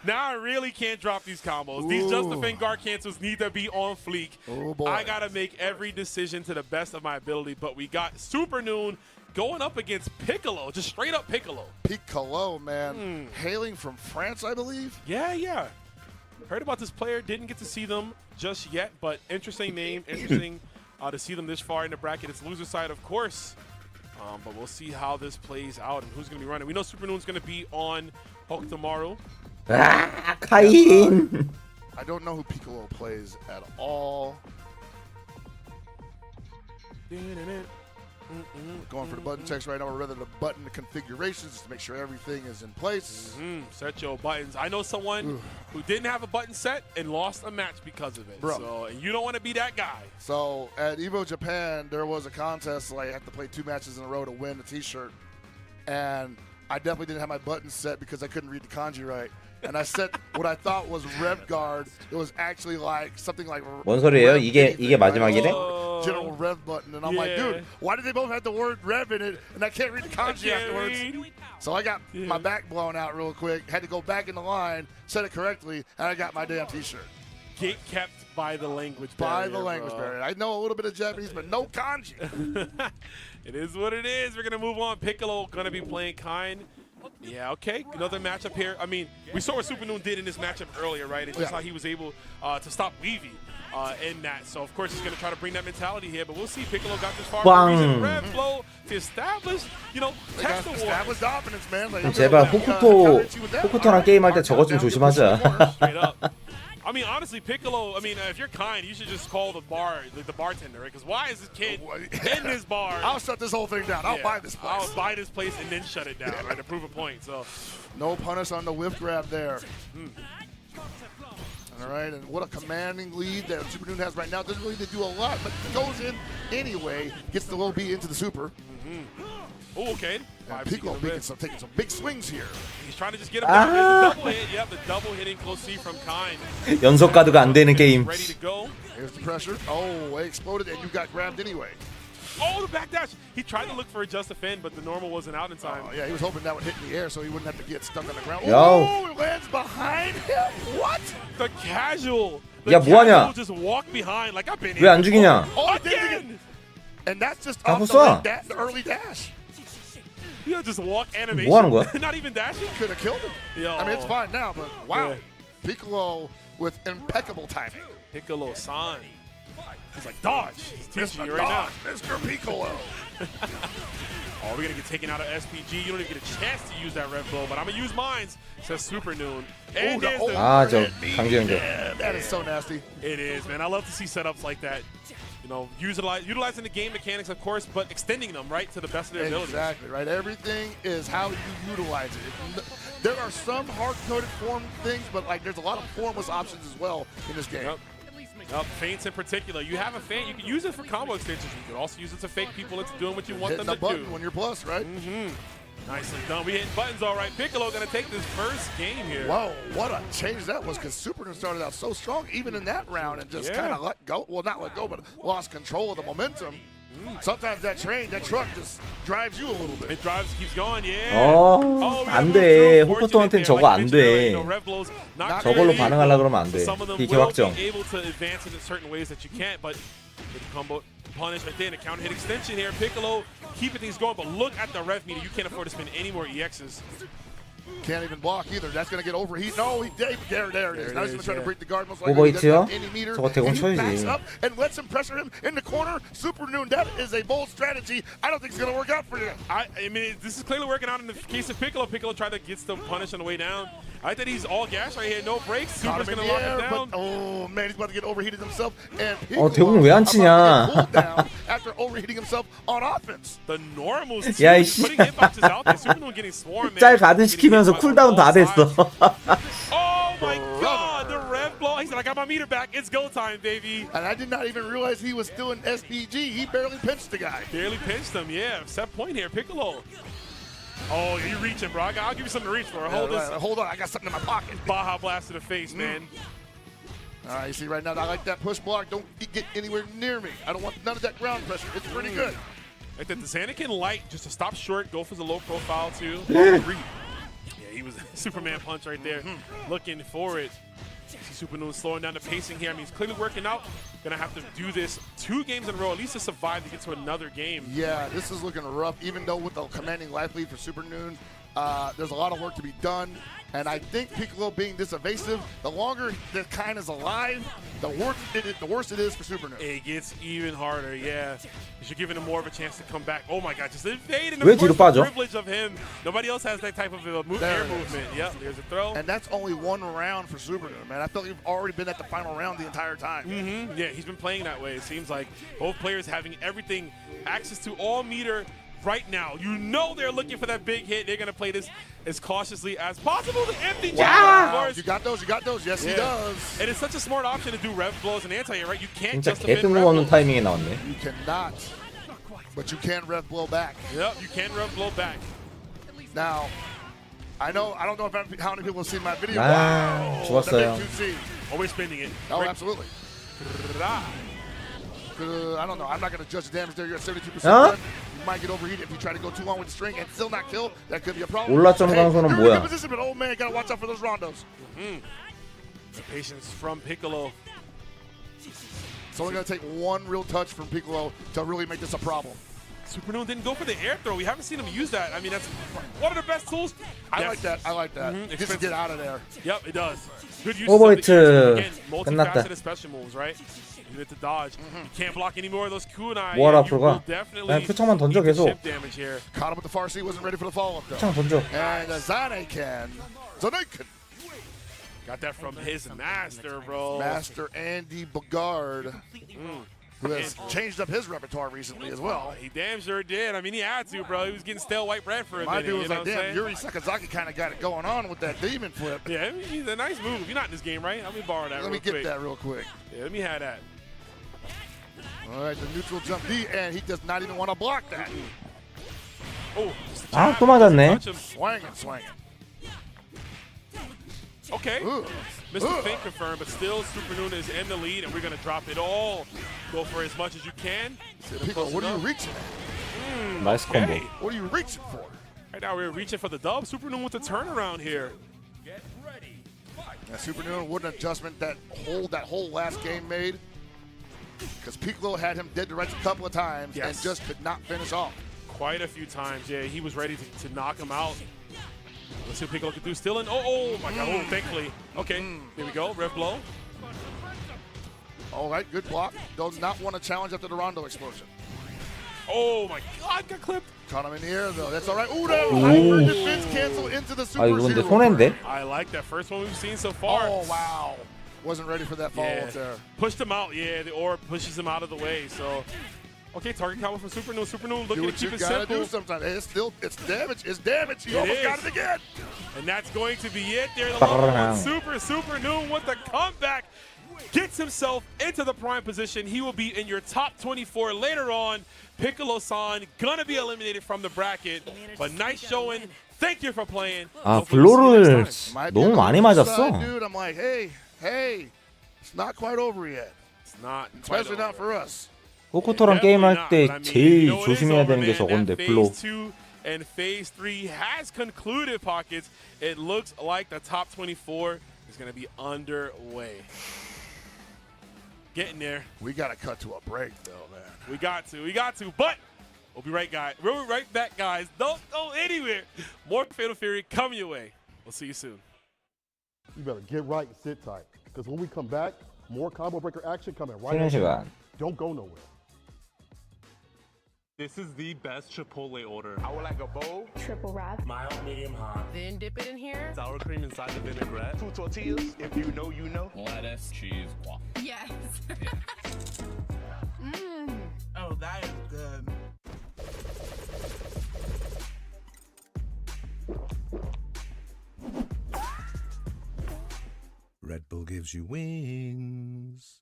now I really can't drop these combos. These Just Defend guard cancels need to be on fleek. Oh boy. I got to make every decision to the best of my ability. But we got Super Noon going up against Piccolo, just straight up Piccolo. Piccolo, man. Hailing from France, I believe. Yeah. Heard about this player, didn't get to see them just yet, but interesting name, interesting to see them this far in the bracket. It's loser side, of course, but we'll see how this plays out and who's going to be running. We know Super Noon's going to be on Hulk tomorrow. 카인. I don't know who Piccolo plays at all. Going for the button text right now, or rather the button configurations, just to make sure everything is in place. Set your buttons. I know someone who didn't have a button set and lost a match because of it. Bro. So, and you don't want to be that guy. So at Evo Japan, there was a contest. I had to play 2 matches in a row to win a T-shirt, and I definitely didn't have my buttons set because I couldn't read the kanji right. And I set what I thought was Rev Guard. It was actually like something like. 뭔 소리예요? 이게 마지막이래? General Rev button, and I'm like, dude, why did they both have the word Rev in it, and I can't read the kanji afterwards? So I got my back blown out real quick. Had to go back in the line, said it correctly, and I got my damn T-shirt. Gate kept by the language barrier. By the language barrier. I know a little bit of Japanese, but no kanji. It is what it is. We're gonna move on. Piccolo gonna be playing Kind. Yeah, okay. Another matchup here. I mean, we saw what Super Noon did in this matchup earlier, right? And just how he was able to stop Weavy in that. So, of course, he's going to try to bring that mentality here. But we'll see. Piccolo got this far for a reason. Red flow to establish, test the war. Establish dominance, man. 제발 호쿠토랑 게임할 때 저것 좀 조심하자. I mean, honestly, Piccolo, if you're Kind, you should just call the bartender, right? Because why is this kid in this bar? I'll shut this whole thing down. I'll buy this place. I'll buy this place and then shut it down, right, to prove a point. So, no punish on the whiff grab there. All right, and what a commanding lead that Super Noon has right now. Doesn't really do a lot, but goes in anyway. Gets the low B into the super. Oh, okay. Piccolo taking some big swings here. He's trying to just get him down. There's the double hit. Yep, the double hitting close C from Kind. 연속 가드가 안 되는 게임. Ready to go. Here's the pressure. Oh, it exploded and you got grabbed anyway. Oh, the backdash. He tried to look for a just defend, but the normal wasn't out in time. Oh, yeah, he was hoping that would hit in the air so he wouldn't have to get stuck on the ground. Yo. Oh, it lands behind him. What? The casual. 야, 뭐하냐? Just walk behind like I've been 왜 안 죽이냐? Oh, again. And that's just 다 off 쏴. the early dash. Yeah, just walk animation. 뭐 하는 거야? Not even dashing. Could have killed him. Yo. I mean, it's fine now, but wow. Yeah. Piccolo with impeccable timing. Piccolo-san. He's like, dodge. He's teaching Mr. you right now. Mr. Piccolo. Oh, we're going to get taken out of SPG. You don't even get a chance to use that red blow, but I'm going to use mines, says Super Noon. And there's the 저 강제 연결. Yeah, that is so nasty. It is, man. I love to see setups like that. You know, utilizing the game mechanics, of course, but extending them, right, to the best of their abilities. Exactly, right? Everything is how you utilize it. There are some hard-coded form things, but like there's a lot of formless options as well in this game. Yep, feints in particular. You have a feint, you can use it for combo extensions. You can also use it to fake people into doing what you want them to do. Hitting the button when you're plus, right? Nicely done. We hitting buttons all right. Piccolo going to take this first game here. Whoa, what a change that was, because Super started out so strong even in that round and just kind of let go. Well, not let go, but lost control of the momentum. Sometimes that truck just drives you a little bit. It drives, keeps going, yeah. 안 돼. 호코토한테는 저거 안 돼. 저걸로 반응하려고 그러면 안 돼. DK 확정. Able to advance it in certain ways that you can't, but with the combo punish right there, and a counter hit extension here. Piccolo keeping things going, but look at the rev meter. You can't afford to spend any more EXs. Can't even block either. That's going to get overheat. No, there it is. Now he's going to try to break the guard. Most likely he doesn't have any meter. 저거 대공 He backs 쳐야지. up and lets him pressure him in the corner. Super Noon, that is a bold strategy. I don't think it's going to work out for you. I mean, this is clearly working out in the case of Piccolo. Piccolo tried to get the punish on the way down. I think he's all gas right here. No breaks. Super's going to lock him down. But, oh, man, he's about to get overheated himself. And 대공 왜 안 치냐? after overheating himself on offense. The normals 야, too. 이씨. Putting hitboxes out there. Super Noon getting swarmed, man. 짤 가든 시키면서 쿨다운 다 됐어. Oh my God, the rev blow. He said, I got my meter back. It's go time, baby. And I did not even realize he was still in SPG. He barely pinched the guy. Barely pinched him, yeah. Set point here, Piccolo. Oh, you're reaching, bro. I'll give you something to reach for. Hold this. Hold on, I got something in my pocket. Baja blast to the face, man. All right, you see right now, I like that push block. Don't get anywhere near me. I don't want none of that ground pressure. It's pretty good. Like the Xanakin light, just to stop short, go for the low profile too. Yeah, he was Superman punch right there. Looking for it. See Super Noon slowing down the pacing here. I mean, he's clearly working out. Gonna have to do this 2 games in a row, at least to survive to get to another game. Yeah, this is looking rough. Even though with the commanding life lead for Super Noon, there's a lot of work to be done. And I think Piccolo being this evasive, the longer the Kind is alive, the worse it is for Super Noon. It gets even harder, yeah. You're giving him more of a chance to come back. Oh my God, just evading 왜 뒤로 the 빠져? privilege of him. Nobody else has that type of air movement. Yep, there's a throw. And that's only 1 round for Super Noon, man. I felt you've already been at the final round the entire time. Yeah, he's been playing that way. It seems like both players having everything, access to all meter right now. You know they're looking for that big hit. They're going to play this as cautiously as possible. The empty jab, of course. You got those. Yes, he does. And it's such a smart option to do rev blows and anti-air, right? You can't 진짜 just defend 개뜬금 rev 없는 blows. 타이밍에 나왔네. You cannot, but you can rev blow back. Yep, you can rev blow back. Now, I don't know how many people have seen my video. 아, 죽었어요. Always spinning it. Oh, absolutely. I don't know. I'm not going to judge the damage there. You're at 72%. Huh? You might get overheated if you try to go too long with the string and still not kill. That could be a problem. 올라점 강소는 you're 뭐야? in a good position, but old man, got to watch out for those rondos. The patience from Piccolo. It's only going to take 1 real touch from Piccolo to really make this a problem. Super Noon didn't go for the air throw. We haven't seen him use that. I mean, that's one of the best tools. I like that. Just to get out of there. Yep, it does. Good use 오버히트 of again, 끝났다. multifaceted special moves, right? You get to dodge. You can't block any more of those kunai. 뭐하러 You 앞으로 will 가? definitely 그냥 표창만 던져 eat the 계속. chip damage here. Caught him with the far seat, wasn't ready for the follow-up though. 표창 던져. And Xanakin. Got that from his master, bro. Master Andy Bogard, who has changed up his repertoire recently as well. He damn sure did. I mean, he had to, bro. He was getting stale white bread for a My minute. dude was you know like, what I'm damn, saying? Yuri Sakazaki kind of got it going on with that demon flip. Yeah, I mean, he's a nice move. You're not in this game, right? Let me borrow that Let me get that real quick. Yeah, let me have that. All right, the neutral jump D, and he does not even want to block that. 아, 또 맞았네. Swinging, swinging. Okay. Mr. Fink confirmed, but still Super Nuna is in the lead, and we're going to drop it all. Go for as much as you can. Pico, what are you reaching at? Nice combo. What are you reaching for? Right now we're reaching for the dub. Super Nuna with the turnaround here. Yeah, Super Nuna, what an adjustment that whole last game made. Because Piccolo had him dead to rights a couple of times and just could not finish off. Quite a few times, yeah. He was ready to knock him out. Let's see what Piccolo can do. Still in. Oh my God. Oh, thankfully. Okay, here we go. Rev blow. All right, good block. Does not want to challenge after the Rondo explosion. Oh my God, got clipped. Caught him in the air though. That's all right. Ooh, that hyper defense cancel into the super 아, 이거 근데 zero. 손해인데? I like that first one we've seen so far. Oh, wow. Wasn't ready for that follow-up there. Pushed him out, yeah. The orb pushes him out of the way, so. Okay, target combo from Super Nuna. Super Nuna looking to keep it simple. Do sometimes. It's damage. It's damage. You almost got it again. And that's going to be it there. The level one Super Nuna with the comeback. Gets himself into the prime position. He will be in your top 24 later on. Piccolo-san gonna be eliminated from the bracket. But nice showing. Thank you for playing. 아, 블로를 너무 많이 맞았어. Dude, I'm like, hey, it's not quite over yet. It's not. Especially not for us. 호코토랑 게임할 때 제일 조심해야 되는 게 저건데, 블로. Phase 2 and Phase 3 has concluded, Pockets. It looks like the top 24 is going to be underway. Getting there. We got to cut to a break, though, man. We got to, but we'll be right back, guys. Don't go anywhere. More Fatal Fury coming your way. We'll see you soon. You better get right and sit tight, because when we come back, more combo breaker action coming right 쉬는 up. 시간. Don't go nowhere. This is the best Chipotle order. I would like a bowl. Triple wrap. Mild, medium, hot. Then dip it in here. Sour cream inside the vinaigrette. 2 tortillas, if you know, you know. Lettuce, cheese, guac. Yes. Oh, that is good. Red Bull gives you wings.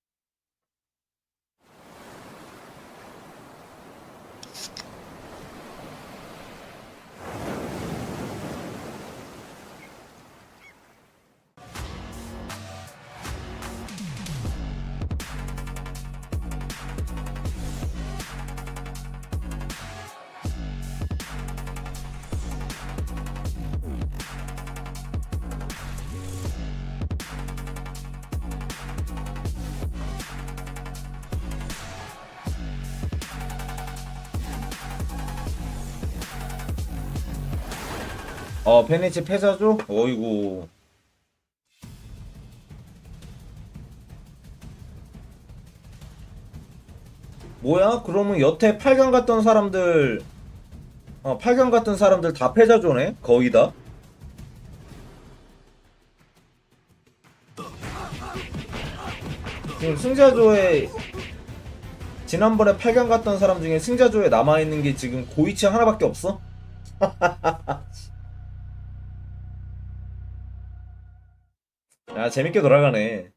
페니치 패자죠? 어이구. 뭐야? 그러면 여태 8강 갔던 사람들 8강 갔던 사람들 다 패자조네? 거의 다? 지금 승자조에 지난번에 8강 갔던 사람 중에 승자조에 남아있는 게 지금 고이치 하나밖에 없어? 야, 재밌게 돌아가네.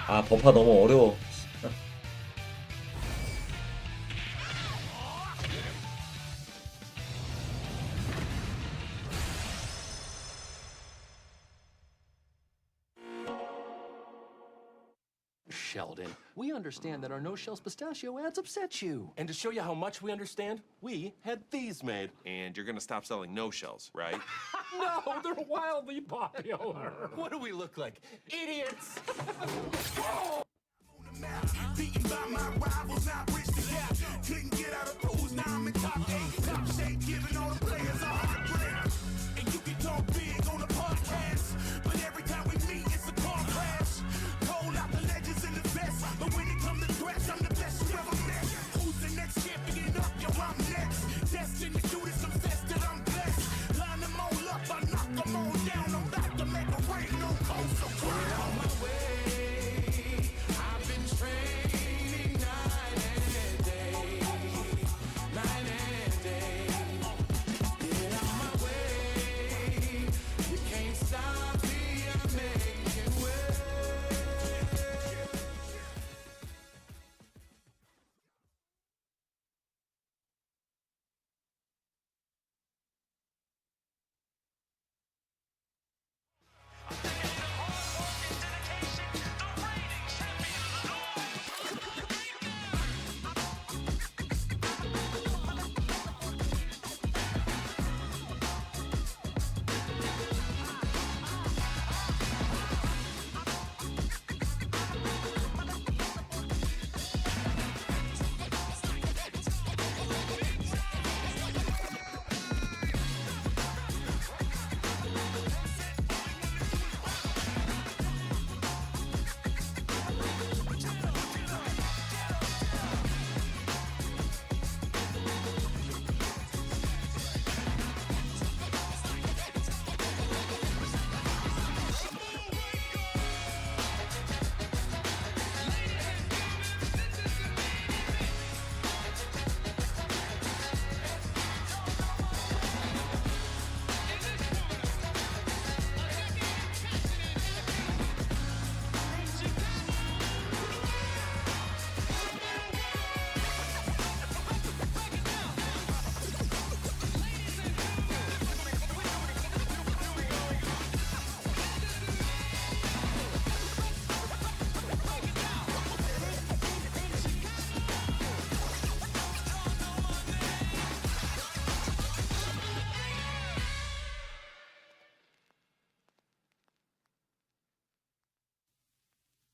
아, 버파 너무 어려워. Sheldon, we understand that our no-shells pistachio ads upset you. And to show you how much we understand, we had these made. And you're gonna stop selling no shells, right? No, they're wildly popular. What do we look like? Idiots! Beaten by my rivals, I bridged the gap. Couldn't get out of pools, now I'm in top 8. Top shape, giving all the players 100 grand. And you can talk big on the podcast, but every time we meet, it's a car crash. Cold out the legends in the vest, but when it comes to threats, I'm the best you ever met. Who's the next champion up? Yo, I'm next. Destined to do this, confess that I'm blessed. Line them all up, I knock them all down. I'm about to make a rain on coast, so cry on my way. I've been trained.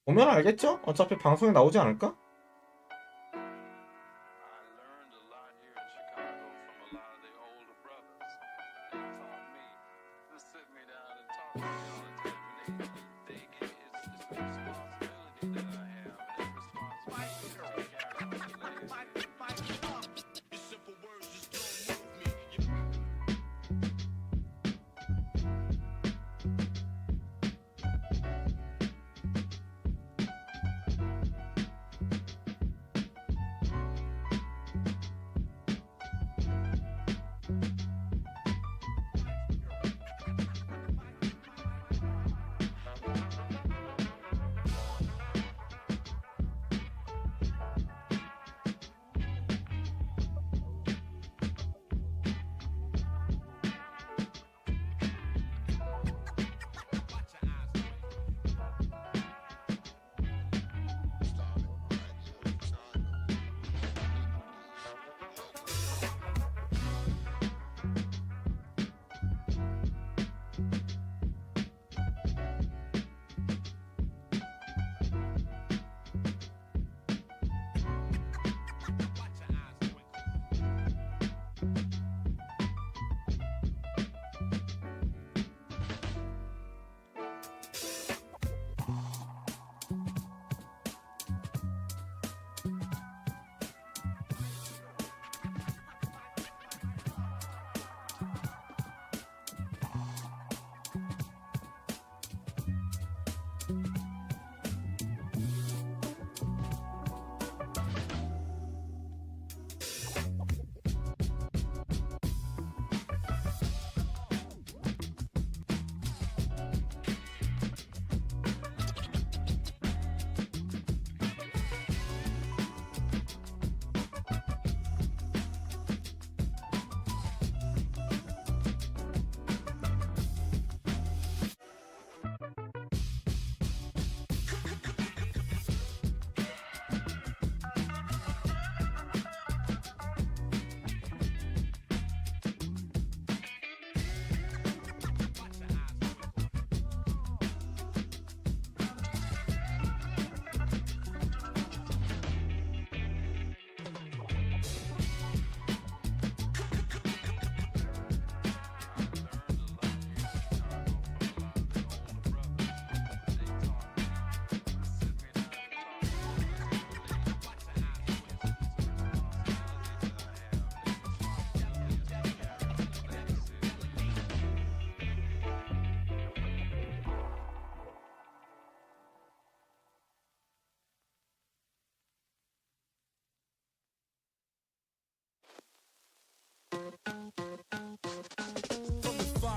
보면 알겠죠? 어차피 방송에 나오지 않을까?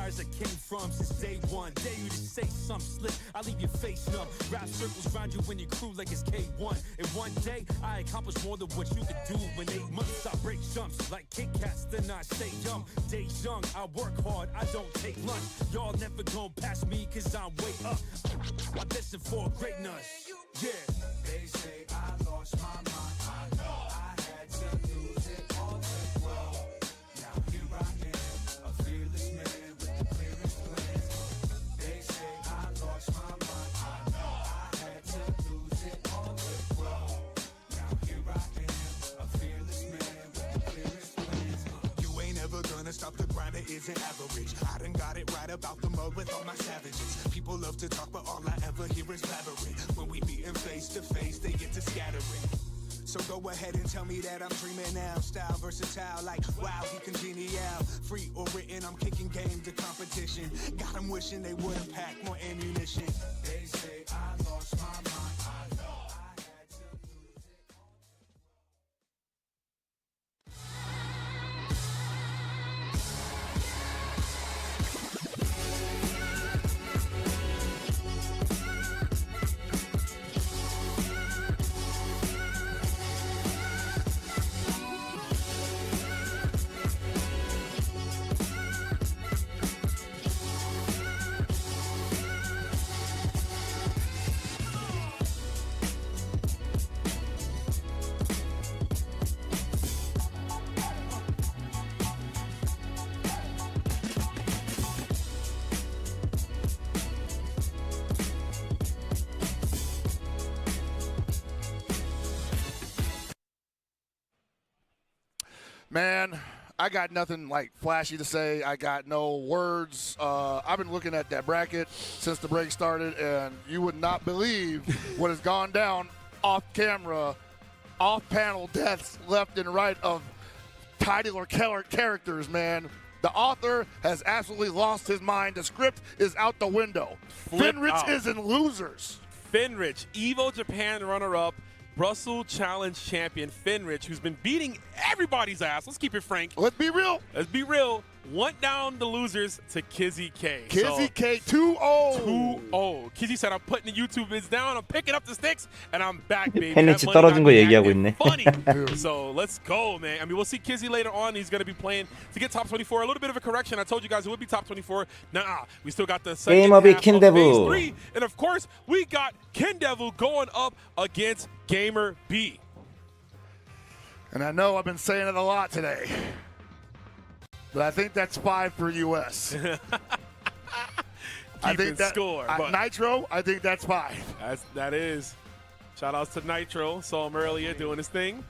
I came from since day one. Dare you to say some slick, I leave your face numb. Rap circles round you when you crew like it's K1. And one day, I accomplish more than what you could do in 8 months. I break jumps like Kit Kats, then I stay young. Days young, I work hard, I don't take lunch. Y'all never gon' pass me, cause I'm way up. I listen for greatness. Yeah. They say I lost my mind. I know I had to lose it all as well. Now here I am, a fearless man. Stop the grinder isn't average. I done got it right about the mud with all my savages. People love to talk, but all I ever hear is blabbering. When we meetin' face to face, they get to scattering. So go ahead and tell me that I'm dreaming now. Style versatile, like wow, he congenial. Free or written, I'm kicking game to competition. Got 'em wishing they would've packed more ammunition. They say I lost my mind. I know I had to lose it. Man, I got nothing like flashy to say. I got no words. I've been looking at that bracket since the break started, and you would not believe what has gone down off camera, off panel deaths left and right of title or characters, man. The author has absolutely lost his mind. The script is out the window. Finrich is in losers. Finrich, Evo Japan runner-up, Brussels Challenge champion Finrich, who's been beating everybody's ass. Let's keep it frank. Let's be real. Let's be real. Went down the losers to Kizzy K. Kizzy K 2-0. 2-0. Kizzy said, I'm putting the YouTube vids down, I'm picking up the sticks, and I'm back, baby. 팬리치 떨어진 거 얘기하고 있네. Funny. So let's go, man. I mean, we'll see Kizzy later on. He's going to be playing to get top 24. A little bit of a correction. I told you guys it would be top 24. Nah, we still got the second half of phase 3. And, of course, we got Kindevil going up against Gamer B. And I know I've been saying it a lot today, but I think that's 5 for US. I think that score. Nitro, I think that's 5. That is. Shout outs to Nitro. Saw him earlier doing his thing.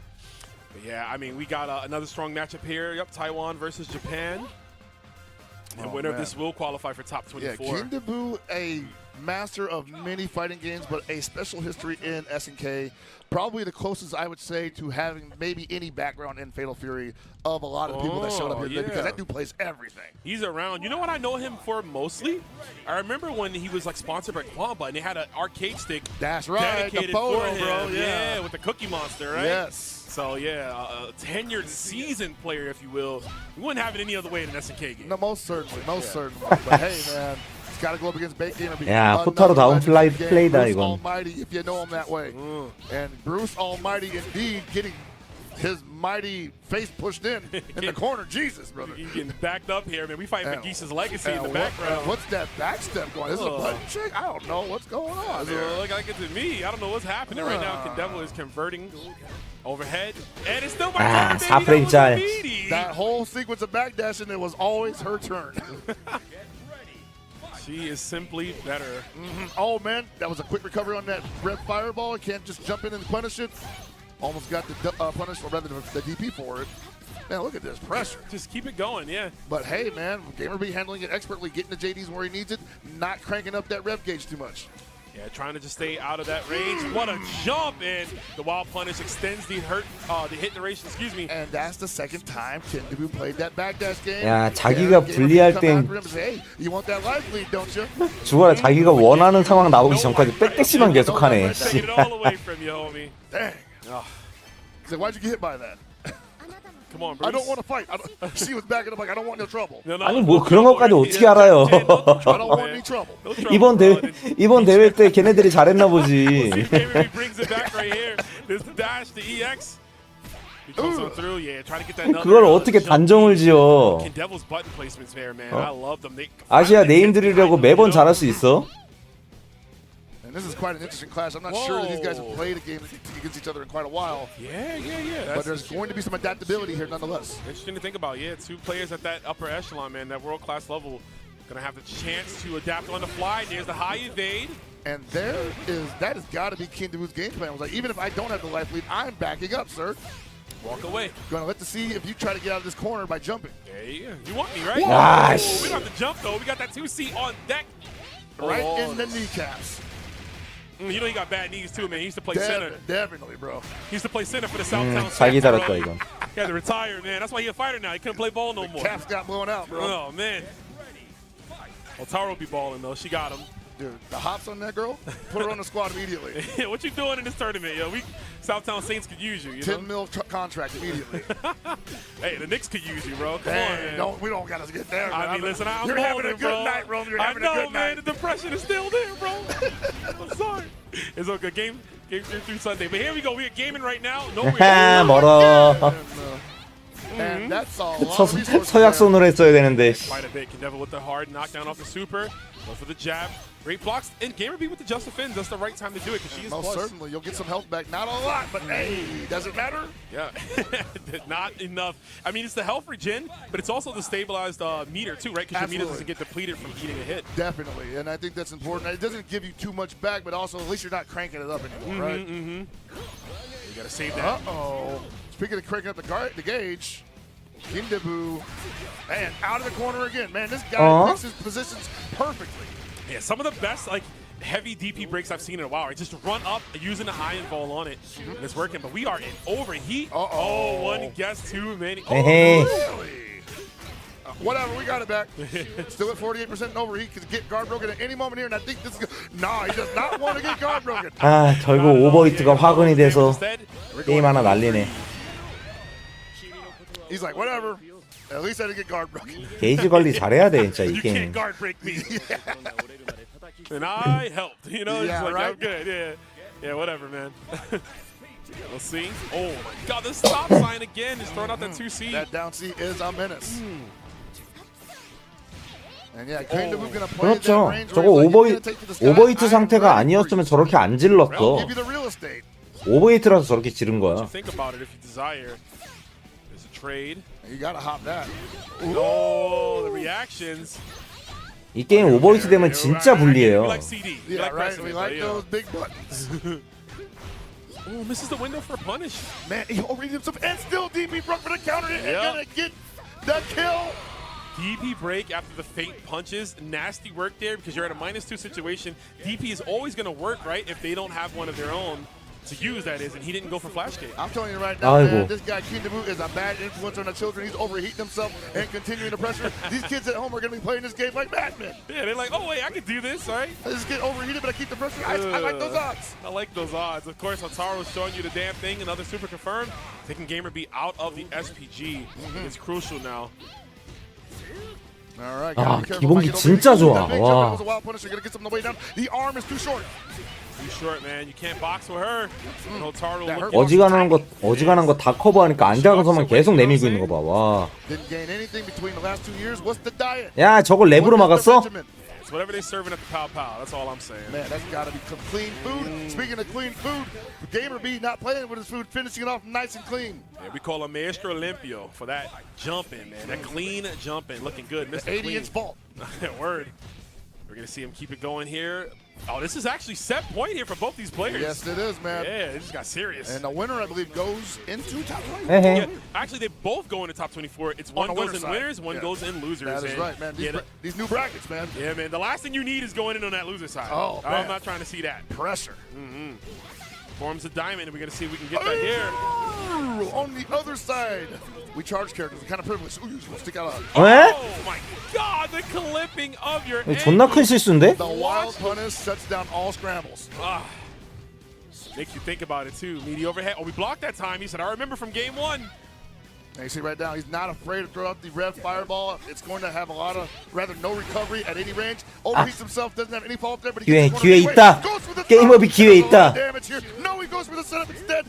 But yeah, I mean, we got another strong matchup here. Yep, Taiwan versus Japan. And winner of this will qualify for top 24. Yeah, Kindevil, a master of many fighting games, but a special history in SNK. Probably the closest I would say to having maybe any background in Fatal Fury of a lot of the people that showed up here today, because that dude plays everything. He's around. You know what I know him for mostly? I remember when he was like sponsored by Quamba and they had an arcade stick. That's right, dedicated the photo, for him. bro. Yeah, with the Cookie Monster, right? Yes. So yeah, a tenured seasoned player, if you will. We wouldn't have it any other way in an SNK game. No, most certainly, certainly. But hey, man. Got to go up against Bait Gamer. 야, 호타로 다운 플레이다 이건. Almighty, if you know him that way. And Bruce Almighty, indeed, getting his mighty face pushed in the corner. Jesus, brother. He's getting backed up here, man. We fighting for Geese's legacy in the background. What's that backstep going? This is a button check? I don't know what's going on there. Look like it's me. I don't know what's happening right now. Kindevil is converting overhead. And it's still my turn, baby. That whole sequence of backdashing, it was always her turn. She is simply better. Oh, man, that was a quick recovery on that red fireball. Can't just jump in and punish it. Almost got the punish, or rather the DP for it. Man, look at this pressure. Just keep it going, yeah. But hey, man, Gamer B handling it expertly, getting the JDs where he needs it, not cranking up that rev gauge too much. Yeah, trying to just stay out of that range. What a jump! And the wild punish extends the hit duration, excuse me. And that's the second time Kindevil played that backdash game. 야, 자기가 불리할 땐 Hey, you want that life lead, don't you? 죽어라. 자기가 원하는 상황 나오기 전까지 백대시만 계속하네. Take it all away from you, homie. Dang. So why'd you get hit by that? Come on, Bruce. I don't want to fight. She was backing up like I don't want no trouble. 아니 뭐 그런 것까지 어떻게 알아요? I don't want any trouble. 이번 대회 때 걔네들이 잘했나 보지. brings it back right here. This dash to EX. He comes on through. Yeah, trying to get that. 그걸 어떻게 단정을 지어? Kindevil's button placements there, man. I love them. 아시아 네임 들으려고 매번 잘할 수 있어? And this is quite an interesting clash. I'm not sure that these guys have played a game against each other in quite a while. Yeah. But there's going to be some adaptability here nonetheless. Interesting to think about. Yeah, two players at that upper echelon, man, that world-class level. Going to have the chance to adapt on the fly. There's the high evade. And that has got to be Kindevil's game plan. It was like, even if I don't have the life lead, I'm backing up, sir. Walk away. Going to let to see if you try to get out of this corner by jumping. Yeah. You want me, right? Gosh. We don't have to jump, though. We got that 2C on deck. Right in the kneecaps. You know he got bad knees, too, man. He used to play center. Definitely, bro. He used to play center for the Southtown 자기 잘했다 이건. He had to retire, man. That's why he's a fighter now. He couldn't play ball no more. Caps got blown out, bro. Oh, man. Well, Tara will be balling, though. She got him. Dude, the hops on that girl, put her on the squad immediately. What you doing in this tournament, yo? Southtown Saints could use you, 10 mil contract immediately. Hey, the Knicks could use you, bro. Come on, man. We don't got to get there. I mean, listen, I'm You're having a good bro. night, Rome. You're having a good night. I know, man. The depression is still there, bro. I'm sorry. It's okay. Game through Sunday. But here we go. We're gaming right now. 멀어. And that's all. 서약손으로 했어야 되는데. Quite a bit. Kindevil with the hard knockdown off the super. Go for the jab. Great blocks. And Gamer B with the Just Defends. That's the right time to do it because she is most plus. certainly. You'll get some health back. Not a lot, but hey, does it matter? Yeah. Not enough. I mean, it's the health regen, but it's also the stabilized meter too, right? Because your meter doesn't get depleted from eating a hit. Definitely. And I think that's important. It doesn't give you too much back, but also at least you're not cranking it up anymore, right? You got to save that. Uh-oh. Speaking of cranking up the gauge, Kindabu, and out of the corner again. Man, this guy picks his positions perfectly. Yeah, some of the best like heavy DP breaks I've seen in a while. Right? Just run up using the high invul on it, and it's working. But we are in overheat. Oh, one guess too many. Oh, really? Whatever, we got it back. Still at 48% overheat. Could get guard broken at any moment here, and I think this is nah, he does not want to get guard broken. 아, 결국 오버히트가 화근이 돼서 게임 하나 날리네. He's like, whatever. At least I didn't get guard broken. 게이지 관리 잘해야 돼, 진짜 이 You 게임. can't guard break me. And I helped. You know, Yeah, it's like, right? I'm good. Yeah. Yeah, whatever, man. We'll see. Oh, my God. The stop sign again is throwing out that 2C. That down C is a menace. And yeah, Kindabu gonna play that 그렇죠. range 저거 where he's like, you're gonna take to the sky. 오버히트 I'm 상태가 ready for 아니었으면 you. 저렇게 안 I'll 질렀어. give you the real estate. 오버히트라서 저렇게 지른 거야. Think about it if you desire. There's a trade. You gotta hop that. Oh, the reactions. 이 게임 오버히트 되면 진짜 불리해요. We like CD. We Yeah, like right. pressing We it, like but, yeah. those big buttons. Oh, misses the window for a punish. Man, he overreads himself and still DP broke for the counter and Yep. gonna get the kill. DP break after the feint punches. Nasty work there because you're at a -2 situation. DP is always going to work, right, if they don't have one of their own to use, that is, and he didn't go for flash kick. I'm telling you right now, 아이고. man, this guy Kindabu is a bad influence on the children. He's overheating himself and continuing to pressure. These kids at home are going to be playing this game like madmen. Yeah, they're like, oh, wait, I can do this, right? I just get overheated, but I keep the pressure. I like those odds. I like those odds. Of course, Hotaro's showing you the damn thing. Another super confirmed. Taking Gamer B out of the SPG. It's crucial now. All right, 아, gotta be careful. 기본기 If I get 진짜 overheated, 좋아. that big jump, 와. it was a wild punisher. Gonna get some on the way down. The arm is too short. Too short, man. You can't box with her. And Hotaro That hurt. looking 어지간한 거 다 커버하니까 앉아서만 계속 내밀고 있는 거 봐. 와. Didn't gain anything between the last 2 years. What's the diet? 야, 저걸 랩으로 What is the 막았어? regimen? It's whatever they're serving at the Pow Pow. That's all I'm saying. Man, that's got to be clean food. Speaking of clean food, Gamer B not playing with his food, finishing it off nice and clean. Yeah, we call him Maestro Limpio for that jumping, man. That clean jumping. Looking good. Mr. 80-inch vault. Word. We're going to see him keep it going here. Oh, this is actually set point here for both these players. Yes, it is, man. Yeah, it just got serious. And the winner, I believe, goes into top 20. Yeah, actually, they both go into top 24. It's On one the goes winner's in side. winners, one Yeah. goes in losers. That is And right, man. yeah, These new brackets, man. yeah, man. The last thing you need is going in on that loser side. Oh, I'm man. not trying to see that. Pressure. Forms a diamond, and we're going to see if we can get that here. Ooh, on the other side, we charge characters. Kind of privileged. Ooh, you stick out a... 에? Oh, my God. The clipping of your 존나 큰 실수인데? The wild punish shuts down all scrambles. Makes you think about it, too. Meaty overhead. Oh, we blocked that time. He said, I remember from game one. And you see right now, he's not afraid to throw out the red fireball. It's going to have a lot of, rather, no recovery at any range. Overheats himself, doesn't have any fault there, but he gets 기회 one 있다. goes for the 게임업이 기회 있다. damage here. No, he goes for the setup instead.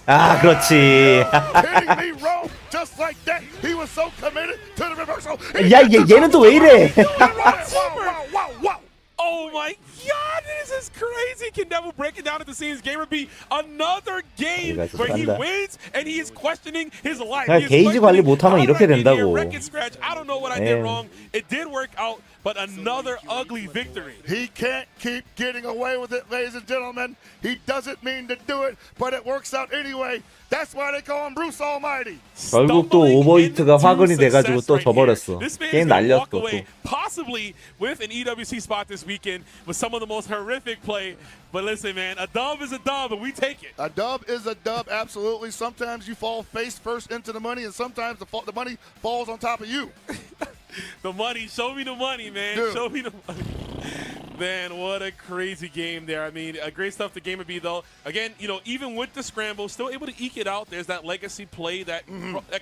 아, 그렇지. Hitting me wrong, just like that. He was so committed to the reversal. 야, 얘는 또 왜 이래? Wow, wow, wow. Oh my God, this is crazy. Can Devil break it down at the scenes? Gamer B, another game 얘가 where he 잘한다. wins and he is questioning his life. 그냥 He is 게이지 관리 questioning, 못하면 how did 이렇게 I get here? 된다고. Wreck and scratch. I don't know what I 네. did wrong. It did work out, but another ugly victory. He can't keep getting away with it, ladies and gentlemen. He doesn't mean to do it, but it works out anyway. That's why they call him Bruce Almighty. 결국 또 오버히트가 화근이 돼가지고 또 져버렸어. 게임 날렸어 또. Possibly with an EWC spot this weekend with some of the most horrific play. But listen, man, a dub is a dub, and we take it. A dub is a dub, absolutely. Sometimes you fall face first into the money, and sometimes the money falls on top of you. The money, show me the money, man. Dude. Show me the money. Man, what a crazy game there. I mean, great stuff to Gamer B, though. Again, you know, even with the scramble, still able to eke it out. There's that legacy play, that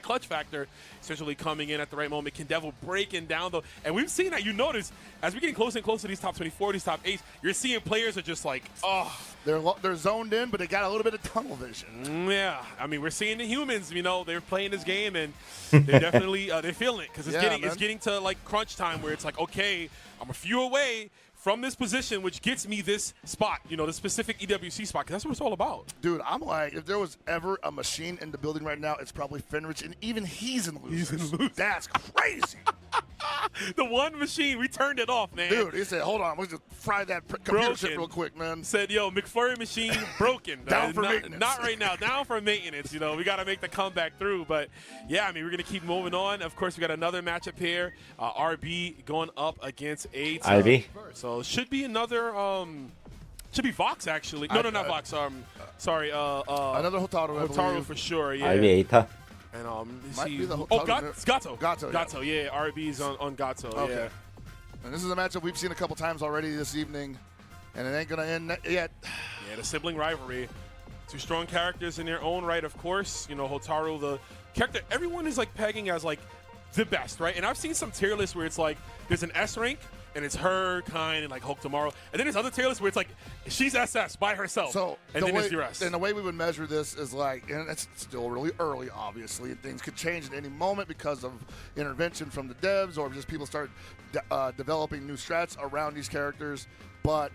clutch factor essentially coming in at the right moment. Can Devil breaking down, though. And we've seen that. You notice, as we're getting closer and closer to these top 24, these top 8s, you're seeing players are just like, oh. They're zoned in, but they got a little bit of tunnel vision. Yeah, I mean, we're seeing the humans. You know, they're playing this game, and they're definitely they're feeling it because it's getting to like crunch time where it's like, okay, I'm a few away from this position, which gets me this spot. You know, the specific EWC spot, because that's what it's all about. Dude, I'm like, if there was ever a machine in the building right now, it's probably Fenrich, and even he's in losers. That's crazy. The one machine, we turned it off, man. Dude, he said, hold on, we'll just fry that computer chip real quick, man. Said, yo, McFlurry machine broken. Down for maintenance. Not right now. Down for maintenance. You know, we got to make the comeback through. But, yeah, I mean, we're going to keep moving on. Of course, we got another matchup here. RB going up against A. RB? So, should be another, should be Vox, actually. No, not Vox. Sorry. Another Hotaru, Hotaru for sure, yeah. RB Eita. And Might be the Gato. Gato, yeah. RB's on Gato. Okay. Yeah. And this is a matchup we've seen a couple times already this evening, and it ain't gonna end yet. Yeah, the sibling rivalry. Two strong characters in their own right, of course. You know, Hotaru, the character everyone is like pegging as like the best, right? And I've seen some tier lists where it's like there's an S rank and it's her, Kind, and like Hulk tomorrow, and then there's other tier lists where it's like she's SS by herself. So and then it's the rest. And the way we would measure this is like, and it's still really early, obviously, and things could change at any moment because of intervention from the devs or just people start developing new strats around these characters. But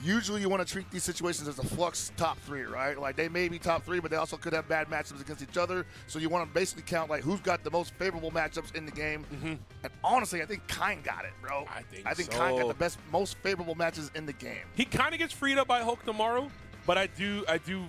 usually you want to treat these situations as a flux top three, right? Like they may be top three, but they also could have bad matchups against each other. So you want to basically count like who's got the most favorable matchups in the game. And honestly, I think Kind got it, bro. I think so. Kind got the most favorable matches in the game. He kind of gets freed up by Hulk tomorrow. But I do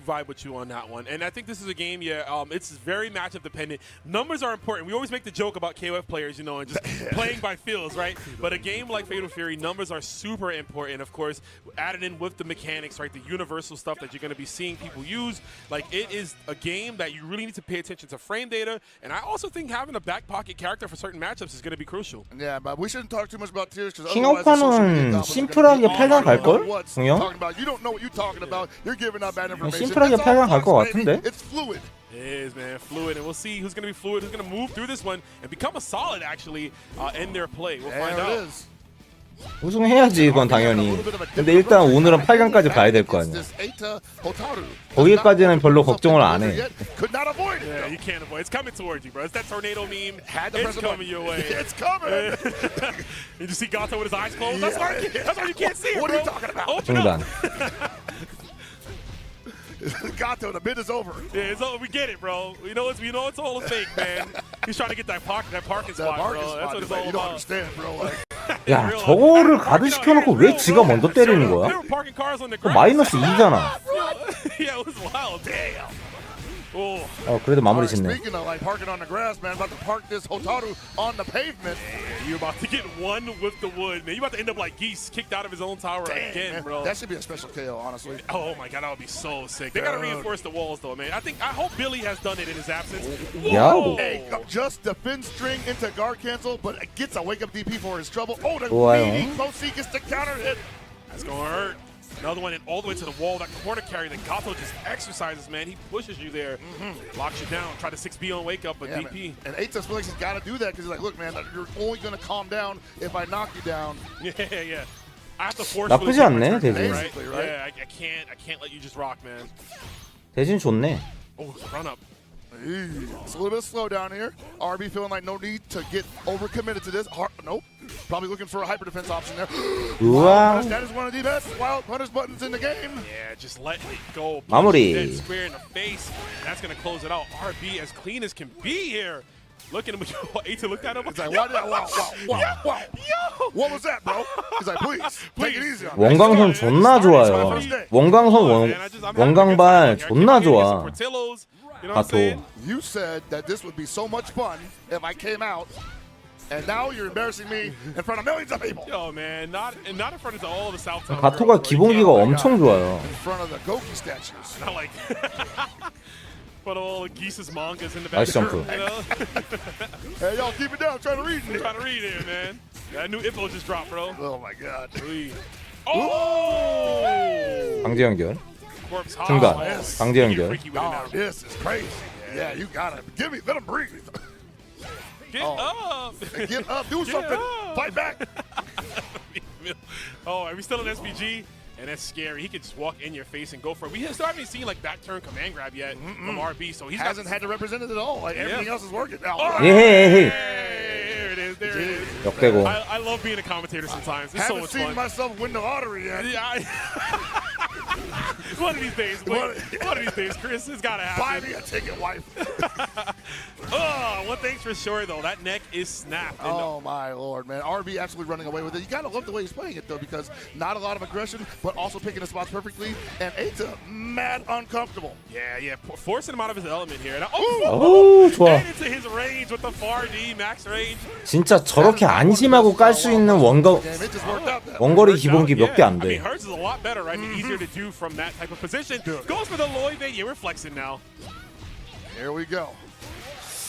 vibe with you on that one. And I think this is a game, it's very matchup dependent. Numbers are important. We always make the joke about KOF players, you know, and just playing by feels, right? But a game like Fatal Fury, numbers are super important. Of course, added in with the mechanics, right? The universal stuff that you're going to be seeing people use. Like, it is a game that you really need to pay attention to frame data. And I also think having a back pocket character for certain matchups is going to be crucial. Yeah, but we shouldn't talk too much about tiers because 킹오파는 심플하게 8강 갈걸? 동영? You don't know what you're talking about. You're giving out bad information. 심플하게 8강 갈 것 같은데? It's fluid. It is, man, fluid, and we'll see who's going to be fluid, who's going to move through this one and become a solid, actually, in their play. We'll find out. 우승해야지 이건 당연히. 근데 일단 오늘은 8강까지 가야 될 거 아니야. 거기까지는 별로 걱정을 안 해. Yeah, you can't avoid. It's coming towards you, bro. It's that tornado meme. It's coming your way. It's coming. Did you see Gato with his eyes closed? That's why you can't see it, bro. What are you talking about? Open up. Gato, the bid is over. Yeah, it's over. We get it, bro. We know it's all a fake, man. He's trying to get that parking spot, bro. That's what it's all you about. don't understand, bro. Like, 야, 저거를 가드 시켜놓고 왜 지가 먼저 때리는 거야? 마이너스 2잖아. Yeah, it was wild. Damn. 그래도 마무리 짓네. Speaking of like parking on the grass, man, about to park this Hotaru on the pavement. Yeah, you're about to get one with the wood, man. You're about to end up like Geese, kicked out of his own tower again, man. bro. That should be a special KO, honestly. Oh my God, that would be so sick. They gotta reinforce the walls, though, man. I hope Billy has done it in his absence. Yo. Hey, just defend string into guard cancel, but gets a wake up DP for his trouble. Oh, the leading close C gets the counter hit. That's gonna hurt. Another one, and all the way to the wall. That corner carry that Gato just exercises, man. He pushes you there, locks you down. Try to 6B on wake up, but DP. Man. And Eitas Felix has got to do that because he's like, look, man, you're only going to calm down if I knock you down. Yeah. I have to force. 나쁘지 않네, 대진. Right? Yeah, I can't let you just rock, man. 대진 좋네. Oh, run up. It's a little bit slow down here. RB feeling like no need to get overcommitted to this. Nope. Probably looking for a hyper defense option there. Wow. That is one of the best wild punish buttons in the game. Yeah, just let it go. 마무리. Square in the face. That's going to close it out. RB as clean as can be here. Look at him. A2 looked at him. He's like, wow. What was that, bro? He's like, please. Take it easy on me. 원광선 존나 좋아요. 원광발 존나 좋아. 가토. You said that this would be so much fun if I came out, and now you're embarrassing me in front of millions of people. Yo, man, not in front of all the South Town. 가토가 기본기가 엄청 좋아요. In front of the Goku statues. Not like put all the Geese's mangas in the back. Nice 점프. Hey, y'all, keep it down. I'm trying to read it. Trying to read here, man. That new info just dropped, bro. Oh my God. Oh! 강제 연결. 중간. 강제 연결. Oh, this is crazy. Yeah, you gotta let him breathe. Get up. Get up. Do something. Fight back. Oh, are we still in SPG? And that's scary. He can just walk in your face and go for it. We still haven't seen like back turn command grab yet from RB, so he hasn't had to represent it at all. Like everything else is working now. Yeah. There it is. There it is. 역대고. I love being a commentator sometimes. It's so much fun. Haven't seen myself win the lottery yet. Yeah. One of these days, one of these days, Chris, it's gotta happen. Buy me a ticket, wife. Oh, one thing's for sure though, that neck is snapped. Oh my lord, man! RB absolutely running away with it. You gotta love the way he's playing it though, because not a lot of aggression, but also picking the spots perfectly. And Eita, mad uncomfortable. Yeah, forcing him out of his element here. And 오, 좋아. And into his range with the far D max range. 진짜 저렇게 안심하고 깔 수 있는 원거리 기본기 몇 개 안 I mean, 돼. hers is a lot better, right? Easier to do from that type of position. Goes for the Lloyd bait. Yeah, we're flexing now. Here we go.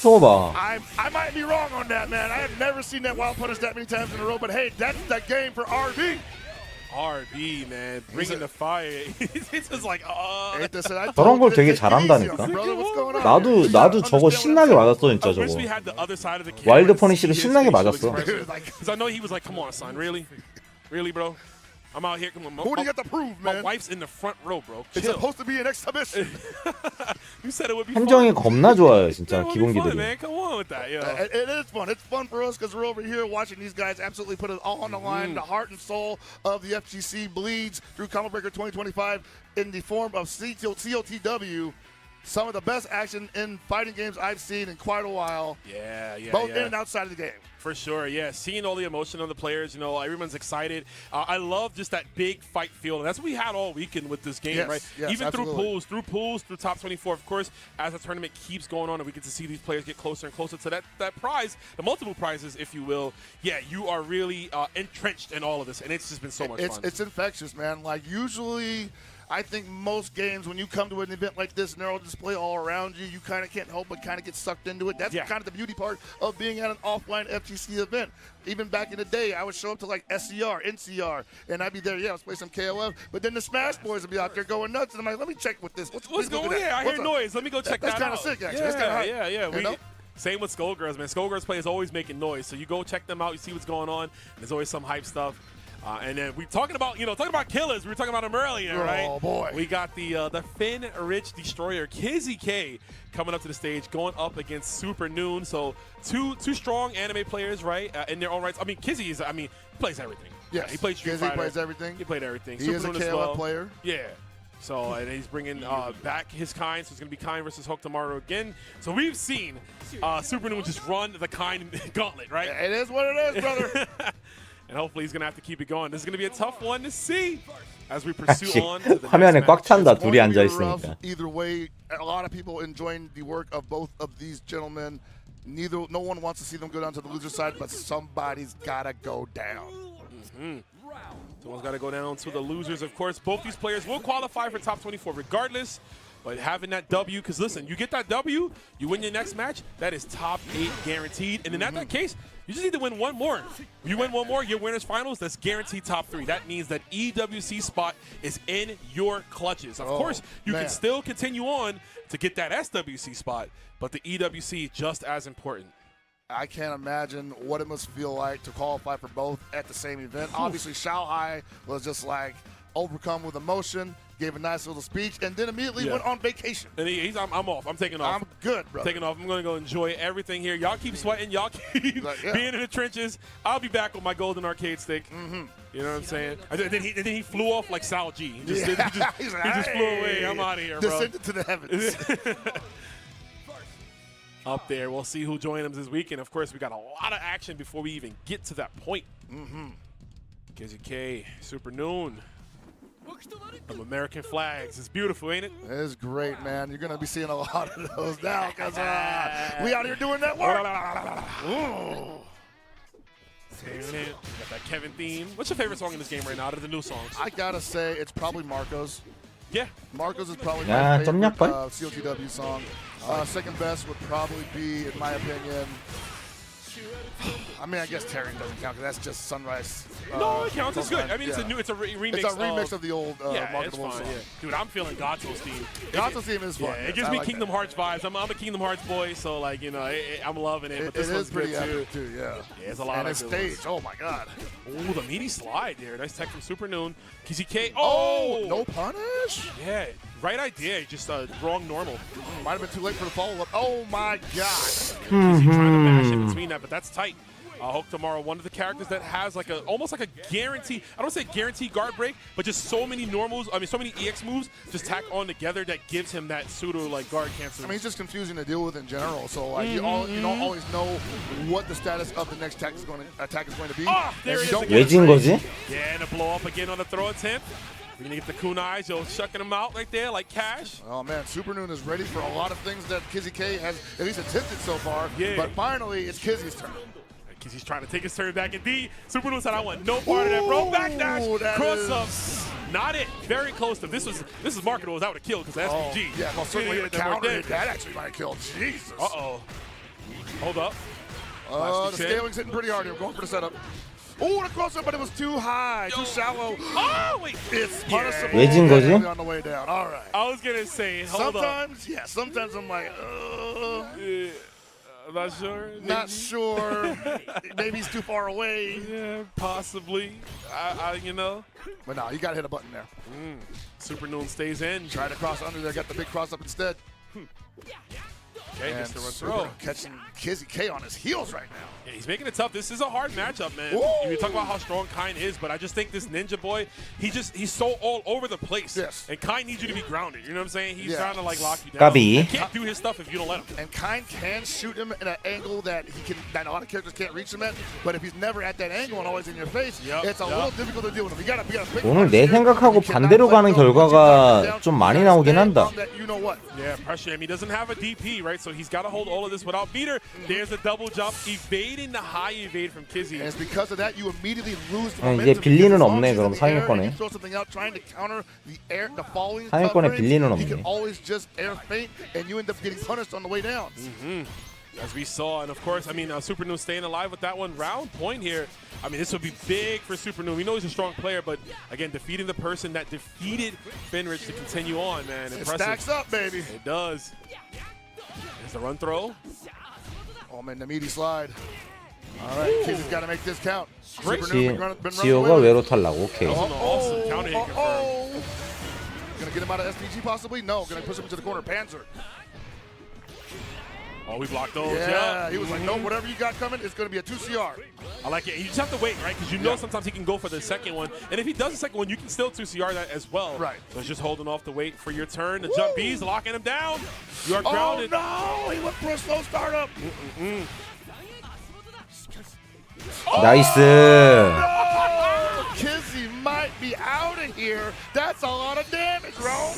저거 봐. I might be wrong on that, man. I have never seen that wild punish that many times in a row, but hey, that's the game for RB. RB, man, bringing the fire. It's just like, 저런 걸 되게 잘한다니까. 나도 저거 신나게 맞았어 진짜 저거. 와일드 퍼니시를 신나게 맞았어. Because I know he was like, come on, son, really, bro. I'm out here. Come on, what do you got to prove, man? My wife's in the front row, bro. It's supposed to be an exhibition. You said it would be 함정이 fun. 겁나 좋아요 진짜 Fun, 기본기들이. man. Come on with that, yeah. It is fun. It's fun for us because we're over here watching these guys absolutely put it all on the line. The heart and soul of the FGC bleeds through Combo Breaker 2025 in the form of COTW. Some of the best action in fighting games I've seen in quite a while. Yeah. Both in and outside of the game. For sure, yeah. Seeing all the emotion of the players, you know, everyone's excited. I love just that big fight feel, and that's what we had all weekend with this game, right? Yes, even absolutely. through pools, through top 24. Of course, as the tournament keeps going on, and we get to see these players get closer and closer to that prize, the multiple prizes, if you will. Yeah, you are really entrenched in all of this, and it's just been so much fun. It's infectious, man. Like usually, I think most games, when you come to an event like this and they're all display all around you, you kind of can't help but kind of get sucked into it. That's kind of the beauty part of being at an offline FGC event. Even back in the day, I would show up to like SCR, NCR, and I'd be there, let's play some KOF. But then the Smash Boys would be out there going nuts, and I'm like, let me check with this. What's going on? Yeah, I hear noise. Let me go check that out. That's kind of sick, actually. That's kind of hype. Yeah. Same with Skullgirls, man. Skullgirls players always making noise. So you go check them out, you see what's going on, and there's always some hype stuff. And then we talking about killers. We were talking about them earlier, right? Oh boy. We got the Finn Rich Destroyer, Kizzy K, coming up to the stage, going up against Super Noon. So two strong anime players, right? In their own rights. I mean, Kizzy he plays everything. Yeah, he plays Street Kizzy Fighter. plays everything. He played everything. He Super is a Noon as KOF well. player. Yeah. So and he's bringing back his kind. So it's going to be Kind versus Hulk tomorrow again. So we've seen Super Noon just run the Kind gauntlet, right? It is what it is, brother. And hopefully he's going to have to keep it going. This is going to be a tough one to see as we pursue on to the 화면에 next 꽉 찬다 It's 둘이 going to 앉아 be rough 있으니까. Either way, a lot of people enjoying the work of both of these gentlemen. No one wants to see them go down to the loser side, but somebody's got to go down. Someone's got to go down to the losers. Of course, both these players will qualify for top 24 regardless. But having that W, because listen, you get that W, you win your next match, that is top 8 guaranteed. And in that case, you just need to win one more. You win one more, your winners finals, that's guaranteed top 3. That means that EWC spot is in your clutches. Of course, you can still continue on to get that SWC spot, but the EWC just as important. I can't imagine what it must feel like to qualify for both at the same event. Obviously, Shao Hai was just like overcome with emotion, gave a nice little speech, and then immediately went on vacation. And I'm off. I'm taking off. I'm good, bro. Taking off. I'm going to go enjoy everything here. Y'all keep sweating. Y'all keep being in the trenches. I'll be back with my golden arcade stick. You know what I'm saying? And then he flew off like Sal G. He just flew away. I'm out of here, bro. Descended to the heavens. Up there. We'll see who joins him this weekend. Of course, we got a lot of action before we even get to that point. Kizzy K, Super Noon. Some American flags. It's beautiful, ain't it? It's great, man. You're going to be seeing a lot of those now because we out here doing that work. Got that Kevin theme. What's your favorite song in this game right now out of the new songs? I got to say, it's probably Marco's. Yeah. Marco's is probably my favorite COTW song. Second best would probably be, in my opinion, I mean, I guess Terry doesn't count because that's just Sunrise. No, it counts. It's good. I mean, it's a remix. It's a remix of the old it's marketable fine, song. yeah. Dude, I'm feeling Gato's theme. Gato's theme is fun. Yeah, it gives me Kingdom Hearts vibes. I'm a Kingdom Hearts boy, so like I'm loving it. But this one's pretty good epic too. Yeah, it's a lot and of stage. Oh my god. Oh, the meaty slide there. Nice tech from Super Noon. Kizzy K. Oh, no punish. Yeah, right idea. Just wrong normal. Might have been too late for the follow up. Oh my god. Kizzy trying to mash in between that, but that's tight. Hope tomorrow, one of the characters that has like almost like a guarantee. I don't say guaranteed guard break, but just so many normals. I mean, so many EX moves just tack on together that gives him that pseudo like guard cancel. I mean, he's just confusing to deal with in general. So like you don't always know what the status of the next attack is going to be. Oh, there it is. 왜 진 거지? Yeah, and a blow up again on the throw attempt. We're gonna get the kunais, yo, shucking them out right there like cash. Oh man, Super Noon is ready for a lot of things that Kizzy K has at least attempted so far. Yeah. But finally, it's Kizzy's turn. Kizzy's trying to take his turn back. Indeed, Super Noon said, "I want no part of that, bro." Back dash, cross up, not it. Very close to this. Is marketable. That would have killed because SPG. Yeah, well, certainly the counter that actually might have killed. Jesus. Hold up. The scaling's hitting pretty hard here. Going for the setup. Oh, the cross up, but it was too high, too shallow. Oh, wait. It's punishable. 왜 진 거지? On the way down. All right. I was gonna say, sometimes I'm like, I'm not sure. Not sure. Maybe he's too far away. Yeah, possibly. You know. But no, you got to hit a button there. Super Noon stays in. Try to cross under there. Got the big cross up instead. Okay, and just to run through. Catching Kizzy K on his heels right now. Yeah, he's making it tough. This is a hard matchup, man. You talk about how strong Kine is, but I just think this Ninja Boy, he's so all over the place. Yes. And Kine needs you to be grounded. You know what I'm saying? He's trying to like lock you down. He can't do his stuff if you don't let him. And Kine can shoot him in an angle that that a lot of characters can't reach him at. But if he's never at that angle and always in your face, it's a little difficult to deal with him. You gotta pick 오늘 내 생각하고 반대로 가는 결과가 좀 많이 나오긴 한다. Yeah, pressure him. He doesn't have a DP, right? So he's got to hold all of this without beater. There's a double jump, evading the high evade from Kizzy. And it's because of that you immediately lose the 이제 빌리는 없네. 그럼 상위권에. throw something out trying to counter the following 상위권에 빌리는 he can 없네. always just air feint and you end up getting punished on the way down. As we saw, and of course, I mean, Super Noon staying alive with that one round point here. I mean, this would be big for Super Noon. We know he's a strong player, but again, defeating the person that defeated Finrich to continue on, man. Impressive. It stacks up, baby. It does. There's the run throw. Oh, man, the meaty slide. All right, Kizzy's got to make this count. 지효가 외로 탈라고. 오케이. Awesome counter hit confirmed. Gonna get him out of SPG possibly? No, gonna push him into the corner. Panzer. Oh, we blocked those. Yeah, he was like, no, whatever you got coming, it's going to be a 2CR. I like it. You just have to wait, right? Because you know sometimes he can go for the second one. And if he does the second one, you can still 2CR that as well. Right. So it's just holding off to wait for your turn. The jump B's locking him down. You are grounded. Oh, no! He went for a slow startup. 나이스. Kizzy might be out of here. That's a lot of damage, bro.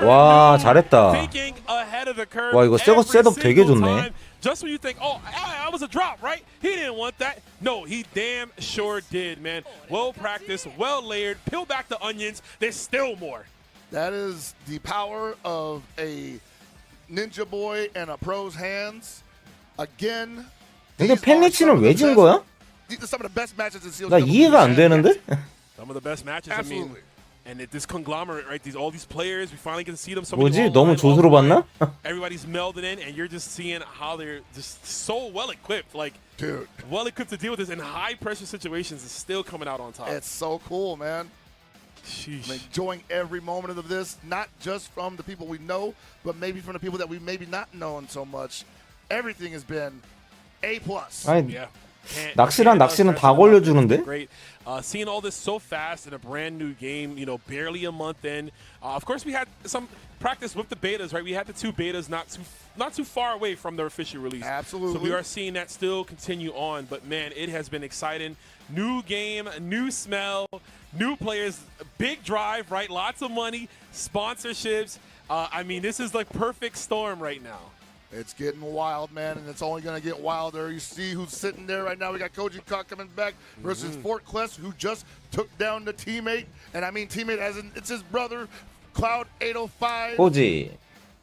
와, 잘했다. Thinking ahead of the curve. 와, 이거 셋업 되게 좋네. Just when you think, oh, that was a drop, right? He didn't want that. No, he damn sure did, man. Well practiced, well layered. Peel back the onions. There's still more. That is the power of a Ninja Boy and a pro's hands. Again. 근데 팬리치는 왜 진 거야? Some of the best matches in COC. 나 이해가 안 되는데? Some of the best matches. Absolutely. I mean, and this conglomerate, right? All these players, we finally get to see them. 뭐지? 너무 조수로 봤나? Everybody's melded in, and you're just seeing how they're just so well equipped, like well equipped to deal with this in high pressure situations. Is still coming out on top. It's so cool, man. Sheesh. I'm enjoying every moment of this, not just from the people we know, but maybe from the people that we maybe not known so much. Everything has been A+. 아니, Yeah. 낚시는 다 걸려주는데? Great. Seeing all this so fast in a brand new game, you know, barely a month in. Of course, we had some practice with the betas, right? We had the 2 betas not too far away from their official release. Absolutely. So we are seeing that still continue on. But man, it has been exciting. New game, new smell, new players, big drive, right? Lots of money, sponsorships. I mean, this is like perfect storm right now. It's getting wild, man, and it's only going to get wilder. You see who's sitting there right now. We got Koji Kok coming back versus Fort Kless, who just took down the teammate. And I mean teammate as in it's his brother, Cloud 805. 꼬지.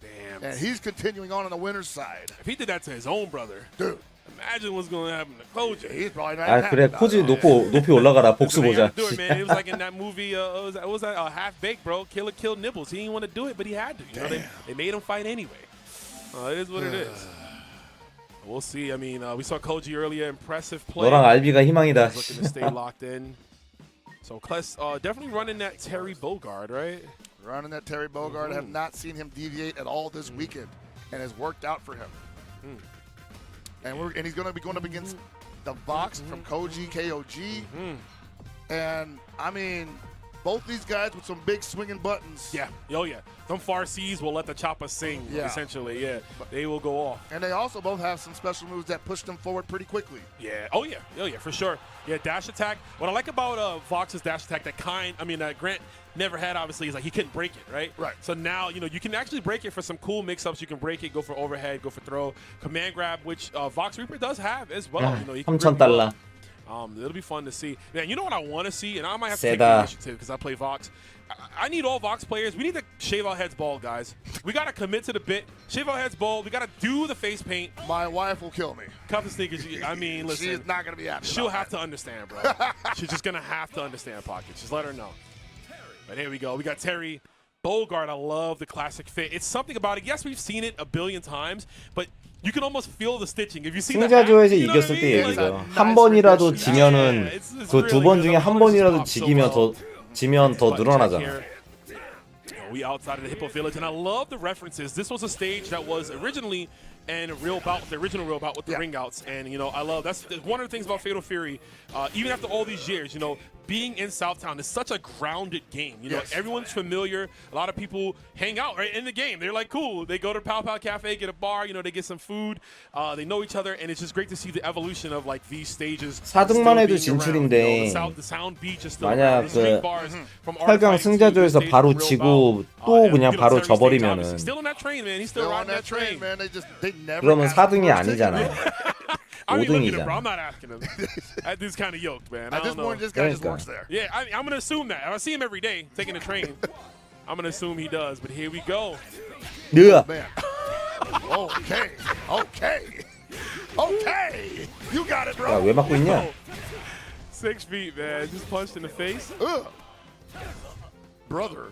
Damn. And he's continuing on the winner's side. If he did that to his own brother, dude, imagine what's going to happen to Koji. He's probably not 아 그래 코지 높이 올라가라 복수 보자. Do it, man. It was like in that movie. What was that? Half Baked, bro. Killer Kill Nibbles. He didn't want to do it, but he had to. You know, they made him fight anyway. It is what it is. We'll see. I mean, we saw Koji earlier. Impressive play. 너랑 알비가 희망이다. He's looking to stay locked in. So Kless definitely running that Terry Bogard, right? Running that Terry Bogard. I have not seen him deviate at all this weekend, and has worked out for him. And he's going to be going up against the Vox from Koji, KOG. And, I mean, both these guys with some big swinging buttons. Yeah. Oh, yeah. Them Farsees will let the chopper sing, essentially. Yeah. They will go off. And they also both have some special moves that push them forward pretty quickly. Yeah. Oh, yeah. Oh, yeah, for sure. Yeah, dash attack. What I like about Vox's dash attack that Grant never had, obviously, is like he couldn't break it, right? Right. So now, you know, you can actually break it for some cool mix-ups. You can break it, go for overhead, go for throw. Command grab, which Vox Reaper does have as well. You know, he can grip you up. It'll be fun to see. Man, you know what I want to see? And I might have to take the initiative because I play Vox. I need all Vox players. We need to shave our heads bald, guys. We got to commit to the bit. Shave our heads bald. We got to do the face paint. My wife will kill me. Cup and sneakers. I mean, listen. She is not going to be happy. She'll have to understand, bro. She's just going to have to understand, Pocket. Just let her know. But here we go. We got Terry. Bogart, I love the classic fit. It's something about it. Yes, we've seen it a billion times, but you can almost feel the stitching. If you see 승자조에서 이겼을 때 얘기죠. 한 번이라도 지면은 그 두 번 중에 한 번이라도 지면 더 늘어나잖아. We outside of the Hippo Village, and I love the references. This was a stage that was originally and real bout, the original real bout with the ring outs, and you know I love that's one of the things about Fatal Fury. Even after all these years, you know, being in Southtown is such a grounded game. You know, everyone's familiar. A lot of people hang out right in the game. They're like, cool. They go to Pow Pow Cafe, get a bar. You know, they get some food. They know each other, and it's just great to see the evolution of like these stages. 4등만 해도 진출인데 만약 그 8강 승자조에서 바로 지고 또 그냥 바로 져버리면은 그러면 4등이 아니잖아. 5등이잖아. I'm not asking him. That dude's kind of yoked, man. At this point, this guy just works there. Yeah, I'm going to assume that. I see him every day taking the train. I'm going to assume he does, but here we go. Yeah. Man. Okay. You got it, bro. 야, 왜 맞고 있냐? 6 feet, man. Just punched in the face. Brother.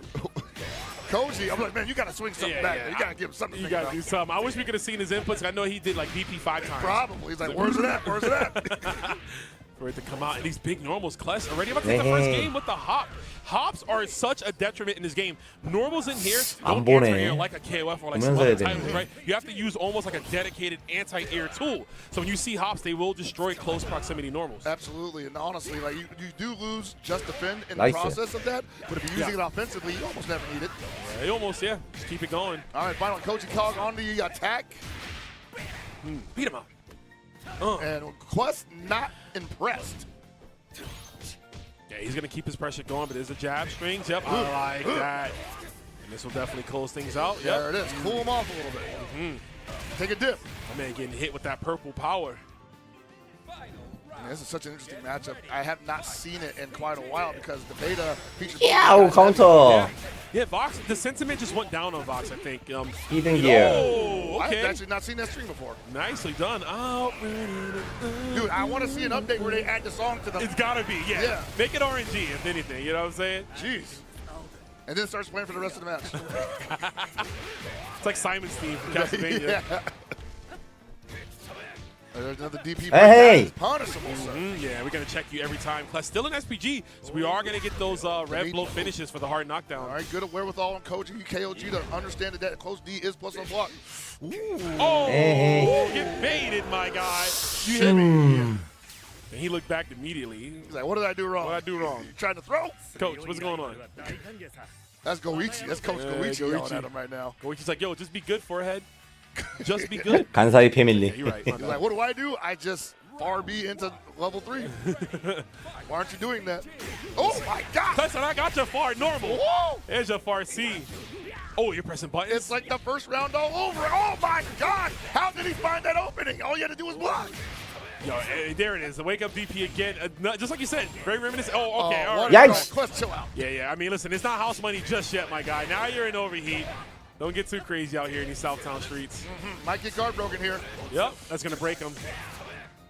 Koji, I'm like, man, you got to swing something back. You got to give him something. You got to do something. I wish we could have seen his inputs. I know he did like VP 5 times. Probably. He's like, where's it at? Where's it at? For it to come out, and these big normals, Kless already about to take the first game with the hop. Hops are such a detriment in this game. Normals in here don't anti-air like a KOF or like some other titles, right? You have to use almost like a dedicated anti-air tool. So when you see hops, they will destroy close proximity normals. Absolutely, and honestly, like you do lose just defend in the process of that, but if you're using it offensively, you almost never need it. Yeah, you almost, just keep it going. All right, finally, Koji Cog on the attack. Beat him up. And Quest not impressed. Yeah, he's going to keep his pressure going, but there's a jab strings. Yep, I like that. And this will definitely close things out. Yep. There it is. Cool him off a little bit. Take a dip. My man getting hit with that purple power. Man, this is such an interesting matchup. I have not seen it in quite a while because the beta features. Yeah, counter. Yeah, Vox. The sentiment just went down on Vox, I think. Hidden gear. Oh, okay. I've actually not seen that stream before. Nicely done. Oh, dude, I want to see an update where they add the song to the. It's gotta be, yeah. Make it RNG, if anything. You know what I'm saying? Jeez. And then starts playing for the rest of the match. It's like Simon's theme from Castlevania. There's another DP. Hey! Punishable, Yeah, we're going to check you every time. Plus, still an SPG, so we are going to get those red blow finishes for the hard knockdown. All right, good wherewithal on Koji, KOG to understand that close D is plus on block. Ooh. Oh, get baited, my guy. You hit me. And he looked back immediately. He's like, what did I do wrong? What did I do wrong? You trying to throw? Coach, what's going on? That's Goichi. That's Coach Goichi yelling at him right now. Goichi's like, yo, just be good, forehead. Just be good. 간사이 패밀리. Yeah, you're right. He's like, what do I do? I just far B into level 3. Why aren't you doing that? Oh my God! That's what I got your far normal. Whoa! There's your far C. Oh, you're pressing buttons. It's like the first round all over. Oh my God! How did he find that opening? All you had to do was block. Yo, there it is. The wake up DP again. Just like you said, very reminiscent. Oh, okay. All right. Yikes. Quest, chill out. Yeah. I mean, listen, it's not house money just yet, my guy. Now you're in overheat. Don't get too crazy out here in these Southtown streets. Might get guard broken here. Yep, that's going to break him.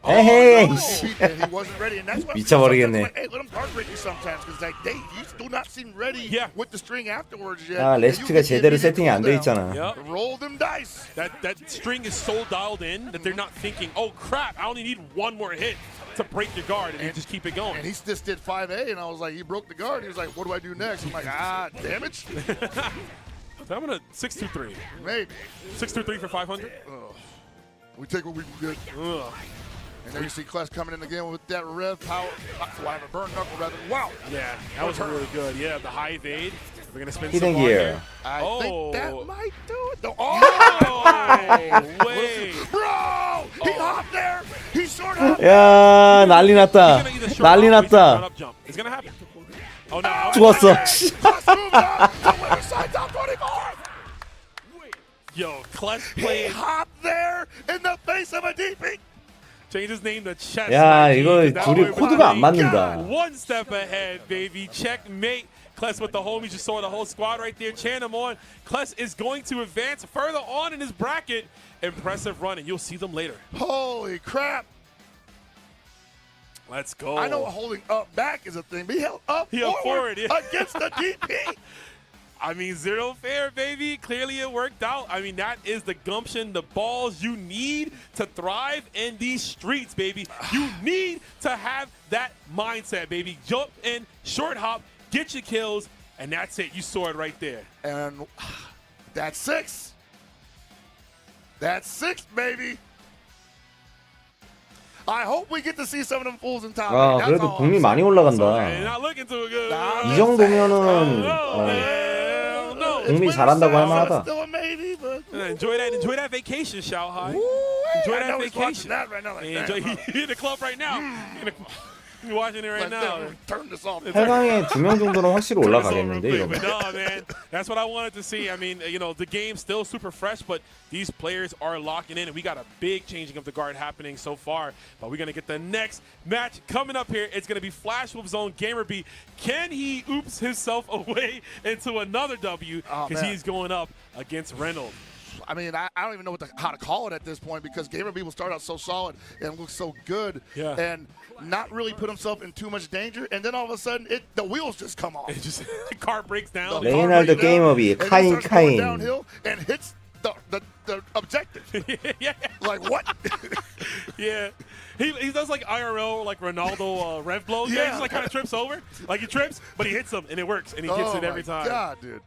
Hey! He wasn't ready, and that's why 미쳐버리겠네. hey, let him guard break you sometimes, because like they do not seem ready with the string afterwards yet. 아, 레시피가 제대로 세팅이 안 돼 있잖아. Yep. Roll them dice. That string is so dialed in that they're not thinking, oh crap, I only need one more hit to break your guard, and they just keep it going. And he just did 5A, and I was like, he broke the guard. He was like, what do I do next? I'm like, damage. I'm gonna 6-2-3. Maybe 6-2-3 for 500. We take what we can get. And there you see Kless coming in again with that rev power. Whatever, burn knuckle rather. Wow. Yeah, that was really good. Yeah, the high evade. We're going to spin Hidden some on gear. here. I think that might do it. No. Oh, wait. Bro, he hopped there. He short hopped. 야, 난리 났다. 난리 났다. It's going to happen. Oh, no. 죽었어. Yo, Clutch He played. hopped there in the face of a DP. Change his name to Chess. 야, Mikey, 이거 'cause that 둘이 way we're 코드가 안 playing 맞는다. One step ahead, baby. Checkmate. Kless with the homies. You saw the whole squad right there cheering him on. Kless is going to advance further on in his bracket. Impressive run, and you'll see them later. Holy crap. Let's go. I know holding up back is a thing, but he held up forward yeah. against the DP. I mean, zero fair, baby. Clearly it worked out. I mean, that is the gumption, the balls you need to thrive in these streets, baby. You need to have that mindset, baby. Jump in, short hop, get your kills, and that's it. You saw it right there. And that's 6. That's 6, baby. I hope we get to see some of them fools in top. 아, 그래도 국민 많이 올라간다. Not looking too good. 이 정도면은 국민 잘한다고 할 만하다. Still a maybe, but enjoy that vacation, Shao Hai. Enjoy that vacation. That right now, like enjoy, he in the club right now. You're watching it right now. Turn this off. 8강에 2명 정도는 확실히 올라가겠는데 이러면. But no, man, that's what I wanted to see. I mean, you know, the game's still super fresh, but these players are locking in, and we got a big changing of the guard happening so far. But we're gonna get the next match coming up here. It's gonna be Flash Wolf's own Gamer B. Can he oops himself away into another W? Because he's going up against Reynolds. I mean, I don't even know how to call it at this point because Gamer B will start out so solid and look so good and not really put himself in too much danger. And then all of a sudden, the wheels just come off. It just the car breaks down. 레이날드 게이머비 카인 카인. Downhill and hits the objective. Yeah. Like what? Yeah. He does like IRL, like Ronaldo rev blows. Yeah. He just like kind of trips over. Like he trips, but he hits them and it works. And he gets it every time. God, dude.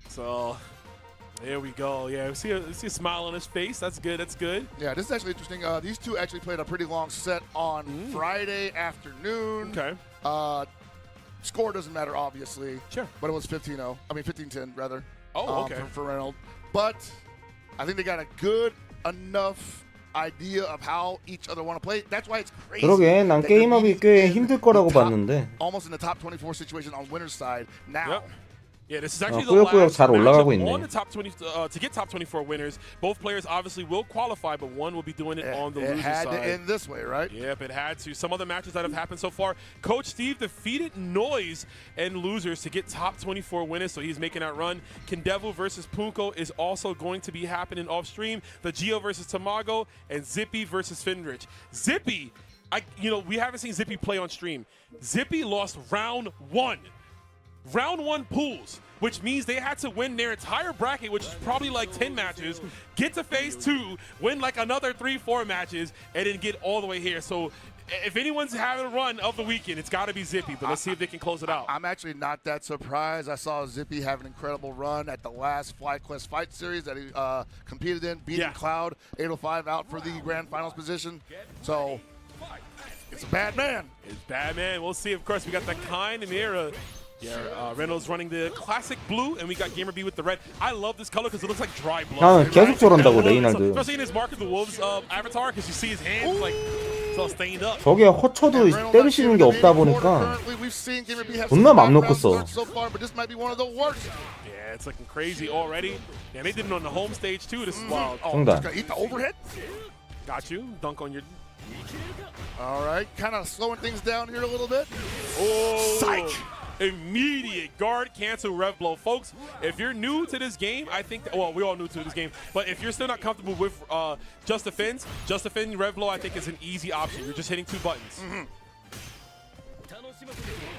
So there we go. Yeah, we see a smile on his face. That's good. That's good. Yeah, this is actually interesting. These two actually played a pretty long set on Friday afternoon. Okay. Score doesn't matter, obviously. Sure. But it was 15-0. I mean, 15-10, rather. Oh, okay. For Reynolds. But I think they got a good enough idea of how each other want to play. That's why it's crazy. 그러게 난 게임업이 꽤 힘들 거라고 봤는데. Almost in the top 24 situation on winner's side now. Yep. Yeah, this is actually the 꾸역꾸역 last 잘 올라가고 matchup 있네. on the top 20 to get top 24 winners. Both players obviously will qualify, but one will be doing it on the loser side. It had to end this way, right? Yep, it had to. Some other matches that have happened so far. Coach Steve defeated Noise and losers to get top 24 winners, so he's making that run. Kindevu versus Punko is also going to be happening off stream. The Geo versus Tamago and Zippy versus Finrich. Zippy, we haven't seen Zippy play on stream. Zippy lost round 1. Round 1 pools, which means they had to win their entire bracket, which is probably like 10 matches, get to phase 2, win like another 3-4 matches, and then get all the way here. So if anyone's having a run of the weekend, it's got to be Zippy, but let's see if they can close it out. I'm actually not that surprised. I saw Zippy have an incredible run at the last FlyQuest Fight Series that he competed in, beating Cloud 805 out for the grand finals position. So it's a bad man. It's bad man. We'll see. Of course, we got the kind and era. Yeah, Reynolds running the classic blue, and we got Gamer B with the red. I love this color because it looks like dry blood. 계속 저런다고 레이날드. Especially in his Mark of the Wolves avatar, because you see his hands like it's all stained up. 저게 허쳐도 때리시는 게 없다 보니까 존나 맘 놓고 써. Yeah, it's looking crazy already. Yeah, they did it on the home stage too. This is wild. 정답. Eat the overhead. Got you. Dunk on your. All right, kind of slowing things down here a little bit. Oh, psych. Immediate guard cancel rev blow. Folks, if you're new to this game, I think well, we're all new to this game, but if you're still not comfortable with Just Defend rev blow, I think is an easy option. You're just hitting 2 buttons.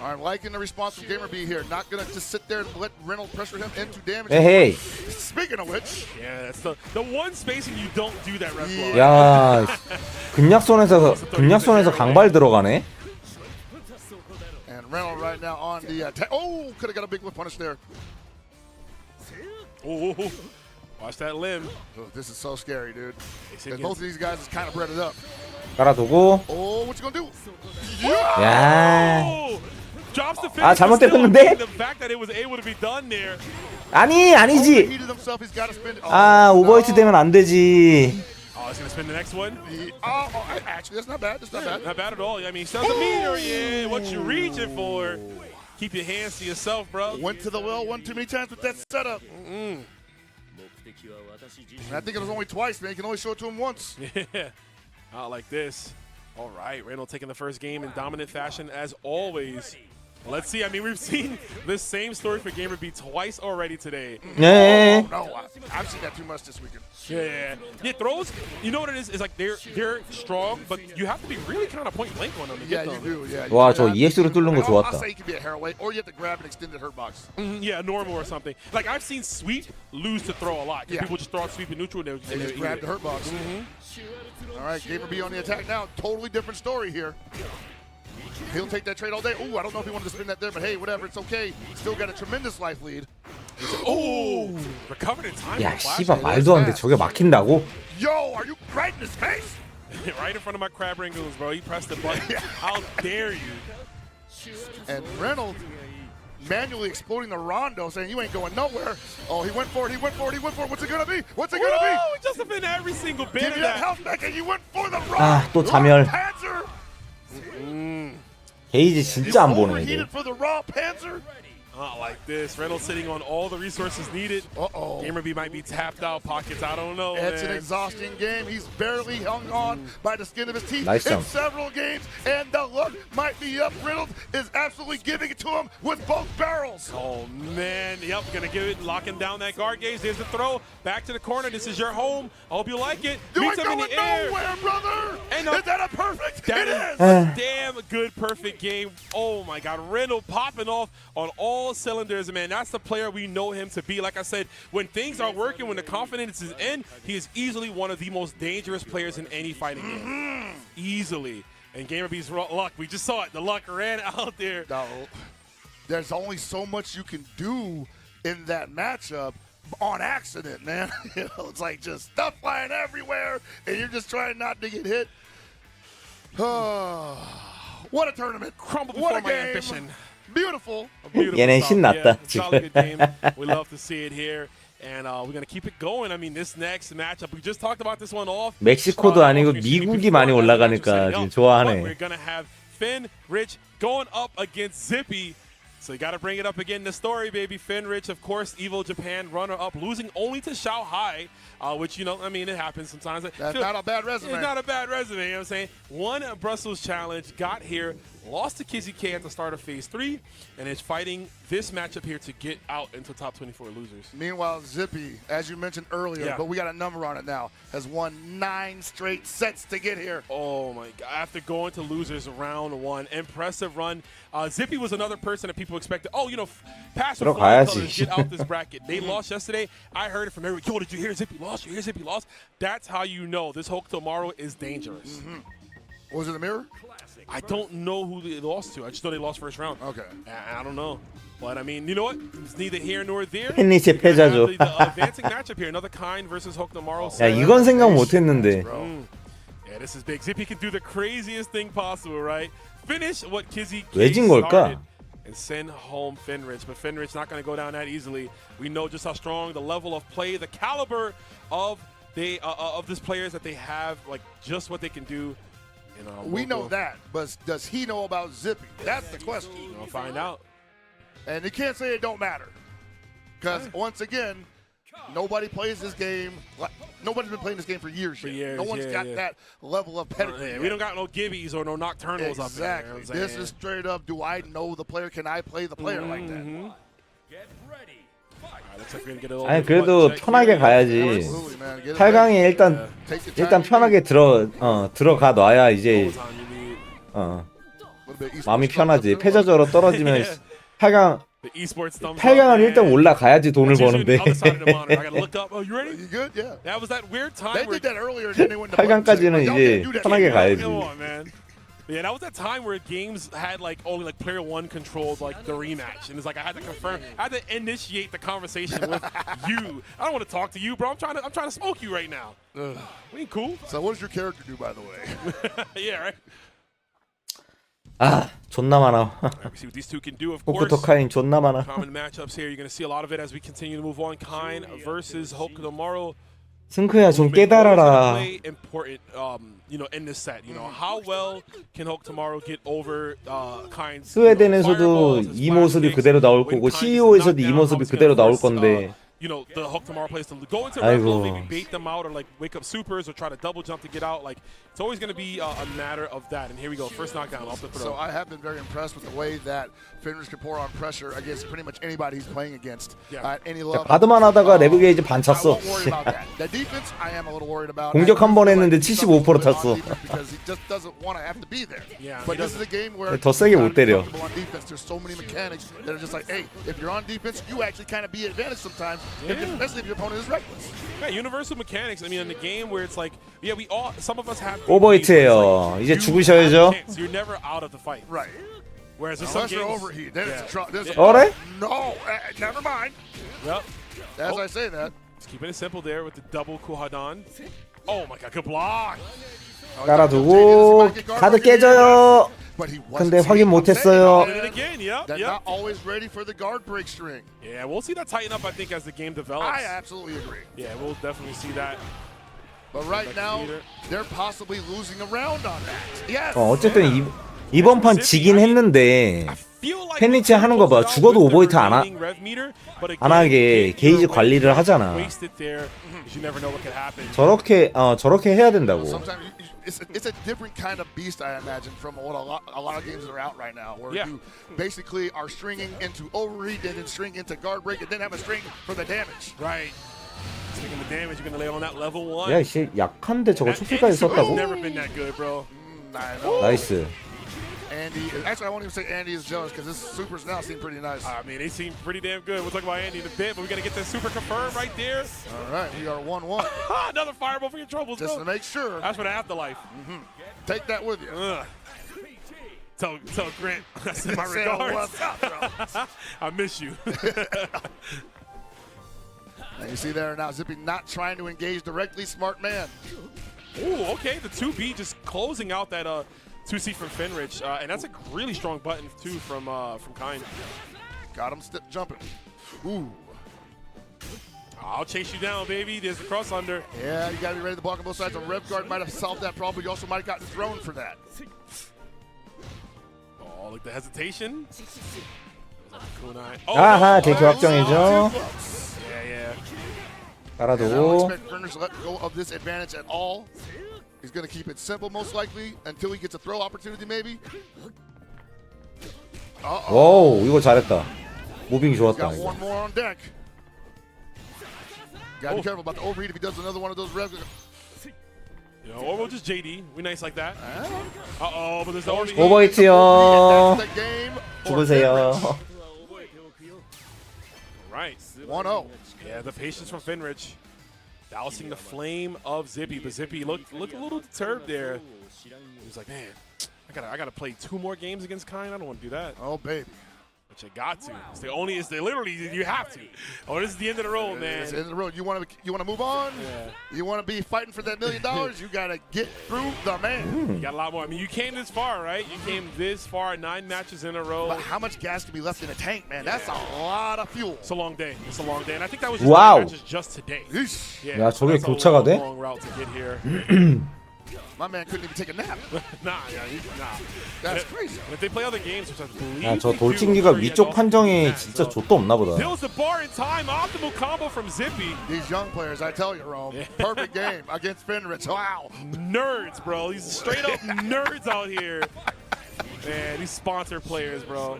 All right, liking the response from Gamer B here. Not gonna just sit there and let Reynolds pressure him into damage. Hey. Speaking of which, yeah, that's the one spacing you don't do that rev blow. 야, 근약손에서 강발 들어가네. Reynolds right now on the attack. Oh, could have got a big whip punish there. Oh, watch that limb. Oh, this is so scary, dude. Both of these guys is kind of breaded up. 깔아두고. Oh, what you gonna do? 야. Drops the 아, finish, 잘못 but still, 됐는데? the fact that it was able to be done there. 아니지. Overheated himself. He's got to spin. 아, 오버히트 되면 안 되지. Oh, he's gonna spin the next one. Actually, that's not bad. That's not bad. Not bad at all. I mean, sounds a meteor. Yeah, what you reaching for? Keep your hands to yourself, bro. Went to the well one too many times with that setup. Mm. I think it was only twice, man. You can only show it to him once. Yeah, not like this. All right, Randall taking the first game in dominant fashion as always. Let's see. I mean, we've seen this same story for Gamer B twice already today. 네. Oh, no, I've seen that too much this weekend. Yeah, throws. You know what it is? It's like they're strong, but you have to be really kind of point blank on them to get them. You do. Yeah. 와, 저 EX로 뚫는 거 I'll 좋았다. say it can be a hairway, or you have to grab an extended hurt box. Yeah, normal or something. Like I've seen sweep lose to throw a lot. Yeah. People just throw out sweep and neutral and They just grab the hurt box. All right, Gamer B on the attack now. Totally different story here. He'll take that trade all day. Ooh, I don't know if he wanted to spin that there, but hey, whatever, it's okay. Still got a tremendous life lead. Oh, recovered in time. 야, 씨발 말도 안 돼. 저게 막힌다고? Yo, are you right in his face? Right in front of my crab wrinkles, bro. He pressed the button. How dare you? And Reynolds manually exploding the rondo, saying you ain't going nowhere. Oh, he went for it. He went for it. He went for it. What's it gonna be? What's it gonna be? Oh, just been every single bit Give of me that that. health back, and you went for the 아, 또 자멸. Panzer. 게이지 진짜 안 보네, 이제. Overheated for the raw Panzer. Not like this. Reynolds sitting on all the resources needed. Uh-oh. Gamer B might be tapped out pockets. I don't know, It's an man. exhausting game. He's barely hung on by the skin of his teeth Nice in jump. several games, and the look might be up. Reynolds is absolutely giving it to him with both barrels. Oh, man. Yep, gonna give it, locking down that guard gauge. There's the throw. Back to the corner. This is your home. I hope you like it. You Meets ain't him in going the air. nowhere, brother. And Is that a perfect? That It is is. a damn good, perfect game. Oh, my God. Reynolds popping off on all cylinders, man. That's the player we know him to be. Like I said, when things are working, when the confidence is in, he is easily one of the most dangerous players in any fighting game. Easily. And Gamer B's luck, we just saw it. The luck ran out there. No, there's only so much you can do in that matchup on accident, man. You know, it's like just stuff flying everywhere, and you're just trying not to get hit. What a tournament! Crumbled What before a my game! ambition. Beautiful. 얘네 신났다, Yeah, 지금. solid good game. We love to see it here. And we're going to keep it going. I mean, this next matchup, we just talked about this one off. 멕시코도 아니고 미국이 많이 올라가니까 지금 좋아하네. We're going to have Finn Rich going up against Zippy. So you got to bring it up again. The story, baby. Finn Rich, of course, Evo Japan runner-up, losing only to Xiao Hai, which, you know, I mean, it happens sometimes. That's not a bad resume. It's not a bad resume, you know what I'm saying? Won a Brussels Challenge, got here, lost to Kizzy K at the start of Phase 3, and is fighting this matchup here to get out into top 24 losers. Meanwhile, Zippy, as you mentioned earlier, but we got a number on it now, has won 9 straight sets to get here. Oh, my God. After going to losers round 1, impressive run. Zippy was another person that people expected, oh, you know, pass with flying colors, get out this bracket. They lost yesterday. I heard it from everybody. Yo, did you hear Zippy lost? You hear Zippy lost? That's how you know this Hulk tomorrow is dangerous. Was it a mirror? I don't know who they lost to. I just know they lost first round. Okay. I don't know. But, I mean, you know what? It's neither here nor there. 팬니체 패자죠. The advancing matchup here. Another Kind versus Hulk tomorrow. 야, 이건 생각 못했는데. Yeah, this is big. Zippy can do the craziest thing possible, right? Finish what Kizzy 왜 진 started 걸까? and send home Finrich. But Finrich not going to go down that easily. We know just how strong the level of play, the caliber of this players that they have, like just what they can do. We know that, but does he know about Zippy? That's the question. We'll find out. And you can't say it don't matter. Because, once again, nobody plays this game. Nobody's been playing this game for years. No one's got that level of pedigree. We don't got no gibbies or no nocturnals up there. Exactly. This is straight up, do I know the player? Can I play the player like that? 아니 그래도 편하게 가야지. 8강에 일단 편하게 들어가 놔야 이제 마음이 편하지. 패자저로 떨어지면 8강을 일단 올라가야지 돈을 버는데. 8강까지는 이제 편하게 가야지. Yeah, that was that time where games had like only like player one controlled like the rematch, and it's like I had to confirm, I had to initiate the conversation with you. I don't want to talk to you, bro. I'm trying to smoke you right now. We ain't cool. So what does your character do, by the way? Yeah, right. 아 존나 많아. We see what these two can do, of course. 호쿠토 카인 존나 많아. Common matchups here. You're going to see a lot of it as we continue to move on. Kain versus Hokuto tomorrow. 승크야 좀 깨달아라. Play important, you know, in this set. You know, how well can Hokuto tomorrow get over Kain's? 스웨덴에서도 이 모습이 그대로 나올 거고 CEO에서도 이 모습이 그대로 나올 건데. You know, the Hook tomorrow plays to go into red low, maybe bait them out or like wake up supers or try to double jump to get out. Like, it's always going to be a matter of that. And here we go, first knockdown off the throw. So I have been very impressed with the way that Fenris can pour on pressure against pretty much anybody he's playing against at any level. 바드만 하다가 레브 게이지 반 I 찼어. won't worry about that. The defense, I am a little worried about. 공격 한 번 했는데 75% 탔어. Because he just doesn't want to have to be there. Yeah, but this is a game where 더 세게 못 때려. on defense, there's so many mechanics that are just like, hey, if you're on defense, you actually kind of be advantaged sometimes, especially if your opponent is reckless. Yeah, universal mechanics. I mean, in the game where it's like, yeah, we all, some of us have. 오버히트예요. 이제 죽으셔야죠. You're never out of the fight. Right. Whereas in some unless you're games, overheat, then there's 어래? No, never mind. Yep. As I say that. Just keeping it simple there with the double Kuhadan. Oh my God, good block. 깔아두고 카드 깨져요. 근데 확인 못했어요. They're not always ready for the guard break string. Yeah, we'll see that tighten up, I think, as the game develops. I absolutely agree. Yeah, we'll definitely see that. But right now, they're possibly losing a round on that. Yes. 어쨌든 이번 판 지긴 했는데 팬리치 하는 거 봐. 죽어도 오버히트 안 하게 게이지 관리를 하잖아. 저렇게 해야 된다고. It's a different kind of beast, I imagine, from what a lot of games that are out right now, where you basically are stringing into overheat and then string into guard break and then have a string for the damage. Right. Speaking of damage, you're gonna lay on that level one. 야, 씨 약한데 저거 초피까지 썼다고? Never been that good, bro. 나이스. Andy, actually, I won't even say Andy is jealous because his supers now seem pretty nice. I mean, they seem pretty damn good. We'll talk about Andy in a bit, but we got to get that super confirmed right there. All right, we are 1-1. Another fireball for your troubles, just bro. to make sure. That's for the afterlife. Take that with you. Tell Grant I send my regards. I miss you. And you see there now, Zippy not trying to engage directly. Smart man. Ooh, okay. The 2B just closing out that 2C from Fenrich, and that's a really strong button too from Kain. Got him jumping. Ooh. I'll chase you down, baby. There's the cross under. Yeah, you got to be ready to block on both sides. A Rev Guard might have solved that problem, but you also might have gotten thrown for that. Oh, look, the hesitation. 아하, 대표 확정이죠. Yeah. I don't 깔아두고. expect Fenrich to let go of this advantage at all. He's going to keep it simple, most likely, until he gets a throw opportunity, maybe. 오, 이거 잘했다. 무빙 좋았다. Got one more on deck. Got to be careful about the overheat if he does another one of those revs. You know, or we'll just JD. We nice like that. Uh-oh, but there's no overheat. 오버히트요. 죽으세요. Right. 1-0. Yeah, the patience from Fenrich. Dousing the flame of Zippy, but Zippy looked a little disturbed there. He was like, man, I gotta play 2 more games against Kain. I don't want to do that. Oh, baby. But you got to. It's literally you have to. Oh, this is the end of the road, man. It's the end of the road. You want to move on? Yeah. You want to be fighting for that $1 million? You got to get through the man. You got a lot more. I mean, you came this far, right? You came this far, 9 matches in a row. But how much gas can be left in a tank, man? That's a lot of fuel. It's a long day. It's a long day, and I think that was just 9 matches just today. Yeah, 야, 저게 교차가 돼? long route to get here. My man couldn't even take a nap. Nah. That's crazy. If they play other games, which I believe 야, 저 돌진기가 위쪽 판정에 진짜 좆도 없나 보다. Fills the bar in time. Optimal combo from Zippy. These young players, I tell you, Rome, perfect game against Fenrich. Wow. Nerds, bro. These straight up nerds out here. Man, these sponsor players, bro.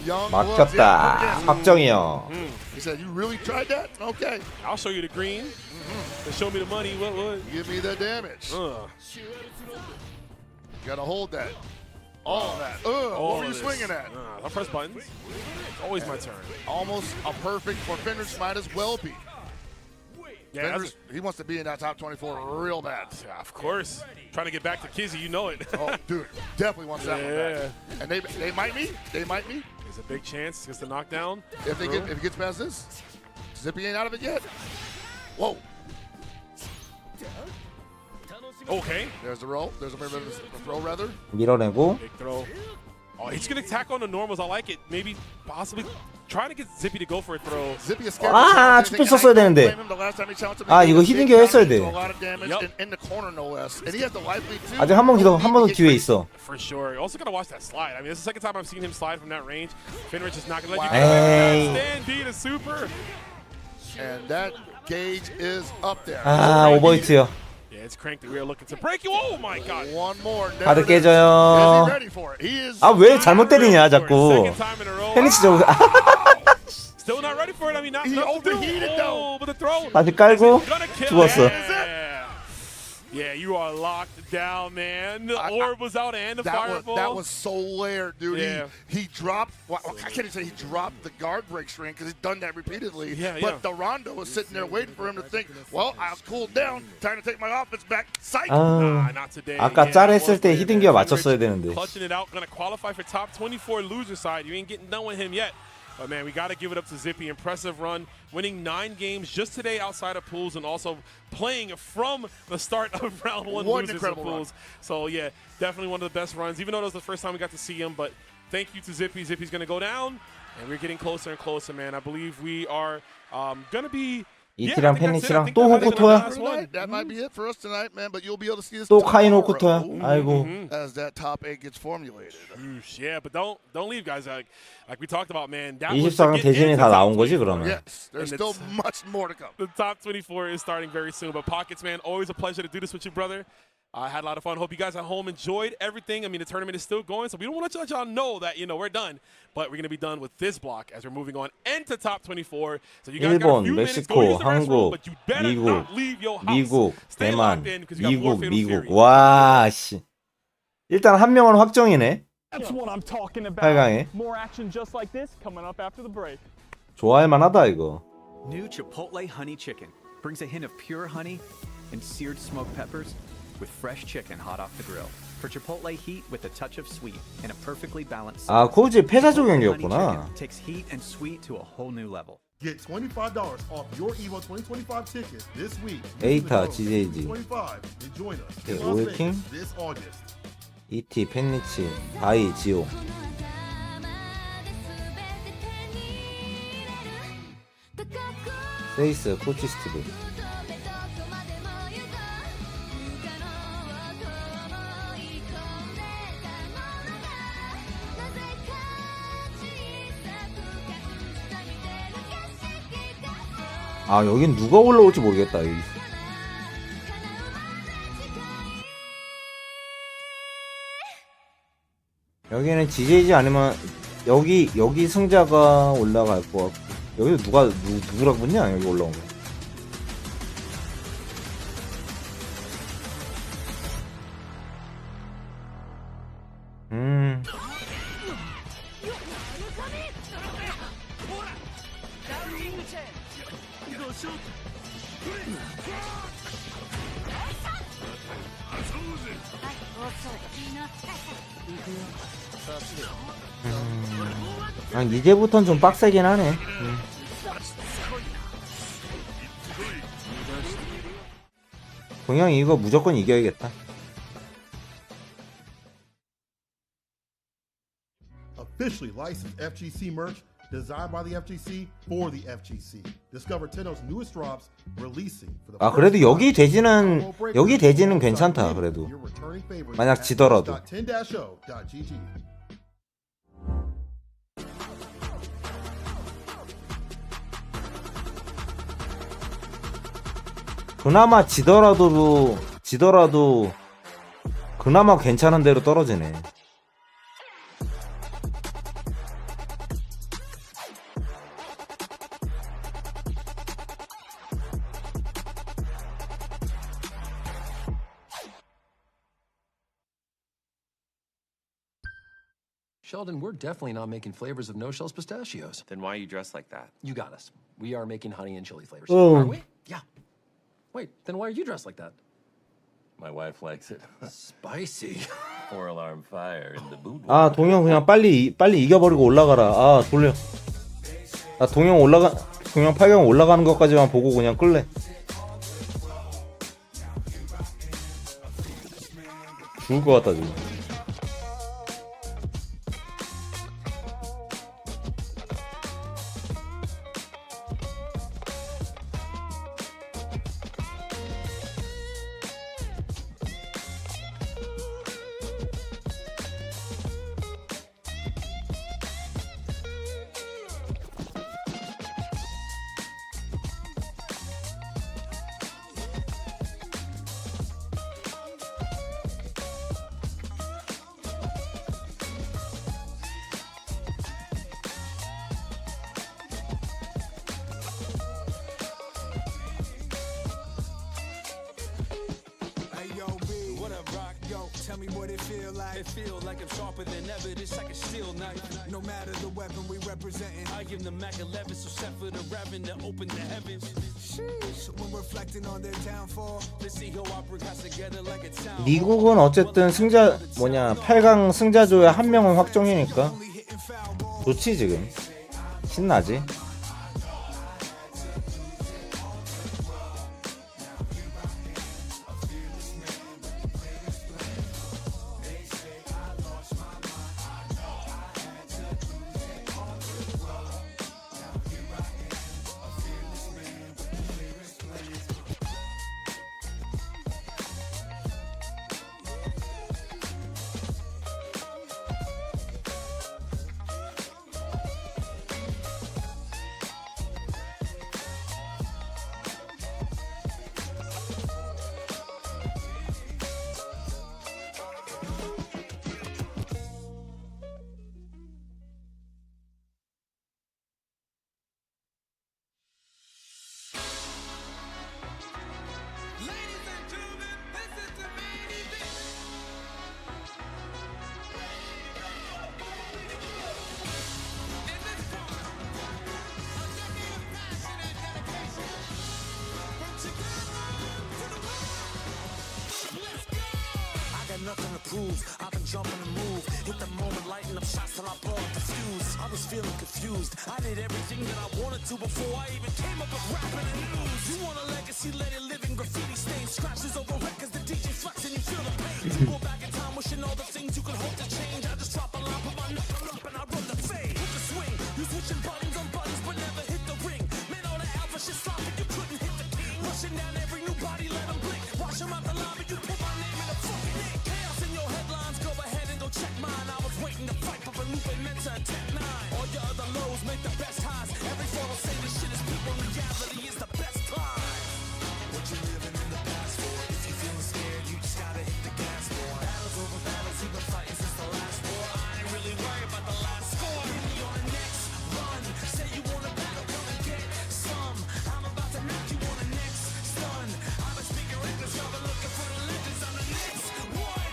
막혔다. 확정이요. He said, you really tried that? Okay. I'll show you the green. Then show me the money. What? Give me the damage. Gotta hold that. All of that. What were you swinging at? I'll press buttons. It's always my turn. Almost a perfect for Fenrich, might as well be. Yeah, he wants to be in that top 24 real bad. Yeah, of course. Trying to get back to Kizzy, you know it. Oh, dude, definitely wants that one back. And they might be. They might be. There's a big chance. Gets the knockdown. If he gets past this, Zippy ain't out of it yet. Whoa. Okay. There's the roll. There's a throw, rather. 밀어내고. Big throw. Oh, he's going to tackle on the normals. I like it. Maybe possibly trying to get Zippy to go for a throw. Zippy is scared. 아, 투표 썼어야 되는데. 아, 이거 히든 기어 했어야 돼. 아직 한 번 더 기회 있어. For sure. Also got to watch that slide. I mean, this is the second time I've seen him slide from that range. Finrich is not going to let you stand B to super. And that gauge is up there. 아, 오버히트요. Yeah, it's cranked. We are looking to break you. Oh my God. One more. 가드 깨져요. 아, 왜 잘못 때리냐 자꾸. 페니치 저거. Still not ready for it. I mean, not overheated though. But the throw. 다시 깔고 죽었어. Yeah, you are locked down, man. The orb was out and the fireball. That was so layered, dude. Yeah. He dropped. Well, I can't even say he dropped the guard break string because he's done that repeatedly. Yeah, but the Rondo was sitting there waiting for him to think, well, I've cooled down. Time to take my offense back. Psych. 아, not today. 아까 짤 했을 때 히든 기어 맞췄어야 되는데. Clutching it out. Going to qualify for top 24 loser side. You ain't getting done with him yet. But, man, we got to give it up to Zippy. Impressive run, winning 9 games just today outside of pools and also playing from the start of round 1 losers of pools. So, yeah, definitely one of the best runs, even though it was the first time we got to see him. But thank you to Zippy. Zippy's going to go down, and we're getting closer and closer, man. I believe we are going to be – 이티랑 페니치랑 또 호쿠토야. That might be it for us tonight, man. But you'll be able to see this. 또 카인 호쿠토야. 아이고. As that top 8 gets formulated. Yeah, but don't leave, guys. Like we talked about, man. 24강 대진이 다 나온 거지 그러면. Yes, there's still much more to come. The top 24 is starting very soon. But Pockets, man, always a pleasure to do this with you, brother. I had a lot of fun. Hope you guys at home enjoyed everything. I mean, the tournament is still going, so we don't want to let y'all know that, we're done. But we're going to be done with this block as we're moving on into top 24. So you guys got a few minutes. Go use the restroom, but you better not leave your house. 미국, Stay locked in because you got more Fatal Fury. 와, 씨. 일단 한 명은 확정이네. That's what I'm talking about. 8강에. More action just like this coming up after the break. 좋아할 만하다 이거. New Chipotle honey chicken brings a hint of pure honey and seared smoked peppers with fresh chicken hot off the grill. For Chipotle heat with a touch of sweet and a perfectly balanced 아, sauce. 코지 패자 적용이었구나. Takes heat and sweet to a whole new level. Get $25 off your EVO 2025 ticket this week. 에이타, GJG. 25 and join us 네, in Las 오일킹, Vegas this August. 이티, 펜니치, 바이, 지오. 세이스, 코치 스티브. 아, 여긴 누가 올라올지 모르겠다. 여기. 여기는 GJG 아니면 여기 승자가 올라갈 것 같고, 여기서 누구라고 붙냐? 여기 올라온 거. 아, 이제부터는 좀 빡세긴 하네. 동양이 이거 무조건 이겨야겠다. Officially licensed FGC merch designed by the FGC for the FGC. Discover Tenno's newest drops releasing for the 아, 그래도 여기 대지는 괜찮다. 그래도 만약 지더라도. 그나마 지더라도 그나마 괜찮은 대로 떨어지네. Sheldon, we're definitely not making flavors of no-shells pistachios. Then why are you dressed like that? You got us. We are making honey and chili flavors. Oh. Are we? Yeah. Wait, then why are you dressed like that? My wife likes it. Spicy. 4-alarm fire in the boudoir. 아 동영 그냥 빨리 이겨버리고 올라가라. 아 돌려. 나 동영 8강 올라가는 것까지만 보고 그냥 끌래. 죽을 것 같다 지금. Tell me what it feel like. It feel like I'm sharper than ever. It's like a steel knife. No matter the weapon we representing. I am the Mac 11, so set for the reverend to open the heavens. Sheesh. When reflecting on their downfall. Let's see how I bring us together like a town. 미국은 어쨌든 8강 승자조에 한 명은 확정이니까 좋지 지금. 신나지. Nothing to prove. I've been jumping and move. Hit the moment, lighting up shots till I blow up the fuse. I was feeling confused. I did everything that I wanted to before I even came up with rapping and news. You want a legacy, let it live in graffiti stains, scratches over records, the DJ flex and you feel the pain. You go back in time, wishing all the things you could hope to change. I just drop a line, put my knuckle up, and I run the fade. With the swing, you switching buttons on buttons, but never hit the ring. Man, all the alpha shit sloppy, you couldn't hit the king. Rushing down every new body, let them blink. Wash them out the lobby, you put my name in the fucking ink. Go ahead and go check mine. I was waiting to fight for a loop and meant to attack 9. All your other lows make the best highs. Every photo say this shit is people. Reality is the best time. What you living in the past for? If you feeling scared, you just gotta hit the gas for. Battles over battles, you've been fighting since the last war. I ain't really worried about the last score. Hit me on the next run. Say you want a battle, come and get some. I'm about to knock you on the next stun. I've been speaking English, I've been looking for the legends. I'm the next one.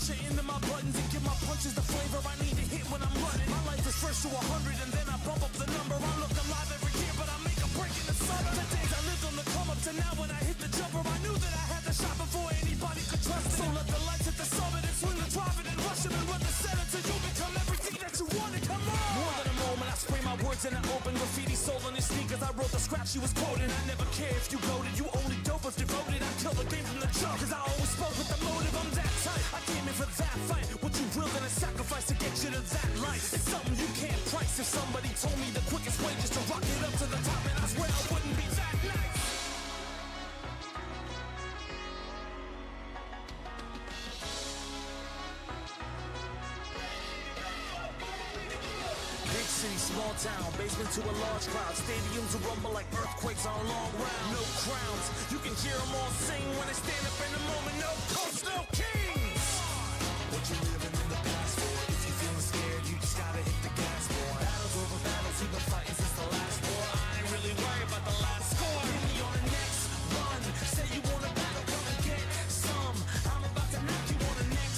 Into my buttons and give my punches the flavor I need to hit when I'm running. My life is first to 100 and then I bump up the number. I look alive every year, but I make a break in the summer. The days I lived on the come up to now when I hit the jumper, I knew that I had the shot before anybody could trust it. So let the lights hit the summit and swing the drive it and rush it and run the set until you become everything that you wanted. Come on! More than a moment, I spray my words in an open graffiti soul on his sneakers. I wrote the scratch she was quoting. I never care if you voted, you only dope if devoted. I kill the game from the jump, cause I always spoke with the motive. I'm that tight, I came in for that fight. What you willing to sacrifice to get you to that life? It's something you can't price. If somebody told me the quickest way just to rock it up to the top, and I swear I wouldn't be that nice. Big city, small town, basement to a large crowd. Stadiums will rumble like earthquakes on a long round. No crowns, you can hear them all sing when they stand up in the moment. No coast, no kings. What you living in the past for? If you feeling scared, you just gotta hit the gas for. Battles over battles, you've been fighting since the last war. I ain't really worried about the last score. Hit me on the next run. Say you want a battle, come and get some. I'm about to knock you on the next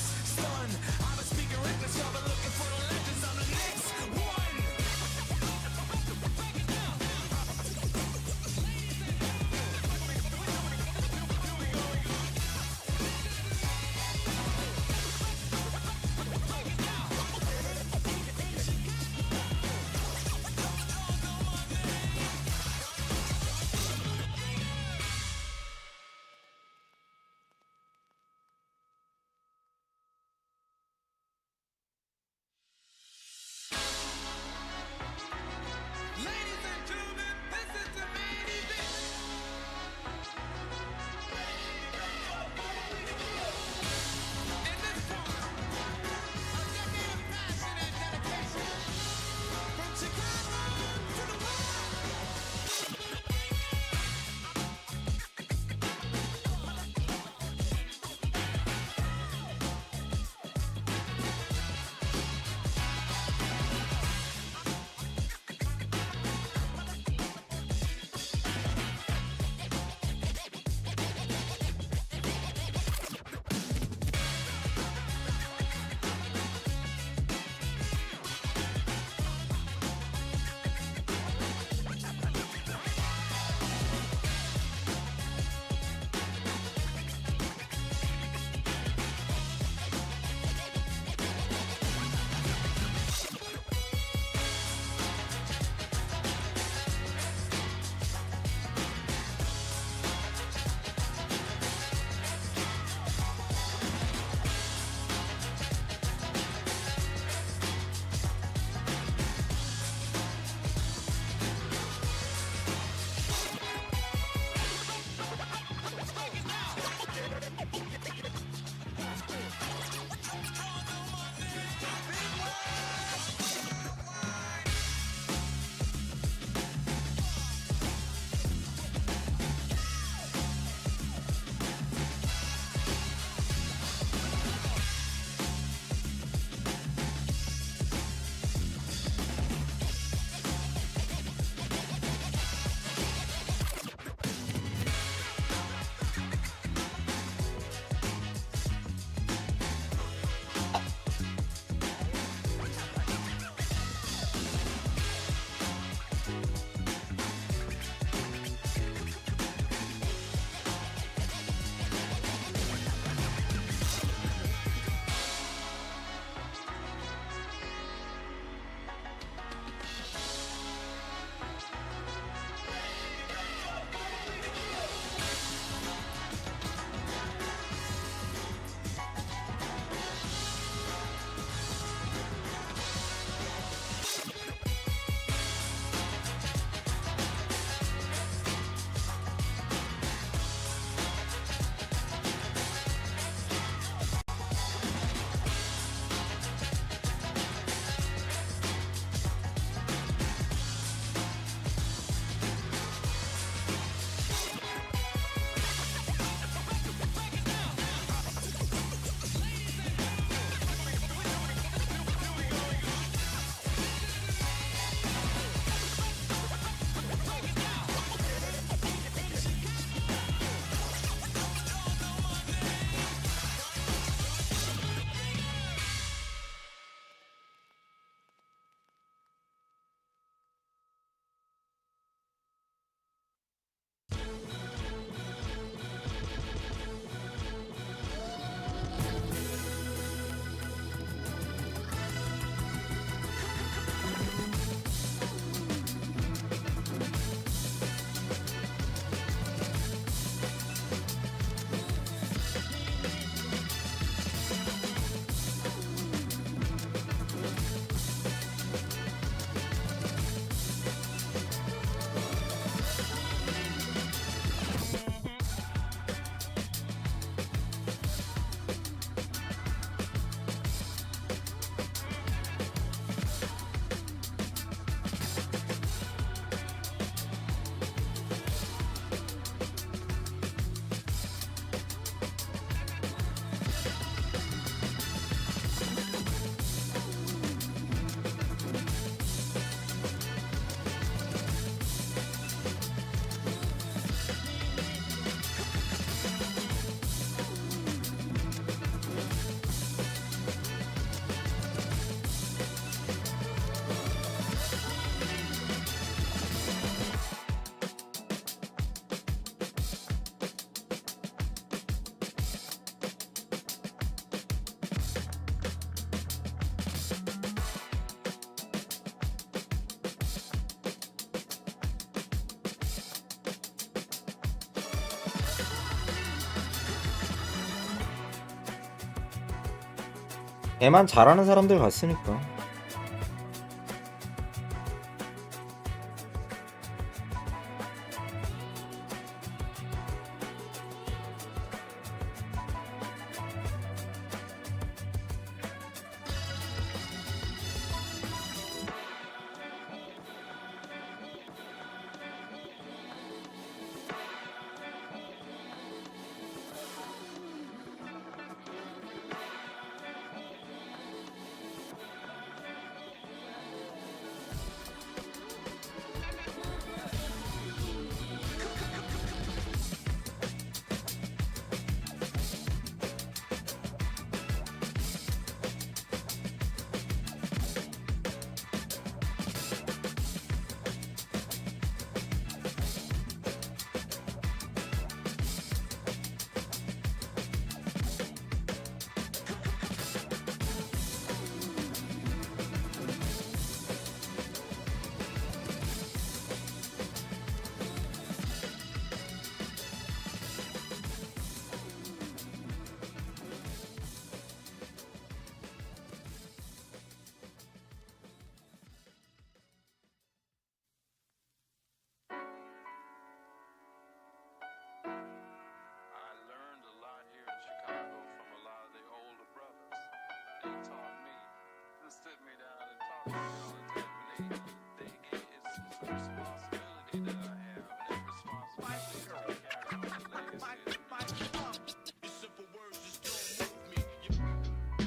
걔만 잘하는 사람들 같으니까.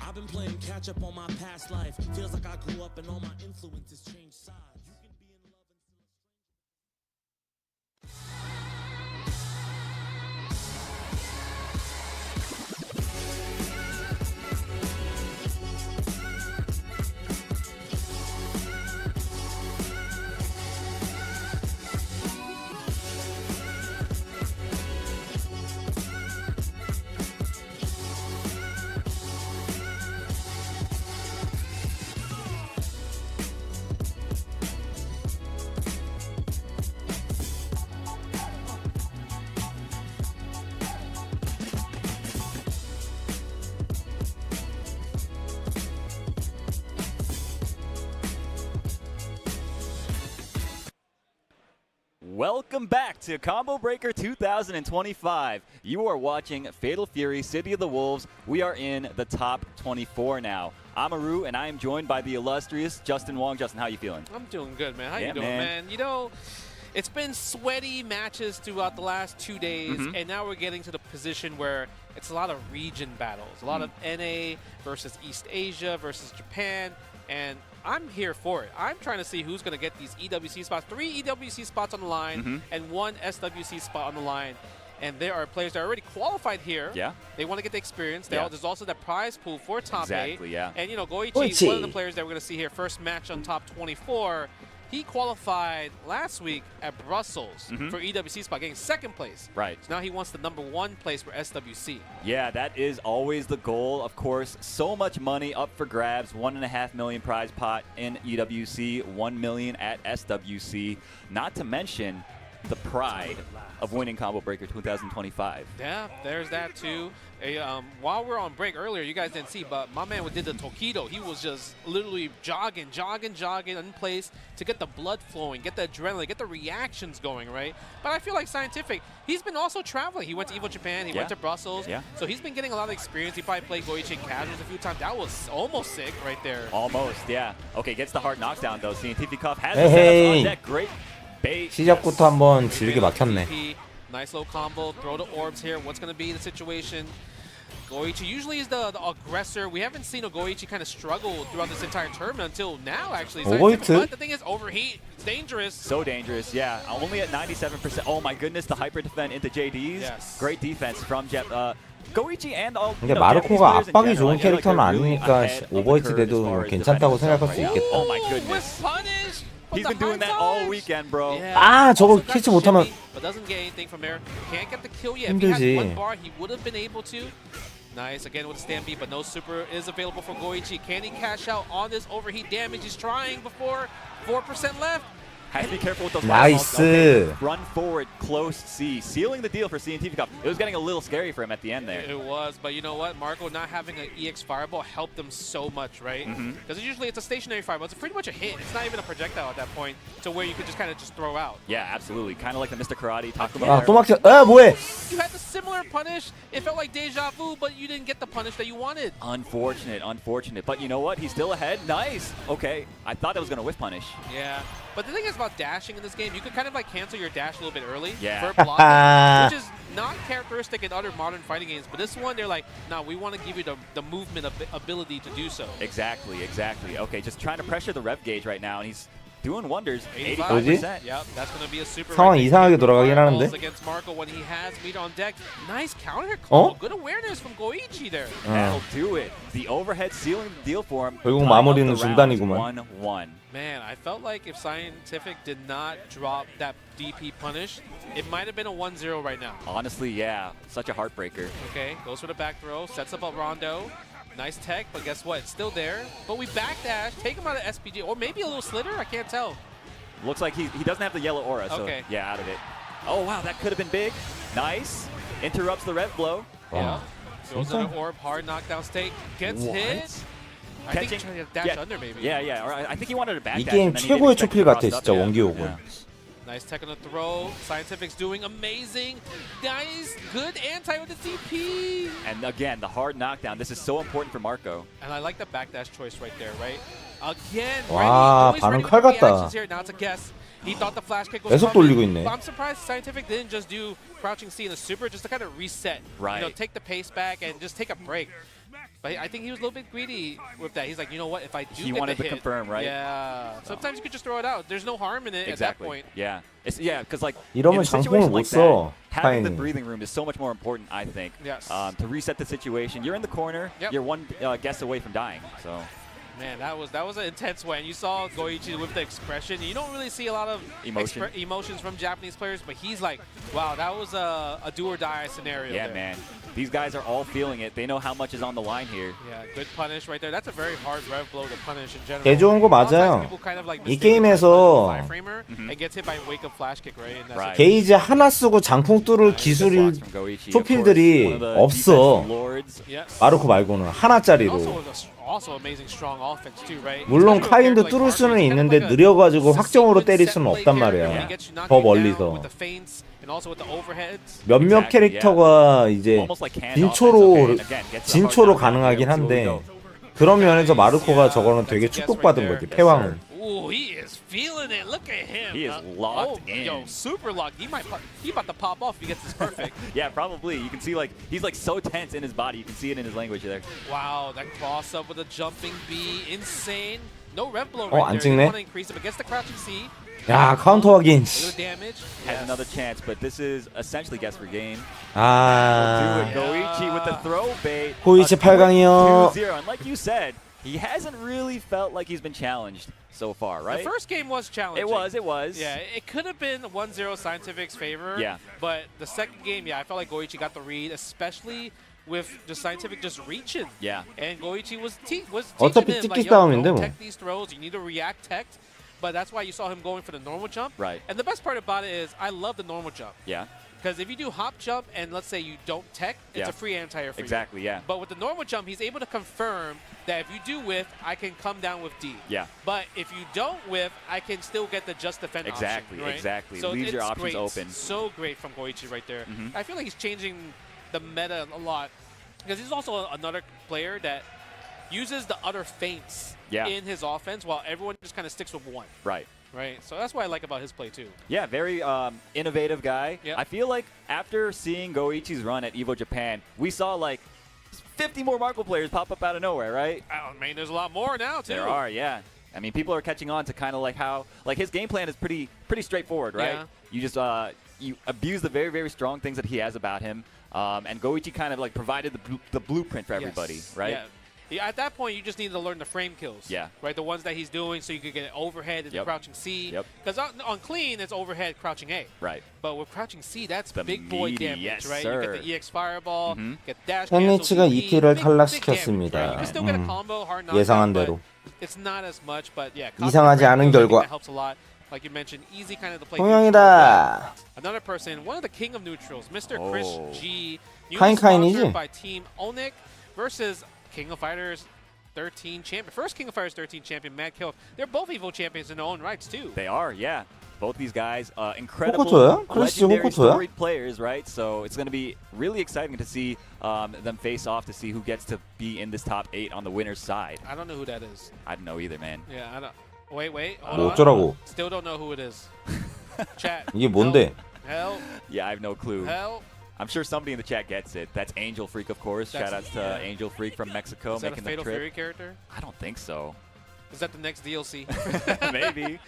I've been playing catch up on my past life. Feels like I grew up and all my influences changed sides. You can be in love Welcome back to Combo Breaker 2025. You are watching Fatal Fury City of the Wolves. We are in the top 24 now. I'm Aru, and I am joined by the illustrious Justin Wong. Justin, how you feeling? I'm doing good, man. How you doing, man? You know, it's been sweaty matches throughout the last 2 days, and now we're getting to the position where it's a lot of region battles. A lot of NA versus East Asia versus Japan, and I'm here for it. I'm trying to see who's going to get these EWC spots. 3 EWC spots on the line and 1 SWC spot on the line. And there are players that are already qualified here. Yeah. They want to get the experience. There's also that prize pool for top 8. Exactly, yeah. And, you know, Goichi, one of the players that we're going to see here, first match on top 24, he qualified last week at Brussels for EWC spot, getting 2nd place. Right. So now he wants the #1 place for SWC. Yeah, that is always the goal, of course. So much money up for grabs. $1.5 million prize pot in EWC, $1 million at SWC. Not to mention the pride of winning Combo Breaker 2025. Yeah, there's that too. While we're on break earlier, you guys didn't see, but my man did the Tokido. He was just literally jogging in place to get the blood flowing, get the adrenaline, get the reactions going, right? But I feel like Scientific, he's been also traveling. He went to EVO Japan, he went to Brussels, so he's been getting a lot of experience. He probably played Goichi in casuals a few times. That was almost sick right there. Almost, yeah. Okay, gets the hard knockdown though. Scientific has the setups on deck. Great bait. 시작부터 한번 질게 막혔네. Nice low combo, throw the orbs here. What's going to be the situation? Goichi usually is the aggressor. We haven't seen a Goichi kind of struggle throughout this entire tournament until now, actually. But the thing is, overheat. It's dangerous. So dangerous, yeah. Only at 97%. Oh my goodness, the hyper defend into JD's. Yes. Great defense from Goichi and all. 근데 마르코가 압박이 좋은 캐릭터는 아니니까 오버히트 돼도 괜찮다고 생각할 수 있겠다. Oh my goodness. He's been doing that all weekend, bro. 아, 저거 캐치 못하면 But doesn't get anything from there. Can't get the kill yet. 힘들지. If he had 1 bar, he would have been able to. Nice, again with the stand beat, but no super is available for Goichi. Can he cash out on this overheat damage? He's trying before 4% left. Has to be careful with those 나이스. fireballs. Okay. Run forward, close C, sealing the deal for CNTV Cup. It was getting a little scary for him at the end there. It was, but you know what? Marco not having an EX fireball helped them so much, right? Because usually it's a stationary fireball. It's pretty much a hit. It's not even a projectile at that point, to where you could just kind of just throw out. Yeah, absolutely. Kind of like the Mr. Karate talked about. 아, 또 막혀. 아, 뭐해? You had the similar punish. It felt like deja vu, but you didn't get the punish that you wanted. Unfortunate, unfortunate. But you know what? He's still ahead. Nice. Okay. I thought that was going to whiff punish. Yeah. But the thing is about dashing in this game, you could kind of like cancel your dash a little bit early Yeah. for blocking, which is not characteristic in other modern fighting games. But this one, they're like, no, we want to give you the movement ability to do so. Exactly, exactly. Okay, just trying to pressure the rev gauge right now, and he's doing wonders. 85%. Yep, that's going to be a super. 상황 이상하게 돌아가긴 하는데. Against Marco when he has meat on deck. Nice counter call. Good awareness from Goichi there. That'll do it. The overhead sealing the deal for him. 결국 마무리는 중단이구만. 1-1. Man, I felt like if Scientific did not drop that DP punish, it might have been a 1-0 right now. Honestly, yeah. Such a heartbreaker. Okay, goes for the back throw, sets up a rondo. Nice tech, but guess what? It's still there. But we backdash, take him out of SPG, or maybe a little slitter, I can't tell. Looks like he doesn't have the yellow aura, so okay. Yeah, out of it. Oh, wow, that could have been big. Nice. Interrupts the rev blow. Yeah. Throws in an orb, hard knockdown state. Gets hit. I think he's trying to dash under maybe. Yeah. Or I think he wanted to backdash. 이 게임 최고의 초필 같아, 진짜 원기옥은. Nice tech on the throw. Scientific's doing amazing. Nice, good anti with the DP. And again, the hard knockdown. This is so important for Marco. And I like the backdash choice right there, right? Again, 와, 반응 칼 같다. Now it's a guess. He thought the flash kick was 계속 돌리고 있네. But I'm surprised Scientific didn't just do crouching C in the super just to kind of reset. Right. You know, take the pace back and just take a break. But I think he was a little bit greedy with that. He's like, you know what? If I do He get wanted the to hit, confirm, right? Yeah. Sometimes you could just throw it out. There's no harm in it Exactly. at that point. Yeah. Because like 이러면 in a situation 장풍을 못 like 써. that, having the 타인이. breathing room is so much more important, I think. Yes. To reset the situation. You're in the corner. Yep. You're one guess away from dying. So. Man, that was an intense one. You saw Goichi with the expression. You don't really see a lot of emotions from Japanese players, but he's like, wow, that was a do or die scenario. Yeah, there. man. These guys are all feeling it. They know how much is on the line here. Yeah, good punish right there. That's a very hard rev blow to punish in general. 개 좋은 거 맞아요. 이 게임에서 게이지 하나 쓰고 장풍 뚫을 기술이 초필들이 없어. 마르코 말고는 하나짜리로. 물론 카인도 뚫을 수는 있는데 느려가지고 확정으로 때릴 수는 없단 말이야. 더 멀리서. 몇몇 캐릭터가 이제 진초로 가능하긴 한데 그런 면에서 마르코가 저거는 되게 축복받은 거지. 패왕은. Ooh, he is feeling it. Look at him. He is locked in. Yo, super locked. He about to pop off if he gets this perfect. Yeah, probably. You can see like he's like so tense in his body. You can see it in his language there. Wow, that cross up with a jumping B, insane. No rev blow right 안 there. You 찍네. want to increase it, but gets the crouching C. 야, 카운터 확인. Little damage. Has another chance, but this is essentially guess for game. 아. Goichi with the throw bait. 고이치 8강이요. 2-0. And like you said, he hasn't really felt like he's been challenged so far, right? The first game was challenging. It was. Yeah, it could have been 1-0 Scientific's favor. Yeah. But the second game, yeah, I felt like Goichi got the read, especially with the Scientific just reaching. Yeah. And Goichi was teaching 어차피 him, 찍기 like, yo, 싸움인데 don't 뭐. tech these throws. You need to react tech. But that's why you saw him going for the normal jump. Right. And the best part about it is I love the normal jump. Yeah. Because if you do hop jump and let's say you don't tech, it's a free anti-air for Exactly, you. yeah. But with the normal jump, he's able to confirm that if you do whiff, I can come down with D. Yeah. But if you don't whiff, I can still get the just defend Exactly, option. Right? exactly. So Leaves your it's options great. open. So great from Goichi right there. Mhm. I feel like he's changing the meta a lot. Because he's also another player that uses the other feints in his offense while everyone just kind of sticks with one. Right. Right. So that's what I like about his play too. Yeah, very innovative guy. Yep. I feel like after seeing Goichi's run at EVO Japan, we saw like 50 more Marco players pop up out of nowhere, right? I mean, there's a lot more now too. There are, yeah. I mean, people are catching on to kind of like how like his game plan is pretty straightforward, right? Yeah. You just you abuse the very, very strong things that he has about him, and Goichi kind of like provided the blueprint for everybody, right? Yeah. Yeah, at that point, you just need to learn the frame kills. Yeah. Right, the ones that he's doing, so you could get an overhead and crouching C. Yep. Because on clean, it's overhead, crouching A. Right. But with crouching C, that's The big boy meaty, damage, yes, right? sir. You get the EX fireball, get dash 샌리치가 cancel, 2킬을 big 탈락시켰습니다. damage, right? You can still get a combo, hard knockdown, 예상한 but 대로. it's not as much, but yeah. 이상하지 않은 I think 결과. that helps a lot. like you mentioned, easy kind of to play. 동영이다. Another person, one of the king of neutrals, Mr. Chris G. 카인이지? Sponsored by Team Onic versus King of Fighters 13 champion. First King of Fighters 13 champion, Mad Kill. They're both Evo champions in their own rights too. They are, yeah. Both these guys, incredible, legendary storied players, right? So it's going to be really exciting to see them face off to see who gets to be in this top 8 on the winner's side. I don't know who that is. I don't know either, man. Yeah, I don't. Wait. 뭐 어쩌라고? Still don't know who it is. Chat. 이게 뭔데? Help. Yeah, I have no clue. Help. I'm sure somebody in the chat gets it. That's Angel Freak, of course. Shout outs to Angel Freak from Mexico Is that making a Fatal the trip. Fury character? I don't think so. Is that the next DLC? Maybe.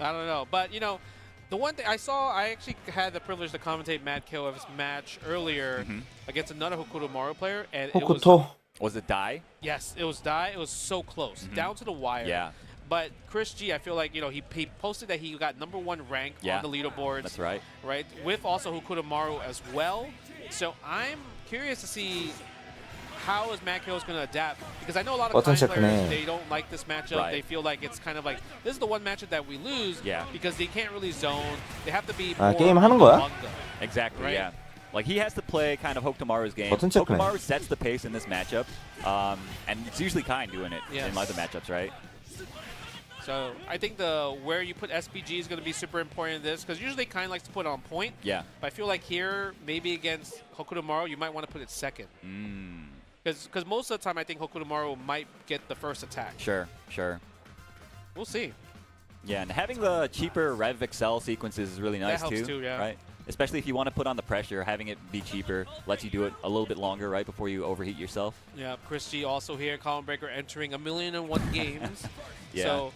I don't know. But, you know, the one thing I saw, I actually had the privilege to commentate Matt Killiff's match earlier against another Hokuto Maru player. And Was it Dai? Yes, it was Dai. It was so close, down to the wire. Yeah. But Chris G, I feel like, you know, he posted that he got #1 rank on the leaderboards. That's right. Right, with also Hokuto Maru as well. So I'm curious to see how is Matt Kills going to adapt, because I know a lot of players, they don't like this matchup. Right. They feel like it's kind of like, this is the one matchup that we lose because they can't really zone. They have to be more 게임하는 거야? Exactly, right? yeah. Like, he has to play kind of Hokutomaru's game. 버튼 체크네. Hokutomaru sets the pace in this matchup, and it's usually Kain doing it in other matchups, right? So I think where you put SPG is going to be super important in this, because usually Kain likes to put it on point. Yeah. But I feel like here, maybe against Hokuto Maru, you might want to put it second. Because most of the time, I think Hokuto Maru might get the first attack. Sure. We'll see. Yeah, and having the cheaper Rev Excel sequences is really nice that helps too, yeah. Right? Especially if you want to put on the pressure, having it be cheaper lets you do it a little bit longer, right, before you overheat yourself. Yeah, Chris G also here, Colin Breaker entering 1,000,001 games. Yeah. So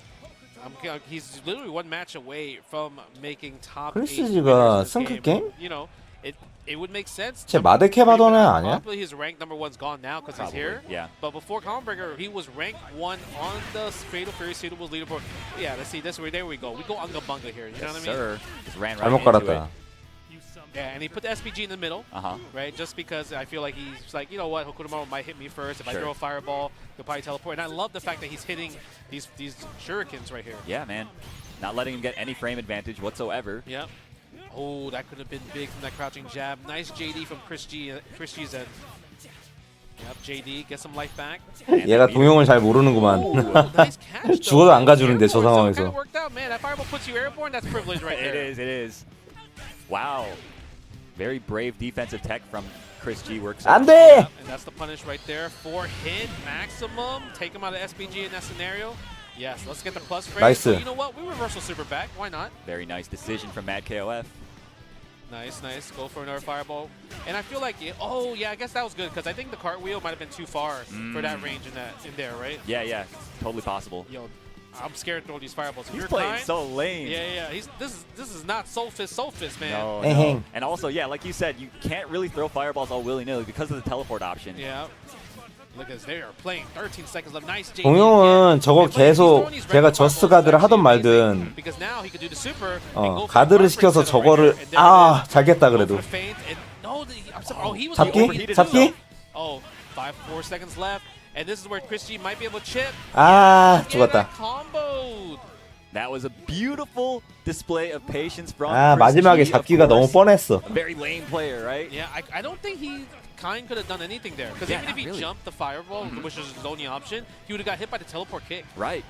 he's literally one match away from making top 8. 크리스지가 승급 게임? You know, it would make sense. 쟤 마데케 받은 애 아니야? Probably his rank #1's gone now because he's here. Yeah. But before Colin Breaker, he was ranked 1 on the Fatal Fury Suitable leaderboard. Yeah, let's see. There we go. We go Unga Bunga here. You know what I mean? Sir. Just ran right 잘못 into it. 깔았다. Yeah, and he put the SPG in the middle, right? Just because I feel like he's like, you know what, Hokuto Maru might hit me first. If I throw a fireball, he'll probably teleport. And I love the fact that he's hitting these shurikens right here. Yeah, man. Not letting him get any frame advantage whatsoever. Yep. Oh, that could have been big from that crouching jab. Nice JD from Chris G's end. Yep, JD, get some life back. 얘가 동영을 잘 모르는구만. 죽어도 안 가주는데 저 상황에서. Worked out, man. That fireball puts you airborne. That's privilege right there. It is. Wow. Very brave defensive tech from Chris G. Works 안 돼! Yep, and that's the punish right there. 4-hit maximum. Take him out of SPG in that scenario. Yes, let's get the plus frame. Nice. So you know what? We reversal super back. Why not? Very nice decision from Mad KOF. Nice. Go for another fireball. And I feel like, oh, yeah, I guess that was good, because I think the cartwheel might have been too far for that range in there, right? Yeah. Totally possible. Yo, I'm scared to throw these fireballs. He's playing so lame. Yeah. This is not Soul Fist, man. No. And also, yeah, like you said, you can't really throw fireballs all willy-nilly because of the teleport option. Yeah. Look at this. They are playing 13 seconds left. Nice JD. 동영은 저거 계속 걔가 저스트 가드를 하든 말든 가드를 시켜서 저거를 잘겠다 그래도. 잡기? Oh, 4 seconds left. And this is where Chris G might be able to chip. 죽었다. That was a beautiful display of patience from 마지막에 Chris G, 잡기가 너무 뻔했어. A very lame player, right? Yeah, I don't think he could have done anything there. Because even if he jumped the fireball, which was his only option, he would have got hit by the teleport kick. Right.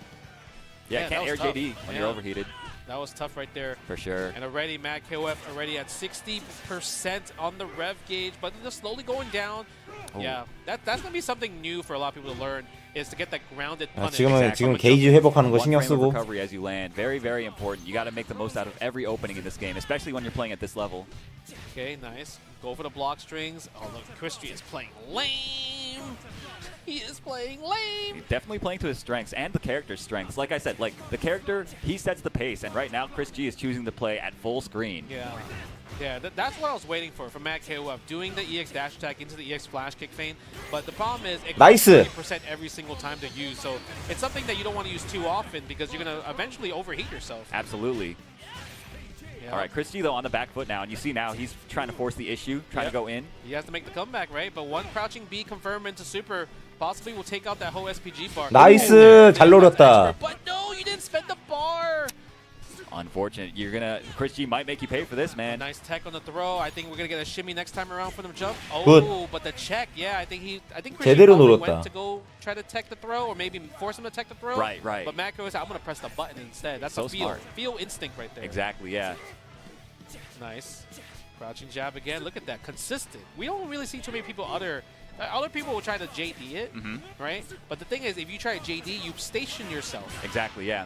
Yeah, can't air JD when you're overheated. That was tough right there. For sure. And already, Mad KOF already at 60% on the rev gauge, but just slowly going down. Oh. Yeah, that's going to be something new for a lot of people to learn, is to get that grounded punish. 지금 게이지 회복하는 거 신경 쓰고. Recovery as you land. Very, very important. You got to make the most out of every opening in this game, especially when you're playing at this level. Okay, nice. Go for the block strings. Oh, look, Chris G is playing lame. He is playing lame. He's definitely playing to his strengths and the character's strengths. Like I said, like the character, he sets the pace, and right now Chris G is choosing to play at full screen. Yeah, that's what I was waiting for Matt KOF, doing the EX dash attack into the EX flash kick feint. But the problem is it costs 30% every single time to use, so it's something that you don't want to use too often because you're going to eventually overheat yourself. Absolutely. All right, Chris G, though, on the back foot now, and you see now he's trying to force the issue, trying to go in. He has to make the comeback, right? But one crouching B confirm into super possibly will take out that whole SPG bar. 나이스! 잘 노렸다. But no, you didn't spend the bar! Unfortunate. Chris G might make you pay for this, man. Nice tech on the throw. I think we're gonna get a shimmy next time around for them jump. Oh, Good. but the check, yeah, I think Chris G 제대로 probably 노렸다. went to go try to tech the throw, or maybe force him to tech the throw. Right. But Mako was, I'm gonna press the button instead. That's So a feel smart. instinct right there. Exactly, yeah. Nice. Crouching jab again. Look at that, consistent. We don't really see too many people other people will try to JD it, right? But the thing is, if you try JD, you station yourself. Exactly, yeah.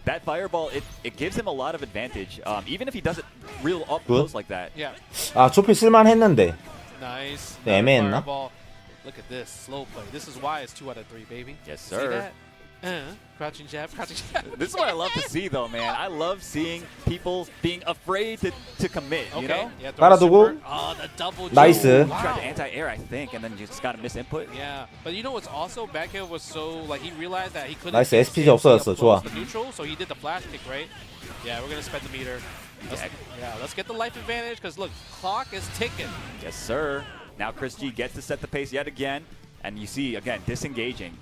That fireball, it gives him a lot of advantage, even if he does it real up close like that. Yeah. 아 초필 쓸만했는데. Nice. 애매했나? Fireball. Look at this slow play. This is why it's 2 out of 3, baby. Yes, See sir. that? Crouching jab, crouching jab. This is what I love to see, though, man. I love seeing people being afraid to commit, you know? Yeah, 깔아두고. Oh, the double jump. 나이스. He tried to anti-air, I think, and then just got a misinput. Yeah, but you know what's also back here was so like he realized that he couldn't. 나이스, get SPG CMC 없어졌어. up close 좋아. to neutral, so he did the flash kick, right? Yeah, we're gonna spend the meter. Let's get the life advantage because look, clock is ticking. Yes, sir. Now Chris G gets to set the pace yet again, and you see again disengaging.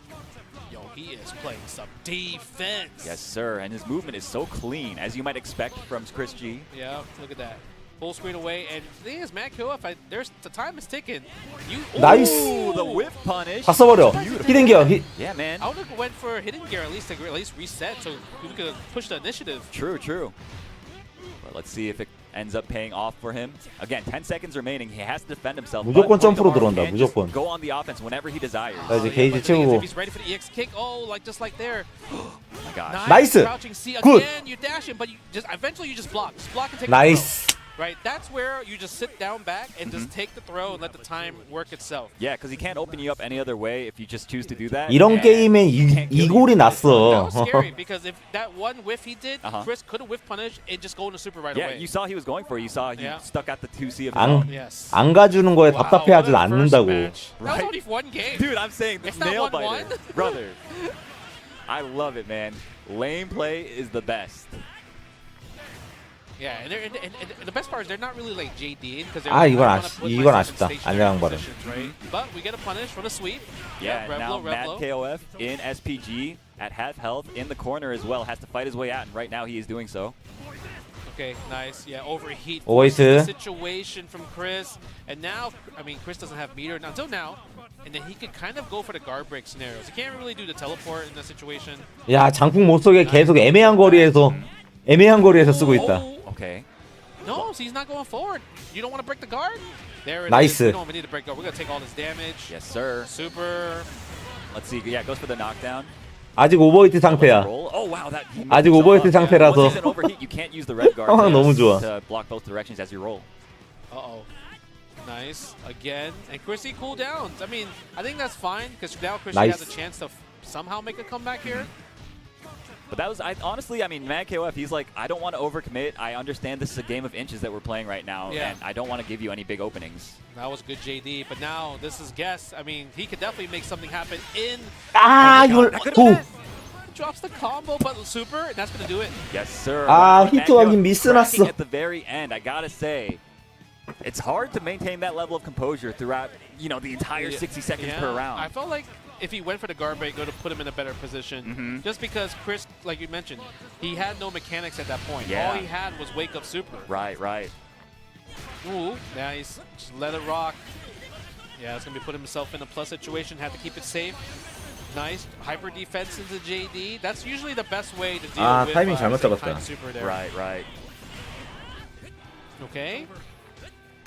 Yo, he is playing some defense. Yes, sir. And his movement is so clean, as you might expect from Chris G. Yeah, look at that. Full screen away, and the thing is, Matt Kill, the time is ticking. 나이스. Ooh, the whip punish. 다 써버려. 히든 기어. Yeah, man. I would have went for hidden gear at least to reset, so we could push the initiative. True. But let's see if it ends up paying off for him. Again, 10 seconds remaining. He has to defend himself. 무조건 점프로 들어온다. 무조건. Go on the offense whenever he desires. 자, 이제 게이지 채우고. If he's ready for the EX kick, just like there. Oh my gosh. 나이스. Crouching C 굿. again, you dash him, but eventually you just block. Just block and take 나이스. the throw. Right, that's where you just sit down back and just take the throw and let the time work itself. Yeah, because he can't open you up any other way if you just choose to do that. 이런 게임에 이 골이 났어. That was scary because if that one whiff he did, Chris could have whiff punished and just go into super right away. Yeah, you saw he was going for it. You saw he stuck at the 2C of his 안, own. Yes. 안 가주는 거에 답답해하지 않는다고. That was only one game. Dude, I'm saying it's nail not 1-1. biter. Brother. I love it, man. Lane play is the best. Yeah, and the best part is they're not really like JDing because they're 이건 아쉽다. 안양발은. Right? But we get a punish for the sweep. Yeah, now Revlo. Mad KOF in SPG at half health in the corner as well. Has to fight his way out, and right now he is doing so. Okay, nice. Yeah, overheat. 오이트. Situation from Chris. And now, I mean, Chris doesn't have meter until now. And then he could kind of go for the guard break scenarios. He can't really do the teleport in that situation. 야, 장풍 못 쏘게 계속 애매한 거리에서 쓰고 있다. Okay. No, so he's not going forward. You don't want to break the guard? There it Nice. is. We don't even need to break guard. We're going to take all this damage. Yes, sir. Super. Let's see. Yeah, goes for the knockdown. 아직 오버히트 상태야. Oh wow, that 아직 오버히트 상태라서. Once he's in overheat, you can't use the red guard 너무 좋아. to block both directions as you roll. Uh-oh. Nice. Again. And Chrissy cooldowns. I mean, I think that's fine because now Chrissy has a chance to somehow make a comeback here. But that was, honestly, I mean, Mad KOF, he's like, I don't want to overcommit. I understand this is a game of inches that we're playing right now, and I don't want to give you any big openings. That was good JD, but now this is guess. I mean, he could definitely make something happen in... 이걸 Drops the combo, but super, and that's going to do it. Yes, sir. 히트하긴 미스났어. At the very end, I gotta say, it's hard to maintain that level of composure throughout, the entire 60 seconds per round. I felt like if he went for the guard break, it would have put him in a better position. Just because Chris, like you mentioned, he had no mechanics at that point. Yeah. All he had was wake up super. Right. Ooh, nice. Just let it rock. Yeah, it's going to be putting himself in a plus situation. Have to keep it safe. Nice. Hyper defense into JD. That's usually the best way to deal with 타이밍 잘못 잡았다. super there. Right. Okay.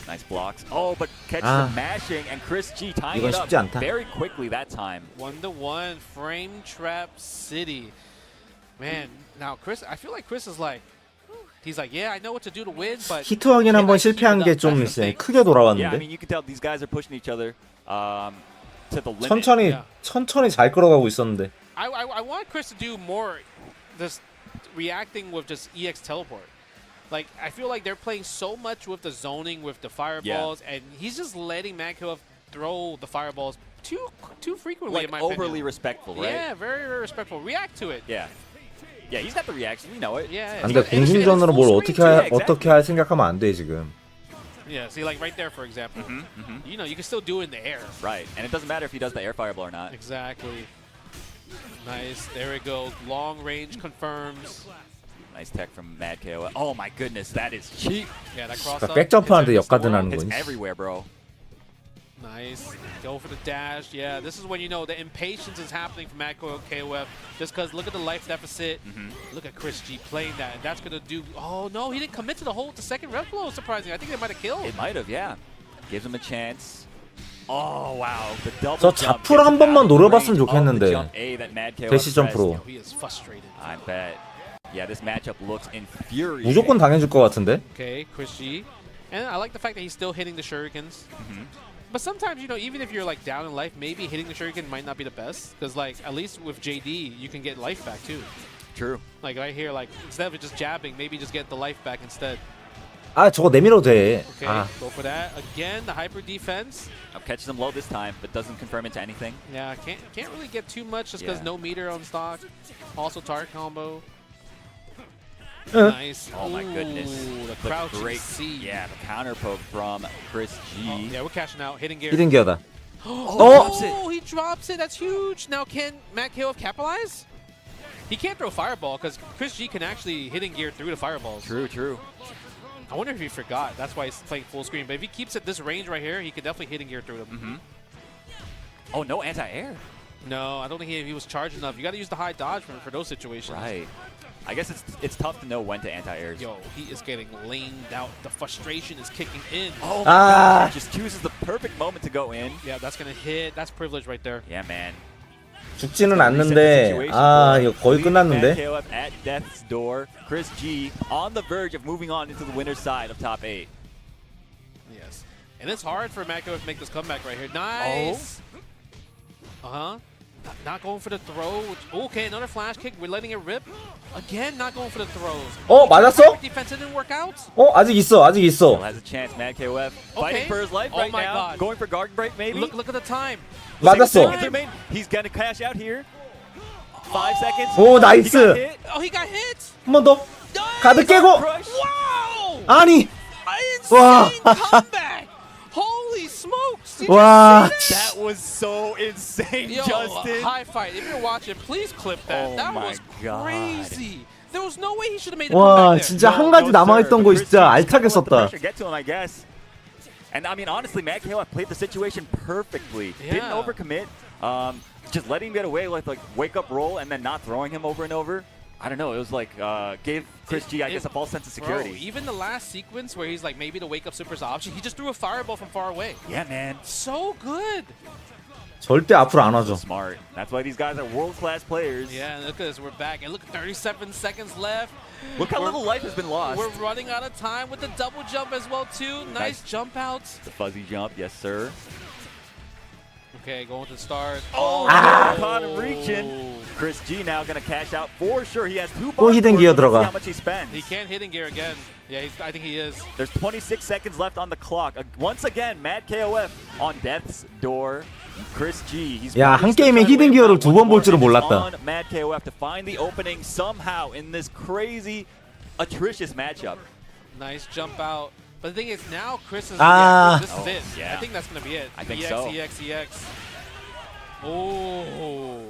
Nice blocks. Oh, but catches the mashing, and Chris G tying it up very quickly that time. 1-1, frame trap city. Man, now Chris, I feel like Chris is like, he's like, yeah, I know what to do to win, but 히트하긴 한번 실패한 게 좀 크게 돌아왔는데. Yeah, I mean, you can tell these guys are pushing each other to the limit. 천천히 잘 끌어가고 있었는데. I want Chris to do more, this reacting with just EX teleport. Like, I feel like they're playing so much with the zoning, with the fireballs, and he's just letting Magkov throw the fireballs too frequently, like in my overly opinion. respectful, right? Yeah, very, very respectful. React to it. Yeah, he's got the reaction. We know it. Yeah. 근데 공중전으로 뭘 어떻게 할 생각하면 안 돼 지금. Yeah, see, like right there, for example. You know, you can still do it in the air. Right, and it doesn't matter if he does the air fireball or not. Exactly. Nice. There we go. Long range confirms. Nice tech from Mad KO. Oh my goodness, that is cheap. Yeah, that cross 그러니까 백점프하는데 역가드나는 It's 거니. everywhere, bro. Nice. Go for the dash. Yeah, this is when you know the impatience is happening from Mad KOF. Just because look at the life deficit. Look at Chris G playing that. And that's going to do... Oh, no, he didn't commit to the hold. The second ref blow is surprising. I think they might have killed. It might have, yeah. Gives him a chance. Oh, wow. The double 저 jump 자프를 한 번만 노려봤으면 of the 좋겠는데. jump A that Mad KOF 대시 pressed. 점프로. He is frustrated. I bet. Yeah, this matchup looks infuriating. 무조건 당해줄 것 같은데. Okay, Chris G. And I like the fact that he's still hitting the shurikens. But sometimes, you know, even if you're like down in life, maybe hitting the shuriken might not be the best. Because like, at least with JD, you can get life back too. True. Like right here, like instead of just jabbing, maybe just get the life back instead. 아 저거 내밀어도 돼. Okay, 아. go for that. Again, the hyper defense. Catches him low this time, but doesn't confirm into anything. Yeah, can't really get too much just because no meter on stock. Also target combo. Nice. Oh my goodness. Ooh, the crouching great, C. Yeah, the counter poke from Chris G. Oh, yeah, we're cashing out. Hitting gear. 히든 기어다. Oh, he drops it. That's huge. Now can Mad KOF capitalize? He can't throw fireball because Chris G can actually hitting gear through the fireballs. True, true. I wonder if he forgot. That's why he's playing full screen. But if he keeps at this range right here, he could definitely hitting gear through them. Oh, no anti-air. No, I don't think he was charged enough. You got to use the high dodge for those situations. Right. I guess it's tough to know when to anti-airs. Yo, he is getting lamed out. The frustration is kicking in. Oh my God. Just chooses the perfect moment to go in. Yeah, that's going to hit. That's privilege right there. Yeah, man. 죽지는 않는데 아 이거 거의 끝났는데. KOF at death's door. Chris G on the verge of moving on into the winner's side of top 8. Yes. And it's hard for Mad KOF to make this comeback right here. Nice. Uh-huh. Not going for the throw. Okay, another flash kick. We're letting it rip. Again, not going for the throws. 맞았어? Defense didn't work out. 아직 있어. 아직 있어. Still has a chance. Mad KOF fighting for his life right now. God. Going for garden break maybe. Look at the time. 맞았어. He's gonna cash out here. 5 seconds. 오 나이스. He got hit. 한 번 더. 가드 깨고. Wow. 아니. 와. Comeback. Holy smokes! Did 와. you see That was so insane, Yo, Justin. high fight. If you're watching, please clip that. Oh that my was God. crazy. There was no way he should have made the 와 comeback there. 진짜 한 가지 남아있던 거 진짜 알차게 썼다. Get to him, I guess. And I mean, honestly, Mad KOF played the situation perfectly. Yeah. Didn't overcommit. Just letting him get away with like wake up roll and then not throwing him over and over. I don't know. It was like gave Chris G, I guess, a false sense of security. Bro, even the last sequence where he's like maybe the wake up super's option, he just threw a fireball from far away. Yeah, man. So good. 절대 앞으로 안 와줘. Smart. That's why these guys are world-class players. Yeah, look at this. We're back. And look, 37 seconds left. Look how little life has been lost. We're running out of time with the double jump as well, too. Nice jump outs. The fuzzy jump, yes, sir. Okay, going to the stars. Oh, caught him reaching. Chris G now going to cash out for sure. He has 2 또 bars. 히든 기어 See how 들어가. much he spends. He can't hit in gear again. Yeah, I think he is. There's 26 seconds left on the clock. Once again, Mad KOF on death's door. Chris G. He's 야, 한 게임에 히든 기어를 2번 볼 줄은 몰랐다. on Mad KOF to find the opening somehow in this crazy, atrocious matchup. Nice jump out. But the thing is, now Chris is. Ah. This is it. Yeah. I think that's gonna be it. I think EX, so. EX, EX. Oh.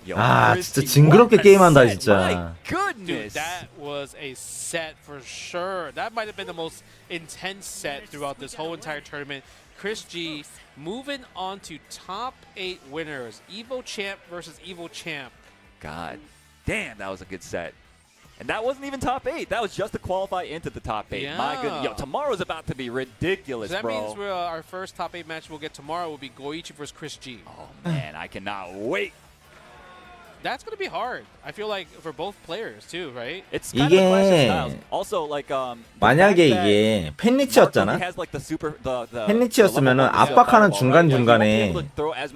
Yo, 아 Chris 진짜 G, 징그럽게 what a 게임한다 set. 진짜. My goodness. Dude, that was a set for sure. That might have been the most intense set throughout this whole entire tournament. Chris G moving on to top 8 winners. Evo Champ versus Evo Champ. God damn, that was a good set. And that wasn't even top 8. That was just to qualify into the top 8. Yeah. My goodness. Yo, tomorrow's about to be ridiculous, So that bro. means our first top 8 match we'll get tomorrow will be Goichi versus Chris G. Oh, man, I cannot wait. That's going to be hard. I feel like for both players too, right? It's kind of a clash of styles. 이게 Also, like, 만약에 이게 팬리치였잖아. 팬리치였으면은 압박하는 중간 중간에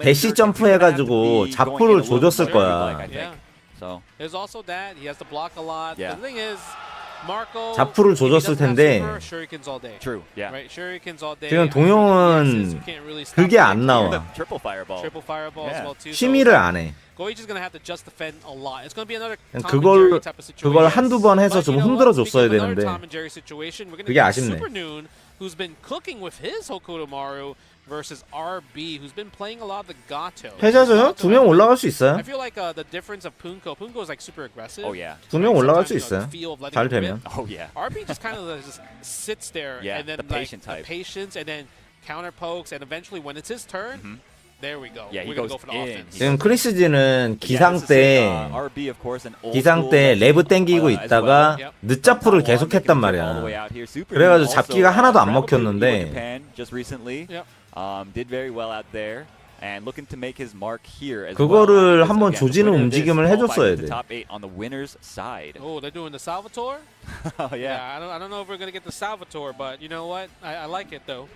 대시 점프 해가지고 자프를 조졌을 거야. Yeah. So there's also that he has to block a lot. Yeah. The thing is, Marco 자프를 조졌을 텐데. Shurikens all day. True. Yeah. Right. Shurikens all day. 지금 동용은 그게 안 나와. Triple fireball. Triple fireball as well too. 취미를 안 해. Goichi's gonna have to just defend a lot. It's gonna be another 그걸 한두 번 해서 좀 흔들어 줬어야 되는데 그게 아쉽네. who's been cooking with his Hokutomaru versus RB, who's been playing a lot of the Gato. 패자죠? 2명 올라갈 수 있어요. I feel like the difference of Punko is like super aggressive. Oh yeah. 2명 올라갈 수 Sometimes, 있어요. the feel of letting 잘 it rip. 되면. Oh yeah. RB just kind of just sits there Yeah, and then the patient type. the patience and then counter pokes and eventually when it's his turn, there we go. Yeah, he We're gonna goes go for the in. offense. 지금 크리스지는 기상 때 RB, of course, an old 기상 school 때 legend, 레브 땡기고 as 있다가 well. 늦자프를 계속했단 말이야. 그래가지고 잡기가 하나도 안 먹혔는데 Japan just recently did very well out there. And looking to make his mark here as 그거를 well. 한번 Again, 조지는 the winner of this 움직임을 해줬어야 qualifies to 돼. Top 8 on the winner's side. Oh, they're doing the Salvatore? Oh yeah. I don't know if we're gonna get the Salvatore, but you know what? I like it though.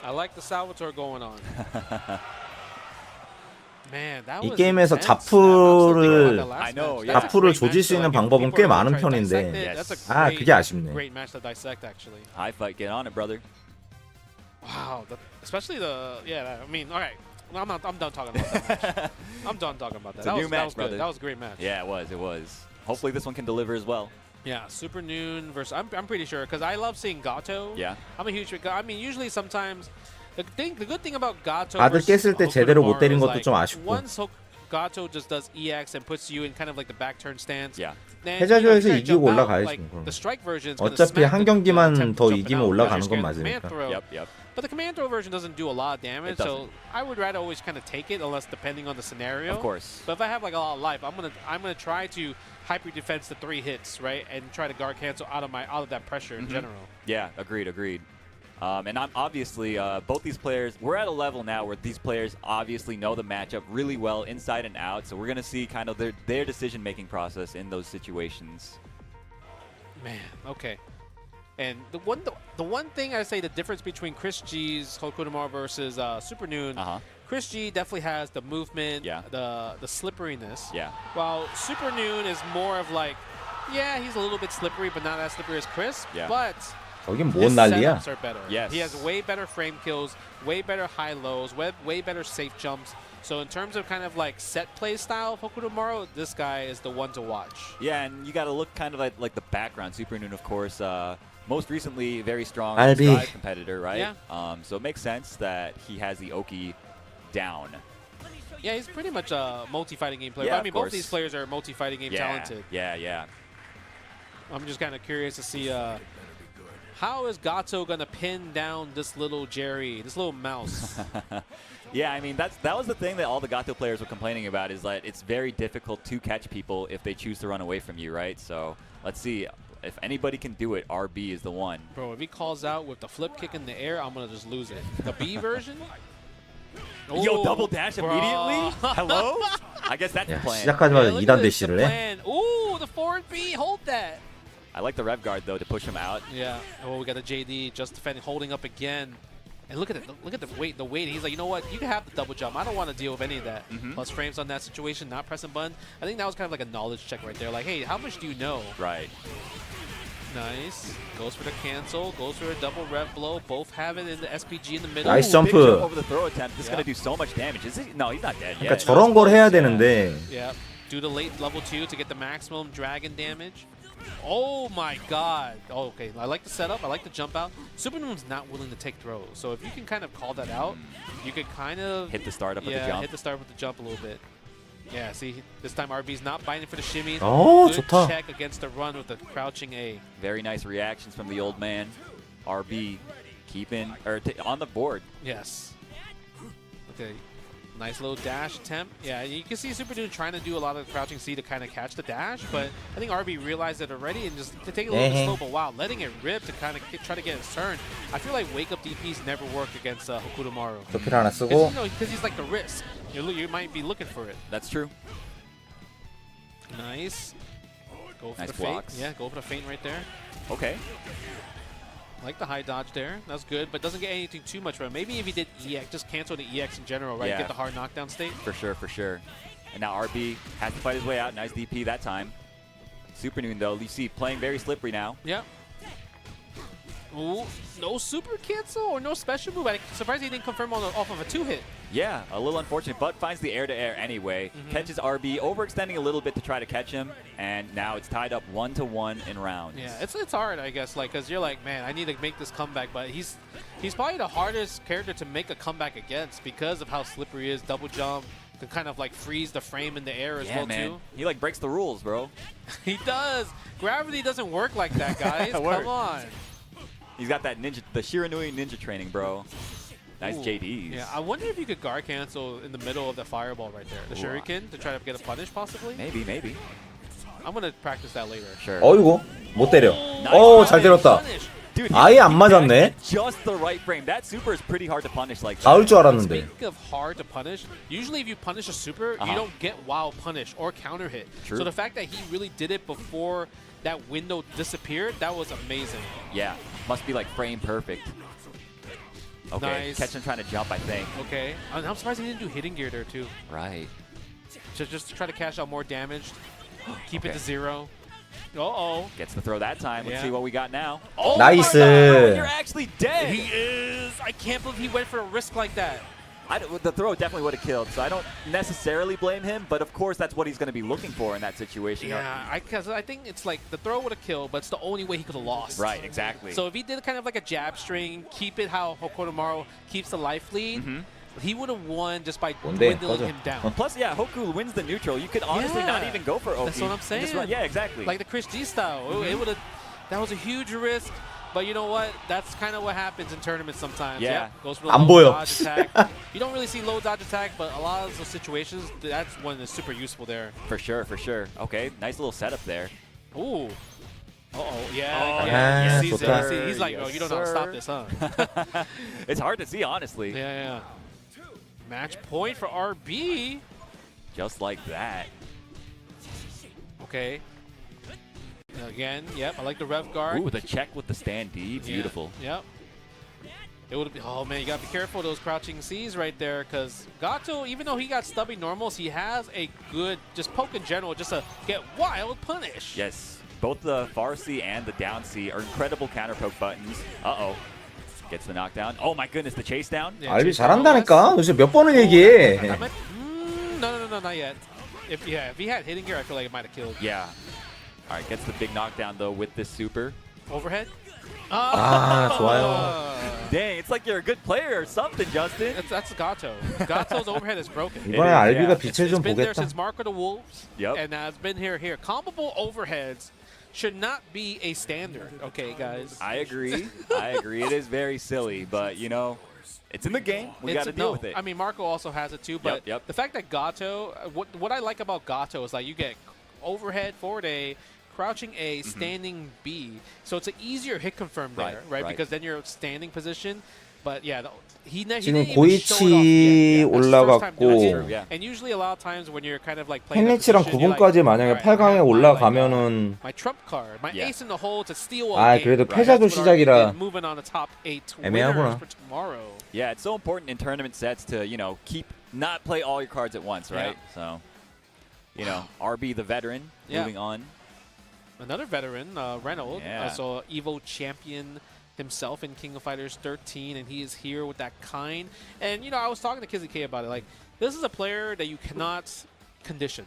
I like the Salvatore going on. Man, that 이 was 게임에서 intense. 자프를 조질 수 있는 방법은 꽤 많은 편인데 아 그게 아쉽네. Great match to dissect actually. High fight, get on it, brother. Wow, especially I mean, all right. I'm done talking about that match. I'm done talking about that. It's a new match, was brother. good. That was a great match. Yeah, it was. Hopefully this one can deliver as well. Yeah, Super Noon versus I'm pretty sure because I love seeing Gato. Yeah. I'm a huge. I mean, usually sometimes the good thing about Gato. 다들 깼을 때 제대로 못 때린 것도 like, 좀 아쉽고. Once Gato just does EX and puts you in kind of like the back turn stance. Yeah. 패자조에서 이기고 올라가야지. Like, the strike version. 어차피 한 경기만 더 이기면 올라가는 건 맞으니까. Yep. But the command throw version doesn't do a lot of damage, so I would rather always kind of take it, unless depending on the scenario. Of course. But if I have like a lot of life, I'm gonna try to hyper defense the 3 hits, right, and try to guard cancel out of that pressure in general. Yeah, agreed. And I'm obviously both these players. We're at a level now where these players obviously know the matchup really well, inside and out. So we're gonna see kind of their decision-making process in those situations. Man, okay. And the one thing I say the difference between Chris G's Hokutomaru versus Super Noon, Chris G definitely has the movement, the slipperiness. Yeah. While Super Noon is more of like, yeah, he's a little bit slippery, but not as slippery as Chris. Yeah. But 저긴 his 뭔 난리야? setups are better. Yes. He has way better frame kills, way better high lows, way better safe jumps. So in terms of kind of like set play style of Hokutomaru, this guy is the one to watch. Yeah, and you got to look kind of like the background. Super Noon, of course, most recently very strong RB. Strive competitor, right? Yeah. So it makes sense that he has the Oki down. Yeah, he's pretty much a multi-fighting game player. Yeah, I mean, of both course. these players are multi-fighting game talented. Yeah. I'm just kind of curious to see how is Gato gonna pin down this little Jerry, this little mouse. Yeah, I mean that was the thing that all the Gato players were complaining about, is that it's very difficult to catch people if they choose to run away from you, right? So let's see. If anybody can do it, RB is the one. Bro, if he calls out with the flip kick in the air, I'm gonna just lose it. The B version? Yo, double dash immediately? Hello? I guess that's the plan. 시작하자마자 2단 대시를 해. Ooh, the forward B, hold that. I like the rev guard though to push him out. Yeah. Oh, we got a JD just defending, holding up again. And look at it. Look at the weight. The weight. He's like, you know what? You can have the double jump. I don't want to deal with any of that. Plus frames on that situation, not pressing button. I think that was kind of like a knowledge check right there. Like, hey, how much do you know? Right. Nice. Goes for the cancel. Goes for a double rev blow. Both have it in the SPG in the middle. Nice Big jump. jump over the throw attempt. This is gonna do so much damage. Is he? No, he's not dead 그러니까 yet. 저런 걸 해야 되는데. Yeah. Do the late level 2 to get the maximum dragon damage. Oh my god. Oh, okay. I like the setup. I like the jump out. Super Noon's not willing to take throws. So if you can kind of call that out, you could kind of hit the start up with the jump. Hit the start with the jump a little bit. Yeah, see, this time RB's not biting for the shimmies. Oh, good 좋다. check against the run with the crouching A. Very nice reactions from the old man. RB keeping on the board. Yes. Okay. Nice little dash attempt. Yeah, you can see Super Noon trying to do a lot of crouching C to kind of catch the dash, but I think RB realized it already and just to take it a little bit slow, but wow, letting it rip to kind of try to get his turn. I feel like wake-up DPs never work against Hokutomaru. 도피를 하나 쓰고. Because he's like the risk. You might be looking for it. That's true. Nice. Go for Nice the feint. blocks. Yeah, go for the feint right there. Okay. Like the high dodge there. That's good, but doesn't get anything too much from it. Maybe if he did EX, just cancel the EX in general, right? Yeah. Get the hard knockdown state. For sure. And now RB has to fight his way out. Nice DP that time. Super Noon, though, you see, playing very slippery now. Yep. Ooh, no super cancel or no special move. I'm surprised he didn't confirm off of a 2-hit. Yeah, a little unfortunate, but finds the air-to-air anyway. Catches RB, overextending a little bit to try to catch him, and now it's tied up 1-1 in rounds. Yeah, it's hard, I guess, like, because you're like, man, I need to make this comeback, but he's probably the hardest character to make a comeback against because of how slippery he is. Double jump can kind of like freeze the frame in the air as well man. too. He like breaks the rules, bro. He does. Gravity doesn't work like that, guys. Come on. He's got that ninja, the Shiranui ninja training, bro. Nice Ooh. JDs. Yeah, I wonder if you could guard cancel in the middle of the fireball right there. The shuriken to try to get a punish possibly? Maybe. I'm going to practice that later. Sure. 어이구 못 때려. 잘 때렸다. Dude, 아예 안 맞았네. Just the right frame. That super is pretty hard to punish like that. 닿을 줄 알았는데. Speaking of hard to punish, usually if you punish a super, you don't get wild punish or counter hit. True. So the fact that he really did it before that window disappeared, that was amazing. Yeah, must be like frame perfect. Okay, Nice. catch him trying to jump, I think. Okay, I'm surprised he didn't do hitting gear there too. Right. Just to try to cash out more damage, keep it Okay. to 0. Uh-oh. Gets the throw that time. Let's Yeah. see what we got now. Oh 나이스. my God, you're actually dead. He is. I can't believe he went for a risk like that. The throw definitely would have killed, so I don't necessarily blame him, but of course that's what he's going to be looking for in that situation. Yeah, because I think it's like the throw would have killed, but it's the only way he could have lost. Right, exactly. So if he did kind of like a jab string, keep it how Hokotomaru keeps the life lead, he would have won just by dwindling him down. Plus, yeah, Hoku wins the neutral. You could honestly not even go for Oki. That's what I'm saying. Just run. Yeah, exactly. Like the Chris G style. It would have. That was a huge risk. But you know what? That's kind of what happens in tournaments sometimes. Yeah. Goes for the 안 low 보여. dodge attack. You don't really see low dodge attack, but a lot of those situations, that's one that's super useful there. For sure. Okay, nice little setup there. Ooh. Uh-oh. Yeah. Oh, yeah. yes, He sees it. sir. He's like, oh, you don't know how to stop this, huh? It's hard to see, honestly. Yeah. Match point for RB. Just like that. Okay. Again, yep, I like the rev guard. Ooh, the check with the stand D. Beautiful. Yep. It would be. Oh man, you gotta be careful of those crouching C's right there, because Gato, even though he got stubby normals, he has a good just poke in general, just to get wild punish. Yes. Both the far C and the down C are incredible counter poke buttons. Uh-oh. Gets the knockdown. Oh my goodness, the chase down. Yeah, 알비 chase down 잘한다니까. 도대체 몇 번을 얘기해. No, not yet. If he had hitting gear, I feel like it might have killed. Yeah. All right, gets the big knockdown though with this super. Overhead. 좋아요. Dang, it's like you're a good player or something, Justin. That's Gato. Gato's overhead is broken. 이번에 알비가 빛을 It's 좀 been there 보겠다. since Mark of the Wolves. Yep. And it's been here. Comboable overheads should not be a standard. Okay, guys. I agree. It is very silly, but you know, it's in the game. We got to deal with it. I mean, Marco also has it too, but Yep. the fact that Gato, what I like about Gato is like you get overhead forward A, crouching A, standing B. So it's an easier hit confirm there, right? Because then you're standing position. But yeah, he didn't 지금 even show it off 고이치 yet. That's his first time doing it. 올라갔고 And usually a lot of times when you're kind of like playing that 팬리치랑 position, you're 9분까지 like, 만약에 alright, 8강에 I have 올라가면은 my trump card, my ace in the hole to steal a 아, game. 그래도 Right? 패자도 That's what RB 시작이라 did, moving on the top 8 애매하구나. winners for tomorrow. Yeah, it's so important in tournament sets to, you know, not play all your cards at once, right? So, you know, RB the veteran, moving on. Another veteran, Reynolds, Yeah. so Evo champion himself in King of Fighters 13, and he is here with that kind. And, you know, I was talking to Kizzy K about it. Like, this is a player that you cannot condition.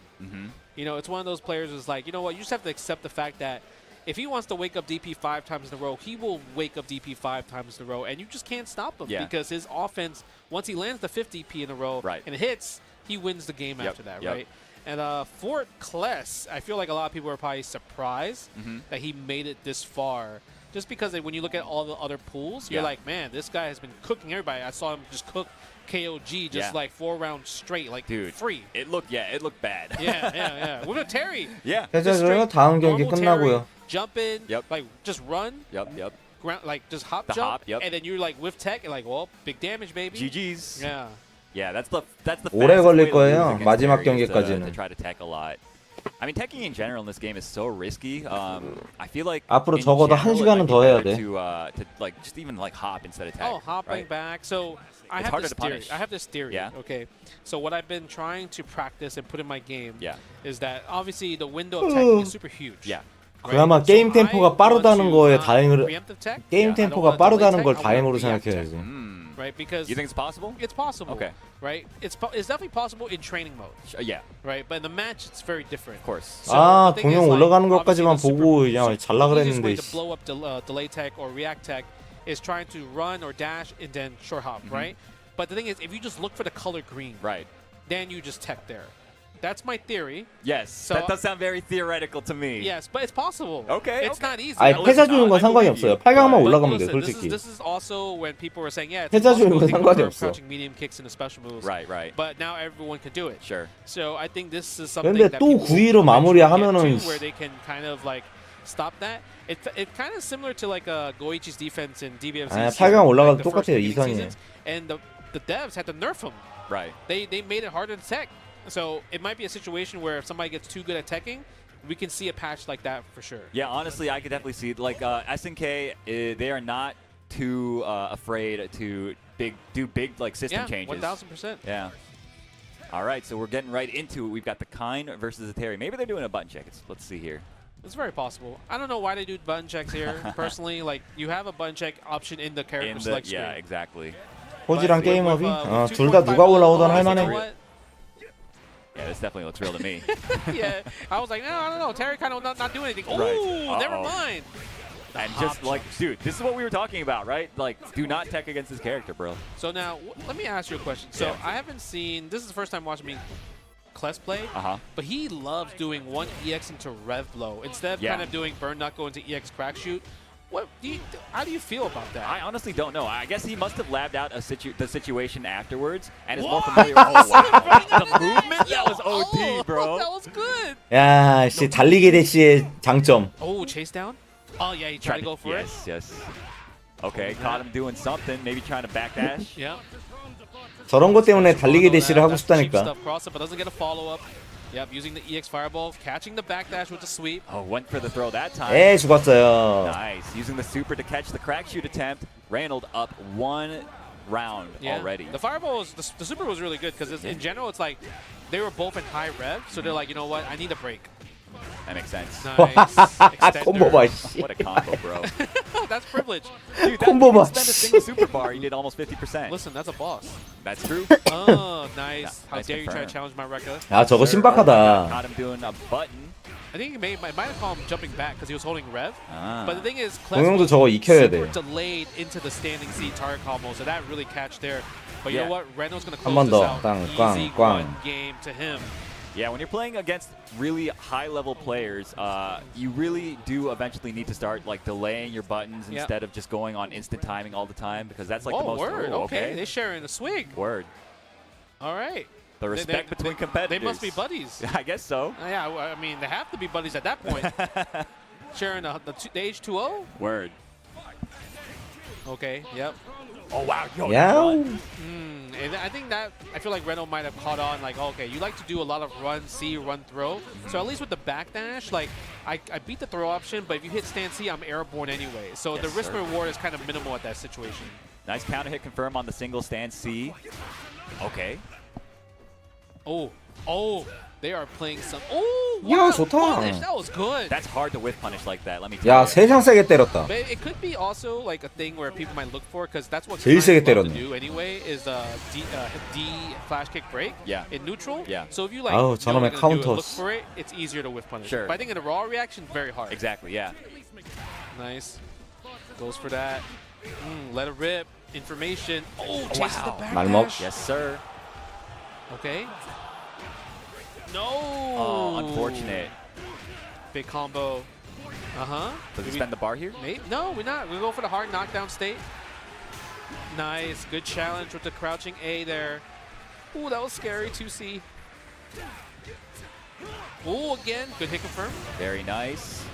You know, it's one of those players who's like, you know what, you just have to accept the fact that if he wants to wake up DP 5 times in a row, he will wake up DP 5 times in a row, and you just can't stop him because his offense, once he lands the 5th DP in a row and it hits, he wins the game after that, right? And Fort Kless, I feel like a lot of people are probably surprised that he made it this far. Just because when you look at all the other pools, you're like, man, this guy has been cooking everybody. I saw him just cook KOG just like 4 rounds straight, like free. It looked bad. Yeah. With a Terry. Yeah. 패자조요 다음 경기 끝나고요. Jump in, like just run. Ground, like just hop jump, and then you're like with tech, and like, well, big damage, baby. GG's. Yeah. Yeah, that's the 오래 fastest 걸릴 way to lose 거예요. against 마지막 Terry is 경기까지는. to try to tech a lot. I mean, teching in general in this game is so risky. I feel like 앞으로 in 적어도 general, 1 시간은 it 더 might 해야 be 돼. better to like just even like hop instead of tech. Oh, hopping right? back. So I It's have harder this to theory. punish. I have this theory. Yeah. Okay. So what I've been trying to practice and put in my game Yeah. is that obviously the window of teching is super huge. Yeah. 그나마 게임 템포가 빠르다는 거에 다행으로 게임 템포가 빠르다는 걸 다행으로 생각해야지. Right, because you think it's possible? It's possible. Okay. Right, it's definitely possible in training mode. Yeah. Right, but in the match, it's very different. Of course. 아, 동영 올라가는 것까지만 보고 그냥 잘라 The easiest 그랬는데. way to blow up delay tech or react tech is trying to run or dash and then short hop, right? But the thing is, if you just look for the color green, right, then you just tech there. That's my theory. Yes, So, that does sound very theoretical to me. Yes, but it's possible. Okay, it's not easy. 아니 패자 주는 건 상관이 없어요. 8강만 올라가면 돼, 솔직히. This is also when people were saying, yeah, it's 패자 주는 건 impossible 상관이 to 없어. crouching medium kicks and the special moves. Right, right. But now everyone can do it. Sure. So I think this is something 근데 that 또 people 9위로 마무리하면은 where they can kind of like stop that. It kind of similar to like Goichi's defense in DBFZ. 아, 8강 올라가도 똑같아요, 이선이. And the devs had to nerf him. Right. They made it harder to tech. So it might be a situation where if somebody gets too good at teching, we can see a patch like that for sure. Yeah, honestly, I could definitely see it. Like SNK, they are not too afraid to do big like system changes. 1000%. Yeah. All right, so we're getting right into it. We've got the Kine versus the Terry. Maybe they're doing a button check. Let's see here. It's very possible. I don't know why they do button checks here. Personally, like you have a button check option in the character select screen. Yeah, exactly. 호지랑 게임업이 둘 다 누가 올라오든 할만해. Yeah, this definitely looks real to me. Yeah, I was like, no, I don't know. Terry kind of not doing anything. Right. Oh, never mind. And just like, dude, this is what we were talking about, right? Like, do not tech against this character, bro. So now, let me ask you a question. So I haven't seen, this is the first time watching me Kless play, but he loves doing one EX into Rev Blow instead of kind of doing Burn Knuckle into EX Crack Shoot. How do you feel about that? I honestly don't know. I guess he must have labbed out the situation afterwards and is more familiar with the movement. That was OD, bro. That was good. 야, 씨 달리기 대시의 장점. Oh, chase down? Oh, yeah, he tried to go for it. Yes. Okay, caught him doing something. Maybe trying to backdash. Yeah. 저런 것 때문에 달리기 대시를 하고 싶다니까. Crosser, but doesn't get a follow-up. Yep, using the EX Fireball, catching the backdash with the sweep. Oh, went for the throw that time. 에, 죽었어요. Nice. Using the super to catch the crack shoot attempt. Reynold up 1 round already. The Fireball was, the super was really good because in general, it's like they were both in high rev, so they're like, you know what, I need a break. That makes sense. Nice. 콤보 봐, 씨. What a combo, bro. That's privilege. Dude, that 콤보 봐. spend a single super bar, he did almost 50%. Listen, that's a boss. That's true. Oh, nice. How nice dare you try to confirm. challenge my record? 야, 저거 신박하다. Got him doing a button. I think he might have called him jumping back because he was holding rev. But the thing is, 동영도 저거 익혀야 돼. super delayed into the standing C target combo, so that really catch there. But you know what? Reynolds going to 한 close 번 this 더. out. 꽝, Easy 꽝, one 꽝. game to him. Yeah, when you're playing against really high-level players, you really do eventually need to start like delaying your buttons instead of just going on instant timing all the time because that's like the most. Word. Oh, Okay, they're sharing a swig. Word. All right. The respect between competitors. They must be buddies. I guess so. Yeah, I mean, they have to be buddies at that point. Sharing the H2O? Word. Okay, yep. Oh, wow. Yo, And I think that, I feel like Renault might have caught on, like, okay, you like to do a lot of run, C, run, throw. So at least with the backdash, like, I beat the throw option, but if you hit stand C, I'm airborne anyway. So the risk reward is kind of minimal at that situation. Nice counter hit confirm on the single stand C. Okay. Oh, they are playing some. Oh, 야, wow, 좋다. punish. That was good. That's hard to whiff punish like that. Let me tell 야, you. 세상 세게 때렸다. But it could be also like a thing where people might look for, because that's what 제일 세게 Kine love to 때렸네. do anyway, is D flash kick break in neutral. Yeah. So if you like 아우, 저놈의 you're gonna do it, 카운터. look for it, it's easier to whiff punish. Sure. But I think in the raw reaction, very hard. Exactly, yeah. Nice. Goes for that. Let it rip. Information. Oh, chases the back 말먹. dash. Yes, sir. Okay. No. Oh, unfortunate. Big combo. Does he spend the bar here? Maybe. No, we're not. We'll go for the hard knockdown state. Nice. Good challenge with the crouching A there. Ooh, that was scary. 2C. Ooh, again. Good hit confirm. Very nice.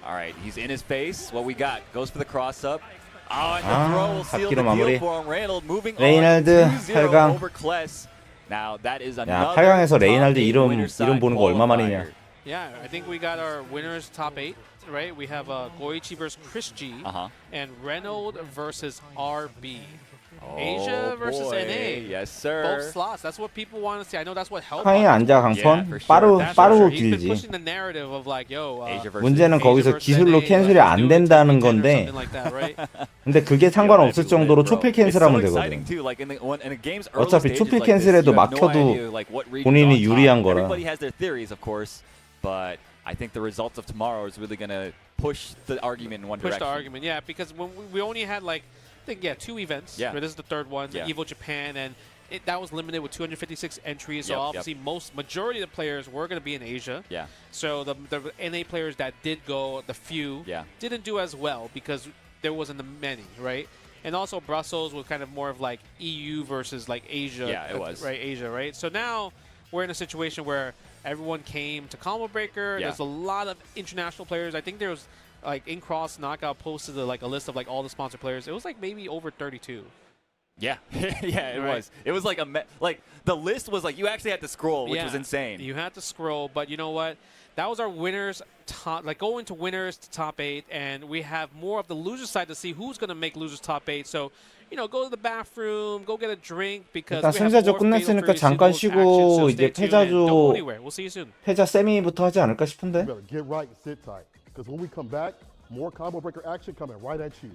All right, he's in his face. What we got? Goes for the cross up. Oh, and the throw will seal the deal for him. Reynold moving 레이날드 on 2-0 8강. over Kless. Now that is 야, another 8강에서 레이날드 top 8 이름 winner side 보는 거 얼마 만이냐. qualifier. Yeah, I think we got our winners top 8, right? We have Goichi versus Chris G and Reynolds versus RB. Asia versus boy. NA. Yes, sir. Both slots. That's what people want to see. I know that's what helped. 카이 앉아 강턴 for sure. 빠르고 He's been 길지. pushing the narrative of like, yo, Asia versus 문제는 Asia 거기서 versus 기술로 NA, 캔슬이 like, 안 do it 된다는 to weekend or 건데 something like that, right? 근데 그게 상관없을 정도로 초필 캔슬하면 되거든. 어차피 초필 캔슬해도 막혀도 본인이 유리한 거라. Everybody has their theories, of course, but I think the results of tomorrow is really gonna push the argument in one Push direction. the argument, yeah, because when we only had like, I think, 2 events. Yeah. Right, this is the third one, Yeah. Evo Japan, and that was limited with 256 entries. So Yep, obviously, majority of the players were going to be in Asia. Yeah. So the NA players that did go, the few, didn't do as well because there wasn't many, right? And also Brussels was kind of more of like EU versus like Asia. Yeah, it was. Right, Asia, right? So now we're in a situation where everyone came to Combo Breaker. Yeah. There's a lot of international players. I think there was like in Cross Knockout posted like a list of like all the sponsored players. It was like maybe over 32. Yeah, yeah, it Right. was. It was like like the list was like you actually had to scroll, which was Yeah, insane. You had to scroll, but you know what? That was our winners, like going to winners to top 8, and we have more of the loser side to see who's going to make losers top 8. So, you know, go to the bathroom, go get a drink because 일단 we have 승자조 more 끝냈으니까 Fatal 잠깐 Fury singles action, 쉬고 so 이제 stay tuned and don't go 패자조 anywhere. We'll see you soon. 패자 세미부터 하지 않을까 싶은데. You better get right and sit tight. Because when we come back, more combo breaker action coming right at you.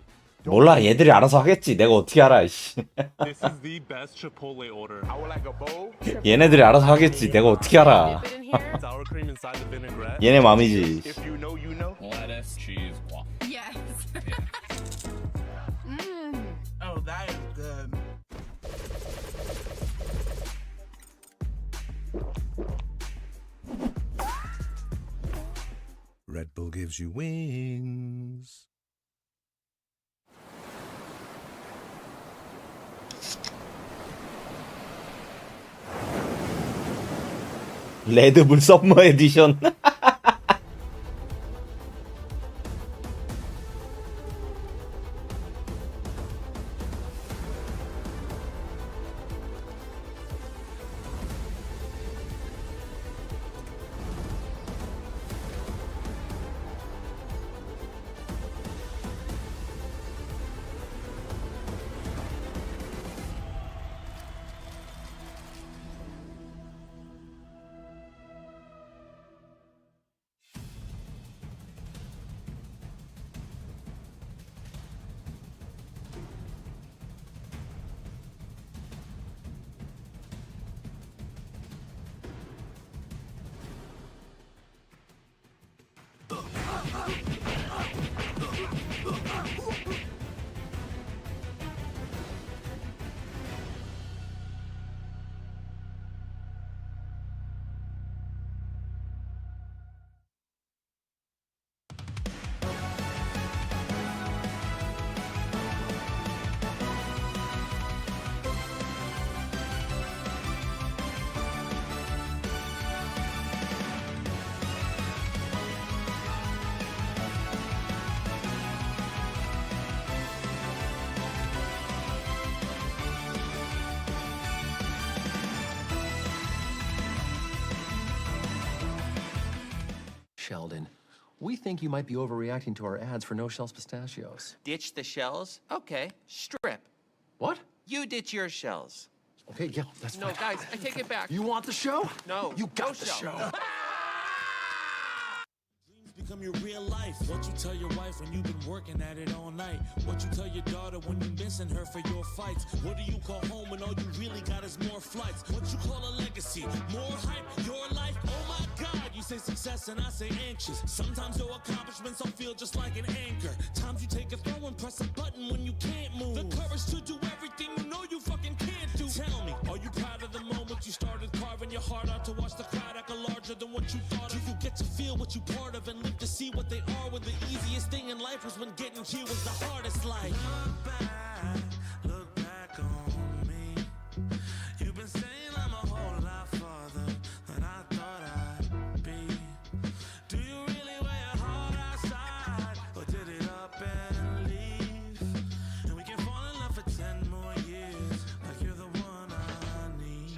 몰라 얘들이 알아서 하겠지. 내가 어떻게 알아. 씨. This is the best Chipotle order. I would like a bowl. 얘네들이 알아서 하겠지. 내가 어떻게 알아. Sour cream inside the vinaigrette. 얘네 맘이지. If you know, you know. Lettuce, cheese, waffle. Yes. Oh, that is good. Red Bull gives you wings. 레드불 썸머 에디션. Sheldon, we think you might be overreacting to our ads for no-shells pistachios. Ditch the shells? Okay. Strip. What? You ditch your shells. Okay, yeah, that's No, fine. guys, I take it back. You want the show? No. You got no the shell. show. Become your real life. What you tell your wife when you've been working at it all night? What you tell your daughter when you're missing her for your fights? What do you call home when all you really got is more flights? What you call a legacy? More hype? Your life? Oh my God! You say success and I say anxious. Sometimes your accomplishments don't feel just like an anchor. Times you take a throw and press a button when you can't move. The courage to do everything you know you fucking can't do. Tell me, are you proud of the moment you started carving your heart out to watch the crowd act larger than what you thought? Do you get to feel what you part of and live to see what they are? When the easiest thing in life was when getting here was the hardest life. Look back on me. You've been saying I'm a whole lot farther than I thought I'd be. Do you really wear your heart outside, or did it up and leave? And we can fall in love for 10 more years, like you're the one I need.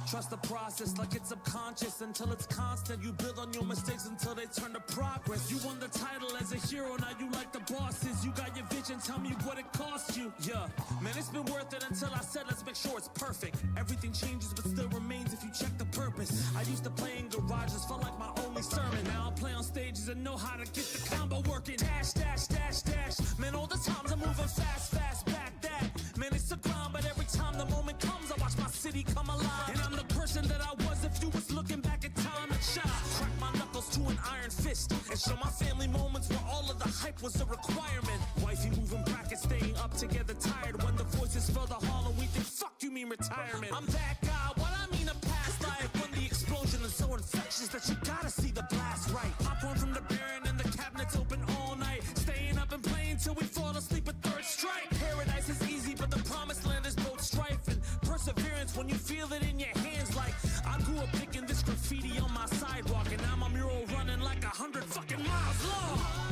Trust the process like it's subconscious until it's constant. You build on your mistakes until they turn to progress. You won the title as a hero, now you like the bosses. You got your vision, tell me what it cost you. Yeah, man, it's been worth it until I said let's make sure it's perfect. Everything changes but still remains if you check the purpose. I used to play in garages, felt like my only sermon. Now I play on stages and know how to get the combo working. Dash, dash, dash, dash. Man, all the times I'm moving fast, fast, back that. Man, it's a grind, but every time the moment comes, I watch my city come alive. And I'm the person that I was if you was looking back at time and shine. Crack my knuckles to an iron fist and show my family moments where all of the hype was a requirement. Wifey moving brackets, staying up together, tired when the voices fill the hall and we think, fuck you mean retirement. I'm that guy, what I mean a past life when the explosion is so infectious that you gotta see the blast right. Popcorn from the Baron and the cabinets open all night. Staying up and playing till we fall asleep at third strike. Paradise is easy, but the promised land is both strife and perseverance when you feel it in your hands. Like I grew up picking this graffiti on my sidewalk, and now my mural running like 100 fucking miles long.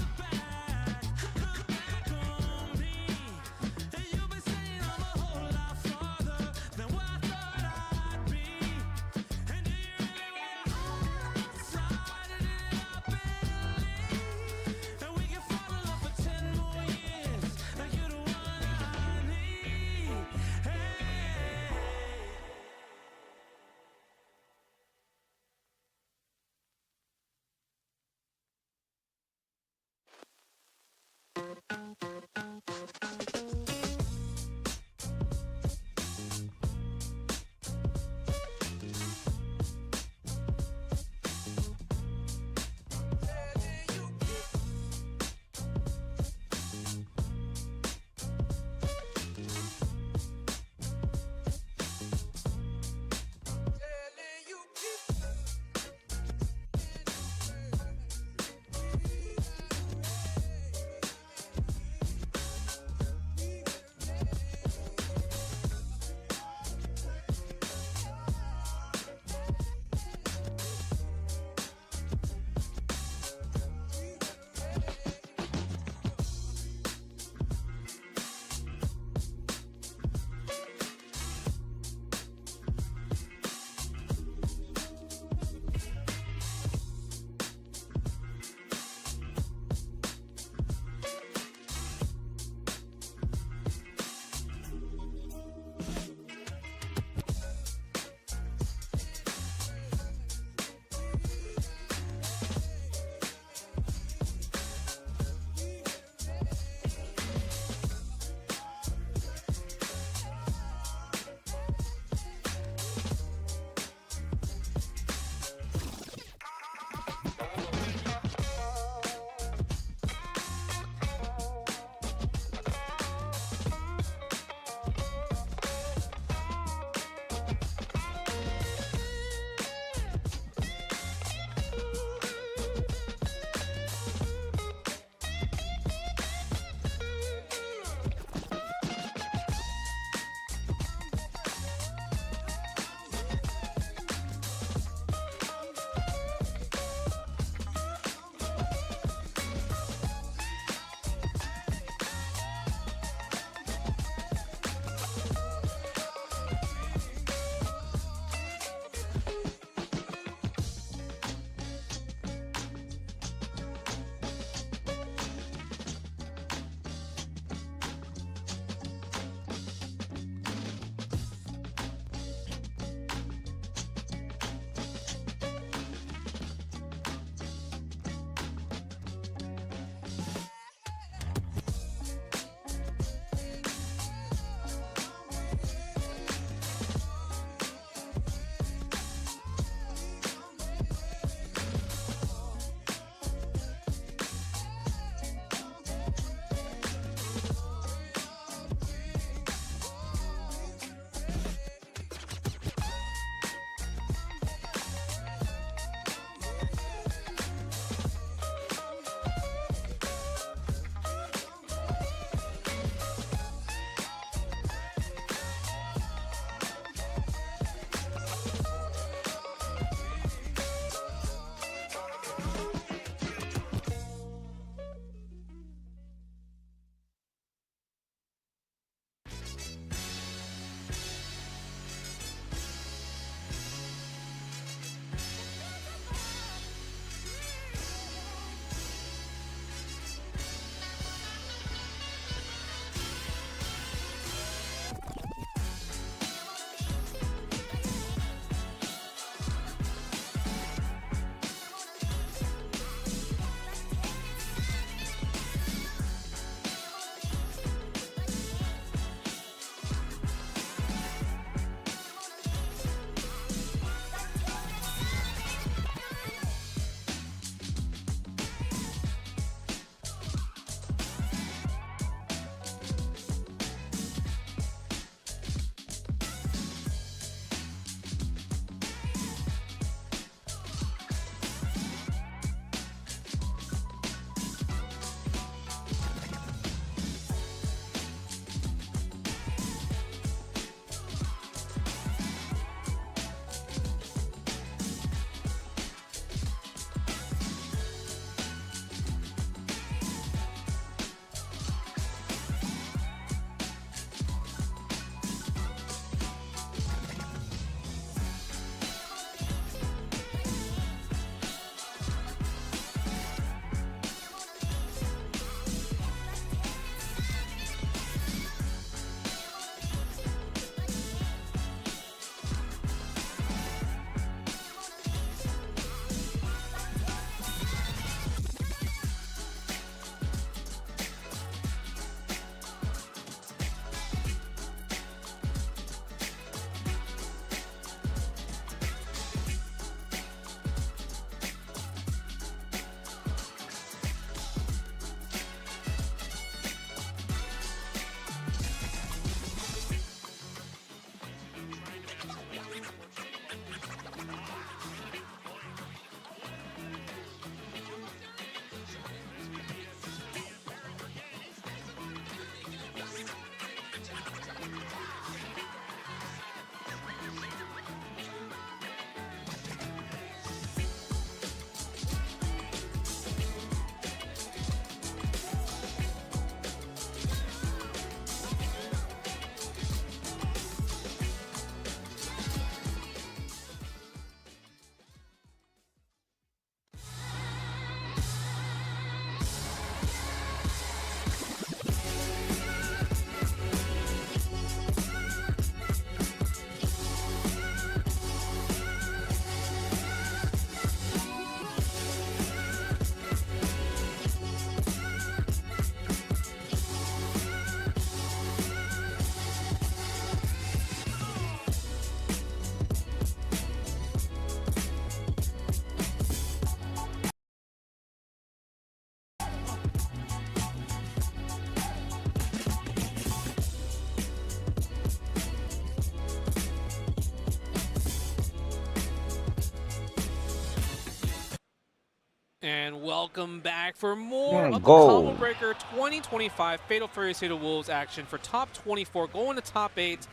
And welcome back for more of the go. Combo Breaker 2025 Fatal Fury City Wolves action for top 24 going to top 8.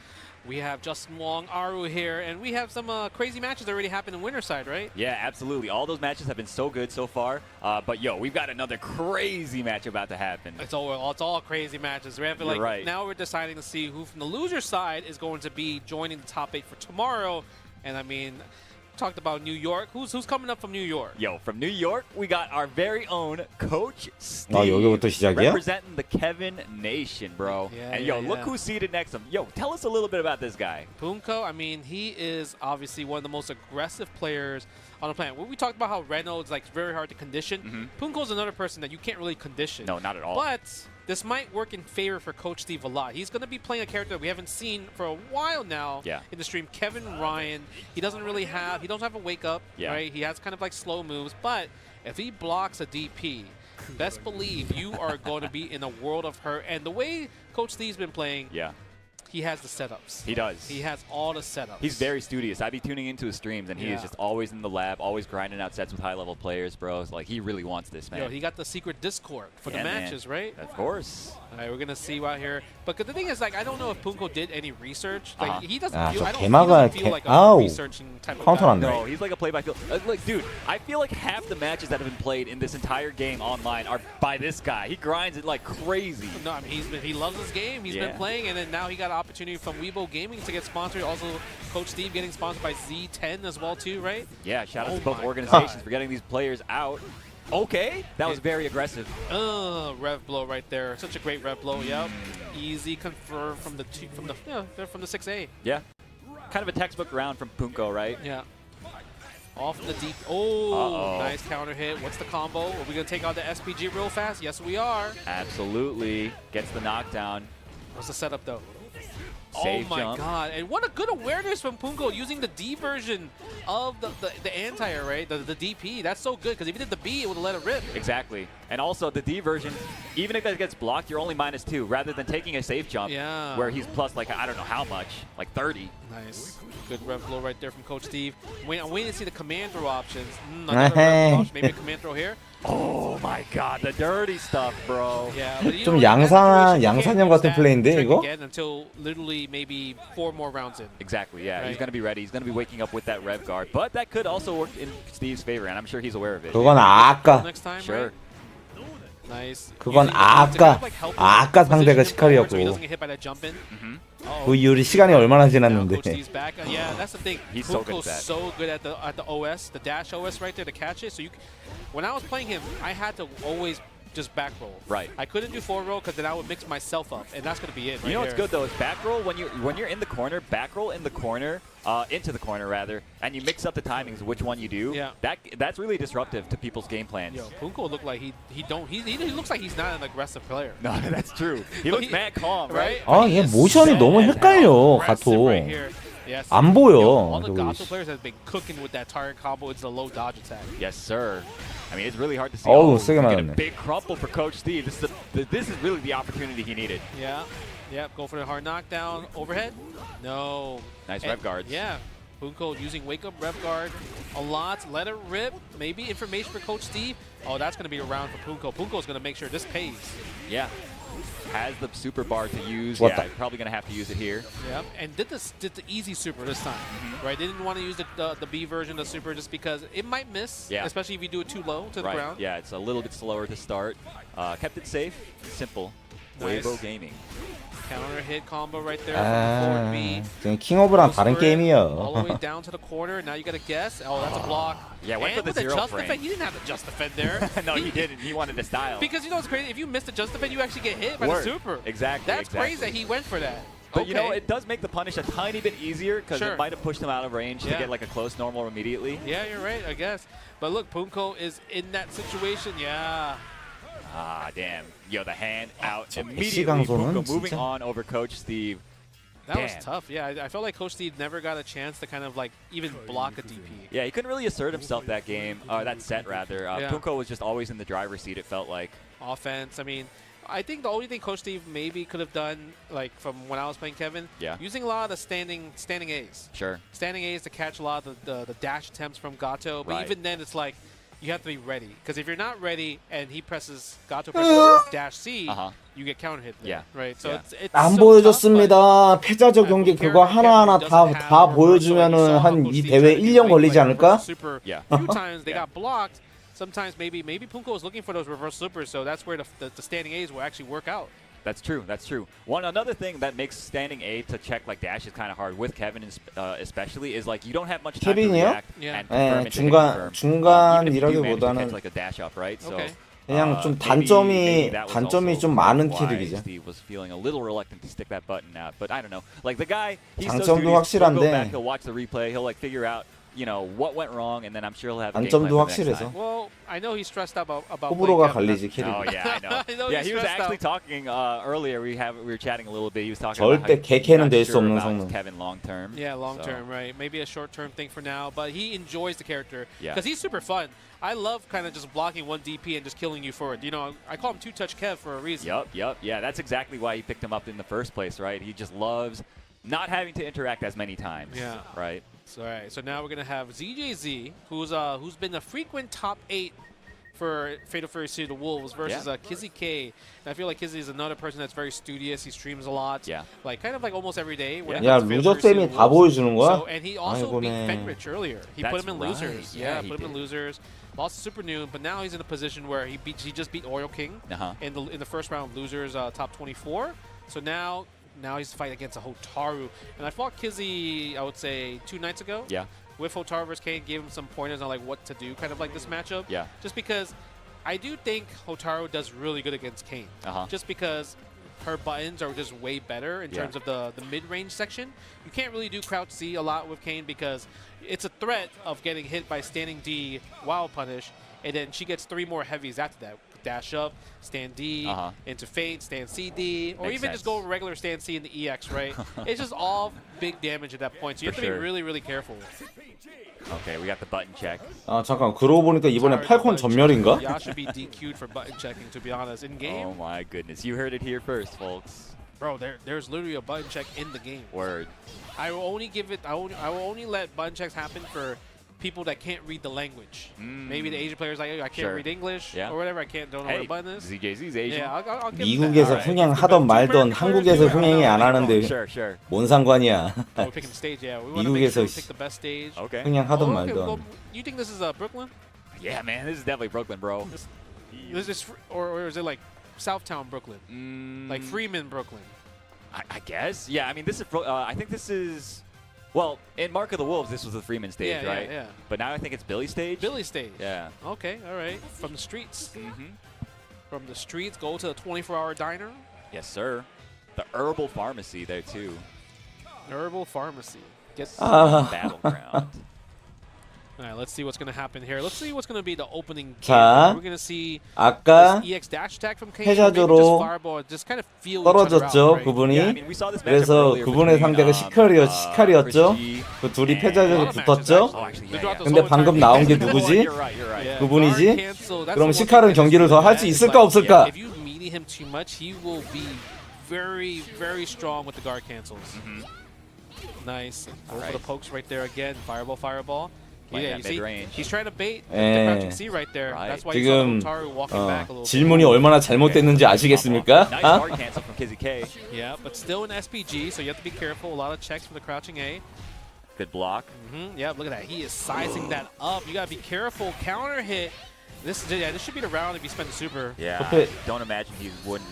We have Justin Wong, Aru here, and we have some crazy matches already happened in Winterside, right? Yeah, absolutely. All those matches have been so good so far. But yo, we've got another crazy match about to happen. It's all crazy matches. We have like right. Now we're deciding to see who from the loser side is going to be joining the top 8 for tomorrow. And I mean, talked about New York. Who's coming up from New York? Yo, from New York, we got our very own Coach Steve. 여기부터 시작이야? Representing the Kevin Nation, bro. Yeah, and yo, yeah, look yeah. who's seated next to him. Yo, tell us a little bit about this guy. Punko, I mean, he is obviously one of the most aggressive players on the planet. When we talked about how Reno is like very hard to condition, Punko's another person that you can't really condition. No, not at all. But this might work in favor for Coach Steve a lot. He's going to be playing a character that we haven't seen for a while now in the stream, Kevin Ryan. He doesn't have a wake up, right? He has kind of like slow moves, but if he blocks a DP, best believe you are going to be in a world of hurt. And the way Coach Steve's been playing, he has the setups. He does. He has all the setups. He's very studious. I'd be tuning into his streams, and he is just always in the lab, always grinding out sets with high-level players, bro. It's like, he really wants this, man. Yo, he got the secret Discord for the matches, right? Of course. All right, we're going to see out here. But the thing is, like, I don't know if Punko did any research. Like, he doesn't feel, he doesn't feel like a researching type of guy. No, he's like a play-by-field. Like, dude, I feel like half the matches that have been played in this entire game online are by this guy. He grinds it like crazy. No, I mean, he loves this game. He's been playing, and then now he got an opportunity from Weibo Gaming to get sponsored. Also, Coach Steve getting sponsored by Z10 as well, too, right? Yeah, shout out to both organizations for getting these players out. Okay, that was very aggressive. Rev blow right there. Such a great rev blow. Yep, easy confirm from the 6A. Yeah, kind of a textbook round from Punko, right? Yeah. Off the deep. Oh, nice counter hit. What's the combo? Are we gonna take out the SPG real fast? Yes, we are. Absolutely. Gets the knockdown. What's the setup though? Safe oh my jump. god, and what a good awareness from Punko using the D version of the anti-air, right? The DP. That's so good, because if he did the B, it would have let it rip. Exactly. And also the D version, even if it gets blocked, you're only -2, rather than taking a safe jump where he's plus like, I don't know how much, like 30. Nice. Good rev blow right there from Coach Steve. I'm waiting to see the command throw options. Another rev option. Maybe a command throw here. Oh my god, the dirty stuff, bro. Yeah, but you 좀 know, 양사냥 같은 플레이인데 이거? Again until literally maybe 4 more rounds in. Exactly, yeah. Right. He's going to be ready. He's going to be waking up with that rev guard. But that could also work in Steve's favor, and I'm sure he's aware of it. 그건 아까. Next time, sure. Nice. 그건 아까 상대가 시칼이었고. 그 이후로 시간이 얼마나 지났는데. Yeah, that's the thing. He's so good at that. So good at the OS, the dash OS right there to catch it. So when I was playing him, I had to always just back roll. Right. I couldn't do forward roll because then I would mix myself up, and that's gonna be it. You know what's good though is back roll when you're in the corner, back roll in the corner, into the corner rather, and you mix up the timings of which one you do. Yeah. That's really disruptive to people's game plans. Yo, Punko looked like he looks like he's not an aggressive player. No, that's true. He looks mad calm, right? 얘 모션이 너무 헷갈려, 가토. Yes. 안 보여. All the Gato players have been cooking with that target combo. It's a low dodge attack. Yes, sir. I mean, it's really hard to see. 세게 get a 맞았네. big crumple for Coach Steve. This is really the opportunity he needed. Yeah. Yep. Go for the hard knockdown. Overhead. No. Nice rev guards. Yeah. Punko using wake up rev guard a lot. Let it rip. Maybe information for Coach Steve. Oh, that's going to be a round for Punko. Punko's going to make sure this pays. Yeah. Has the super bar to use. Probably going to have to use it here. Yep, and did the easy super this time, right? They didn't want to use the B version of super just because it might miss, especially if you do it too low to the ground. Yeah, it's a little bit slower to start. Kept it safe, simple. Nice. Weibo Gaming. Counter hit combo right there. Forward B. 지금 킹오브랑 다른 All the 게임이요. way down to the corner. Now you got to guess. Oh, that's a block. Yeah, went and for the zero just frame. defend. You didn't have the just defend there. No, he didn't. He wanted the style. Because you know what's crazy? If you miss the just defend, you actually get hit by the super. Exactly. That's crazy that he went for that. But you know, it does make the punish a tiny bit easier because Sure. it might have pushed him out of range to get like a close normal immediately. Yeah, you're right, I guess. But look, Punko is in that situation. Yeah. Ah, damn. Yo, the hand out SC immediately. 강소는 Punko moving 진짜. on over Coach Steve. That was tough. Yeah, I felt like Coach Steve never got a chance to kind of like even block a DP. Yeah, he couldn't really assert himself that game, that set rather. Punko was just always in the driver's seat, it felt like. Offense, I mean, I think the only thing Coach Steve maybe could have done, like from when I was playing Kevin, using a lot of the standing A's. Sure. Standing A's to catch a lot of the dash attempts from Gato, but Right. even then it's like, you have to be ready. Because if you're not ready and he presses Gato presses dash C, you get counter hit there. Right? So it's 안 so 보여줬습니다. 패자저 경기 그거 하나하나 다 보여주면은 한 이 대회 1년 걸리지 않을까? Super few times they got blocked. Sometimes maybe Punko was looking for those reverse supers, so that's where the standing A's will actually work out. That's true. That's true. Another thing that makes standing A to check like dash is kind of hard with Kevin, especially, is like you don't have much time to react and confirm it to confirm. 중간이라기보다는 catch like a dash up, right? So 그냥 좀 단점이 좀 많은 캐릭이죠. Steve was feeling a little reluctant to stick that button out, but I don't know. Like the guy, he's so 장점도 studious. He'll go 확실한데 back, he'll watch the replay, he'll like figure out, you know, what went wrong, and then I'm sure he'll have a game plan 단점도 for the next time. 확실해서. Well, I know he's stressed out about 호불호가 playing 갈리지 캐릭. Oh yeah, I know. Yeah, he was actually talking earlier. We were chatting a little bit. He was talking 절대 about how 개캐는 he's 될 not 수 sure 없는 about 성능. Kevin long term. Yeah, long term, right? Maybe a short term thing for now, but he enjoys the character Yeah. because he's super fun. I love kind of just blocking one DP and just killing you forward. You know, I call him two-touch Kev for a reason. Yep. Yeah, that's exactly why he picked him up in the first place, right? He just loves not having to interact as many times. Yeah. Right. So, all right. So now we're gonna have ZJZ, who's been a frequent top 8 for Fatal Fury City of the Wolves versus Kizzy K. And I feel like Kizzy is another person that's very studious. He streams a lot. Yeah. Like kind of like almost every day. 야 루저쌤이 다 보여주는 거야? So, and he also beat Fenrich earlier. He put him in right. losers. Yeah, Put him in losers. Lost to Super Noon, but now he's in a position where he just beat Oil King in the first round of losers, top 24. So now he's fighting against a Hotaru. And I fought Kizzy, I would say 2 nights ago. Yeah. With Hotaru versus Kane, gave him some pointers on like what to do, kind of like this matchup. Yeah. Just because I do think Hotaru does really good against Kane. Just because her buttons are just way better in terms of the mid-range section. You can't really do crouch C a lot with Kane because it's a threat of getting hit by standing D while punish, and then she gets 3 more heavies after that. Dash up, stand D, into feint, stand CD, or Makes even sense. just go regular stand C in the EX, right? It's just all big damage at that point, so you have to be really, really careful. Okay, we got the button check. 아 잠깐 그러고 보니까 이번에 팔콘 전멸인가? Y'all should be DQ'd for button checking, to be honest. In game, Oh my goodness, you heard it here first, folks. bro, there's literally a button check in the game. Word. I will only give it. I will only let button checks happen for people that can't read the language. Maybe the Asian players like, I can't read English or whatever. I don't know what a button is. ZJZ's Asian. Yeah, I'll give 미국에서 that. 흥행하던 말던 한국에서 흥행이 안 하는데 뭔 상관이야? We're picking the stage. Yeah, we want to make sure we pick the best stage. Okay. 흥행하던 Okay, 말던. well, you think this is Brooklyn? Yeah, man, this is definitely Brooklyn, bro. Is this or is it like Southtown Brooklyn? Like Freeman Brooklyn? I guess. Yeah, I mean, this is. I think this is. Well, in Mark of the Wolves, this was the Freeman stage, right? Yeah. But now I think it's Billy stage. Billy stage. Yeah. Okay, all right. From the streets. From the streets, go to the 24-hour diner. Yes, sir. The herbal pharmacy there too. Herbal pharmacy. Get Battleground. All right, let's see what's going to happen here. Let's see what's going to be the opening game. 자, We're going to see 아까 this EX dash attack from Kane. 패자조로 just kind of feel each other out, 떨어졌죠 right? 그분이. 그래서 그분의 상대가 시카리였죠. 그 둘이 패자조로 붙었죠. 근데 방금 나온 게 누구지? 그분이지? 그럼 시카는 경기를 더 할 수 있을까 없을까? If you meet him too much, he will be very, very strong with the guard cancels. Nice. Go for the pokes right there again. Fireball. Yeah, you see, he's trying to bait the crouching C right there. That's why you saw Hotaru walking back a little bit. 질문이 얼마나 잘못됐는지 아시겠습니까? Nice guard cancel from Kizzy K. Yeah, but still an SPG, so you have to be careful. A lot of checks from the crouching A. Good block. Yeah, look at that. He is sizing that up. You gotta be careful. Counter hit. This should be the round if you spend the super. Yeah, don't imagine he wouldn't.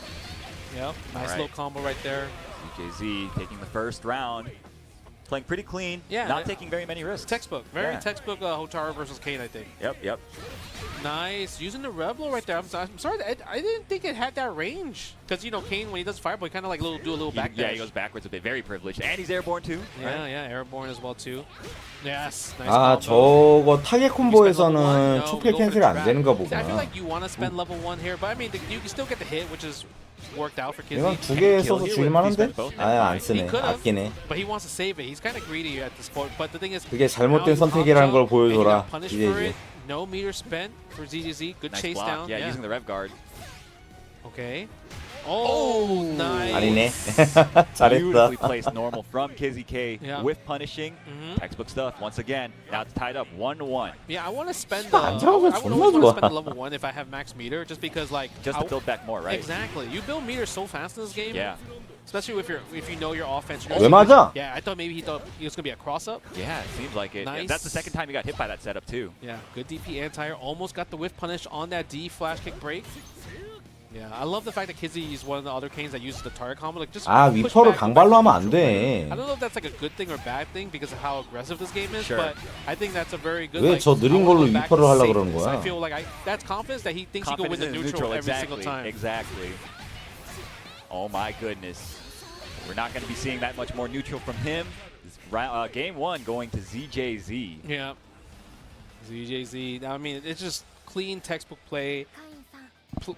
Yep, nice little combo right there. ZJZ taking the first round. Playing pretty clean, not taking very many risks. Textbook, very textbook Hotaru versus Kane, I think. Yep. Nice, using the Rebel right there. I'm sorry, I didn't think it had that range. Because, you know, Kane, when he does Fireball, he kind of like do a little back dash. Yeah, he goes backwards a bit. Very privileged. And he's airborne too. Yeah, airborne as well too. Yes, nice 아, combo. 저거 타겟 콤보에서는 초필 캔슬이 안 되는가 I feel 보구나. like you want to spend level 1 here, but I mean, you can still get the hit, which is worked out for Kizzy. 이건 두 개 써서 줄만한데? 아, 안 He 쓰네. could have, 아끼네. but he wants to save it. He's kind of greedy at this point. But the thing is, 그게 잘못된 선택이라는 걸 보여줘라. 이제. No meter spent for ZGZ. Good nice chase block. down. Yeah, using the rev guard. Okay. Oh, nice. 아니네. Beautifully 잘했다. placed normal from Kizzy K Yeah. with punishing. Textbook stuff once again. Now it's tied up 1-1. Yeah, I want to spend 안 I 잡아서 would 존나 always want to 좋아. spend the level 1 if I have max meter, just because like Just to build back more, right? Exactly. You build meter so fast in this game. Yeah. Especially if you know your offense. 왜 맞아? Yeah, I thought maybe he thought it was gonna be a cross up. Yeah, it seems like it. Yeah, Nice. that's the second time he got hit by that setup too. Yeah, good DP anti-air. Almost got the whiff punish on that D flash kick break. Yeah, I love the fact that Kizzy is one of the other Kanes that uses the target combo. Like just 아, push 위퍼를 back, 강발로 하면 안 돼. I don't know if that's like a good thing or bad thing because of how aggressive this game is, Sure. but I think that's a very good. 왜 Like, 저 느린 I wanna 걸로 go back 위퍼를 to 하려고 그러는 safeness. 거야? I feel like that's confidence that he thinks he can win Confidence the in neutral every exactly, single time. Exactly. Oh my goodness. We're not going to be seeing that much more neutral from him. Game 1 going to ZJZ. Yeah. ZJZ. I mean, it's just clean textbook play.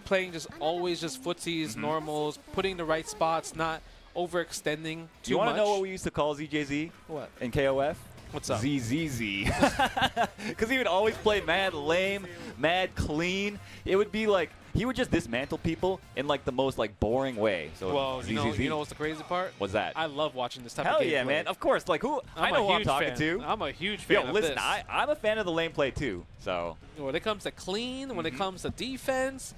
Playing just always just footsies, normals, putting the right spots, not overextending Do too you want much. to know what we used to call ZJZ? What? In KOF? What's up? ZZZ. Because he would always play mad lame, mad clean. It would be like, he would just dismantle people in like the most like boring way. So Well, ZZZ. you know what's the crazy part? What's that? I love watching this type Hell of game yeah, play. man. Of course. Like who? I I'm know a who I'm huge talking fan. to. I'm a huge fan Yo, of listen, this. I'm a fan of the lane play too. So When it comes to clean, when it comes to defense,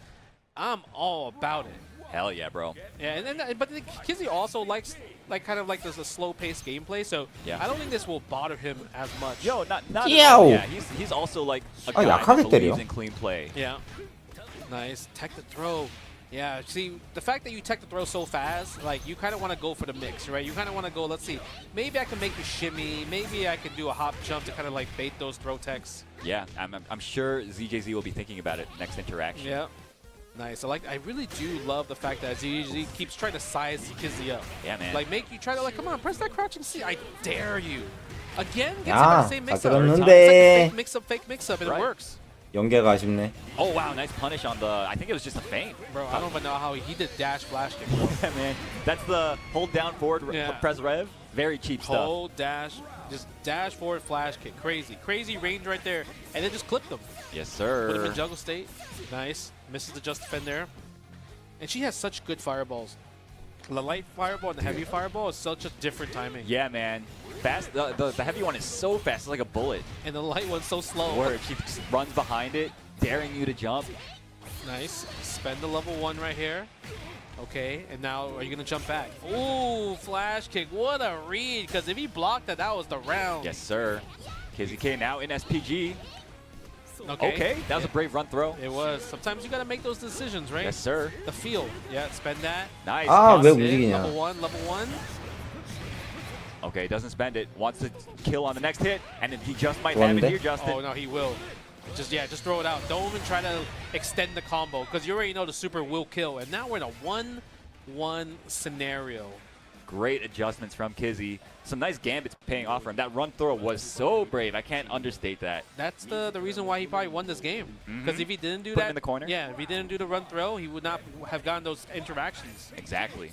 I'm all about it. hell yeah, bro. Yeah, and then but Kizzy also likes kind of like this a slow-paced gameplay, so Yeah. I don't think this will bother him as much. Yo, not at all. Yow. Yeah, he's also like a 아, guy 약하게 that believes 때려. in clean play. Yeah. Nice. Tech the throw. Yeah, see, the fact that you tech the throw so fast, like, you kind of want to go for the mix, right? You kind of want to go, let's see, maybe I can make you shimmy, maybe I can do a hop jump to kind of, like, bait those throw techs. Yeah, I'm sure ZJZ will be thinking about it next interaction. Yeah. Nice. I really do love the fact that ZZ keeps trying to size Kizzy up. Yeah, man. Like, make you try to, like, come on, press that crouching C. I dare you. Again, gets 야, the same 다 mix-up. It's like 들었는데. a fake mix-up, and Right. it works. 연계가 아쉽네. Oh, wow, nice punish on the, I think it was just a feint. Bro, I don't even know how he did dash flash kick. Yeah, man. That's the hold down forward Yeah. press rev. Very cheap stuff. Hold, dash, just dash forward flash kick. Crazy. Crazy range right there. And then just clip them. Yes, sir. Put him in juggle state. Nice. Misses the just defend there. And she has such good fireballs. The light fireball and the heavy fireball is such a different timing. Yeah, man. Fast. The heavy one is so fast. It's like a bullet. And the light one's so slow. Where she just runs behind it, daring you to jump. Nice. Spend the level 1 right here. Okay, and now are you going to jump back? Ooh, flash kick. What a read. Because if he blocked that, that was the round. Yes, sir. Kizzy K now in SPG. Okay. Okay, that was a brave run throw. It was. Sometimes you got to make those decisions, right? Yes, sir. The field. Yeah, spend that. Nice. 아, 왜 Cross it. 움직이냐. Level 1. Okay, doesn't spend it. Wants to kill on the next hit, and then he just might have it 좋았는데? here, Justin. Oh, no, he will. Just throw it out. Don't even try to extend the combo because you already know the super will kill. And now we're in a 1-1 scenario. Great adjustments from Kizzy. Some nice gambits paying off for him. That run throw was so brave. I can't understate that. That's the reason why he probably won this game. Because if he didn't do Put that, him in the corner? Yeah, if he didn't do the run throw, he would not have gotten those interactions. Exactly.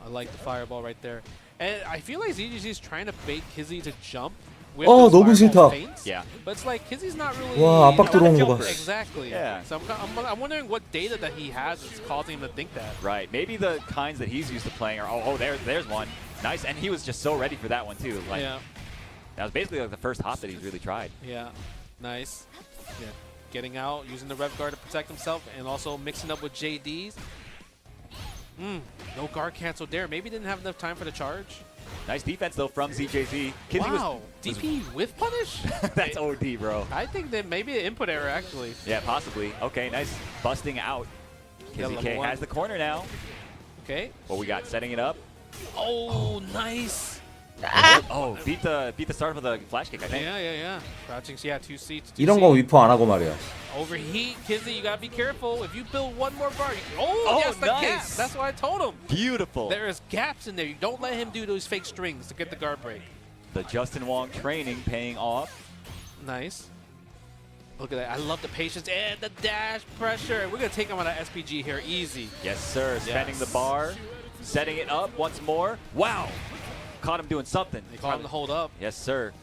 I like the fireball right there. And I feel like ZGG is trying to bait Kizzy to jump. With 어, those 너무 fireball 싫다. feints, Yeah. But it's like Kizzy's not really. 와, 압박 들어오는 거 봐. Exactly. Yeah. So I'm wondering what data that he has is causing him to think that. Right. Maybe the kinds that he's used to playing are, there's one. Nice. And he was just so ready for that one, too. Like, Yeah. that was basically like the first hop that he's really tried. Yeah. Nice. Yeah. Getting out, using the rev guard to protect himself, and also mixing up with JDs. No guard cancel there. Maybe didn't have enough time for the charge. Nice defense, though, from ZJZ. Kizzy Wow. DP with punish? That's OD, bro. I think that maybe an input error, actually. Yeah, possibly. Okay, nice busting out. Yeah, Kizzy level K 1. has the corner now. Okay. What we got? Setting it up. Oh, nice. Oh, beat the start of the flash kick, I think. Yeah. Crouching, so yeah, 2 seats. 이런 거 위퍼 안 하고 말이야. Overheat, Kizzy, you gotta be careful. If you build one more bar, yes, the nice. gap. That's what I told him. Beautiful. There is gaps in there. You don't let him do those fake strings to get the guard break. The Justin Wong training paying off. Nice. Look at that. I love the patience and the dash pressure. We're gonna take him on an SPG here, easy. Yes, sir. Spending Yes. the bar. Setting it up once more. Wow. Caught him doing something. They caught him to hold up. Yes, sir.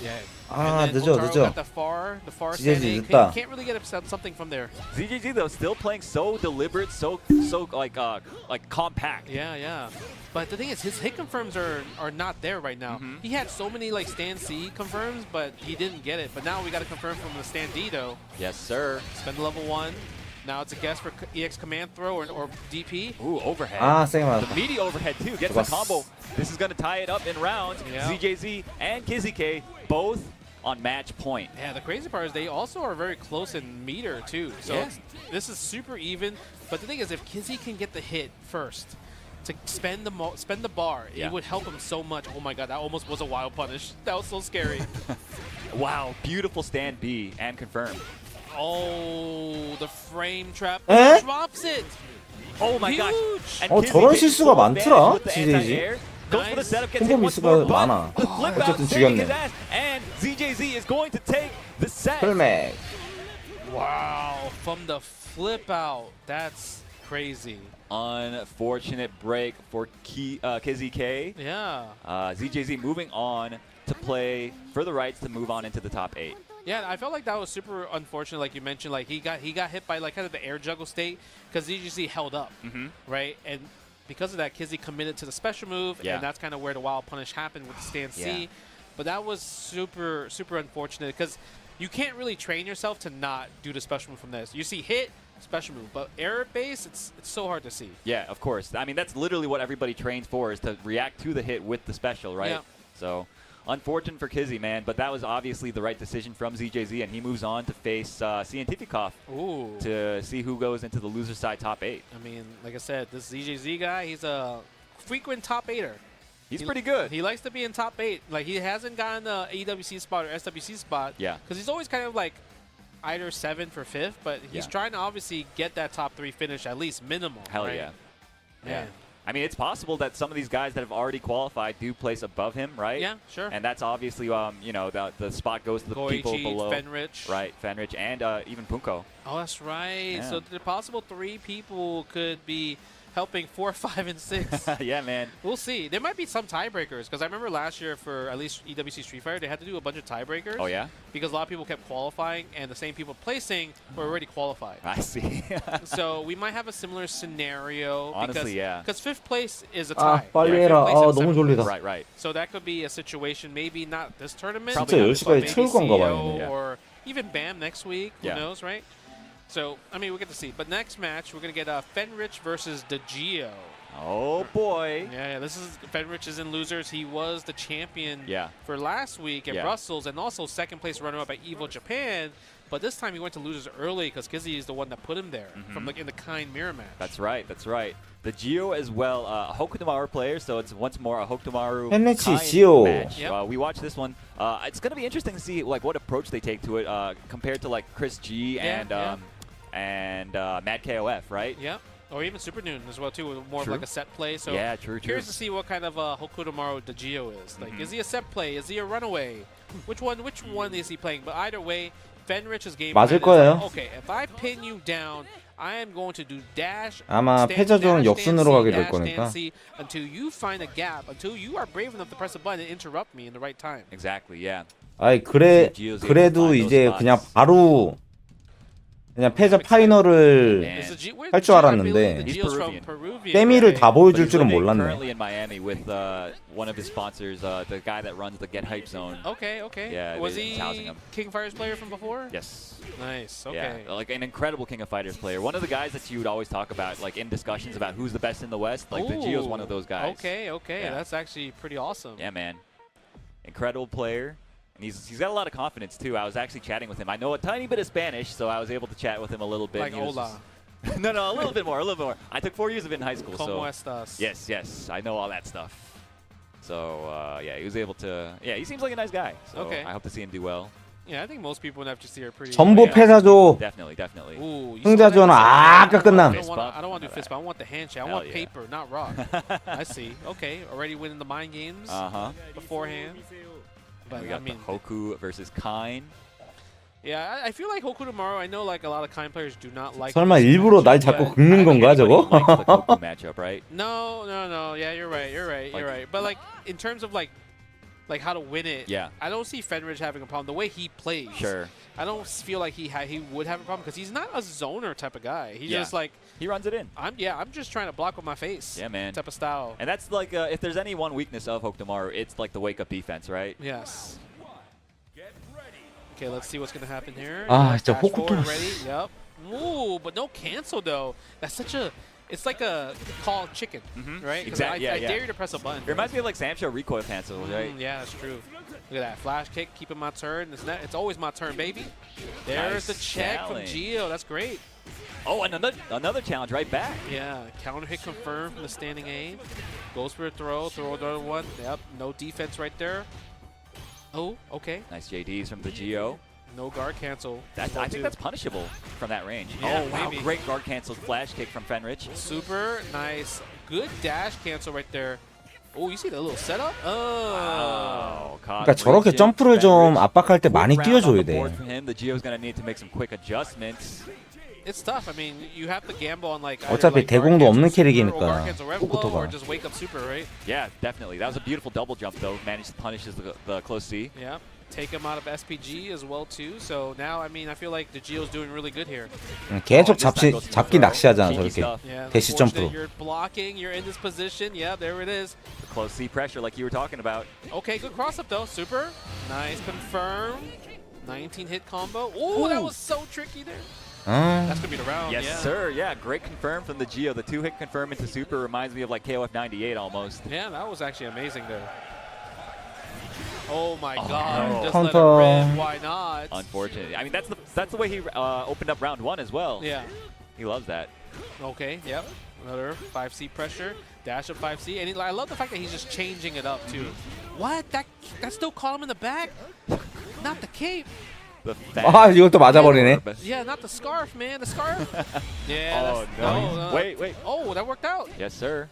Yeah. 아, And then 늦어, Otaro 늦어. got the far 지제지 standing. 늦다. Can't really get something from there. ZJZ though still playing so deliberate, so like compact. Yeah. But the thing is, his hit confirms are not there right now. Mm-hmm. He had so many like stand C confirms, but he didn't get it. But now we got to confirm from the stand D though. Yes, sir. Spend level 1. Now it's a guess for EX command throw or DP. Ooh, overhead. 아, 세게 The 맞았다. meaty overhead too. Gets the combo. This is gonna tie it up in rounds. Yeah. ZJZ and Kizzy both on match point. Yeah, the crazy part is they also are very close in meter too. So Yeah. this is super even. But the thing is, if Kizzy can get the hit first to spend the bar, Yeah. it would help him so much. Oh my god, that almost was a wild punish. That was so scary. Wow, beautiful stand B and confirmed. Oh, the frame trap. 에? Drops it. Oh my gosh. Huge. And Kizzy 저런 takes 실수가 full advantage 많더라, with the ZJZ. anti-air. Goes for the setup, gets 콤보 hit once 미스가 more, but 많아. the flip out 어쨌든 saving his 죽였네. ass, and ZJZ is going to take the set. 풀맥. Wow, from the flip out. That's crazy. Unfortunate break for Kizzy K. Yeah. ZJZ moving on to play for the rights to move on into the top 8. Yeah, I felt like that was super unfortunate. Like you mentioned, like he got hit by like kind of the air juggle state because ZGC held up, right? And because of that, Kizzy committed to the special move, Yeah. and that's kind of where the wild punish happened with the stand C. Yeah. But that was super unfortunate because you can't really train yourself to not do the special move from this. You see hit, special move, but air base, it's so hard to see. Yeah, of course. I mean, that's literally what everybody trains for, is to react to the hit with the special, right? Yeah. So, unfortunate for Kizzy, man, but that was obviously the right decision from ZJZ, and he moves on to face Cientificov Ooh. to see who goes into the loser side top 8. I mean, like I said, this ZJZ guy, he's a frequent top 8er. He's pretty good. He likes to be in top 8. Like, he hasn't gotten the EWC spot or SWC spot. Yeah. Because he's always kind of like either 7th or 5th, but he's Yeah. trying to obviously get that top 3 finish at least minimal. Hell right? yeah. Man. I mean, it's possible that some of these guys that have already qualified do place above him, right? Yeah, sure. And that's obviously, you know, the spot goes to the people Goichi, below. Fenrich. Right, Fenrich, and even Punko. Oh, that's right. Yeah. So the possible 3 people could be helping 4, 5, and 6. Yeah, man. We'll see. There might be some tiebreakers because I remember last year for at least EWC Street Fighter, they had to do a bunch of tiebreakers. Oh, yeah? Because a lot of people kept qualifying and the same people placing were already qualified. I see. So we might have a similar scenario. Honestly, yeah. Because 5th place is a 아, tie. 빨리 Right? 해라. 5th place 아, and 너무 7th 졸리다. Right, right. So that could be a situation, maybe not this tournament. 진짜 but 10시까지 maybe 채울 건가 봐요. CEO 얘네. or even BAM next week. Who Yeah. knows, right? So, I mean, we'll get to see. But next match, we're going to get Fenrich versus DeGio. Oh, boy. Yeah, this is Fenrich is in losers. He was the champion Yeah. for last week at Yeah. Brussels and also second place runner-up at EVO Japan. But this time he went to losers early because Kizzy is the one that put him there from like in the kind mirror match. That's right, that's right. The Gio as well, a Hokutomaru player, so it's once more a Hokutomaru 팬매치 kind Gio. match. Yep. We watched this one. It's going to be interesting to see like what approach they take to it compared to like Chris G Yeah, and Mad KOF, right? Yep. Or even Super Noon as well, too, with more True. of like a set play. So Yeah, true, curious true. to see what kind of Hokutomaru DeGio is. Like, is he a set play? Is he a runaway? Which one is he playing? But either way, Fenrich's game plan 맞을 is 거예요. like, okay, if I pin you down, I am going to do dash, 아마 stand, 패자조는 dash, 역순으로 stand 가게 C, 될 dash, 거니까. stand C, until you find a gap, until you are brave enough to press a button and interrupt me in the right time. Exactly, yeah. 아이 그래도 그래도 이제 그냥 바로 그냥 패자 파이널을 할 줄 알았는데 세미를 다 보여줄 줄은 몰랐네. Currently in Miami with one of his sponsors, the guy that runs the Get Hype Zone. Okay, okay. Yeah, Was he's he housing him. King of Fighters player from before? Yes. Nice, okay. Yeah, like an incredible King of Fighters player. One of the guys that you would always talk about, like in discussions about who's the best in the West. Like the Gio's one of those guys. Okay, okay. Yeah. That's actually pretty awesome. Yeah, man. Incredible player. And he's got a lot of confidence, too. I was actually chatting with him. I know a tiny bit of Spanish, so I was able to chat with him a little bit. Like He was hola. just- no, a little bit more, a little bit more. I took 4 years of it in high school, ¿Cómo so... estás? Yes, I know all that stuff. So, yeah, he was able to... Yeah, he seems like a nice guy, so Okay. I hope to see him do well. Yeah, I think most people in FGC are pretty... 전부 패자조. Definitely. Ooh, you 승자조는 아까 끝남. I don't want to do fist bump. I want the handshake. I Hell want yeah. paper, not rock. I see. Okay, already winning the mind games beforehand. But We I got mean, the Hoku versus Kine. yeah, I feel like Hokutomaru. I know like a lot of kind players do not like. 설마 this 일부러 날 matchup, 자꾸 but- 긁는 건가 저거? Likes the Hoku matchup, right? No. Yeah, you're right. Like- But like in terms of like like how to win it. Yeah. I don't see Fenrich having a problem. The way he plays. Sure. I don't feel like he would have a problem because he's not a zoner type of guy. He Yeah. just like He runs it in. I'm just trying to block with my face. Yeah, man. Type of style. And that's like if there's any one weakness of Hokutomaru, it's like the wake up defense, right? Yes. Okay, let's see what's gonna happen here. 아, 진짜 Dash forward 호쿠토. ready. Yep. Ooh, but no cancel though. That's such a. It's like a called chicken, right? 'Cause Exactly. I dare you to press a button. It reminds me of like Samsho recoil cancel, right? Yeah, that's true. Look at that flash kick, keeping my turn. It's always my turn, baby. There's the Nice check from challenge. Gio. That's great. Oh, and another challenge right back. Yeah, counter hit confirmed from the standing A. Goes for a throw another one. Yep, no defense right there. Oh, okay. Nice JDs from the Gio. No guard cancel. I think that's punishable from that range. Yeah, oh, wow, maybe. great guard cancel flash kick from Fenrich. Super nice. Good dash cancel right there. Oh, you see the little setup? Oh. Wow. 그러니까 저렇게 점프를 좀 압박할 때 많이 띄워줘야 돼. For him, the Gio's gonna need to make some quick adjustments. It's tough. I mean, you have to gamble on like 어차피 대공도 없는 캐릭이니까 or 호쿠토가. just wake up super, right? Yeah, definitely. That was a beautiful double jump though. Managed to punish the close C. Yeah. Take him out of SPG as well too. So now, I mean, I feel like the Gio's doing really good here. 계속 잡기 낚시하잖아 저렇게 Yeah, 대시 점프로. you're blocking. You're in this position. Yeah, there it is. The close C pressure, like you were talking about. Okay, good cross up though. Super nice. Confirm. 19 hit combo. Ooh, that was so tricky there. That's gonna be the round. Yes, yeah. sir. Yeah, great confirm from the Gio. The 2-hit confirm into super reminds me of like KOF 98 almost. Yeah, that was actually amazing there. Oh my God! no. Just let Counter. him rip. Why not? Unfortunately, I mean that's the way he opened up round 1 as well. Yeah. He loves that. Okay. Yep. Another 5C pressure. Dash of 5C, and I love the fact that he's just changing it up too. What? That still caught him in the back? Not the cape. The 아 이것도 맞아버리네. Yeah, not the scarf, man. The scarf. Yeah. Oh that's, no! Wait. Oh, that worked out. Yes, sir.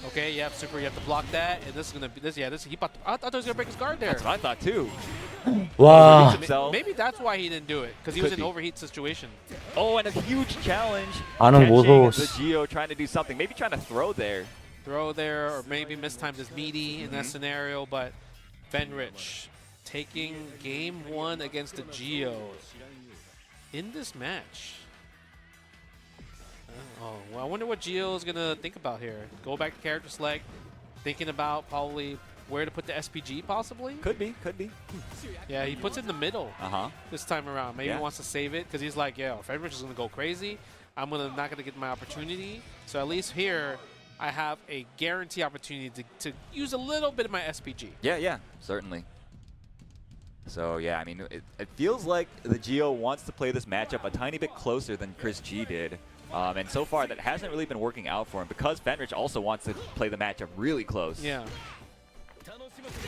Okay, yeah, super. You have to block that, and this is gonna be this. Yeah, this. I thought he was gonna break his guard there. That's what I thought too. 와. Maybe that's why he didn't do it, because he was in an overheat situation. Oh, and a huge challenge. 아는 모소. The Gio trying to do something, maybe trying to throw there. Throw there, or maybe mistimed his meaty in that scenario. But Fenrich taking game 1 against the Gio in this match. Oh, well, I wonder what Gio's gonna think about here. Go back to character select, thinking about probably where to put the SPG possibly. Could be. Yeah, he puts it in the middle this time around. Maybe he wants to save it because he's like, yeah, Fenrich is gonna go crazy. I'm not gonna get my opportunity. So at least here, I have a guarantee opportunity to use a little bit of my SPG. Yeah, certainly. So yeah, I mean, it feels like the Gio wants to play this matchup a tiny bit closer than Chris G did. And so far, that hasn't really been working out for him because Fenrich also wants to play the matchup really close. Yeah.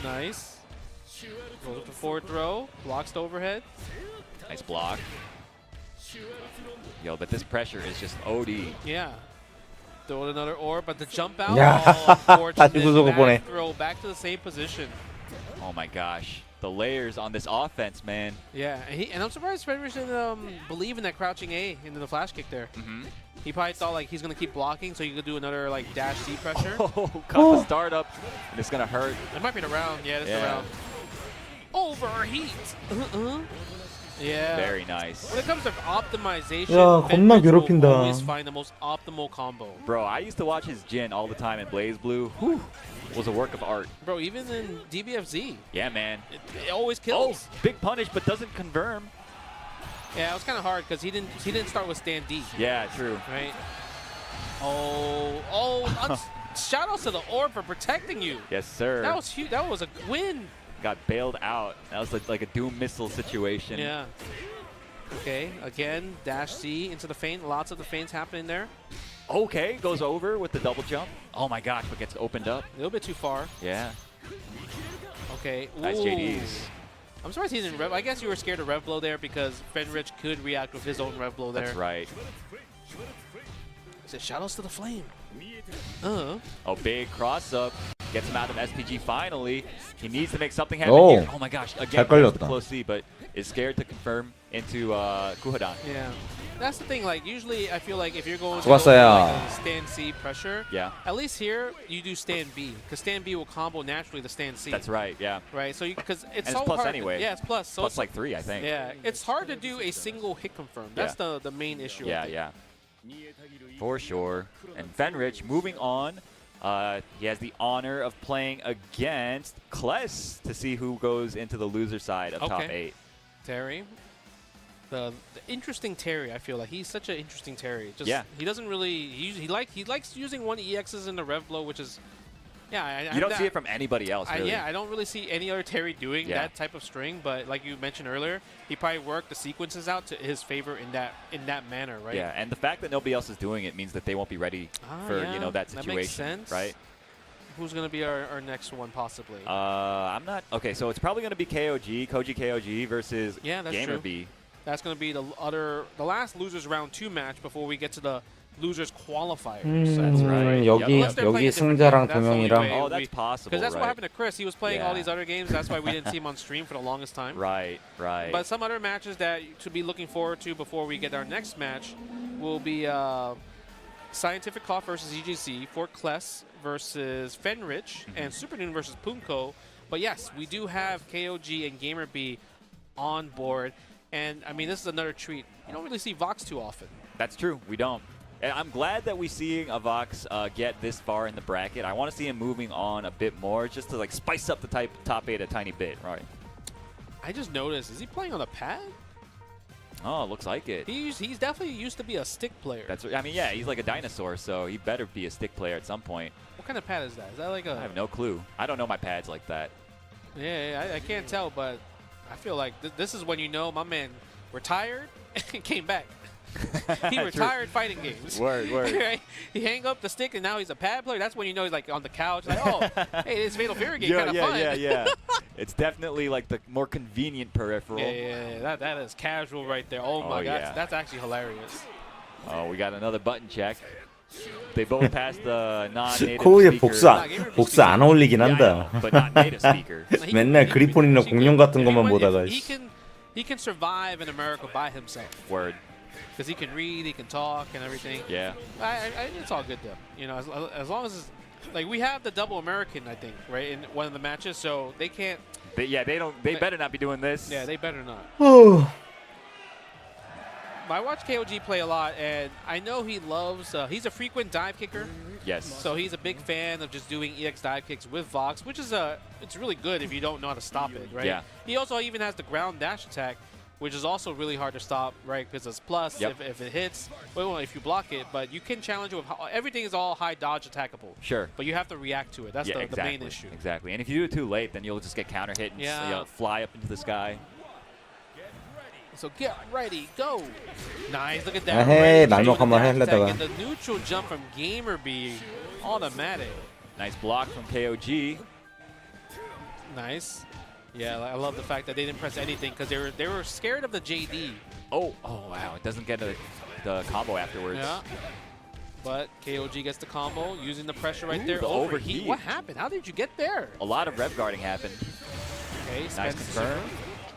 Nice. Goes up to forward throw. Blocks the overhead. Nice block. Yo, but this pressure is just OD. Yeah. Throw another orb, but the jump out. 야, Oh, 다시 구속을 보내. unfortunate. Throw back to the same position. Oh my gosh. The layers on this offense, man. Yeah, and I'm surprised Fenrich didn't believe in that crouching A into the flash kick there. He probably thought like he's gonna keep blocking, so he could do another like dash C pressure. Oh, got the startup, and it's gonna hurt. It might be the round. Yeah, that's the round. Overheat. Yeah. Very nice. When it comes to optimization, 야, 겁나 Fenrich will 괴롭힌다. always find the most optimal combo. Bro, I used to watch his Jin all the time in Blaze Blue. Whew, was a work of art. Bro, even in DBFZ, Yeah, man. it always kills. Oh, big punish, but doesn't confirm. Yeah, it was kind of hard because he didn't start with stand D. Yeah, true. Right. Shout outs to the orb for protecting you. Yes, sir. That was huge. That was a win. Got bailed out. That was like a Doom missile situation. Yeah. Okay, again, dash C into the feint. Lots of the feints happening there. Okay, goes over with the double jump. Oh my gosh, but gets opened up. A little bit too far. Yeah. Okay. Nice Ooh. JDs. I'm surprised he didn't rev. I guess you were scared of rev blow there because Fenrich could react with his own rev blow there. That's right. It says shout outs to the flame. Oh, big cross up. Gets him out of SPG finally. He needs to make something happen Oh. here. Oh my gosh, again, 잘 걸렸다. close C, but is scared to confirm into Kuhadan. Yeah. That's the thing, like, usually I feel like if you're going to 좋았어요. go for, like, a stand C pressure, Yeah. at least here you do stand B, because stand B will combo naturally the stand C. That's right, yeah. Right, so because it's And so it's plus hard. anyway. Yeah, it's plus. So Plus it's, like 3, I think. yeah, it's hard to do a single hit confirm. That's the main issue. I Yeah, think. yeah. For sure. And Fenrich moving on. He has the honor of playing against Kless to see who goes into the loser side of top 8. Terry. The interesting Terry, I feel like he's such an interesting Terry. Just, Yeah. He doesn't really he likes using 1 EXs in the rev blow, which is You don't see it from anybody else, really. I don't really see any other Terry doing that type of string. But like you mentioned earlier, he probably worked the sequences out to his favor in that manner, right? Yeah, and the fact that nobody else is doing it means that they won't be ready for that situation, makes sense. right? Who's gonna be our next one possibly? I'm not okay. So it's probably gonna be Koji KOG versus that's Gamer true. B. That's going to be the last losers round 2 match before we get to the losers qualifiers. That's right. 여기 승자랑 두 명이랑. Oh, that's possible. Because that's right. what happened to Chris. He was playing all these other games. That's why we didn't see him on stream for the longest time. Right. But some other matches that to be looking forward to before we get our next match will be Scientific Cough versus EGC, Fort Kless versus Fenrich, and Supernoon versus Punko. But yes, we do have KOG and Gamer B on board. And, I mean, this is another treat. You don't really see Vox too often. That's true. We don't. And I'm glad that we're seeing a Vox get this far in the bracket. I want to see him moving on a bit more just to, like, spice up the top 8 a tiny bit. Right. I just noticed, is he playing on a pad? Oh, looks like it. He's definitely used to be a stick player. That's. I mean, yeah, he's like a dinosaur, so he better be a stick player at some point. What kind of pad is that? Is that like a... I have no clue. I don't know my pads like that. Yeah, I can't tell, but I feel like this is when you know my man retired and came back. He retired fighting games. Word. Right? He hang up the stick and now he's a pad player. That's when you know he's like on the couch. Like, oh, hey, this Fatal Fury game kind of fun. Yeah. It's definitely like the more convenient peripheral. Yeah. That is casual right there. Oh my god, that's actually hilarious. Oh, we got another button check. They both passed the non-native 코우의 speaker. 복수 안 어울리긴 한다. But not native speaker. 맨날 그리폰이나 공룡 같은 것만 보다가. He can survive in America by himself. Word. Because he can read, he can talk, and everything. Yeah. It's all good though. You know, as long as it's, like we have the double American, I think, right, in one of the matches, so they can't. They better not be doing this. Yeah, they better not. I watch KOG play a lot, and I know he loves. He's a frequent dive kicker. Yes. So he's a big fan of just doing EX dive kicks with Vox, which is it's really good if you don't know how to stop it, right? Yeah. He also even has the ground dash attack, which is also really hard to stop, right? Because it's plus if it hits, well, if you block it, but you can challenge it with everything is all high dodge attackable. Sure. But you have to react to it. That's the main issue. Exactly. And if you do it too late, then you'll just get counter hit and fly up into the sky. So get ready, go. Nice, look at that. Hey, 날먹 한번 하려다가. And the neutral jump from Gamer B, automatic. Nice block from KOG. Nice. Yeah, I love the fact that they didn't press anything because they were scared of the JD. Oh wow! It doesn't get the combo afterwards. Yeah. But KOG gets the combo using the pressure right there. The overheat. What happened? How did you get there? A lot of rev guarding happened. Okay, nice confirm.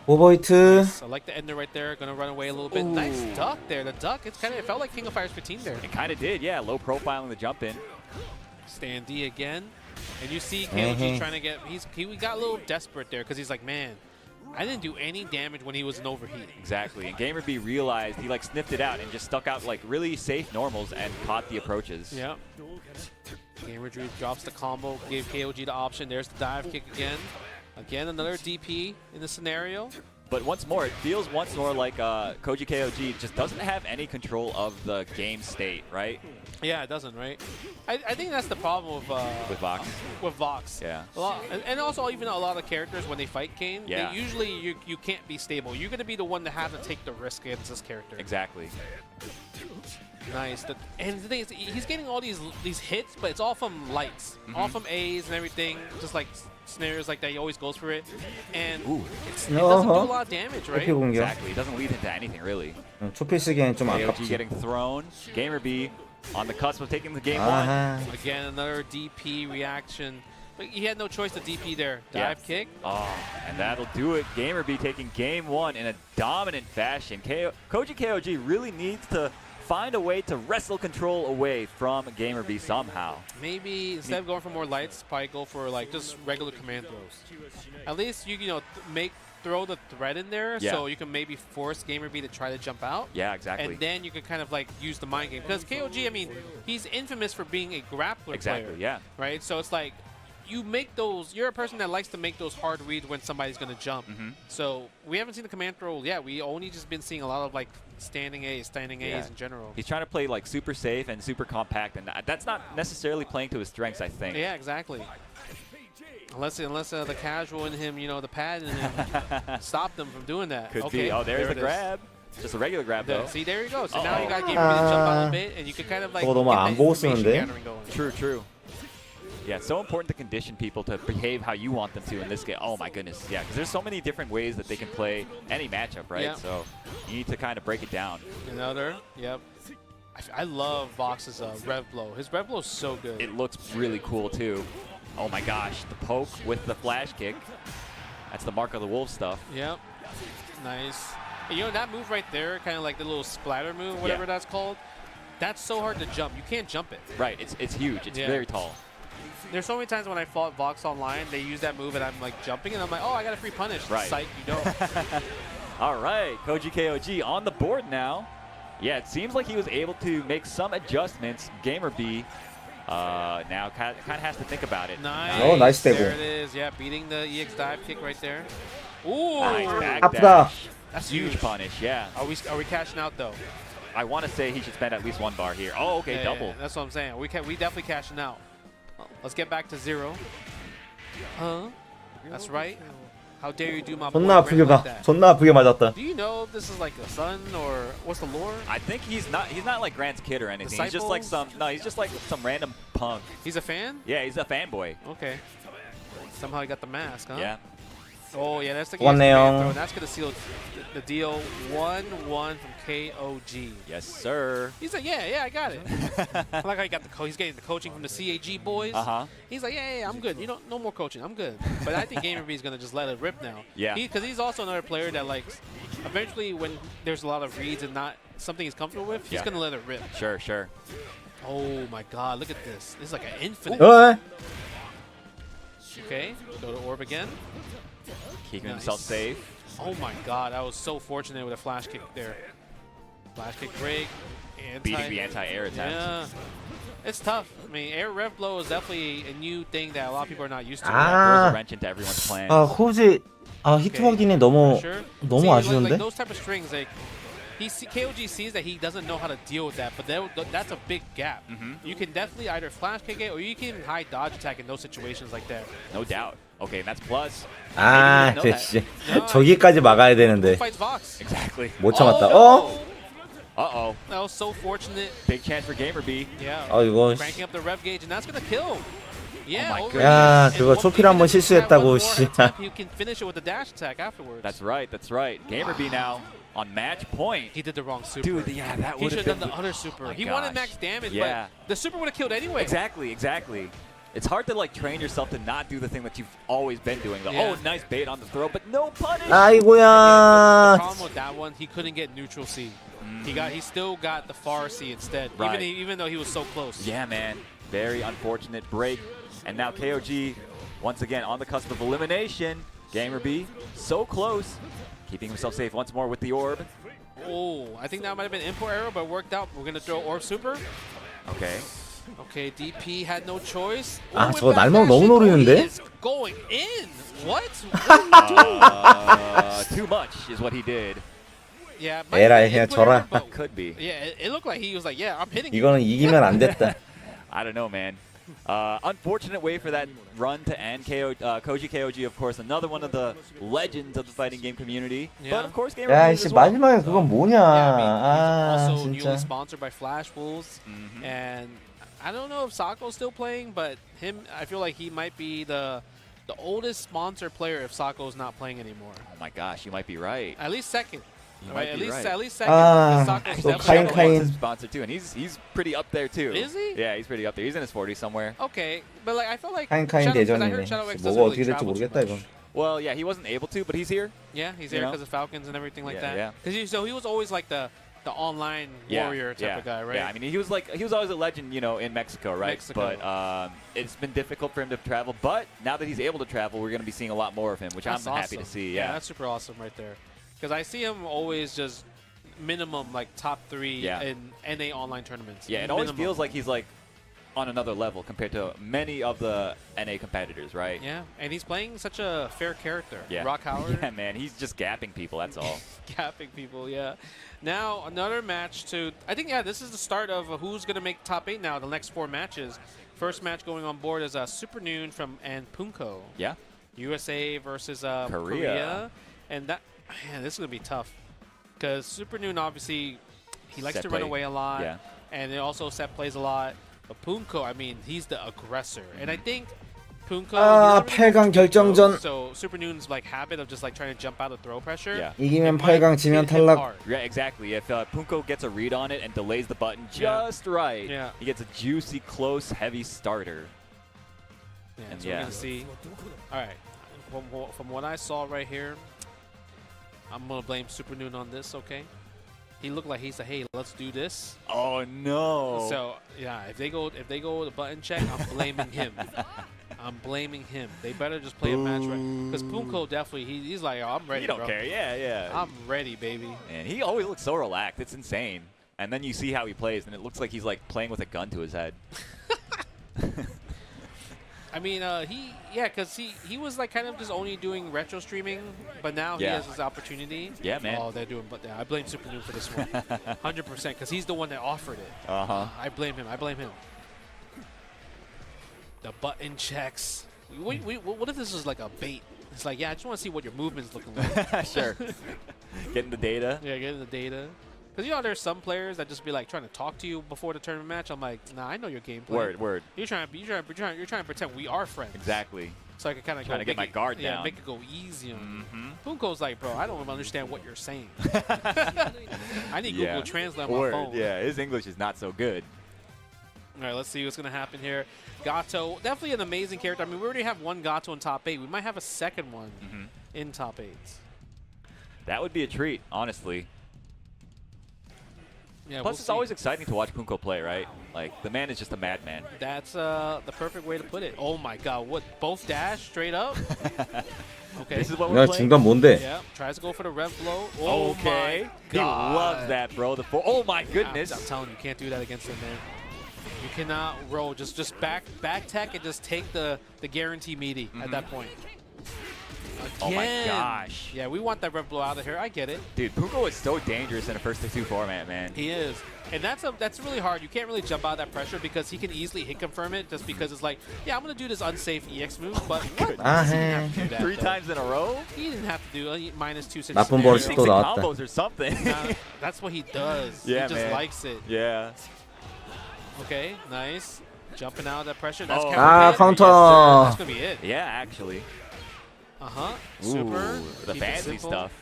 오버히트. I like the ender right there. Gonna run away a little bit. Nice duck there. The duck. It felt like King of Fighters 15 there. It kind of did. Yeah, low profiling the jump in. Stand D again. And you see KOG trying to get, he got a little desperate there because he's like, man, I didn't do any damage when he was in overheat. Exactly. And Gamer B realized he like sniffed it out and just stuck out like really safe normals and caught the approaches. Yeah. Gamer Drew drops the combo, gave KOG the option. There's the dive kick again. Again, another DP in the scenario. But once more, it feels once more like Koji KOG just doesn't have any control of the game state, right? Yeah, it doesn't, right? I think that's the problem with Vox. With Vox. Yeah. And also even a lot of characters when they fight Kane, yeah. they usually you can't be stable. You're going to be the one that has to take the risk against this character. Exactly. Nice. And the thing is, he's getting all these hits, but it's all from lights, all from A's and everything, just like scenarios like that. He always goes for it, and it doesn't do a lot of damage, right? Exactly. It doesn't lead into anything really. 초필 쓰기엔 좀 KOG 아깝지. getting thrown. Gamer B on the cusp of taking the game one. Again, another DP reaction. He had no choice to DP there. Dive kick. Oh, and that'll do it. GamerB taking game 1 in a dominant fashion. Koji KOG really needs to find a way to wrestle control away from GamerB somehow. Maybe instead of going for more lights, probably go for like just regular command throws. At least you know throw the thread in there, so you can maybe force GamerB to try to jump out. Yeah, exactly. And then you can kind of like use the mind game, because KOG, I mean, he's infamous for being a grappler Exactly, player. yeah. Right. So it's like you make those. You're a person that likes to make those hard reads when somebody's going to jump. So we haven't seen the command throw yet. We only just been seeing a lot of like standing A's in general. He's trying to play like super safe and super compact, and that's not necessarily playing to his strengths, I think. Yeah, exactly. Unless the casual in him, you know, the pad in him, stopped him from doing that. Could okay, be. Oh, there's there the grab. Just a regular grab, though. See, there you go. So now you got GamerB to jump out a bit, and you can kind of like 저거 너무 안 보고 쓰는데? True. Yeah, it's so important to condition people to behave how you want them to in this game. Oh my goodness, yeah, because there's so many different ways that they can play any matchup, right? Yeah. So you need to kind of break it down. Another, yep. I love Vox's rev blow. His rev blow is so good. It looks really cool too. Oh my gosh, the poke with the flash kick. That's the Mark of the Wolf stuff. Yep, nice. And you know that move right there, kind of like the little splatter move, whatever that's called. That's so hard to jump. You can't jump it. Right, it's huge. It's very tall. There's so many times when I fought Vox online, they use that move and I'm like jumping and I'm like, oh, I got a free punish. Right. Psych, you don't. All right, Koji KOG on the board now. Yeah, it seems like he was able to make some adjustments. GamerB now kind of has to think about it. Nice. Oh, nice There table. it is. Yeah, beating the EX dive kick right there. Ooh. Nice back 아프다. dash. That's huge huge. punish, yeah. Are we cashing out though? I want to say he should spend at least 1 bar here. Oh, okay, Yeah, double. yeah, that's what I'm saying. We definitely cashing out. Let's get back to 0. That's right. How dare you do my boy 존나 아프게 Grant 봐. like that? 존나 아프게 맞았다. Do you know if this is like a son or what's the lore? I think he's not like Grant's kid or anything. He's just like he's just like some random punk. He's a fan? Yeah, he's a fanboy. Okay. Somehow he got the mask, huh? Yeah. Oh, yeah, that's the 좋았네요. and that's going to seal the deal 1-1 from KOG. Yes, sir. He's like, yeah, I got it. I like how he got he's getting the coaching from the CAG boys. He's like, yeah, I'm good. You know, no more coaching. I'm good. But I think GamerB is going to just let it rip now. Yeah. Because he's also another player that, like, eventually when there's a lot of reads and not something he's comfortable with, he's going to let it rip. Sure. Oh, my God. Look at this. This is like an infinite. Okay. Go to orb again. Keeping himself safe. Oh my God, I was so fortunate with a flash kick there. Flash kick break. Beating the anti-air attempt. Yeah. It's tough. I mean, air rev blow is definitely a new thing that a lot of people are not used to. Throws a wrench into everyone's plan. 아, 호지 히트워기는 너무 See, 아쉬운데? like those type of strings, like KOG sees that he doesn't know how to deal with that, but that's a big gap. You can definitely either flash kick it or you can even high dodge attack in those situations like that. No doubt. Okay, and that's plus. 아, 씨. 저기까지 막아야 되는데. Who fights Vox? Exactly. 못 참았다. 어? Uh-oh. That was so fortunate. Big chance for GamerB. Yeah. 이거 Cranking up the rev gauge, and that's gonna kill. Yeah. Oh my 야, 그거 초필 한번 실수했다고 씨. You can finish it with a dash attack afterwards. That's right. GamerB now on match point. He did the wrong super. Dude, yeah, that he would should have have done been the other super. Oh my He wanted gosh. max damage, Yeah. but the super would have killed anyway. Exactly. It's hard to like train yourself to not do the thing that you've always been doing. Yeah. Oh, nice bait on the throw, but no punish. 아이고야. The problem with that one, he couldn't get neutral C. He still got the far C instead, Right. even though he was so close. Yeah, man. Very unfortunate break. And now KOG, once again, on the cusp of elimination. GamerB, so close. Keeping himself safe once more with the orb. Oh, I think that might have been import error, but it worked out. We're going to throw orb super. Okay. Okay, DP had no choice. 아, 저거 날먹 너무 노리는데? It's going in. What? Too much is what he did. Yeah, 에라이 그냥 져라. Could be. Yeah, it looked like he was like, yeah, I'm hitting 이거는 이기면 안 됐다. I don't know, man. Unfortunate way for that run to end. Koji KOG, of course, another one of the legends of the fighting game community. But of course, GamerB 야, as 씨 well. 마지막에 그건 뭐냐? 아, also newly 진짜. sponsored by Flash Wolves, and I don't know if Sako's still playing, but I feel like he might be the oldest sponsored player if Sako's not playing anymore. Oh my gosh, you might be right. At least second. might at be least right. at least second. Ah, Soccer's 또 definitely Shadow 카인. wants his sponsor too, and he's pretty up there too. Is he? Yeah, he's pretty up there. He's in his 40s somewhere. Okay, but like I feel like 카인 Shadow, 'cause I 대전이네. heard Shadow X 뭐가 doesn't 어떻게 really 될지 travel too 모르겠다 much. 이건. Well, yeah, he wasn't able to, but he's here. Yeah, he's You there know? because of Falcons and everything like Yeah, that. yeah. Because so he was always like the online warrior type of guy, right? Yeah, I mean, he was always a legend, in Mexico, right? Mexico. But it's been difficult for him to travel. But now that he's able to travel, we're going to be seeing a lot more of him, which That's I'm happy to awesome. see. Yeah, Yeah. that's super awesome right there. Because I see him always just minimum like top 3 Yeah. in NA online tournaments. Yeah, it always Minimum. feels like he's like on another level compared to many of the NA competitors, right? Yeah, and he's playing such a fair character. Yeah. Rock Howard. Yeah, man, he's just gapping people. That's all. Gapping people, yeah. Now another match to. I think this is the start of who's gonna make top 8 now. The next 4 matches. First match going on board is Super Noon and Punko. Yeah. USA versus Korea. Korea, and this is gonna be tough because Super Noon obviously he likes Set to run play. away a lot, Yeah. and it also set plays a lot. But Punko, I mean, he's the aggressor, and I think Punko. 아, 8강 결정전. So Super Noon's like habit of just like trying to jump out of throw pressure. Yeah. 이기면 8강 지면 탈락. Yeah, exactly. If Punko gets a read on it and delays the button just right, he gets a juicy, close, heavy starter. Yeah, And so we're gonna see. All right, from what I saw right here, I'm gonna blame Super Noon on this. Okay, he looked like he said, "Hey, let's do this." Oh no! So yeah, if they go with a button check, I'm blaming him. I'm blaming him. They better just play a match right. Because Punko definitely, he's like, oh, I'm ready, He don't bro. care. Yeah, yeah. I'm ready, baby. And he always looks so relaxed. It's insane. And then you see how he plays, and it looks like he's like playing with a gun to his head. I mean, because he was like kind of just only doing retro streaming, but now he Yeah. has his opportunity. Yeah, man. Oh, they're doing, but yeah, I blame Super Noon for this one, 100%, because he's the one that offered it. I blame him. I blame him. The button checks. What if this was like a bait? It's like, yeah, I just want to see what your movement's looking like. Sure. Getting the data. Yeah, getting the data. Because there's some players that just be like trying to talk to you before the tournament match. I'm like, nah, I know your gameplay. Word. You're trying to pretend we are friends. Exactly. So I can kind of Trying to get my guard down. Yeah, make it go easy on you. Punko's like, bro, I don't even understand what you're saying. I need Google Translate on my phone. Yeah, his English is not so good. All right, let's see what's going to happen here. Gato, definitely an amazing character. I mean, we already have one Gato in top 8. We might have a second one in top 8. That would be a treat, honestly. Yeah, Plus, it's always exciting to watch Punko play, right? Like, the man is just a madman. That's the perfect way to put it. Oh, my God. What? Both dash straight up? Okay. This is what 야, we're playing. 중간 뭔데? Yeah, tries to go for the rev blow. Oh, Okay. my He God. loves that, bro. Oh, my goodness. I'm telling you, you can't do that against him, man. You cannot roll. Just back tech and just take the guarantee meaty at that point. Oh my Again. gosh. Yeah, we want that rev blow out of here. I get it. Dude, Punko is so dangerous in a first to 2 format, man. He is. And that's really hard. You can't really jump out of that pressure because he can easily hit confirm it just because it's like, yeah, I'm going to do this unsafe EX move, but what? He didn't have to do that, 3 though. times in a row? He didn't have to do -2 since 나쁜 버릇이 He 또 thinks in 나왔다. combos or something. That's what he does. Yeah, he just man. likes it. Yeah. Okay, nice. Jumping out of that pressure. That's 아, counter. 카운터. That's going to be it. Yeah, actually. Super. The Keep it fancy simple. stuff.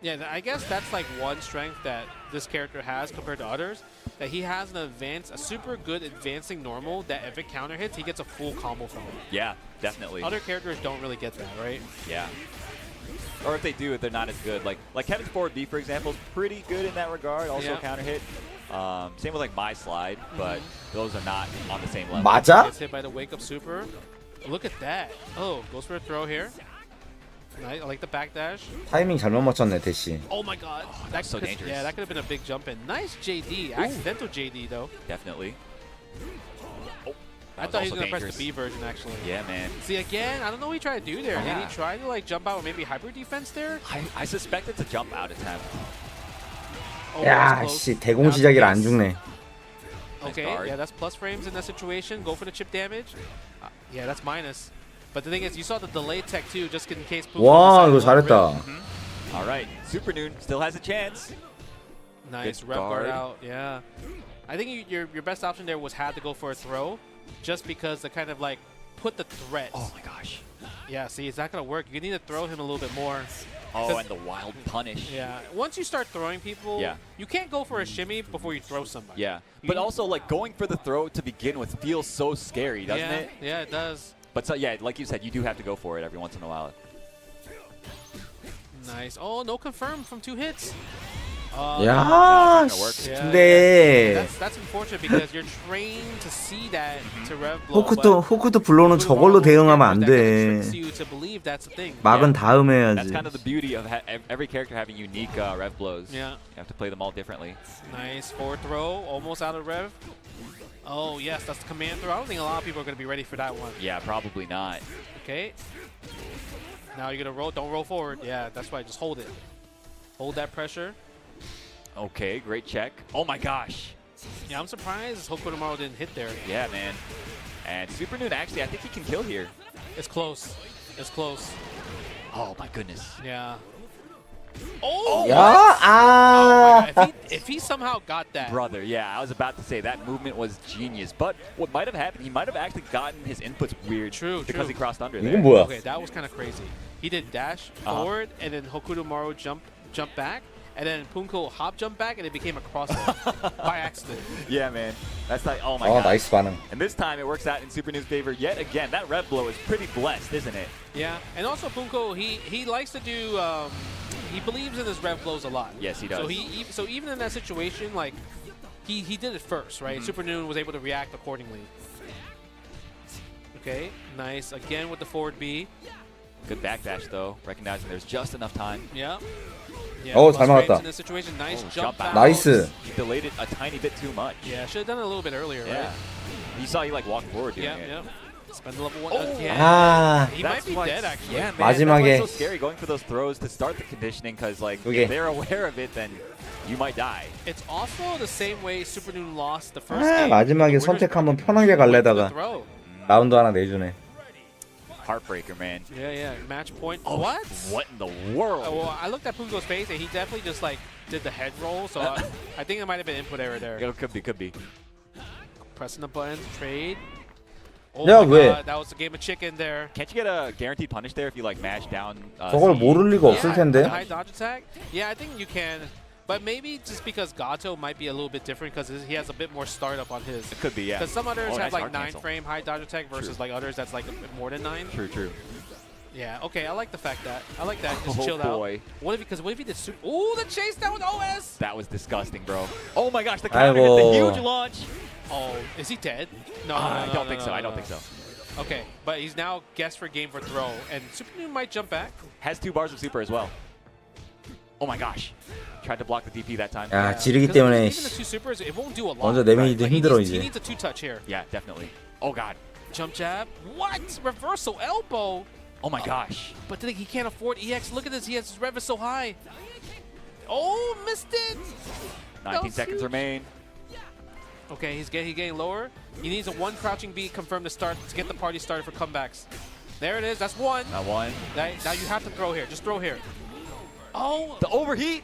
Yeah, I guess that's like one strength that this character has compared to others. That he has a super good advancing normal that if it counter hits, he gets a full combo from it. Yeah, definitely. Other characters don't really get that, right? Yeah. Or if they do, they're not as good. Like Kevin's forward B, for example, is pretty good in that regard. Also Yeah. counter hit. Same with like my slide, but those are not on the same level. 맞아? Gets hit by the wake up super. Look at that. Oh, goes for a throw here. Nice. I like the backdash. 타이밍 잘못 맞췄네, 대시. Oh my God. That's so dangerous. Yeah, that could have been a big jump in. Nice JD. Accidental JD though. Definitely. I thought he was going to press the B version actually. Yeah, man. See, again, I don't know what he tried to do there. Yeah. Did he try to like jump out with maybe hyper defense there? I suspect it's a jump out attempt. Oh, 야, that's close. 씨, 대공 시작이라 안 죽네. Okay, guard. yeah, that's plus frames in that situation. Go for the chip damage. Yeah, that's minus. But the thing is, you saw the delay tech too, just in case. 와, 이거 잘했다. All right, Super Noon still has a chance. Nice Good rep guard guard. out. Yeah, I think your best option there was had to go for a throw, just because to kind of like put the threat. Oh my gosh. Yeah, see, it's not gonna work. You need to throw him a little bit more. Oh, and the wild punish. Yeah. Once you start throwing people, you can't go for a shimmy before you throw somebody. Yeah. But also, like, going for the throw to begin with feels so scary, doesn't it? Yeah, it does. But, so, yeah, like you said, you do have to go for it every once in a while. Nice. Oh, no confirm from 2 hits. 야, 근데 That's unfortunate because you're trained to see that to rev blow. 호크도 블로는 저걸로 대응하면 안 돼. You to believe that's the thing. 막은 다음에 해야지. That's kind of the beauty of every character having unique rev blows. Yeah. You have to play them all differently. Nice forward throw, almost out of rev. Oh yes, that's the command throw. I don't think a lot of people are going to be ready for that one. Yeah, probably not. Okay. Now you're going to roll. Don't roll forward. Yeah, that's why. Just hold it. Hold that pressure. Okay, great check. Oh my gosh. Yeah, I'm surprised Hokuto Maru didn't hit there. Yeah, man. And Super Noon, actually, I think he can kill here. It's close. It's close. Oh my goodness. Yeah. Oh! 야, Oh if he somehow got that. Brother, yeah, I was about to say that movement was genius. But what might have happened, he might have actually gotten his inputs weird. Because he crossed under there. Okay, that was kind of crazy. He did dash forward, and then Hokuto Maru jump back. And then Punko hop jump back, and it became a crossover by accident. Yeah, man. That's like, oh my god. 나이스 반응. And this time it works out in Super Noon's favor yet again. That rev blow is pretty blessed, isn't it? Yeah, and also Punko, he likes to do, he believes in his rev blows a lot. Yes, he does. So even in that situation, like, he did it first, right? Super Noon was able to react accordingly. Okay, nice. Again with the forward B. Good backdash, though, recognizing there's just enough time. Yeah. 잘 막았다. In this situation, nice jump out. 나이스. He delayed it a tiny bit too much. Yeah, should have done it a little bit earlier, right? You saw he like walked forward doing it. Yeah. Spend level 1 Oh. again. He might be dead, actually. Yeah, man. 마지막에. That's why it's so scary going for those throws to start the conditioning, because like if they're aware of it, then you might die. It's also the same way Super Noon lost the first game. 마지막에 선택 한번 편하게 갈래다가 라운드 하나 내주네. Heartbreaker, man. Yeah. Match point. Oh, what? What in the world? Well, I looked at Punko's face, and he definitely just like did the head roll. So I think it might have been input error there. It could be. Pressing the button, trade. Oh 야, my 왜? god, that was a game of chicken there. Can't you get a guaranteed punish there if you like mash down? 저걸 모를 리가 없을 텐데. The high dodge attack. Yeah, I think you can. But maybe just because Gato might be a little bit different because he has a bit more startup on his. It could be, yeah. Because some others have nice like hard 9 cancel. frame high dodge attack versus like others that's like a bit more than 9. True. Yeah, okay, I like the fact that. I like that. Just Oh, chilled boy. out. What if he did super. Ooh, the chase down with OS! That was disgusting, bro. Oh my gosh, the counter hit, the huge launch. Oh, is he dead? No, I don't think so. I don't think so. Okay, but he's now guessed for game for throw, and Super Noon might jump back. Has 2 bars of super as well. Oh my gosh. Tried to block the DP that time. 야, 지르기 때문에 Even the 2 supers, it won't do a lot. 먼저 내밀기도 힘들어 He 이제. needs a 2-touch here. Yeah, definitely. Oh god. Jump jab. What? Reversal elbow. Oh my gosh. But he can't afford EX. Look at this. He has his rev is so high. Oh, missed it. 19 seconds remain. Okay, he's getting lower. He needs a 1 crouching B confirm to start to get the party started for comebacks. There it is. That's 1. That 1. Now you have to throw here. Just throw here. Oh, the overheat.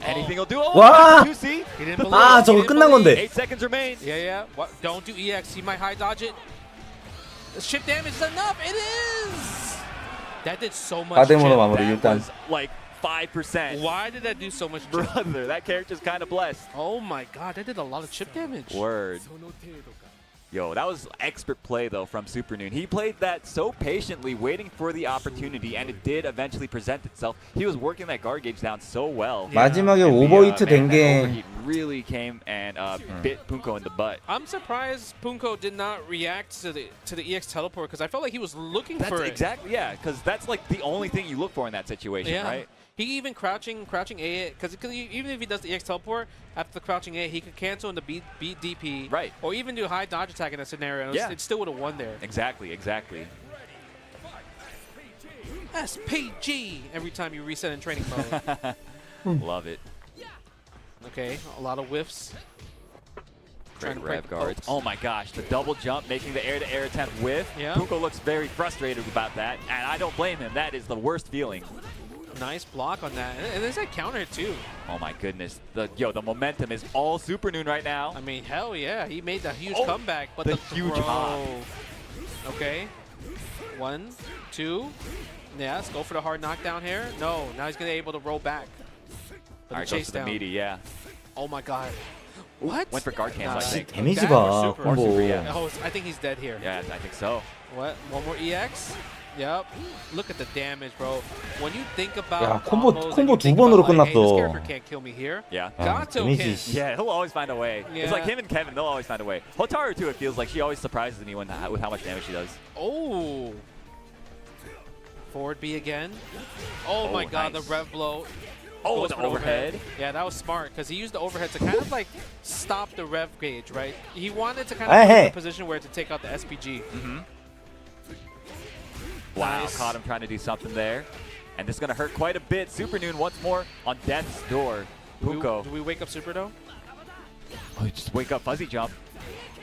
Anything will do. 와! 2C. He didn't believe. 아, 저거 끝난 건데. 8 seconds remain. Yeah. What? Don't do EX. He might high dodge it. The chip damage is enough. It is. That did so much. 아데모노 마무리 That 일단. was like 5%. Why did that do so much? Brother, that character's kind of blessed. Oh my god, that did a lot of chip damage. Word. Yo, that was expert play, though, from Super Noon. He played that so patiently, waiting for the opportunity, and it did eventually present itself. He was working that guard gauge down so well. 마지막에 And 오버히트 man, 된 that 게 overheat really came and bit Punko in the butt. I'm surprised Punko did not react to the EX teleport because I felt like he was looking That's for it. exactly, yeah, because that's like the only thing you look for in that situation, right? He even crouching A, because even if he does the EX teleport, after the crouching A, he could cancel in the beat DP. Right. Or even do high dodge attack in that scenario. And it still would have won there. Exactly. SPG every time you reset in training mode. Love it. Okay, a lot of whiffs. Great rev guards. Oh my gosh, the double jump, making the air-to-air attempt whiff. Yeah. Punko looks very frustrated about that, and I don't blame him. That is the worst feeling. Nice block on that. And there's that counter too. Oh my goodness. The momentum is all Super Noon right now. I mean, hell yeah. He made the huge comeback, but the the huge throw. hop. Okay. 1, 2. Yeah, let's go for the hard knockdown here. No, now he's gonna be able to roll back. All right, goes to the meaty, yeah. Oh my god. What? Went for guard cancel, I think. 데미지 봐, 콤보. Oh, I think he's dead here. Yeah, I think so. What? One more EX? Yep. Look at the damage, bro. When you think about 야, 콤보 combos and 콤보 you 두 think 번으로 about, like, hey, this 끝났어. character can't kill me here. Yeah. Gato 데미지. can. Yeah, he'll always find a way. Yeah. It's like him and Kevin, they'll always find a way. Hotaru, too, it feels like she always surprises me with how much damage she does. Oh. Forward B again. Oh, my god, nice. the rev blow. Oh, Goes the for overhead. Yeah, that was smart because he used the overhead to kind of like stop the rev gauge, right? He wanted to kind of put in a position where to take out the SPG. Wow, Nice. caught him trying to do something there. And this is going to hurt quite a bit. Super Noon once more on death's door. Punko. Do we wake up Super though? Oh, just wake up, fuzzy jump.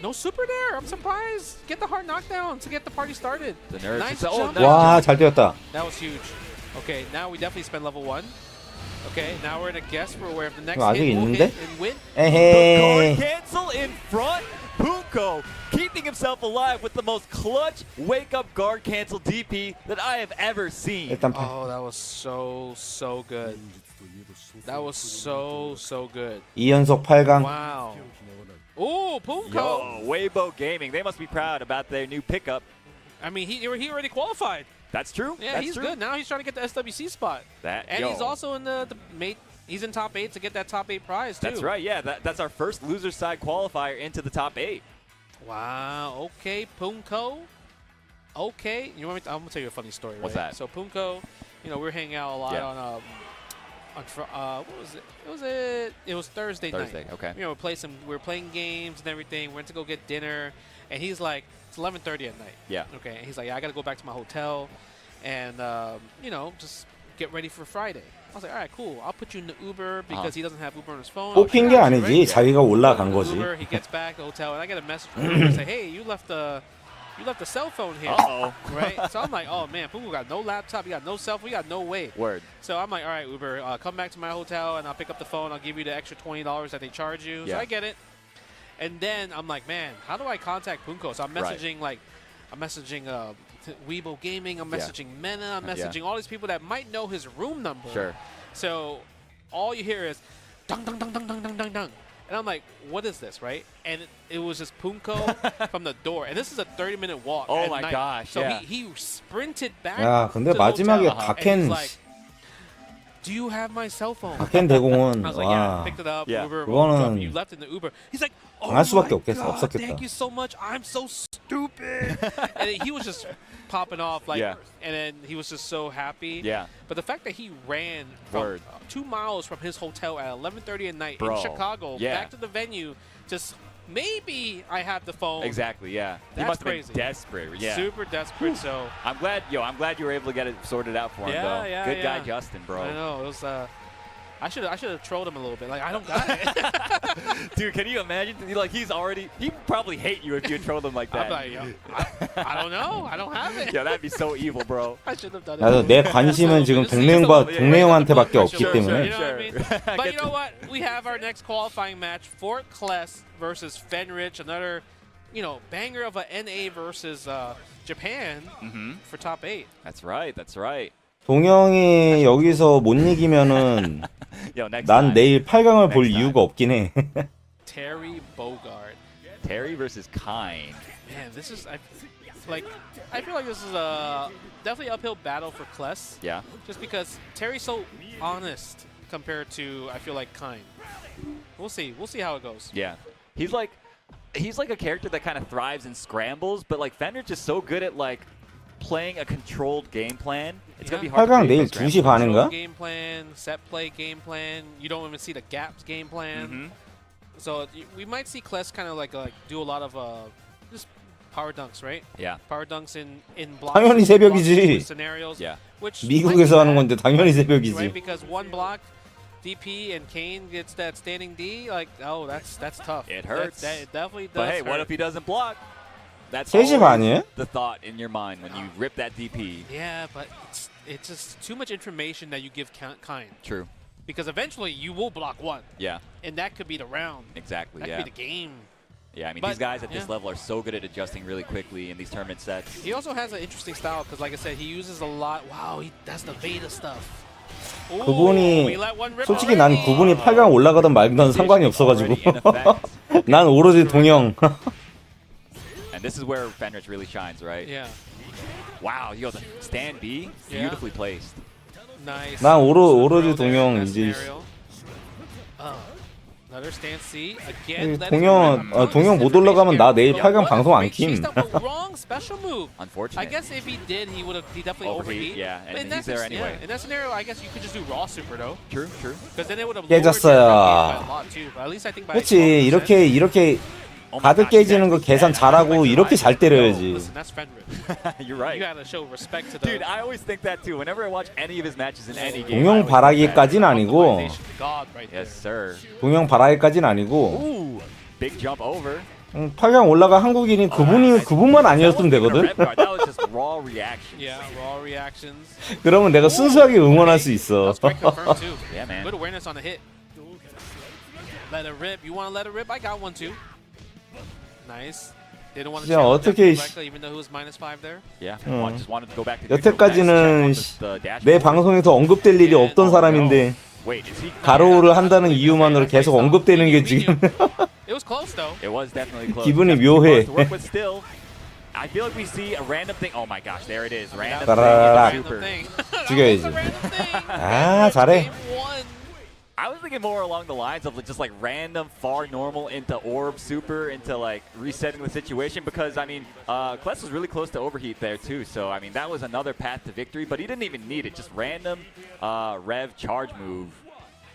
No Super there. I'm surprised. Get the hard knockdown to get the party started. The nerds. Nice Oh, jump. nice 와, jump. 잘 뛰었다. That was huge. Okay, now we definitely spend level 1. Okay, now we're in a guess for where the next 아직 hit will 있는데? hit and win. 에헤이. Guard cancel in front. Punko keeping himself alive with the most clutch wake-up guard cancel DP that I have ever seen. 일단 Oh, that was so good. That was so good. 2연속 8강. Wow. Ooh, Punko. Yo, Weibo Gaming, they must be proud about their new pickup. I mean, he already qualified. That's true. Yeah, That's he's true. good. Now he's trying to get the SWC spot. And he's also in the mate. He's in top 8 to get that top 8 prize too. That's right. Yeah, that's our first loser side qualifier into the top 8. Wow. Okay, Punko. Okay, you want me? I'm gonna tell you a funny story. What's right? that? So Punko, you know, we were hanging out a lot on what was it? It was Thursday night. Thursday. Okay. You know, we were playing games and everything. We went to go get dinner, and he's like, it's 11:30 at night. Yeah. Okay. And he's like, yeah, I gotta go back to my hotel, and you know, just get ready for Friday. I was like, all right, cool. I'll put you in the Uber because he doesn't have Uber on his phone. 뽑힌 게 아니지. 자기가 올라간 거지. Uber, he gets back to the hotel, and I get a message from Uber say, hey, you left the cell phone here. Uh-oh. Right? So I'm like, oh, man, Punko got no laptop. He got no cell phone. He got no way. Word. So I'm like, all right, Uber, come back to my hotel, and I'll pick up the phone. I'll give you the extra $20 that they charge you. Yeah. So I get it. And then I'm like, man, how do I contact Punko? So I'm messaging, Weibo Gaming. I'm messaging Mena. I'm messaging all these people that might know his room number. Sure. So all you hear is dung, dung, dung, dung, dung, dung, dung, dung. And I'm like, what is this, right? And it was just Punko from the door. And this is a 30-minute walk. Oh at my night. gosh, So yeah. he sprinted back. 야, 근데 to the 마지막에 hotel, and 박켄 he's like, do you have my cell phone? 박켄 대공은 I was like, yeah, 와. picked it up. Yeah. Uber, 그거는 you left in the Uber. He's like, oh 당할 수밖에 my God, 없겠다. thank you so much. I'm so stupid. And he was just popping off, like, Yeah. and then he was just so happy. Yeah. But the fact that he ran from Word. 2 miles from his hotel at 11:30 at night Bro. in Chicago Yeah. back to the venue, just maybe I have the phone. Exactly. Yeah. He That's must have crazy. been desperate. Yeah. Super desperate. So I'm glad you were able to get it sorted out for him, though. yeah, Good guy, yeah. Justin, bro. I know it was. I should have trolled him a little bit. Like, I don't got it. Dude, can you imagine? He'd probably hate you if you trolled him like that. I'm like, yo, I don't know. I don't have it. Yo, that'd be so evil, bro. I should have done it. 나도 내 관심은 지금 동네형한테밖에 없기 You know 때문에. what I mean? But you know what? We have our next qualifying match: Fort Kless versus Fenrich. Another, banger of a NA versus Japan for top 8. That's right. That's right. 동영이 여기서 못 이기면은 Yo, next 난 time. 내일 8강을 볼 Next time. 이유가 없긴 해. Terry Bogard. Terry versus Kine. Man, this is I feel like this is a definitely uphill battle for Kless. Yeah. Just because Terry's so honest compared to I feel like Kine. We'll see. We'll see how it goes. Yeah. He's like a character that kind of thrives in scrambles, but like Fenrich is so good at like playing a controlled game plan. It's gonna be hard. 8강 to 내일 2시 반인가? Game plan, set play game plan. You don't even see the gaps game plan. So we might see Kless kind of like do a lot of just power dunks, right? Yeah. Power dunks in blocks. 당연히 새벽이지. Scenarios. Yeah. Which 미국에서 하는 건데 당연히 right? 새벽이지. Because one block, DP and Kane gets that standing D. Like, oh, that's tough. It hurts. It definitely does. But hey, what hurt. if he doesn't block? That's 3시 always 반이에요? the thought in your mind when you rip that DP. Yeah, but it's just too much information that you give Kine. True. Because eventually you will block one. Yeah. And that could be the round. Exactly. That yeah. could be the game. Yeah, I mean, But, these guys at this yeah. level are so good at adjusting really quickly in these tournament sets. He also has an interesting style because, like I said, he uses a lot. Wow, that's the beta stuff. Ooh, 그분이 we let one rip 솔직히 already. 난 그분이 8강 올라가든 말든 상관이 없어가지고 난 오로지 동영. And this is where Fenrich really shines, right? Yeah. Wow, yo, the stand B, beautifully placed. Nice. 난 오로지 동영 이제. Another stand C again. 동영 못 올라가면 나 내일 8강 방송 안 킴. Wrong special move. Unfortunate. I guess if he did, he definitely overheat. Yeah, But and he's there anyway. In that scenario, I guess you could just do raw super though. True. Because then it would have 깨졌어요. lowered your by a lot too. But at least I think by 그렇지. 이렇게 다들 깨지는 거 계산 잘하고 이렇게 잘 때려야지. Listen, that's Fenrich. You're right. You gotta show respect to the. Dude, I always think that too. Whenever I watch any of his matches in any game. 동영 바라기까지는 아니고. Yes, sir. 동영 바라기까지는 아니고. Ooh, big jump over. 8강 올라가 한국인이 그분만 아니었으면 되거든. That was just raw reaction. Yeah, raw reactions. 그러면 내가 순수하게 응원할 수 있어. Yeah, man. Good awareness on the hit. Let it rip. You want to let it rip? I got one too. Nice. Didn't want to challenge directly, even though he was -5 there. Yeah. Just wanted to go back to 여태까지는 내 방송에서 언급될 일이 없던 사람인데 가로우를 한다는 이유만으로 계속 언급되는 게 지금 It was close though. It was definitely close. 기분이 묘해. I feel like we see a random thing. Oh my gosh, there it is. Random thing. 죽여야지. 아, 잘해. I was thinking more along the lines of just like random far normal into orb super into like resetting the situation because I mean Kless was really close to overheat there too, so I mean that was another path to victory, but he didn't even need it. Just random rev charge move.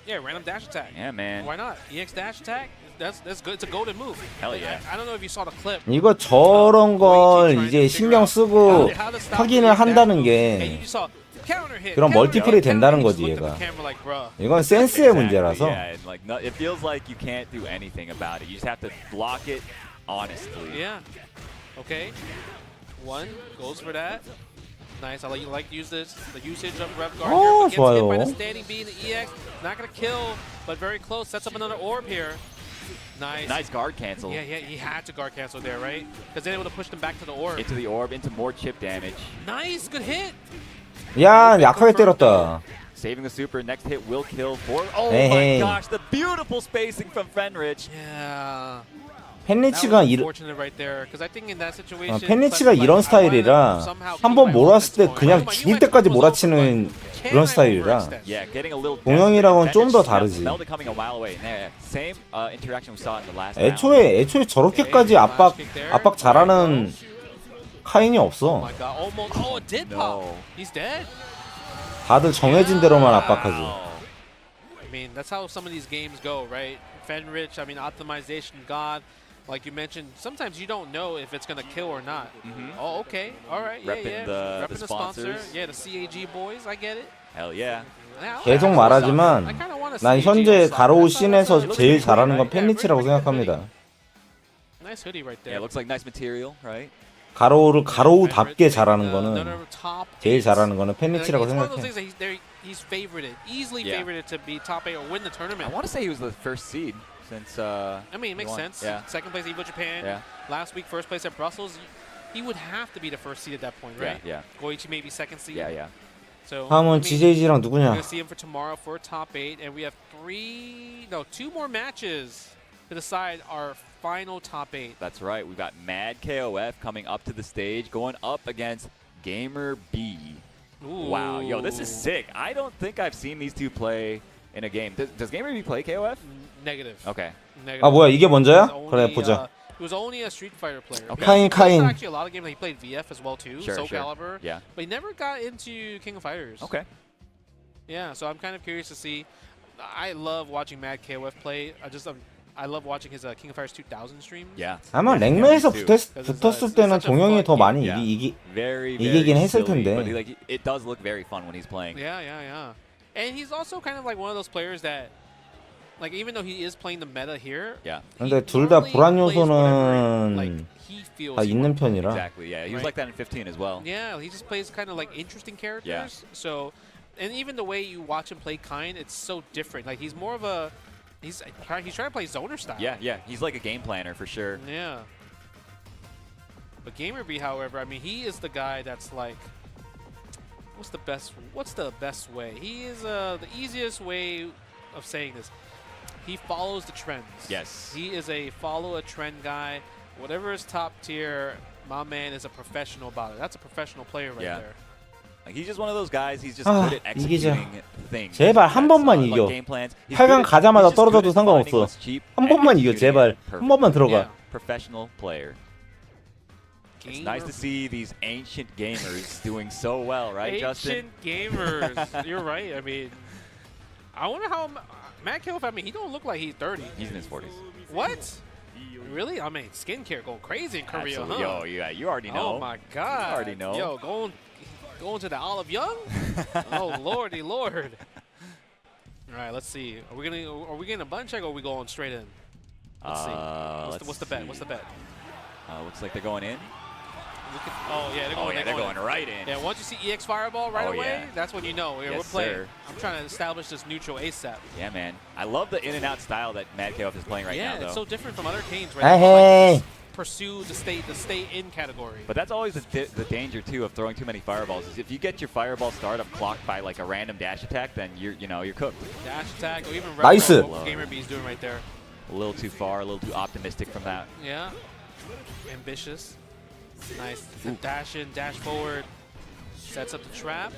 Yeah, random dash attack. Yeah, man. Why not? EX dash attack. That's good. It's a golden move. Hell yeah. I don't know if you saw the clip. 이거 저런 걸 이제 신경 쓰고 확인을 한다는 게 그런 멀티플이 된다는 거지 얘가. 이건 센스의 문제라서. It feels like you can't do anything about it. You just have to block it honestly. Yeah. Okay. One goes for that. Nice. I like use this. The usage of Rev Guard here. Gets hit by the standing B and the EX. Not gonna kill, but very close. Sets up another orb here. Nice. Nice guard cancel. Yeah, he had to guard cancel there, right? Because then it would have pushed him back to the orb. Into the orb, into more chip damage. Nice, good hit. 야, 약하게 때렸다. Saving the super, next hit will kill for. Oh 에헤이. my gosh, the beautiful spacing from Fenrich. Yeah. 펜리치가 펜리치가 이런 스타일이라 한번 몰았을 때 그냥 죽을 때까지 몰아치는 그런 스타일이라 동영이랑은 좀 더 다르지. 애초에 저렇게까지 압박 잘하는 카인이 없어. 다들 정해진 대로만 압박하지. I mean, that's how some of these games go, right? Fenrich, I mean, optimization god. Like you mentioned, sometimes you don't know if it's going to kill or not. Oh, okay. All right. Repping yeah. the sponsor. Yeah, the CAG boys. I get it. Hell yeah. 계속 말하지만 난 현재 가로우 씬에서 제일 잘하는 건 펜리치라고 생각합니다. Nice hoodie right there. Yeah, looks like nice material, right? 가로우를 가로우답게 잘하는 거는 제일 잘하는 거는 펜리치라고 생각해. He's favorited, easily favorited to be top 8 or win the tournament. I want to say he was the first seed since. I mean, it makes sense. Yeah. Second place Evo Japan. Yeah. Last week, first place at Brussels. He would have to be the first seed at that point, right? Yeah. Goichi maybe second seed. Yeah. So 다음은 GJG랑 we're 누구냐? gonna see him for tomorrow for top 8, and we have 2 more matches to decide our final top 8. That's right. We've got Mad KOF coming up to the stage, going up against Gamer B. Ooh. Wow, yo, this is sick. I don't think I've seen these two play in a game. Does Gamer B play KOF? Negative. Okay. Negative. 아 뭐야 이게 먼저야? 그래 보자. He was only a Street Fighter player. 카인. Actually, a lot of games he played VF as well too. Sure. Calibur. Yeah. But he never got into King of Fighters. Okay. Yeah, so I'm kind of curious to see. I love watching Mad KOF play. I love watching his King of Fighters 2000 streams. Yeah. 아마 랭매에서 붙었을 때는 동영이 더 많이 이기긴 했을 텐데. But it does look very fun when he's playing. Yeah. And he's also kind of like one of those players that, like, even though he is playing the meta here. Yeah. 근데 둘 다 불안 요소는 다 있는 편이라. Exactly. Yeah. He was like that in 15 as well. Yeah. He just plays kind of like interesting characters. Yeah. So, and even the way you watch him play Kain, it's so different. Like he's more of a He's trying to play zoner style. Yeah. He's like a game planner for sure. Yeah. But GamerB, however, I mean, he is the guy that's like, what's the best way? He is the easiest way of saying this. He follows the trends. Yes. He is a follow a trend guy. Whatever is top tier, my man is a professional about it. That's a professional player right there. Like he's just one of those guys. He's just good at executing things. 제발 한 번만 이겨. 8강 가자마자 떨어져도 상관없어. 한 번만 이겨 제발. 한 번만 들어가. Professional player. It's nice to see these ancient gamers doing so well, right, Justin? Ancient gamers. You're right. I mean, I wonder how Matt Kilf, I mean, he don't look like he's 30. He's in his 40s. What? Really? I mean, skincare going crazy in Korea, Absolutely. huh? Yo, yeah, you already know. Oh my God. You already know. Yo, going to the Olive Young? Oh Lordy Lord. All right, let's see. Are we getting a button check or are we going straight in? Let's see. What's the bet? What's the bet? Looks like they're going in. Oh yeah, they're going right in. Yeah, once you see EX Fireball right away, that's when you know we're playing. Sir. I'm trying to establish this neutral ASAP. Yeah, man. I love the in and out style that Mad KOF is playing right now, though. Yeah, it's so different from other Canes, right? They like pursue the stay in category. But that's always the danger too of throwing too many fireballs. Is if you get your fireball startup clocked by like a random dash attack, then you're cooked. Dash attack or even nice. What GamerB is doing right there. A little too far, a little too optimistic from that. Yeah. Ambitious. Nice. Dash in, dash forward. Sets up the trap.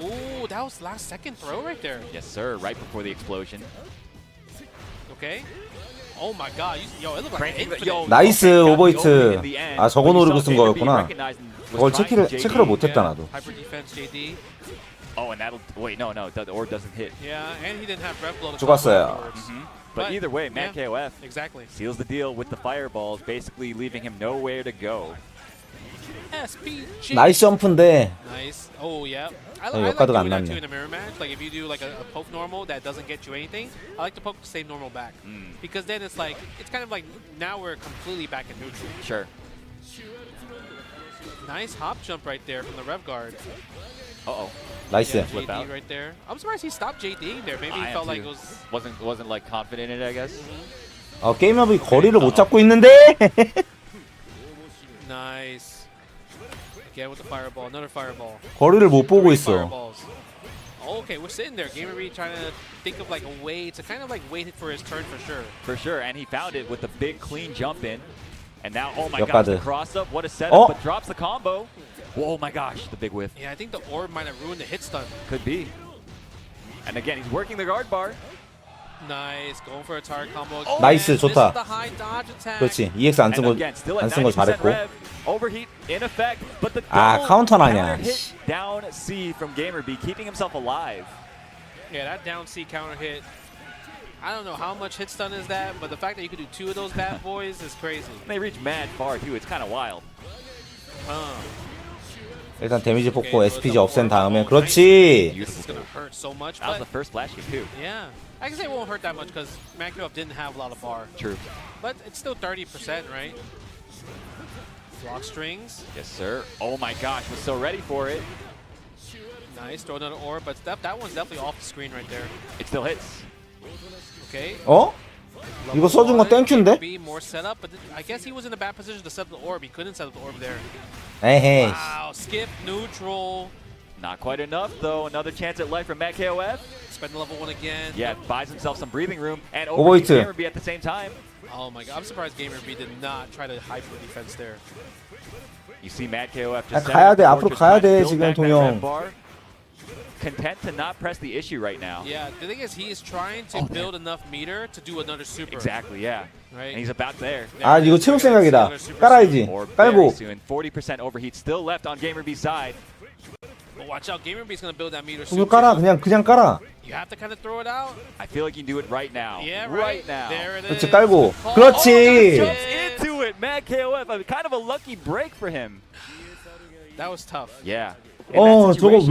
Ooh, that was last second throw right there. Yes, sir. Right before the explosion. Okay. Oh my God. Yo, it looked like infinite. 나이스 오버히트. 아 저거 노리고 쓴 거였구나. 저걸 체크를 못했다 나도. Hyper defense JD. Oh, and that'll wait. No, the orb doesn't hit. Yeah, and he didn't have breath blow. 죽었어요. But either way, Mad KOF exactly seals the deal with the fireballs, basically leaving him nowhere to go. SPG. 나이스 점프인데. Nice. Oh yeah. I like doing that too in a mirror match. Like if you do like a poke normal that doesn't get you anything, I like to poke the same normal back because then it's kind of like now we're completely back in neutral. Sure. Nice hop jump right there from the rev guard. 나이스. Yeah, JD right there. I'm surprised he stopped JDing there. Maybe he felt like it wasn't like confident in it, I guess. 게임업이 거리를 못 잡고 있는데. Nice. Again with the fireball, another fireball. 거리를 못 보고 있어. Okay, we're sitting there. GamerB trying to think of like a way to kind of like wait for his turn for sure. For sure, and he found it with the big clean jump in. And now, oh my gosh, the cross up, what a setup, but drops the combo. Oh my gosh, the big whiff. Yeah, I think the orb might have ruined the hit stun. Could be. And again, he's working the guard bar. Nice, going for a target combo. 나이스, 좋다. 그렇지, EX 안 쓴 거 잘했고. Overheat in effect, but the 카운터나냐. hit down C from GamerB, keeping himself alive. Yeah, that down C counter hit. I don't know how much hit stun is that, but the fact that you could do 2 of those bad boys is crazy. They reach mad far too. It's kind of wild. 일단 데미지 뽑고 SPG 없앤 다음에 그렇지. This is gonna hurt so much. That was the first flash kick too. Yeah, I can say it won't hurt that much because Makarov didn't have a lot of bar. True. But it's still 30%, right? Block strings. Yes, sir. Oh my gosh, was so ready for it. Nice, throw another orb, but that one's definitely off the screen right there. It still hits. Okay. 이거 써준 거 땡큐인데? Be more setup, but I guess he was in a bad position to set up the orb. He couldn't set up the orb there. 에헤이. Wow, skip neutral. Not quite enough though. Another chance at life from Mad KOF. Spend level 1 again. Yeah, buys himself some breathing room and overheat GamerB at the same time. Oh my God, I'm surprised GamerB did not try to hyper defense there. You see Mad KOF just 가야 돼, 앞으로 가야 돼 지금 동영. Content to not press the issue right now. Yeah, the thing is he is trying to build enough meter to do another super. Exactly, yeah. Right. And he's about there. 이거 채울 생각이다. 깔아야지. 깔고. 40% overheat still left on GamerB's side. But watch out, GamerB's gonna build that meter 이거 깔아, 그냥 깔아. You have to kind of throw it out. I feel like you can do it right now. Yeah, right now. There it 그렇지, is. 깔고. 그렇지. Jumps into it. Mad KOF. Kind of a lucky break for him. That was tough. Yeah. 저거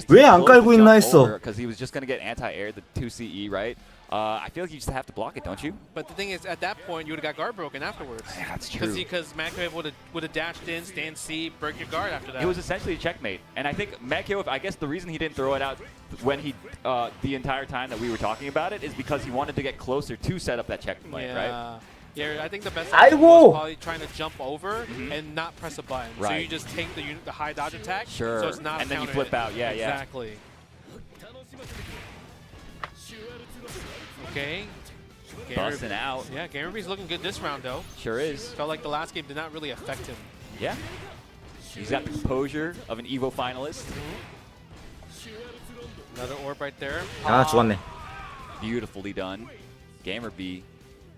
왜 안 깔고 있나 했어. Because he was just going to get anti-air, the 2CE, right? I feel like you just have to block it, don't you? But the thing is, at that point, you would have got guard broken afterwards. Yeah, that's true. Because Makeyev would have dashed in, stand C, break your guard after that. It was essentially a checkmate. And I think Makeyev, I guess the reason he didn't throw it out when he the entire time that we were talking about it is because he wanted to get closer to set up that checkmate, right? Yeah, I think the best option was probably trying to jump over and not press a button. Right. So you just take the high dodge attack. Sure. So it's not and a then you counter flip hit. out. Yeah, exactly. Okay. Busting out. Yeah, Gamerby's looking good this round, though. Sure is. Felt like the last game did not really affect him. Yeah. He's got the composure of an EVO finalist. Another orb right there. 아, 좋았네. Beautifully done. Gamerby,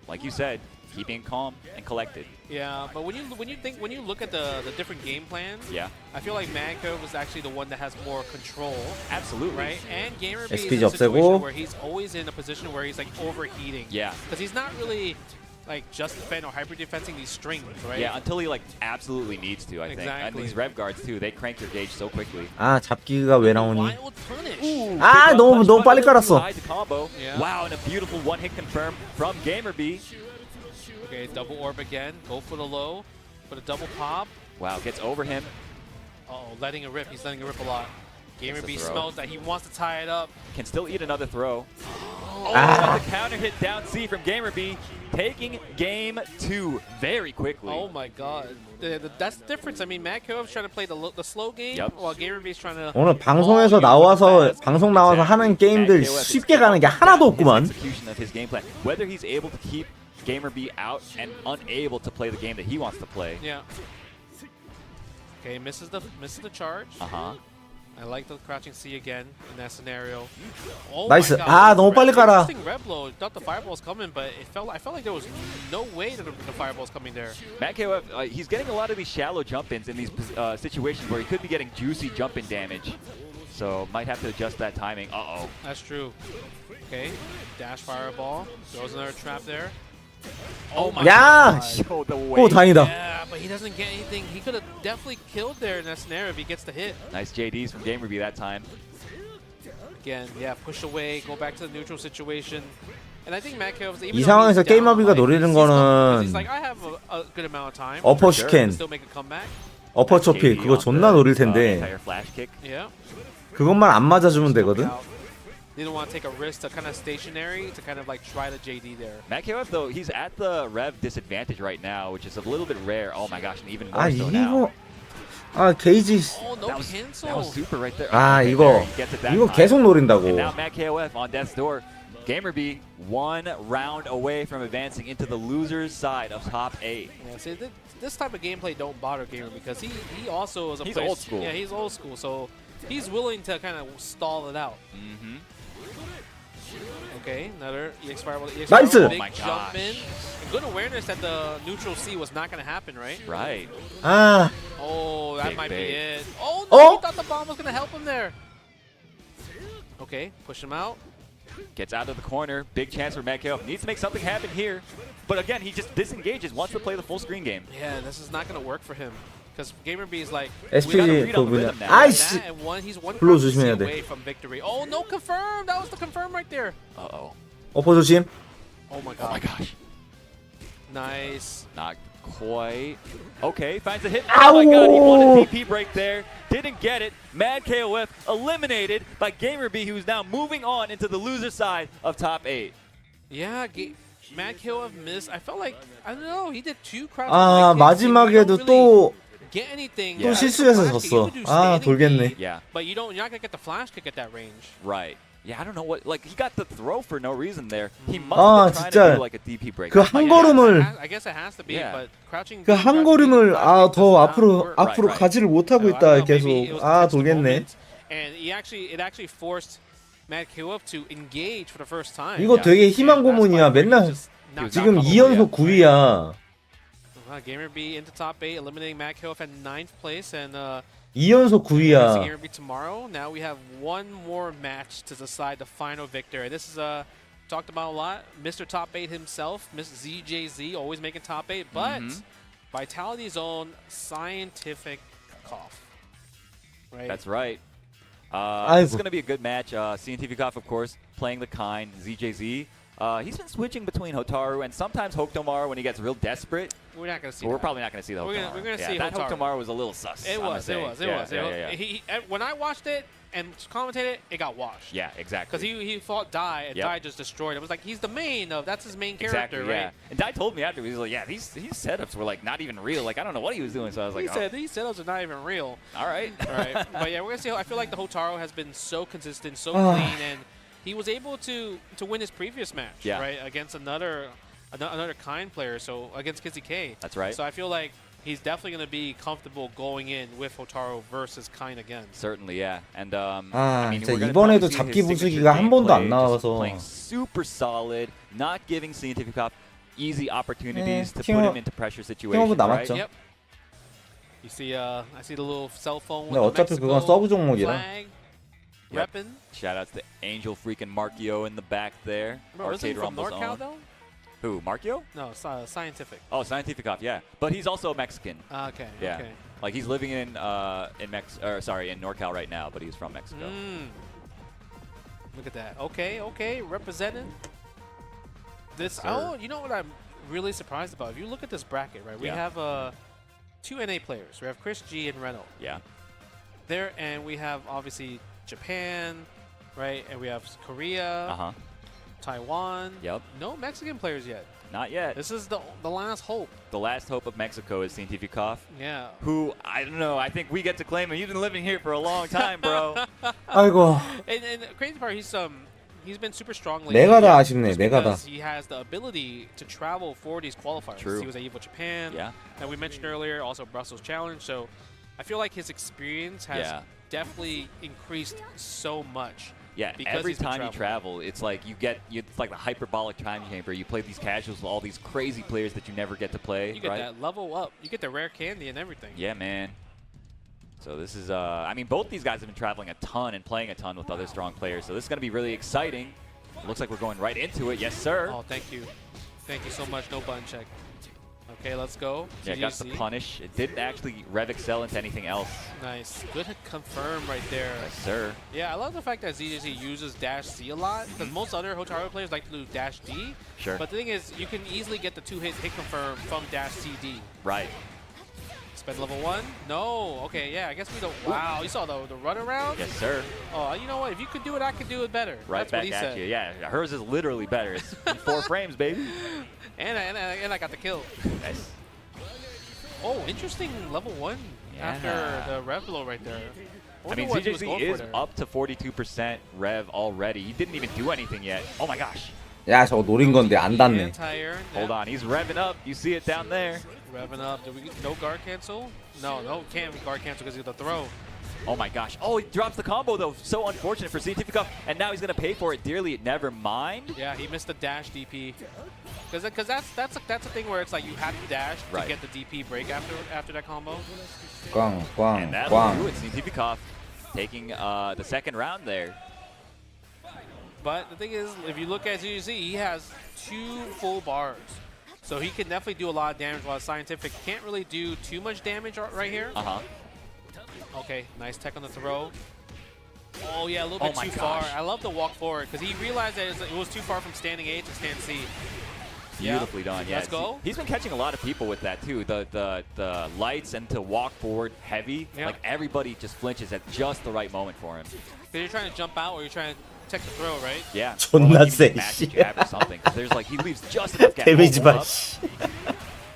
like you said, keeping calm and collected. Yeah, but when you look at the different game plans, yeah, I feel like Manco was actually the one that has more control. Absolutely. Right? And Gamerby SPG is in a situation 없애고. where he's always in a position where he's like overheating. Yeah. Because he's not really like just defend or hyper defending these strings, right? Yeah, until he like absolutely needs to, I think. And Exactly. these rev guards too, they crank your gauge so quickly. 아, 잡기가 왜 나오니? Wild punish. 아, 너무 빨리 깔았어. Combo. Yeah. Wow, and a beautiful one hit confirm from Gamerby. Okay, double orb again. Go for the low. For the double pop. Wow, gets over him. Uh-oh, letting it rip. He's letting it rip a lot. Gets the Gamerby throw. smells that he wants to tie it up. Can still eat another throw. Oh, Ah. the counter hit down C from Gamerby, taking game 2 very quickly. Oh my god. That's the difference. I mean, Matt Kova's trying to play the slow game, while Gamerby's trying to... 오늘 방송에서 나와서 방송 나와서 하는 게임들 쉽게 가는 게 하나도 없구만. Execution of his game plan. Whether he's able to keep Gamerby out and unable to play the game that he wants to play. Yeah. Okay, misses the charge. I like the crouching C again in that scenario. Oh 나이스. my God. 아, 너무 빨리 깔아. Interesting red blow. Thought the fireball was coming, but I felt like there was no way that the fireball was coming there. Matt KOF, he's getting a lot of these shallow jump-ins in these situations where he could be getting juicy jump-in damage. So might have to adjust that timing. Uh-oh. That's true. Okay, dash fireball. Throws another trap there. Oh my 야! God. 오, 다행이다. Yeah, but he doesn't get anything. He could have definitely killed there in that scenario if he gets the hit. Nice JDs from Gamerby that time. Again, yeah, push away, go back to the neutral situation. And I think Matt Kills, even 이 상황에서 게임업이가 노리는 he's 거는 like, I have a good amount of time. 어퍼 스캔, Still make a comeback. 어퍼 초필 그거 존나 노릴 텐데 Yeah. 그것만 안 맞아주면 되거든. They don't want to take a risk to kind of stationary to kind of like try to JD there. Matt KOF, though, he's at the rev disadvantage right now, which is a little bit rare. Oh my gosh, and even more 아, so now. 이거 아, 게이지. Oh, no cancel. That was super right there. 아, Okay, 이거 there, he gets it that 이거 time. 계속 노린다고. And now Matt KOF on death's door. Gamerby 1 round away from advancing into the loser's side of top 8. Yeah, see, this type of gameplay don't bother Gamer because he also is a He's player. old school. Yeah, he's old school, so he's willing to kind of stall it out. Okay, another EX Fireball. EX Nice. Fireball, Oh big my jump gosh. in. And good awareness that the neutral C was not going to happen, right? Right. 아, Oh, that Big might bait. be it. Oh, no, Oh. he thought the bomb was going to help him there. Okay, push him out. Gets out of the corner. Big chance for Matt KOF. Needs to make something happen here. But again, he just disengages, wants to play the full screen game. Yeah, this is not going to work for him. Because Gamerby is like, SPG 그거 뭐냐? that, 아이씨. and he's one 블루 prophecy 조심해야 돼. away from victory. Oh, no, confirm. That was the confirm right there. Uh-oh. 어퍼 조심. Oh my god. Oh my gosh. Nice. Not quite. Okay, finds a hit. Oh my god, he wanted a TP break there. Didn't get it. Mad KOF eliminated by Gamerby, who's now moving on into the loser side of top 8. Yeah, Mad KOF missed. I felt like, I don't know, he did 2 crouches. 아, 마지막에도 또 get anything. 또 실수해서 졌어. 아, 돌겠네. Yeah. But you're not gonna get the flash kick at that range. Right. Yeah, I don't know what. Like, he got the throw for no reason there. He must 아, have been trying 진짜 to do like a DP break. 그 한 걸음을 I guess it has to be, Yeah. but crouching. 그 한 걸음을 아, 더 앞으로 가지를 못하고 있다 계속. 아, 돌겠네. And it actually forced Mad KOF to engage for the first time. 이거 되게 희망 고문이야. 맨날 지금 2연속 9위야. Gamerby into top 8, eliminating Mad KOF at 9th place, and 2연속 9위야. Gamerby tomorrow. Now we have one more match to decide the final victor. This is talked about a lot. Mr. Top 8 himself, Miss ZJZ, always making top 8, but Vitality's own scientific cough. Right. That's right. This is going to be a good match. Scientific Off, of course, playing the kind. ZJZ He's been switching between Hotaru and sometimes Hokutomaru when he gets real desperate. We're not going to see We're that. probably not going to see the Hokutomaru. We're going to yeah, see that Hotaru. Hokutomaru was a little sus. It was. Yeah. When I watched it and commentated, it got washed. Yeah, exactly. Because he fought Dai, and Dai just destroyed him. It was like, he's the main of, that's his main character, right? Yeah. And Dai told me after, he was like, yeah, these setups were like not even real. Like, I don't know what he was doing. So I was like, He said these setups are not even real. All right. But yeah, we're going to see. I feel like the Hotaru has been so consistent, so clean, and he was able to win his previous match, right, against another kind player, so against Kizzy K. That's right. So I feel like he's definitely going to be comfortable going in with Hotaru versus Kain again. Certainly, yeah. And 아, I mean, 진짜 we're gonna 이번에도 probably see 잡기 his signature 부수기가 한 번도 안 gameplay, just 나와서 playing super solid, not giving Scientific easy opportunities to put 팀워- him into pressure 팀워크 situations, right? 남았죠. Yep. You see, I see the little cell phone. 근데 with the 어차피 그건 Mexico 서브 종목이라. flag. Yep. Reppin'. Shout out to Angel freaking Markio in the back there. Bro, isn't he Arcade from Rumble's NorCal own. though? Who, Markio? No, Scientific. Oh, Scientific, yeah. But he's also Mexican. Okay. Yeah. Okay. Like he's living in NorCal right now, but he's from Mexico. Look at that. Okay, representing this. Sir. Oh, you know what I'm really surprised about? If you look at this bracket, right, we have 2 NA players. We have Chris G and Reno. Yeah. There, and we have obviously Japan, right, and we have Korea, Taiwan. Yep. No Mexican players yet. Not yet. This is the last hope. The last hope of Mexico is Scientificov. Yeah. Who, I don't know, I think we get to claim him. You've been living here for a long time, bro. 아이고. And the crazy part, he's been super strong lately. 내가 다 아쉽네. just 내가 다. because he has the ability to travel for these qualifiers. True. He was at EVO Japan. Yeah. And we mentioned earlier also Brussels Challenge. So I feel like his experience has definitely increased so much. Yeah, because every he's been time you traveling. travel, it's like it's like the hyperbolic time chamber. You play these casuals with all these crazy players that you never get to play, You get right? that level up. You get the rare candy and everything. Yeah, man. So this is, I mean, both these guys have been traveling a ton and playing a ton with other strong players. So this is going to be really exciting. Looks like we're going right into it. Yes, sir. Oh, thank you. Thank you so much. No button check. Okay, let's go. Yeah, got the CGC. punish. It didn't actually rev excel into anything else. Nice. Good confirm right there. Yes, sir. Yeah, I love the fact that ZJZ uses dash C a lot because most other Hotaru players like to do dash D. Sure. But the thing is, you can easily get the 2-hit hit confirm from dash CD. Right. Spend level 1? No. Okay, yeah, I guess we don't. Wow, you saw the run around? Yes, sir. Oh, you know what? If you could do it, I could do it better. Right That's back what he at said. you. Yeah, hers is literally better. It's in 4 frames, baby. And I got the kill. Nice. Oh, interesting level 1 after the rev blow right there. I mean, wonder what he was CJZ going for is there. up to 42% rev already. He didn't even do anything yet. Oh my gosh. 야, 저거 노린 건데 안 닿네. Anti-air. Hold on, he's revving up. You see it down there. Revving up. Do we get no guard cancel? No, can't guard cancel because of the throw. Oh my gosh. Oh, he drops the combo though. So unfortunate for Scientificov. And now he's going to pay for it dearly. Never mind. Yeah, he missed the dash DP. Because that's a thing where it's like you have to dash to get the DP break after that combo. 꽝, And 꽝, that'll do 꽝. it. Scientificov taking the second round there. But the thing is, if you look at ZZ, he has 2 full bars. So he can definitely do a lot of damage while Scientific can't really do too much damage right here. Okay, nice tech on the throw. Oh yeah, a little bit too far. I love the walk forward because he realized that it was too far from standing A to stand C. Beautifully done. Yeah. Let's go. He's been catching a lot of people with that too. The lights and to walk forward heavy. Yeah. Like everybody just flinches at just the right moment for him. Because you're trying to jump out or you're trying to tech the throw, right? Yeah. 존나 Or like 세, even back 씨. jab or something. 'Cause there's like he leaves just enough gap. 데미지 hold 봐, up. 씨.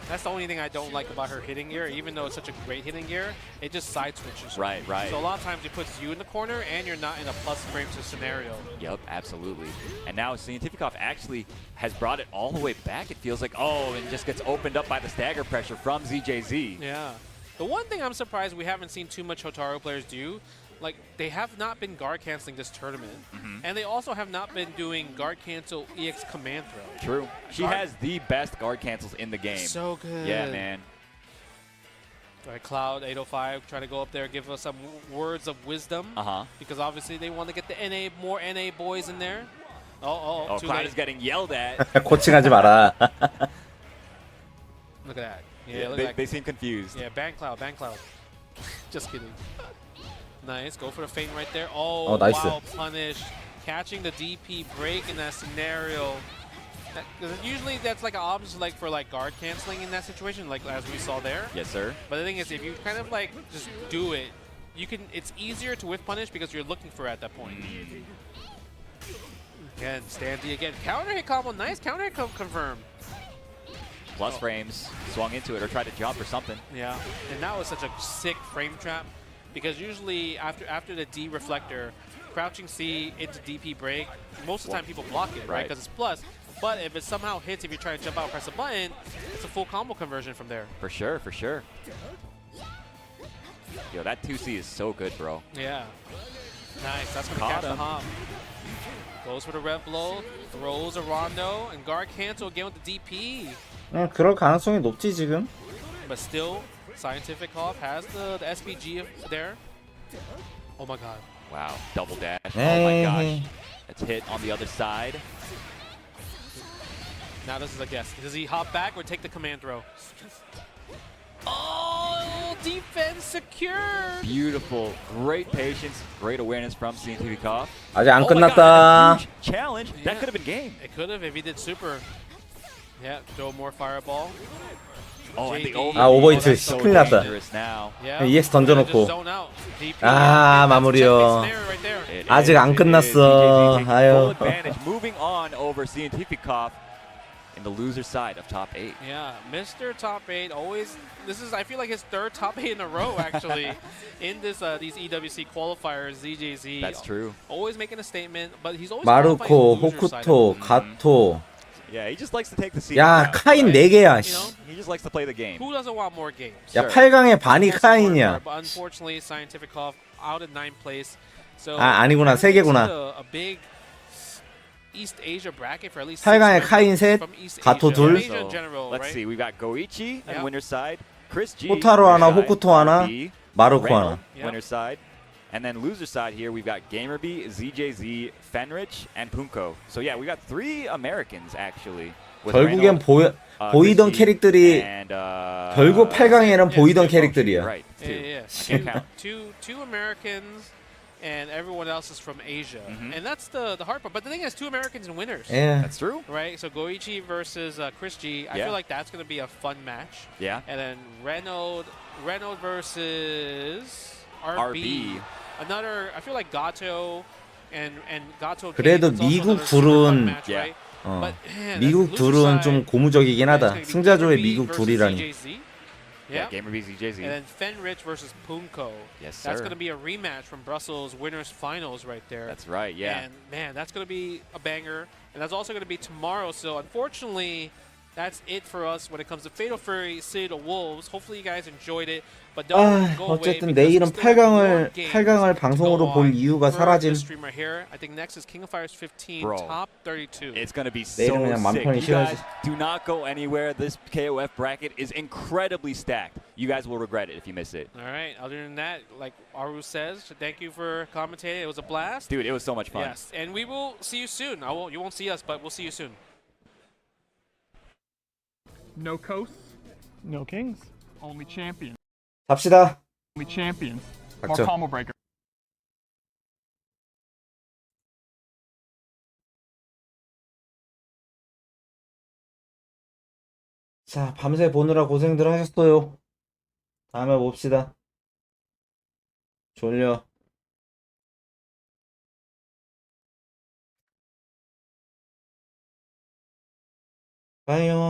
That's the only thing I don't like about her hitting gear. Even though it's such a great hitting gear, it just side switches. Right. So a lot of times it puts you in the corner and you're not in a plus frames scenario. Yep, absolutely. And now Scientificov actually has brought it all the way back. It feels like, oh, and just gets opened up by the stagger pressure from ZJZ. Yeah. The one thing I'm surprised we haven't seen too much Hotaru players do, like they have not been guard canceling this tournament. And they also have not been doing guard cancel EX command throw. True. She has the best guard cancels in the game. So good. Yeah, man. All right, Cloud 805 try to go up there, give us some words of wisdom. Because obviously they want to get the more NA boys in there. Oh, too Cloud late. is getting yelled at. 고칭하지 마라. Look at that. Yeah, look they, at that. they seem confused. Yeah, ban Cloud. Just kidding. Nice, go for the feint right there. Oh, Oh, nice. wow, punish. Catching the DP break in that scenario. Usually that's like an option like for like guard canceling in that situation, like as we saw there. Yes, sir. But the thing is, if you kind of like just do it, you can. It's easier to whiff punish because you're looking for it at that point. Again, Standy again. Counter hit combo, nice counter hit confirmed. Plus frames, swung into it or tried to jump or something. Yeah, and that was such a sick frame trap because usually after the D reflector, crouching C into DP break, most of the time people block it, right? Because it's plus. But if it somehow hits, if you try to jump out and press a button, it's a full combo conversion from there. For sure, for sure. Yo, that 2C is so good, bro. Yeah. Nice, that's going to catch the hop. Goes for the rev blow, throws a rondo, and guard cancel again with the DP. 그럴 가능성이 높지 지금. But still, Scientific Off has the SPG there. Oh my god. Wow, double dash. Oh my gosh. It's hit on the other side. Now this is a guess. Does he hop back or take the command throw? Oh, defense secure. Beautiful. Great patience. Great awareness from Scientific. 아직 안 Oh my 끝났다. God, huge challenge. Yeah. That could have been game. It could have if he did super. Yeah, throw more fireball. Oh, and the 오버히트 so 큰일 났다. dangerous now. EX 던져놓고. DP. 마무리요. 아직 안 끝났어. Full 아유. advantage. Moving on over Scientific in the loser side of top 8. Yeah, Mr. Top 8 always. This is, I feel like, his third top 8 in a row actually in this these EWC qualifiers. ZJZ. That's true. Always making a statement, but he's always 마루코, 호쿠토, 가토. Yeah, he just likes to take the seat. 야, 카인 4개야. He just likes to play the game. Who doesn't want more games? 야, 8강의 반이 카인이야. But unfortunately, Scientific Off out in 9th place. So 아니구나. 3개구나. A big East Asia bracket for at least 8강에 카인 셋, 가토 둘. Let's see. We got Goichi on winner's side, Chris G. 호타로 하나, 호쿠토 하나, B, 마루코 Reno, 하나. winner's side. And then loser side here, we've got Gamerby, ZJZ, Fenrich, and Punko. So yeah, we got 3 Americans actually. with 결국엔 Reno, 보이던 Chris G, 캐릭들이 and, 결국 8강에는 보이던 캐릭들이야. Right. Yeah. I can't count. Two Americans, and everyone else is from Asia, and that's the hard part. But the thing is, 2 Americans and winners. Yeah. That's true. Right. So Goichi versus Chris G. I feel like that's going to be a fun match. Yeah. And then Renaud versus RB. Another. I feel like Gato and Gato. 그래도 미국 둘은 미국 둘은 좀 고무적이긴 하다. 승자조의 미국 둘이라니. Yeah, Gamerby ZJZ. And then Fenrich versus Punko. Yes, sir. That's going to be a rematch from Brussels winners finals right there. That's right, yeah. And man, that's going to be a banger. And that's also going to be tomorrow. So unfortunately, that's it for us when it comes to Fatal Fury City of Wolves. Hopefully you guys enjoyed it. But don't go away. 어쨌든 내일은 8강을 방송으로 볼 이유가 사라짐. Stream right here. I think next is King of Fighters 15 Bro, top 32. It's going to be so 내일은 그냥 맘 sick. 편히 You guys 쉬어야지. do not go anywhere. This KOF bracket is incredibly stacked. You guys will regret it if you miss it. All right. Other than that, like Aru says, thank you for commentating. It was a blast. Dude, it was so much fun. Yes, and we will see you soon. You won't see us, but we'll see you soon. No coasts, no kings, only champions. 갑시다. Only champions. More 박수. combo breaker. 자, 밤새 보느라 고생들 하셨어요. 다음에 봅시다. 졸려. 봐요.